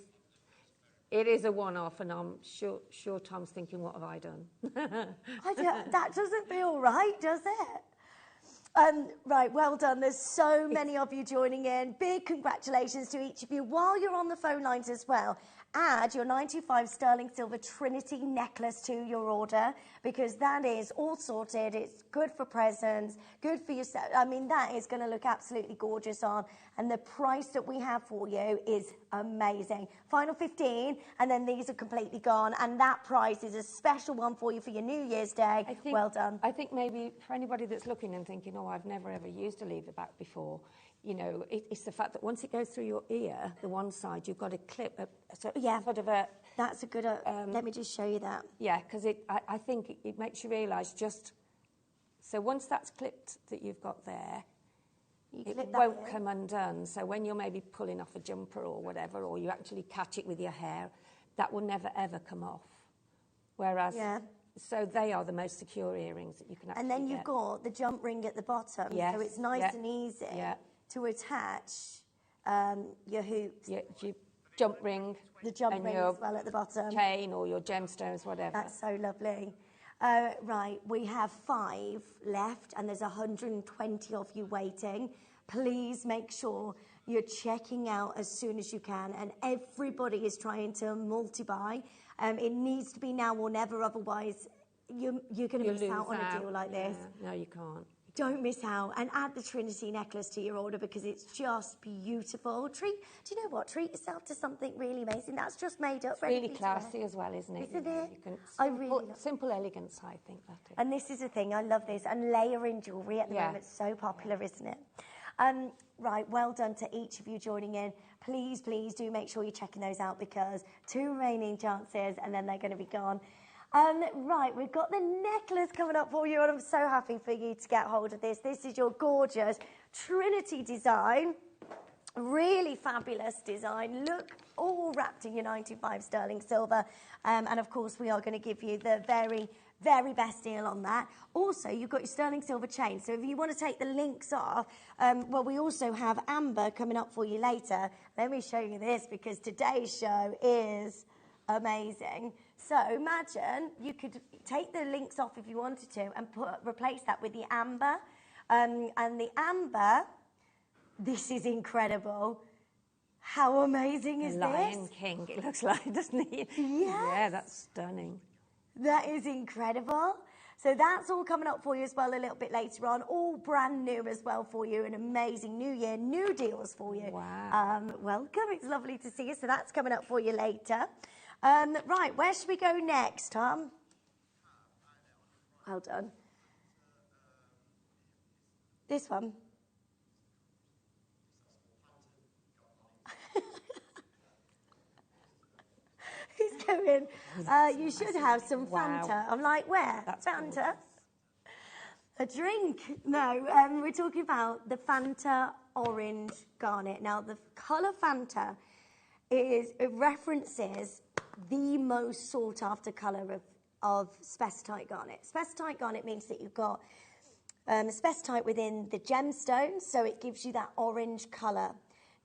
It is a one-off, and I'm sure Tom's thinking, what have I done? That doesn't feel right, does it? Right, well done. There's so many of you joining in. Big congratulations to each of you. While you're on the phone lines as well, add your 925 sterling silver Trinity necklace to your order because that is all sorted. It's good for presents, good for yourself. I mean, that is going to look absolutely gorgeous on. And the price that we have for you is amazing. Final 15, and then these are completely gone. And that price is a special one for you for your New Year's Day. Well done. I think maybe for anybody that's looking and thinking, oh, I've never ever used a lever back before, you know, it's the fact that once it goes through your ear, the one side, you've got to clip sort of a... That's a good... let me just show you that. Yeah, because I think it makes you realise just... So once that's clipped that you've got there, it won't come undone. So when you're maybe pulling off a jumper or whatever, or you actually catch it with your hair, that will never, ever come off. Whereas... Yeah. So they are the most secure earrings that you can actually And then you've got the jump ring at the bottom. Yes. So it's nice and easy to attach your hoops. Your jump ring. The jump ring as well at the bottom. Chain or your gemstones, whatever. That's so lovely. Right, we have 5 left and there's 120 of you waiting. Please make sure you're checking out as soon as you can, and everybody is trying to multi-buy. It needs to be now or never, otherwise you're going to miss out on a deal like this. No, you can't. Don't miss out, and add the Trinity necklace to your order because it's just beautiful. Do you know what? Treat yourself to something really amazing. That's just made up. It's really classy as well, isn't it? Isn't it? I really love simple elegance, I think that is. And this is the thing, I love this. And layering jewellery at the moment, so popular, isn't it? Right, well done to each of you joining in. Please, please do make sure you're checking those out because 2 remaining chances and then they're going to be gone. Right, we've got the necklace coming up for you, and I'm so happy for you to get hold of this. This is your gorgeous Trinity design. Really fabulous design. Look, all wrapped in your 95 sterling silver. And of course, we are going to give you the very, very best deal on that. Also, you've got your sterling silver chain. So if you want to take the links off, well, we also have Amber coming up for you later. Let me show you this because today's show is amazing. So imagine you could take the links off if you wanted to and replace that with the amber. And the amber, this is incredible. How amazing is this? Lion King, it looks like, doesn't it? Yes. Yeah, that's stunning. That is incredible. So that's all coming up for you as well a little bit later on. All brand new as well for you. An amazing new year, new deals for you. Wow. Welcome. It's lovely to see you. So that's coming up for you later. Right, where should we go next, Tom? Well done. This one. He's going, you should have some Fanta. I'm like, where? That's Fanta? gorgeous. A drink? No, we're talking about the Fanta Orange Garnet. Now, the colour Fanta it references the most sought-after colour of spessartite garnet. Spessartite garnet means that you've got spessartite within the gemstone, so it gives you that orange colour.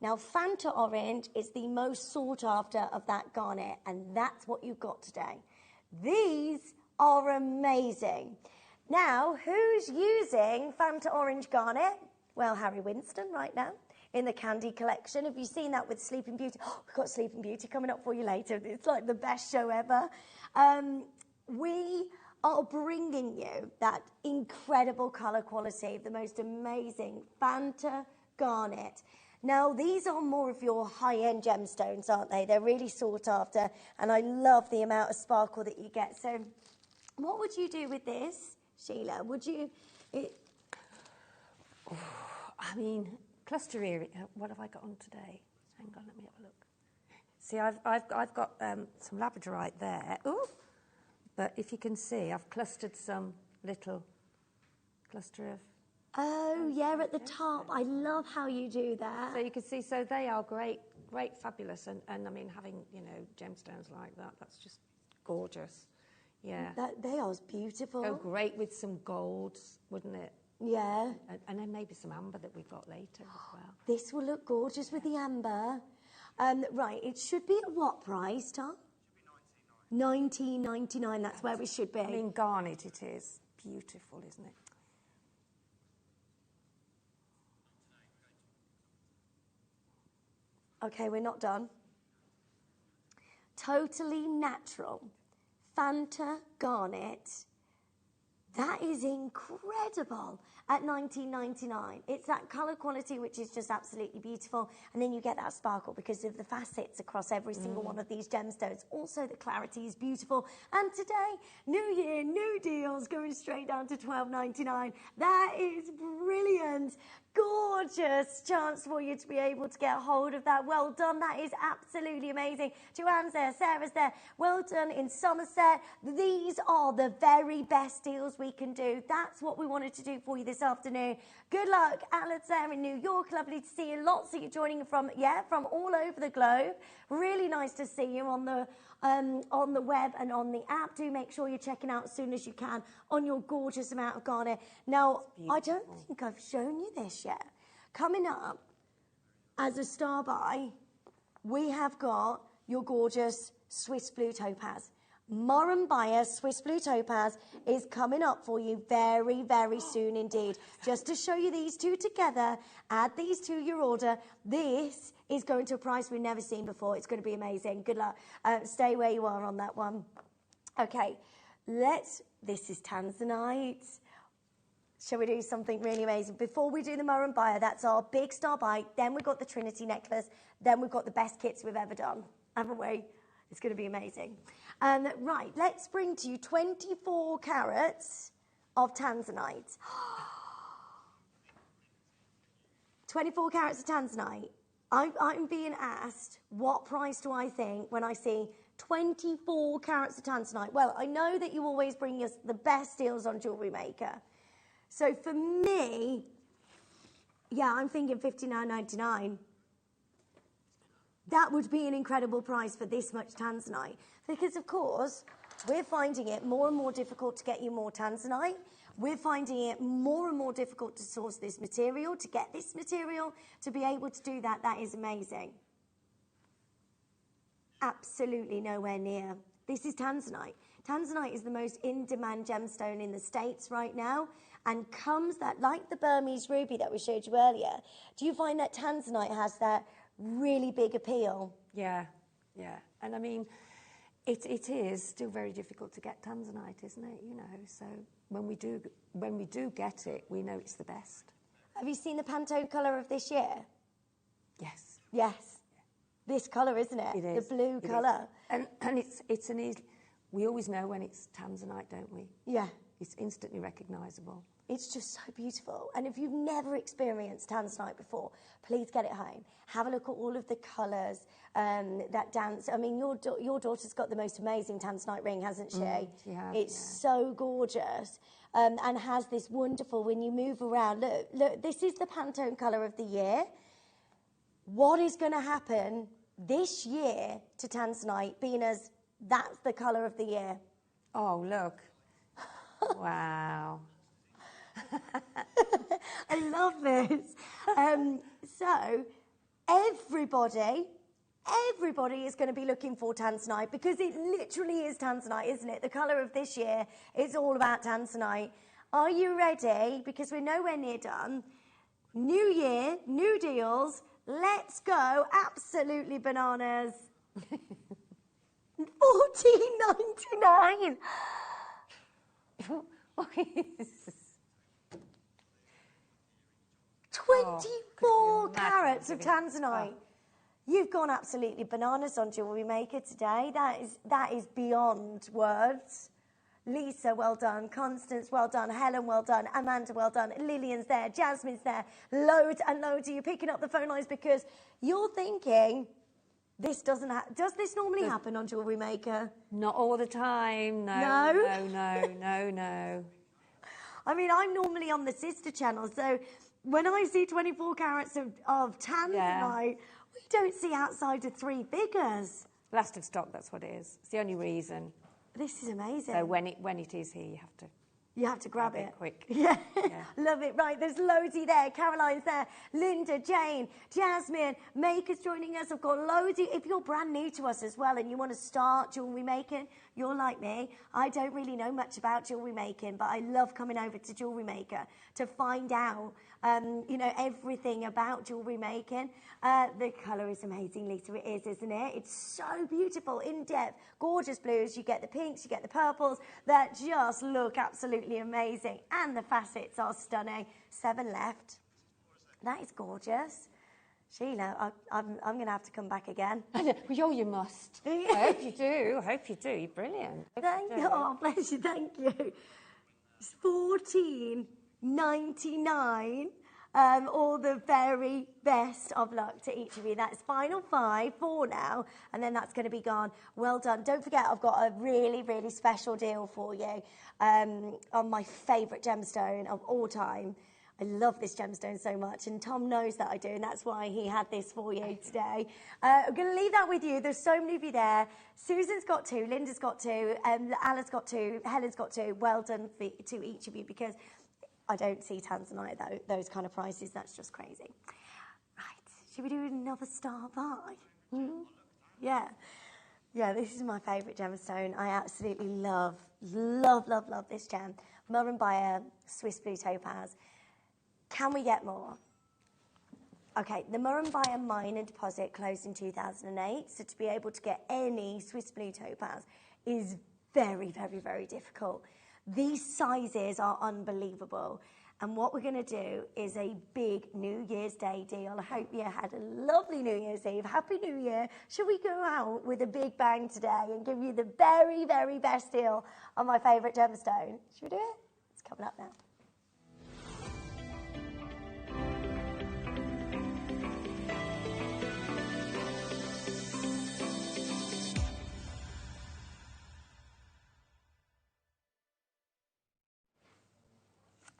Now, Fanta Orange is the most sought-after of that garnet, and that's what you've got today. These are amazing. Now, who's using Fanta Orange Garnet? Well, Harry Winston right now in the Candy collection. Have you seen that with Sleeping Beauty? Oh, we've got Sleeping Beauty coming up for you later. It's like the best show ever. We are bringing you that incredible colour quality, the most amazing Fanta Garnet. Now, these are more of your high-end gemstones, aren't they? They're really sought after, and I love the amount of sparkle that you get. So what would you do with this, Sheila? Would you... I mean, cluster earring. What have I got on today? Hang on, let me have a look. See, I've got some labradorite there. Ooh! But if you can see, I've clustered some little cluster of... Oh, yeah, at the top. I love how you do that. So you can see, so they are great, fabulous. And I mean, having, you know, gemstones like that, that's just gorgeous. Yeah. They are beautiful. Go great with some golds, wouldn't it? Yeah. And then maybe some amber that we've got later as well. This will look gorgeous with the amber. Right, it should be at what price, Tom? $19.99, that's where it should be. I mean, garnet it is. Beautiful, isn't it? Okay, we're not done. Totally natural. Fanta Garnet. That is incredible at $19.99. It's that colour quality which is just absolutely beautiful, and then you get that sparkle because of the facets across every single one of these gemstones. Also, the clarity is beautiful. And today, new year, new deals, going straight down to $12.99. That is brilliant. Gorgeous chance for you to be able to get hold of that. Well done. That is absolutely amazing. Joanne's there, Sarah's there. Well done in Somerset. These are the very best deals we can do. That's what we wanted to do for you this afternoon. Good luck. Alan's there in New York. Lovely to see you. Lots of you joining from all over the globe. Really nice to see you on the web and on the app. Do make sure you're checking out as soon as you can on your gorgeous amount of garnet. Now, I don't think I've shown you this yet. Coming up as a star buy, we have got your gorgeous Swiss Blue Topaz. Murrumbaya Swiss Blue Topaz is coming up for you very, very soon indeed. Just to show you these two together, add these to your order. This is going to a price we've never seen before. It's going to be amazing. Good luck. Stay where you are on that one. Okay, this is Tanzanite. Shall we do something really amazing? Before we do the Murrumbaya, that's our big star buy. Then we've got the Trinity necklace. Then we've got the best kits we've ever done, haven't we? It's going to be amazing. Right, let's bring to you 24 carats of Tanzanite. 24 carats of Tanzanite. I'm being asked, what price do I think when I see 24 carats of Tanzanite? Well, I know that you always bring us the best deals on JewelleryMaker. So for me, yeah, I'm thinking $59.99. That would be an incredible price for this much Tanzanite. Because, of course, we're finding it more and more difficult to get you more Tanzanite. We're finding it more and more difficult to source this material, to get this material. To be able to do that, that is amazing. Absolutely nowhere near. This is Tanzanite. Tanzanite is the most in-demand gemstone in the States right now, and comes that, like the Burmese ruby that we showed you earlier, do you find that Tanzanite has that really big appeal? Yeah, yeah. And I mean, it is still very difficult to get Tanzanite, isn't it? You know, so when we do get it, we know it's the best. Have you seen the Pantone colour of this year? Yes. Yes. This colour, isn't it? It is. The blue colour. And it's an easy... We always know when it's Tanzanite, don't we? Yeah. It's instantly recognisable. It's just so beautiful. And if you've never experienced Tanzanite before, please get it home. Have a look at all of the colours that dance. I mean, your daughter's got the most amazing Tanzanite ring, hasn't she? She has, It's so gorgeous. and has this wonderful, when you move around, look, this is the Pantone colour of the year. What is going to happen this year to Tanzanite, being as that's the colour of the year? Oh, look. Wow. I love this. So everybody is going to be looking for Tanzanite, because it literally is Tanzanite, isn't it? The colour of this year is all about Tanzanite. Are you ready? Because we're nowhere near done. New year, new deals. Let's go. Absolutely bananas. $14.99. What is this? 24 carats of Tanzanite. You've gone absolutely bananas on Jewellery Maker today. That is beyond words. Lisa, well done. Constance, well done. Helen, well done. Amanda, well done. Lillian's there. Jasmine's there. Loads and loads of you picking up the phone lines because you're thinking, this doesn't does this normally happen on Jewellery Maker? Not all the time. No. No. I mean, I'm normally on the sister channel, so when I see 24 carats of Tanzanite, we don't see outside of 3 figures. Last of stock, that's what it is. It's the only reason. This is amazing. So when it is here, you have to grab it quick. Yeah. Love it. Right, there's loadsy there. Caroline's there. Linda, Jane, Jasmine, Makers joining us. I've got loadsy. If you're brand new to us as well and you want to start jewellery making, you're like me. I don't really know much about jewellery making, but I love coming over to Jewellery Maker to find out, everything about jewellery making. The colour is amazing, Lisa. It is, isn't it? It's so beautiful, in depth, gorgeous blues. You get the pinks, you get the purples that just look absolutely amazing, and the facets are stunning. 7 left. That is gorgeous. Sheila, I'm going to have to come back again. Well, you must. I hope you do. You're brilliant. Thank you. Oh, bless you. Thank you. It's $14.99. All the very best of luck to each of you. That's final 4 now, and then that's going to be gone. Well done. Don't forget, I've got a really, really special deal for you on my favourite gemstone of all time. I love this gemstone so much, and Tom knows that I do, and that's why he had this for you today. I'm going to leave that with you. There's so many of you there. Susan's got 2, Linda's got 2, Alice got 2, Helen's got 2. Well done to each of you, because I don't see Tanzanite at those kind of prices. That's just crazy. Right, should we do another star buy? Yeah, this is my favourite gemstone. I absolutely love this gem. Murrumbaya Swiss Blue Topaz. Can we get more? Okay, the Murrumbaya mine and deposit closed in 2008, so to be able to get any Swiss Blue Topaz is very, very, very difficult. These sizes are unbelievable. And what we're going to do is a big New Year's Day deal. I hope you had a lovely New Year's Eve. Happy New Year. Should we go out with a big bang today and give you the very, very best deal on my favourite gemstone? Should we do it? It's coming up now.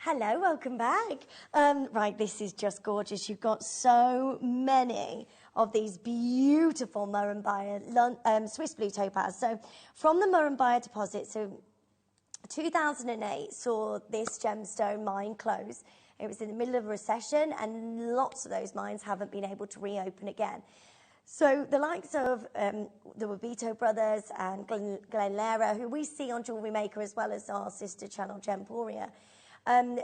Hello, welcome back. Right, this is just gorgeous. You've got so many of these beautiful Murrumbaya Swiss Blue Topaz. So from the Murrumbaya deposit, so 2008 saw this gemstone mine close. It was in the middle of a recession, and lots of those mines haven't been able to reopen again. So the likes of the Wabito brothers and Glen Lera, who we see on Jewellery Maker as well as our sister channel Gemporia,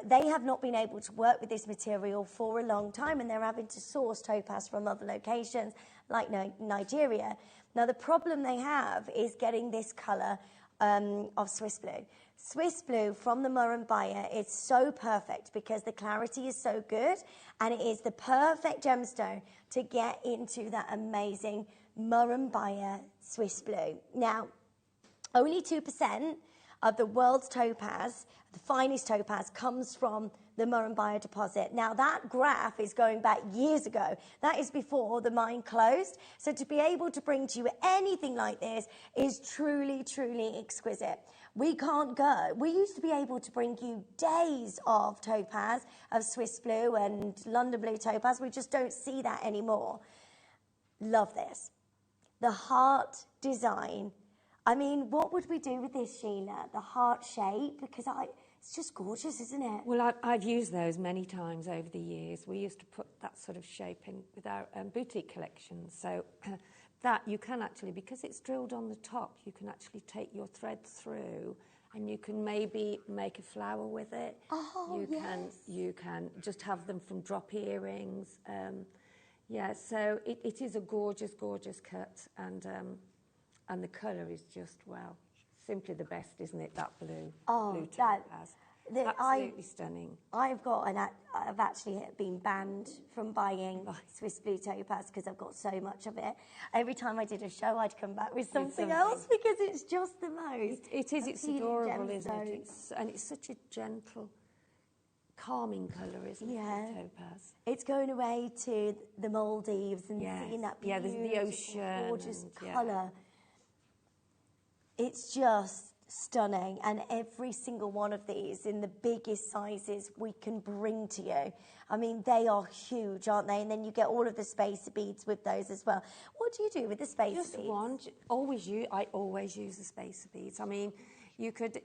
they have not been able to work with this material for a long time, and they're having to source topaz from other locations like Nigeria. Now, the problem they have is getting this colour of Swiss Blue. Swiss Blue from the Murrumbaya is so perfect because the clarity is so good, and it is the perfect gemstone to get into that amazing Murrumbaya Swiss Blue. Now, only 2% of the world's topaz, the finest topaz comes from the Murrumbidgee deposit. Now, that graph is going back years ago. That is before the mine closed. So to be able to bring to you anything like this is truly, truly exquisite. We can't go. We used to be able to bring you days of topaz, of Swiss blue and London blue topaz. We just don't see that anymore. Love this. The heart design. I mean, what would we do with this, Sheila? The heart shape? Because it's just gorgeous, isn't it? Well, I've used those many times over the years. We used to put that sort of shape in with our boutique collections. So that you can actually, because it's drilled on the top, you can actually take your thread through and you can maybe make a flower with it. Oh, You can just have them from drop earrings. Yeah, so it is a gorgeous, gorgeous cut, and the colour is just, well, simply the best, isn't it? That blue, blue topaz. Absolutely stunning. I've actually been banned from buying Swiss blue topaz because I've got so much of it. Every time I did a show, I'd come back with something else because it's just the most. It is. It's adorable, isn't it? And it's such a gentle, calming colour, isn't it? Topaz. It's going away to the Maldives and seeing that beautiful, the ocean, gorgeous colour. It's just stunning, and every single one of these in the biggest sizes we can bring to you. I mean, they are huge, aren't they? And then you get all of the spacer beads with those as well. What do you do with the spacer beads? Just one. I always use the spacer beads. I mean, you could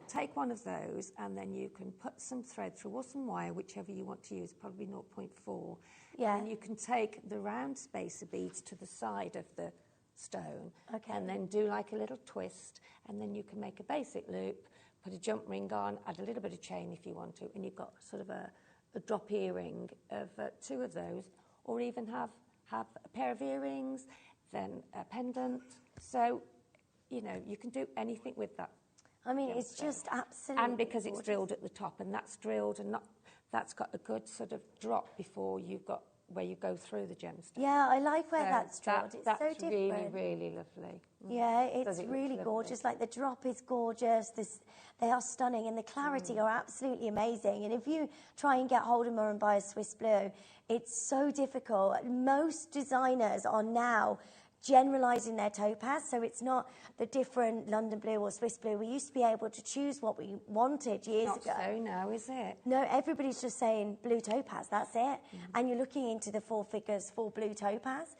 take one of those and then you can put some thread through or some wire, whichever you want to use, probably 0.4. Yeah. And you can take the round spacer beads to the side of the stone, and then do like a little twist, and then you can make a basic loop, put a jump ring on, add a little bit of chain if you want to, and you've got sort of a drop earring of 2 of those, or even have a pair of earrings, then a pendant. So, you know, you can do anything with that. I mean, it's just absolutely And because gorgeous. it's drilled at the top, and that's drilled, and that's got a good sort of drop before you've got where you go through the gemstone. Yeah, I like where that's drilled. It's that's so different. really, really lovely. Yeah, it's really gorgeous. Like, the drop is gorgeous. They are stunning, and the clarity are absolutely amazing. And if you try and get hold of Murrumbidgee Swiss Blue, it's so difficult. Most designers are now generalising their topaz, so it's not the different London blue or Swiss blue. We used to be able to choose what we wanted years ago. Not so now, is it? No, everybody's just saying blue topaz, that's it. And you're looking into the 4 figures for blue topaz.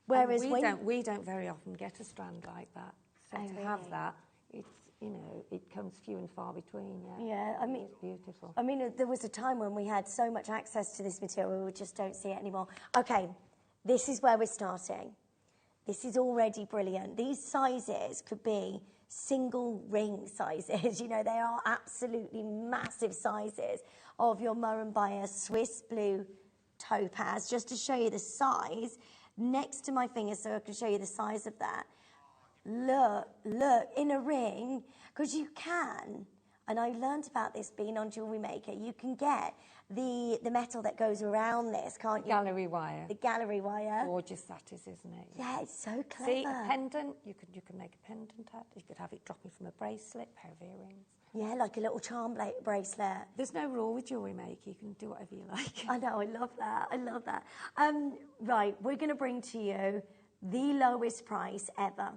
Whereas we don't very often get a strand like that. So to have that, it's, you know, it comes few and far between. Yeah, I mean, it's beautiful. I mean, there was a time when we had so much access to this material, we just don't see it anymore. Okay, this is where we're starting. This is already brilliant. These sizes could be single ring sizes. You know, they are absolutely massive sizes of your Murrumbidgee Swiss blue topaz. Just to show you the size, next to my finger so I can show you the size of that. Look, in a ring, because you can, and I learned about this being on JewelleryMaker, you can get the metal that goes around this, can't you? Gallery wire. The gallery wire. Gorgeous that is, isn't it? Yeah, it's so clever. See, a pendant, you could make a pendant out. You could have it dropping from a bracelet, pair of earrings. Yeah, like a little charm bracelet. There's no rule with JewelleryMaker. You can do whatever you like. I know, I love that. I love that. Right, we're going to bring to you the lowest price ever.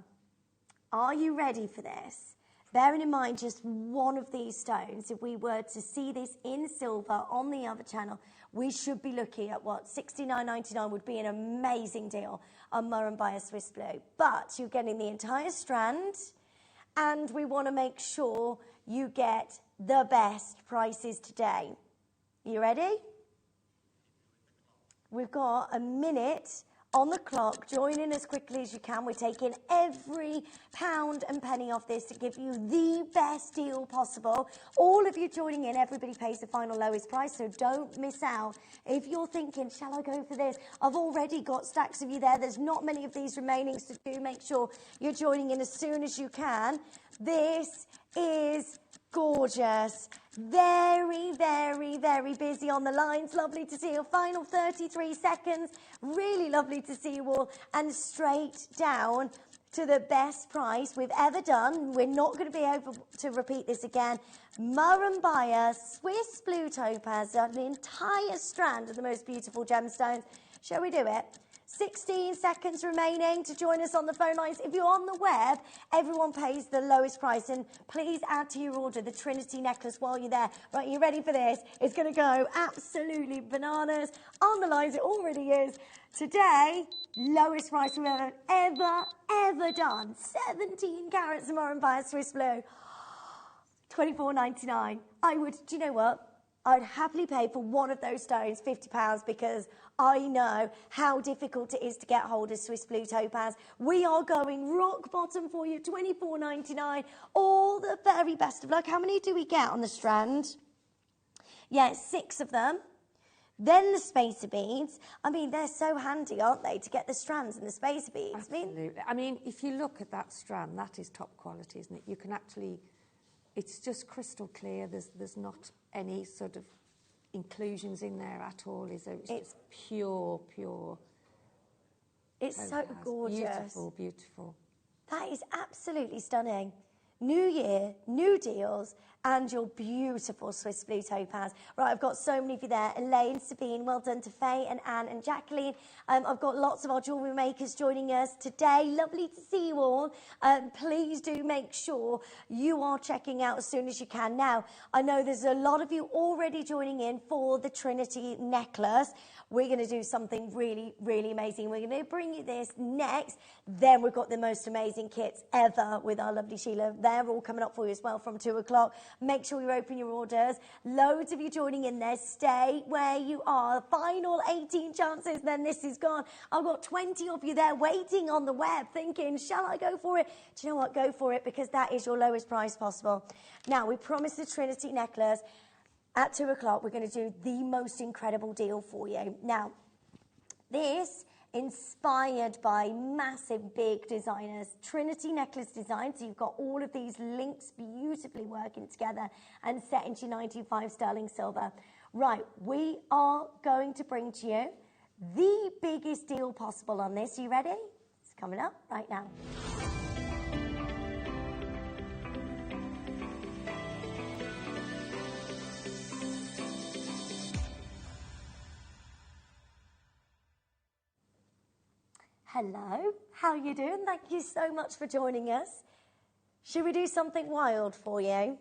Are you ready for this? Bearing in mind just one of these stones, if we were to see this in silver on the other channel, we should be looking at what, $69.99 would be an amazing deal on Murrumbidgee Swiss Blue. But you're getting the entire strand, and we want to make sure you get the best prices today. You ready? We've got a minute on the clock. Join in as quickly as you can. We're taking every pound and penny off this to give you the best deal possible. All of you joining in, everybody pays the final lowest price, so don't miss out. If you're thinking, shall I go for this? I've already got stacks of you there. There's not many of these remaining, so do make sure you're joining in as soon as you can. This is gorgeous. Very, very, very busy on the lines. Lovely to see you. Final 33 seconds. Really lovely to see you all. And straight down to the best price we've ever done. We're not going to be able to repeat this again. Murrumbaya Swiss Blue Topaz, the entire strand of the most beautiful gemstones. Shall we do it? 16 seconds remaining to join us on the phone lines. If you're on the web, everyone pays the lowest price. And please add to your order the Trinity necklace while you're there. Right, you ready for this? It's going to go absolutely bananas. On the lines, it already is. Today, lowest price we've ever done. 17 carats of Murrumbaya Swiss Blue. $24.99. I would, do you know what? I'd happily pay for one of those stones £50 because I know how difficult it is to get hold of Swiss Blue Topaz. We are going rock bottom for you, $24.99. All the very best of luck. How many do we get on the strand? Yeah, 6 of them. Then the spacer beads. I mean, they're so handy, aren't they, to get the strands and the spacer beads? Absolutely. I mean, if you look at that strand, that is top quality, isn't it? You can actually, it's just crystal clear. There's not any sort of inclusions in there at all. It's just pure. It's so gorgeous. Beautiful, beautiful. That is absolutely stunning. New year, new deals, and your beautiful Swiss Blue Topaz. Right, I've got so many of you there. Elaine, Sabine, well done to Faye and Anne and Jacqueline. I've got lots of our jewellery makers joining us today. Lovely to see you all. Please do make sure you are checking out as soon as you can. Now, I know there's a lot of you already joining in for the Trinity necklace. We're going to do something really, really amazing. We're going to bring you this next. Then we've got the most amazing kits ever with our lovely Sheila. They're all coming up for you as well from 2 o'clock. Make sure you open your orders. Loads of you joining in there. Stay where you are. Final 18 chances, then this is gone. I've got 20 of you there waiting on the web thinking, shall I go for it? Do you know what? Go for it because that is your lowest price possible. Now, we promised the Trinity necklace. At 2 o'clock, we're going to do the most incredible deal for you. Now, this inspired by massive big designers, Trinity necklace design. So you've got all of these links beautifully working together and set into 925 sterling silver. Right, we are going to bring to you the biggest deal possible on this. Are you ready? It's coming up right now. Hello, how are you doing? Thank you so much for joining us. Should we do something wild for you?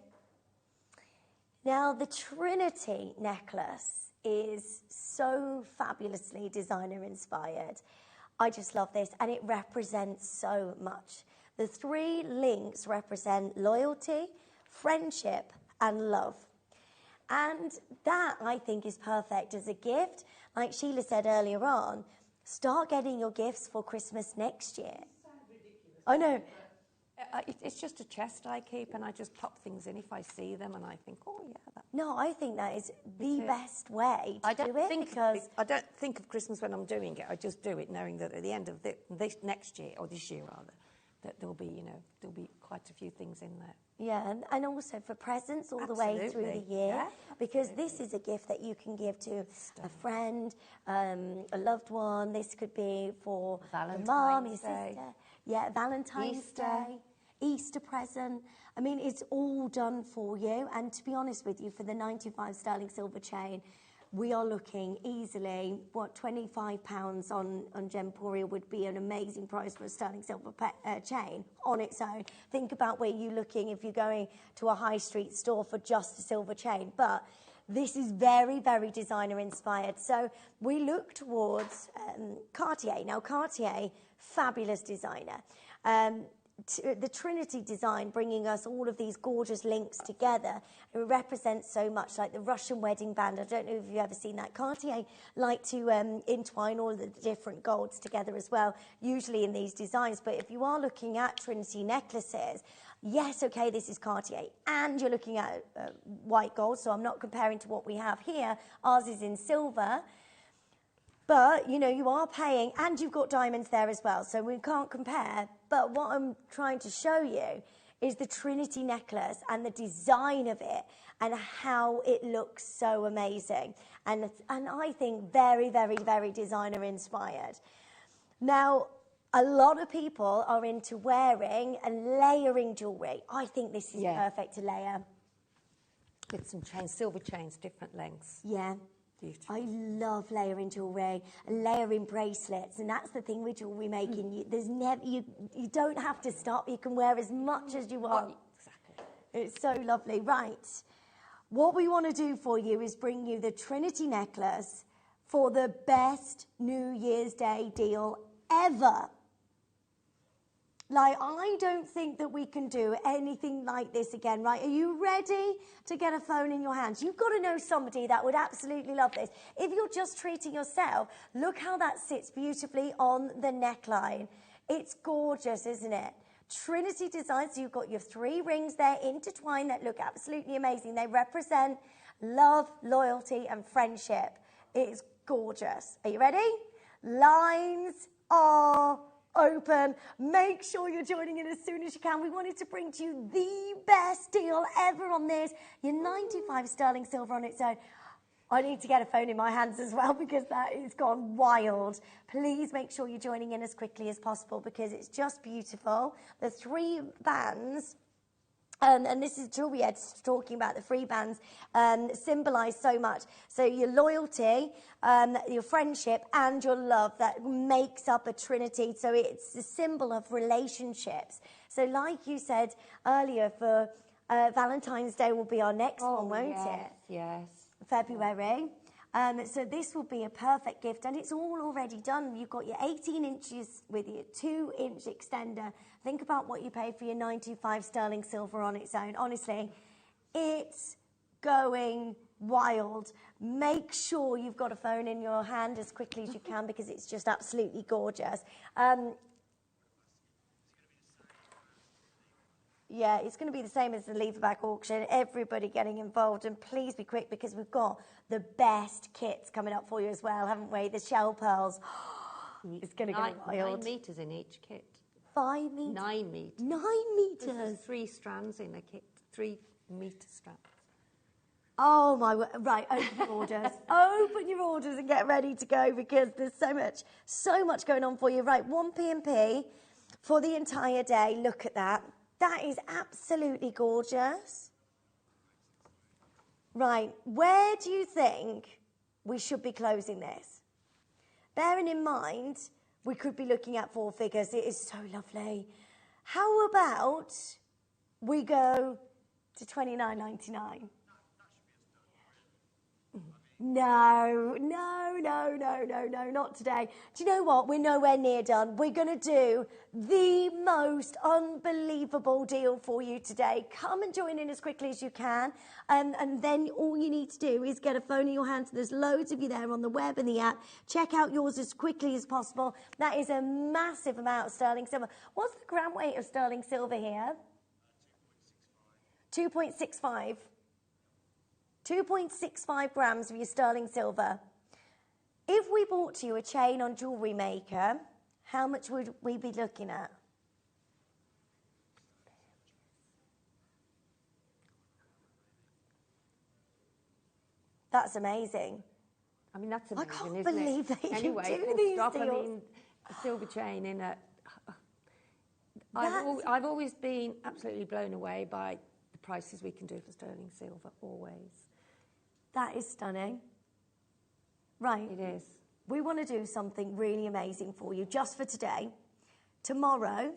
Now, the Trinity necklace is so fabulously designer inspired. I just love this, and it represents so much. The 3 links represent loyalty, friendship, and love. And that, I think, is perfect as a gift. Like Sheila said earlier on, start getting your gifts for Christmas next year. I know. It's just a chest I keep, and I just pop things in if I see them, and I think, oh yeah. No, I think that is the best way to do it because I don't think of Christmas when I'm doing it. I just do it knowing that at the end of this next year, or this year rather, that there'll be quite a few things in there. Yeah, and also for presents all the way through the year, because this is a gift that you can give to a friend, a loved one. This could be for your mum, your sister. Yeah, Valentine's Day, Easter present. I mean, it's all done for you. And to be honest with you, for the 95 sterling silver chain, we are looking easily, £25 on Gemporia would be an amazing price for a sterling silver chain on its own. Think about where you're looking if you're going to a high street store for just a silver chain. But this is very, very designer inspired. So we look towards Cartier. Now, Cartier, fabulous designer. The Trinity design, bringing us all of these gorgeous links together, it represents so much, like the Russian wedding band. I don't know if you've ever seen that. Cartier like to entwine all of the different golds together as well, usually in these designs. But if you are looking at Trinity necklaces, yes, okay, this is Cartier, and you're looking at white gold, so I'm not comparing to what we have here. Ours is in silver. But, you know, you are paying, and you've got diamonds there as well, so we can't compare. But what I'm trying to show you is the Trinity necklace and the design of it and how it looks so amazing. And I think very, very, very designer inspired. Now, A lot of people are into wearing and layering jewellery. I think this is perfect to layer. With some chains, silver chains, different lengths. Yeah. Beautiful. I love layering jewellery and layering bracelets, and that's the thing with jewellery making. You don't have to stop. You can wear as much as you want. Exactly. It's so lovely. Right. What we want to do for you is bring you the Trinity necklace for the best New Year's Day deal ever. Like, I don't think that we can do anything like this again, right? Are you ready to get a phone in your hands? You've got to know somebody that would absolutely love this. If you're just treating yourself, look how that sits beautifully on the neckline. It's gorgeous, isn't it? Trinity design, so you've got your 3 rings there intertwined that look absolutely amazing. They represent love, loyalty, and friendship. It's gorgeous. Are you ready? Lines are open. Make sure you're joining in as soon as you can. We wanted to bring to you the best deal ever on this. Your 95 sterling silver on its own. I need to get a phone in my hands as well because that has gone wild. Please make sure you're joining in as quickly as possible because it's just beautiful. The 3 bands, and this is Juliet talking about the 3 bands, symbolise so much. So your loyalty, your friendship, and your love, that makes up a trinity. So it's a symbol of relationships. So like you said earlier, for Valentine's Day will be our next one, won't it? Yes. February. So this will be a perfect gift, and it's all already done. You've got your 18 inches with your 2-inch extender. Think about what you paid for your 925 sterling silver on its own. Honestly, it's going wild. Make sure you've got a phone in your hand as quickly as you can because it's just absolutely gorgeous. Yeah, it's going to be the same as the leverback auction. Everybody getting involved, and please be quick because we've got the best kits coming up for you as well, haven't we? The shell pearls. It's going to go wild. 9 metres in each kit. 5 metres? 9 metres. 9 metres? There's 3 strands in a kit, 3 metre straps. Oh my word. Right, open your orders. Open your orders and get ready to go because there's so much going on for you. Right, 1 P&P for the entire day. Look at that. That is absolutely gorgeous. Right, where do you think we should be closing this? Bearing in mind, we could be looking at 4 figures. It is so lovely. How about we go to $29.99? No, not today. Do you know what? We're nowhere near done. We're going to do the most unbelievable deal for you today. Come and join in as quickly as you can. And then all you need to do is get a phone in your hands. There's loads of you there on the web and the app. Check out yours as quickly as possible. That is a massive amount of sterling silver. What's the gram weight of sterling silver here? 2.65. 2.65 grams of your sterling silver. If we bought you a chain on JewelleryMaker, how much would we be looking at? That's amazing. I mean, that's amazing, I can't isn't believe it? that you Anyway, do full these stop. deals. I mean, a silver chain in a... I've always been absolutely blown away by the prices we can do for sterling silver, always. That is stunning. Right. It is. We want to do something really amazing for you just for today. Tomorrow,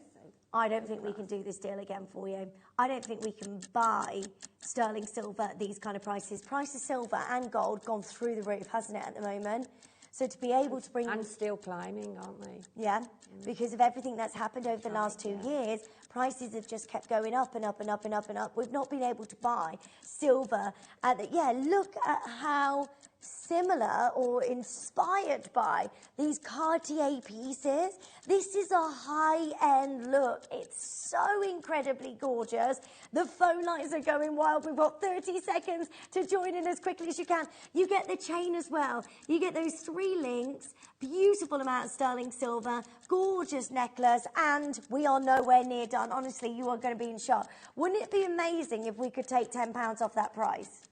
I don't think we can do this deal again for you. I don't think we can buy sterling silver at these kind of prices. Price of silver and gold gone through the roof, hasn't it, at the moment? So to be able to bring... And still climbing, aren't they? Yeah, because of everything that's happened over the last 2 years, prices have just kept going up and up and up and up and up. We've not been able to buy silver. Look at how similar or inspired by these Cartier pieces. This is a high-end look. It's so incredibly gorgeous. The phone lines are going wild. We've got 30 seconds to join in as quickly as you can. You get the chain as well. You get those 3 links, beautiful amount of sterling silver, gorgeous necklace, and we are nowhere near done. Honestly, you are going to be in shock. Wouldn't it be amazing if we could take £10 off that price?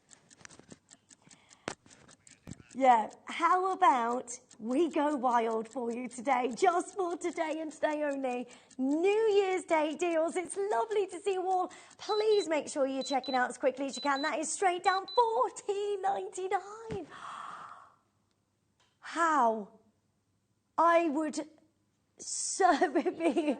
Yeah, how about we go wild for you today, just for today and today only. New Year's Day deals. It's lovely to see you all. Please make sure you're checking out as quickly as you can. That is straight down $14.99. How? I would so be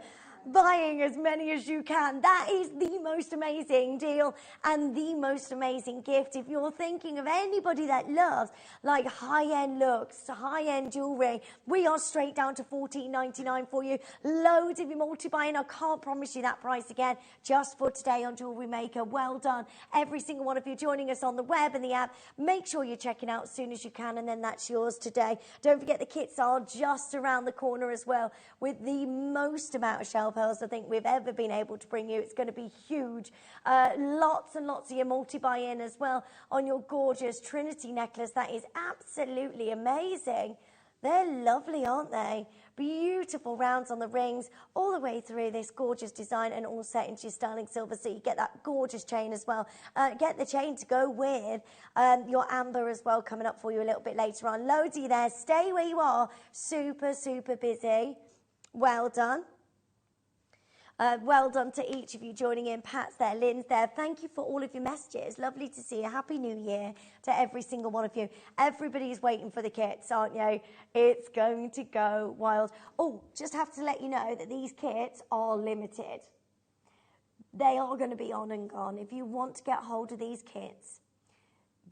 buying as many as you can. That is the most amazing deal and the most amazing gift. If you're thinking of anybody that loves like high-end looks, high-end jewellery, we are straight down to $14.99 for you. Loads of your multi-buying. I can't promise you that price again, just for today on Jewellery Maker. Well done, every single one of you joining us on the web and the app. Make sure you're checking out as soon as you can, and then that's yours today. Don't forget the kits are just around the corner as well, with the most amount of shell pearls I think we've ever been able to bring you. It's going to be huge. Lots and lots of your multi-buy-in as well on your gorgeous Trinity necklace. That is absolutely amazing. They're lovely, aren't they? Beautiful rounds on the rings all the way through this gorgeous design, and all set into your sterling silver, so you get that gorgeous chain as well. Get the chain to go with your amber as well, coming up for you a little bit later on. Loads of you there. Stay where you are. Super, super busy. Well done. Well done to each of you joining in. Pat's there, Lynn's there. Thank you for all of your messages. Lovely to see you. Happy New Year to every single one of you. Everybody's waiting for the kits, aren't you? It's going to go wild. Oh, just have to let you know that these kits are limited. They are going to be on and gone. If you want to get hold of these kits,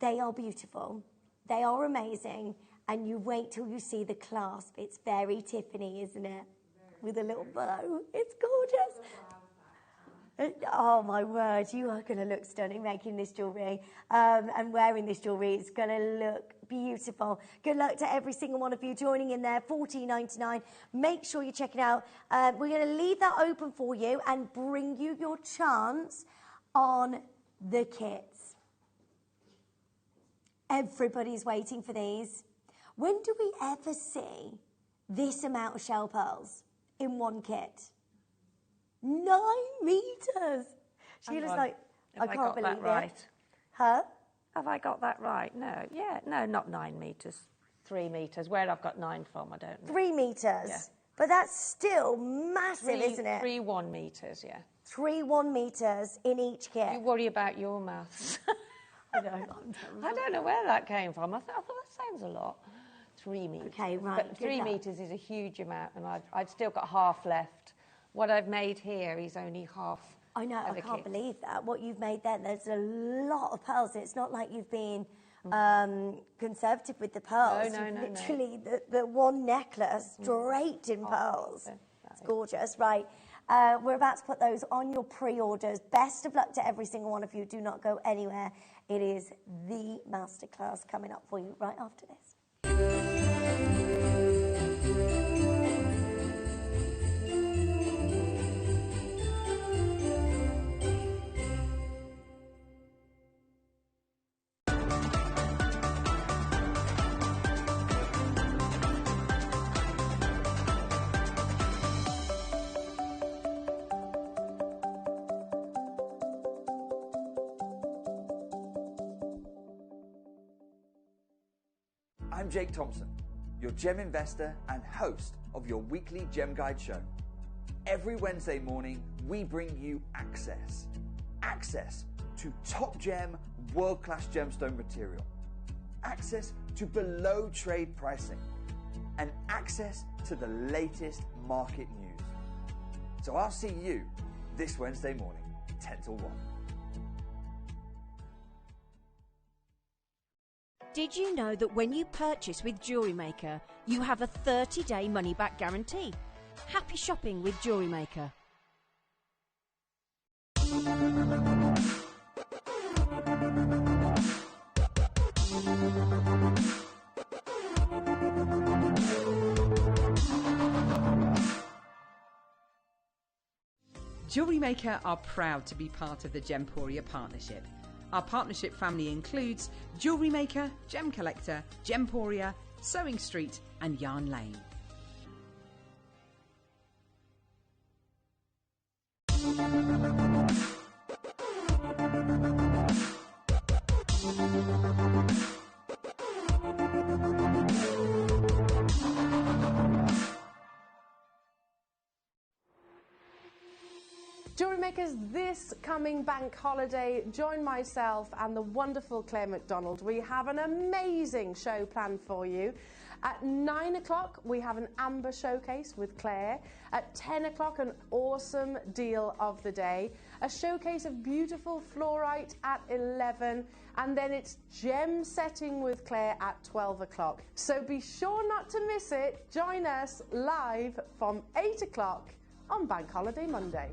they are beautiful. They are amazing. And you wait till you see the clasp. It's very Tiffany, isn't it? With a little bow. It's gorgeous. Oh my word, you are going to look stunning making this jewellery and wearing this jewellery. It's going to look beautiful. Good luck to every single one of you joining in there. $14.99. Make sure you check it out. We're going to leave that open for you and bring you your chance on the kits. Everybody's waiting for these. When do we ever see this amount of shell pearls in one kit? 9 meters. Sheila's like, I can't believe it. Right? Huh? Have I got that right? No. Yeah. No, not 9 meters. 3 meters. Where I've got 9 from, I don't know. 3 meters. Yeah. But that's still massive, isn't it? 3 1 meters. Yeah. 3 1 meters in each kit. You worry about your maths. I don't know where that came from. I thought that sounds a lot. 3 meters. Okay, right. But 3 meters is a huge amount, and I've still got half left. What I've made here is only half. I know, I can't believe that. What you've made then, there's a lot of pearls. It's not like you've been conservative with the pearls. No. Literally, the one necklace draped in pearls. It's gorgeous. Right, we're about to put those on your pre-orders. Best of luck to every single one of you. Do not go anywhere. It is the masterclass coming up for you right after this. I'm Jake Thompson, your gem investor and host of your weekly Gem Guide show. Every Wednesday morning, we bring you access. Access to top gem, world-class gemstone material. Access to below trade pricing. And access to the latest market news. So I'll see you this Wednesday morning, 10 till 1. Did you know that when you purchase with Jewellery Maker, you have a 30-day money-back guarantee? Happy shopping with Jewellery Maker. Jewellery Maker are proud to be part of the Gemporia partnership. Our partnership family includes Jewellery Maker, Gem Collector, Gemporia, Sewing Street and Yarn Lane. Jewellery Makers, this coming bank holiday, join myself and the wonderful Claire McDonald. We have an amazing show planned for you. At 9 o'clock, we have an amber showcase with Claire. At 10 o'clock, an awesome deal of the day. A showcase of beautiful fluorite at 11. And then it's gem setting with Claire at 12 o'clock. So be sure not to miss it. Join us live from 8 o'clock on Bank Holiday Monday.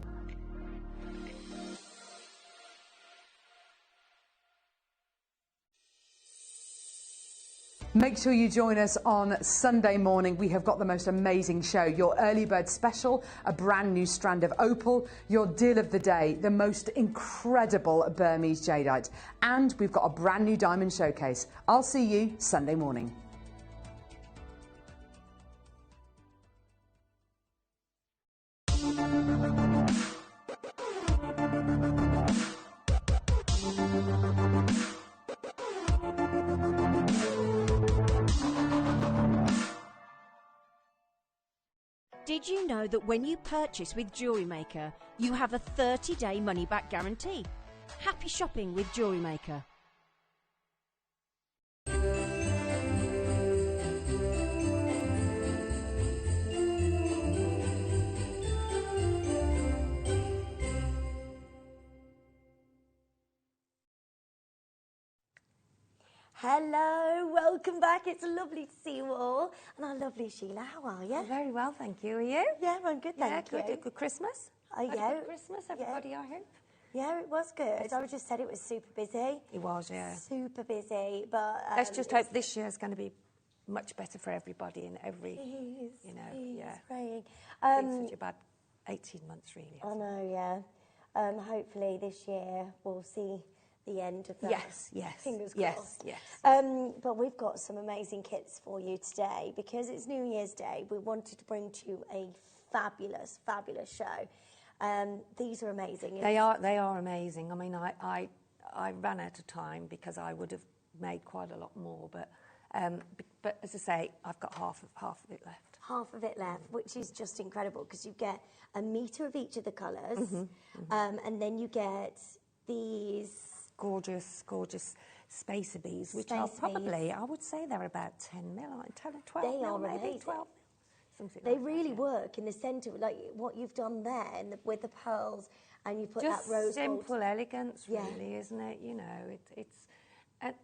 Make sure you join us on Sunday morning. We have got the most amazing show. Your early bird special, a brand new strand of opal, your deal of the day, the most incredible Burmese jadeite. And we've got a brand new diamond showcase. I'll see you Sunday morning. Did you know that when you purchase with JewelleryMaker, you have a 30-day money-back guarantee? Happy shopping with JewelleryMaker. Hello, welcome back. It's lovely to see you all. And our lovely Sheila, how are you? Very well, thank you. Are you? Yeah, I'm good, thank you. Good, good Christmas? Yeah. Good Christmas, everybody, I hope? Yeah, it was good. I just said it was super busy. It was, yeah. Super busy, but... Let's just hope this year's going to be much better for everybody in every, yeah. Praying. It's been such a bad 18 months, really. I know, yeah. Hopefully this year we'll see the end of that. Yes. Fingers crossed. Yes. But we've got some amazing kits for you today because it's New Year's Day. We wanted to bring to you a fabulous, fabulous show. These are amazing. They are amazing. I mean, I ran out of time because I would have made quite a lot more, but as I say, I've got half of it left. Half of it left, which is just incredible because you get a metre of each of the colours, and then you get these gorgeous spacer bees, which are probably, I would say they're about 10 mil, 12 they mil, are maybe amazing. 12 something they like really that, work in the centre, like what you've done there with the pearls, and you put just that rose simple gold. elegance, really, isn't it? You know, it's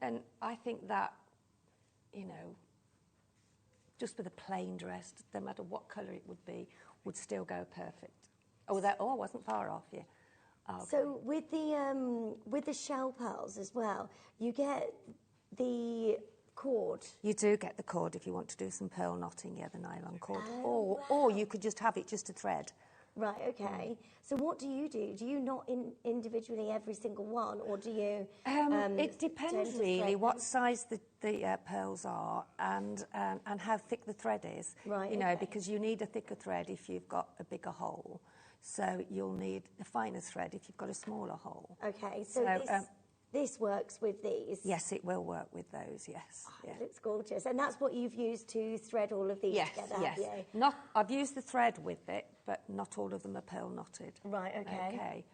and I think that, you know, just with a plain dress, no matter what colour it would be, would still go perfect. I wasn't far off, yeah. Okay. So with the shell pearls as well, you get the cord. You do get the cord if you want to do some pearl knotting, the nylon cord, or you could just have it just a thread. Right. Okay. So what do you do? Do you knot individually every single one, or do you? It depends really what size the pearls are and how thick the thread is. Right. You know, because you need a thicker thread if you've got a bigger hole. So you'll need a finer thread if you've got a smaller hole. Okay, so this works with these? Yes, it will work with those, yes. It looks gorgeous. And that's what you've used to thread all of these together, have you? I've used the thread with it, but not all of them are pearl knotted. Right, okay.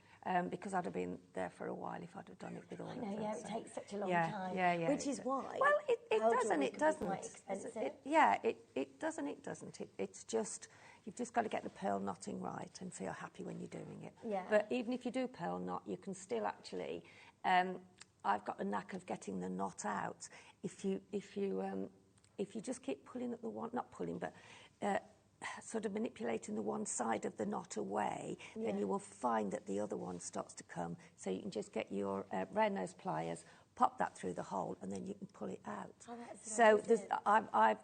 Because I'd have been there for a while if I'd have done it with all of them. Yeah, it takes such a long time. Yeah. Which is why. Well, it does and it doesn't. Quite expensive. It does and it doesn't. It's just... You've just got to get the pearl knotting right and feel happy when you're doing it. Yeah. But even if you do pearl knot, you can still actually... I've got a knack of getting the knot out. If you just keep pulling at the one... Not pulling, but... sort of manipulating the one side of the knot away, then you will find that the other one starts to come. So you can just get your round nose pliers, pop that through the hole, and then you can pull it out. Oh, that's so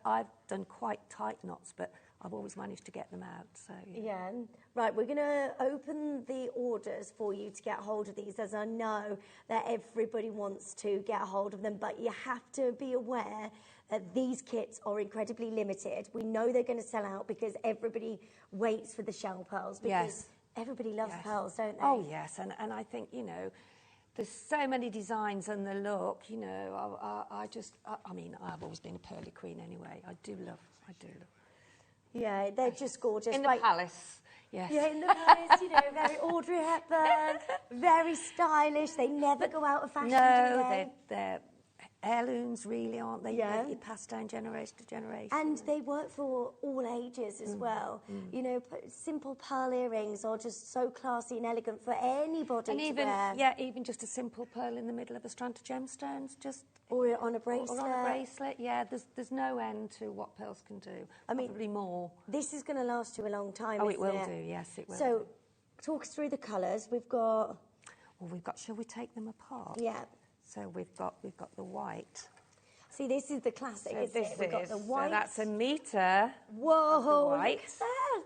I've done quite tight knots, but I've always managed to get them out. So yeah. Right, we're going to open the orders for you to get hold of these, as I know that everybody wants to get a hold of them, but you have to be aware that these kits are incredibly limited. We know they're going to sell out because everybody waits for the shell pearls, because everybody loves pearls, don't they? Oh, yes, and I think, you know, there's so many designs and the look, you know, I mean, I've always been a pearly queen anyway. I do love. Yeah, they're just gorgeous. In the palace, Yes. Yeah, in the palace, you know, very Audrey Hepburn, very stylish. They never go out of fashion, do No, they? they're heirlooms, really, aren't they? Yeah. They pass down generation to generation. And they work for all ages as well. You know, simple pearl earrings are just so classy and elegant for anybody And to even, wear. yeah, even just a simple pearl in the middle of a strand of gemstones, just... Or on a bracelet. Or on a bracelet, yeah. There's no end to what pearls can do. I mean, probably more. This is going to last you a long time, Oh, it isn't will do, yes, it will. So, talk us through the colours. We've got... Well, shall we take them apart? Yeah. So we've got the white. See, this is the classic, isn't it? We've got the white. So that's a metre. Whoa, of the white. Look at that.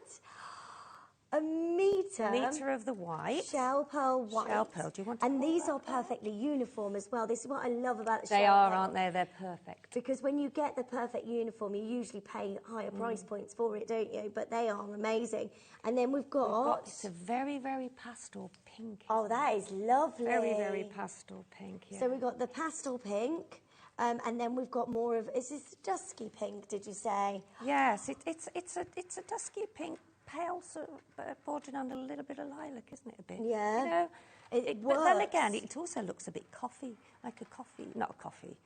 A metre. Metre of the white. Shell pearl white. Shell pearl. Do you want to And these are perfectly uniform as well. This is what I love about the shell They are, pearl. aren't they? They're perfect. Because when you get the perfect uniform, you usually pay higher price points for it, don't you? But they are amazing. And then we've got... It's a very, very pastel pink. Oh, that is lovely. Very, very pastel pink, yeah. So we've got the pastel pink, and then we've got more of... Is this dusky pink, did you say? Yes, it's a dusky pink, pale, sort of, bordering on a little bit of lilac, isn't it, a bit? Yeah. You know, It but then works. again, it also looks a bit coffee, like a coffee, not a coffee.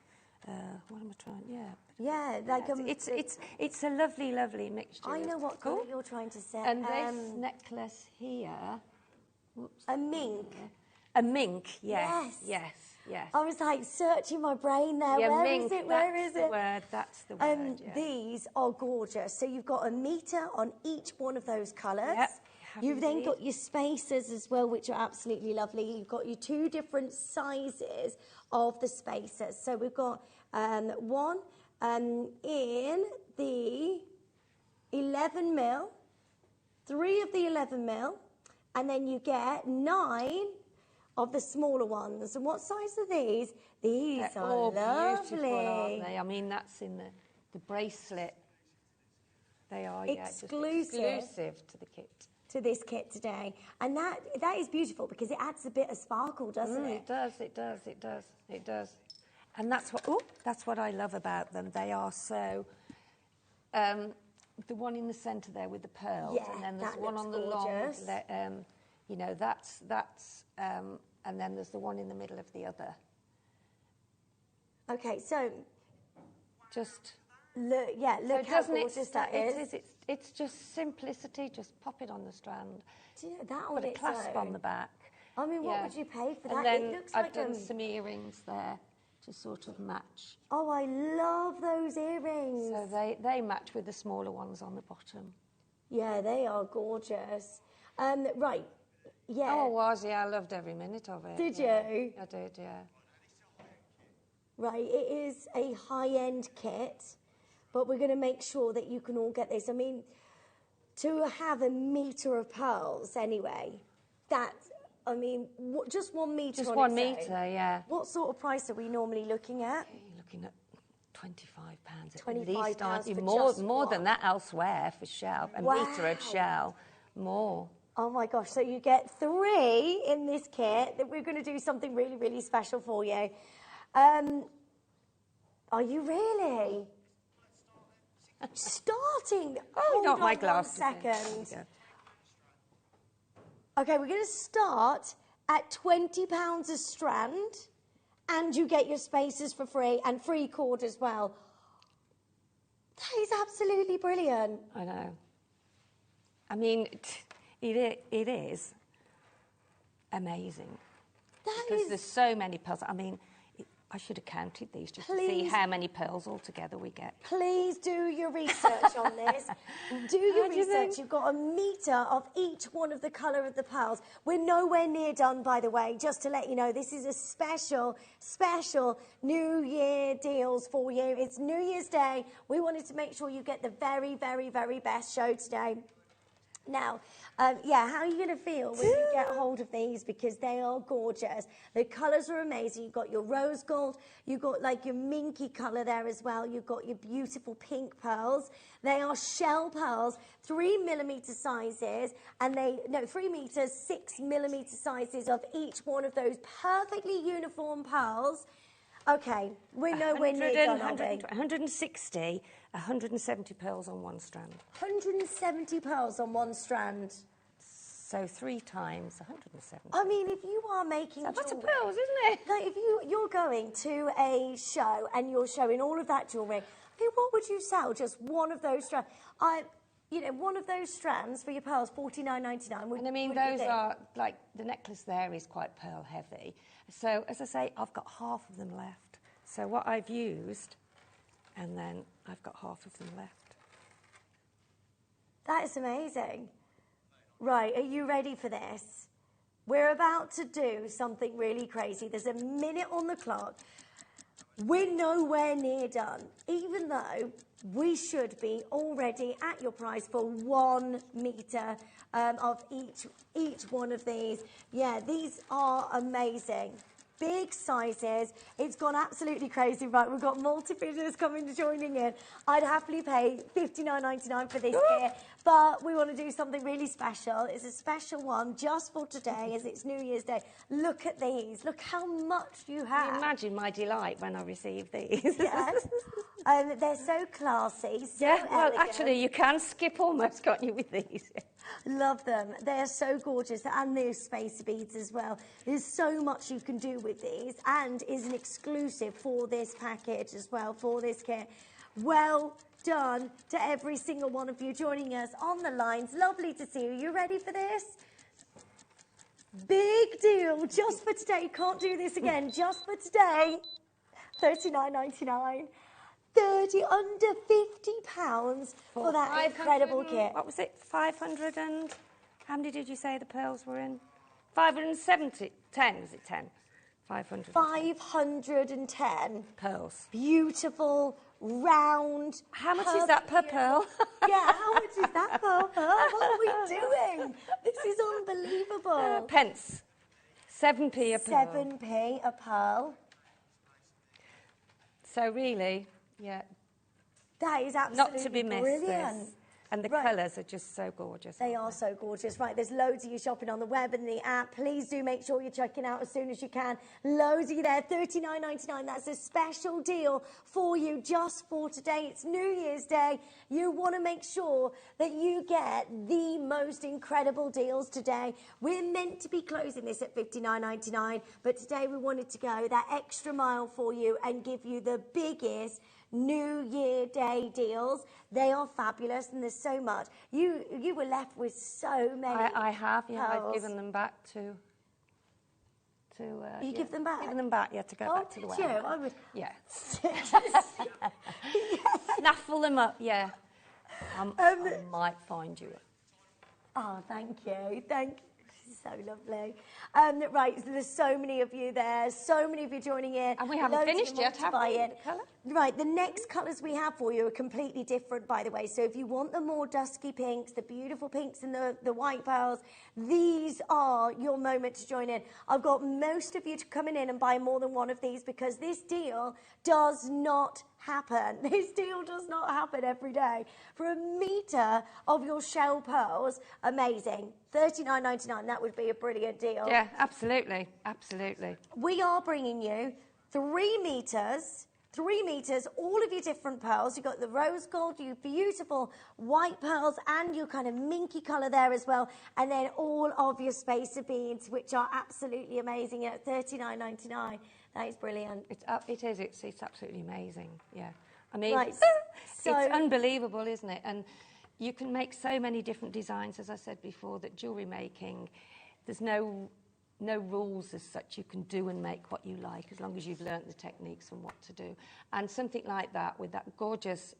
What am I trying? Yeah. Yeah, like it's a lovely, lovely mixture. I know what Cool. colour you're trying to say. And this necklace here, whoops, a mink. A mink, yes, Yes. yes, yes. I was like searching my brain there. Yeah, Where mink, is it? Where is it? That's the word, yeah. These are gorgeous. So you've got a metre on each one of those colours. Yep, You've then got your spacers as well, which are absolutely lovely. You've got your two different sizes of the spacers. So we've got one in the 11 mil, 3 of the 11 mil, and then you get 9 of the smaller ones. And what size are these? These They're are all lovely. beautiful, aren't they? I mean, that's in the bracelet. They are, Exclusive. Yeah, just exclusive to the kit. To this kit today. And that is beautiful because it adds a bit of sparkle, doesn't it? It does, it does, it does, it does. And that's what I love about them. They are so... the one in the centre there with the pearls, Yeah, and then there's that one looks on the gorgeous. long, you know, that's and then there's the one in the middle of the other. Okay, so just look, yeah, look how gorgeous that is. It's just simplicity. Just pop it on the strand. Do you know that Put on a its clasp on own? the back. I mean, what Yeah. would you pay for that? And then It looks I've like done some earrings there to sort of match. Oh, I love those earrings. So they match with the smaller ones on the bottom. Yeah, they are gorgeous. Right, yeah. Oh, I was, yeah, I loved every minute of it. Did yeah. you? I did, yeah. Right, it is a high-end kit, but we're going to make sure that you can all get this. I mean, to have a metre of pearls anyway, I mean, just 1 metre Just on 1 its metre, own. yeah. What sort of price are we normally looking at? You're looking at £25 at £25 least, aren't you? for More just than one. that elsewhere for shell. A metre of shell. More. Oh my gosh, so you get 3 in this kit. That we're going to do something really, really special for you. Are you really? Starting. Hold got on my 1 glasses in. second. Yeah. Okay, we're going to start at £20 a strand, and you get your spacers for free and free cord as well. That is absolutely brilliant. I know. I mean, it is amazing. Because there's so many pearls. I mean, I should have counted these just to see Please. how many pearls altogether we get. Please do your research on this. Do your do you research. think? You've got a metre of each one of the colour of the pearls. We're nowhere near done, by the way, just to let you know. This is a special, special New Year deals for you. It's New Year's Day. We wanted to make sure you get the very, very, very best show today. Now, yeah, how are you going to feel when you get hold of these? Because they are gorgeous. The colours are amazing. You've got your rose gold. You've got like your minky colour there as well. You've got your beautiful pink pearls. They are shell pearls, 3mm sizes, and 3 metres, 6mm sizes of each one of those perfectly uniform pearls. Okay, we're nowhere near done, are we? 170 pearls on one strand. 170 pearls on one strand. So 3 times 170. I mean, if you are making That's a jewellery, pearls, isn't it? like if you're going to a show and you're showing all of that jewellery, I mean, what would you sell? Just one of those strands? One of those strands for your pearls, $49.99. And I mean, those are, like, the necklace there is quite pearl heavy. So, as I say, I've got half of them left. So what I've used, and then I've got half of them left. That is amazing. Right, are you ready for this? We're about to do something really crazy. There's a minute on the clock. We're nowhere near done, even though we should be already at your price for 1 metre of each one of these. Yeah, these are amazing. Big sizes. It's gone absolutely crazy. Right, we've got multi-bidders joining in. I'd happily pay $59.99 for this gear, but we want to do something really special. It's a special one just for today, as it's New Year's Day. Look at these. Look how much you have. Can you imagine my delight when I received these? Yes. They're so classy, so well, elegant. actually, you can skip almost, can't you, with these? Love them. They're so gorgeous, and they're spacer beads as well. There's so much you can do with these, and is an exclusive for this package as well, for this kit. Well done to every single one of you joining us on the lines. Lovely to see you. You ready for this? Big deal, just for today. Can't do this again. Just for today. $39.99. Under £50 for that incredible kit. What was it? 500 and... How many did you say the pearls were in? 570. 10, was it 10? 500. 510 pearls. Beautiful, round. How much is that per pearl? Yeah, how much is that per pearl? What are we doing? This is unbelievable. Pence. 7p a pearl. 7p a pearl. So really, yeah. That is absolutely not to be missed. brilliant. This. And the colours are just so gorgeous. They are so gorgeous. Right, there's loads of you shopping on the web and the app. Please do make sure you're checking out as soon as you can. Loads of you there, $39.99. That's a special deal for you just for today. It's New Year's Day. You want to make sure that you get the most incredible deals today. We're meant to be closing this at $59.99, but today we wanted to go that extra mile for you and give you the biggest New Year Day deals. They are fabulous, and there's so much. You were left with so many. I have, yeah. pearls. I've given them back to you give them back? Given them back, yeah, to go back to the did you? warehouse. I would. Yeah. Snaffle them up, yeah. I might find you. Oh, thank you. Thank you. So lovely. Right, so there's so many of you there, so many of you joining in. And we haven't finished yet, have we? The colour? Right, the next colours we have for you are completely different, by the way. So if you want the more dusky pinks, the beautiful pinks and the white pearls, these are your moment to join in. I've got most of you coming in and buying more than one of these because this deal does not happen. This deal does not happen every day. For a metre of your shell pearls, amazing. $39.99, that would be a brilliant deal. Yeah, absolutely, absolutely. We are bringing you 3 metres, all of your different pearls. You've got the rose gold, your beautiful white pearls, and your kind of minky colour there as well. And then all of your spacer beads, which are absolutely amazing at $39.99. That is brilliant. It's absolutely amazing, yeah. I mean, right. It's unbelievable, isn't it? And you can make so many different designs, as I said before, that jewellery making, there's no rules as such. You can do and make what you like as long as you've learnt the techniques and what to do. And something like that with that gorgeous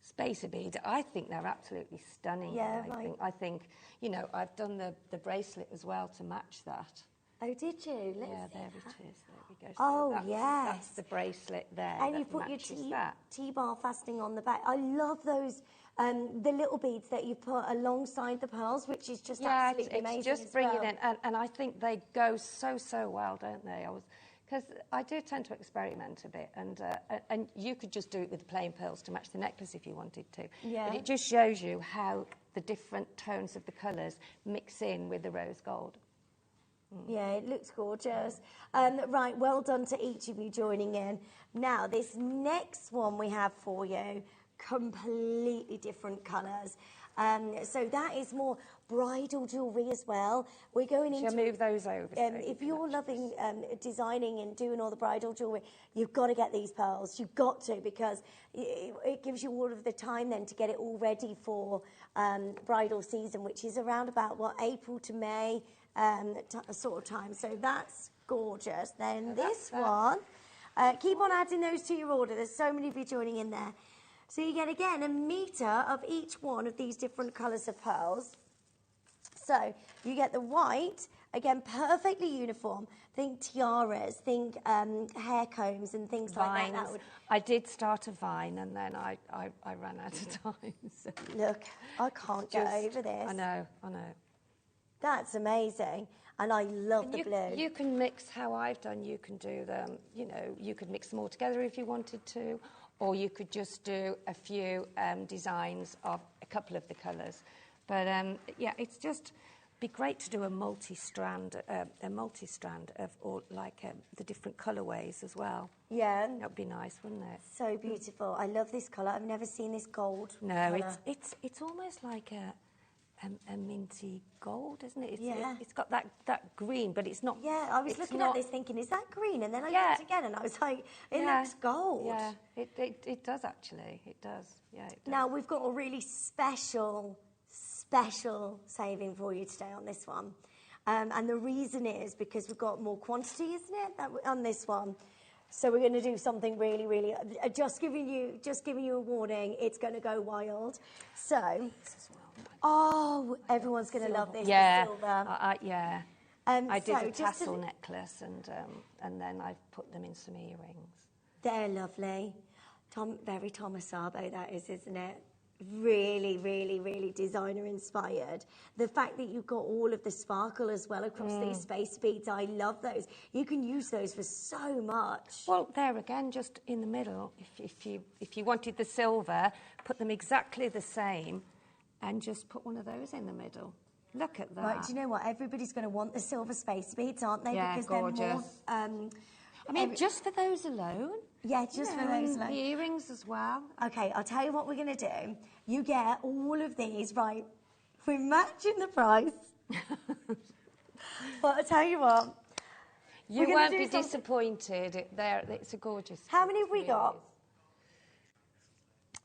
spacer bead, I think they're absolutely stunning. Yeah, I think, you know, I've done the bracelet as well to match that. Oh, did you? Let's yeah, see there that. it is. There we go. So Oh, that's, yes. That's the bracelet there. And that you put your matches T-bar fastening on the back. I love those, the little beads that you put alongside the pearls, which is just absolutely amazing. It's just bringing it in. And I think they go so well, don't they? Because I do tend to experiment a bit, and you could just do it with plain pearls to match the necklace if you wanted to. Yeah. But it just shows you how the different tones of the colours mix in with the rose gold. Yeah, it looks gorgeous. Right, well done to each of you joining in. Now, this next one we have for you, completely different colours. So that is more bridal jewellery as well. We're going into... Shall move those over? If you're loving designing and doing all the bridal jewellery, you've got to get these pearls. You've got to, because it gives you all of the time then to get it all ready for bridal season, which is around about, April to May sort of time. So that's gorgeous. Then this one, keep on adding those to your order. There's so many of you joining in there. So you get, again, a metre of each one of these different colours of pearls. So you get the white, again, perfectly uniform. Think tiaras, think hair combs and things like that. I did start a vine and then I ran out of time. So. Look, I can't get over this. I know. That's amazing. And I love the blue. You can mix how I've done. You can do them, you could mix them all together if you wanted to, or you could just do a few designs of a couple of the colours. But yeah, it's just be great to do a multi-strand of all the different colourways as well. Yeah, that would be nice, wouldn't it? So beautiful. I love this colour. I've never seen this gold. No, colour. it's almost like a minty gold, isn't it? It's got that green, but it's not. Yeah, I was looking at this thinking, is that green? And then I looked again and I was like, it looks gold. Yeah, it does actually. It does. Yeah. It does. Now we've got a really special saving for you today on this one, and the reason is because we've got more quantity, isn't it, on this one? So we're going to do something really, really. Just giving you a warning. It's going to go wild. So. Oh, everyone's going to love this. Yeah, silver. yeah. I did a tassel necklace, and then I put them in some earrings. They're lovely. Very Thomas Sabo, that is, isn't it? Really, really, really designer inspired. The fact that you've got all of the sparkle as well across these space beads, I love those. You can use those for so much. Well, there again, just in the middle. If you wanted the silver, put them exactly the same. And just put one of those in the middle. Look at that. Right, do you know what? Everybody's going to want the silver space beads, aren't they? Yeah, because gorgeous. They're more, I mean, just for those alone. Yeah, just for those alone. The earrings as well. Okay, I'll tell you what we're going to do. You get all of these, right? We're matching the price. But I'll tell you what. You won't be disappointed. It's a gorgeous. How many have we got?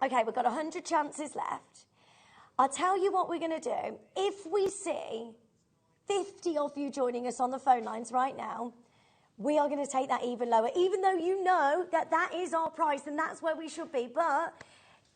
Okay, we've got 100 chances left. I'll tell you what we're going to do. If we see 50 of you joining us on the phone lines right now, we are going to take that even lower, even though you know that that is our price and that's where we should be. But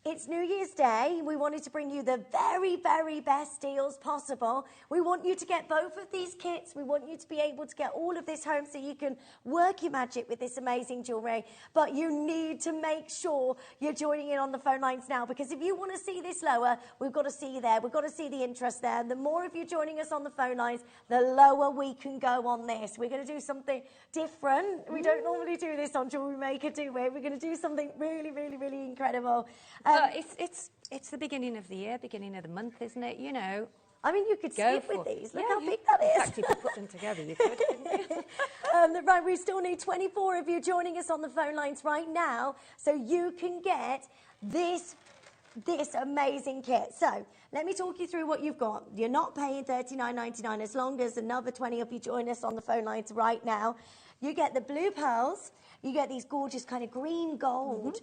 it's New Year's Day. We wanted to bring you the very, very best deals possible. We want you to get both of these kits. We want you to be able to get all of this home so you can work your magic with this amazing jewellery. But you need to make sure you're joining in on the phone lines now, because if you want to see this lower, we've got to see you there. We've got to see the interest there. And the more of you joining us on the phone lines, the lower we can go on this. We're going to do something different. We don't normally do this on JewelleryMaker, do we? We're going to do something really, really, really incredible. It's the beginning of the year, beginning of the month, isn't it? You know. I mean, you could skip with these. Look how big that is. In fact, if you put them together, you could. Right, we still need 24 of you joining us on the phone lines right now, so you can get this amazing kit. So let me talk you through what you've got. You're not paying $39.99 as long as another 20 of you join us on the phone lines right now. You get the blue pearls. You get these gorgeous kind of green gold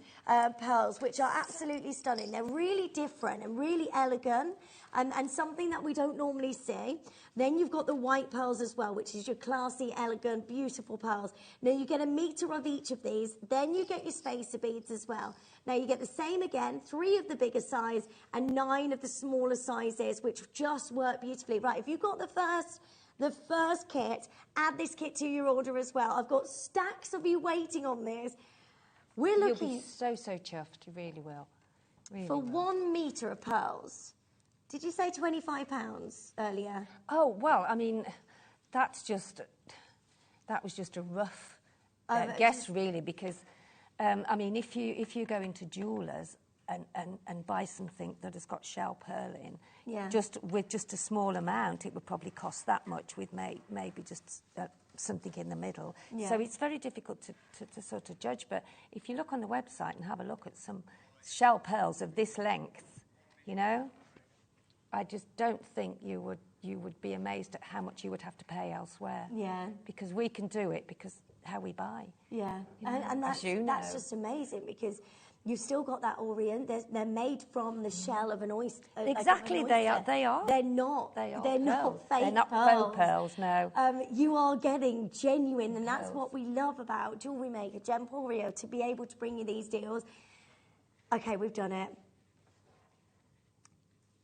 pearls, which are absolutely stunning. They're really different and really elegant, and something that we don't normally see. Then you've got the white pearls as well, which is your classy, elegant, beautiful pearls. Now you get a metre of each of these. Then you get your spacer beads as well. Now you get the same again, 3 of the bigger size and 9 of the smaller sizes, which just work beautifully. Right, if you've got the first kit, add this kit to your order as well. I've got stacks of you waiting on this. We're looking... You'll be so chuffed. You really will. Really for will. 1 metre of pearls. Did you say £25 earlier? Oh, well, I mean, that was just a rough guess, really, because, I mean, if you go into jewellers and buy something that has got shell pearl in, with just a small amount, it would probably cost that much with maybe just something in the middle. Yeah. So it's very difficult to sort of judge. But if you look on the website and have a look at some shell pearls of this length, you know, I just don't think you would be amazed at how much you would have to pay elsewhere. Yeah. Because we can do it because how we buy. Yeah, You know, and that's, as you that's know. just amazing because you've still got that orient. They're made from the shell of an oyster. Exactly, they are. They're not. They are They're not pearls. fake They're not pearls. faux pearls, no. You are getting genuine, and that's Pearls. what we love about Jewellery Maker, Gemporio, to be able to bring you these deals. Okay, we've done it.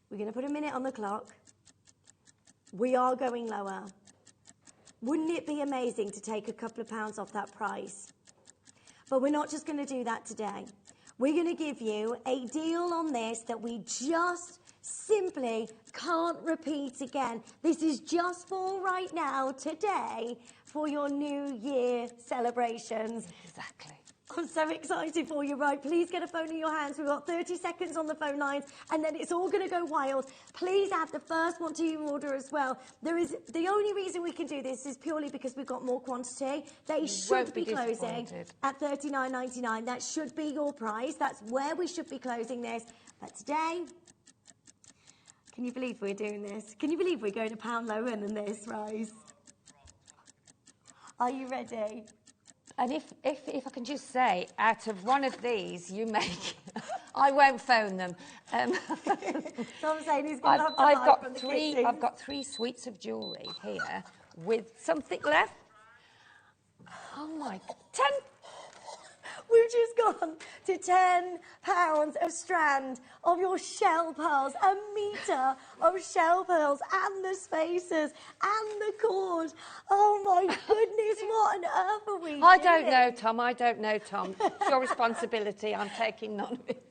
We're going to put a minute on the clock. We are going lower. Wouldn't it be amazing to take a couple of pounds off that price? But we're not just going to do that today. We're going to give you a deal on this that we just simply can't repeat again. This is just for right now, today, for your New Year celebrations. Exactly. I'm so excited for you. Right, please get a phone in your hands. We've got 30 seconds on the phone lines, and then it's all going to go wild. Please add the first one to your order as well. The only reason we can do this is purely because we've got more quantity. They should be closing at $39.99. That should be your price. That's where we should be closing this. But today, can you believe we're doing this? Can you believe we're going a pound lower than this, Rose? Are you ready? And if I can just say, out of one of these, you make... I won't phone them. So I'm saying he's going to have to hide from the kitchen. I've got 3 suites of jewellery here with something left. Oh, my... 10... We've just gone to £10 a strand of your shell pearls, a metre of shell pearls, and the spacers, and the cord. Oh my goodness, what on earth are we doing? I don't know, Tom. I don't know, Tom. It's your responsibility. I'm taking none of it.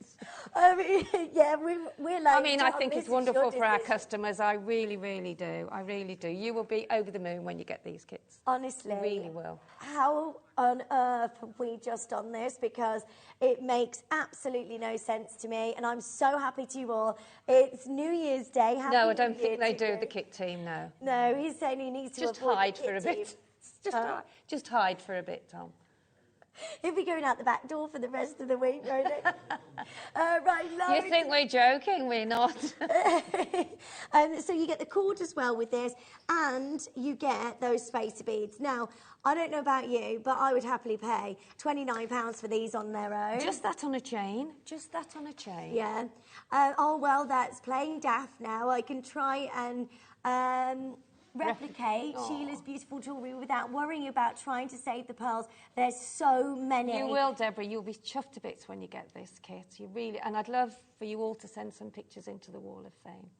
Yeah, we're like... I mean, I think it's wonderful for our customers. I really, really do. I really do. You will be over the moon when you get these kits. Honestly. You really will. How on earth have we just done this? Because it makes absolutely no sense to me, and I'm so happy to you all. It's New Year's Day. Happy No, I don't New Year think they to do, you. the kit team, no. No, he's saying he needs to Just avoid hide the for a kit bit. team. Just hide for a bit, Tom. He'll be going out the back door for the rest of the week, won't he? Right, You think we're joking? We're not. So you get the cord as well with this, and you get those spacer beads. Now, I don't know about you, but I would happily pay £29 for these on their own. Just that on a chain. Just that on a chain. Yeah. Oh, well, that's playing daft now. I can try and... replicate Sheila's beautiful jewellery without worrying about trying to save the pearls. There's so many. You will, Deborah. You'll be chuffed to bits when you get this kit. You really, and I'd love for you all to send some pictures into the Wall of Fame.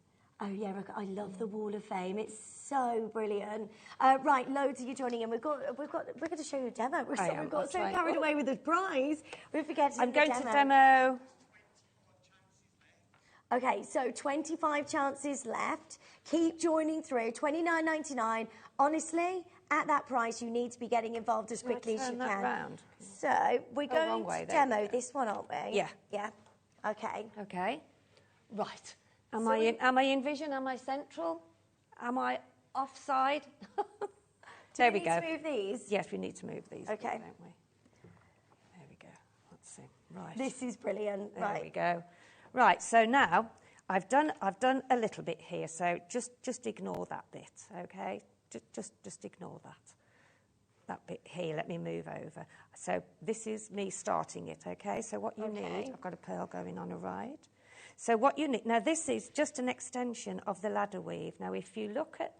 Oh yeah, I love the Wall of Fame. It's so brilliant. Right, loads of you joining in. We're going to show you a demo. We've got so carried away with the prize, we forget to do the demo. I'm going to demo. Okay, so 25 chances left. Keep joining through. $29.99. Honestly, at that price, you need to be getting involved as quickly as you can. Round. So we're going to demo this one, aren't we? Yeah. Yeah. Okay. Okay. Right. Am I in vision? Am I central? Am I offside? There we go. Do we need to move these? Yes, we need to move these. Okay. Don't we? There we go. Let's see. Right. This is brilliant. There we go. Right, so now I've done a little bit here, so just ignore that bit, okay? Just ignore that bit here. Let me move over. So this is me starting it, okay? So what you need, I've got a pearl going on a right. So what you need now, this is just an extension of the ladder weave. Now, if you look at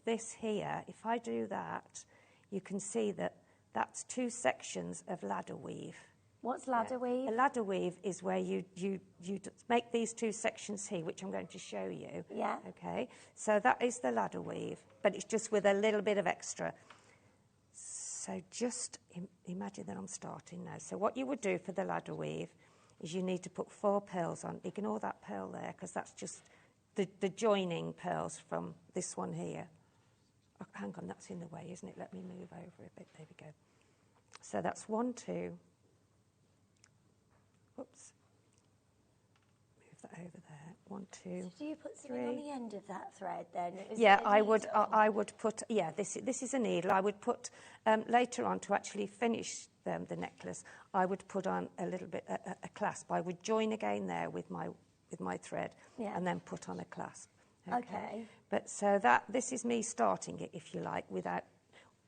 this here, if I do that, you can see that that's 2 sections of ladder weave. What's ladder weave? A ladder weave is where you make these 2 sections here, which I'm going to show you. Yeah. Okay. So that is the ladder weave, but it's just with a little bit of extra. So just imagine that I'm starting now. So what you would do for the ladder weave is you need to put 4 pearls on. Ignore that pearl there, because that's just the joining pearls from this one here. Oh, hang on, that's in the way, isn't it? Let me move over a bit. There we go. So that's 1, 2. Whoops. Move that over there. 1, 2. So do you put something on the end of that thread then? Yeah, I would put. Yeah, this is a needle. I would put later on to actually finish the necklace. I would put on a little bit a clasp. I would join again there with my with my thread, Yeah. and then put on a clasp. Okay. But so this is me starting it, if you like, without.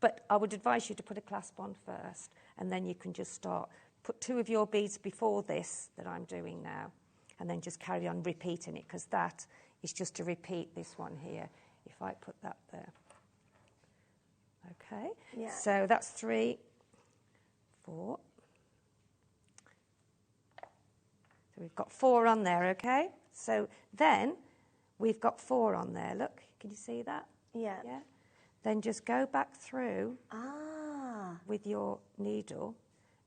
But I would advise you to put a clasp on first, and then you can just start. Put 2 of your beads before this that I'm doing now, and then just carry on repeating it, because that is just to repeat this one here. If I put that there. Okay. Yeah. So that's 3, 4. So we've got 4 on there, okay? So then we've got 4 on there. Look, can you see that? Yeah. Yeah. Then just go back through with your needle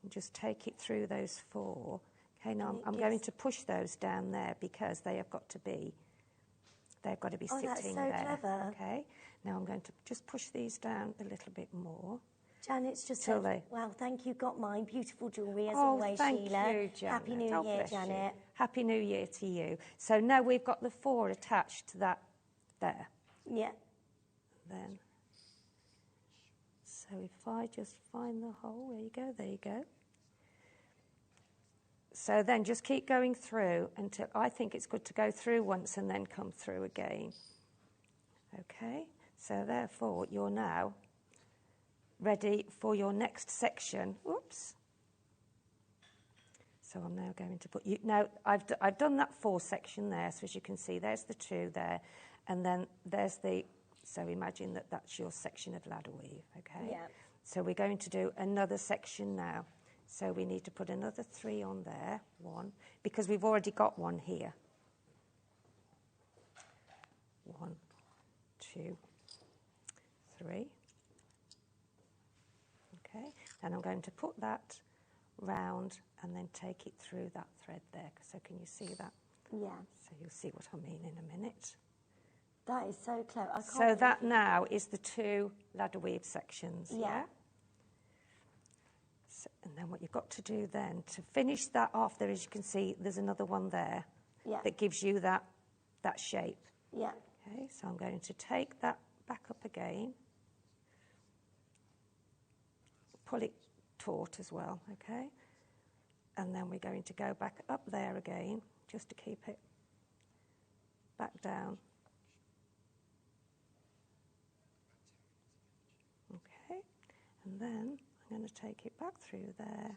and just take it through those 4. Okay, now I'm going to push those down there because they've got to be sitting that's so there. clever. Okay. Now I'm going to just push these down a little bit more. Janet's just Till said, wow, thank you, got mine. Beautiful jewellery as Oh, always, thank Sheila. you, Janet. Happy New Oh, Year, bless you. Janet. Happy New Year to you. So now we've got the 4 attached to that there. Yeah. Then, so if I just find the hole, there you go. So then just keep going through until I think it's good to go through once and then come through again. Okay, so therefore you're now ready for your next section. Whoops. So I'm now going to put you. Now I've done that 4 section there. So as you can see, there's the 2 there, and then there's the. So imagine that that's your section of ladder weave. Okay. Yeah. So we're going to do another section now. So we need to put another 3 on there. 1, because we've already got 1 here. 1, 2, 3. Okay, and I'm going to put that round and then take it through that thread there. So can you see that? Yeah. So you'll see what I mean in a minute. That is so clever. I can't So that now is the 2 ladder weave sections. Yeah. So, and then what you've got to do then to finish that off there, as you can see, there's another one there that gives you that shape. Yeah. Okay, so I'm going to take that back up again. Pull it taut as well, okay? And then we're going to go back up there again, just to keep it back down. Okay, and then I'm going to take it back through there.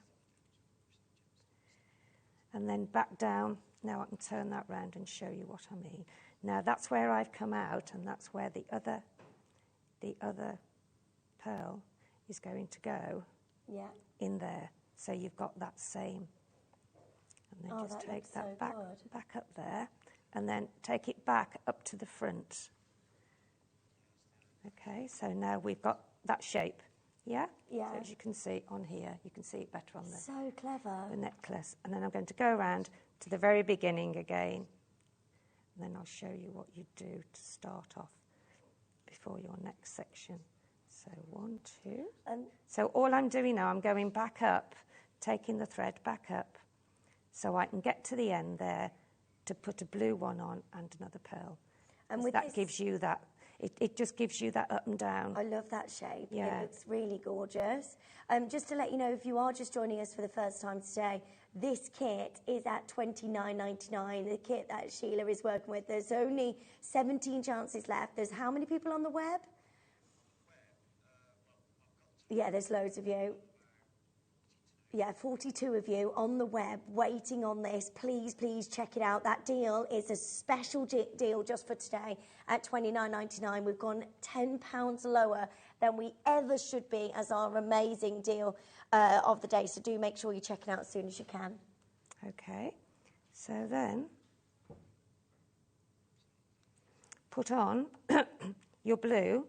And then back down. Now I can turn that round and show you what I mean. Now that's where I've come out, and that's where the other pearl is going to go in there. So you've got that same. And then just take that back up there, and then take it back up to the front. Okay, so now we've got that shape. Yeah? Yeah. So as you can see on here, you can see it better on So clever. the necklace. And then I'm going to go around to the very beginning again. And then I'll show you what you do to start off before your next section. So 1, 2. So all I'm doing now, I'm going back up, taking the thread back up, so I can get to the end there to put a blue one on and another pearl. And that gives you that. It just gives you that up and down. I love that shape. Yeah. It looks really gorgeous. Just to let you know, if you are just joining us for the first time today, this kit is at $29.99. The kit that Sheila is working with. There's only 17 chances left. There's how many people on the web? Yeah, there's loads of you. Yeah, 42 of you on the web waiting on this. Please, please check it out. That deal is a special deal just for today at $29.99. We've gone £10 lower than we ever should be as our amazing deal of the day. So do make sure you check it out as soon as you can. Okay, so then put on your blue.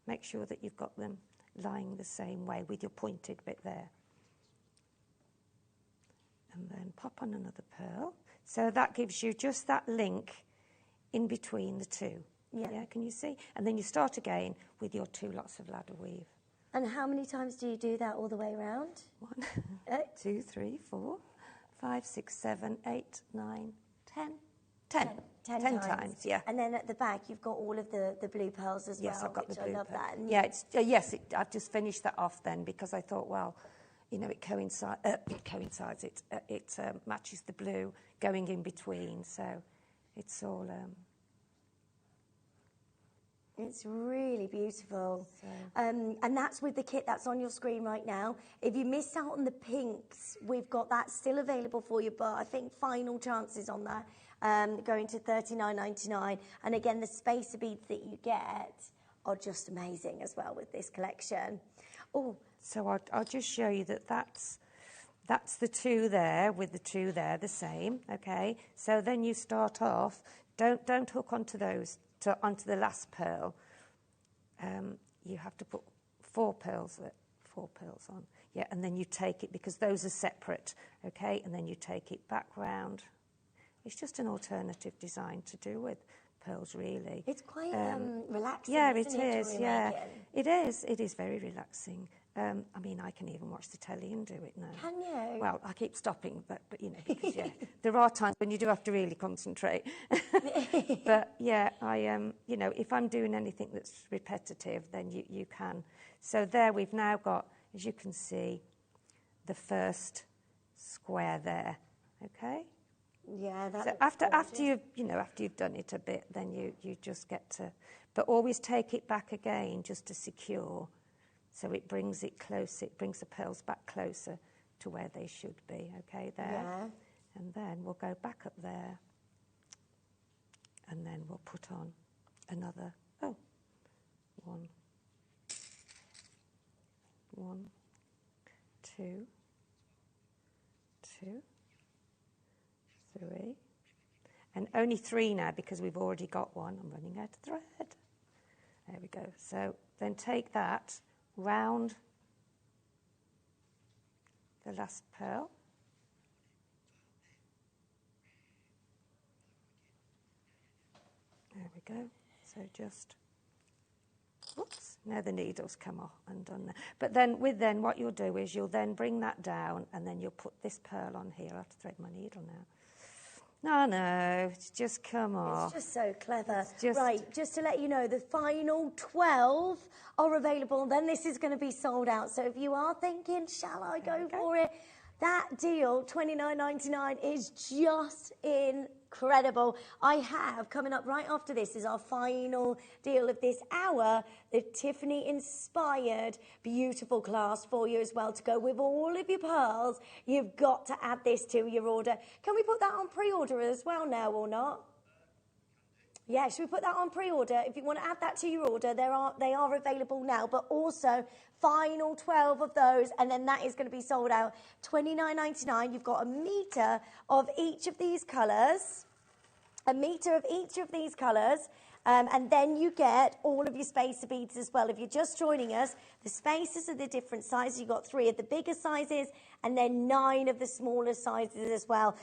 Make sure that you've got them lying the same way with your pointed bit there. And then pop on another pearl. So that gives you just that link in between the 2. Yeah, can you see? And then you start again with your 2 lots of ladder weave. And how many times do you do that all the way around? 1, 2, 3, 4, 5, 6, 7, 8, 9, 10. 10 times, yeah. And then at the back, you've got all of the blue pearls as well. Yes, I've got the blue I love pearl. that. And yeah, I've just finished that off then because I thought, well, you know, it coincides. It matches the blue going in between. So It's all... It's really beautiful. And that's with the kit that's on your screen right now. If you missed out on the pinks, we've got that still available for you, but I think final chances on that, going to $39.99. And again, the spacer beads that you get are just amazing as well with this collection. Oh, so I'll just show you that's the two there, with the two there, the same, okay? So then you start off, don't hook onto those, onto the last pearl. You have to put 4 pearls on. Yeah, and then you take it, because those are separate, okay? And then you take it back round. It's just an alternative design to do with pearls, really. It's quite relaxing, Yeah, isn't it is, yeah. Making? It is very relaxing. I mean, I can even watch the telly and do it now. Can you? Well, I keep stopping, but you know, because, yeah, there are times when you do have to really concentrate. But, yeah, you know, if I'm doing anything that's repetitive, then you can. So there we've now got, as you can see, the first square there, okay? Yeah, that's so after you've done it a bit, then you just get to, but always take it back again just to secure. So it brings it close, it brings the pearls back closer to where they should be, okay, there. Yeah. And then we'll go back up there. And then we'll put on another, 1, 2, 3. And only 3 now because we've already got one. I'm running out of thread. There we go. So then take that round the last pearl. There we go. So just, whoops, now the needles come off undone there. But then what you'll do is you'll then bring that down and then you'll put this pearl on here. I have to thread my needle now. No, it's just come off. It's just so clever. Right, just to let you know, the final 12 are available. Then this is going to be sold out. So if you are thinking, shall I go for it? That deal, $29.99, is just incredible. I have, coming up right after this, is our final deal of this hour, the Tiffany-inspired beautiful clasp for you as well to go with all of your pearls. You've got to add this to your order. Can we put that on pre-order as well now or not? Yeah, should we put that on pre-order? If you want to add that to your order, they are available now, but also final 12 of those, and then that is going to be sold out. $29.99. You've got a metre of each of these colours. A metre of each of these colours. And then you get all of your spacer beads as well. If you're just joining us, the spacers are the different sizes. You've got 3 of the bigger sizes and then 9 of the smaller sizes as well.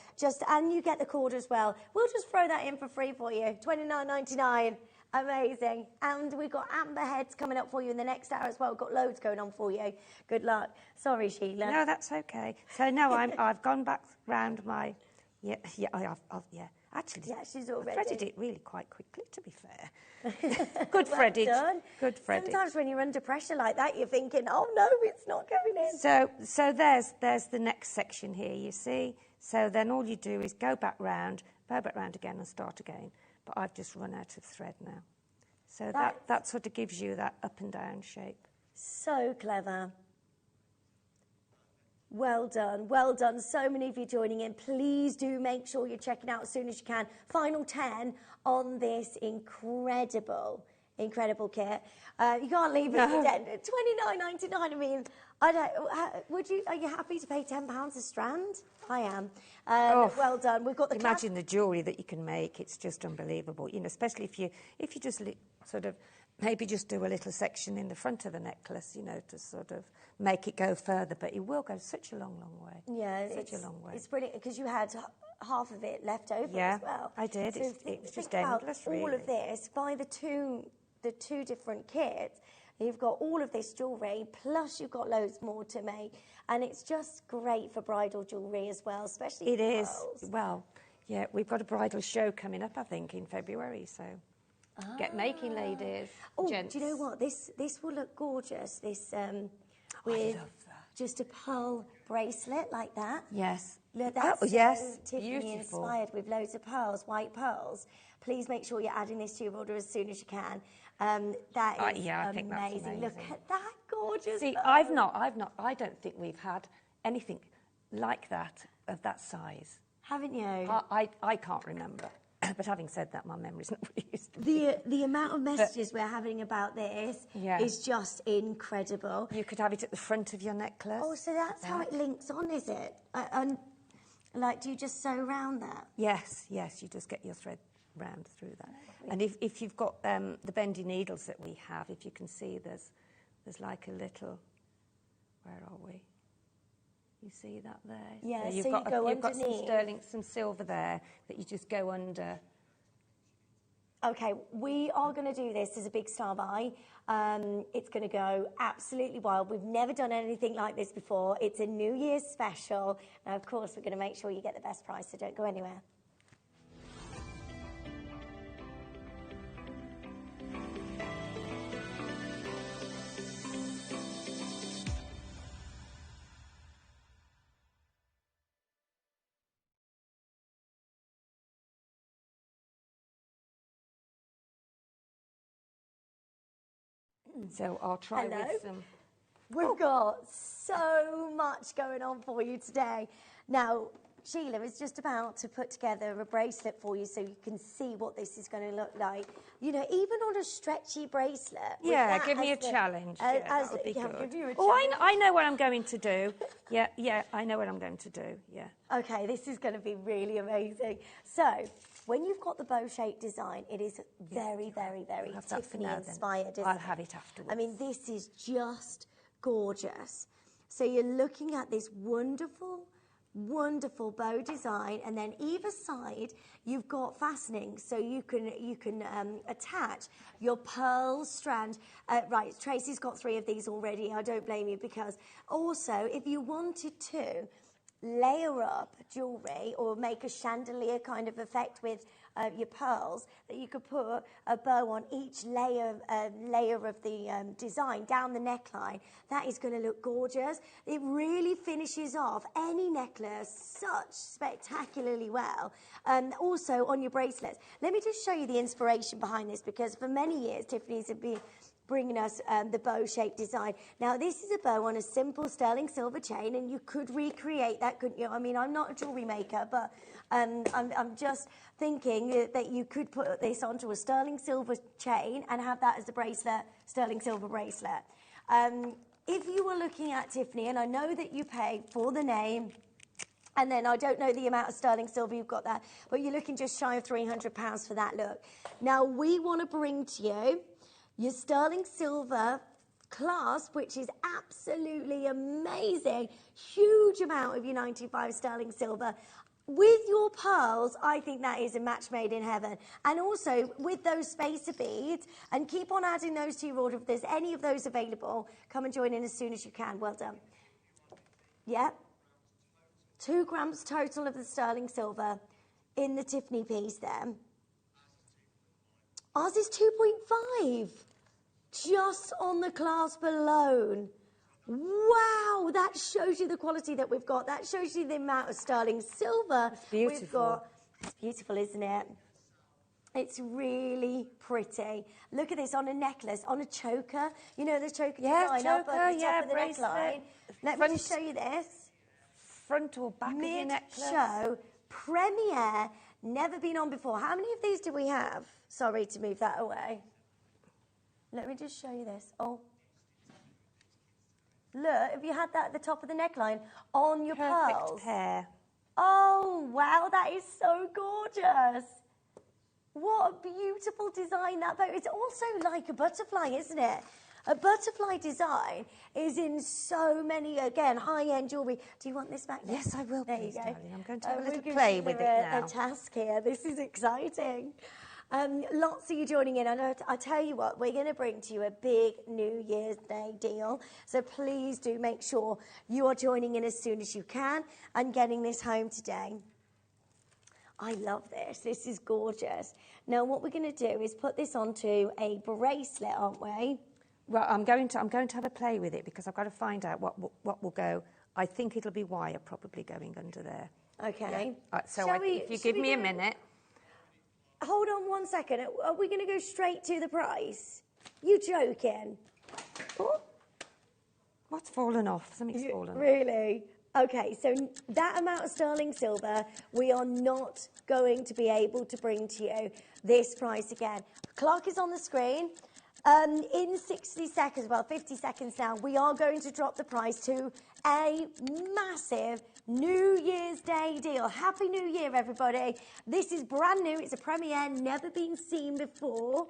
And you get the cord as well. We'll just throw that in for free for you. $29.99. Amazing. And we've got amber heads coming up for you in the next hour as well. We've got loads going on for you. Good luck. Sorry, Sheila. No, that's okay. So no, I've gone back round my... Yeah. Actually, yeah, she's already. I threaded it really quite quickly, to be fair. Good threaded. Done. Good threaded. Sometimes when you're under pressure like that, you're thinking, oh no, it's not going in. So there's the next section here, you see. So then all you do is go back round again and start again. But I've just run out of thread now. So that sort of gives you that up and down shape. So clever. Well done, well done. So many of you joining in. Please do make sure you're checking out as soon as you can. Final 10 on this incredible kit. You can't leave it for $29.99. I mean, I don't. Are you happy to pay £10 a strand? I am. Well done. We've got the. Imagine the jewellery that you can make. It's just unbelievable. You know, especially if you just sort of maybe just do a little section in the front of the necklace. You know, to sort of make it go further. But it will go such a long way. Yeah, such a long way. It's brilliant because you had half of it left over as well. I did. So it's just endless, really. All of this by the two different kits. You've got all of this jewellery, plus you've got loads more to make. And it's just great for bridal jewellery as well, especially It is. pearls. Well, yeah, we've got a bridal show coming up, I think, in February, so get making, ladies. Oh, gents. do you know what? This will look gorgeous. This I love that. just a pearl bracelet like that. Yes. Look, that's yes, so Tiffany beautiful. inspired with loads of pearls, white pearls. Please make sure you're adding this to your order as soon as you can. That is yeah, I think that's amazing. Look amazing. at that gorgeous See, bow. I don't think we've had anything like that of that size. Haven't you? I can't remember. But having said that, my memory's not what it used to be. The amount of messages we're having about this is just incredible. You could have it at the front of your necklace. Oh, so that's how it links on, is it? And like, do you just sew around that? Yes, you just get your thread round through that. And if you've got the bendy needles that we have, if you can see, there's like a little, where are we? You see that there? Yeah, so you've got some silver there that you just go under. Okay, we are going to do this as a big star buy. It's going to go absolutely wild. We've never done anything like this before. It's a New Year's special. Now, of course, we're going to make sure you get the best price, so don't go anywhere. So I'll try with some. We've got so much going on for you today. Now, Sheila is just about to put together a bracelet for you so you can see what this is going to look like. You know, even on a stretchy bracelet. Yeah, give me a challenge. That would be good. Give you a challenge. I know what I'm going to do. Yeah, I know what I'm going to do. Yeah. Okay, this is going to be really amazing. So, when you've got the bow-shaped design, it is very, very, very Tiffany-inspired, isn't it? I'll have it afterwards. I mean, this is just gorgeous. So you're looking at this wonderful, wonderful bow design, and then either side you've got fastening, so you can attach your pearl strand. Right, Tracy's got 3 of these already. I don't blame you, because also if you wanted to layer up jewellery or make a chandelier kind of effect with your pearls, that you could put a bow on each layer of the design down the neckline. That is going to look gorgeous. It really finishes off any necklace such spectacularly well. Also on your bracelets. Let me just show you the inspiration behind this, because for many years Tiffany's have been bringing us the bow-shaped design. Now, this is a bow on a simple sterling silver chain, and you could recreate that, couldn't you? I mean, I'm not a jewellery maker, but I'm just thinking that you could put this onto a sterling silver chain and have that as a bracelet, sterling silver bracelet. If you were looking at Tiffany, and I know that you pay for the name, and then I don't know the amount of sterling silver you've got there, but you're looking just shy of £300 for that look. Now, we want to bring to you your sterling silver clasp, which is absolutely amazing. Huge amount of your 95 sterling silver. With your pearls, I think that is a match made in heaven. And also, with those spacer beads, and keep on adding those to your order. If there's any of those available, come and join in as soon as you can. Well done. Yeah. 2 grams total of the sterling silver in the Tiffany piece there. Ours is 2.5. Just on the clasp alone. Wow, that shows you the quality that we've got. That shows you the amount of sterling silver we've got. It's beautiful, isn't it? It's really pretty. Look at this on a necklace, on a choker. You know the choker design up at the top of the neckline. Let me just show you this. Front or back of your necklace. Mid-show, premiere, never been on before. How many of these do we have? Sorry to move that away. Let me just show you this. Oh. Look, have you had that at the top of the neckline on your pearls? Perfect pair. Oh, wow, that is so gorgeous. What a beautiful design that bow. It's also like a butterfly, isn't it? A butterfly design is in so many, again, high-end jewellery. Do you want this back? Yes, I will, there please, you go. darling. I'm going to have a little play with it now. A task here. This is exciting. Lots of you joining in. I tell you what, we're going to bring to you a big New Year's Day deal. So please do make sure you are joining in as soon as you can and getting this home today. I love this. This is gorgeous. Now, what we're going to do is put this onto a bracelet, aren't we? Well, I'm going to have a play with it because I've got to find out what will go. I think it'll be wire probably going under there. Okay. Yeah. So if you shall give we me a go- minute. Hold on 1 second. Are we going to go straight to the price? You joking? Oh, What's fallen off? Something's fallen off. really? Okay, so that amount of sterling silver, we are not going to be able to bring to you this price again. Clock is on the screen. In 60 seconds, well, 50 seconds now, we are going to drop the price to a massive New Year's Day deal. Happy New Year, everybody. This is brand new. It's a premiere, never been seen before,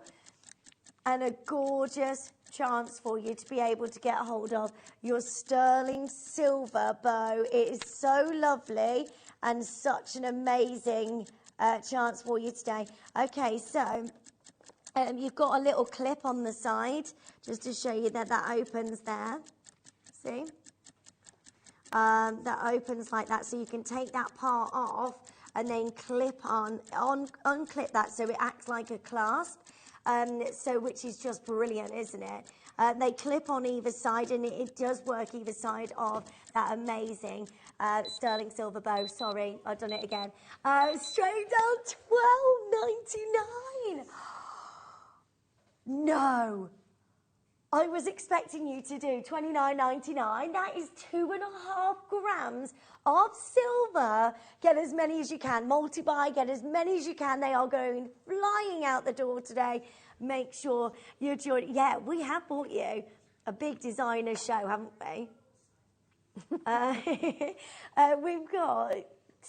and a gorgeous chance for you to be able to get a hold of your sterling silver bow. It is so lovely and such an amazing chance for you today. Okay, so you've got a little clip on the side just to show you that opens there. See? That opens like that, so you can take that part off and then unclip that so it acts like a clasp. Which is just brilliant, isn't it? They clip on either side, and it does work either side of that amazing sterling silver bow. Sorry, I've done it again. Straight down $12.99. No. I was expecting you to do $29.99. That is 2.5 grams of silver. Get as many as you can. Multi-buy, get as many as you can. They are going flying out the door today. Make sure you're joining. Yeah, we have bought you a big designer show, haven't we? We've got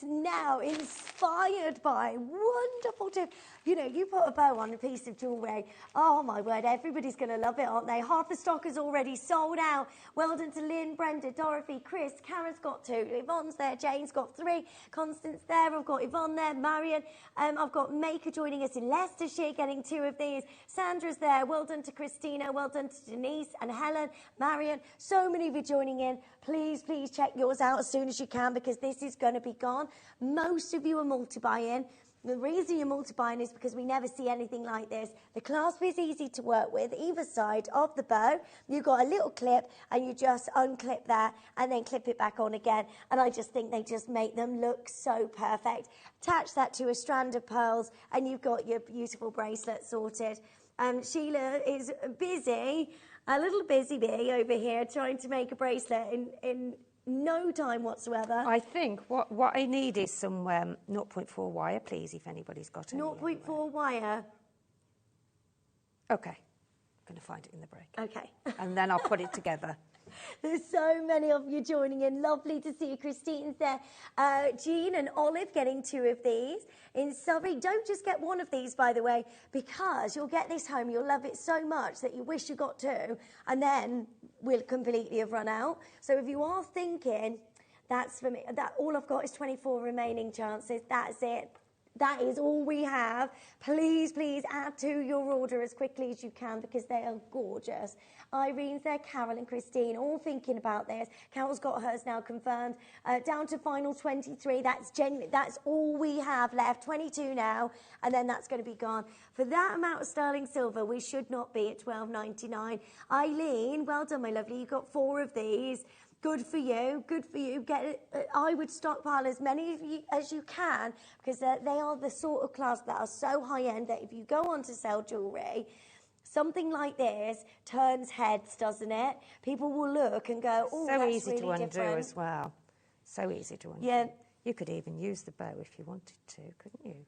now inspired by wonderful tips. You know, you put a bow on a piece of jewellery, oh my word, everybody's going to love it, aren't they? Half the stock is already sold out. Well done to Lynn, Brenda, Dorothy, Chris, Karen's got 2, Yvonne's there, Jane's got 3, Constance there, I've got Yvonne there, Marion, I've got Maker joining us in Leicestershire getting 2 of these, Sandra's there, well done to Christina, well done to Denise and Helen, Marion, so many of you joining in. Please check yours out as soon as you can because this is going to be gone. Most of you are multi-buying. The reason you're multi-buying is because we never see anything like this. The clasp is easy to work with, either side of the bow. You've got a little clip and you just unclip that and then clip it back on again. And I just think they just make them look so perfect. Attach that to a strand of pearls and you've got your beautiful bracelet sorted. Sheila is busy, a little busy bee over here, trying to make a bracelet in no time whatsoever. I think what I need is some 0.4 wire, please, if anybody's got any. 0.4 wire. Okay. I'm going to find it in the break. Okay. And then I'll put it together. There's so many of you joining in. Lovely to see you. Christine's there. Jean and Olive getting 2 of these. In Surrey, don't just get 1 of these, by the way, because you'll get this home. You'll love it so much that you wish you got 2, and then we'll completely have run out. So if you are thinking, that's for me, that all I've got is 24 remaining chances, that's it. That is all we have. Please add to your order as quickly as you can because they are gorgeous. Irene's there, Carol and Christine, all thinking about this. Carol's got hers now confirmed. Down to final 23. That's all we have left. 22 now, and then that's going to be gone. For that amount of sterling silver, we should not be at $12.99. Eileen, well done, my lovely. You got 4 of these. Good for you, good for you. I would stockpile as many of you as you can because they are the sort of class that are so high-end that if you go on to sell jewellery, something like this turns heads, doesn't it? People will look and go, oh, so that's easy really to undo different. as well. So easy to undo. Yeah. You could even use the bow if you wanted to, couldn't you?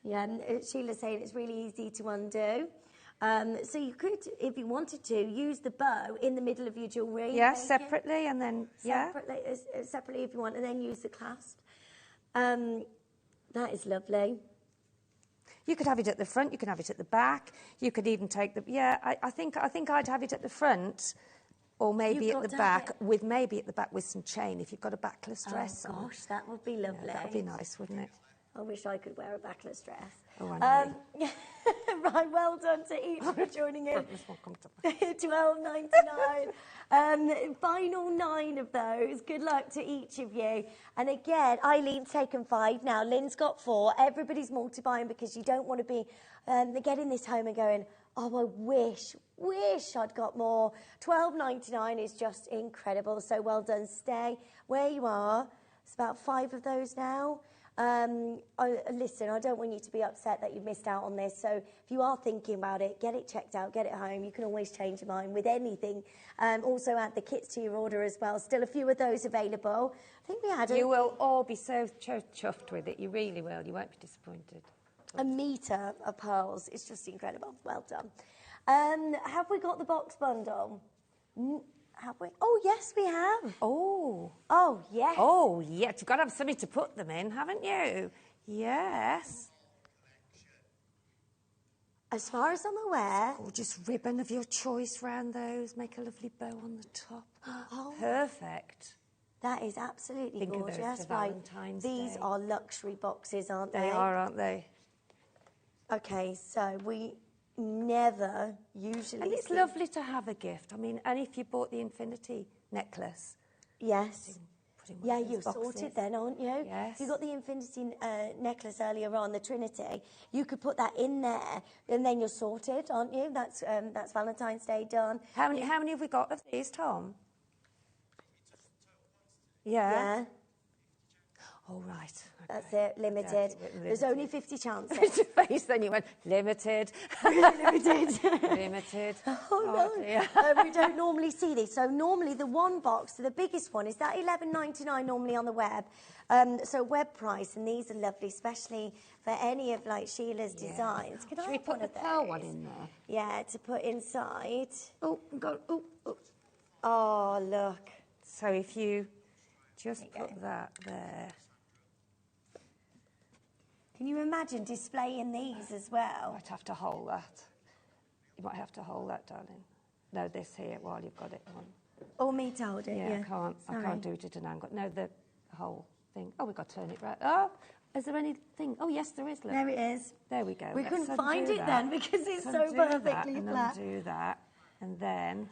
Yeah, and Sheila's saying it's really easy to undo. So you could, if you wanted to, use the bow in the middle of your jewellery. Yeah, separately, and then, Separately if you want, and then use the clasp. That is lovely. You could have it at the front, you could have it at the back, you could even take the... Yeah, I think I'd have it at the front, or maybe at the back, with some chain, if you've got a backless dress on. Oh, gosh, that would be lovely. Yeah, that would be nice, wouldn't it? I wish I could wear a backless dress. Oh, I know. Right, well done to each for joining in. $12.99. Final 9 of those. Good luck to each of you. And again, Eileen's taken 5 now. Lynn's got 4. Everybody's multi-buying because you don't want to be getting this home and going, oh, I wish wish I'd got more. £12.99 is just incredible. So well done. Stay where you are. It's about 5 of those now. Listen, I don't want you to be upset that you've missed out on this. So if you are thinking about it, get it checked out, get it home. You can always change your mind with anything. Also add the kits to your order as well. Still a few of those available. I think we had You will all be so chuffed with it. You really will. You won't be disappointed. a metre of pearls. It's just incredible. Well done. Have we got the box bundle? Have we? Oh, yes, we have. Oh. Oh, yes. Oh, yes. You've got to have something to put them in, haven't you? Yes. As far as I'm aware... Gorgeous ribbon of your choice round those. Make a lovely bow on the top. Oh. Perfect. That is absolutely Think gorgeous. of those for Right. Valentine's These Day. are luxury boxes, aren't they? They are, aren't they? Okay, so we never usually... And it's see- lovely to have a gift. I mean, and if you bought the infinity necklace... Yes. put in one Yeah, of those you're boxes. sorted then, aren't you? Yes. If you got the infinity necklace earlier on, the Trinity, you could put that in there, and then you're sorted, aren't you? That's Valentine's Day done. How many have we got of these, Tom? Yeah. Yeah. Oh, right. That's it, limited. There's only 50 chances. Your face, then you went, limited. Limited. Limited. Oh, no. Dear. We don't normally see these. So normally the one box, the biggest one, is that $11.99 normally on the web. So web price, and these are lovely, especially for any of like Sheila's designs. Can Should I we have put one the of pearl those? one in there? Yeah, to put inside. Oh, God. Oh, oh. Oh, look. So if you just put that there. Can you imagine displaying these as well? Might have to hold that. You might have to hold that, darling. No, this here while you've got it on. Or me to hold it, yeah. I can't do it at an angle. No, the whole thing. Oh, we've got to turn it right. Oh, is there anything? Oh, yes, there is. Look. There it is. There we go. We Let's couldn't undo find it that. then because it's Let's so undo that perfectly and flat. undo that, and then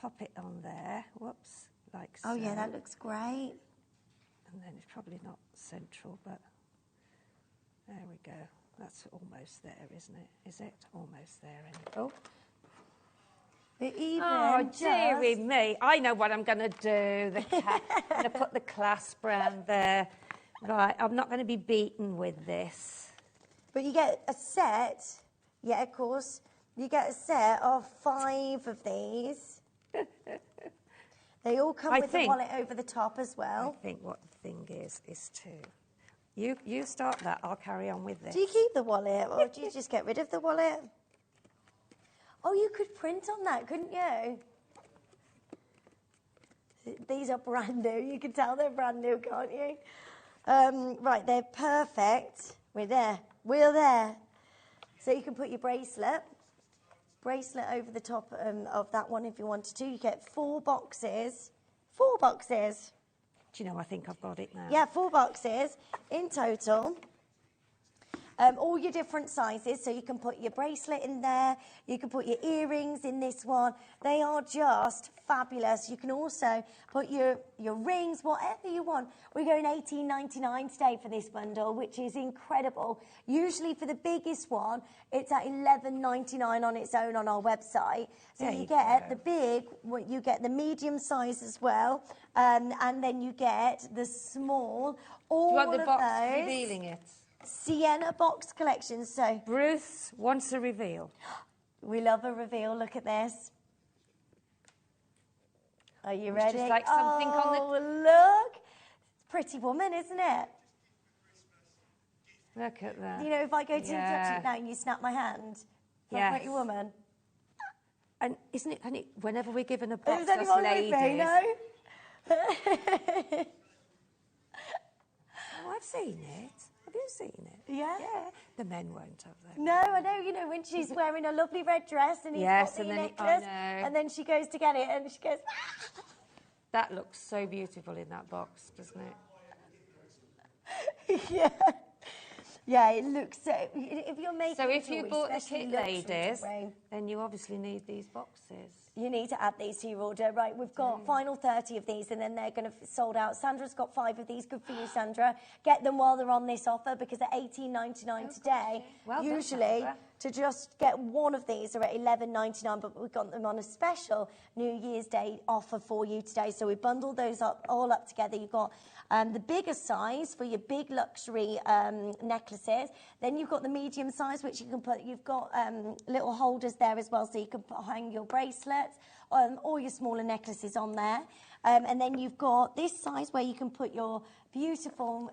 pop it on there. Whoops, like so. Oh, yeah, that looks great. And then it's probably not central, but there we go. That's almost there, isn't it? Is it almost there? Oh. But even Oh, dearie me. I know what I'm going to do. I'm going to put the clasp round there. Right, I'm not going to be beaten with this. But you get a set, yeah, of course, you get a set of 5 of these. They all come with the wallet over the top as well. I think what the thing is to... You start that, I'll carry on with this. Do you keep the wallet or do you just get rid of the wallet? Oh, you could print on that, couldn't you? These are brand new. You can tell they're brand new, can't you? Right, they're perfect. We're there. We're there. So you can put your bracelet over the top of that one if you wanted to. You get 4 boxes. 4 boxes. Do you know, I think I've got it now. Yeah, 4 boxes in total. All your different sizes, so you can put your bracelet in there, you can put your earrings in this one. They are just fabulous. You can also put your rings, whatever you want. We're going $18.99 today for this bundle, which is incredible. Usually for the biggest one, it's at $11.99 on its own on our website. So There you you get go. the big, you get the medium size as well, and then you get the small. All Do you want the of box those. revealing it? Sienna box collection. So Bruce wants a reveal. we love a reveal. Look at this. Are you It's ready? just like something on the- Oh, look. Pretty Woman, isn't it? Look at that. You know, if I go to touch Yeah. it now and you snap my hand, for Yes. Pretty Woman. And isn't it, whenever we're given a Is box, us anyone ladies... with me? No? Oh, I've seen it. Have you seen it? Yeah. Yeah. The men won't have that. No, I know. You know, when she's wearing a lovely red dress and he's Yes, got the and then necklace, I know. and then she goes to get it and she goes... That looks so beautiful in that box, doesn't it? Yeah. Yeah, it looks so... If you're making So if you jewellery, bought the especially kit, luxury ladies, jewellery, then you obviously need these boxes. You need to add these to your order. Right, we've got final 30 of these and then they're going to sold out. Sandra's got 5 of these. Good for you, Sandra. Get them while they're on this offer because at $18.99 today, well usually done, to just get one of these are at $11.99, but we've got them on a special New Year's Day offer for you today. So we bundled those up all up together. You've got the bigger size for your big luxury necklaces. Then you've got the medium size, which you can put, you've got little holders there as well, so you can hang your bracelets or your smaller necklaces on there. And then you've got this size where you can put your beautiful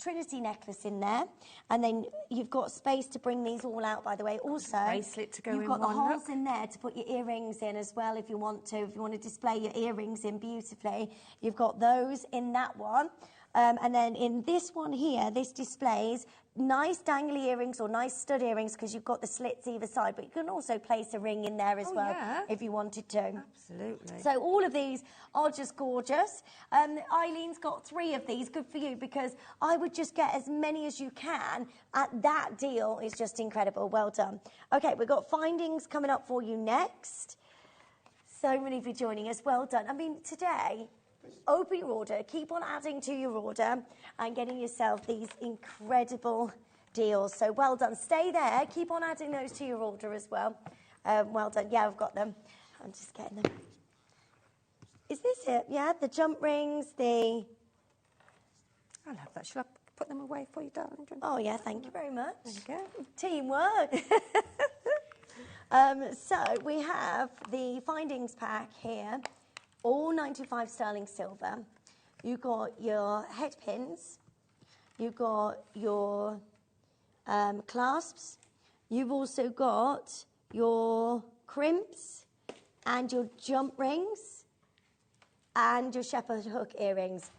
Trinity necklace in there. And then you've got space to bring these all out, by the way. Also, bracelet to go you've in got the one, holes in there to put your earrings in as well if you want to. If you want to display your earrings in beautifully, you've got those in that one. And then in this one here, this displays nice dangly earrings or nice stud earrings because you've got the slits either side, but you can also place a ring in there as well if you wanted to. Absolutely. So all of these are just gorgeous. Eileen's got 3 of these. Good for you, because I would just get as many as you can at that deal. Is just incredible. Well done. Okay, we've got findings coming up for you next. So many of you joining us. Well done. I mean, today, open your order, keep on adding to your order and getting yourself these incredible deals. So well done. Stay there. Keep on adding those to your order as well. Well done. Yeah, I've got them. I'm just getting them. Is this it? Yeah, the jump rings, the... I'll have that. Shall I put them away for you, darling? Oh, yeah, thank you very much. There you go. Teamwork. So we have the findings pack here. All 95 sterling silver. You've got your head pins. You've got your clasps. You've also got your crimps and your jump rings and your shepherd hook earrings.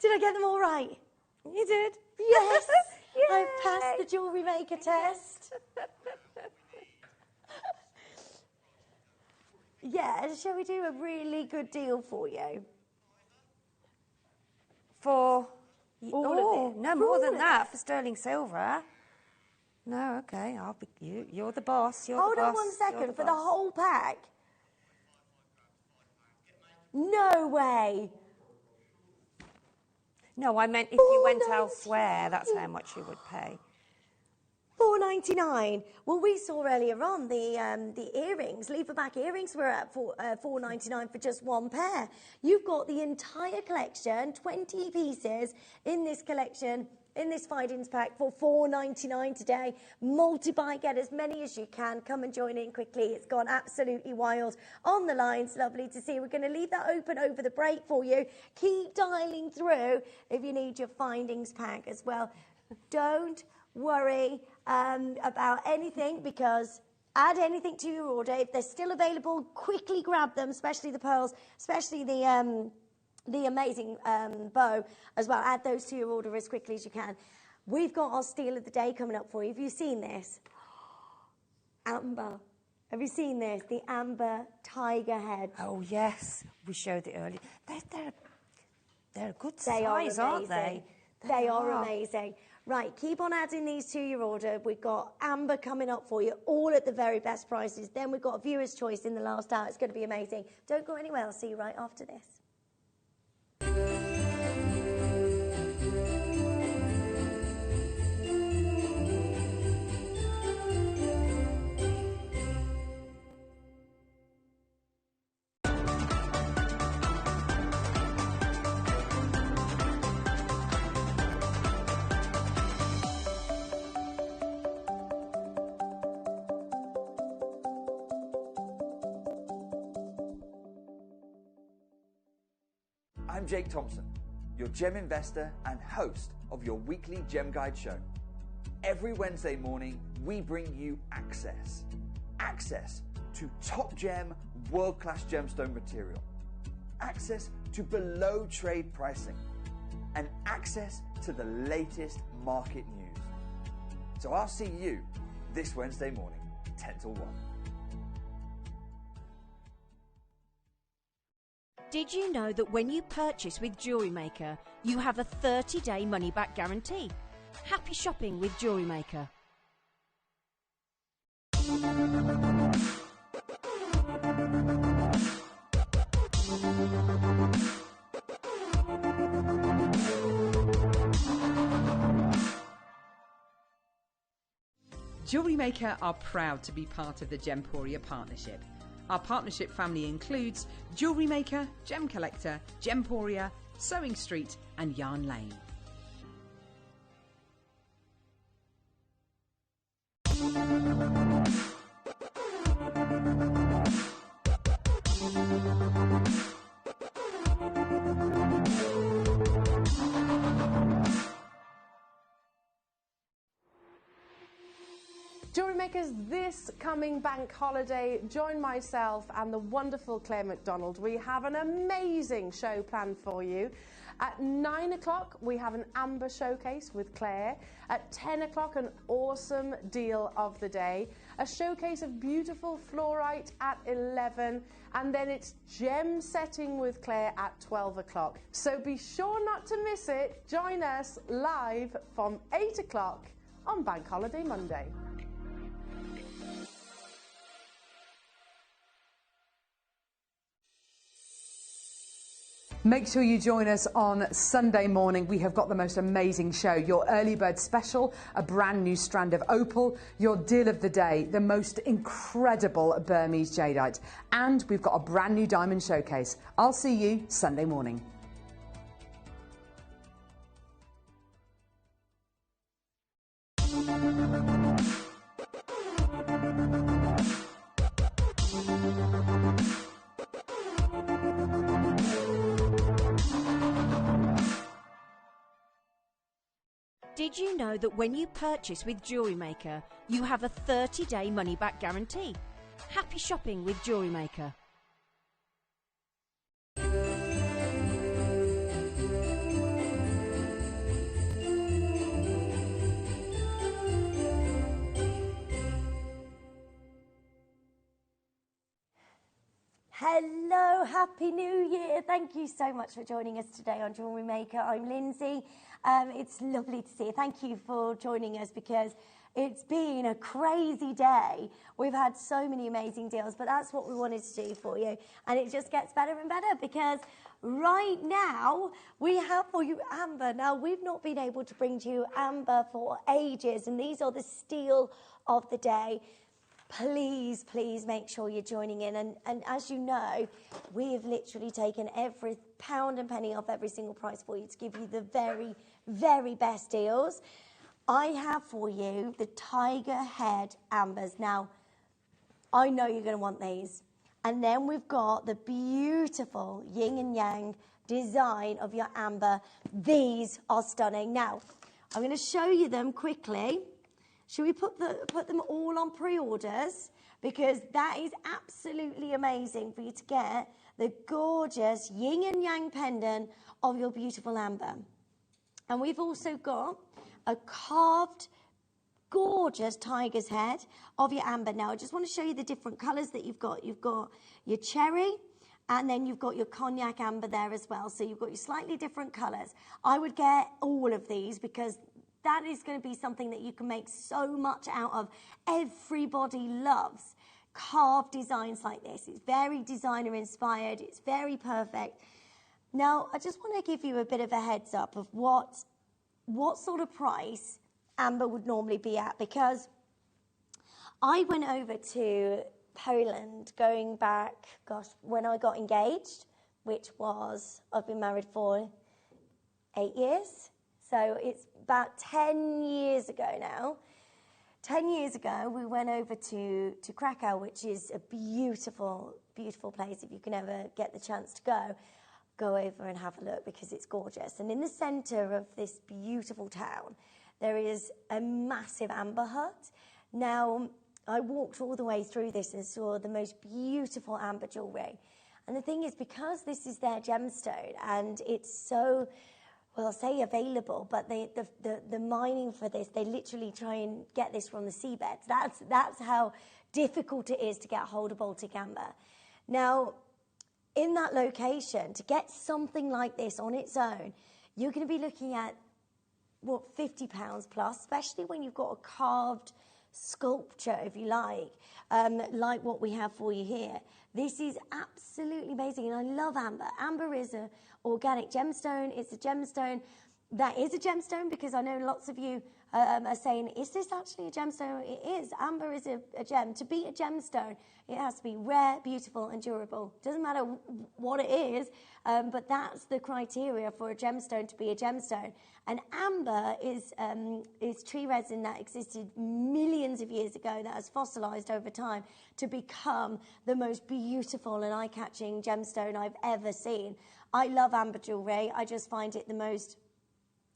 Did I get them all right? You did. Yes. I've passed the jewellery maker test. Yeah, shall we do a really good deal for you? For all of it? No, more than that for sterling silver. No, okay, I'll be you. You're the boss. You're Hold the boss. on 1 second You're for the boss. whole pack. No way. No, I meant if you went elsewhere, that's how much you would pay. $4.99. Well, we saw earlier on the earrings, lever-back earrings were at $4.99 for just 1 pair. You've got the entire collection, 20 pieces in this collection, in this findings pack for $4.99 today. Multiply, get as many as you can. Come and join in quickly. It's gone absolutely wild. On the lines, lovely to see. We're going to leave that open over the break for you. Keep dialing through if you need your findings pack as well. Don't worry about anything, because add anything to your order. If they're still available, quickly grab them, especially the pearls, especially the amazing bow as well. Add those to your order as quickly as you can. We've got our steal of the day coming up for you. Have you seen this? Amber. Have you seen this? The amber tiger head. Oh, yes. We showed it earlier. They're a good size, aren't they? They are amazing. Right, keep on adding these to your order. We've got amber coming up for you, all at the very best prices. Then we've got a viewer's choice in the last hour. It's going to be amazing. Don't go anywhere. I'll see you right after this. I'm Jake Thompson, your gem investor and host of your weekly Gem Guide show. Every Wednesday morning, we bring you access. Access to top gem, world-class gemstone material. Access to below trade pricing. And access to the latest market news. So I'll see you this Wednesday morning, 10 till 1. Did you know that when you purchase with JewelleryMaker, you have a 30-day money-back guarantee? Happy shopping with JewelleryMaker. JewelleryMaker are proud to be part of the Gemporia partnership. Our partnership family includes JewelleryMaker, Gem Collector, Gemporia, Sewing Street and Yarn Lane. Jewellery Makers, this coming bank holiday, join myself and the wonderful Claire McDonald. We have an amazing show planned for you. At 9 o'clock, we have an amber showcase with Claire. At 10 o'clock, an awesome deal of the day. A showcase of beautiful fluorite at 11. And then it's gem setting with Claire at 12 o'clock. So be sure not to miss it. Join us live from 8 o'clock on Bank Holiday Monday. Make sure you join us on Sunday morning. We have got the most amazing show. Your early bird special, a brand new strand of opal, your deal of the day, the most incredible Burmese jadeite. And we've got a brand new diamond showcase. I'll see you Sunday morning. Did you know that when you purchase with JewelleryMaker, you have a 30-day money-back guarantee? Happy shopping with JewelleryMaker. Hello, Happy New Year. Thank you so much for joining us today on JewelleryMaker. I'm Lindsay. It's lovely to see you. Thank you for joining us because it's been a crazy day. We've had so many amazing deals, but that's what we wanted to do for you. And it just gets better and better because right now we have for you amber. Now, we've not been able to bring to you amber for ages, and these are the steal of the day. Please, please make sure you're joining in. And as you know, we have literally taken every pound and penny off every single price for you to give you the very, very best deals. I have for you the tiger head ambers. Now, I know you're going to want these. And then we've got the beautiful yin and yang design of your amber. These are stunning. Now, I'm going to show you them quickly. Should we put them all on pre-orders? Because that is absolutely amazing for you to get the gorgeous yin and yang pendant of your beautiful amber. And we've also got a carved, gorgeous tiger's head of your amber. Now, I just want to show you the different colours that you've got. You've got your cherry, and then you've got your cognac amber there as well. So you've got your slightly different colours. I would get all of these because that is going to be something that you can make so much out of. Everybody loves carved designs like this. It's very designer inspired. It's very perfect. Now, I just want to give you a bit of a heads up of what sort of price amber would normally be at, because I went over to Poland going back, gosh, when I got engaged, which was, I've been married for 8 years. So it's about 10 years ago now. 10 years ago, we went over to Krakow, which is a beautiful, beautiful place. If you can ever get the chance to go over and have a look because it's gorgeous. And in the centre of this beautiful town, there is a massive amber hut. Now, I walked all the way through this and saw the most beautiful amber jewellery. And the thing is, because this is their gemstone and it's so, well, I'll say available, but the mining for this, they literally try and get this from the seabeds. That's how difficult it is to get hold of Baltic amber. Now, in that location, to get something like this on its own, you're going to be looking at, what, £50 plus, especially when you've got a carved sculpture, if you like what we have for you here. This is absolutely amazing, and I love amber. Amber is an organic gemstone. It's a gemstone that is a gemstone, because I know lots of you are saying, is this actually a gemstone? It is. Amber is a gem. To be a gemstone, it has to be rare, beautiful, and durable. Doesn't matter what it is, but that's the criteria for a gemstone to be a gemstone. And amber is tree resin that existed millions of years ago, that has fossilized over time to become the most beautiful and eye-catching gemstone I've ever seen. I love amber jewellery. I just find it the most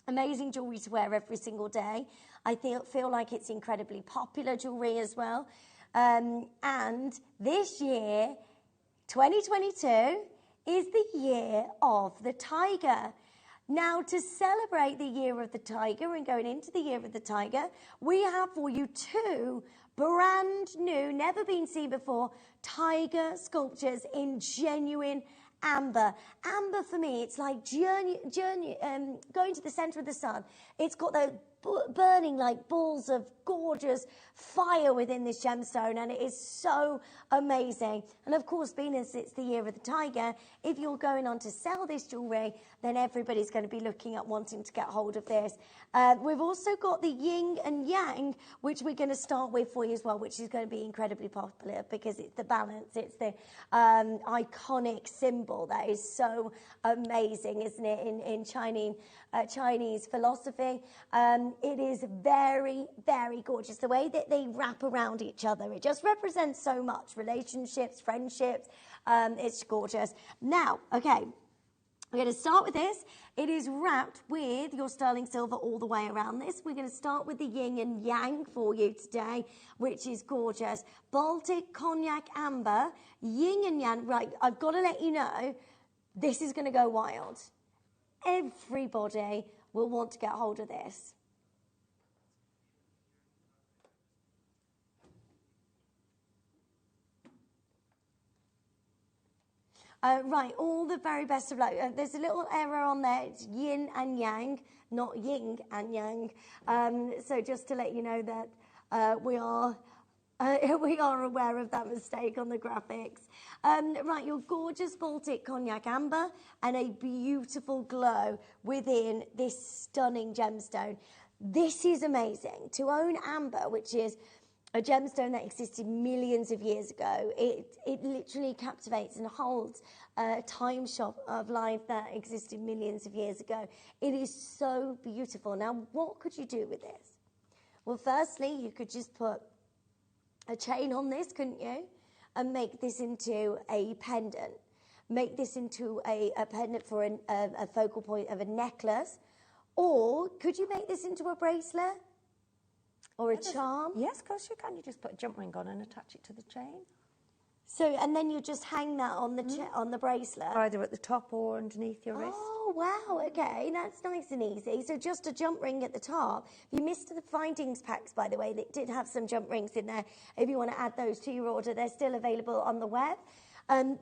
amazing jewellery to wear every single day. I feel like it's incredibly popular jewellery as well. And this year, 2022, is the year of the tiger. Now, to celebrate the year of the tiger and going into the year of the tiger, we have for you 2 brand new, never been seen before, tiger sculptures in genuine amber. Amber for me, it's like going to the center of the sun. It's got those burning like balls of gorgeous fire within this gemstone, and it is so amazing. And of course, being as it's the year of the tiger, if you're going on to sell this jewellery, then everybody's going to be looking at wanting to get hold of this. We've also got the yin and yang, which we're going to start with for you as well, which is going to be incredibly popular because it's the balance. It's the iconic symbol that is so amazing, isn't it, in Chinese philosophy. It is very, very gorgeous. The way that they wrap around each other, it just represents so much. Relationships, friendships, it's gorgeous. Now, okay, we're going to start with this. It is wrapped with your sterling silver all the way around this. We're going to start with the yin and yang for you today, which is gorgeous. Baltic Cognac Amber, yin and yang. Right, I've got to let you know, this is going to go wild. Everybody will want to get hold of this. Right, all the very best of luck. There's a little error on there. It's yin and yang, not yin and yang. So just to let you know that we are aware of that mistake on the graphics. Right, your gorgeous Baltic Cognac Amber and a beautiful glow within this stunning gemstone. This is amazing. To own amber, which is a gemstone that existed millions of years ago, it literally captivates and holds a time shop of life that existed millions of years ago. It is so beautiful. Now, what could you do with this? Well, firstly, you could just put a chain on this, couldn't you? And make this into a pendant. Make this into a pendant for a focal point of a necklace. Or could you make this into a bracelet? Or a charm? Yes, of course you can. You just put a jump ring on and attach it to the chain. So, and then you just hang that on the bracelet? Either at the top or underneath your wrist. Oh, wow, okay, that's nice and easy. So just a jump ring at the top. If you missed the findings packs, by the way, they did have some jump rings in there. If you want to add those to your order, they're still available on the web.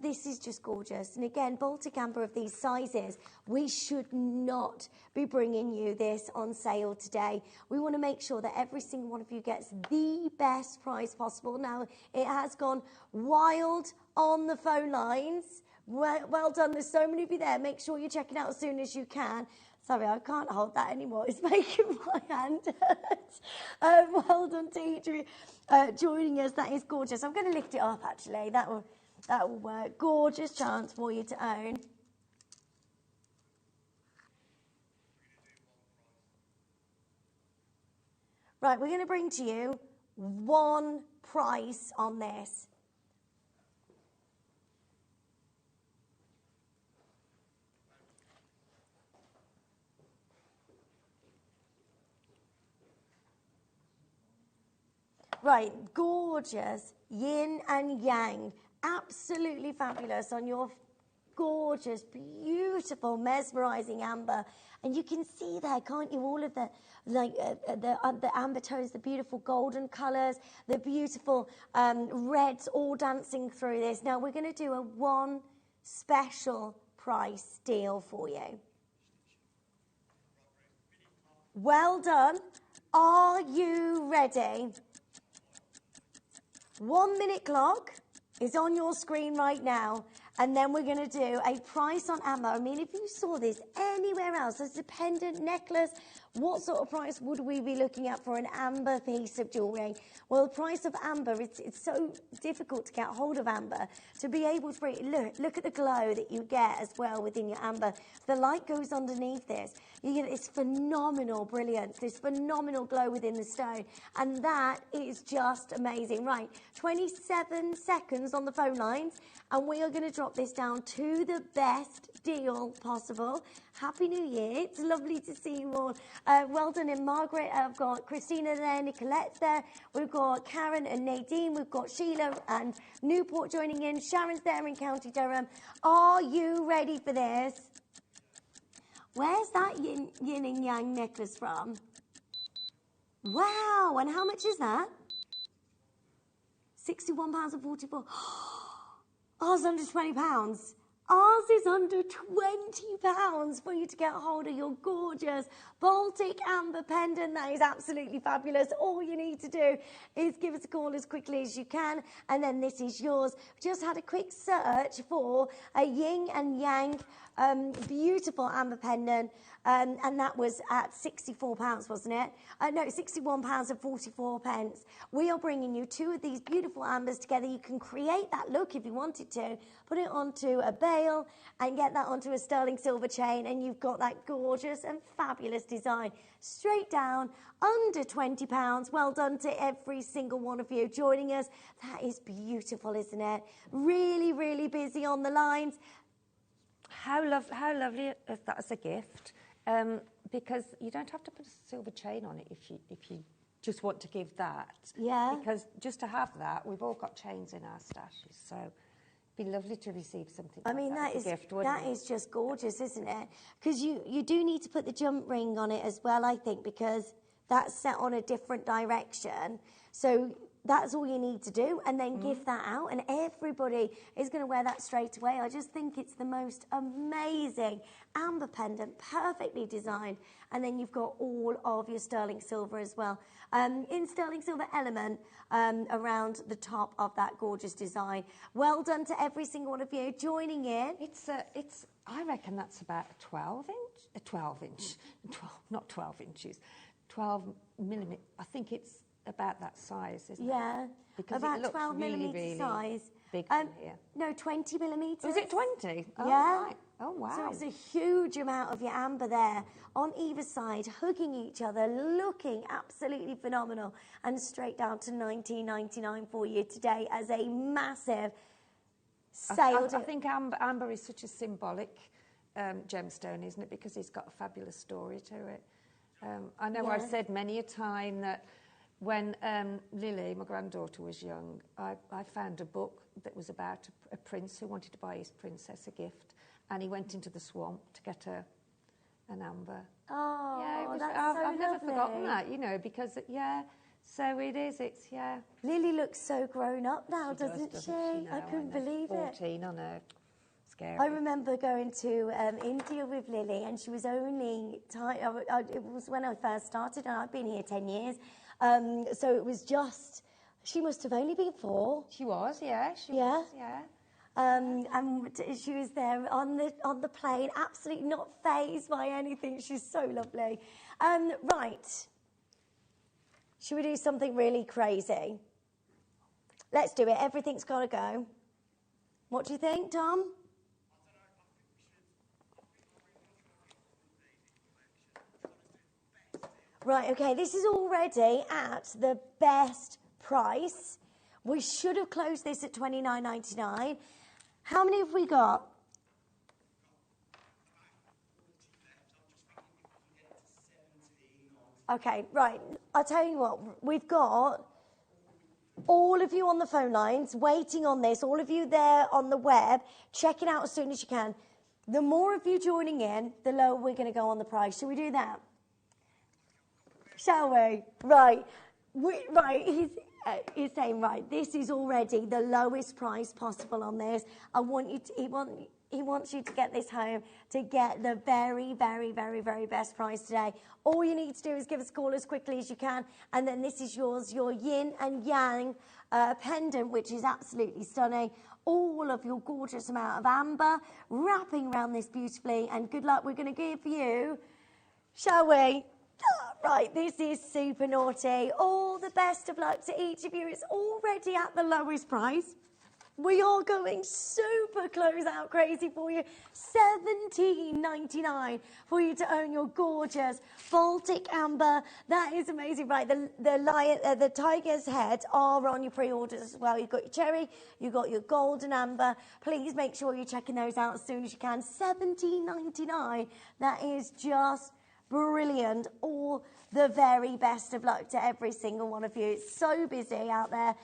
This is just gorgeous. And again, Baltic Amber of these sizes, we should not be bringing you this on sale today. We want to make sure that every single one of you gets the best price possible. Now, it has gone wild on the phone lines. Well done. There's so many of you there. Make sure you check it out as soon as you can. Sorry, I can't hold that anymore. It's making my hand hurt. Well done to each of you joining us. That is gorgeous. I'm going to lift it up, actually. That will work. Gorgeous chance for you to own. Right, we're going to bring to you one price on this. Right, gorgeous yin and yang. Absolutely fabulous on your gorgeous, beautiful, mesmerising amber. And you can see there, can't you, all of the amber tones, the beautiful golden colours, the beautiful reds all dancing through this. Now, we're going to do a one special price deal for you. Well done. Are you ready? 1 minute clock is on your screen right now, and then we're going to do a price on amber. I mean, if you saw this anywhere else, as a pendant necklace, what sort of price would we be looking at for an amber piece of jewellery? Well, the price of amber, it's so difficult to get hold of amber. To be able to bring, look at the glow that you get as well within your amber. The light goes underneath this. You get this phenomenal brilliance, this phenomenal glow within the stone. And that is just amazing. Right, 27 seconds on the phone lines, and we are going to drop this down to the best deal possible. Happy New Year. It's lovely to see you all. Well done in Margaret. I've got Christina there, Nicolette's there. We've got Karen and Nadine. We've got Sheila and Newport joining in. Sharon's there in County Durham. Are you ready for this? Where's that yin and yang necklace from? Wow, and how much is that? £61.44. Ours under £20. Ours is under £20 for you to get hold of your gorgeous Baltic amber pendant. That is absolutely fabulous. All you need to do is give us a call as quickly as you can, and then this is yours. Just had a quick search for a yin and yang beautiful amber pendant, and that was at £64, wasn't it? No, £61.44. We are bringing you two of these beautiful ambers together. You can create that look if you wanted to, put it onto a bail and get that onto a sterling silver chain, and you've got that gorgeous and fabulous design. Straight down, under £20. Well done to every single one of you joining us. That is beautiful, isn't it? Really, really busy on the lines. How lovely is that as a gift? Because you don't have to put a silver chain on it if you just want to give that. Yeah. Because just to have that, we've all got chains in our stashes, so it'd be lovely to receive something. I mean, like that as a gift, wouldn't it? is just gorgeous, isn't it? Because you do need to put the jump ring on it as well, I think, because that's set on a different direction. So that's all you need to do, and then give that out, and everybody is going to wear that straight away. I just think it's the most amazing amber pendant, perfectly designed, and then you've got all of your sterling silver as well. In sterling silver element around the top of that gorgeous design. Well done to every single one of you joining in. I reckon that's about a 12 millimetre. I think it's about that size, isn't it? Yeah, because about it looks 12 really, millimetre really size. Big from here. No, 20 millimetres. Was it 20? Oh, yeah. Right. Oh, wow. So it's a huge amount of your amber there on either side, hugging each other, looking absolutely phenomenal, and straight down to £19.99 for you today as a massive sale. I think amber is such a symbolic gemstone, isn't it? Because it's got a fabulous story to it. I know I've said many a time that when Lily, my granddaughter, was young, I found a book that was about a prince who wanted to buy his princess a gift, and he went into the swamp to get her an amber. Oh, yeah, that's I've never forgotten that, you know, because, so it is, Lily looks so grown up now, doesn't she? I couldn't believe 14, I know. Scary. I remember going to India with Lily, and she was only, it was when I first started, and I've been here 10 years. So it was just, she must have only been 4. She was, yeah. She was. And she was there on the plane, absolutely not fazed by anything. She's so lovely. Right. Should we do something really crazy? Let's do it. Everything's got to go. What do you think, Tom? Right, okay, this is already at the best price. We should have closed this at $29.99. How many have we got? Okay, right, I'll tell you what, we've got all of you on the phone lines waiting on this, all of you there on the web, check it out as soon as you can. The more of you joining in, the lower we're going to go on the price. Shall we do that? Shall we? Right. He's saying, right, this is already the lowest price possible on this. I want you to, He wants you to get this home to get the very, very, very, very best price today. All you need to do is give us a call as quickly as you can, and then this is yours, your yin and yang pendant, which is absolutely stunning. All of your gorgeous amount of amber wrapping around this beautifully, and good luck. We're going to give you, shall we? Right, this is super naughty. All the best of luck to each of you. It's already at the lowest price. We are going super close out crazy for you. $17.99 for you to own your gorgeous Baltic amber. That is amazing, right? The tiger's head are on your pre-orders as well. You've got your cherry, you've got your golden amber. Please make sure you're checking those out as soon as you can. $17.99. That is just brilliant. All the very best of luck to every single one of you. It's so busy out there.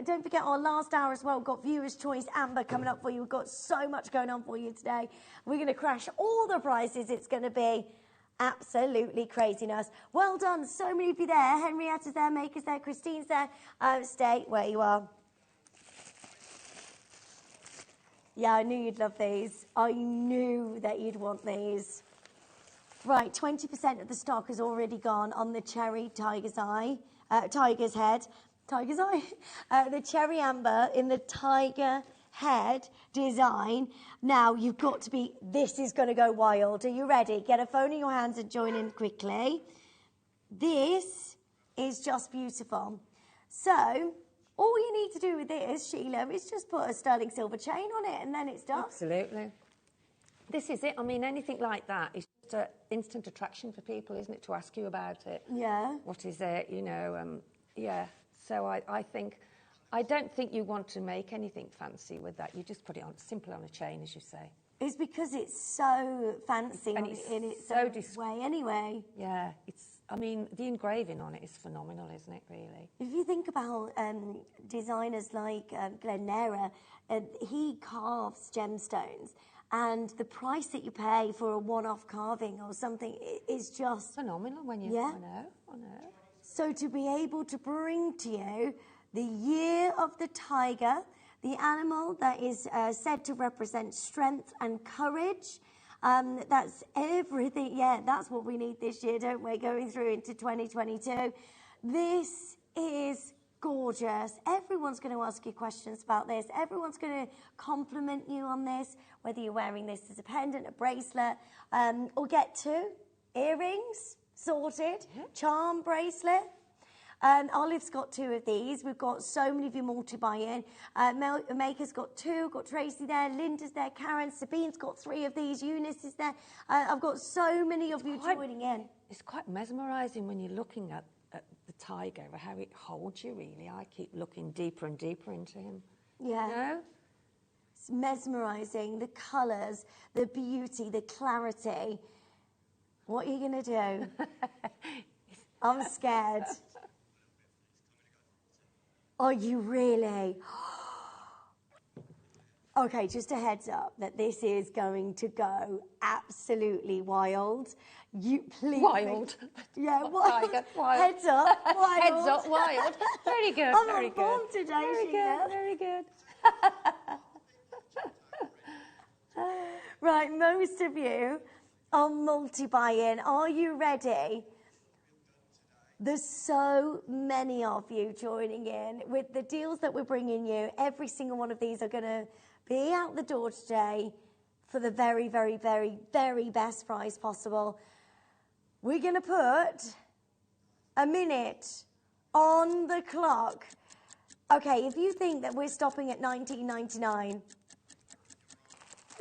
Don't forget our last hour as well. We've got Viewer's Choice Amber coming up for you. We've got so much going on for you today. We're going to crash all the prices. It's going to be absolutely craziness. Well done. So many of you there. Henrietta's there, Maker's there, Christine's there. Stay where you are. Yeah, I knew you'd love these. I knew that you'd want these. Right, 20% of the stock has already gone on the cherry tiger's head. The cherry amber in the tiger head design. Now, you've got to be, this is going to go wild. Are you ready? Get a phone in your hands and join in quickly. This is just beautiful. So, all you need to do with this, Sheila, is just put a sterling silver chain on it, and then it's done. Absolutely. This is it. I mean, anything like that is just an instant attraction for people, isn't it, to ask you about it? Yeah. What is it, you know? Yeah. So I think, I don't think you want to make anything fancy with that. You just put it on, simple on a chain, as you say. It's because it's so fancy And it's in its so own way anyway. Yeah, I mean, the engraving on it is phenomenal, isn't it, really? If you think about designers like Glenera, he carves gemstones, and the price that you pay for a one-off carving or something is just phenomenal when you... Yeah. I know. So to be able to bring to you the year of the tiger, the animal that is said to represent strength and courage, that's everything. Yeah, that's what we need this year, don't we? Going through into 2022. This is gorgeous. Everyone's going to ask you questions about this. Everyone's going to compliment you on this, whether you're wearing this as a pendant, a bracelet, or get two earrings sorted, charm bracelet. Olive's got two of these. We've got so many of you multi-buy-in. Maker's got two. Got Tracy there. Linda's there. Karen. Sabine's got three of these. Eunice is there. I've got so many of you joining in. It's quite mesmerising when you're looking at the tiger, how it holds you, really. I keep looking deeper and deeper into him. Yeah. You know? It's mesmerising. The colours, the beauty, the clarity. What are you going to do? I'm scared. Are you really? Okay, just a heads up that this is going to go absolutely wild. You please. Wild. Yeah, wild. Tiger, wild. Heads up, wild. Heads up, wild. Very good. I'm very on form good. today, Very Sheila. good. Very good. Right, most of you are multi-buy-in. Are you ready? There's so many of you joining in with the deals that we're bringing you. Every single one of these are going to be out the door today for the very, very, very, very best price possible. We're going to put a minute on the clock. Okay, if you think that we're stopping at $19.99,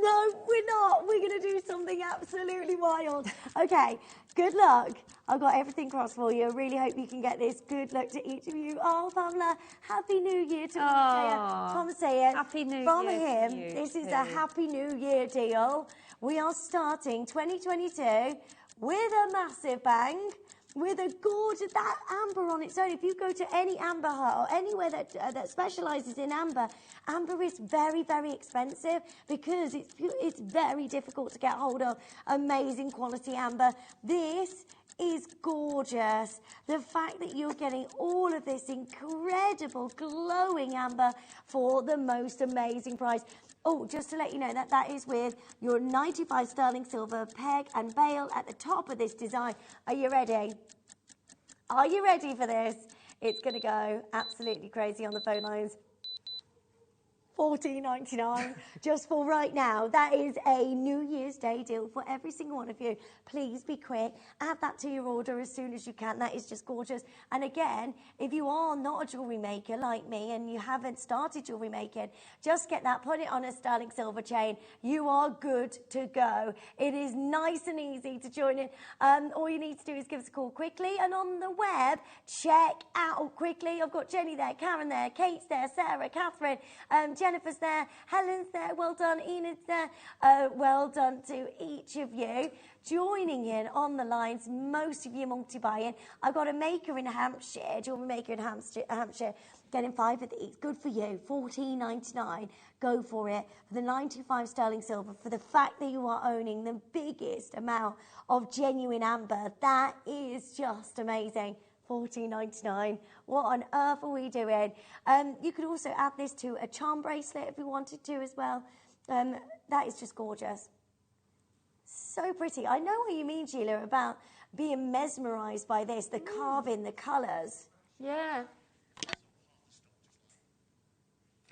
no, we're not. We're going to do something absolutely wild. Okay, good luck. I've got everything crossed for you. I really hope you can get this. Good luck to each of you. Oh, Pamela, Happy New Year to Tom saying Happy New from Year him, to you this is too. a Happy New Year deal. We are starting 2022 with a massive bang. With a gorgeous, that amber on its own. If you go to any amber hut or anywhere that specialises in amber, amber is very, very expensive because it's very difficult to get hold of amazing quality amber. This is gorgeous. The fact that you're getting all of this incredible glowing amber for the most amazing price. Oh, just to let you know that is with your 95 sterling silver peg and bail at the top of this design. Are you ready? Are you ready for this? It's going to go absolutely crazy on the phone lines. $14.99 just for right now. That is a New Year's Day deal for every single one of you. Please be quick. Add that to your order as soon as you can. That is just gorgeous. And again, if you are not a jewellery maker like me and you haven't started jewellery making, just get that, put it on a sterling silver chain. You are good to go. It is nice and easy to join in. All you need to do is give us a call quickly. And on the web, check out quickly. I've got Jenny there, Karen there, Kate's there, Sarah, Catherine, Jennifer's there, Helen's there, well done, Enid's there, well done to each of you. Joining in on the lines, most of you multi-buying. I've got a maker in Hampshire, jewellery maker in Hampshire, getting 5 of these. Good for you, $14.99. Go for it. For the 95 sterling silver, for the fact that you are owning the biggest amount of genuine amber, that is just amazing. $14.99. What on earth are we doing? You could also add this to a charm bracelet if you wanted to as well. That is just gorgeous. So pretty. I know what you mean, Sheila, about being mesmerised by this, the carving, the colours. Yeah.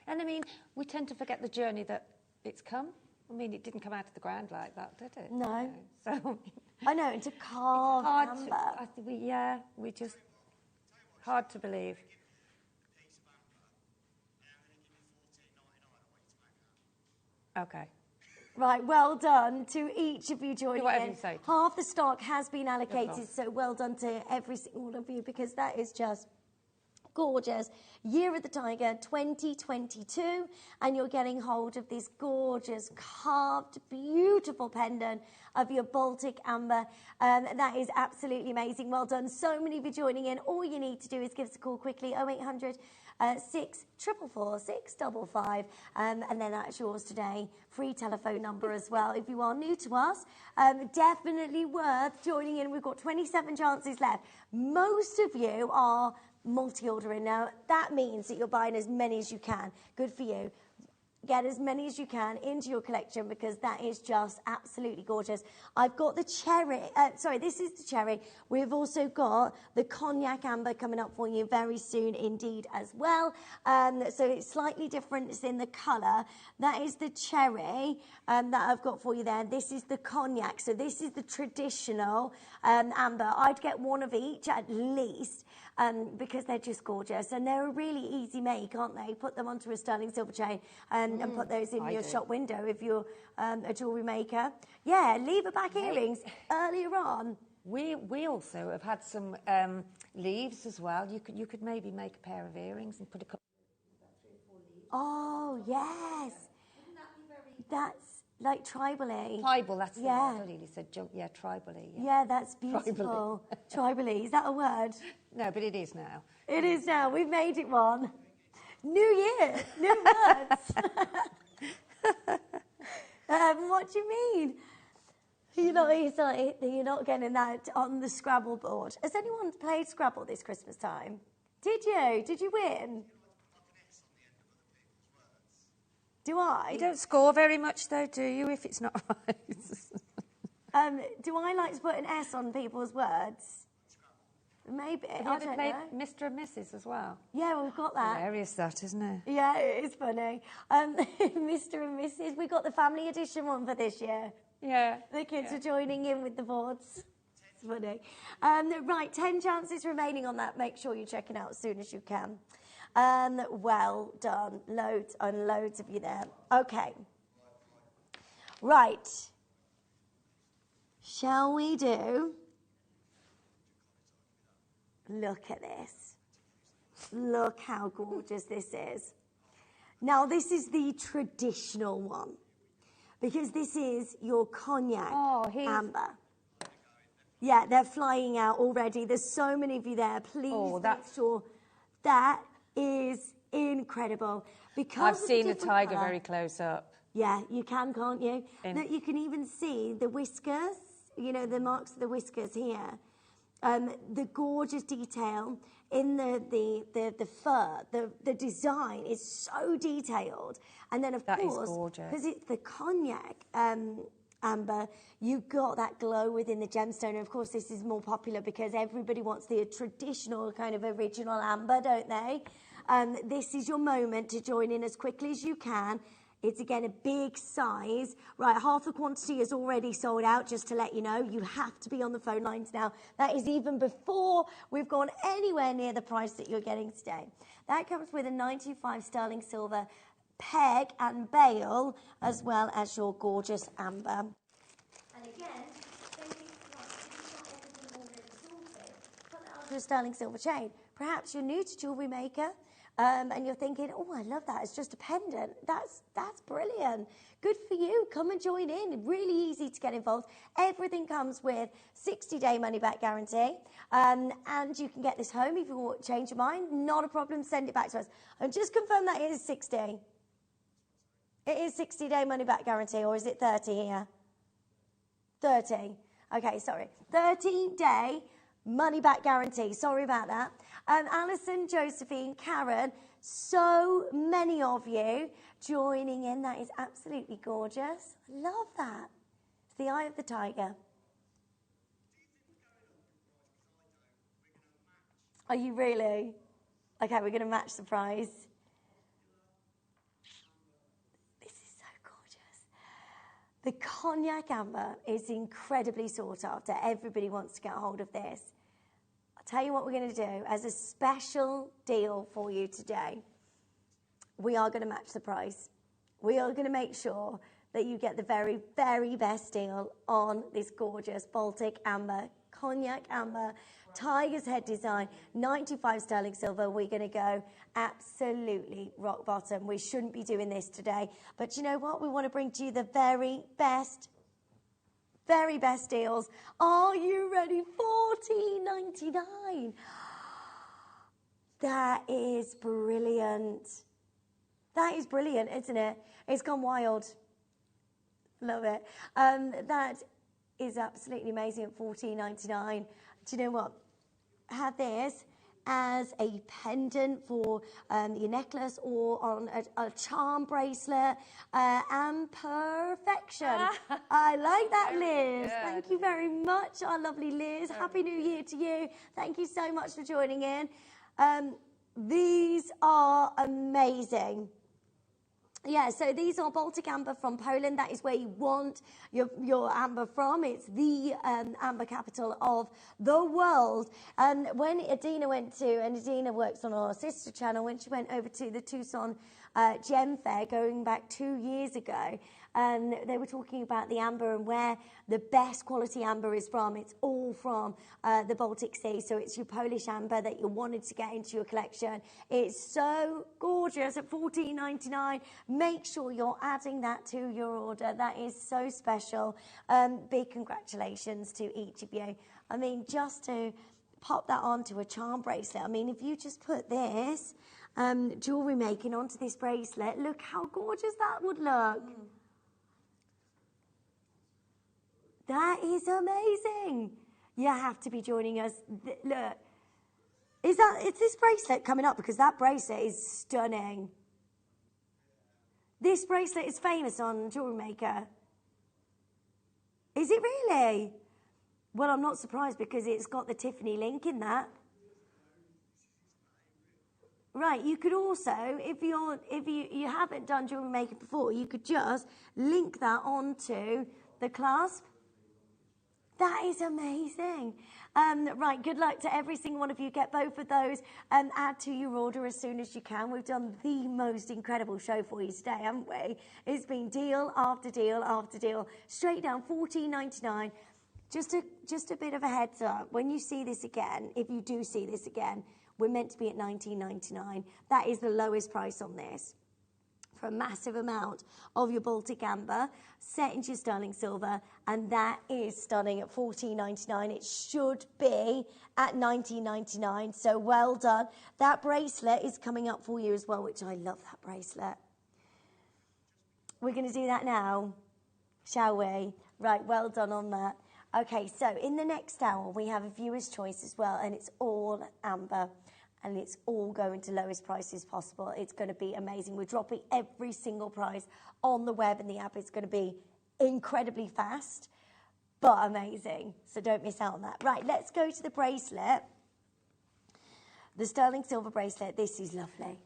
And I mean, we tend to forget the journey that it's come. I mean, it didn't come out of the ground like that, did it? No. So I know, and to carve amber. I think we just hard to believe. Okay. Right, well done to each of you joining whatever in. you say. Half the stock has been allocated, so well done to every single one of you, because that is just gorgeous. Year of the Tiger 2022, and you're getting hold of this gorgeous carved beautiful pendant of your Baltic amber. That is absolutely amazing. Well done. So many of you joining in. All you need to do is give us a call quickly, 0800 644 655, and then that's yours today. Free telephone number as well. If you are new to us, definitely worth joining in. We've got 27 chances left. Most of you are multi-ordering now. That means that you're buying as many as you can. Good for you. Get as many as you can into your collection, because that is just absolutely gorgeous. I've got the cherry, this is the cherry. We've also got the cognac amber coming up for you very soon indeed as well. So it's slightly different, it's in the colour. That is the cherry that I've got for you there. This is the cognac, so this is the traditional amber. I'd get one of each at least. Because they're just gorgeous, and they're a really easy make, aren't they? Put them onto a sterling silver chain and put those in your shop window if you're a jewellery maker. Yeah, lever back earrings earlier on. We also have had some leaves as well. You could maybe make a pair of earrings and put a couple. Oh yes, that's like tribal-y. Tribal, that's yeah. the word. Lily said, yeah, tribal-y. Yeah, that's beautiful. Tribal-y. Is that a word? No, but it is now. It is now. We've made it one. New year, new words. What do you mean? You're not getting that on the Scrabble board. Has anyone played Scrabble this Christmas time? Did you? Did you win? Do I? You don't score very much, though, do you, if it's not right? Do I like to put an S on people's words? Maybe. Have you ever played Mr. and Mrs. as well? Yeah, we've got that. Hilarious, that, isn't it? Yeah, it is funny. Mr. and Mrs. We got the family edition one for this year. Yeah. The kids are joining in with the boards. It's funny. Right, 10 chances remaining on that. Make sure you check it out as soon as you can. Well done. Loads and loads of you there. Okay. Right. Shall we do... Look at this. Look how gorgeous this is. Now, this is the traditional one, because this is your cognac amber. Yeah, they're flying out already. There's so many of you there. Please make sure. That is incredible. Because I've seen the tiger very close up. Yeah, you can, can't you? That you can even see the whiskers, the marks of the whiskers here. The gorgeous detail in the fur, the design is so detailed. And then, of course, because it's the cognac amber, you got that glow within the gemstone. And of course, this is more popular because everybody wants the traditional kind of original amber, don't they? This is your moment to join in as quickly as you can. It's, again, a big size. Right, half the quantity is already sold out, just to let you know. You have to be on the phone lines now. That is even before we've gone anywhere near the price that you're getting today. That comes with a 925 sterling silver peg and bail, as well as your gorgeous amber. And again, for a sterling silver chain. Perhaps you're new to JewelleryMaker. And you're thinking, oh, I love that. It's just a pendant. That's brilliant. Good for you. Come and join in. Really easy to get involved. Everything comes with 60-day money-back guarantee. And you can get this home if you change your mind. Not a problem. Send it back to us. And just confirm that it is 60. It is 60-day money-back guarantee, or is it 30 here? 30. Okay, sorry. 30-day money-back guarantee. Sorry about that. Alison, Josephine, Karen, so many of you joining in. That is absolutely gorgeous. Love that. It's the eye of the tiger. Are you really? Okay, we're going to match the price. This is so gorgeous. The cognac amber is incredibly sought after. Everybody wants to get a hold of this. Tell you what we're going to do as a special deal for you today. We are going to match the price. We are going to make sure that you get the very, very best deal on this gorgeous Baltic amber, cognac amber, tiger's head design, 95 sterling silver. We're going to go absolutely rock bottom. We shouldn't be doing this today. But you know what? We want to bring to you the very best deals. Are you ready? $14.99. That is brilliant. That is brilliant, isn't it? It's gone wild. Love it. That is absolutely amazing at $14.99. Do you know what? Have this as a pendant for your necklace or on a charm bracelet, and perfection. I like that, Liz. Thank you very much, our lovely Liz. Happy New Year to you. Thank you so much for joining in. These are amazing. Yeah, so these are Baltic amber from Poland. That is where you want your amber from. It's the amber capital of the world. And when Adina went to, and Adina works on our sister channel, when she went over to the Tucson Gem Fair going back 2 years ago, they were talking about the amber and where the best quality amber is from. It's all from the Baltic Sea, so it's your Polish amber that you wanted to get into your collection. It's so gorgeous at $14.99. Make sure you're adding that to your order. That is so special. Big congratulations to each of you. I mean, just to pop that onto a charm bracelet. I mean, if you just put this jewellery making onto this bracelet, look how gorgeous that would look. That is amazing. You have to be joining us. Look, is this bracelet coming up? Because that bracelet is stunning. This bracelet is famous on JewelleryMaker. Is it really? Well, I'm not surprised because it's got the Tiffany link in that. Right, you could also, if you haven't done JewelleryMaker before, you could just link that onto the clasp. That is amazing. Right, good luck to every single one of you. Get both of those and add to your order as soon as you can. We've done the most incredible show for you today, haven't we? It's been deal after deal after deal. Straight down, $14.99. Just a bit of a heads up. When you see this again, if you do see this again, we're meant to be at $19.99. That is the lowest price on this. For a massive amount of your Baltic amber, set into your sterling silver, and that is stunning at $14.99. It should be at $19.99, so well done. That bracelet is coming up for you as well, which I love that bracelet. We're going to do that now, shall we? Right, well done on that. Okay, so in the next hour, we have a viewer's choice as well, and it's all amber, and it's all going to lowest prices possible. It's going to be amazing. We're dropping every single price on the web, and the app is going to be incredibly fast, but amazing. So don't miss out on that. Right, let's go to the bracelet. The sterling silver bracelet. This is lovely.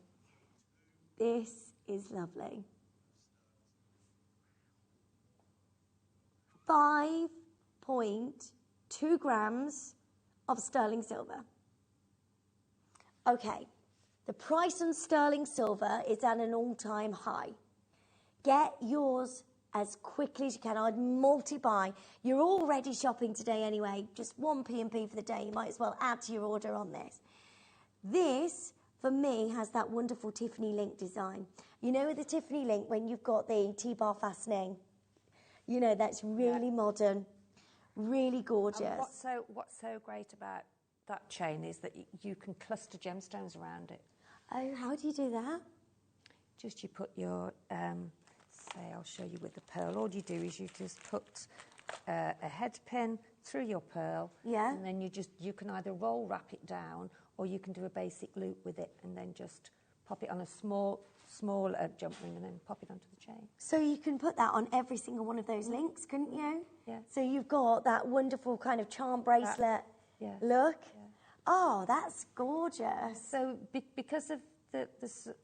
This is lovely. 5.2 grams of sterling silver. Okay, the price on sterling silver is at an all-time high. Get yours as quickly as you can. I'd multi-buy. You're already shopping today anyway. Just one P&P for the day. You might as well add to your order on this. This, for me, has that wonderful Tiffany link design. You know, with the Tiffany link, when you've got the T-bar fastening, you know, that's really modern, really gorgeous. And what's so great about that chain is that you can cluster gemstones around it. Oh, how do you do that? Just you put your, say, I'll show you with the pearl. All you do is you just put a head pin through your pearl. Yeah. And then you can either roll wrap it down, or you can do a basic loop with it and then just pop it on a small jump ring and then pop it onto the chain. So you can put that on every single one of those links, couldn't you? Yeah. So you've got that wonderful kind of charm bracelet look. Yeah. Oh, that's gorgeous. So because of the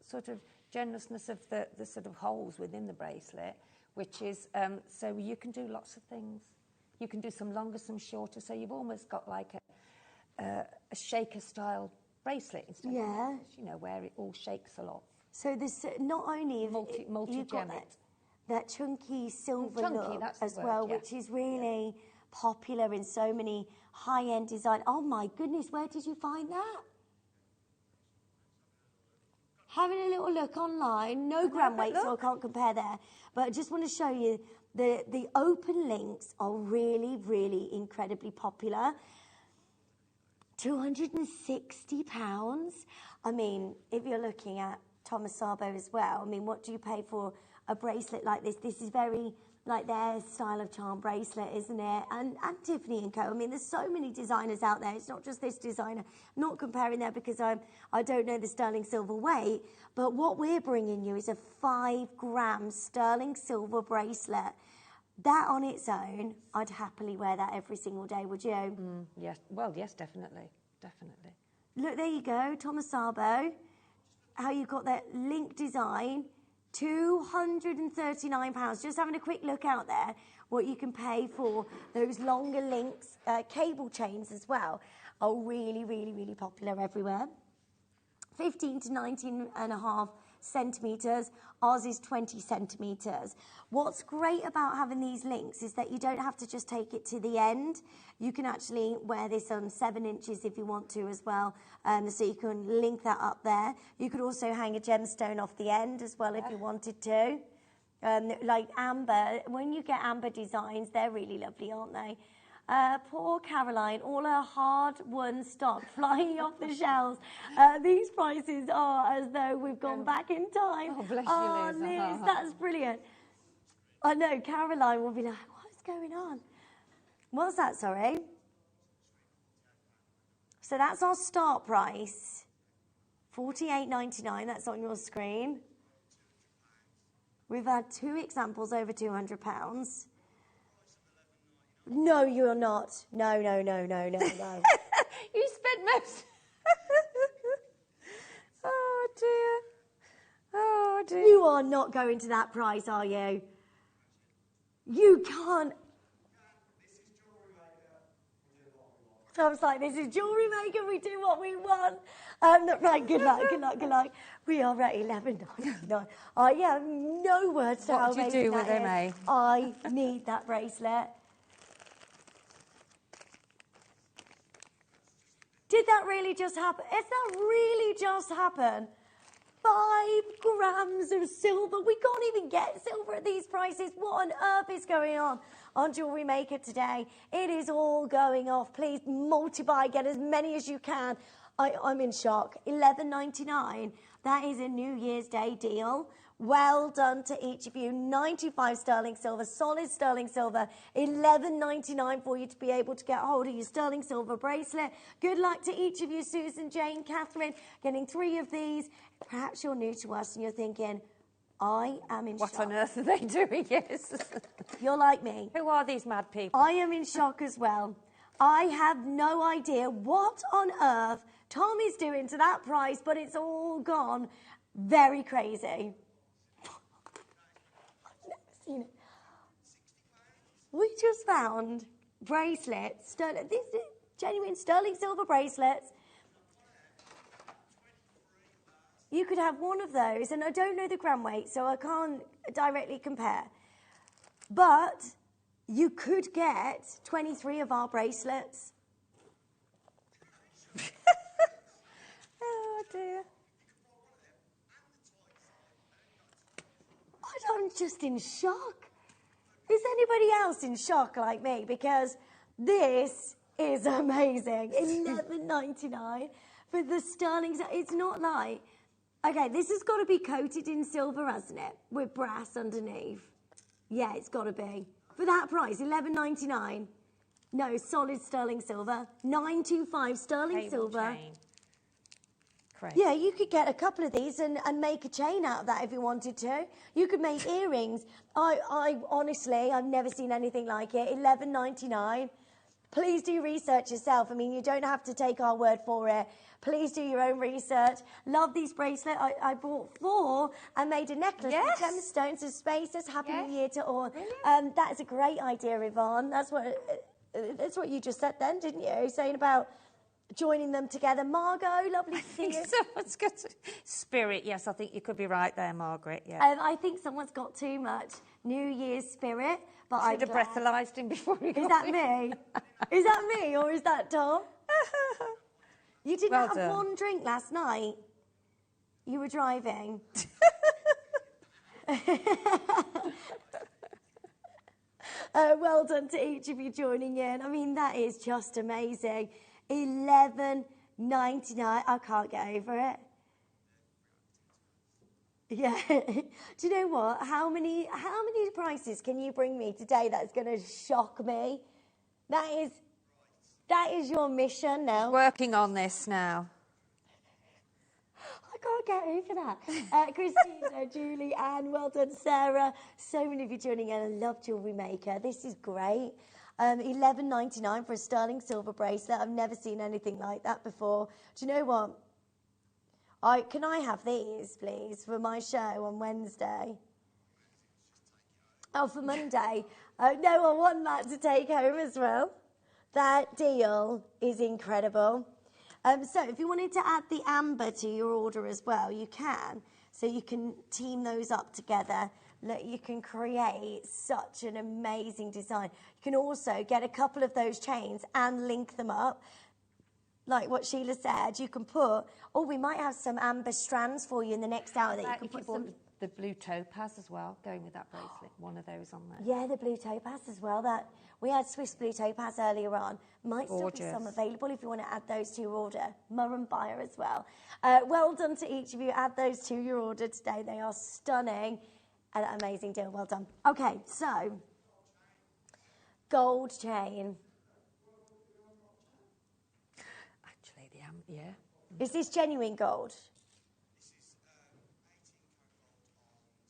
sort of generousness of the sort of holes within the bracelet, which is, so you can do lots of things. You can do some longer, some shorter, so you've almost got like a shaker style bracelet instead of, you know, where it all shakes a lot. So this not only you've got that chunky silver look as well, which is really popular in so many high-end design. Oh my goodness, where did you find that? Having a little look online, no gram weight, so I can't compare there. But I just want to show you the open links are really, really incredibly popular. £260. I mean, if you're looking at Thomas Sabo as well, I mean, what do you pay for a bracelet like this? This is very like their style of charm bracelet, isn't it? And Tiffany & Co. I mean, there's so many designers out there. It's not just this designer. I'm not comparing there because I don't know the sterling silver weight, but what we're bringing you is a 5-gram sterling silver bracelet. That on its own, I'd happily wear that every single day, would you? Yes, well, yes, definitely, definitely. Look, there you go, Thomas Sabo. How you got that link design, £239. Just having a quick look out there, what you can pay for those longer links, cable chains as well, are really, really, really popular everywhere. 15 to 19.5 centimetres. Ours is 20 centimetres. What's great about having these links is that you don't have to just take it to the end. You can actually wear this on 7 inches if you want to as well. So you can link that up there. You could also hang a gemstone off the end as well if you wanted to. Like amber, when you get amber designs, they're really lovely, aren't they? Poor Caroline, all her hard-won stock flying off the shelves. These prices are as though we've gone back in time. Oh, bless you, Liz. Liz, that's brilliant. I know, Caroline will be like, what's going on? What's that, sorry? So that's our start price, $48.99, that's on your screen. We've had 2 examples over £200. No, you're not. No. You spent most... Oh, dear. Oh, dear. You are not going to that price, are you? You can't... I was like, this is JewelleryMaker, we do what we want. Right, good luck. We are at $11.99. I have no words to how What do you do with them, eh? I need that bracelet. Did that really just happen? Has that really just happened? 5 grams of silver. We can't even get silver at these prices. What on earth is going on JewelleryMaker today? It is all going off. Please multiply, get as many as you can. I'm in shock. $11.99. That is a New Year's Day deal. Well done to each of you. 925 sterling silver, solid sterling silver, 11.99 for you to be able to get hold of your sterling silver bracelet. Good luck to each of you, Susan, Jane, Catherine, getting 3 of these. Perhaps you're new to us and you're thinking, I am in shock. What on earth are they doing? Yes. You're like me. Who are these mad people? I am in shock as well. I have no idea what on earth Tom is doing to that price, but it's all gone very crazy. I've never seen it. We just found bracelets, these are genuine sterling silver bracelets. You could have one of those, and I don't know the gram weight, so I can't directly compare. But you could get 23 of our bracelets. Oh, dear. I'm just in shock. Is anybody else in shock like me? Because this is amazing. $11.99 for the sterling. It's not like... Okay, this has got to be coated in silver, hasn't it? With brass underneath. Yeah, it's got to be. For that price, $11.99. No, solid sterling silver. $925 sterling Cable silver. chain. Crazy. Yeah, you could get a couple of these and make a chain out of that if you wanted to. You could make earrings. I honestly, I've never seen anything like it. $11.99. Please do research yourself. I mean, you don't have to take our word for it. Please do your own research. Love these bracelets. I bought 4 and made a necklace with gemstones and spaces. Happy New Year to all. That is a great idea, Yvonne. That's what you just said then, didn't you? Saying about joining them together. Margot, lovely to see you. Someone's got spirit. Yes, I think you could be right there, Margaret. Yeah. I think someone's got too much New Year's spirit. But I should have breathalyzed him before he got Is that me? Is that me or is that Tom? You didn't have one drink last night. You were driving. Well done to each of you joining in. I mean, that is just amazing. $11.99. I can't get over it. Yeah. Do you know what? How many prices can you bring me today that's going to shock me? That is your mission now. Working on this now. I can't get over that. Christina, Julie, Anne, well done, Sarah. So many of you joining in. I love JewelleryMaker. This is great. $11.99 for a sterling silver bracelet. I've never seen anything like that before. Do you know what? Can I have these, please, for my show on Wednesday? Oh, for Monday. No, I want that to take home as well. That deal is incredible. So if you wanted to add the amber to your order as well, you can. So you can team those up together. Look, you can create such an amazing design. You can also get a couple of those chains and link them up. Like what Sheila said, you can put, we might have some amber strands for you in the next hour that you can put some... The blue topaz as well, going with that bracelet, one of those on there. Yeah, the blue topaz as well. We had Swiss blue topaz earlier on. Might still be some available if you want to add those to your order. Murren buyer as well. Well done to each of you. Add those to your order today. They are stunning. An amazing deal. Well done. Okay, so gold chain. Actually, yeah. Is this genuine gold?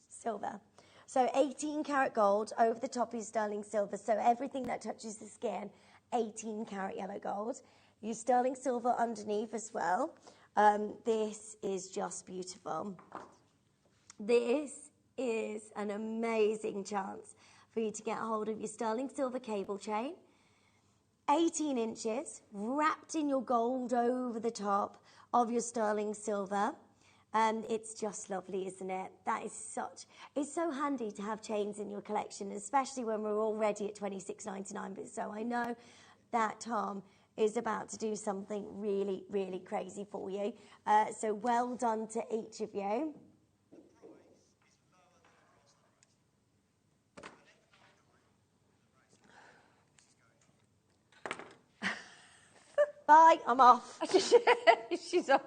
Silver. So 18 karat gold over the top is sterling silver. So everything that touches the skin, 18 karat yellow gold. Your sterling silver underneath as well. This is just beautiful. This is an amazing chance for you to get a hold of your sterling silver cable chain. 18 inches, wrapped in your gold over the top of your sterling silver. It's just lovely, isn't it? It's so handy to have chains in your collection, especially when we're already at $26.99. But so I know that Tom is about to do something really, really crazy for you. So well done to each of you. Bye, I'm off. She's off.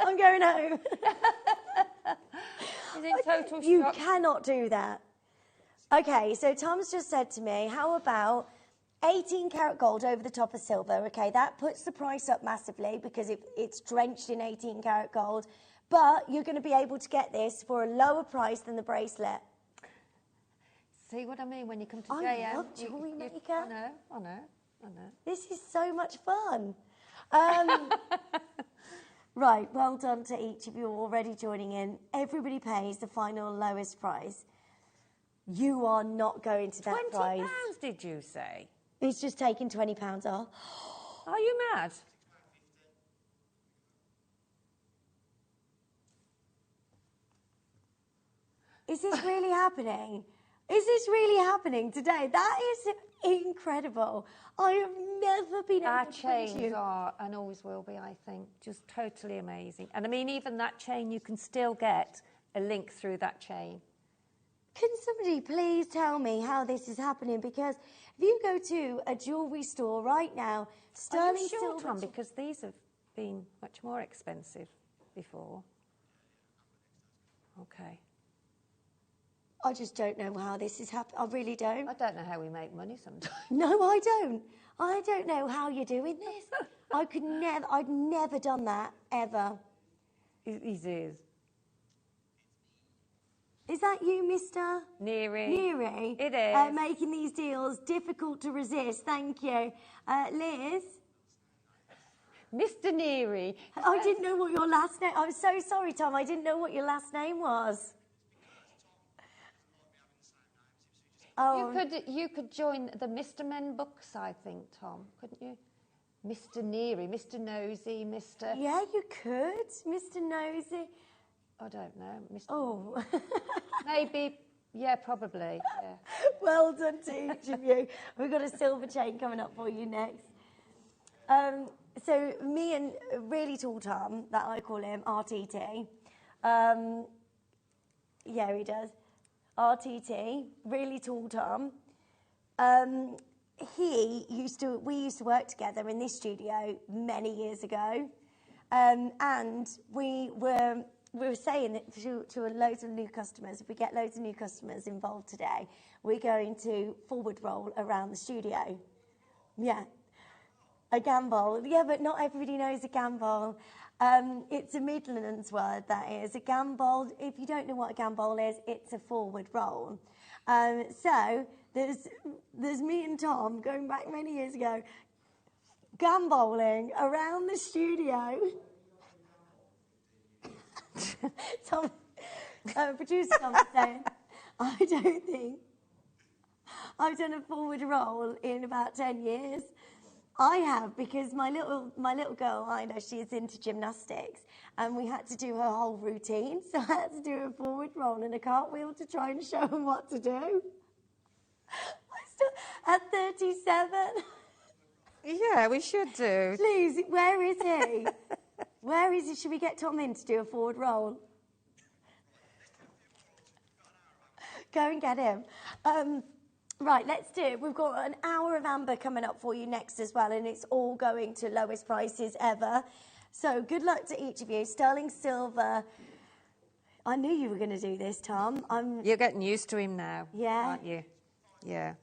I'm going home. He's in total You shock. cannot do that. Okay, so Tom's just said to me, how about 18 karat gold over the top of silver? Okay, that puts the price up massively because it's drenched in 18 karat gold. But you're going to be able to get this for a lower price than the bracelet. See what I mean when you come to I JM? love JewelleryMaker. I know. This is so much fun. Right, well done to each of you already joining in. Everybody pays the final lowest price. You are not going to that price. £20, did you say? He's just taking £20 off. Are you mad? Is this really happening? Is this really happening today? That is incredible. I have never been Our able to bring chains you. are, and always will be, I think, just totally amazing. And I mean, even that chain, you can still get a link through that chain. Can somebody please tell me how this is happening? Because if you go to a jewellery store right now, sterling Are you sure, silver... Tom? Because these have been much more expensive before. Okay. I just don't know how this is happening. I really don't. I don't know how we make money sometimes. No, I don't. I don't know how you're doing this. I'd never done that, ever. It is. Is that you, Mr. Neary. Neary? It is. Making these deals difficult to resist. Thank you. Liz? Mr. Neary. I didn't know what your last name... I'm so sorry, Tom. I didn't know what your last name was. Oh. You could join the Mr. Men books, I think, Tom, couldn't you? Mr. Neary, Mr. Nosy, Mr. Yeah, you could, Mr. Nosy. I don't know, Mr. Oh. Maybe, yeah, probably. Yeah. Well done to each of you. We've got a silver chain coming up for you next. So me and really tall Tom, that I call him, RTT. Yeah, he does. RTT, really tall Tom. We used to work together in this studio many years ago, and we were saying that to loads of new customers, if we get loads of new customers involved today, we're going to forward roll around the studio. Yeah, a gambol. Yeah, but not everybody knows a gambol. It's a Midlands word, that is. A gambol, if you don't know what a gambol is, it's a forward roll. So there's me and Tom, going back many years ago, gambolling around the studio. Tom, producer Tom was saying, I don't think I've done a forward roll in about 10 years. I have, because my little girl, I know she's into gymnastics, and we had to do her whole routine, so I had to do a forward roll and a cartwheel to try and show them what to do. I still, at 37. Yeah, we should do. Please, where is he? Where is he? Should we get Tom in to do a forward roll? Go and get him. Right, let's do it. We've got an hour of Amber coming up for you next as well, and it's all going to lowest prices ever. So good luck to each of you. Sterling silver. I knew you were going to do this, Tom. You're getting used to him now, yeah, aren't you? Yeah.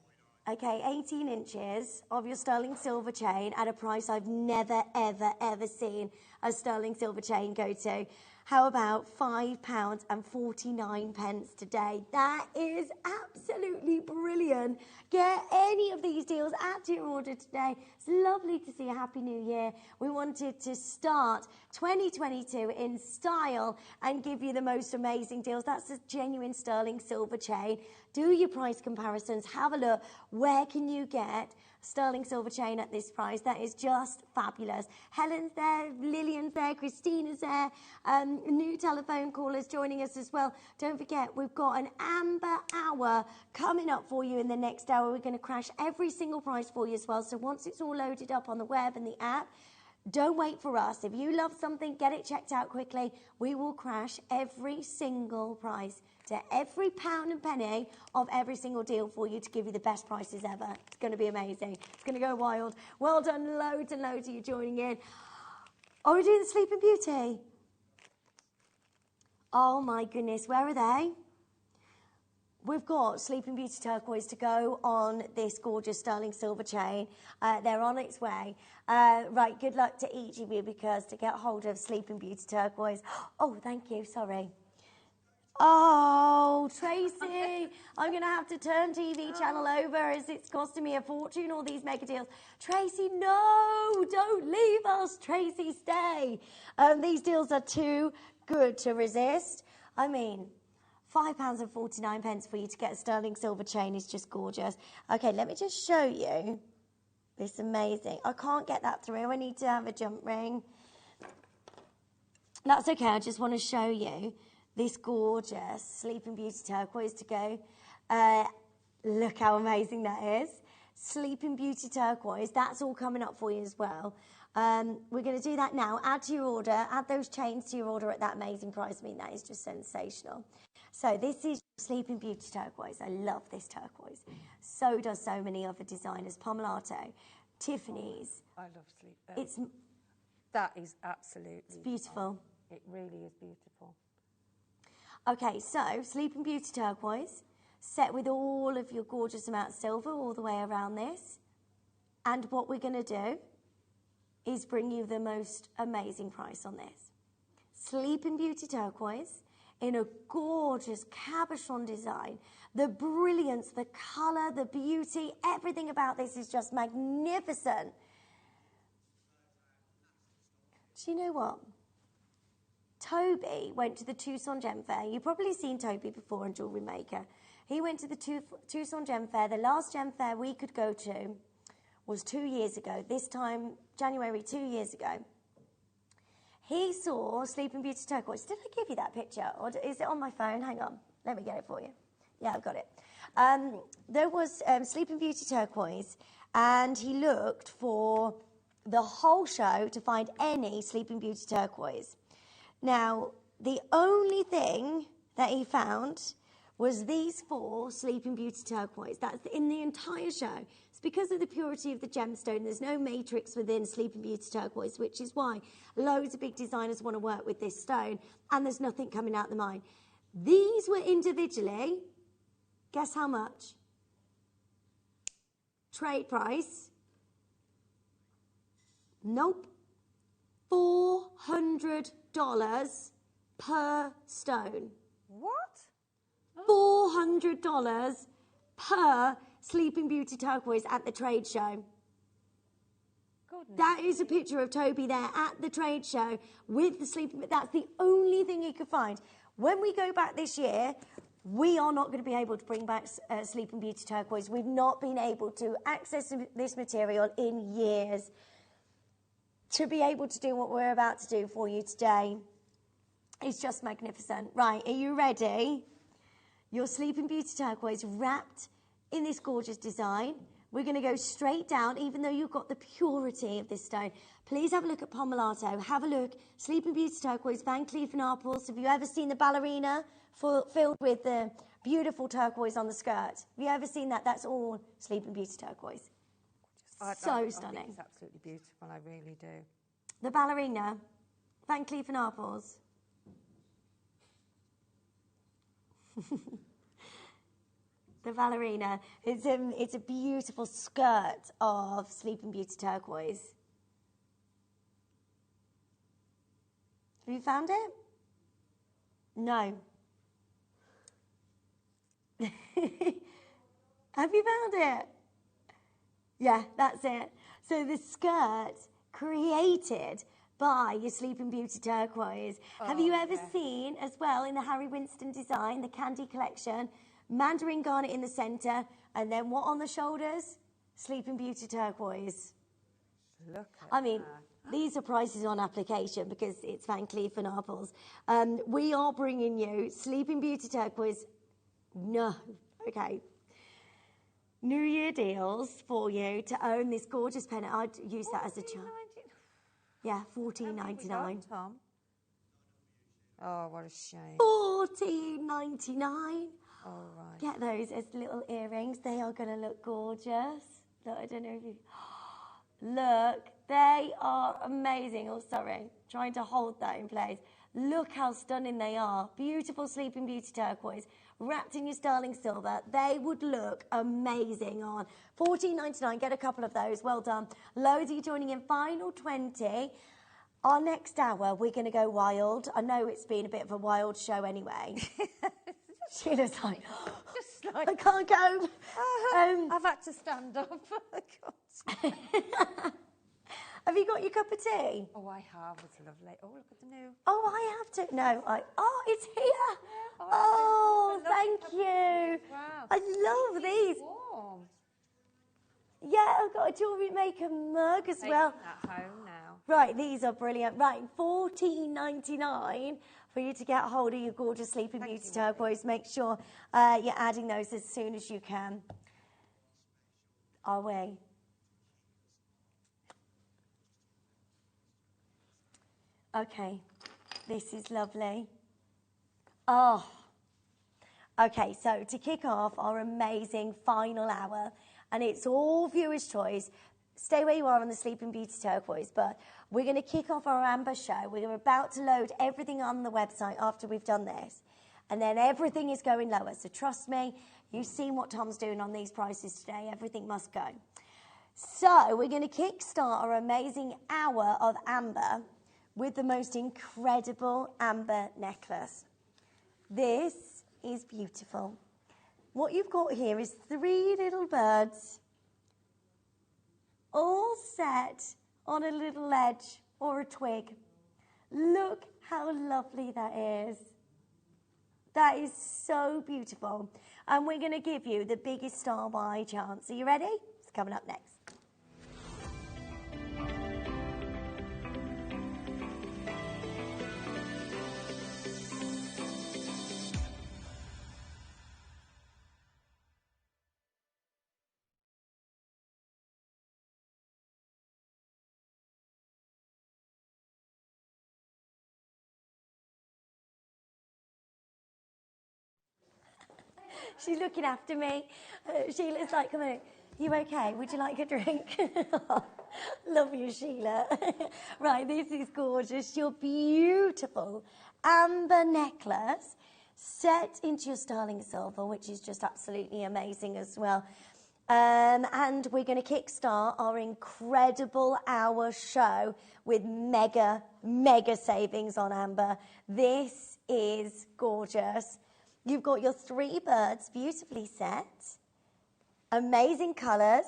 Okay, 18 inches of your sterling silver chain at a price I've never, ever, ever seen a sterling silver chain go to. How about £5.49 today? That is absolutely brilliant. Get any of these deals, add to your order today. It's lovely to see a Happy New Year. We wanted to start 2022 in style and give you the most amazing deals. That's a genuine sterling silver chain. Do your price comparisons. Have a look. Where can you get sterling silver chain at this price? That is just fabulous. Helen's there, Lillian's there, Christina's there, new telephone callers joining us as well. Don't forget, we've got an Amber hour coming up for you in the next hour. We're going to crash every single price for you as well. So once it's all loaded up on the web and the app, don't wait for us. If you love something, get it checked out quickly. We will crash every single price to every pound and penny of every single deal for you to give you the best prices ever. It's going to be amazing. It's going to go wild. Well done. Loads and loads of you joining in. Are we doing the Sleeping Beauty? Oh my goodness, where are they? We've got Sleeping Beauty Turquoise to go on this gorgeous sterling silver chain. They're on its way. Right, good luck to each of you, because to get hold of Sleeping Beauty Turquoise... Oh, thank you, sorry. Oh, Tracy, I'm going to have to turn TV channel over as it's costing me a fortune, all these mega deals. Tracy, no, don't leave us. Tracy, stay. These deals are too good to resist. I mean... £5.49 for you to get a sterling silver chain is just gorgeous. Okay, let me just show you this amazing. I can't get that through. I need to have a jump ring. That's okay. I just want to show you this gorgeous Sleeping Beauty Turquoise to go. Look how amazing that is. Sleeping Beauty Turquoise. That's all coming up for you as well. We're going to do that now. Add to your order. Add those chains to your order at that amazing price. I mean, that is just sensational. So this is Sleeping Beauty Turquoise. I love this turquoise. So does so many other designers. Pomelato, Tiffany's. I love sleep. That is absolutely... It's beautiful. It really is beautiful. Okay, so Sleeping Beauty Turquoise, set with all of your gorgeous amount of silver all the way around this. And what we're going to do is bring you the most amazing price on this. Sleeping Beauty Turquoise in a gorgeous cabochon design. The brilliance, the colour, the beauty, everything about this is just magnificent. Do you know what? Toby went to the Tucson Gem Fair. You've probably seen Toby before on JewelleryMaker. He went to the Tucson Gem Fair. The last Gem Fair we could go to was 2 years ago. This time, January 2 years ago. He saw Sleeping Beauty Turquoise. Did I give you that picture? Or is it on my phone? Hang on. Let me get it for you. Yeah, I've got it. There was Sleeping Beauty Turquoise, and he looked for the whole show to find any Sleeping Beauty Turquoise. Now, the only thing that he found was these 4 Sleeping Beauty Turquoise. That's in the entire show. It's because of the purity of the gemstone. There's no matrix within Sleeping Beauty Turquoise, which is why loads of big designers want to work with this stone, and there's nothing coming out the mine. These were individually, guess how much? Trade price? Nope. $400 per stone. What? $400 per Sleeping Beauty Turquoise at the trade show. Goodness. That is a picture of Toby there at the trade show with the Sleeping... That's the only thing he could find. When we go back this year, we are not going to be able to bring back Sleeping Beauty Turquoise. We've not been able to access this material in years. To be able to do what we're about to do for you today is just magnificent. Right, are you ready? Your Sleeping Beauty Turquoise wrapped in this gorgeous design. We're going to go straight down, even though you've got the purity of this stone. Please have a look at Pomelato. Have a look. Sleeping Beauty Turquoise, Van Cleef & Arpels. Have you ever seen the ballerina filled with the beautiful turquoise on the skirt? Have you ever seen that? That's all Sleeping Beauty Turquoise. So stunning. I think it's absolutely beautiful. I really do. The ballerina, Van Cleef & Arpels. The ballerina. It's a beautiful skirt of Sleeping Beauty Turquoise. Have you found it? No. Have you found it? Yeah, that's it. So the skirt created by your Sleeping Beauty Turquoise. Have you ever seen, as well, in the Harry Winston design, the Candy collection, mandarin garnet in the centre, and then what on the shoulders? Sleeping Beauty Turquoise. Look at I mean, these are prices on application because it's Van Cleef & Arpels. We are bringing you Sleeping Beauty Turquoise. No, okay. New Year deals for you to own this gorgeous pen. I'd use that as a charm. Yeah, $14.99. Tom? Oh, what a shame. $14.99. Oh, right. Get those as little earrings. They are going to look gorgeous. Look, I don't know if you... Look, they are amazing. Oh, sorry, trying to hold that in place. Look how stunning they are. Beautiful Sleeping Beauty turquoise, wrapped in your sterling silver. They would look amazing on $14.99. Get a couple of those. Well done. Loads of you joining in. Final 20. Our next hour, we're going to go wild. I know it's been a bit of a wild show anyway. Sheila's like, Just like I can't go. I've had to stand up. Have you got your cup of tea? Oh, I have. It's lovely. Oh, look at the new. Oh, I have to. No, oh, it's here. Yeah, Oh, it's a thank lovely you. Wow. I love these. Warm. Yeah, I've got a jewellery maker mug as well. At home now. Right, these are brilliant. Right, $14.99 for you to get hold of your gorgeous Sleeping Beauty turquoise. Make sure you're adding those as soon as you can. Are we? Okay, this is lovely. Oh, okay, so to kick off our amazing final hour, and it's all viewers' choice. Stay where you are on the Sleeping Beauty turquoise, but we're going to kick off our Amber show. We're about to load everything on the website after we've done this, and then everything is going lower. So trust me, you've seen what Tom's doing on these prices today. Everything must go. So we're going to kickstart our amazing hour of Amber with the most incredible amber necklace. This is beautiful. What you've got here is 3 little birds all set on a little ledge or a twig. Look how lovely that is. That is so beautiful. And we're going to give you the biggest star by chance. Are you ready? It's coming up next. She's looking after me. Sheila's like, come on, you okay? Would you like a drink? Love you, Sheila. Right, this is gorgeous. Your beautiful amber necklace set into your sterling silver, which is just absolutely amazing as well. And we're going to kickstart our incredible hour show with mega, mega savings on amber. This is gorgeous. You've got your 3 birds beautifully set. Amazing colours.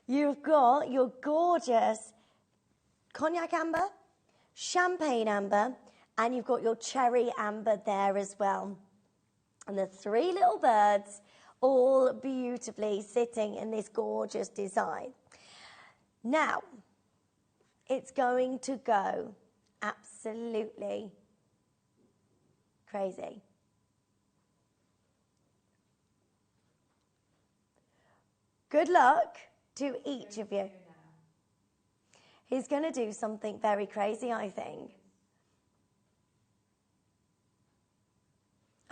You've got your gorgeous cognac amber, champagne amber, and you've got your cherry amber there as well. And the 3 little birds all beautifully sitting in this gorgeous design. Now, it's going to go absolutely crazy. Good luck to each of you. He's going to do something very crazy, I think.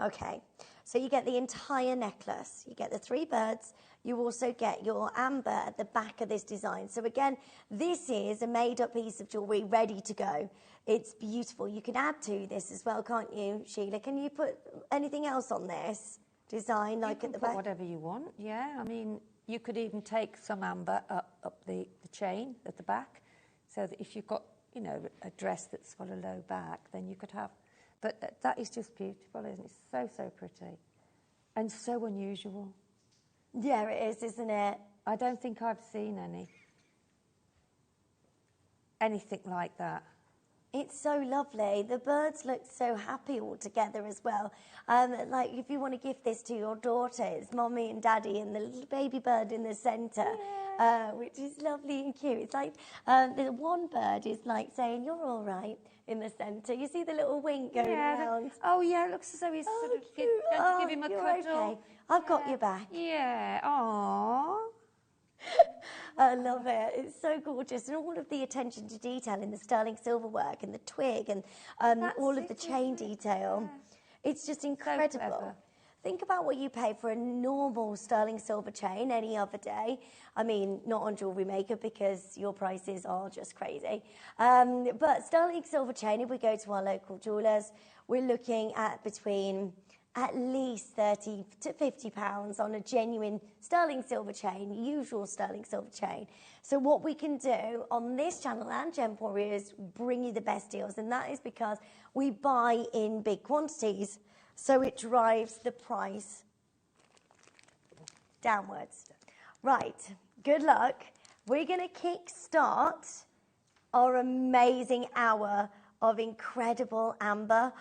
Okay, so you get the entire necklace. You get the 3 birds. You also get your amber at the back of this design. So again, this is a made-up piece of jewellery ready to go. It's beautiful. You can add to this as well, can't you, Sheila? Can you put anything else on this design, like at the back? Whatever you want, yeah. I mean, you could even take some amber up the chain at the back, so that if you've got, you know, a dress that's got a low back, then you could have. But that is just beautiful, isn't it? It's so, so pretty. And so unusual. Yeah, it is, isn't it? I don't think I've seen anything like that. It's so lovely. The birds look so happy all together as well. Like if you want to give this to your daughter, it's mommy and daddy and the little baby bird in the centre, which is lovely and cute. It's like the one bird is like saying, "You're all right," in the centre. You see the little wink going around. Oh, yeah, it looks as though he's sort of going to give him a cuddle. Okay. I've got your back. Yeah, aww. I love it. It's so gorgeous. And all of the attention to detail in the sterling silver work and the twig and all of the chain detail. Yeah. It's just incredible. So think about what you pay for a normal sterling silver chain any other day. I mean, not on Jewellery Maker because your prices are just crazy. But sterling silver chain, if we go to our local jewellers, we're looking at between at least 30 to 50 pounds on a genuine sterling silver chain, usual sterling silver chain. So what we can do on this channel and Gemporium is bring you the best deals, and that is because we buy in big quantities, so it drives the price downwards. Right, good luck. We're going to kick-start our amazing hour of incredible amber.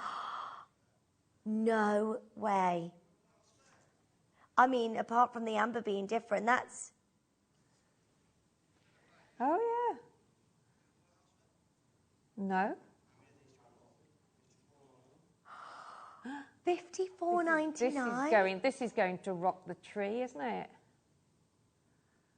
No way. I mean, apart from the amber being different, that's... Oh, yeah. No. $54.99. This is going to rock the tree, isn't it?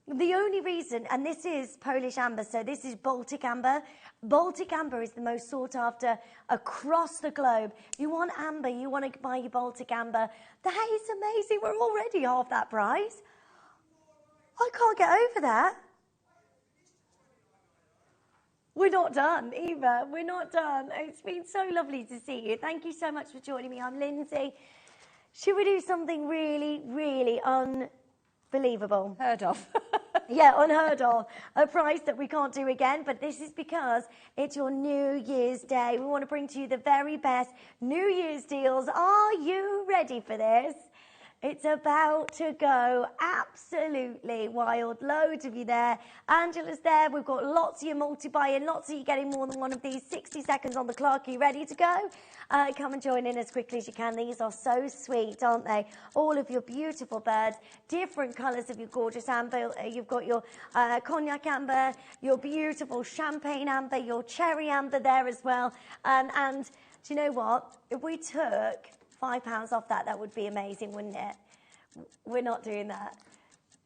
The only reason, and this is Polish amber, so this is Baltic amber. Baltic amber is the most sought after across the globe. You want amber, you want to buy your Baltic amber. That is amazing. We're already half that price. I can't get over that. We're not done either. We're not done. It's been so lovely to see you. Thank you so much for joining me. I'm Lindsay. Should we do something really, really unbelievable? Heard of. Yeah, unheard of. A price that we can't do again, but this is because it's your New Year's Day. We want to bring to you the very best New Year's deals. Are you ready for this? It's about to go absolutely wild. Loads of you there. Angela's there. We've got lots of you multi-buying, lots of you getting more than one of these. 60 seconds on the clock. Are you ready to go? Come and join in as quickly as you can. These are so sweet, aren't they? All of your beautiful birds, different colours of your gorgeous amber. You've got your cognac amber, your beautiful champagne amber, your cherry amber there as well. And do you know what? If we took £5 off that would be amazing, wouldn't it? We're not doing that.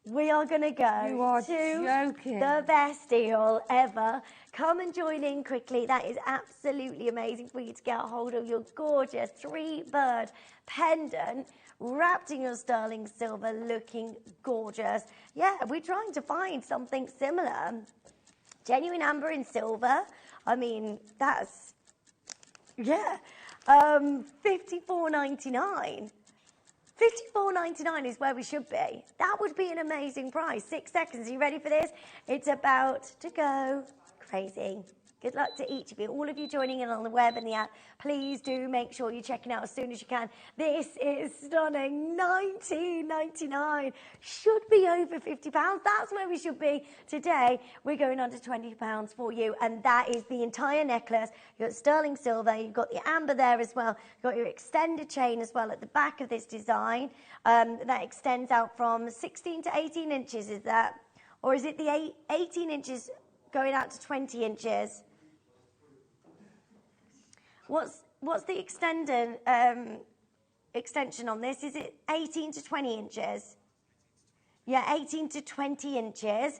We are going to go to the best deal ever. Come and join in quickly. That is absolutely amazing for you to get a hold of your gorgeous 3-bird pendant wrapped in your sterling silver, looking gorgeous. Yeah, we're trying to find something similar. Genuine amber in silver. I mean, that's, yeah. $54.99. $54.99 is where we should be. That would be an amazing price. 6 seconds. Are you ready for this? It's about to go crazy. Good luck to each of you. All of you joining in on the web and the app, please do make sure you're checking out as soon as you can. This is stunning. $19.99. Should be over £50. That's where we should be. Today, we're going under £20 for you, and that is the entire necklace. You've got sterling silver. You've got the amber there as well. You've got your extended chain as well at the back of this design. That extends out from 16 to 18 inches, is that? Or is it the 18 inches going out to 20 inches? What's the extension on this? Is it 18 to 20 inches? Yeah, 18 to 20 inches,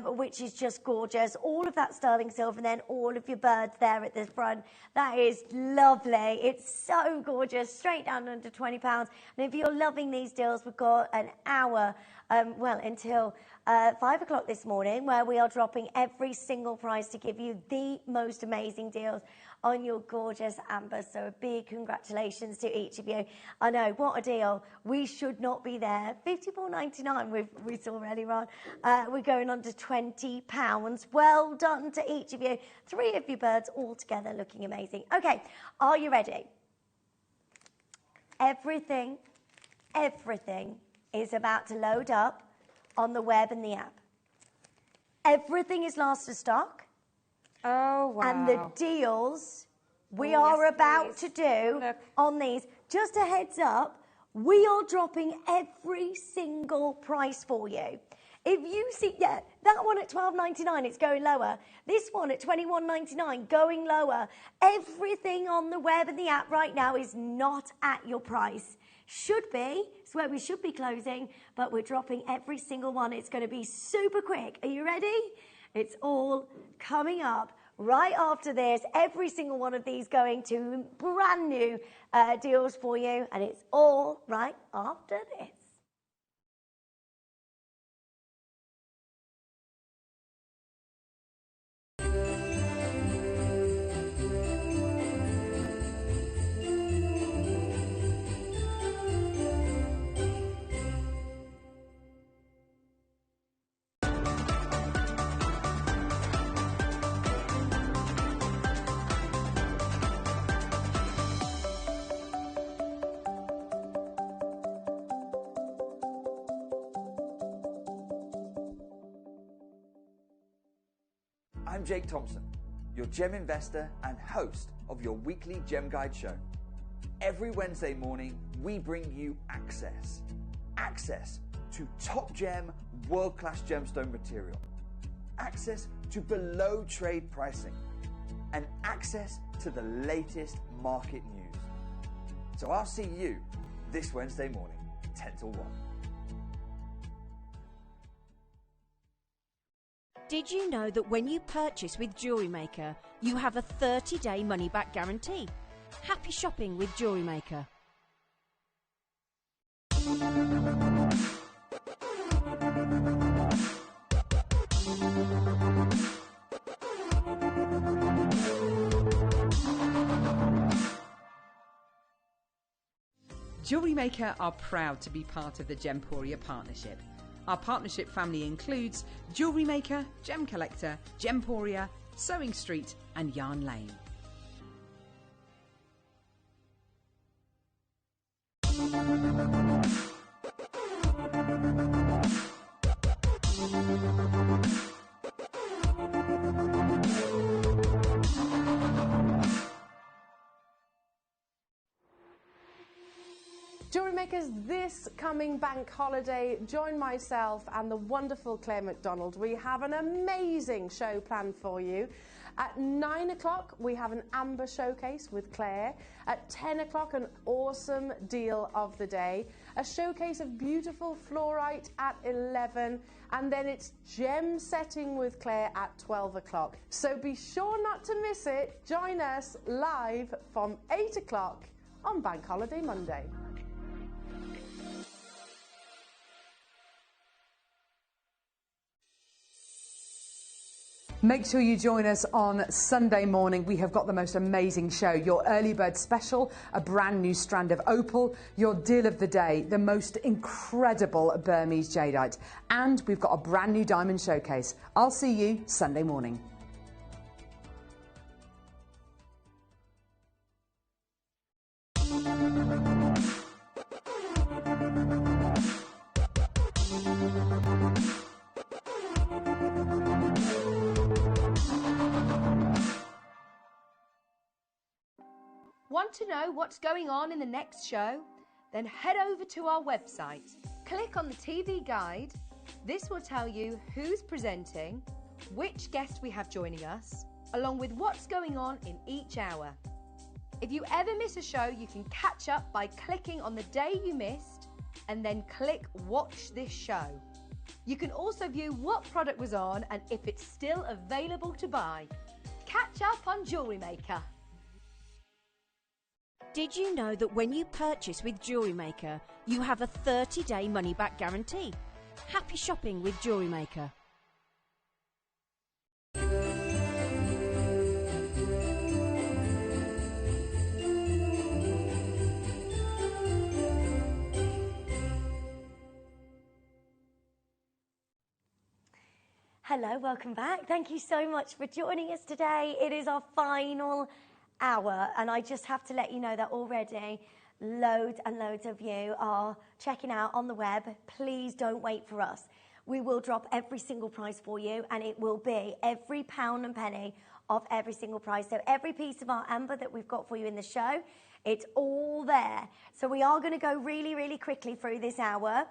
which is just gorgeous. All of that sterling silver, and then all of your birds there at the front. That is lovely. It's so gorgeous, straight down under £20. And if you're loving these deals, we've got an hour, until 5 o'clock this morning, where we are dropping every single price to give you the most amazing deals on your gorgeous amber. So a big congratulations to each of you. I know, what a deal. We should not be there. $54.99 we saw earlier on. We're going under £20. Well done to each of you. 3 of your birds all together looking amazing. Okay, are you ready? Everything is about to load up on the web and the app. Everything is last of stock. Oh, wow. And the deals we are about to do on these, just a heads up, we are dropping every single price for you. If you see, that one at $12.99, it's going lower. This one at $21.99, going lower. Everything on the web and the app right now is not at your price. Should be, it's where we should be closing, but we're dropping every single one. It's going to be super quick. Are you ready? It's all coming up right after this. Every single one of these going to brand new deals for you, and it's all right after this. I'm Jake Thompson, your gem investor and host of your weekly Gem Guide show. Every Wednesday morning, we bring you access. Access to top gem, world-class gemstone material. Access to below trade pricing. And access to the latest market news. So I'll see you this Wednesday morning, 10 till 1. Did you know that when you purchase with JewelleryMaker, you have a 30-day money-back guarantee? Happy shopping with JewelleryMaker. JewelleryMaker are proud to be part of the Gemporia partnership. Our partnership family includes JewelleryMaker, Gem Collector, Gemporia, Sewing Street and Yarn Lane. JewelleryMakers, this coming bank holiday, join myself and the wonderful Claire McDonald. We have an amazing show planned for you. At 9 o'clock, we have an amber showcase with Claire. At 10 o'clock, an awesome deal of the day. A showcase of beautiful fluorite at 11. And then it's gem setting with Claire at 12 o'clock. So be sure not to miss it. Join us live from 8 o'clock on Bank Holiday Monday. Make sure you join us on Sunday morning. We have got the most amazing show. Your early bird special, a brand new strand of opal, your deal of the day, the most incredible Burmese jadeite. And we've got a brand new diamond showcase. I'll see you Sunday morning. Want to know what's going on in the next show? Then head over to our website. Click on the TV guide. This will tell you who's presenting, which guest we have joining us, along with what's going on in each hour. If you ever miss a show, you can catch up by clicking on the day you missed and then click Watch This Show. You can also view what product was on and if it's still available to buy. Catch up on JewelleryMaker. Did you know that when you purchase with JewelleryMaker, you have a 30-day money-back guarantee? Happy shopping with JewelleryMaker. Hello, welcome back. Thank you so much for joining us today. It is our final hour, and I just have to let you know that already loads and loads of you are checking out on the web. Please don't wait for us. We will drop every single price for you, and it will be every pound and penny of every single price. So every piece of our amber that we've got for you in the show, it's all there. So we are going to go really, really quickly through this hour.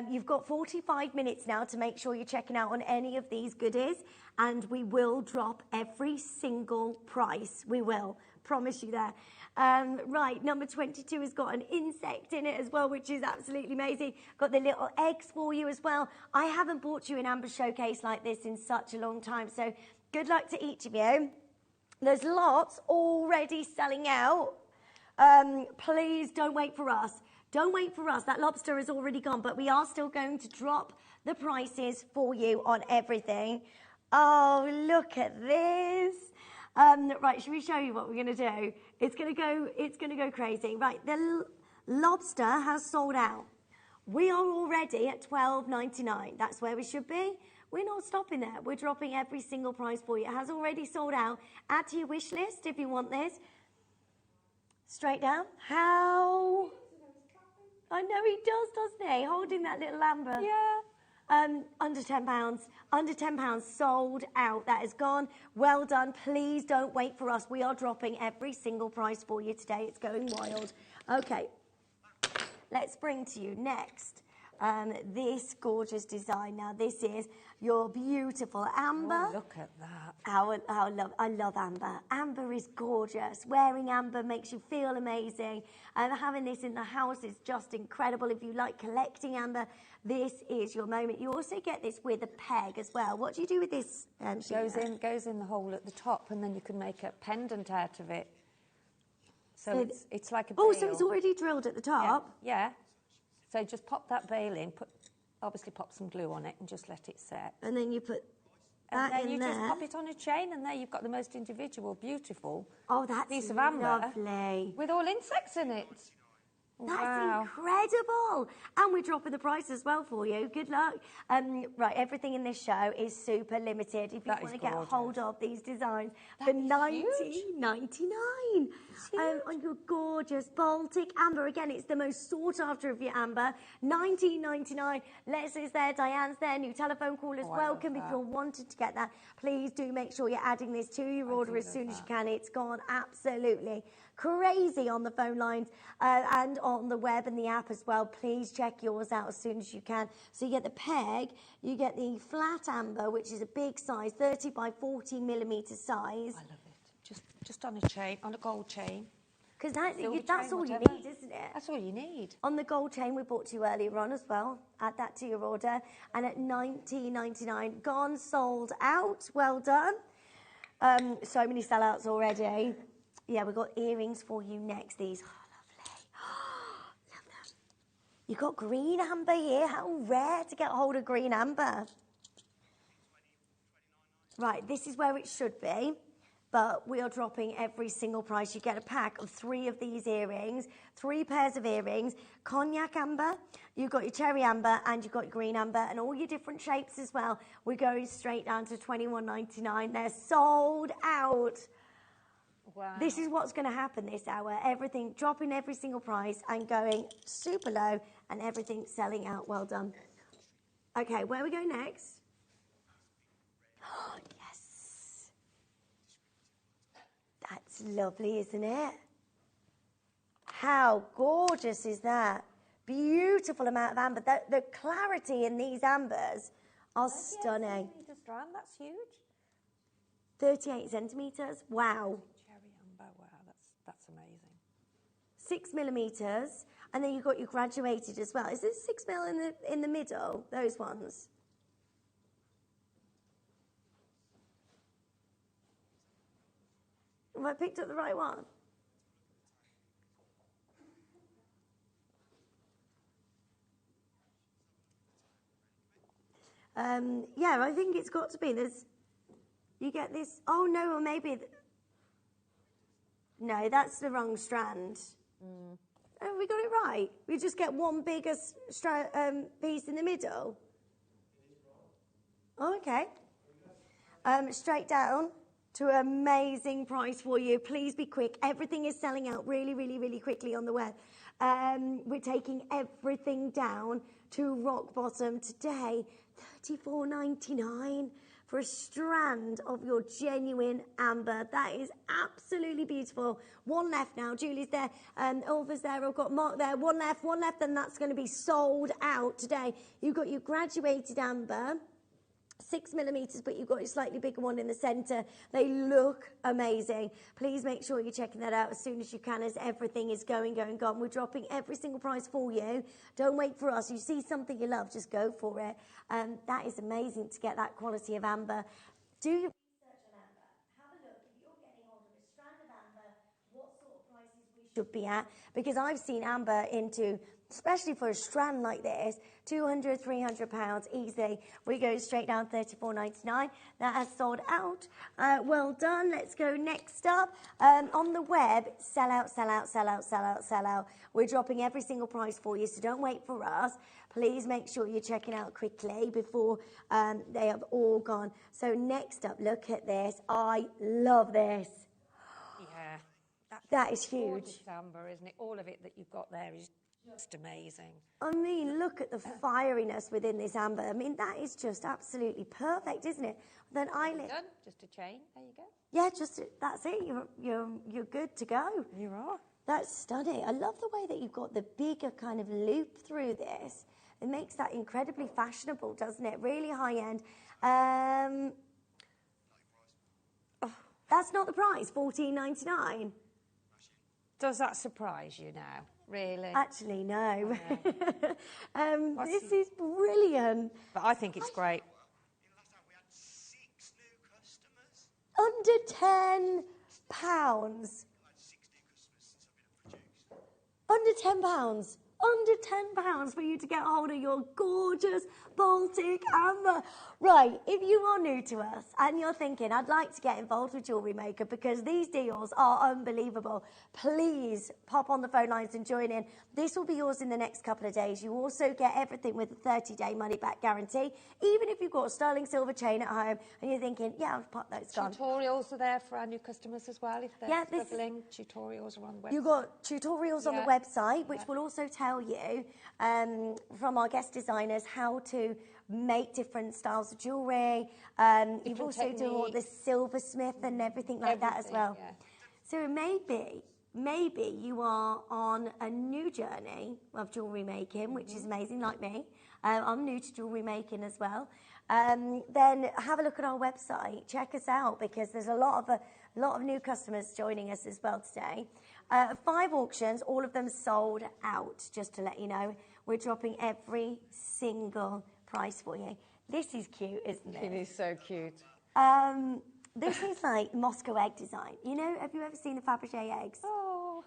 You've got 45 minutes now to make sure you're checking out on any of these goodies, and we will drop every single price. We will, promise you that. Right, number 22 has got an insect in it as well, which is absolutely amazing. Got the little eggs for you as well. I haven't bought you an amber showcase like this in such a long time, so Good luck to each of you. There's lots already selling out. Please don't wait for us. Don't wait for us. That lobster is already gone, but we are still going to drop the prices for you on everything. Oh, look at this. Right, should we show you what we're going to do? It's going to go crazy. Right, the lobster has sold out. We are already at $12.99. That's where we should be. We're not stopping there. We're dropping every single price for you. It has already sold out. Add to your wish list if you want this. Straight down. How? I know he does, doesn't he? Holding that little amber. Yeah. Under £10. Under £10 sold out. That is gone. Well done. Please don't wait for us. We are dropping every single price for you today. It's going wild. Okay. Let's bring to you next this gorgeous design. Now, this is your beautiful amber. Oh, look at that. I love amber. Amber is gorgeous. Wearing amber makes you feel amazing. And having this in the house is just incredible. If you like collecting amber, this is your moment. You also get this with a peg as well. What do you do with this? Goes in the hole at the top, and then you can make a pendant out of it. So it's like a bail. Oh, so it's already drilled at the top? Yeah. So just pop that bail in, obviously pop some glue on it and just let it set. And then you put that and then in you there. just pop it on a chain, and there you've got the most individual, beautiful piece of lovely. amber with all insects in it. That's incredible. And we're dropping the price as well for you. Good luck. Right, everything in this show is super limited. If you want to get hold of these designs for $19.99 on your gorgeous Baltic amber. Again, it's the most sought after of your amber. $19.99. Leslie's there, Diane's there, new telephone callers. Welcome. If you're wanting to get that, please do make sure you're adding this to your order as soon as you can. It's gone absolutely crazy on the phone lines and on the web and the app as well. Please check yours out as soon as you can. So you get the peg, you get the flat amber, which is a big size, 30 by 40 millimeter size. I love it. Just on a chain, on a gold chain. Because that's all you need, isn't it? That's all you need. On the gold chain we bought to you earlier on as well. Add that to your order. And at $19.99, gone, sold out. Well done. So many sellouts already. Yeah, we've got earrings for you next. These, lovely. Love them. You've got green amber here. How rare to get hold of green amber. Right, this is where it should be. But we are dropping every single price. You get a pack of 3 of these earrings, 3 pairs of earrings, cognac amber, you've got your cherry amber, and you've got your green amber, and all your different shapes as well. We're going straight down to $21.99. They're sold out. Wow. This is what's going to happen this hour. Everything dropping every single price and going super low, and everything selling out. Well done. Okay, where we go next? Yes. That's lovely, isn't it? How gorgeous is that? Beautiful amount of amber. The clarity in these ambers are stunning. Strand, that's huge. 38 centimetres. Wow. Wow, that's amazing. 6 millimetres, and then you've got your graduated as well. Is this 6 mil in the middle? Those ones. Have I picked up the right one? Yeah, I think it's got to be. You get this. Oh no, or maybe. No, that's the wrong strand. Have we got it right? We just get one bigger piece in the middle. Oh, okay. Straight down to an amazing price for you. Please be quick. Everything is selling out really, really, really quickly on the web. We're taking everything down to rock bottom today. $34.99 for a strand of your genuine amber. That is absolutely beautiful. One left now. Julie's there. Ulva's there. I've got Mark there. One left, and that's going to be sold out today. You've got your graduated amber. 6 millimetres, but you've got a slightly bigger one in the centre. They look amazing. Please make sure you're checking that out as soon as you can, as everything is going. We're dropping every single price for you. Don't wait for us. You see something you love, just go for it. That is amazing to get that quality of amber. Do your research on should be at, because I've seen amber into, especially for a strand like this, £200, £300 easy. We go straight down $34.99. That has sold out. Well done. Let's go next up. On the web, sell out, sell out, sell out, sell out, sell out. We're dropping every single price for you, so don't wait for us. Please make sure you're checking out quickly before they have all gone. So next up, look at this. I love this. Yeah. That is huge. Gorgeous amber, isn't it? All of it that you've got there is just amazing. I mean, look at the fieriness within this amber. I mean, that is just absolutely perfect, isn't it? Then eyelid. Done. Just a chain. There you go. Yeah, just that's it. You're good to go. You are. That's stunning. I love the way that you've got the bigger kind of loop through this. It makes that incredibly fashionable, doesn't it? Really high end. That's not the price. $14.99. Does that surprise you now? Really? Actually, no. This is brilliant. But I think it's great. Under £10. Under £10. Under £10 for you to get hold of your gorgeous Baltic amber. Right, if you are new to us and you're thinking, I'd like to get involved with JewelleryMaker because these deals are unbelievable, please pop on the phone lines and join in. This will be yours in the next couple of days. You also get everything with a 30-day money-back guarantee. Even if you've got a sterling silver chain at home and you're thinking, yeah, I've put those gone. Tutorials are there for our new customers as well. If they're struggling, tutorials are on the website. You've got tutorials on the website, which will also tell you from our guest designers how to make different styles of jewellery. You've also done all the silversmith and everything like that as well. Yeah. So maybe you are on a new journey of jewellery making, which is amazing, like me. I'm new to jewellery making as well. Then have a look at our website. Check us out because there's a lot of new customers joining us as well today. 5 auctions, all of them sold out, just to let you know. We're dropping every single price for you. This is cute, isn't it? It is so cute. This is like Moscow egg design. You know, have you ever seen the Fabergé eggs? Oh.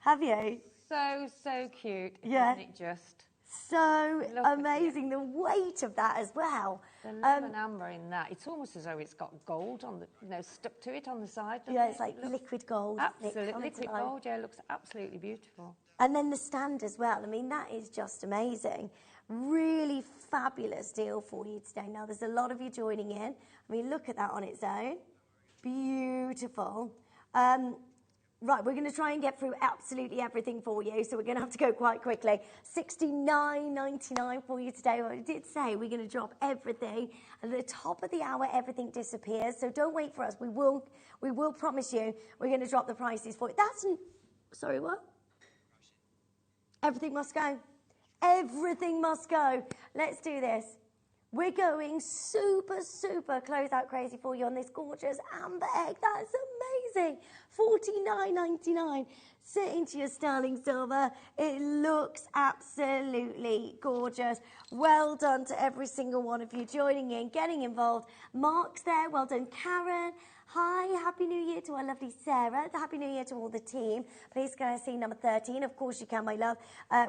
Have you? So cute, Yeah. isn't it just? So amazing, the weight of that as well. The lemon amber in that, it's almost as though it's got gold on the, stuck to it on the side. Yeah, it's like liquid gold. Absolutely, liquid gold, yeah, it looks absolutely beautiful. And then the stand as well. I mean, that is just amazing. Really fabulous deal for you today. Now, there's a lot of you joining in. I mean, look at that on its own. Beautiful. Right, we're going to try and get through absolutely everything for you, so we're going to have to go quite quickly. $69.99 for you today. Well, I did say we're going to drop everything. At the top of the hour, everything disappears, so don't wait for us. We will promise you we're going to drop the prices for you. Sorry, what? Everything must go. Everything must go. Let's do this. We're going super closeout crazy for you on this gorgeous amber egg. That's amazing. $49.99. Sit into your sterling silver. It looks absolutely gorgeous. Well done to every single one of you joining in, getting involved. Mark's there. Well done, Karen. Hi, Happy New Year to our lovely Sarah. Happy New Year to all the team. Please go and see number 13. Of course you can, my love.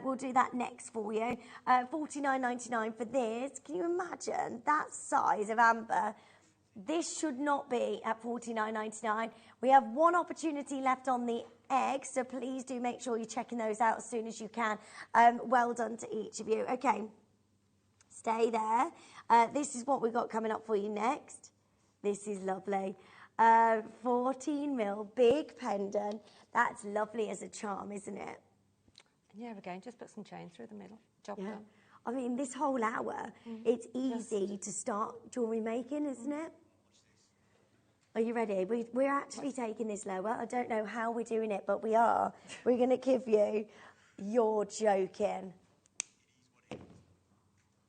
We'll do that next for you. $49.99 for this. Can you imagine that size of amber? This should not be at $49.99. We have one opportunity left on the eggs, so please do make sure you're checking those out as soon as you can. Well done to each of you. Okay, stay there. This is what we've got coming up for you next. This is lovely. 14 mil, big pendant. That's lovely as a charm, isn't it? Yeah, again, just put some chain through the middle. Job done. I mean, this whole hour, it's easy to start jewellery making, isn't it? Are you ready? We're actually taking this lower. I don't know how we're doing it, but we are. We're going to give you... You're joking.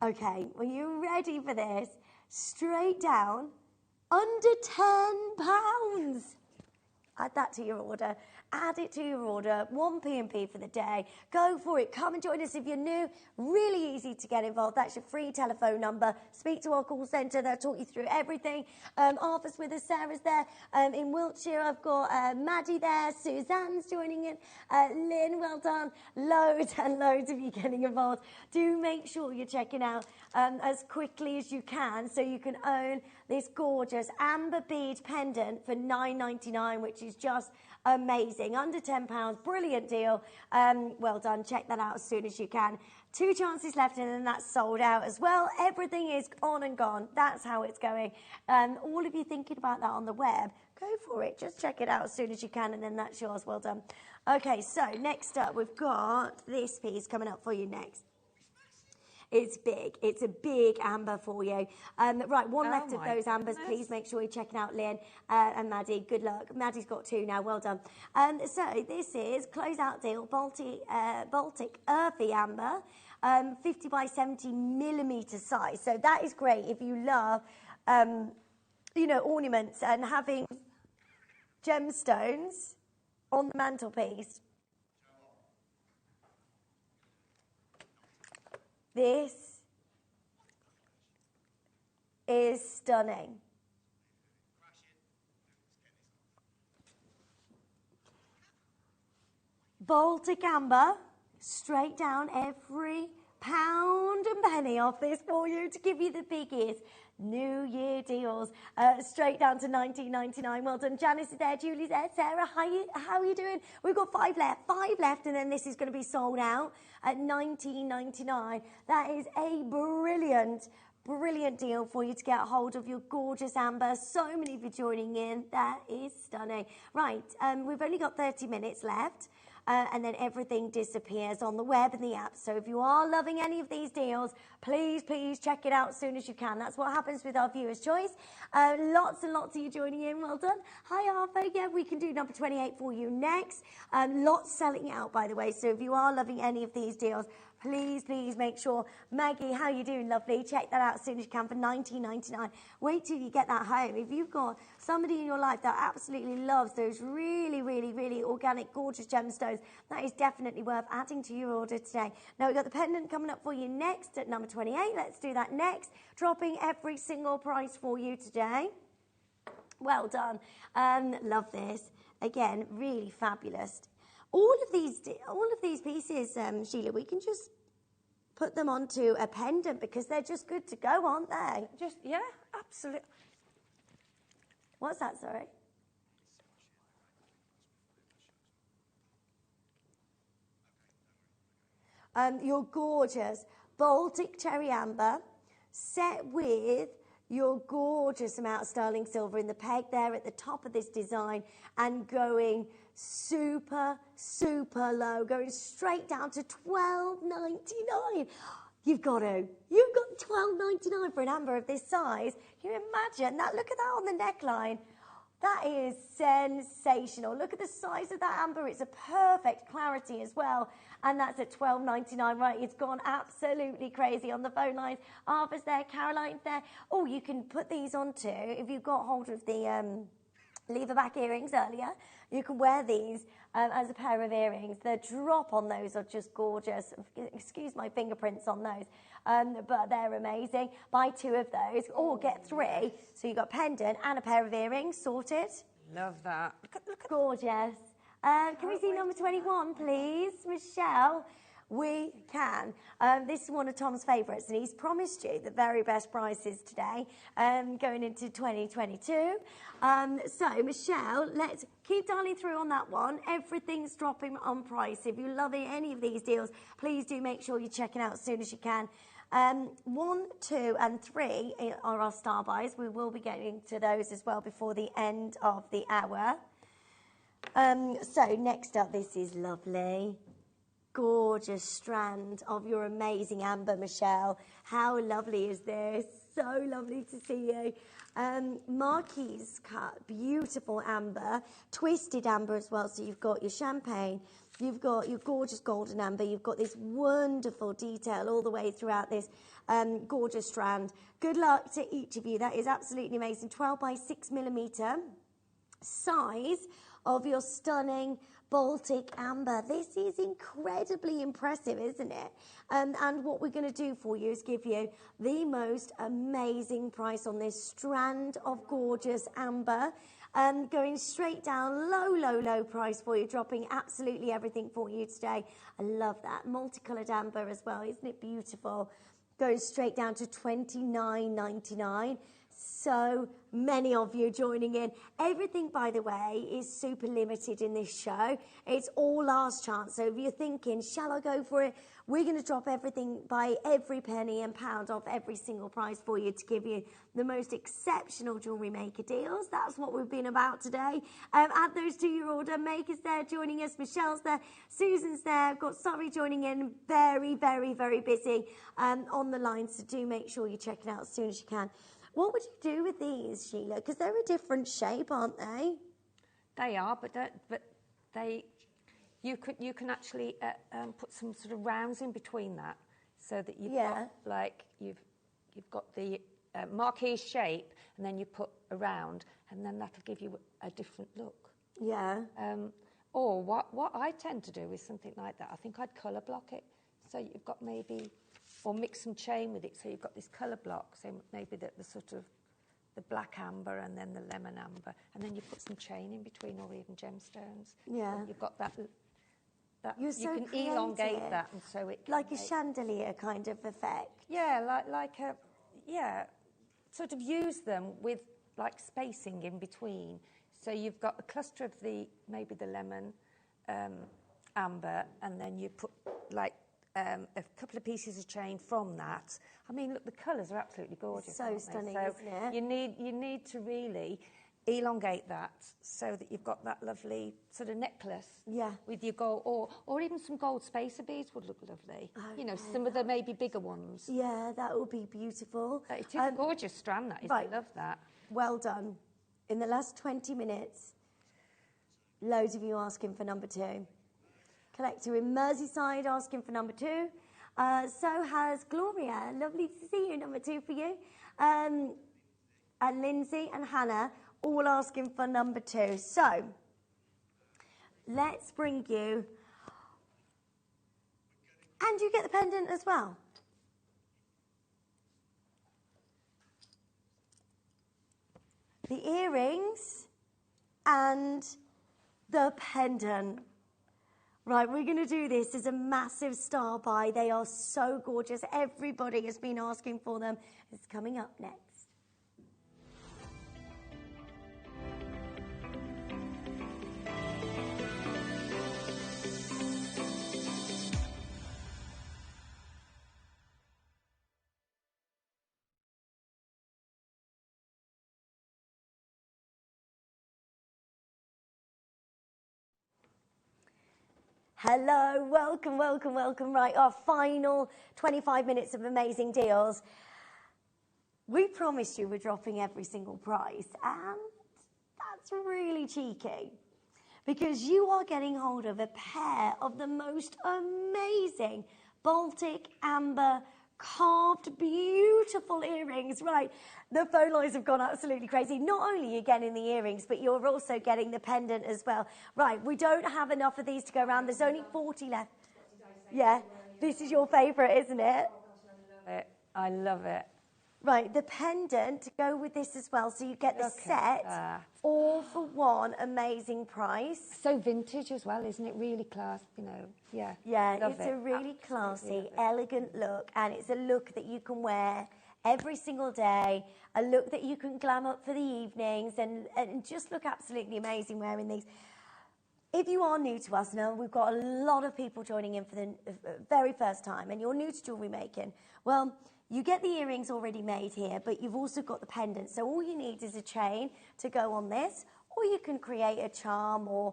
Okay, are you ready for this? Straight down, under £10. Add that to your order. Add it to your order. 1 P&P for the day. Go for it. Come and join us if you're new. Really easy to get involved. That's your free telephone number. Speak to our call centre. They'll talk you through everything. Arthur's with us. Sarah's there. In Wiltshire, I've got Maddie there. Suzanne's joining in. Lynn, well done. Loads and loads of you getting involved. Do make sure you're checking out as quickly as you can so you can own this gorgeous amber bead pendant for $9.99, which is just amazing. Under £10, brilliant deal. Well done. Check that out as soon as you can. 2 chances left and then that's sold out as well. Everything is on and gone. That's how it's going. All of you thinking about that on the web, go for it. Just check it out as soon as you can and then that's yours. Well done. Okay, so next up we've got this piece coming up for you next. It's big. It's a big amber for you. Right, one left of those ambers. Goodness. Please make sure you're checking out Lynn and Maddie. Good luck. Maddie's got 2 now. Well done. So this is closeout deal, Baltic Earthy Amber, 50 by 70 millimetre size. So that is great if you love, you know, ornaments and having gemstones on the mantelpiece. This is stunning. Baltic Amber, straight down every pound and penny off this for you to give you the biggest New Year deals, straight down to $19.99. Well done. Janice is there, Julie's there, Sarah, how are you doing? We've got 5 left, and then this is going to be sold out at $19.99. That is a brilliant deal for you to get a hold of your gorgeous amber. So many of you joining in. That is stunning. Right, we've only got 30 minutes left. And then everything disappears on the web and the app. So if you are loving any of these deals, please check it out as soon as you can. That's what happens with our viewer's choice. Lots and lots of you joining in. Well done. Hi, Arthur. Yeah, we can do number 28 for you next. Lots selling out, by the way. So if you are loving any of these deals, please make sure. Maggie, how you doing, lovely? Check that out as soon as you can for $19.99. Wait till you get that home. If you've got somebody in your life that absolutely loves those really organic, gorgeous gemstones, that is definitely worth adding to your order today. Now, we've got the pendant coming up for you next at number 28. Let's do that next. Dropping every single price for you today. Well done. Love this. Again, really fabulous. All of these pieces, Sheila, we can just put them onto a pendant because they're just good to go, aren't they? Just, yeah, absolutely. What's that, sorry? Your gorgeous Baltic Cherry Amber set with your gorgeous amount of sterling silver in the peg there at the top of this design and going super low, going straight down to $12.99. You've got $12.99 for an amber of this size. Can you imagine that? Look at that on the neckline. That is sensational. Look at the size of that amber. It's a perfect clarity as well. And that's at $12.99. Right, it's gone absolutely crazy on the phone lines. Arthur's there, Caroline's there. Oh, you can put these onto, if you've got hold of the lever back earrings earlier, you can wear these as a pair of earrings. The drop on those are just gorgeous. Excuse my fingerprints on those. But they're amazing. Buy 2 of those or get 3. So you've got pendant and a pair of earrings sorted. Love that. Look at gorgeous. Can we see number 21, please? Michelle? We can. This is one of Tom's favourites, and he's promised you the very best prices today going into 2022. So, Michelle, let's keep dialing through on that one. Everything's dropping on price. If you're loving any of these deals, please do make sure you're checking out as soon as you can. 1, 2, and 3 are our star buys. We will be getting to those as well before the end of the hour. So, next up, this is lovely. Gorgeous strand of your amazing amber, Michelle. How lovely is this? So lovely to see you. Marquise cut, beautiful amber, twisted amber as well. So you've got your champagne, you've got your gorgeous golden amber, you've got this wonderful detail all the way throughout this gorgeous strand. Good luck to each of you. That is absolutely amazing. 12 by 6 millimetre size of your stunning Baltic amber. This is incredibly impressive, isn't it? And what we're going to do for you is give you the most amazing price on this strand of gorgeous amber. Going straight down, low price for you, dropping absolutely everything for you today. I love that. Multicoloured amber as well, isn't it beautiful? Going straight down to $29.99. So many of you joining in. Everything, by the way, is super limited in this show. It's all last chance. So if you're thinking, shall I go for it? We're going to drop everything by every penny and pound off every single price for you to give you the most exceptional Jewellery Maker deals. That's what we've been about today. Add those to your order. Maker's there joining us. Michelle's there. Susan's there. I've got Sorry joining in. Very, very, very busy on the line. So do make sure you check it out as soon as you can. What would you do with these, Sheila? Because they're a different shape, aren't they? They are, you can actually put some sort of rounds in between that, so that you've got like you've got the marquee shape, and then you put a round, and then that'll give you a different look. Yeah. Or what I tend to do is something like that. I think I'd colour block it, so you've got maybe. Or mix some chain with it, so you've got this colour block, so maybe the sort of the black amber and then the lemon amber, and then you put some chain in between, or even gemstones. Yeah. So you've got that You're you so can creative. elongate that, and so it like a chandelier kind of effect. Yeah, sort of use them with like spacing in between. So you've got a cluster of maybe the lemon amber, and then you put like a couple of pieces of chain from that. I mean, look, the colours are absolutely gorgeous. So stunning, so isn't it? You need to really elongate that so that you've got that lovely sort of necklace. Yeah. With your gold, or even some gold spacer beads would look lovely. You know, some of the maybe bigger ones. Yeah, that would be beautiful. It is a gorgeous strand, that is. Right. I love that. Well done. In the last 20 minutes, loads of you asking for number 2. Collector in Merseyside asking for number 2. So has Gloria. Lovely to see you, number 2 for you. And Lindsay and Hannah all asking for number 2. So let's bring you. And you get the pendant as well. The earrings and the pendant. Right, we're going to do this as a massive star buy. They are so gorgeous. Everybody has been asking for them. It's coming up next. Hello, welcome. Right, our final 25 minutes of amazing deals. We promised you we're dropping every single price, and that's really cheeky, because you are getting hold of a pair of the most amazing Baltic amber carved beautiful earrings. Right, the phone lines have gone absolutely crazy. Not only are you getting the earrings, but you're also getting the pendant as well. Right, we don't have enough of these to go around. There's only 40 left. Yeah, this is your favourite, isn't it? I love it. Right, the pendant to go with this as well, so you get the set all for one amazing price. So vintage as well, isn't it? Really class, you know. Yeah. Yeah, it's a really classy, elegant look, and it's a look that you can wear every single day, a look that you can glam up for the evenings, and just look absolutely amazing wearing these. If you are new to us now, we've got a lot of people joining in for the very first time, and you're new to jewellery making. Well, you get the earrings already made here, but you've also got the pendant. So all you need is a chain to go on this, or you can create a charm or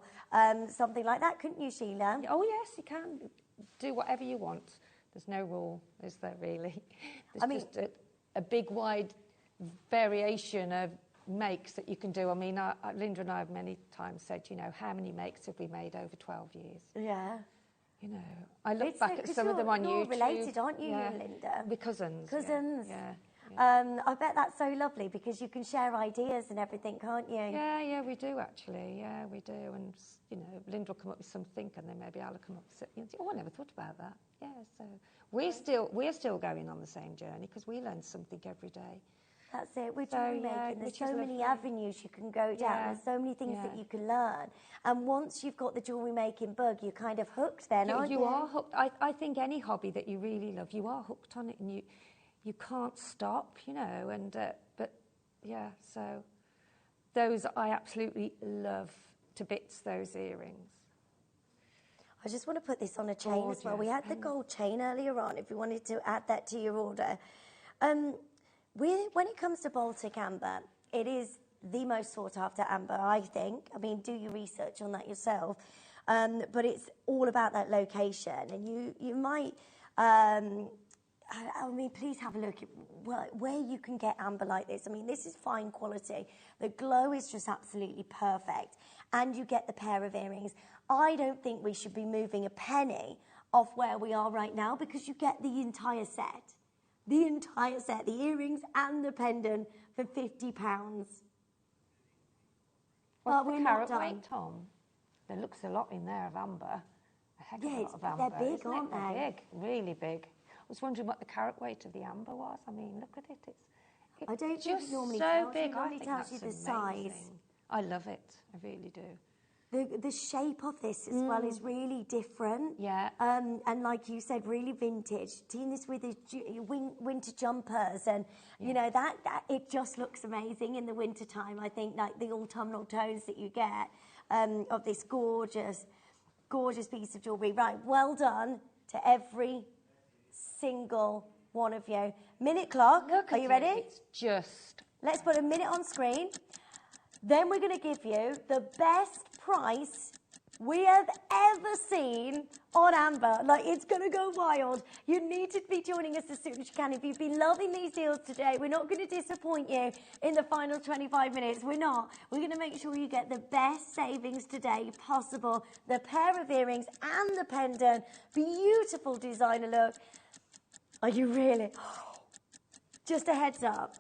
something like that, couldn't you, Sheila? Oh, yes, you can. Do whatever you want. There's no rule, is there, really? There's just a big, wide variation of makes that you can do. I mean, Linda and I have many times said, you know, how many makes have we made over 12 years? Yeah. You know, I look back at some of them on YouTube. You're related, aren't you, Linda? We're cousins. Cousins. Yeah. I bet that's so lovely because you can share ideas and everything, can't you? Yeah, we do actually. Yeah, we do. And, you know, Linda will come up with something and then maybe I'll come up with something. Oh, I never thought about that. Yeah, so we're still going on the same journey because we learn something every day. That's it. We're JewelleryMaker. There's so many avenues you can go down. There's so many things that you can learn. And once you've got the jewellery making bug, you're kind of hooked then, aren't you? You are hooked. I think any hobby that you really love, you are hooked on it and you can't stop, you know. And but yeah, so those I absolutely love to bits, those earrings. I just want to put this on a chain as well. We had the gold chain earlier on, if you wanted to add that to your order. When it comes to Baltic amber, it is the most sought after amber, I think. I mean, do your research on that yourself. But it's all about that location. And you might, I mean, please have a look at where you can get amber like this. I mean, this is fine quality. The glow is just absolutely perfect. And you get the pair of earrings. I don't think we should be moving a penny off where we are right now because you get the entire set. The entire set, the earrings and the pendant for £50. What's the carat weight, Tom? There looks a lot in there of amber. A heck of a lot of amber. They're big, aren't they? They're big, really big. I was wondering what the carat weight of the amber was. I mean, look at it. It's I don't think it normally so tells big. you. It normally tells you the size. I love it. I really do. The shape of this as well is really different. Yeah. And like you said, really vintage. Seeing this with the winter jumpers and, you know, that it just looks amazing in the winter time. I think like the autumnal tones that you get of this gorgeous, gorgeous piece of jewellery. Right, well done to every single one of you. Minute clock. Are you ready? It's just... Let's put a minute on screen. Then we're going to give you the best price we have ever seen on amber. Like, it's going to go wild. You need to be joining us as soon as you can. If you've been loving these deals today, we're not going to disappoint you in the final 25 minutes. We're not. We're going to make sure you get the best savings today possible. The pair of earrings and the pendant. Beautiful designer look. Are you really? Just a heads up.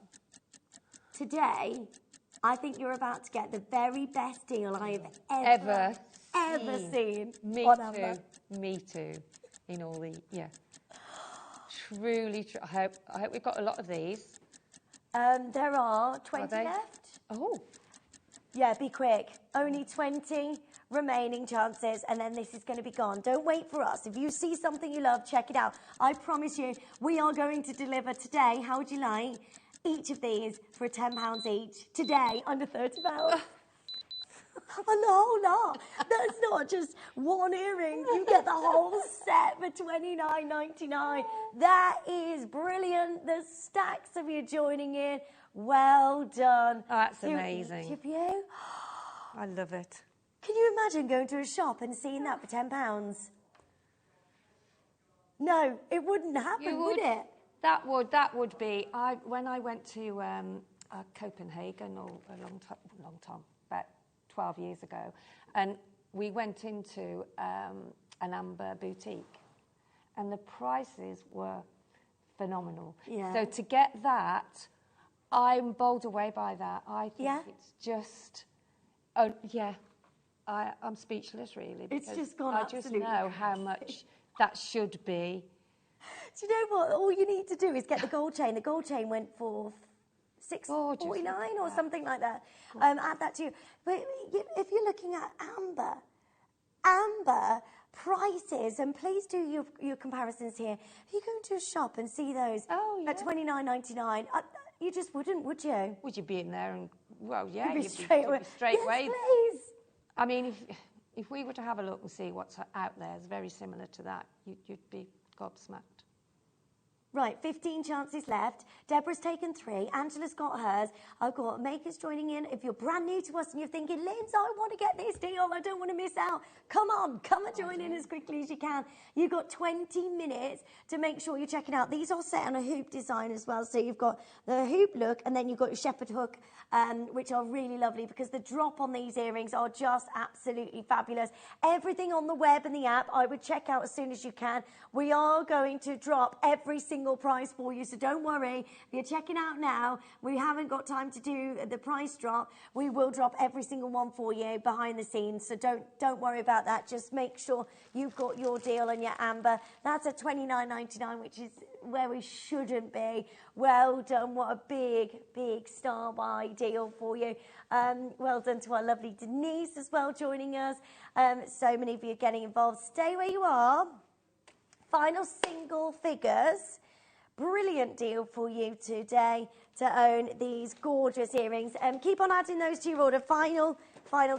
Today, I think you're about to get the very best deal I have ever seen. Me too. In all the truly. I hope we've got a lot of these. There are 20 left. Oh, yeah. Be quick. Only 20 remaining chances, and then this is going to be gone. Don't wait for us. If you see something you love, check it out. I promise you, we are going to deliver today. How would you like? Each of these for £10 each. Today, under £30. Oh, no. That's not just one earring. You get the whole set for £29.99. That is brilliant. There's stacks of you joining in. Well done. Oh, that's amazing. Each of you. I love it. Can you imagine going to a shop and seeing that for £10? No, it wouldn't happen, would it? That would be. When I went to Copenhagen a long time, about 12 years ago, and we went into an amber boutique, and the prices were phenomenal. Yeah. So to get that, I'm bowled away by that. I think it's just, I'm speechless really. It's just gone I just know how much that should be. Do you know what? All you need to do is get the gold chain. The gold chain went for $6.49 or something like that. Add that to you. But if you're looking at amber prices, and please do your comparisons here. If you go into a shop and see those at $29.99, you just wouldn't, would you? Would you be in there and, well, yeah, you'd be straight away. Straight yes, away. Please. I mean, if we were to have a look and see what's out there, it's very similar to that, you'd be gobsmacked. Right, 15 chances left. Deborah's taken 3. Angela's got hers. I've got makers joining in. If you're brand new to us and you're thinking, Linz, I want to get this deal, I don't want to miss out. Come on, come and join in as quickly as you can. You've got 20 minutes to make sure you're checking out. These are set on a hoop design as well. So you've got the hoop look and then you've got your shepherd hook, which are really lovely because the drop on these earrings are just absolutely fabulous. Everything on the web and the app, I would check out as soon as you can. We are going to drop every single single price for you, so don't worry. If you're checking out now, we haven't got time to do the price drop. We will drop every single one for you behind the scenes, so don't worry about that. Just make sure you've got your deal on your amber. That's at $29.99, which is where we shouldn't be. Well done. What a big star buy deal for you. Well done to our lovely Denise as well joining us. So many of you getting involved. Stay where you are. Final single figures. Brilliant deal for you today to own these gorgeous earrings. Keep on adding those to your order. Final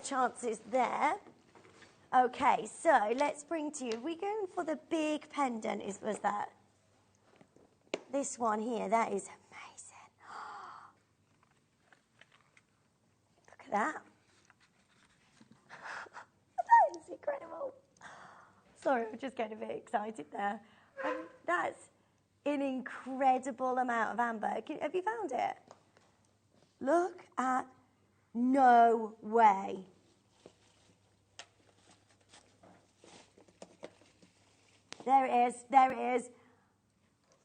chances there. Okay, so let's bring to you. We're going for the big pendant, was that? This one here, that is amazing. Look at that. That is incredible. Sorry, I'm just getting a bit excited there. That's an incredible amount of amber. Have you found it? Look at, no way. There it is, there it is.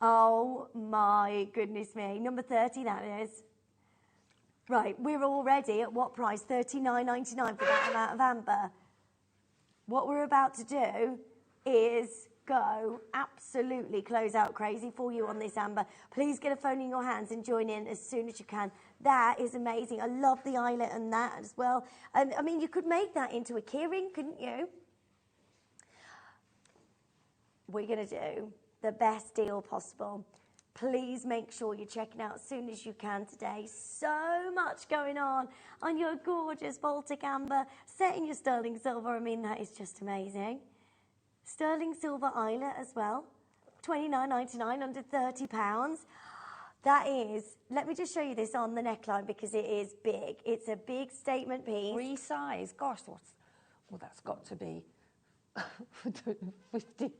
Oh my goodness me. Number 30, that is. Right, we're already at what price? $39.99 for that amount of amber. What we're about to do is go absolutely close out crazy for you on this amber. Please get a phone in your hands and join in as soon as you can. That is amazing. I love the eyelet and that as well. And I mean, you could make that into a keyring, couldn't you? We're going to do the best deal possible. Please make sure you're checking out as soon as you can today. So much going on your gorgeous Baltic amber set in your sterling silver. I mean, that is just amazing. Sterling silver eyelet as well. $29.99, under £30. That is, let me just show you this on the neckline because it is big. It's a big statement piece. Resize. Gosh, well, that's got to be 50.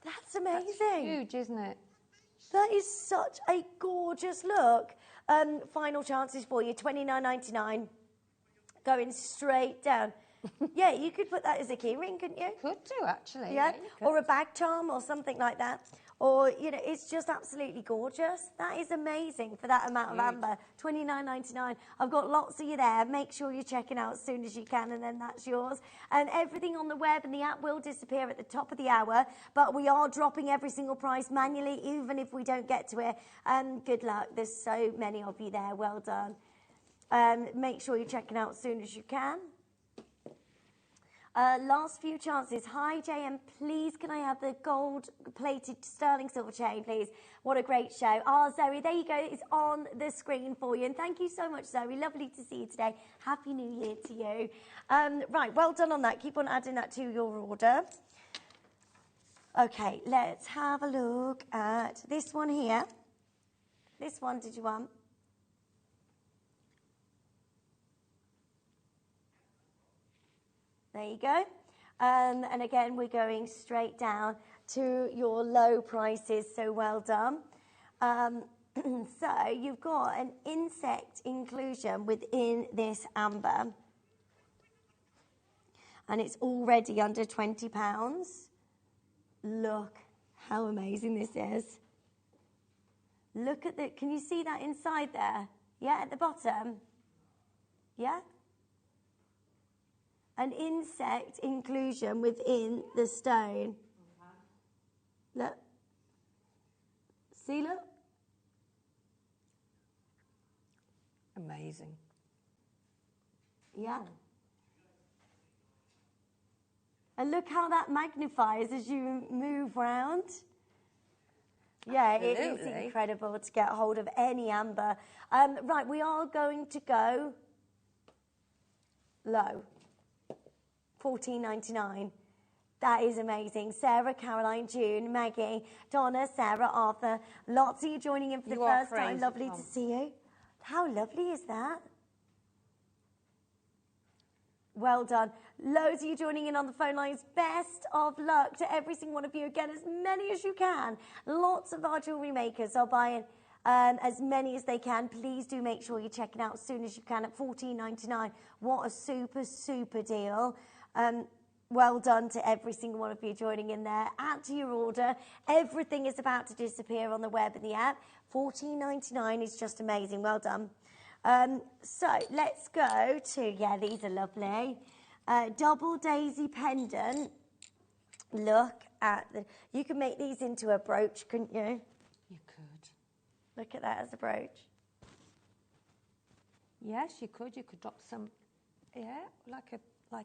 That's amazing. That's huge, isn't it? That is such a gorgeous look. Final chances for you, $29.99. Going straight down. Yeah, you could put that as a key ring, couldn't you? Could do, actually. Yeah, you or a bag charm or something like that. Or, you know, it's just absolutely gorgeous. That is amazing for that amount of amber. $29.99. I've got lots of you there. Make sure you're checking out as soon as you can, and then that's yours. And everything on the web and the app will disappear at the top of the hour, but we are dropping every single price manually, even if we don't get to it. And good luck. There's so many of you there. Well done. Make sure you're checking out as soon as you can. Last few chances. Hi, JM. Please, can I have the gold-plated sterling silver chain, please? What a great show. Oh, Zoe, there you go. It's on the screen for you. And thank you so much, Zoe. Lovely to see you today. Happy New Year to you. Right, well done on that. Keep on adding that to your order. Okay, let's have a look at this one here. This one, did you want? There you go. And again, we're going straight down to your low prices, so well done. So you've got an insect inclusion within this amber. And it's already under £20. Look how amazing this is. Look at the, can you see that inside there? Yeah, at the bottom? Yeah? An insect inclusion within the stone. Look. See, look. Amazing. Yeah. And look how that magnifies as you move round. Yeah, it is incredible to get hold of any amber. Right, we are going to go low. $14.99. That is amazing. Sarah, Caroline, June, Maggie, Donna, Sarah, Arthur. Lots of you joining in for the first time. Lovely to see you. How lovely is that? Well done. Loads of you joining in on the phone lines. Best of luck to every single one of you. Again, as many as you can. Lots of our jewellery makers are buying as many as they can. Please do make sure you're checking out as soon as you can at $14.99. What a super, super deal. Well done to every single one of you joining in there. Add to your order. Everything is about to disappear on the web and the app. $14.99 is just amazing. Well done. So let's go to, yeah, these are lovely. Double daisy pendant. Look at the, you can make these into a brooch, couldn't you? You could. Look at that as a brooch. Yes, you could. You could drop some, yeah, like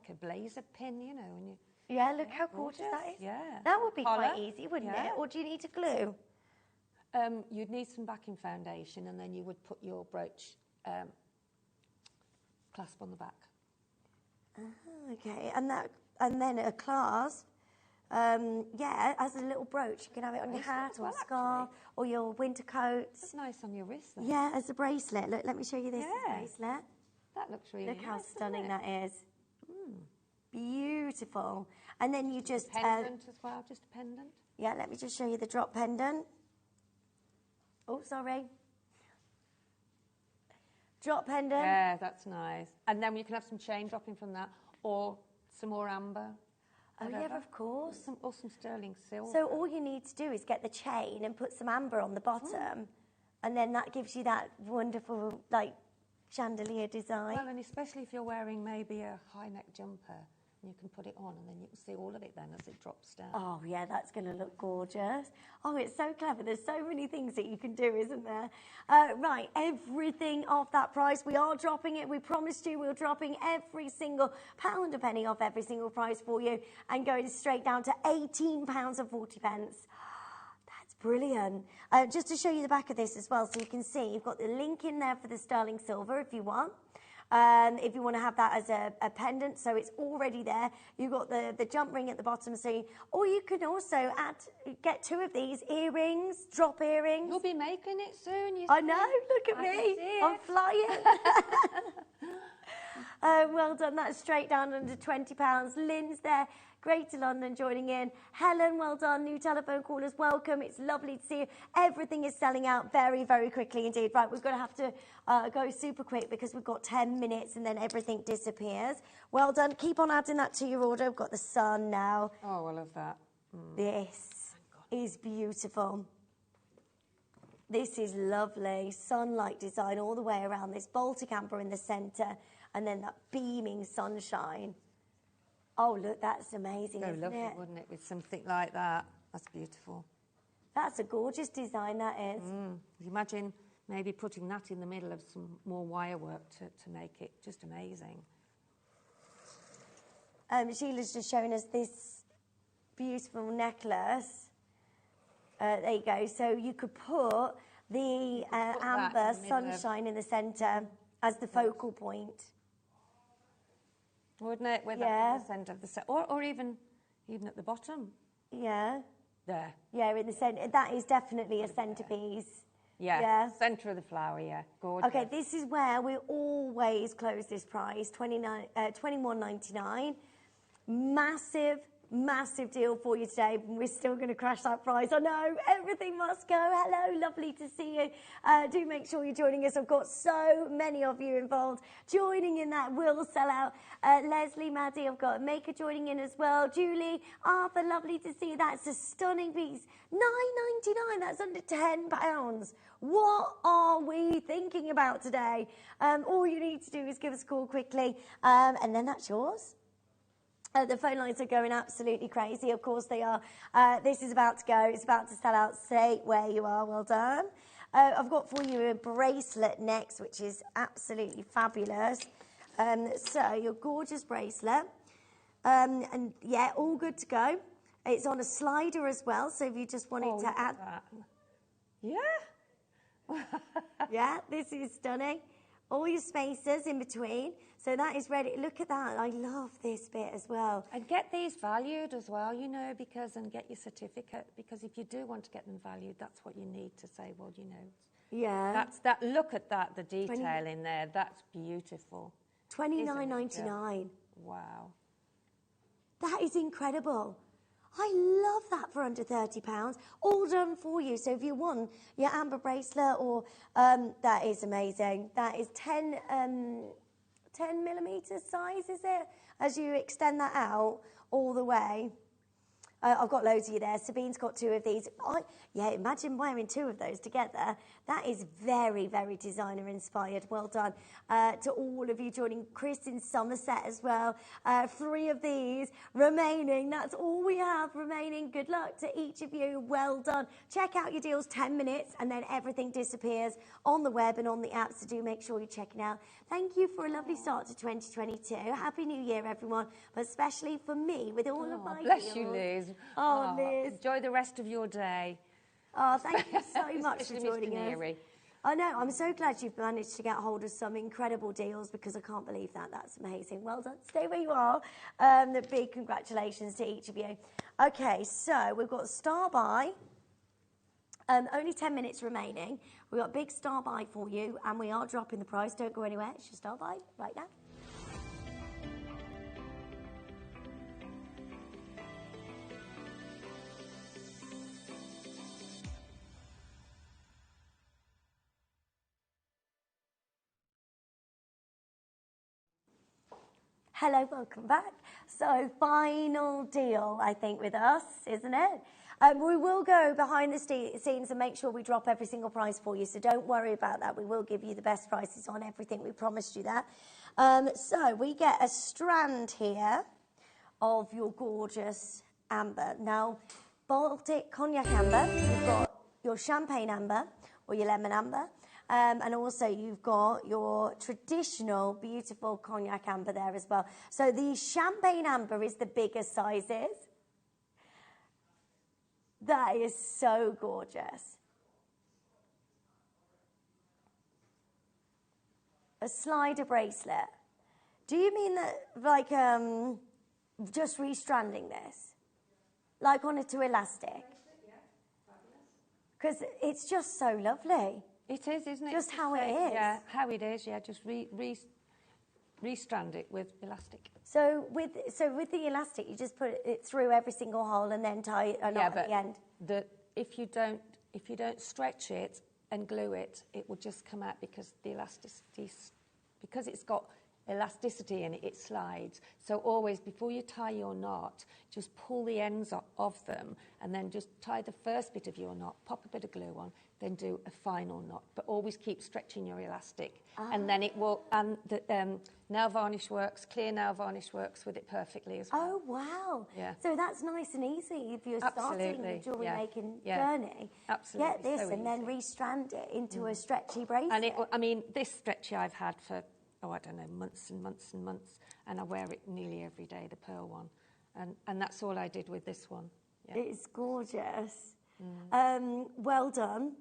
a blazer pin, you know. And you, yeah, look how gorgeous that is. Yeah. That would be Collar. quite easy, wouldn't Yeah. it? Or do you need to glue? You'd need some backing foundation, and then you would put your brooch clasp on the back. Okay, and then a clasp. Yeah, as a little brooch. You can have it on your hat or a scarf or your winter coat. That's nice on your wrist, though. Yeah, as a bracelet. Look, let me show you this bracelet. That looks really Look nice. how stunning that is. Beautiful. And then you just... pendant as well, just a pendant. Yeah, let me just show you the drop pendant. Oh, sorry. Drop pendant. Yeah, that's nice. And then you can have some chain dropping from that, or some more amber. Oh, yeah, of course. Or some sterling silver. So all you need to do is get the chain and put some amber on the bottom, and then that gives you that wonderful, like, chandelier design. Well, and especially if you're wearing maybe a high neck jumper, you can put it on and then you can see all of it then as it drops down. Oh, yeah, that's going to look gorgeous. Oh, it's so clever. There's so many things that you can do, isn't there? Right, everything off that price. We are dropping it. We promised you we're dropping every single pound a penny off every single price for you and going straight down to £18.40. That's brilliant. Just to show you the back of this as well, so you can see, you've got the link in there for the sterling silver if you want. If you want to have that as a pendant, so it's already there. You've got the jump ring at the bottom, or you can also get two of these earrings, drop earrings. You'll be making it soon. I know, look at me, I'm flying. Well done, that's straight down under £20. Lynn's there, Greater London joining in. Helen, well done, new telephone callers, welcome. It's lovely to see you. Everything is selling out very, very quickly indeed. Right, we're going to have to go super quick because we've got 10 minutes and then everything disappears. Well done, keep on adding that to your order. We've got the sun now. Oh, I love that. This is beautiful. This is lovely, sun-like design all the way around, this Baltic amber in the centre, and then that beaming sunshine. Oh, look, that's amazing, So isn't lovely, it? wouldn't it, with something like that? That's beautiful. That's a gorgeous design, that is. Imagine maybe putting that in the middle of some more wire work to make it just amazing. Sheila's just showing us this beautiful necklace. There you go. So you could put the amber sunshine in the centre as the focal point. Wouldn't it? With that in the centre of the set, or even at the bottom. Yeah. There. Yeah, in the centre. That is definitely a centrepiece. Yeah. Centre of the flower. Yeah. Gorgeous. Okay, this is where we always close this price. $21.99. Massive deal for you today. We're still going to crash that price. I know, everything must go. Hello, lovely to see you. Do make sure you're joining us. I've got so many of you involved joining in that will sell out. Leslie, Maddie, I've got Maker joining in as well. Julie, Arthur, lovely to see you. That's a stunning piece. $9.99, that's under £10. What are we thinking about today? All you need to do is give us a call quickly, and then that's yours. The phone lines are going absolutely crazy. Of course they are. This is about to go. It's about to sell out. Stay where you are. Well done. I've got for you a bracelet next, which is absolutely fabulous. So your gorgeous bracelet. And yeah, all good to go. It's on a slider as well. So if you just wanted to add... Yeah. Yeah, this is stunning. All your spacers in between. So that is ready. Look at that. I love this bit as well. And get these valued as well, you know, and get your certificate. Because if you do want to get them valued, that's what you need to say, well, you know. Yeah. Look at that, the detail in there. That's beautiful. $29.99. Wow. That is incredible. I love that for under £30. All done for you. So if you want your amber bracelet or... that is amazing. That is 10 millimetre size, is it? As you extend that out, all the way. I've got loads of you there. Sabine's got 2 of these. Yeah, imagine wearing 2 of those together. That is very, very designer inspired. Well done. To all of you joining, Chris in Somerset as well. 3 of these remaining. That's all we have remaining. Good luck to each of you. Well done. Check out your deals, 10 minutes, and then everything disappears on the web and on the app, so do make sure you're checking out. Thank you for a lovely start to 2022. Happy New Year, everyone, but especially for me with all of my bless deals. you, Liz. Oh, Liz. Enjoy the rest of your day. Oh, thank you so much for Especially joining Mr. us. Neary. I know, I'm so glad you've managed to get hold of some incredible deals, because I can't believe that. That's amazing. Well done. Stay where you are. The big congratulations to each of you. Okay, so we've got Star Buy. Only 10 minutes remaining. We've got big Star Buy for you, and we are dropping the price. Don't go anywhere. It's your Star Buy right now. Hello, welcome back. So, final deal, I think, with us, isn't it? We will go behind the scenes and make sure we drop every single price for you, so don't worry about that. We will give you the best prices on everything. We promised you that. So, we get a strand here of your gorgeous amber. Now, Baltic cognac amber, you've got your champagne amber or your lemon amber. And also you've got your traditional beautiful cognac amber there as well. So the champagne amber is the biggest sizes. That is so gorgeous. A slider bracelet. Do you mean that, like, just restranding this? Like on it to elastic? Because it's just so lovely. It is, isn't it? Just how it is. Yeah, how it is, yeah. Just restrand it with elastic. So with the elastic, you just put it through every single hole and then tie a knot at the end. If you don't stretch it and glue it, it will just come out, because the elasticity, because it's got elasticity in it, it slides. So always, before you tie your knot, just pull the ends of them and then just tie the first bit of your knot, pop a bit of glue on, then do a final knot. But always keep stretching your elastic. And then it will, and the nail varnish works, clear nail varnish works with it perfectly as well. Oh, wow. Yeah. So that's nice and easy if you're starting the jewellery making journey. Absolutely. Get this so and then restrand it into a stretchy bracelet. And I mean, this stretchy I've had for, I don't know, months and months and months, and I wear it nearly every day, the pearl one. And that's all I did with this one. Yeah. It's gorgeous. Well done.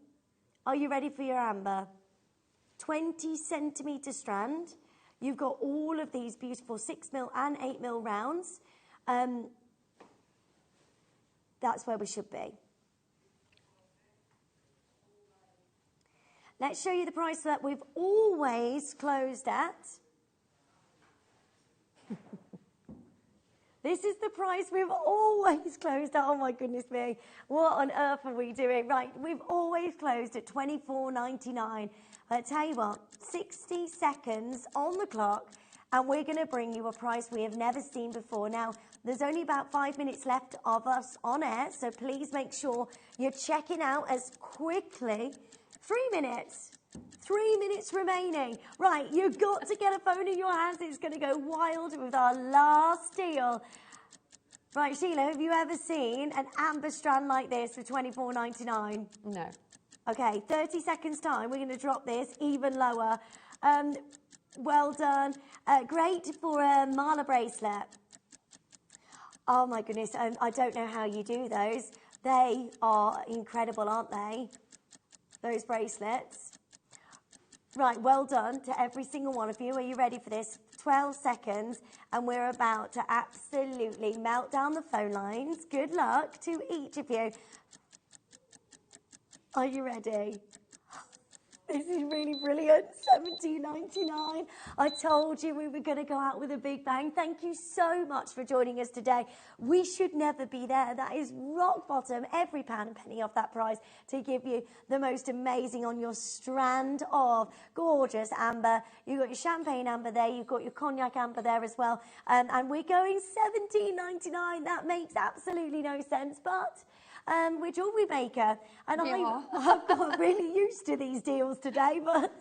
Are you ready for your amber? 20 centimetre strand. You've got all of these beautiful 6mm and 8mm rounds. That's where we should be. Let's show you the price that we've always closed at. This is the price we've always closed at. Oh my goodness me. What on earth are we doing? Right, we've always closed at $24.99. I tell you what, 60 seconds on the clock, and we're going to bring you a price we have never seen before. Now, there's only about 5 minutes left of us on air, so please make sure you're checking out as quickly. 3 minutes. 3 minutes remaining. Right, you've got to get a phone in your hands. It's going to go wild with our last deal. Right, Sheila, have you ever seen an amber strand like this for $24.99? No. Okay, 30 seconds time. We're going to drop this even lower. Well done. Great for a mala bracelet. Oh my goodness, I don't know how you do those. They are incredible, aren't they? Those bracelets. Right, well done to every single one of you. Are you ready for this? 12 seconds, and we're about to absolutely melt down the phone lines. Good luck to each of you. Are you ready? This is really brilliant. $17.99. I told you we were going to go out with a big bang. Thank you so much for joining us today. We should never be there. That is rock bottom. Every pound and penny off that price to give you the most amazing on your strand of gorgeous amber. You've got your champagne amber there. You've got your cognac amber there as well. And we're going $17.99. That makes absolutely no sense, but we're Jewellery Maker, and I've got really used to these deals today, but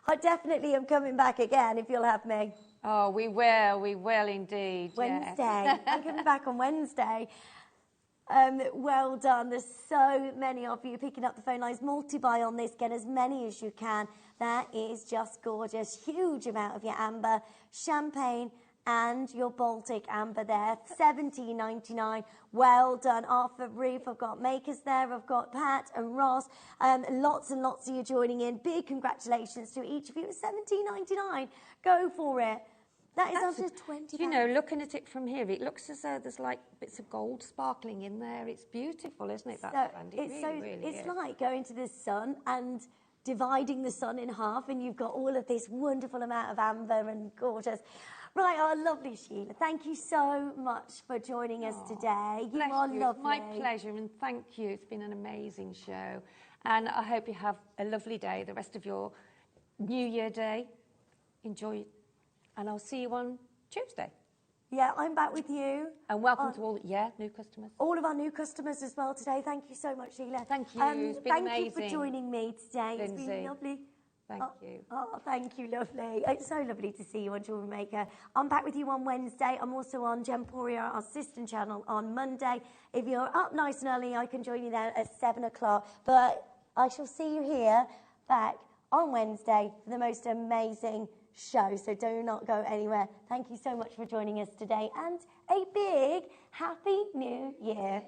I definitely am coming back again if you'll have me. Oh, we will indeed. Wednesday. Yes. I'm coming back on Wednesday. Well done. There's so many of you picking up the phone lines. Multi-buy on this. Get as many as you can. That is just gorgeous. Huge amount of your amber, champagne, and your Baltic amber there, $17.99. Well done. Arthur Reef, I've got makers there. I've got Pat and Ross. Lots and lots of you joining in. Big congratulations to each of you. It's $17.99. Go for it. That is under 20. You know, looking at it from here, it looks as though there's like bits of gold sparkling in there. It's beautiful, isn't it? That brand? It's like going to the sun and dividing the sun in half, and you've got all of this wonderful amount of amber and gorgeous. Right, oh, lovely, Sheila. Thank you so much for joining us today. You are lovely. My pleasure, and thank you. It's been an amazing show. And I hope you have a lovely day, the rest of your New Year day. Enjoy it. And I'll see you on Tuesday. Yeah, I'm back with you. And welcome to all, new customers. All of our new customers as well today. Thank you so much, Sheila. Thank you. It's been amazing. Thank you for joining me today. Lindsay. It's been lovely. Thank you. Oh, thank you, lovely. It's so lovely to see you on Jewellery Maker. I'm back with you on Wednesday. I'm also on Gemporia, our sister channel, on Monday. If you're up nice and early, I can join you there at 7 o'clock. But I shall see you here back on Wednesday for the most amazing show. So do not go anywhere. Thank you so much for joining us today, and a big Happy New Year.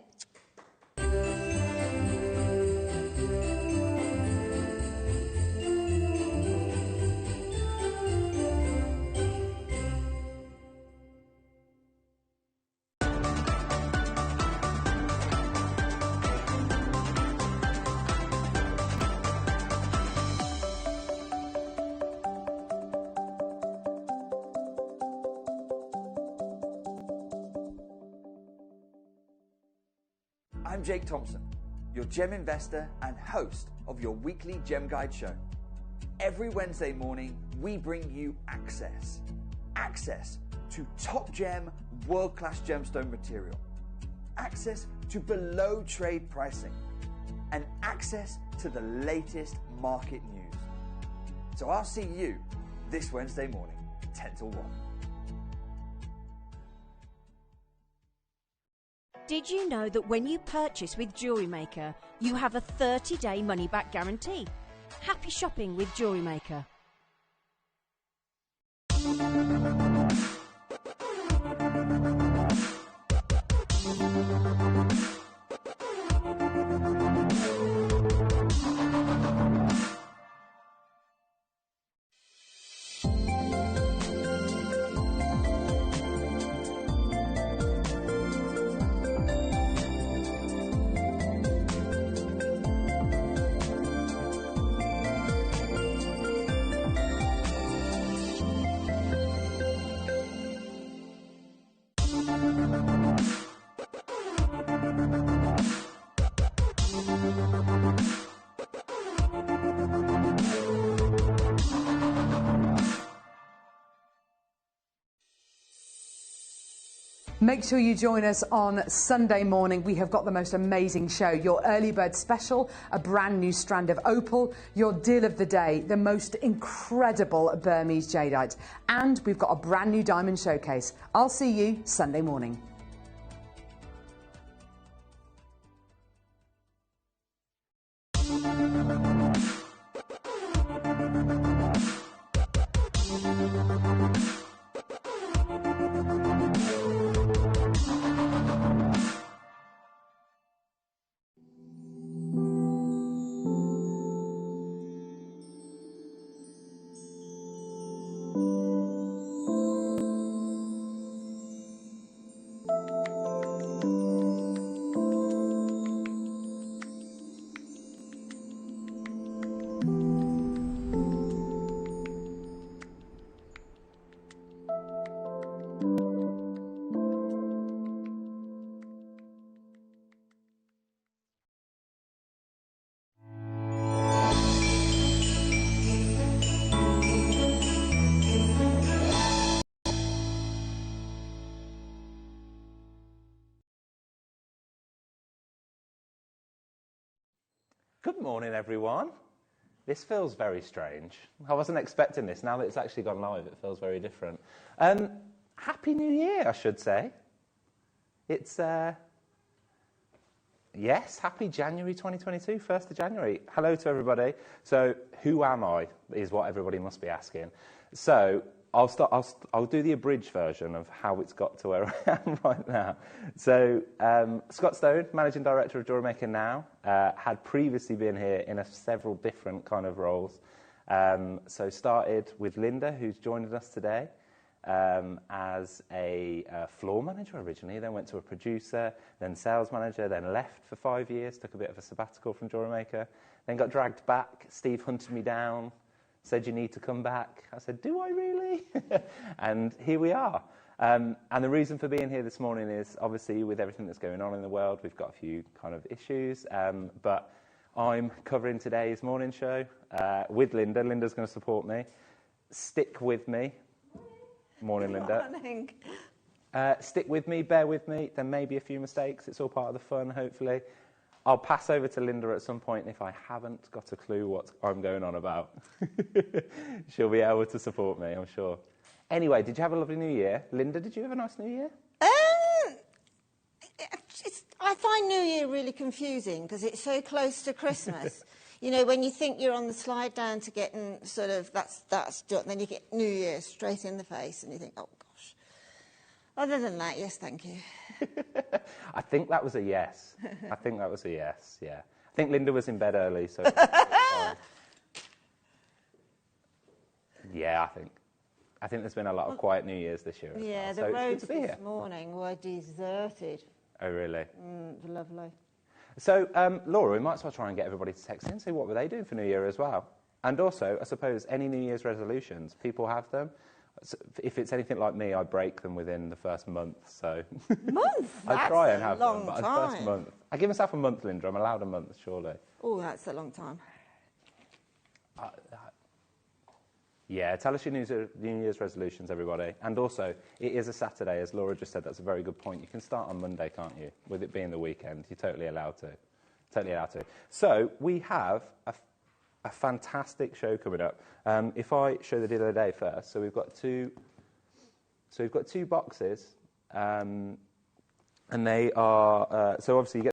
I'm Jake Thompson, your gem investor and host of your weekly Gem Guide show. Every Wednesday morning, we bring you access. Access to top gem, world-class gemstone material. Access to below trade pricing. And access to the latest market news. So I'll see you this Wednesday morning, 10 till 1. Did you know that when you purchase with Jewellery Maker, you have a 30-day money-back guarantee? Happy shopping with Jewellery Maker. Make sure you join us on Sunday morning. We have got the most amazing show. Your early bird special, a brand new strand of opal, your deal of the day, the most incredible Burmese jadeite. And we've got a brand new diamond showcase. I'll see you Sunday morning. Good morning, everyone. This feels very strange. I wasn't expecting this. Now that it's actually gone live, it feels very different. Happy New Year, I should say. It's, yes, happy January 2022, 1st of January. Hello to everybody. So, who am I, is what everybody must be asking. So, I'll do the abridged version of how it's got to where I am right now. So, Scott Stone, Managing Director of JewelleryMaker now, had previously been here in several different kind of roles. So started with Linda, who's joined us today, as a floor manager originally, then went to a producer, then sales manager, then left for 5 years, took a bit of a sabbatical from JewelleryMaker, then got dragged back. Steve hunted me down, said, you need to come back. I said, do I really? And here we are. And the reason for being here this morning is, obviously, with everything that's going on in the world, we've got a few kind of issues. But I'm covering today's morning show with Linda. Linda's going to support me. Stick with me. Morning, Linda. Morning. Stick with me, bear with me. There may be a few mistakes. It's all part of the fun, hopefully. I'll pass over to Linda at some point if I haven't got a clue what I'm going on about. She'll be able to support me, I'm sure. Anyway, did you have a lovely New Year? Linda, did you have a nice New Year? I find New Year really confusing because it's so close to Christmas. You know, when you think you're on the slide down to getting sort of that's done, then you get New Year straight in the face and you think, oh, gosh. Other than that, yes, thank you. I think that was a yes. I think that was a yes, yeah. I think Linda was in bed early, so... Yeah, I think there's been a lot of quiet New Year's this year as yeah, well. the So roads it's good to be this here. morning were deserted. Oh, really? Lovely. So, Laura, we might as well try and get everybody to text in, see what were they doing for New Year as well. And also, I suppose, any New Year's resolutions, people have them. So if it's anything like me, I break them within the first month, so... Month? I try and have long them, but time. the first month... I give myself a month, Linda. I'm allowed a month, surely. Oh, that's a long time. Yeah, tell us your New Year's resolutions, everybody. And also, it is a Saturday, as Laura just said. That's a very good point. You can start on Monday, can't you? With it being the weekend, you're totally allowed to. Totally allowed to. So, we have a fantastic show coming up. If I show the deal of the day first, so we've got two boxes, and they are, so obviously you get